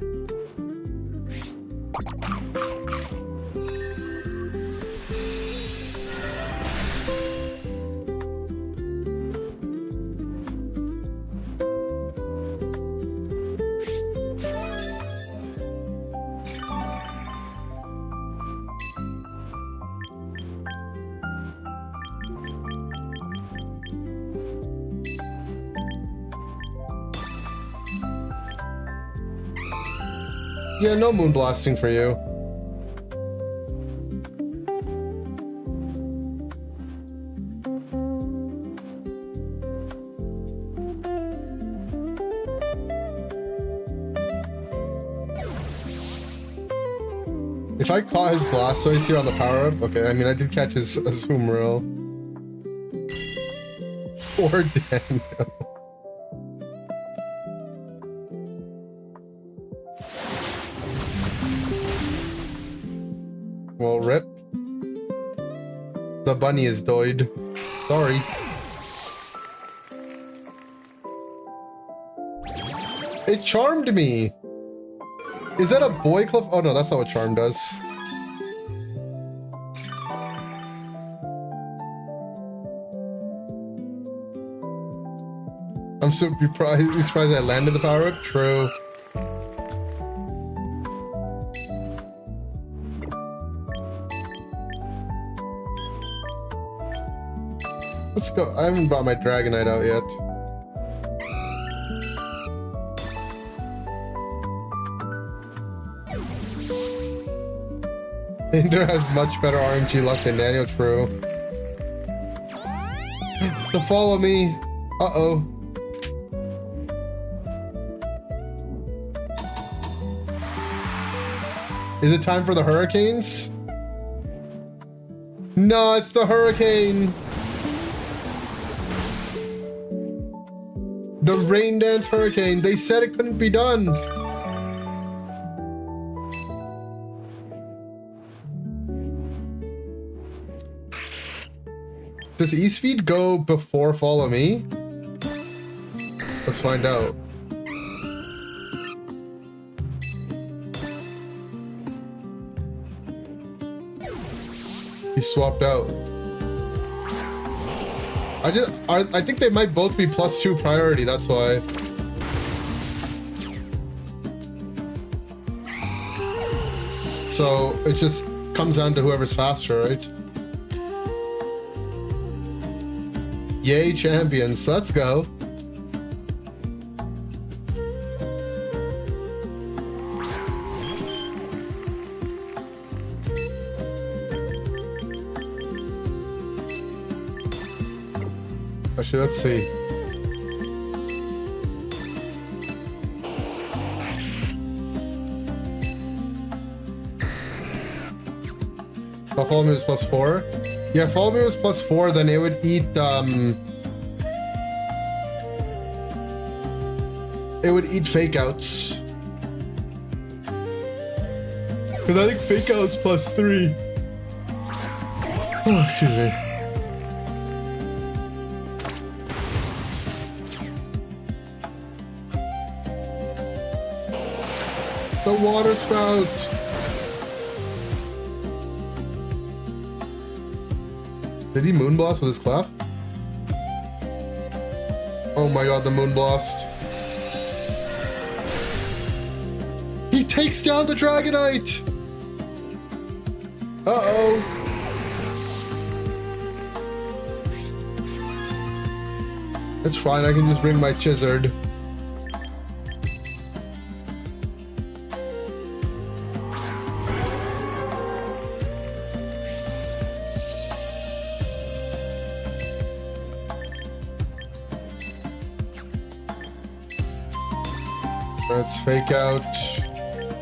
Yeah, no moon blasting for you. If I caught his Blastoise here on the power-up, okay, I mean, I did catch his Azumarill. Poor Daniel. Well, rip. The bunny is died. Sorry. It charmed me! Is that a boy cliff? Oh no, that's not what charm does. I'm so surprised I landed the power up. True. Let's go. I haven't brought my Dragonite out yet. Inder has much better RNG luck than Daniel. True. So follow me. Uh-oh. Is it time for the hurricanes? No, it's the hurricane. The Rain Dance Hurricane. They said it couldn't be done. Does E-Speed go before Follow Me? Let's find out. He swapped out. I think they might both be +2 priority, that's why. So it just comes down to whoever's faster, right? Yay, champions. Let's go. Actually, let's see. Follow Me was +4. Yeah, Follow Me was +4, then it would eat, it would eat Fake Outs. Because I think Fake Outs +3. Oh, excuse me. The water spout. Did he Moonblast with his clef? Oh my god, the Moonblast. He takes down the Dragonite! Uh-oh. It's fine, I can just bring my Chizzard. Let's Fake Out,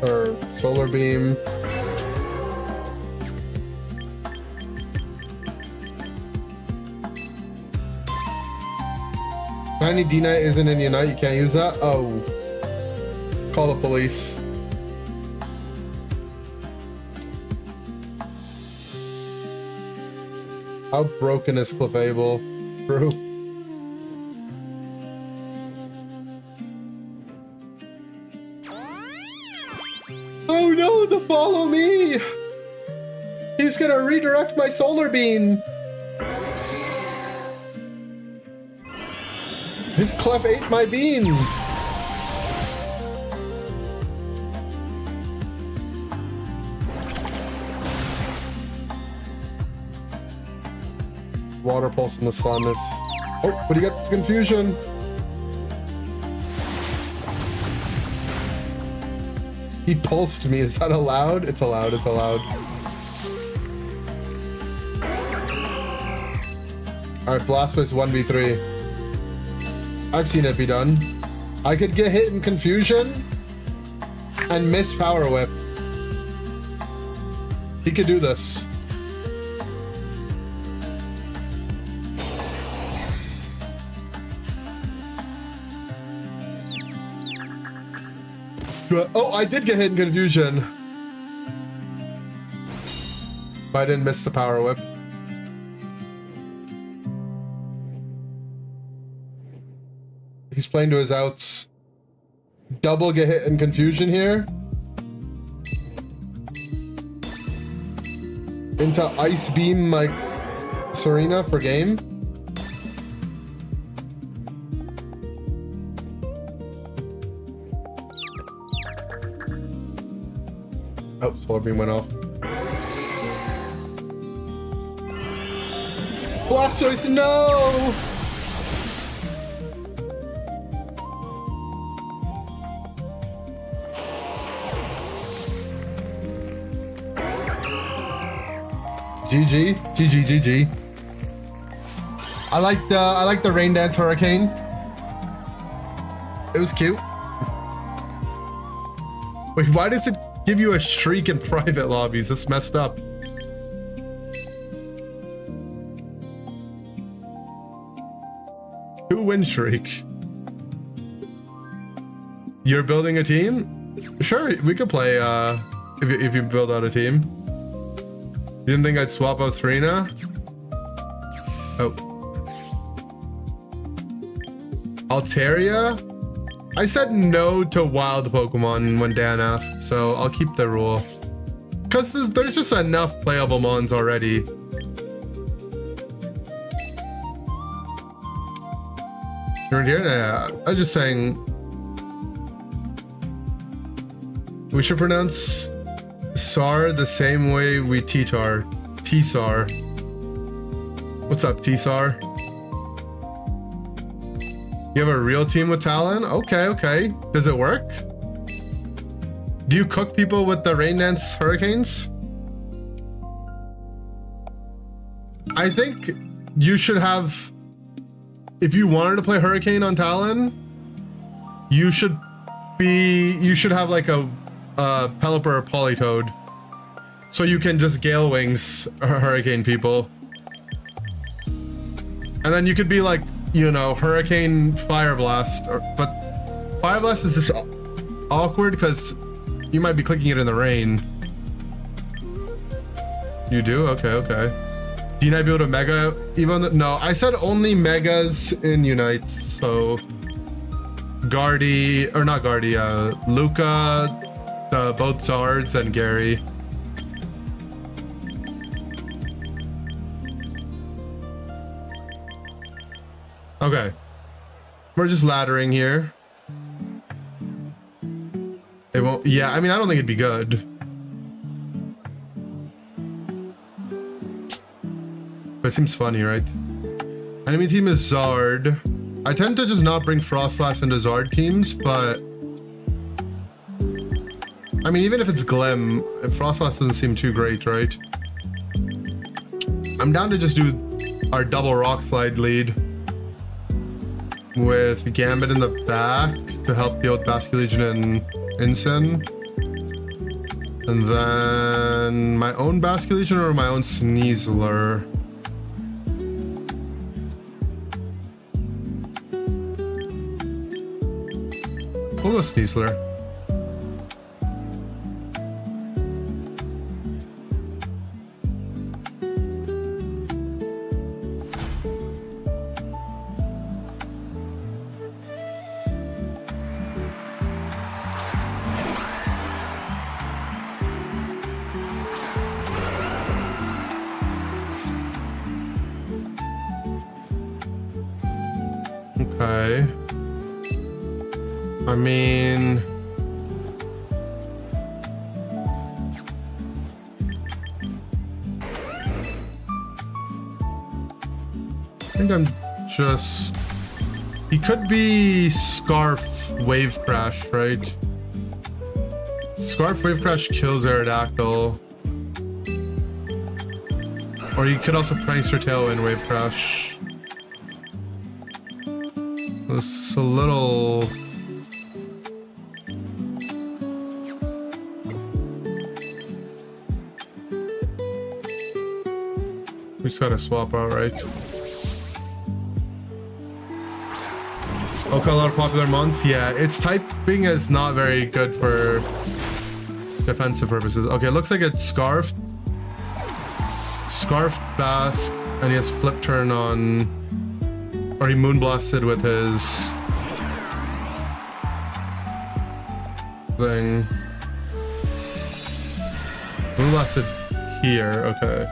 or Solar Beam. Tiny D-Knight isn't in Unite, you can't use that? Oh. Call the police. How broken is Clefable? True. Oh no, the Follow Me! He's gonna redirect my Solar Beam! His Clef ate my beam! Water Pulse in the sun is... Oh, but he got this confusion! He pulsed me. Is that allowed? It's allowed. It's allowed. Alright, Blastoise 1v3. I've seen it be done. I could get hit in confusion and miss Power Whip. He could do this. Oh, I did get hit in confusion. But I didn't miss the Power Whip. He's playing to his outs. Double get hit in confusion here. Into Ice Beam my Serena for game. Oh, Solar Beam went off. Blastoise, no! GG, GG, GG. I like the Rain Dance Hurricane. It was cute. Wait, why does it give you a streak in private lobbies? That's messed up. Two-win streak. You're building a team? Sure, we could play if you build out a team. You didn't think I'd swap out Serena? Oh. Altaria? I said no to wild Pokemon when Dan asked, so I'll keep the rule. Because there's just enough playable mons already. You're in here? Yeah, I was just saying we should pronounce SAR the same way we T-Tar. T-SAR. What's up, T-SAR? You have a real team with Talon? Okay, okay. Does it work? Do you cook people with the Rain Dance Hurricanes? I think you should have, if you wanted to play Hurricane on Talon, you should have like a Pelipper or Politoed. So you can just Gale Wings Hurricane people. And then you could be like, you know, Hurricane Fire Blast, but Fire Blast is just awkward because you might be clicking it in the rain. You do? Okay, okay. Do you not be able to Mega even? No, I said only Megas in Unite, so Guardy, or not Guardy, Luca, both Zards and Gary. Okay, we're just laddering here. It won't, yeah, I mean, I don't think it'd be good. But it seems funny, right? Enemy team is Zard. I tend to just not bring Frostlass into Zard teams, but I mean, even if it's Glim, Frostlass doesn't seem too great, right? I'm down to just do our double Rock Slide lead with Gambit in the back to help deal with Basculegion and Incin. And then my own Basculegion or my own Sneasler. We'll go Sneasler. Okay. I mean, I think I'm just, he could be Scarf Wave Crash, right? Scarf Wave Crash kills Aerodactyl. Or you could also Prankster Tailwind Wave Crash. It's a little... We just gotta swap out, right? Okay, a lot of popular months. Yeah, its typing is not very good for defensive purposes. Okay, it looks like it's Scarfed. Scarfed Bask, and he has Flip Turn on... Or he Moonblasted with his thing. Moonblasted here, okay.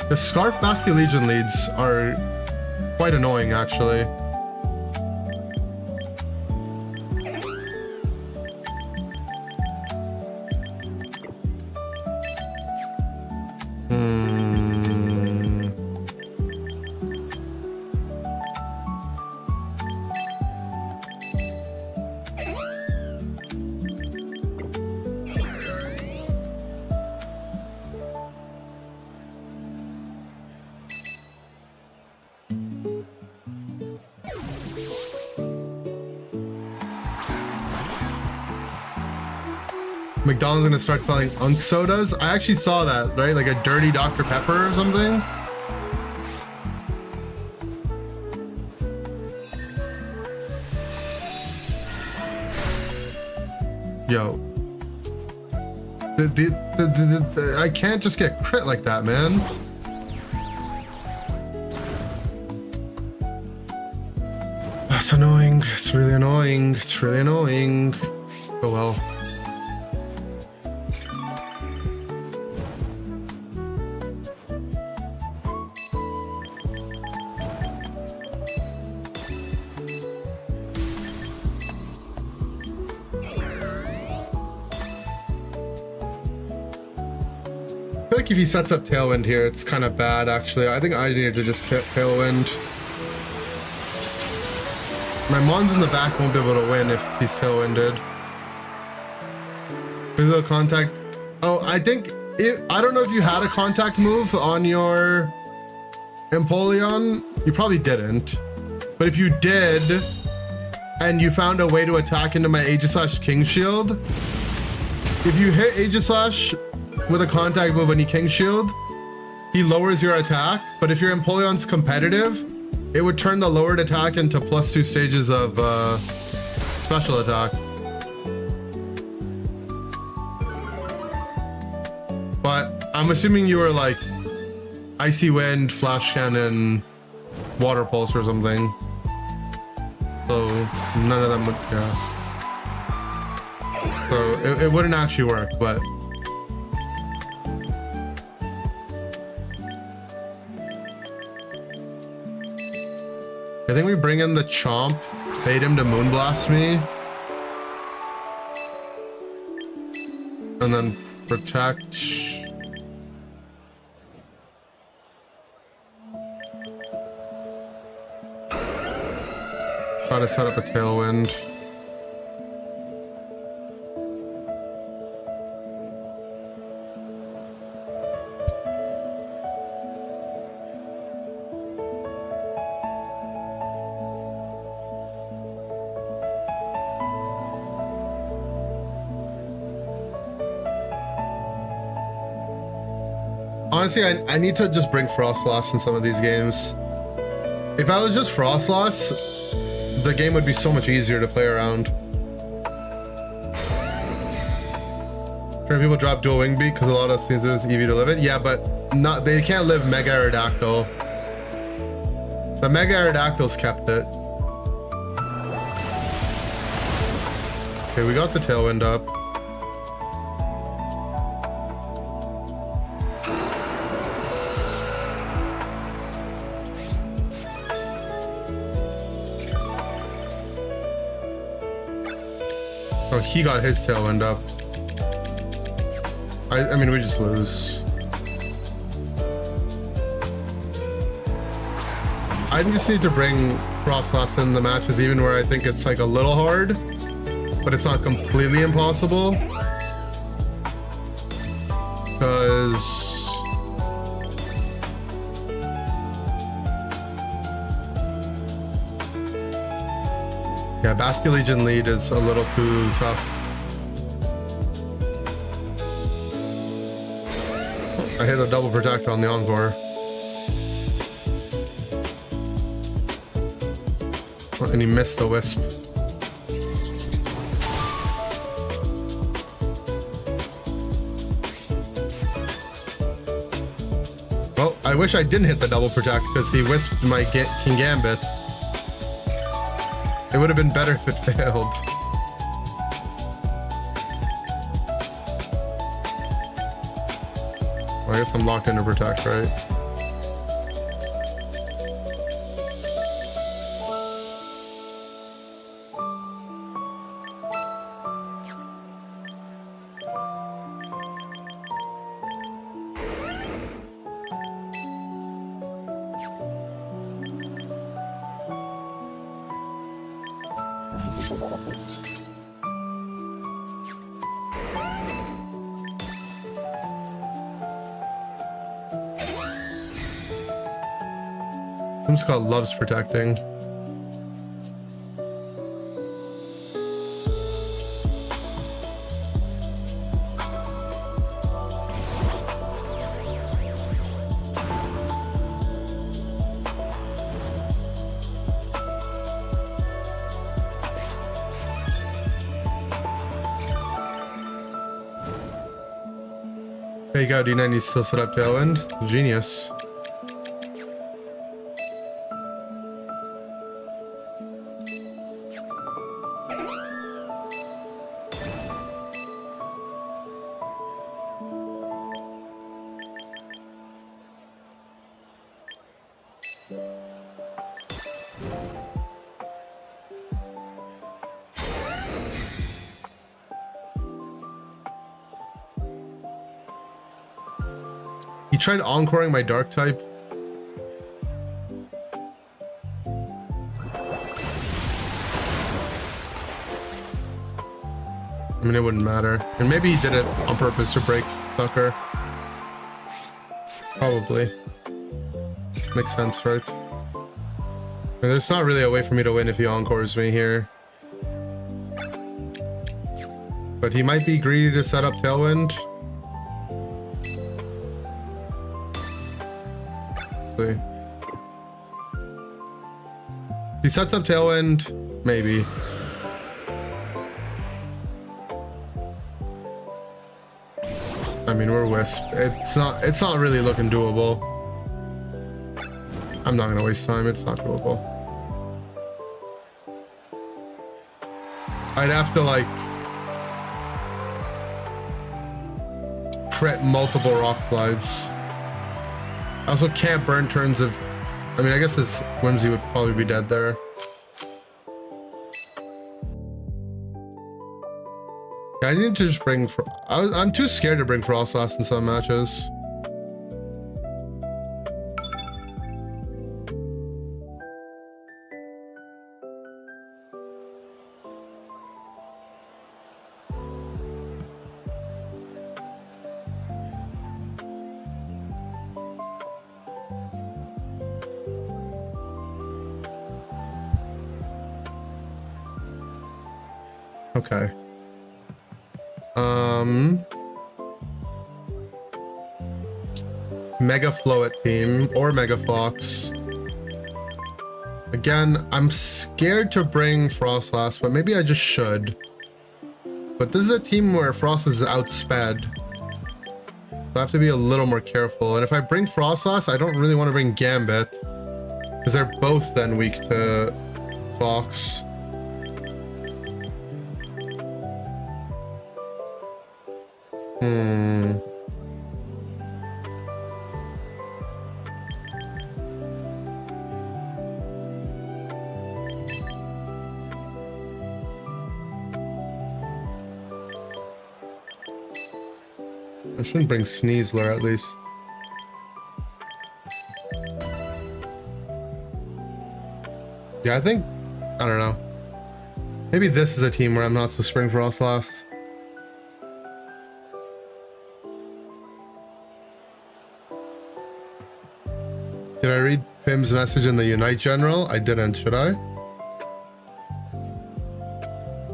The Scarf Basculegion leads are quite annoying, actually. McDonald's gonna start selling Unk sodas. I actually saw that, right? Like a dirty Dr. Pepper or something. Yo. I can't just get crit like that, man. That's annoying. It's really annoying. It's really annoying. Oh well. I feel like if he sets up Tailwind here, it's kind of bad, actually. I think I need to just hit Tailwind. My Mons in the back won't be able to win if he's Tailwinded. Physical contact. Oh, I think... I don't know if you had a contact move on your Empoleon. You probably didn't. But if you did, and you found a way to attack into my Aegislash King Shield, if you hit Aegislash with a contact move and he King Shield, he lowers your attack. But if your Empoleon's competitive, it would turn the lowered attack into +2 stages of special attack. But I'm assuming you were like Icy Wind, Flash Cannon, Water Pulse or something. So none of them would, yeah. So it wouldn't actually work, but I think we bring in the Chomp, bait him to Moonblast me, and then protect. Try to set up a Tailwind. Honestly, I need to just bring Frostlass in some of these games. If I was just Frostlass, the game would be so much easier to play around. Sure, people drop Dual Wing Beat because a lot of things are easy to live it. Yeah, but not, they can't live Mega Aerodactyl. The Mega Aerodactyl's kept it. Okay, we got the Tailwind up. Oh, he got his Tailwind up. I mean, we just lose. I just need to bring Frostlass in the matches, even where I think it's like a little hard, but it's not completely impossible. Because yeah, Basculegion lead is a little too tough. I hit a double protect on the Encore. And he missed the Wisp. Well, I wish I didn't hit the double protect because he Wisped my King Gambit. It would have been better if it failed. Well, I guess I'm locked into protect, right? Scott loves protecting. There you go, D9 needs to still set up Tailwind. Genius. He tried encoring my dark type. I mean, it wouldn't matter. And maybe he did it on purpose to break Sucker. Probably. Makes sense, right? I mean, there's not really a way for me to win if he encores me here. But he might be greedy to set up Tailwind. See. He sets up Tailwind, maybe. I mean, we're Wisp. It's not really looking doable. I'm not gonna waste time. It's not doable. I'd have to like crit multiple rock slides. I also can't burn turns of... I mean, I guess his Whimsy would probably be dead there. Yeah, I need to just bring... I'm too scared to bring Frostlass in some matches. Okay. Mega Float team or Mega Fox. Again, I'm scared to bring Frostlass, but maybe I just should. But this is a team where Frost is outsped. So I have to be a little more careful. And if I bring Frostlass, I don't really want to bring Gambit. Because they're both then weak to Fox. I shouldn't bring Sneasler at least. Yeah, I think, I don't know. Maybe this is a team where I'm not supposed to bring Frostlass. Did I read Pim's message in the Unite General? I didn't, should I?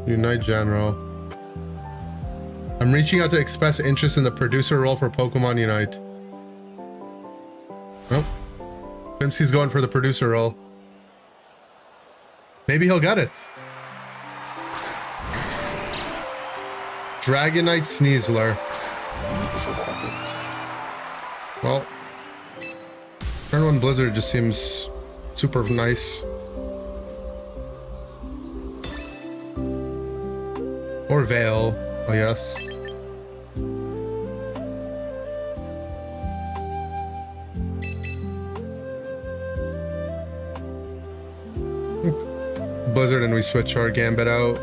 Unite General. I'm reaching out to express interest in the producer role for Pokemon Unite. Oh. Pimsy's going for the producer role. Maybe he'll get it. Dragonite Sneasler. Well, Turn 1 Blizzard just seems super nice. Or Veil, I guess. Blizzard and we switch our Gambit out.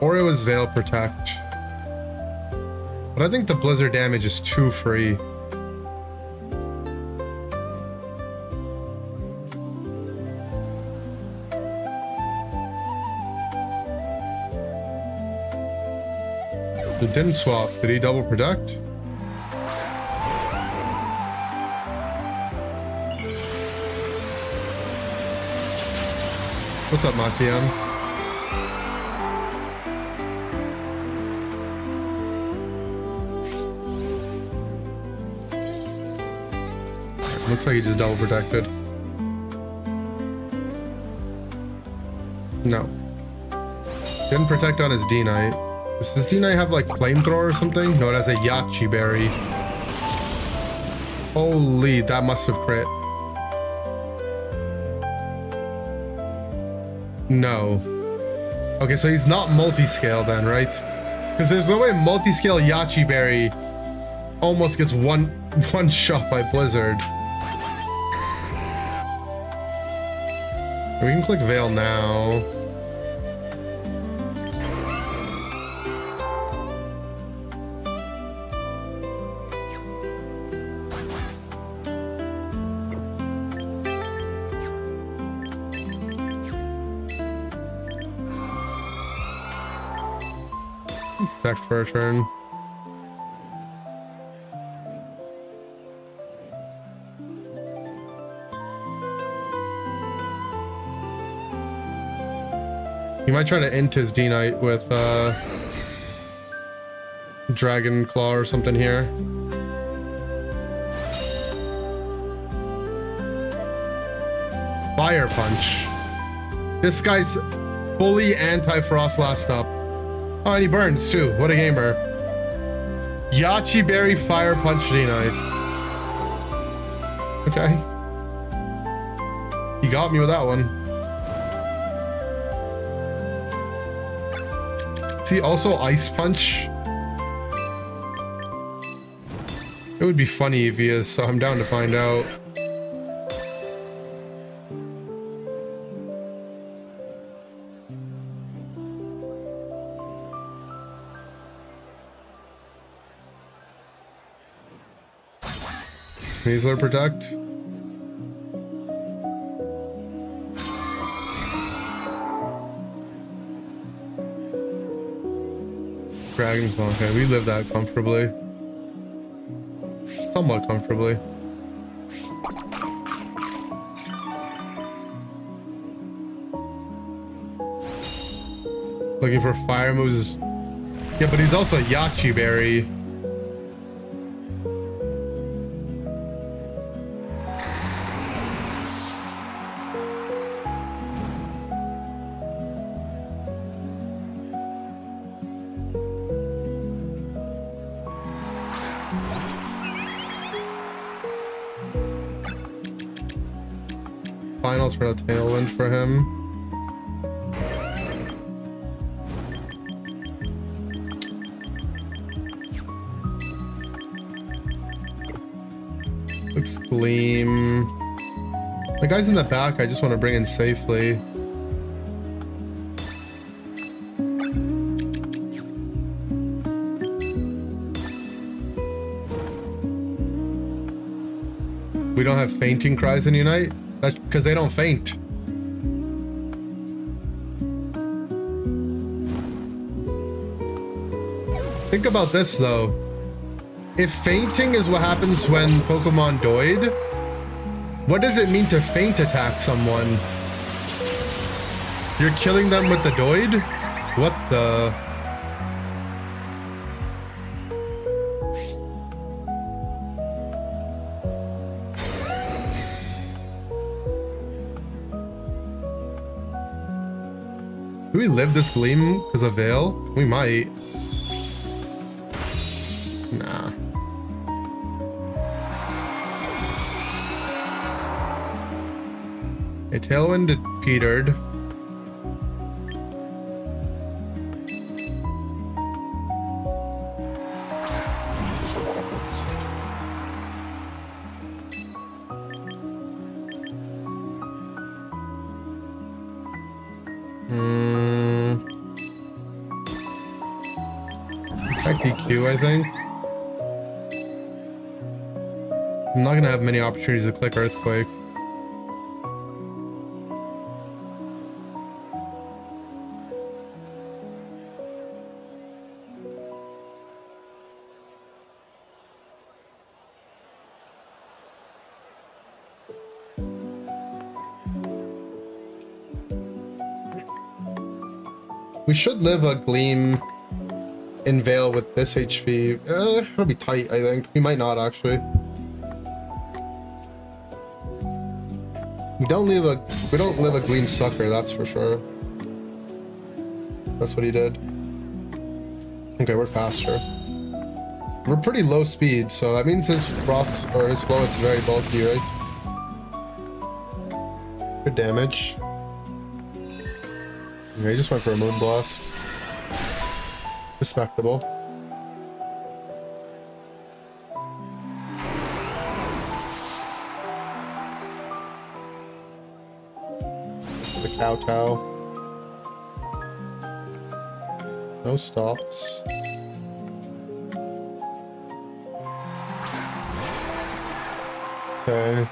Oreo is Veil Protect. But I think the Blizzard damage is too free. It didn't swap. Did he double protect? What's up, Matiam? Looks like he just double protected. Didn't protect on his D-Knight. Does his D-Knight have like flamethrower or something? No, it has a Yachi berry. Holy, that must have crit. No. Okay, so he's not multi-scale then, right? Because there's no way multi-scale Yachi berry almost gets one shot by Blizzard. We can click Veil now. Attack for a turn. You might try to int his D-Knight with Dragon Claw or something here. Fire Punch. This guy's fully anti-Frost last up. Oh, and he burns too. What a gamer. Yachi Berry Fire Punch D-Knight. Okay. He got me with that one. See, also Ice Punch. It would be funny if he is, so I'm down to find out. Sneasler Protect. Dragon Claw. Okay, we live that comfortably. Somewhat comfortably. Looking for fire moves. Yeah, but he's also Yachi Berry. Final turn of Tailwind for him. Looks Gleam. The guy's in the back, I just want to bring in safely. We don't have fainting cries in Unite? That's because they don't faint. Think about this though. If fainting is what happens when Pokemon doid, what does it mean to feint attack someone? You're killing them with the doid? What the? Do we live this Gleam because of Veil? We might. Nah. A Tailwind petered. DQ, I think. I'm not gonna have many opportunities to click Earthquake. We should live a Gleam in Veil with this HP. It'll be tight, I think. We might not actually. We don't live a Gleam Sucker, that's for sure. That's what he did. Okay, we're faster. We're pretty low speed, so that means his frost or his flow is very bulky, right? Good damage. Okay, he just went for a moon blast. Respectable. The Kowtow. No stops. Okay.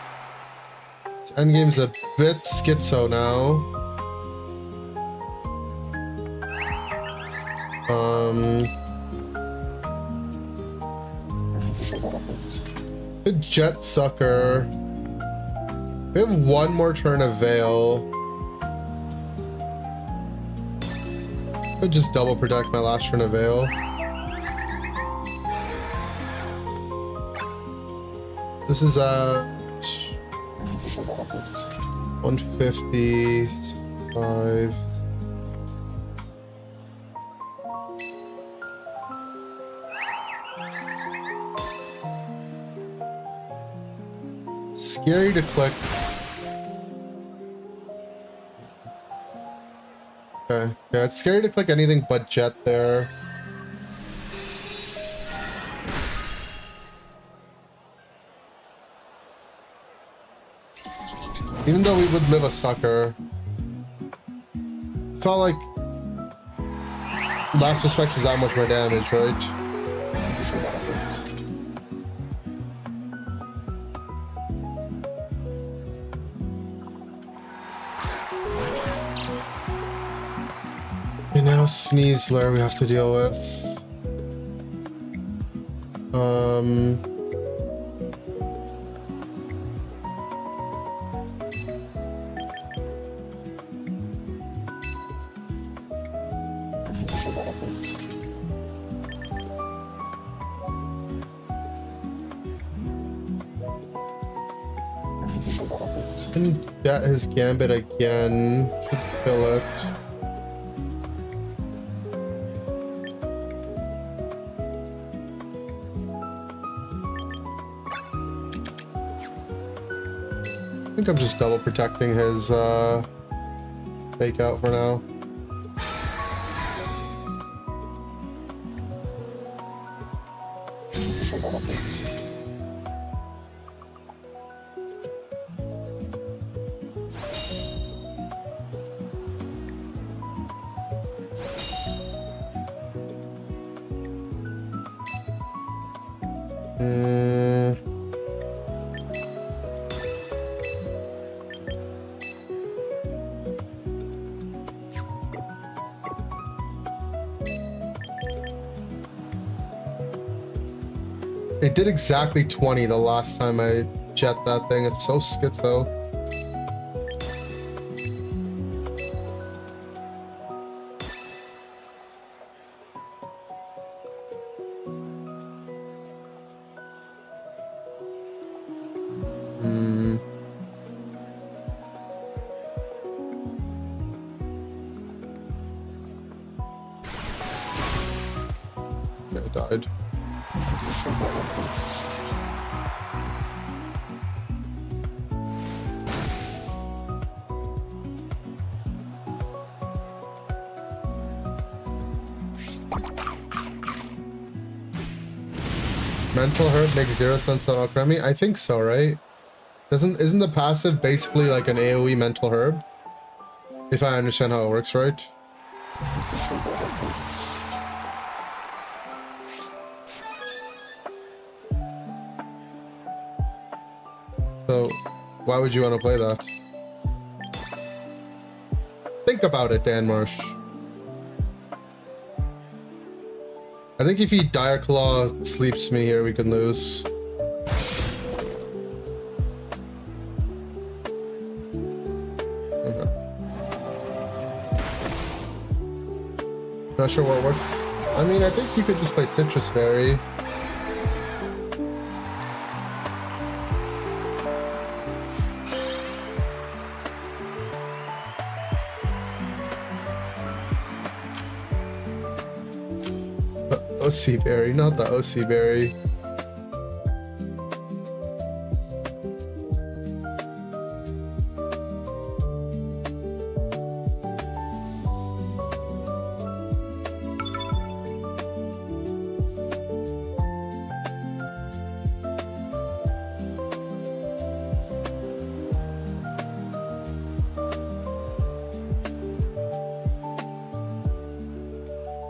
This endgame's a bit schizo now. Good Jet Sucker. We have one more turn of Veil. I'll just double protect my last turn of Veil. This is 155. Scary to click. Okay, yeah, it's scary to click anything but Jet there. Even though we would live a sucker, it's not like Last Respects is that much more damage, right? And now Sneasler we have to deal with. And get his Gambit again. Should kill it. I think I'm just double protecting his fake out for now. It did exactly 20 the last time I jet that thing. It's so schizo. Yeah, it died. Mental Herb makes 0 cents on Alchemy? I think so, right? Isn't the passive basically like an AoE Mental Herb? If I understand how it works, right? So, why would you want to play that? Think about it, Dan Marsh. I think if he Dire Claw sleeps me here, we can lose. Okay. Not sure what works. I mean, I think you could just play Citrus Berry. OC berry, not the OC berry.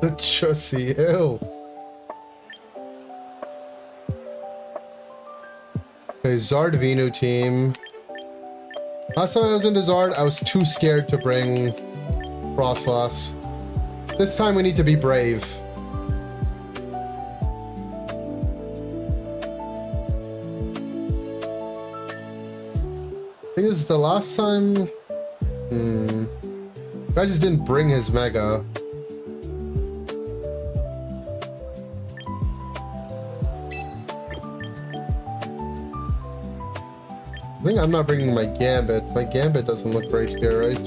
The Chussie, ew. Okay, Zard Venu team. Last time I was into Zard, I was too scared to bring Frostlass. This time we need to be brave. Thing is, the last time... I just didn't bring his Mega. I think I'm not bringing my Gambit. My Gambit doesn't look great here, right?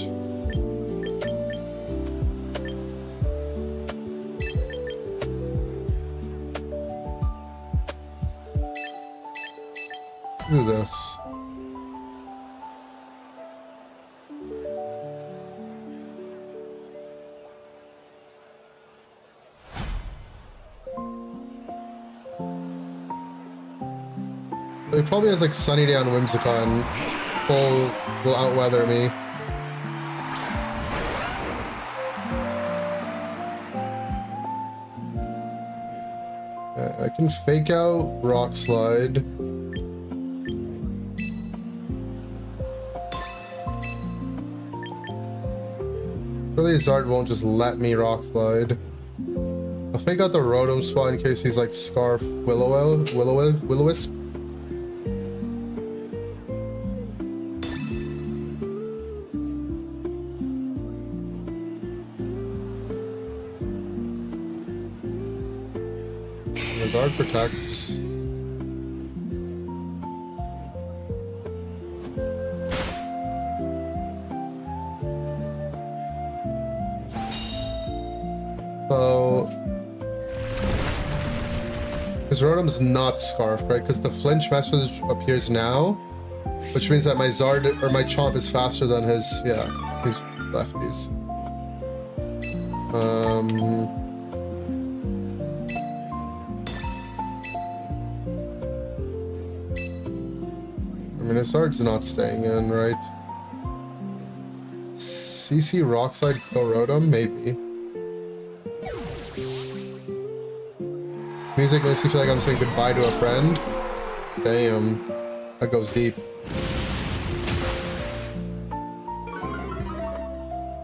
Do this. It probably has like Sunny Day on Whimsicott. Will outweather me. I can fake out Rock Slide. Really, Zard won't just let me Rock Slide. I'll fake out the Rotom spot in case he's like Scarf Will-O-Wisp. Zard protects. So his Rotom's not scarfed, right? Because the flinch message appears now, which means that my Zard or my Chomp is faster than his his lefties. I mean, his Zard's not staying in, right? CC Rock Slide kill Rotom? Maybe. Music makes me feel like I'm saying goodbye to a friend. Damn. That goes deep.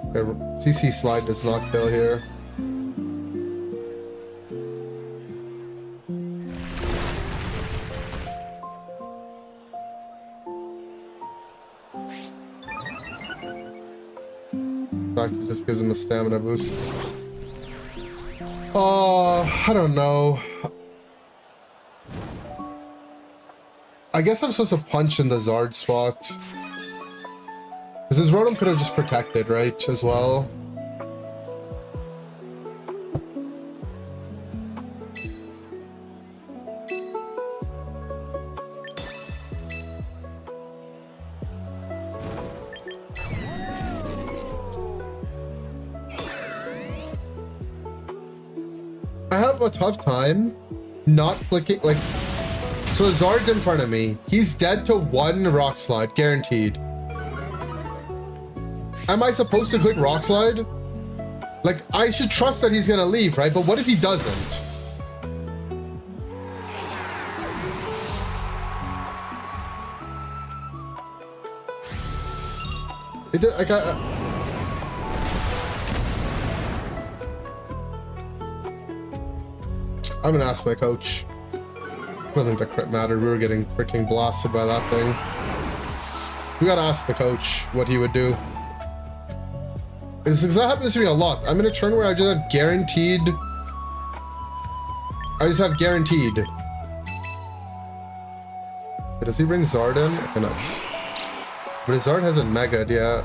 Okay, CC Slide does not kill here. It just gives him a stamina boost. I don't know. I guess I'm supposed to punch in the Zard spot. Because his Rotom could have just protected, right, as well. I have a tough time not clicking, like, so Zard's in front of me. He's dead to one Rock Slide, guaranteed. Am I supposed to click Rock Slide? Like, I should trust that he's gonna leave, right? But what if he doesn't? I'm gonna ask my coach. I don't think the crit mattered. We were getting freaking blasted by that thing. We gotta ask the coach what he would do. Because that happens to me a lot. I'm in a turn where I just have guaranteed. Does he bring Zard in? Okay, nice. But his Zard hasn't mega'd yet.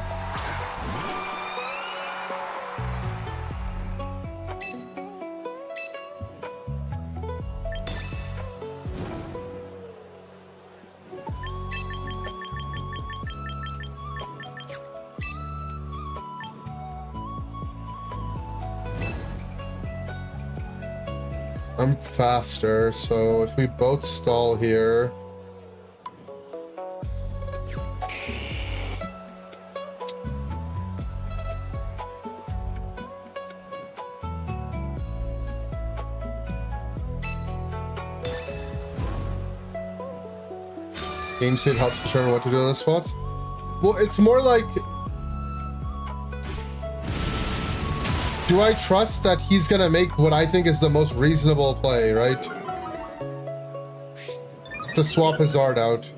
I'm faster, so if we both stall here. Game state helps determine what to do in those spots. Well, it's more like, do I trust that he's gonna make what I think is the most reasonable play, right? To swap his Zard out.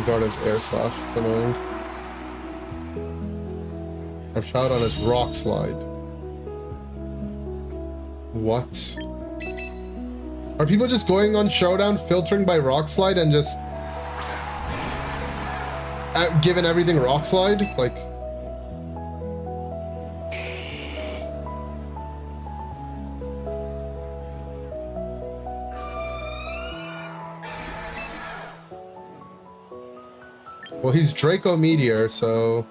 Zard has air slash, it's annoying. I've shot on his rock slide. What? Are people just going on Showdown filtering by rock slide and just giving everything rock slide? Like, well, he's Draco Meteor, so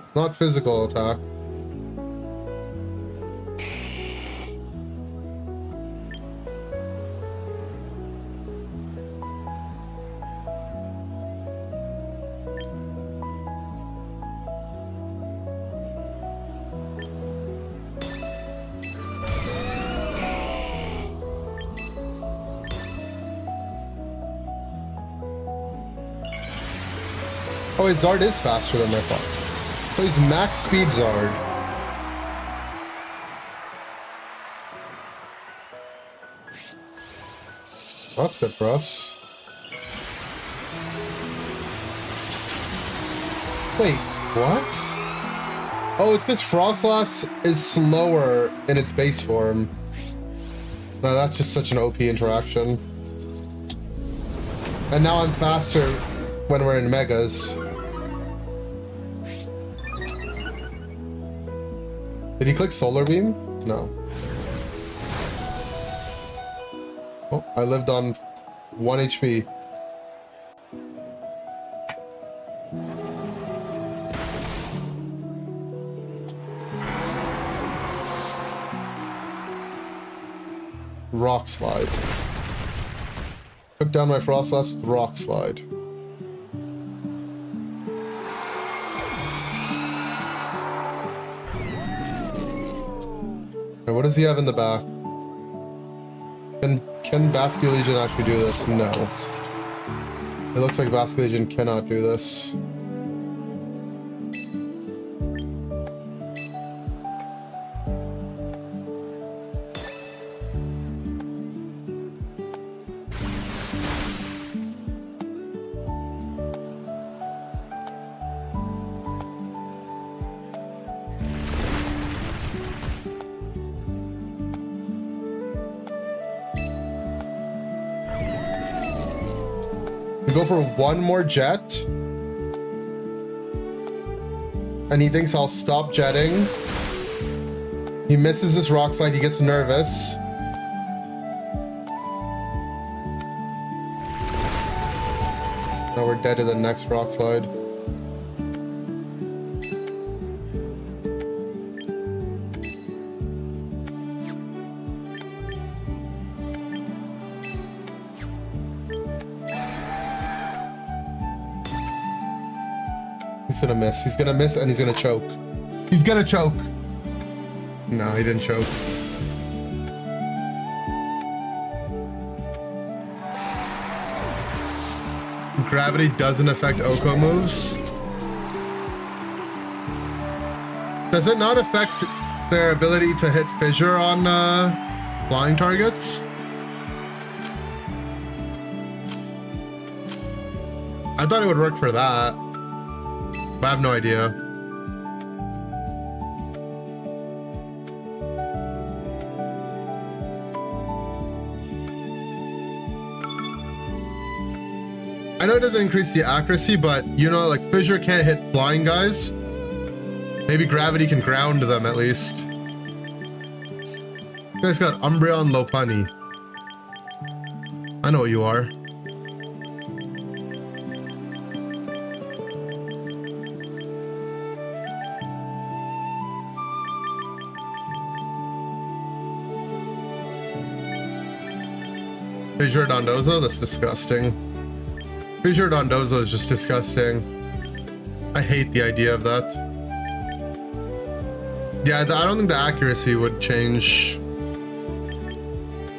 it's not physical attack. Oh, his Zard is faster than I thought. So he's max speed Zard. Well, that's good for us. Wait, what? Oh, it's because Frostlass is slower in its base form. No, that's just such an OP interaction. And now I'm faster when we're in Megas. Did he click Solar Beam? No. Oh, I lived on 1 HP. Rock Slide. Took down my Frostlass with Rock Slide. What does he have in the back? Can Basque Legion actually do this? No. It looks like Basque Legion cannot do this. Go for one more jet, and he thinks I'll stop jetting. He misses his rock slide, he gets nervous. Now we're dead to the next rock slide. He's gonna miss. He's gonna miss and he's gonna choke. He's gonna choke. No, he didn't choke. Gravity doesn't affect Oko moves. Does it not affect their ability to hit Fissure on flying targets? I thought it would work for that. I have no idea. I know it doesn't increase the accuracy, but you know, like Fissure can't hit flying guys. Maybe Gravity can ground them at least. This guy's got Umbreon Lopunny. I know what you are. Pretty sure Dondozo? That's disgusting. Pretty sure Dondozo is just disgusting. I hate the idea of that. Yeah, I don't think the accuracy would change.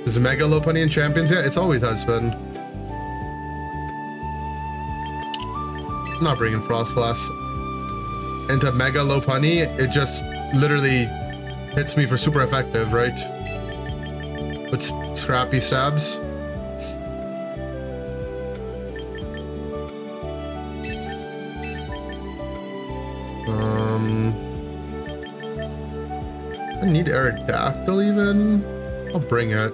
Is Mega Lopunny in Champions? Yeah, it's always has been. I'm not bringing Frostlass into Mega Lopunny. It just literally hits me for super effective, right? With scrappy stabs. I need Aerodactyl even? I'll bring it.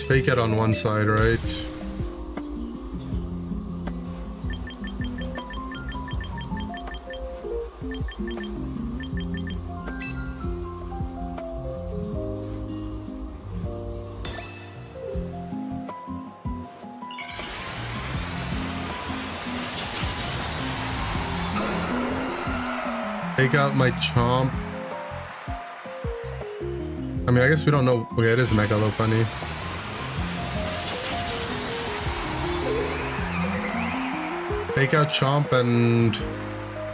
Fake it on one side, right? Take out my chomp. I mean, I guess we don't know. Okay, it is Mega Lopunny. Take out Chomp and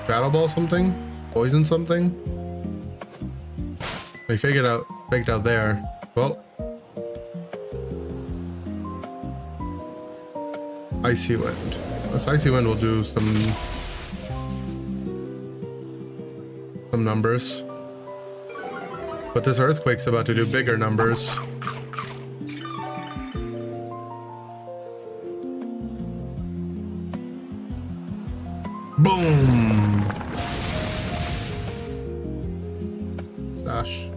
Shadow Ball something? Poison something? We figured out there. Well. Icy Wind. This Icy Wind will do some numbers. But this Earthquake's about to do bigger numbers. Boom! Dash.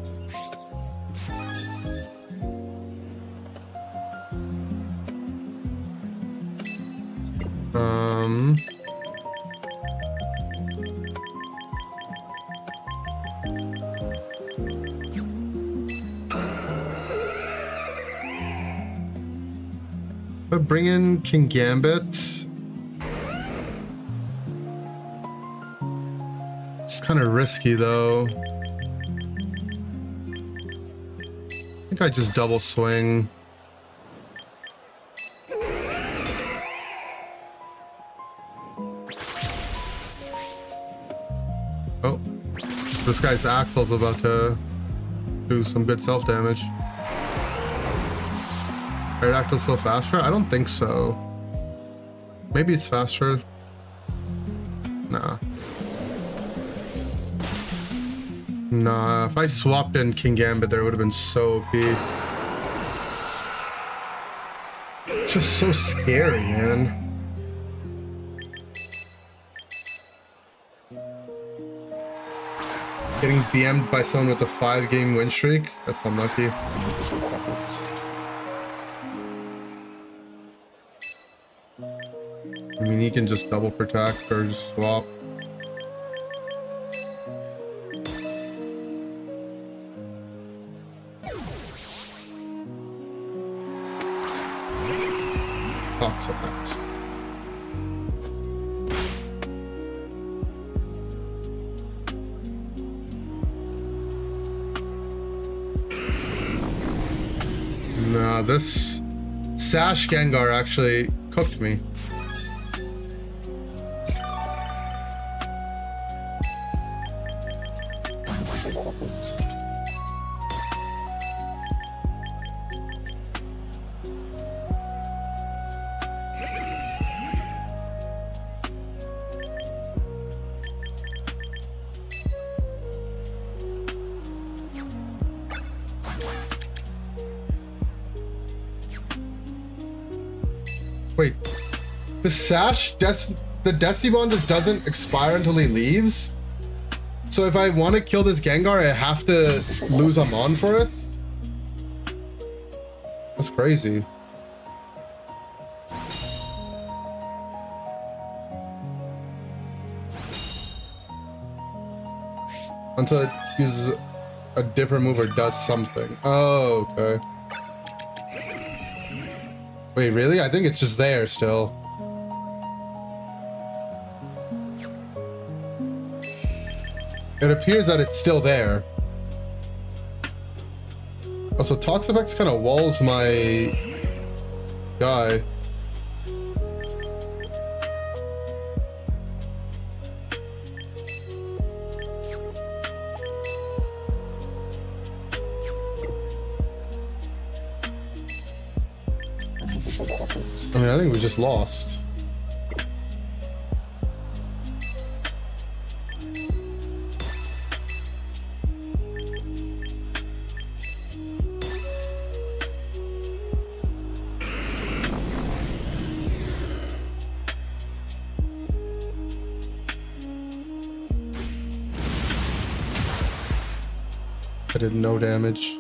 But bring in King Gambit. Kind of risky though. I think I just double swing. Oh, this guy's Axel's about to do some good self damage. Aerodactyl's still faster? I don't think so. Maybe it's faster. Nah. Nah, if I swapped in King Gambit there, it would have been so OP. It's just so scary, man. Getting BM'd by someone with a 5-game win streak? That's unlucky. I mean, he can just double protect or just swap. Fox attacks. Nah, this Sash Gengar actually cooked me. Wait, the Sash does the Destiny Bond just doesn't expire until he leaves. So if I want to kill this Gengar, I have to lose a Mon for it. That's crazy. Until it uses a different move or does something. Oh, okay. Wait, really? I think it's just there still. It appears that it's still there. Also, Toxapex kind of walls my guy. I mean, I think we just lost. I did no damage.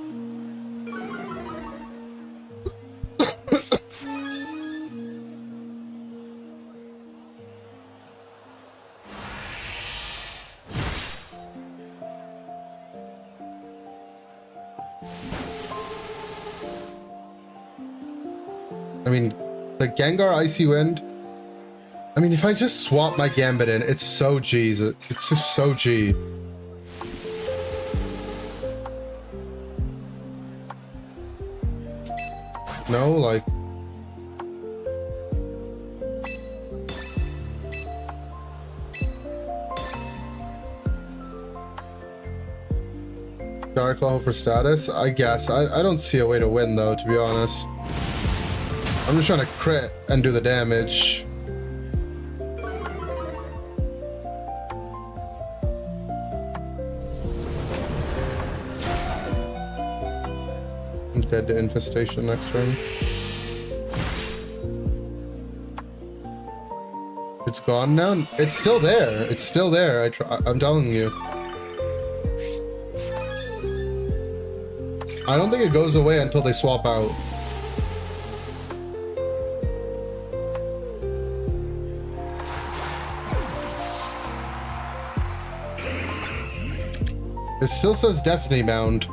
I mean, the Gengar Icy Wind. I mean, if I just swap my Gambit in, it's so G's. It's just so G. No, like... Dark level for status? I guess. I don't see a way to win, though, to be honest. I'm just trying to crit and do the damage. I'm dead to infestation next turn. It's gone now? It's still there. It's still there. I'm telling you. I don't think it goes away until they swap out. It still says Destiny Bound.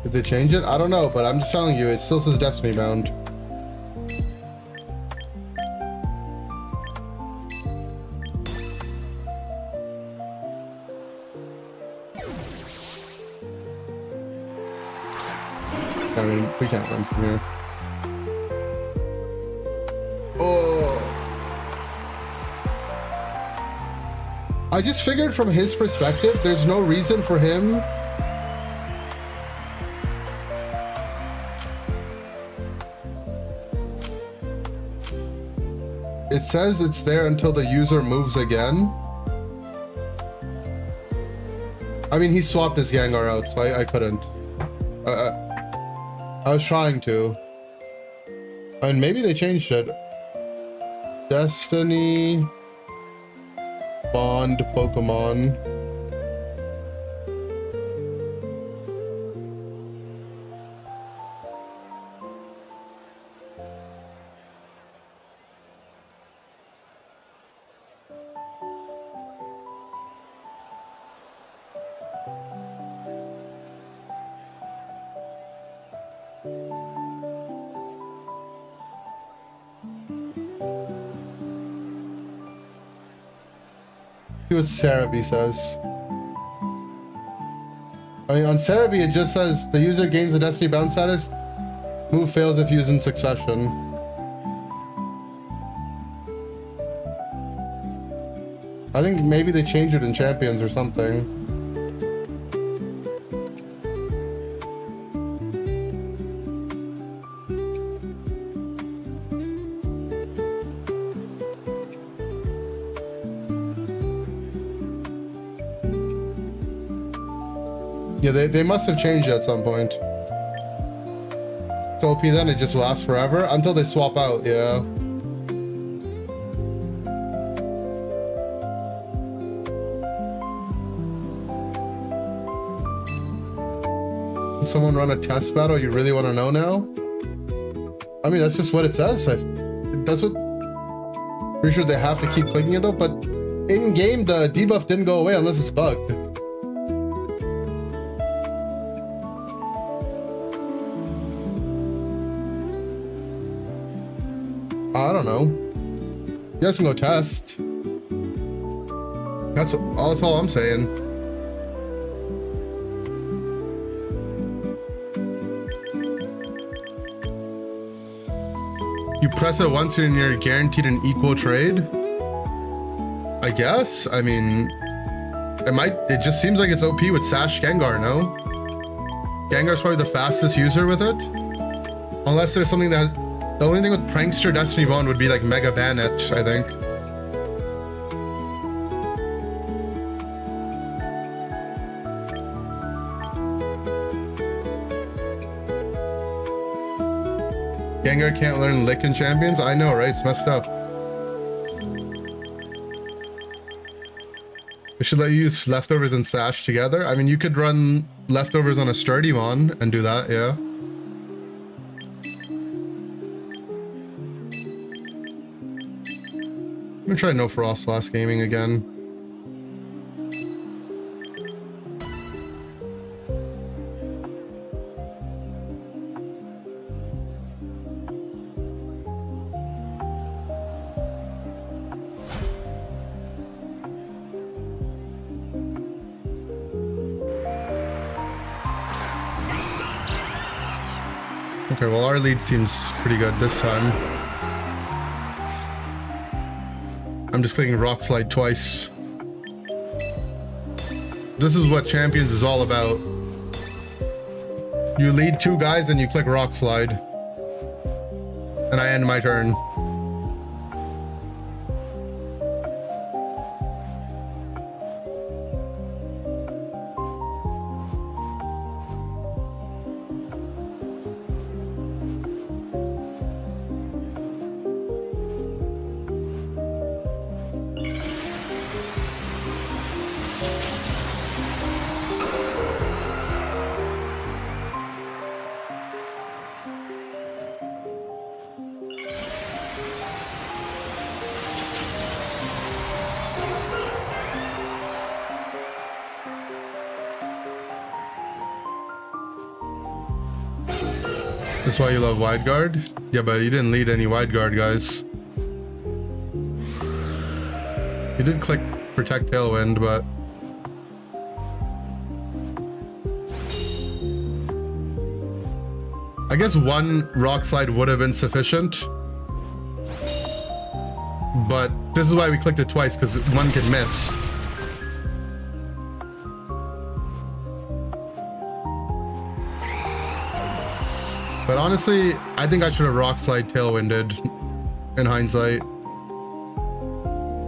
Did they change it? I don't know, but I'm just telling you, it still says Destiny Bound. I mean, we can't run from here. Oh. I just figured from his perspective, there's no reason for him. It says it's there until the user moves again. I mean, he swapped his Gengar out, so I couldn't. I was trying to. And maybe they changed it. Destiny Bond Pokemon. See what Cerebi says. I mean, on Cerebi, it just says the user gains the Destiny Bound status. Move fails if used in succession. I think maybe they changed it in Champions or something. Yeah, they must have changed it at some point. It's OP then, it just lasts forever until they swap out, yeah. Can someone run a test battle? You really want to know now? I mean, that's just what it says. That's what... Pretty sure they have to keep clicking it though, but in-game, the debuff didn't go away unless it's bugged. I don't know. You guys can go test. That's all I'm saying. You press it once and you're guaranteed an equal trade? I guess. I mean, it just seems like it's OP with Sash Gengar, no? Gengar's probably the fastest user with it. Unless there's something that... The only thing with Prankster Destiny Bond would be like Mega Banet, I think. Gengar can't learn Lick in Champions? I know, right? It's messed up. We should let you use Leftovers and Sash together. I mean, you could run Leftovers on a Sturdymon and do that, yeah. I'm gonna try No Frost last gaming again. Okay, well our lead seems pretty good this time. I'm just clicking Rock Slide twice. This is what Champions is all about. You lead two guys and you click Rock Slide. And I end my turn. That's why you love wide guard? Yeah, but you didn't lead any wide guard, guys. You did click Protect Tailwind, but... I guess one Rock Slide would have been sufficient. But this is why we clicked it twice, because one could miss. But honestly, I think I should have Rock Slide Tailwinded in hindsight.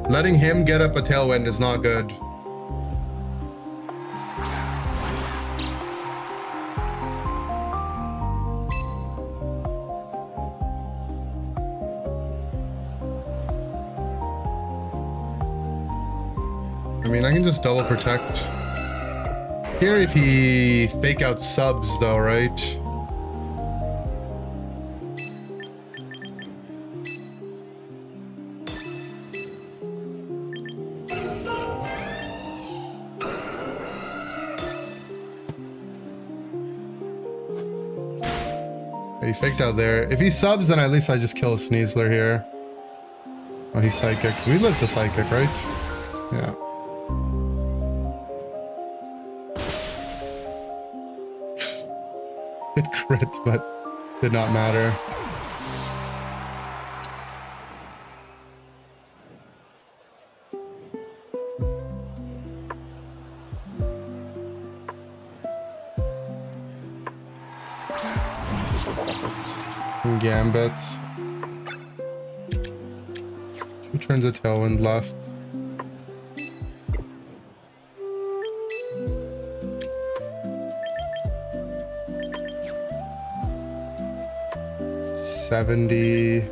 Letting him get up a Tailwind is not good. I mean, I can just double protect here if he fake out subs though, right? He faked out there. If he subs, then at least I just kill a Sneasler here. Oh, he's Psychic. We lived the Psychic, right? Yeah. It crit, but did not matter. Gambit. 2 turns of Tailwind left. 70.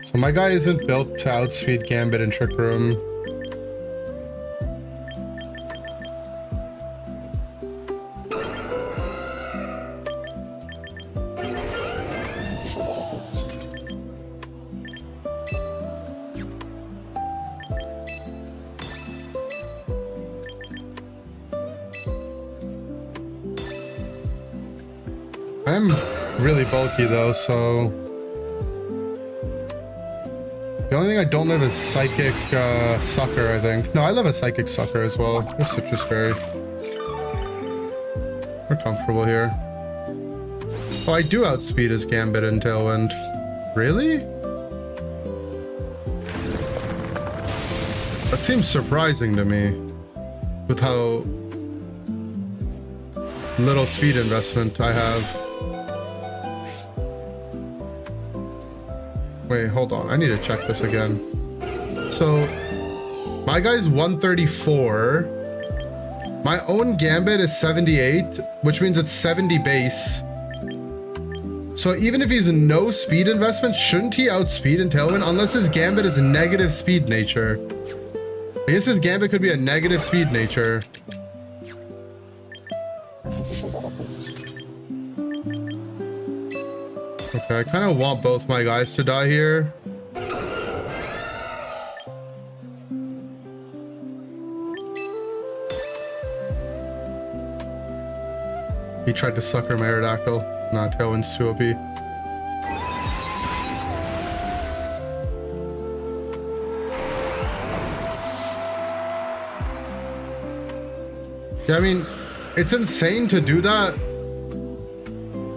So my guy isn't built to outspeed Gambit and Trick Room. I'm really bulky though, so the only thing I don't live is Psychic Sucker, I think. No, I live a Psychic Sucker as well. There's Citrus Berry. We're comfortable here. Oh, I do outspeed his Gambit and Tailwind. Really? That seems surprising to me with how little speed investment I have. Wait, hold on. I need to check this again. So, my guy's 134. My own Gambit is 78, which means it's 70 base. So even if he's no speed investment, shouldn't he outspeed and Tailwind? Unless his Gambit is a negative speed nature. I guess his Gambit could be a negative speed nature. Okay, I kind of want both my guys to die here. He tried to sucker my Aerodactyl. Nah, Tailwind's too OP. Yeah, I mean, it's insane to do that.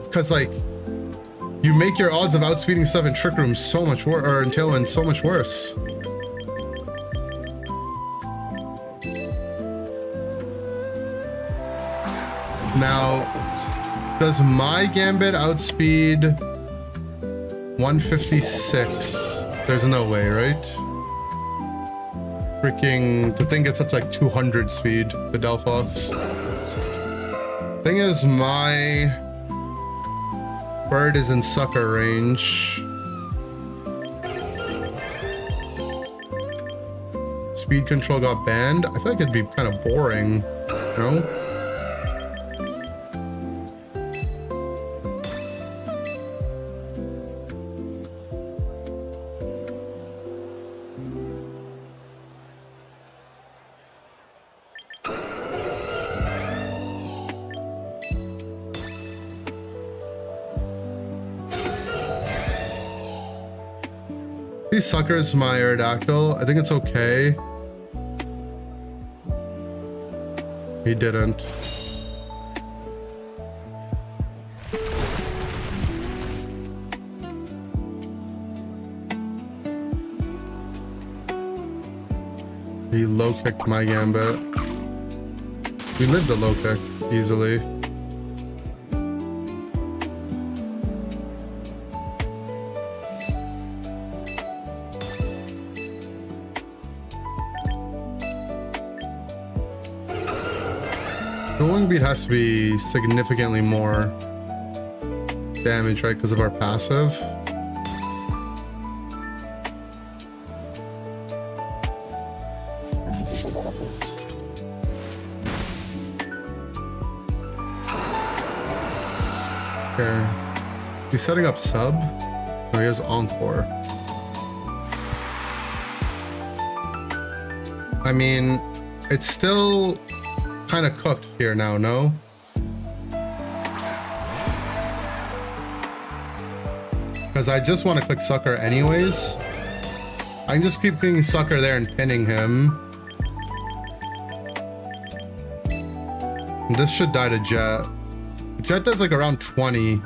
Because, like, you make your odds of outspeeding stuff in Trick Room so much worse, or in Tailwind so much worse. Now, does my Gambit outspeed 156? There's no way, right? Freaking, the thing gets up to like 200 speed, the Delphox. Thing is, my bird is in sucker range. Speed control got banned. I feel like it'd be kind of boring, you know? He suckers my Aerodactyl. I think it's okay. He didn't. He low kicked my Gambit. We lived a low kick easily. The wing beat has to be significantly more damage, right? Because of our passive. Okay. He's setting up sub. No, he has Encore. I mean, it's still kind of cooked here now, no? Because I just want to click Sucker anyways. I can just keep clicking Sucker there and pinning him. And this should die to Jet. Jet does like around 20.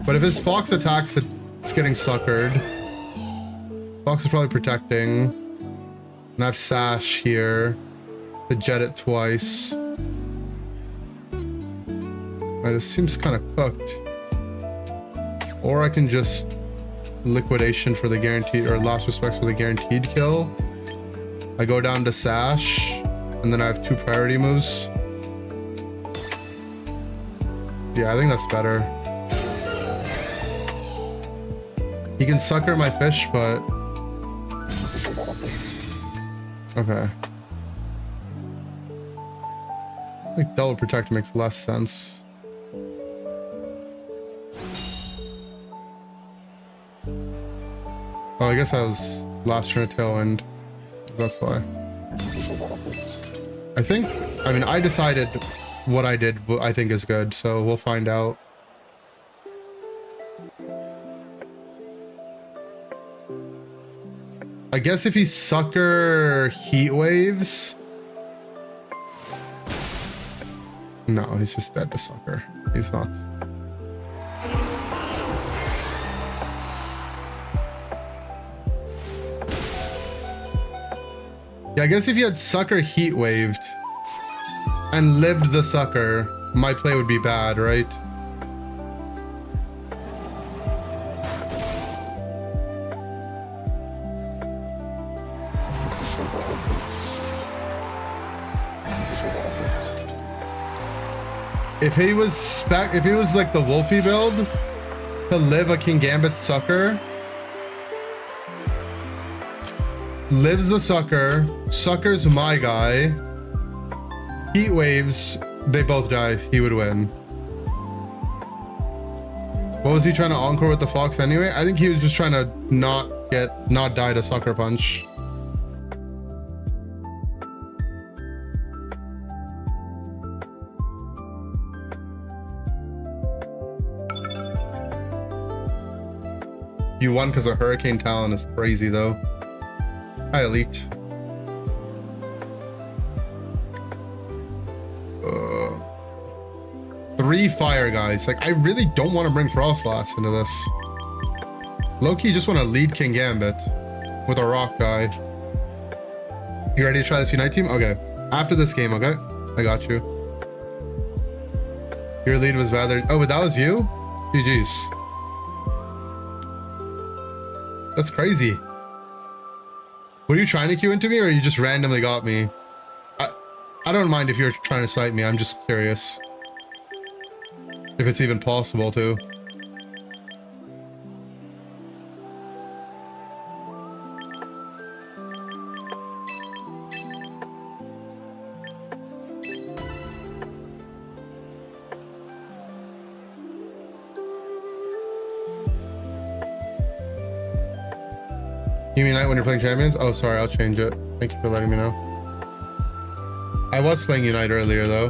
But if his Fox attacks, it's getting suckered. Fox is probably protecting. And I have Sash here to jet it twice. This seems kind of cooked. Or I can just liquidation for the guaranteed, or last respects for the guaranteed kill. I go down to Sash, and then I have 2 priority moves. Yeah, I think that's better. He can sucker my fish, but... Okay. I think Double Protect makes less sense. Oh, I guess I was last turn of Tailwind. That's why. I mean, I decided what I did, I think is good, so we'll find out. I guess if he sucker heat waves. No, he's just dead to sucker. He's not. Yeah, I guess if you had sucker heat waved and lived the sucker, my play would be bad, right? If he was like the Wolfie build to live a King Gambit sucker, lives the sucker, suckers my guy, heat waves, they both die, he would win. What was he trying to encore with the Fox anyway? I think he was just trying to not die to sucker punch. You won because of Hurricane Talon is crazy though. Hi, Elite. Three fire guys. Like, I really don't want to bring Frostlass into this. Low-key just want to lead King Gambit with a rock guy. You ready to try this Unite team? Okay. After this game, okay? I got you. Your lead was bad. Oh, but that was you? GG's. That's crazy. Were you trying to queue into me or you just randomly got me? I don't mind if you're trying to snipe me. I'm just curious. If it's even possible to. You mean Unite when you're playing Champions? Oh, sorry, I'll change it. Thank you for letting me know. I was playing Unite earlier, though.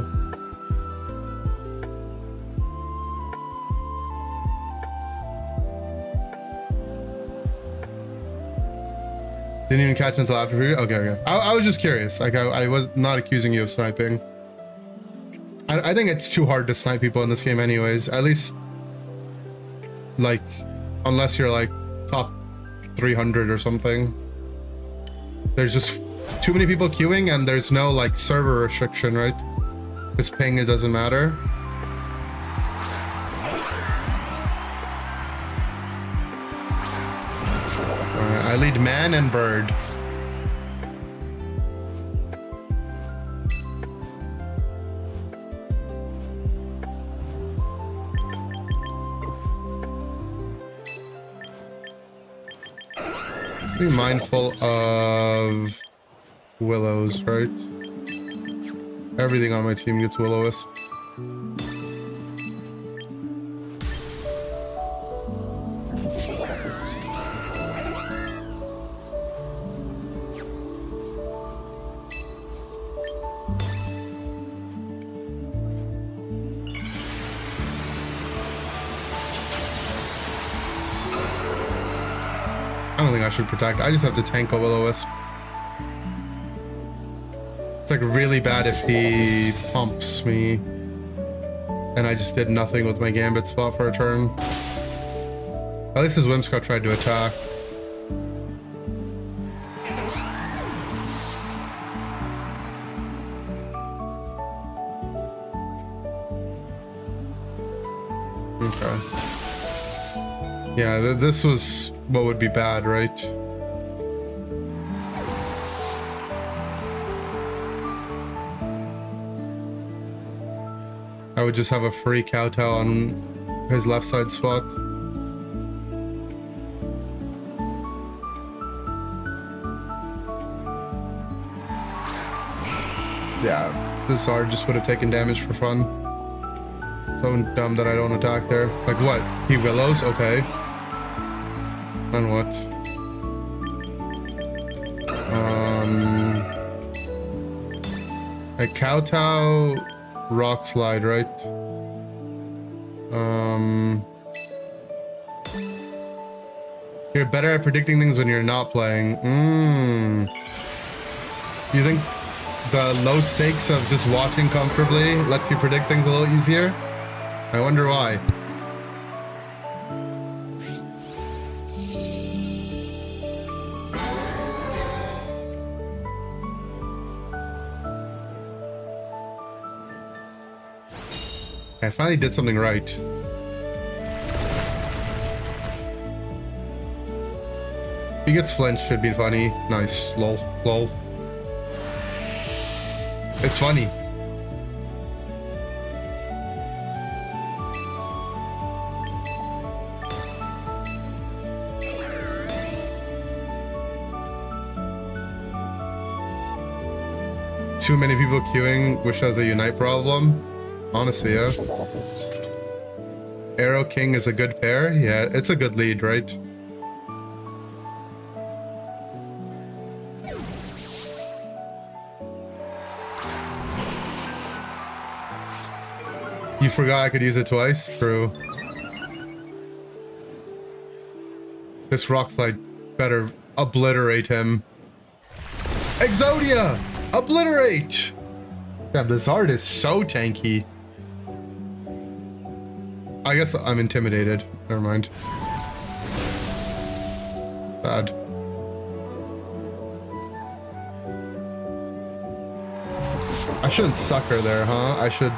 Didn't even catch it until after preview? Okay, okay. I was just curious. Like, I was not accusing you of sniping. I think it's too hard to snipe people in this game anyways. At least, like, unless you're, like, top 300 or something. There's just too many people queuing and there's no like server restriction, right? Because ping, it doesn't matter. Alright, I lead man and bird. Be mindful of willows, right? Everything on my team gets will-o-wisp. I don't think I should protect. I just have to tank a will-o-wisp. It's like really bad if he pumps me and I just did nothing with my Gambit spot for a turn. At least his Whimsicott tried to attack. Okay. Yeah, this was what would be bad, right? I would just have a free Kowtow on his left side spot. Yeah, this Zard just would have taken damage for fun. So dumb that I don't attack there. Like what? He willows? Okay. And what? A kowtow rock slide, right? You're better at predicting things when you're not playing. You think the low stakes of just watching comfortably lets you predict things a little easier? I wonder why. I finally did something right. He gets flinched, should be funny. Nice. Lol. Lol. It's funny. Too many people queuing, wish that was a Unite problem. Honestly, yeah. Arrow King is a good pair. Yeah, it's a good lead, right? You forgot I could use it twice? True. This rock slide better obliterate him. Exodia! Obliterate! Damn, this Zard is so tanky. I guess I'm intimidated. Never mind. Bad. I shouldn't sucker there, huh? I should...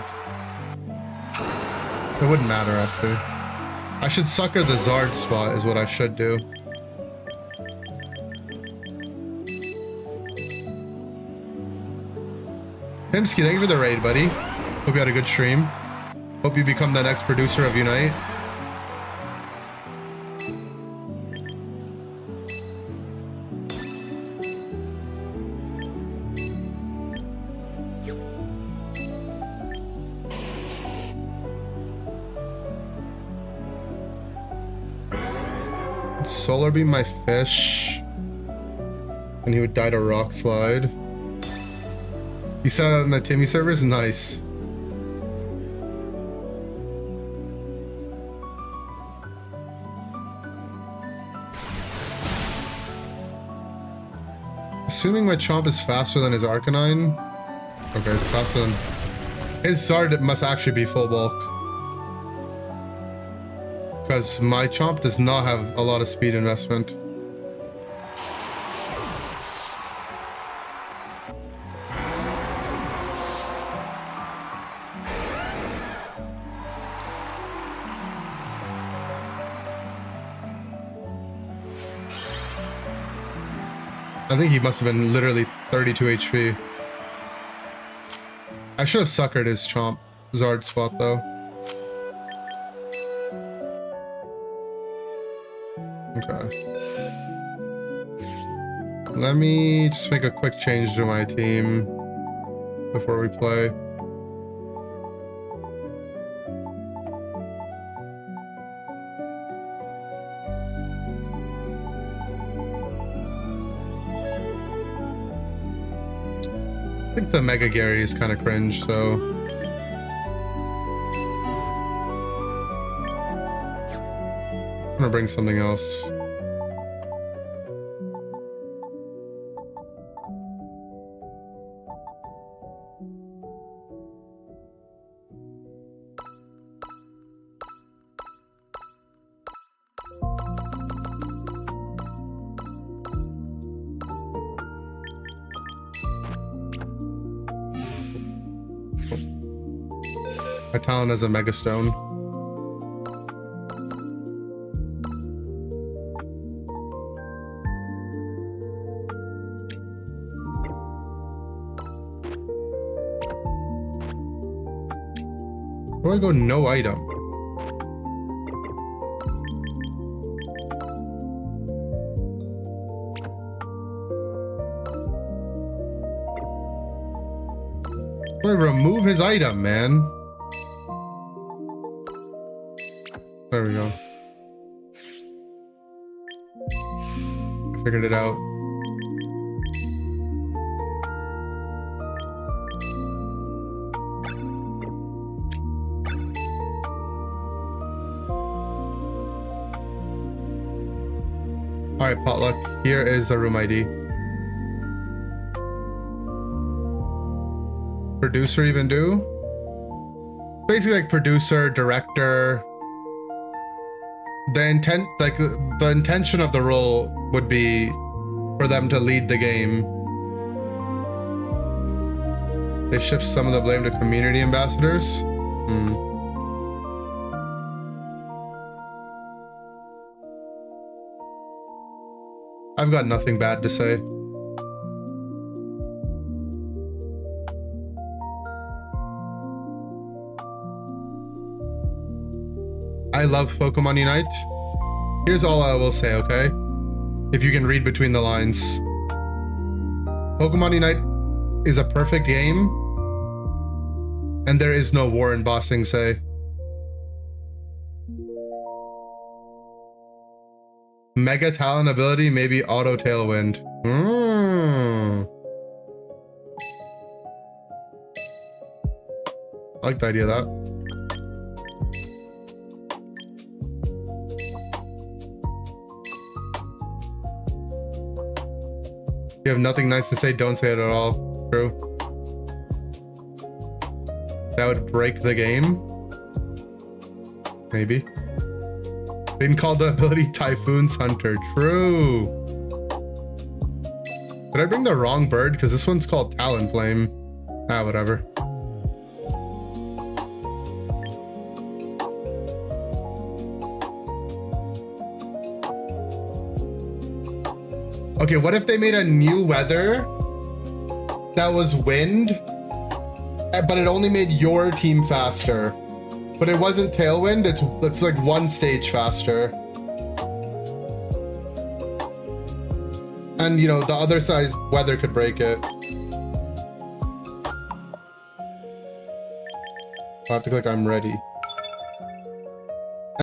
It wouldn't matter, actually. I should sucker the Zard spot is what I should do. Pimsky, thank you for the raid, buddy. Hope you had a good stream. Hope you become the next producer of Unite. Solar beam my fish, and he would die to rock slide. You saw that on the Timmy servers? Nice. Assuming my Chomp is faster than his Arcanine. Okay, it's faster than... His Zard must actually be full bulk. Because my Chomp does not have a lot of speed investment. I think he must have been literally 32 HP. I should have suckered his Chomp Zard spot though. Okay. Let me just make a quick change to my team before we play. I think the Mega Gary is kind of cringe, so... I'm gonna bring something else. My talent is a Megastone. Where do I go? No item. Boy, remove his item, man. There we go. I figured it out. Alright, Potluck. Here is the room ID. Producer even do? Basically like producer, director. The intention of the role would be for them to lead the game. They shift some of the blame to community ambassadors. I've got nothing bad to say. I love Pokémon Unite. Here's all I will say, okay? If you can read between the lines. Pokémon Unite is a perfect game, and there is no war in Bossing Say. Mega talent ability, maybe auto tailwind. I like the idea of that. If you have nothing nice to say, don't say it at all. True. That would break the game. Maybe. They can call the ability Typhoon's Hunter. True. Did I bring the wrong bird? Because this one's called Talonflame. Ah, whatever. Okay, what if they made a new weather that was wind, but it only made your team faster? But it wasn't Tailwind, it's like one stage faster. And you know, the other side's weather could break it. I'll have to click I'm ready.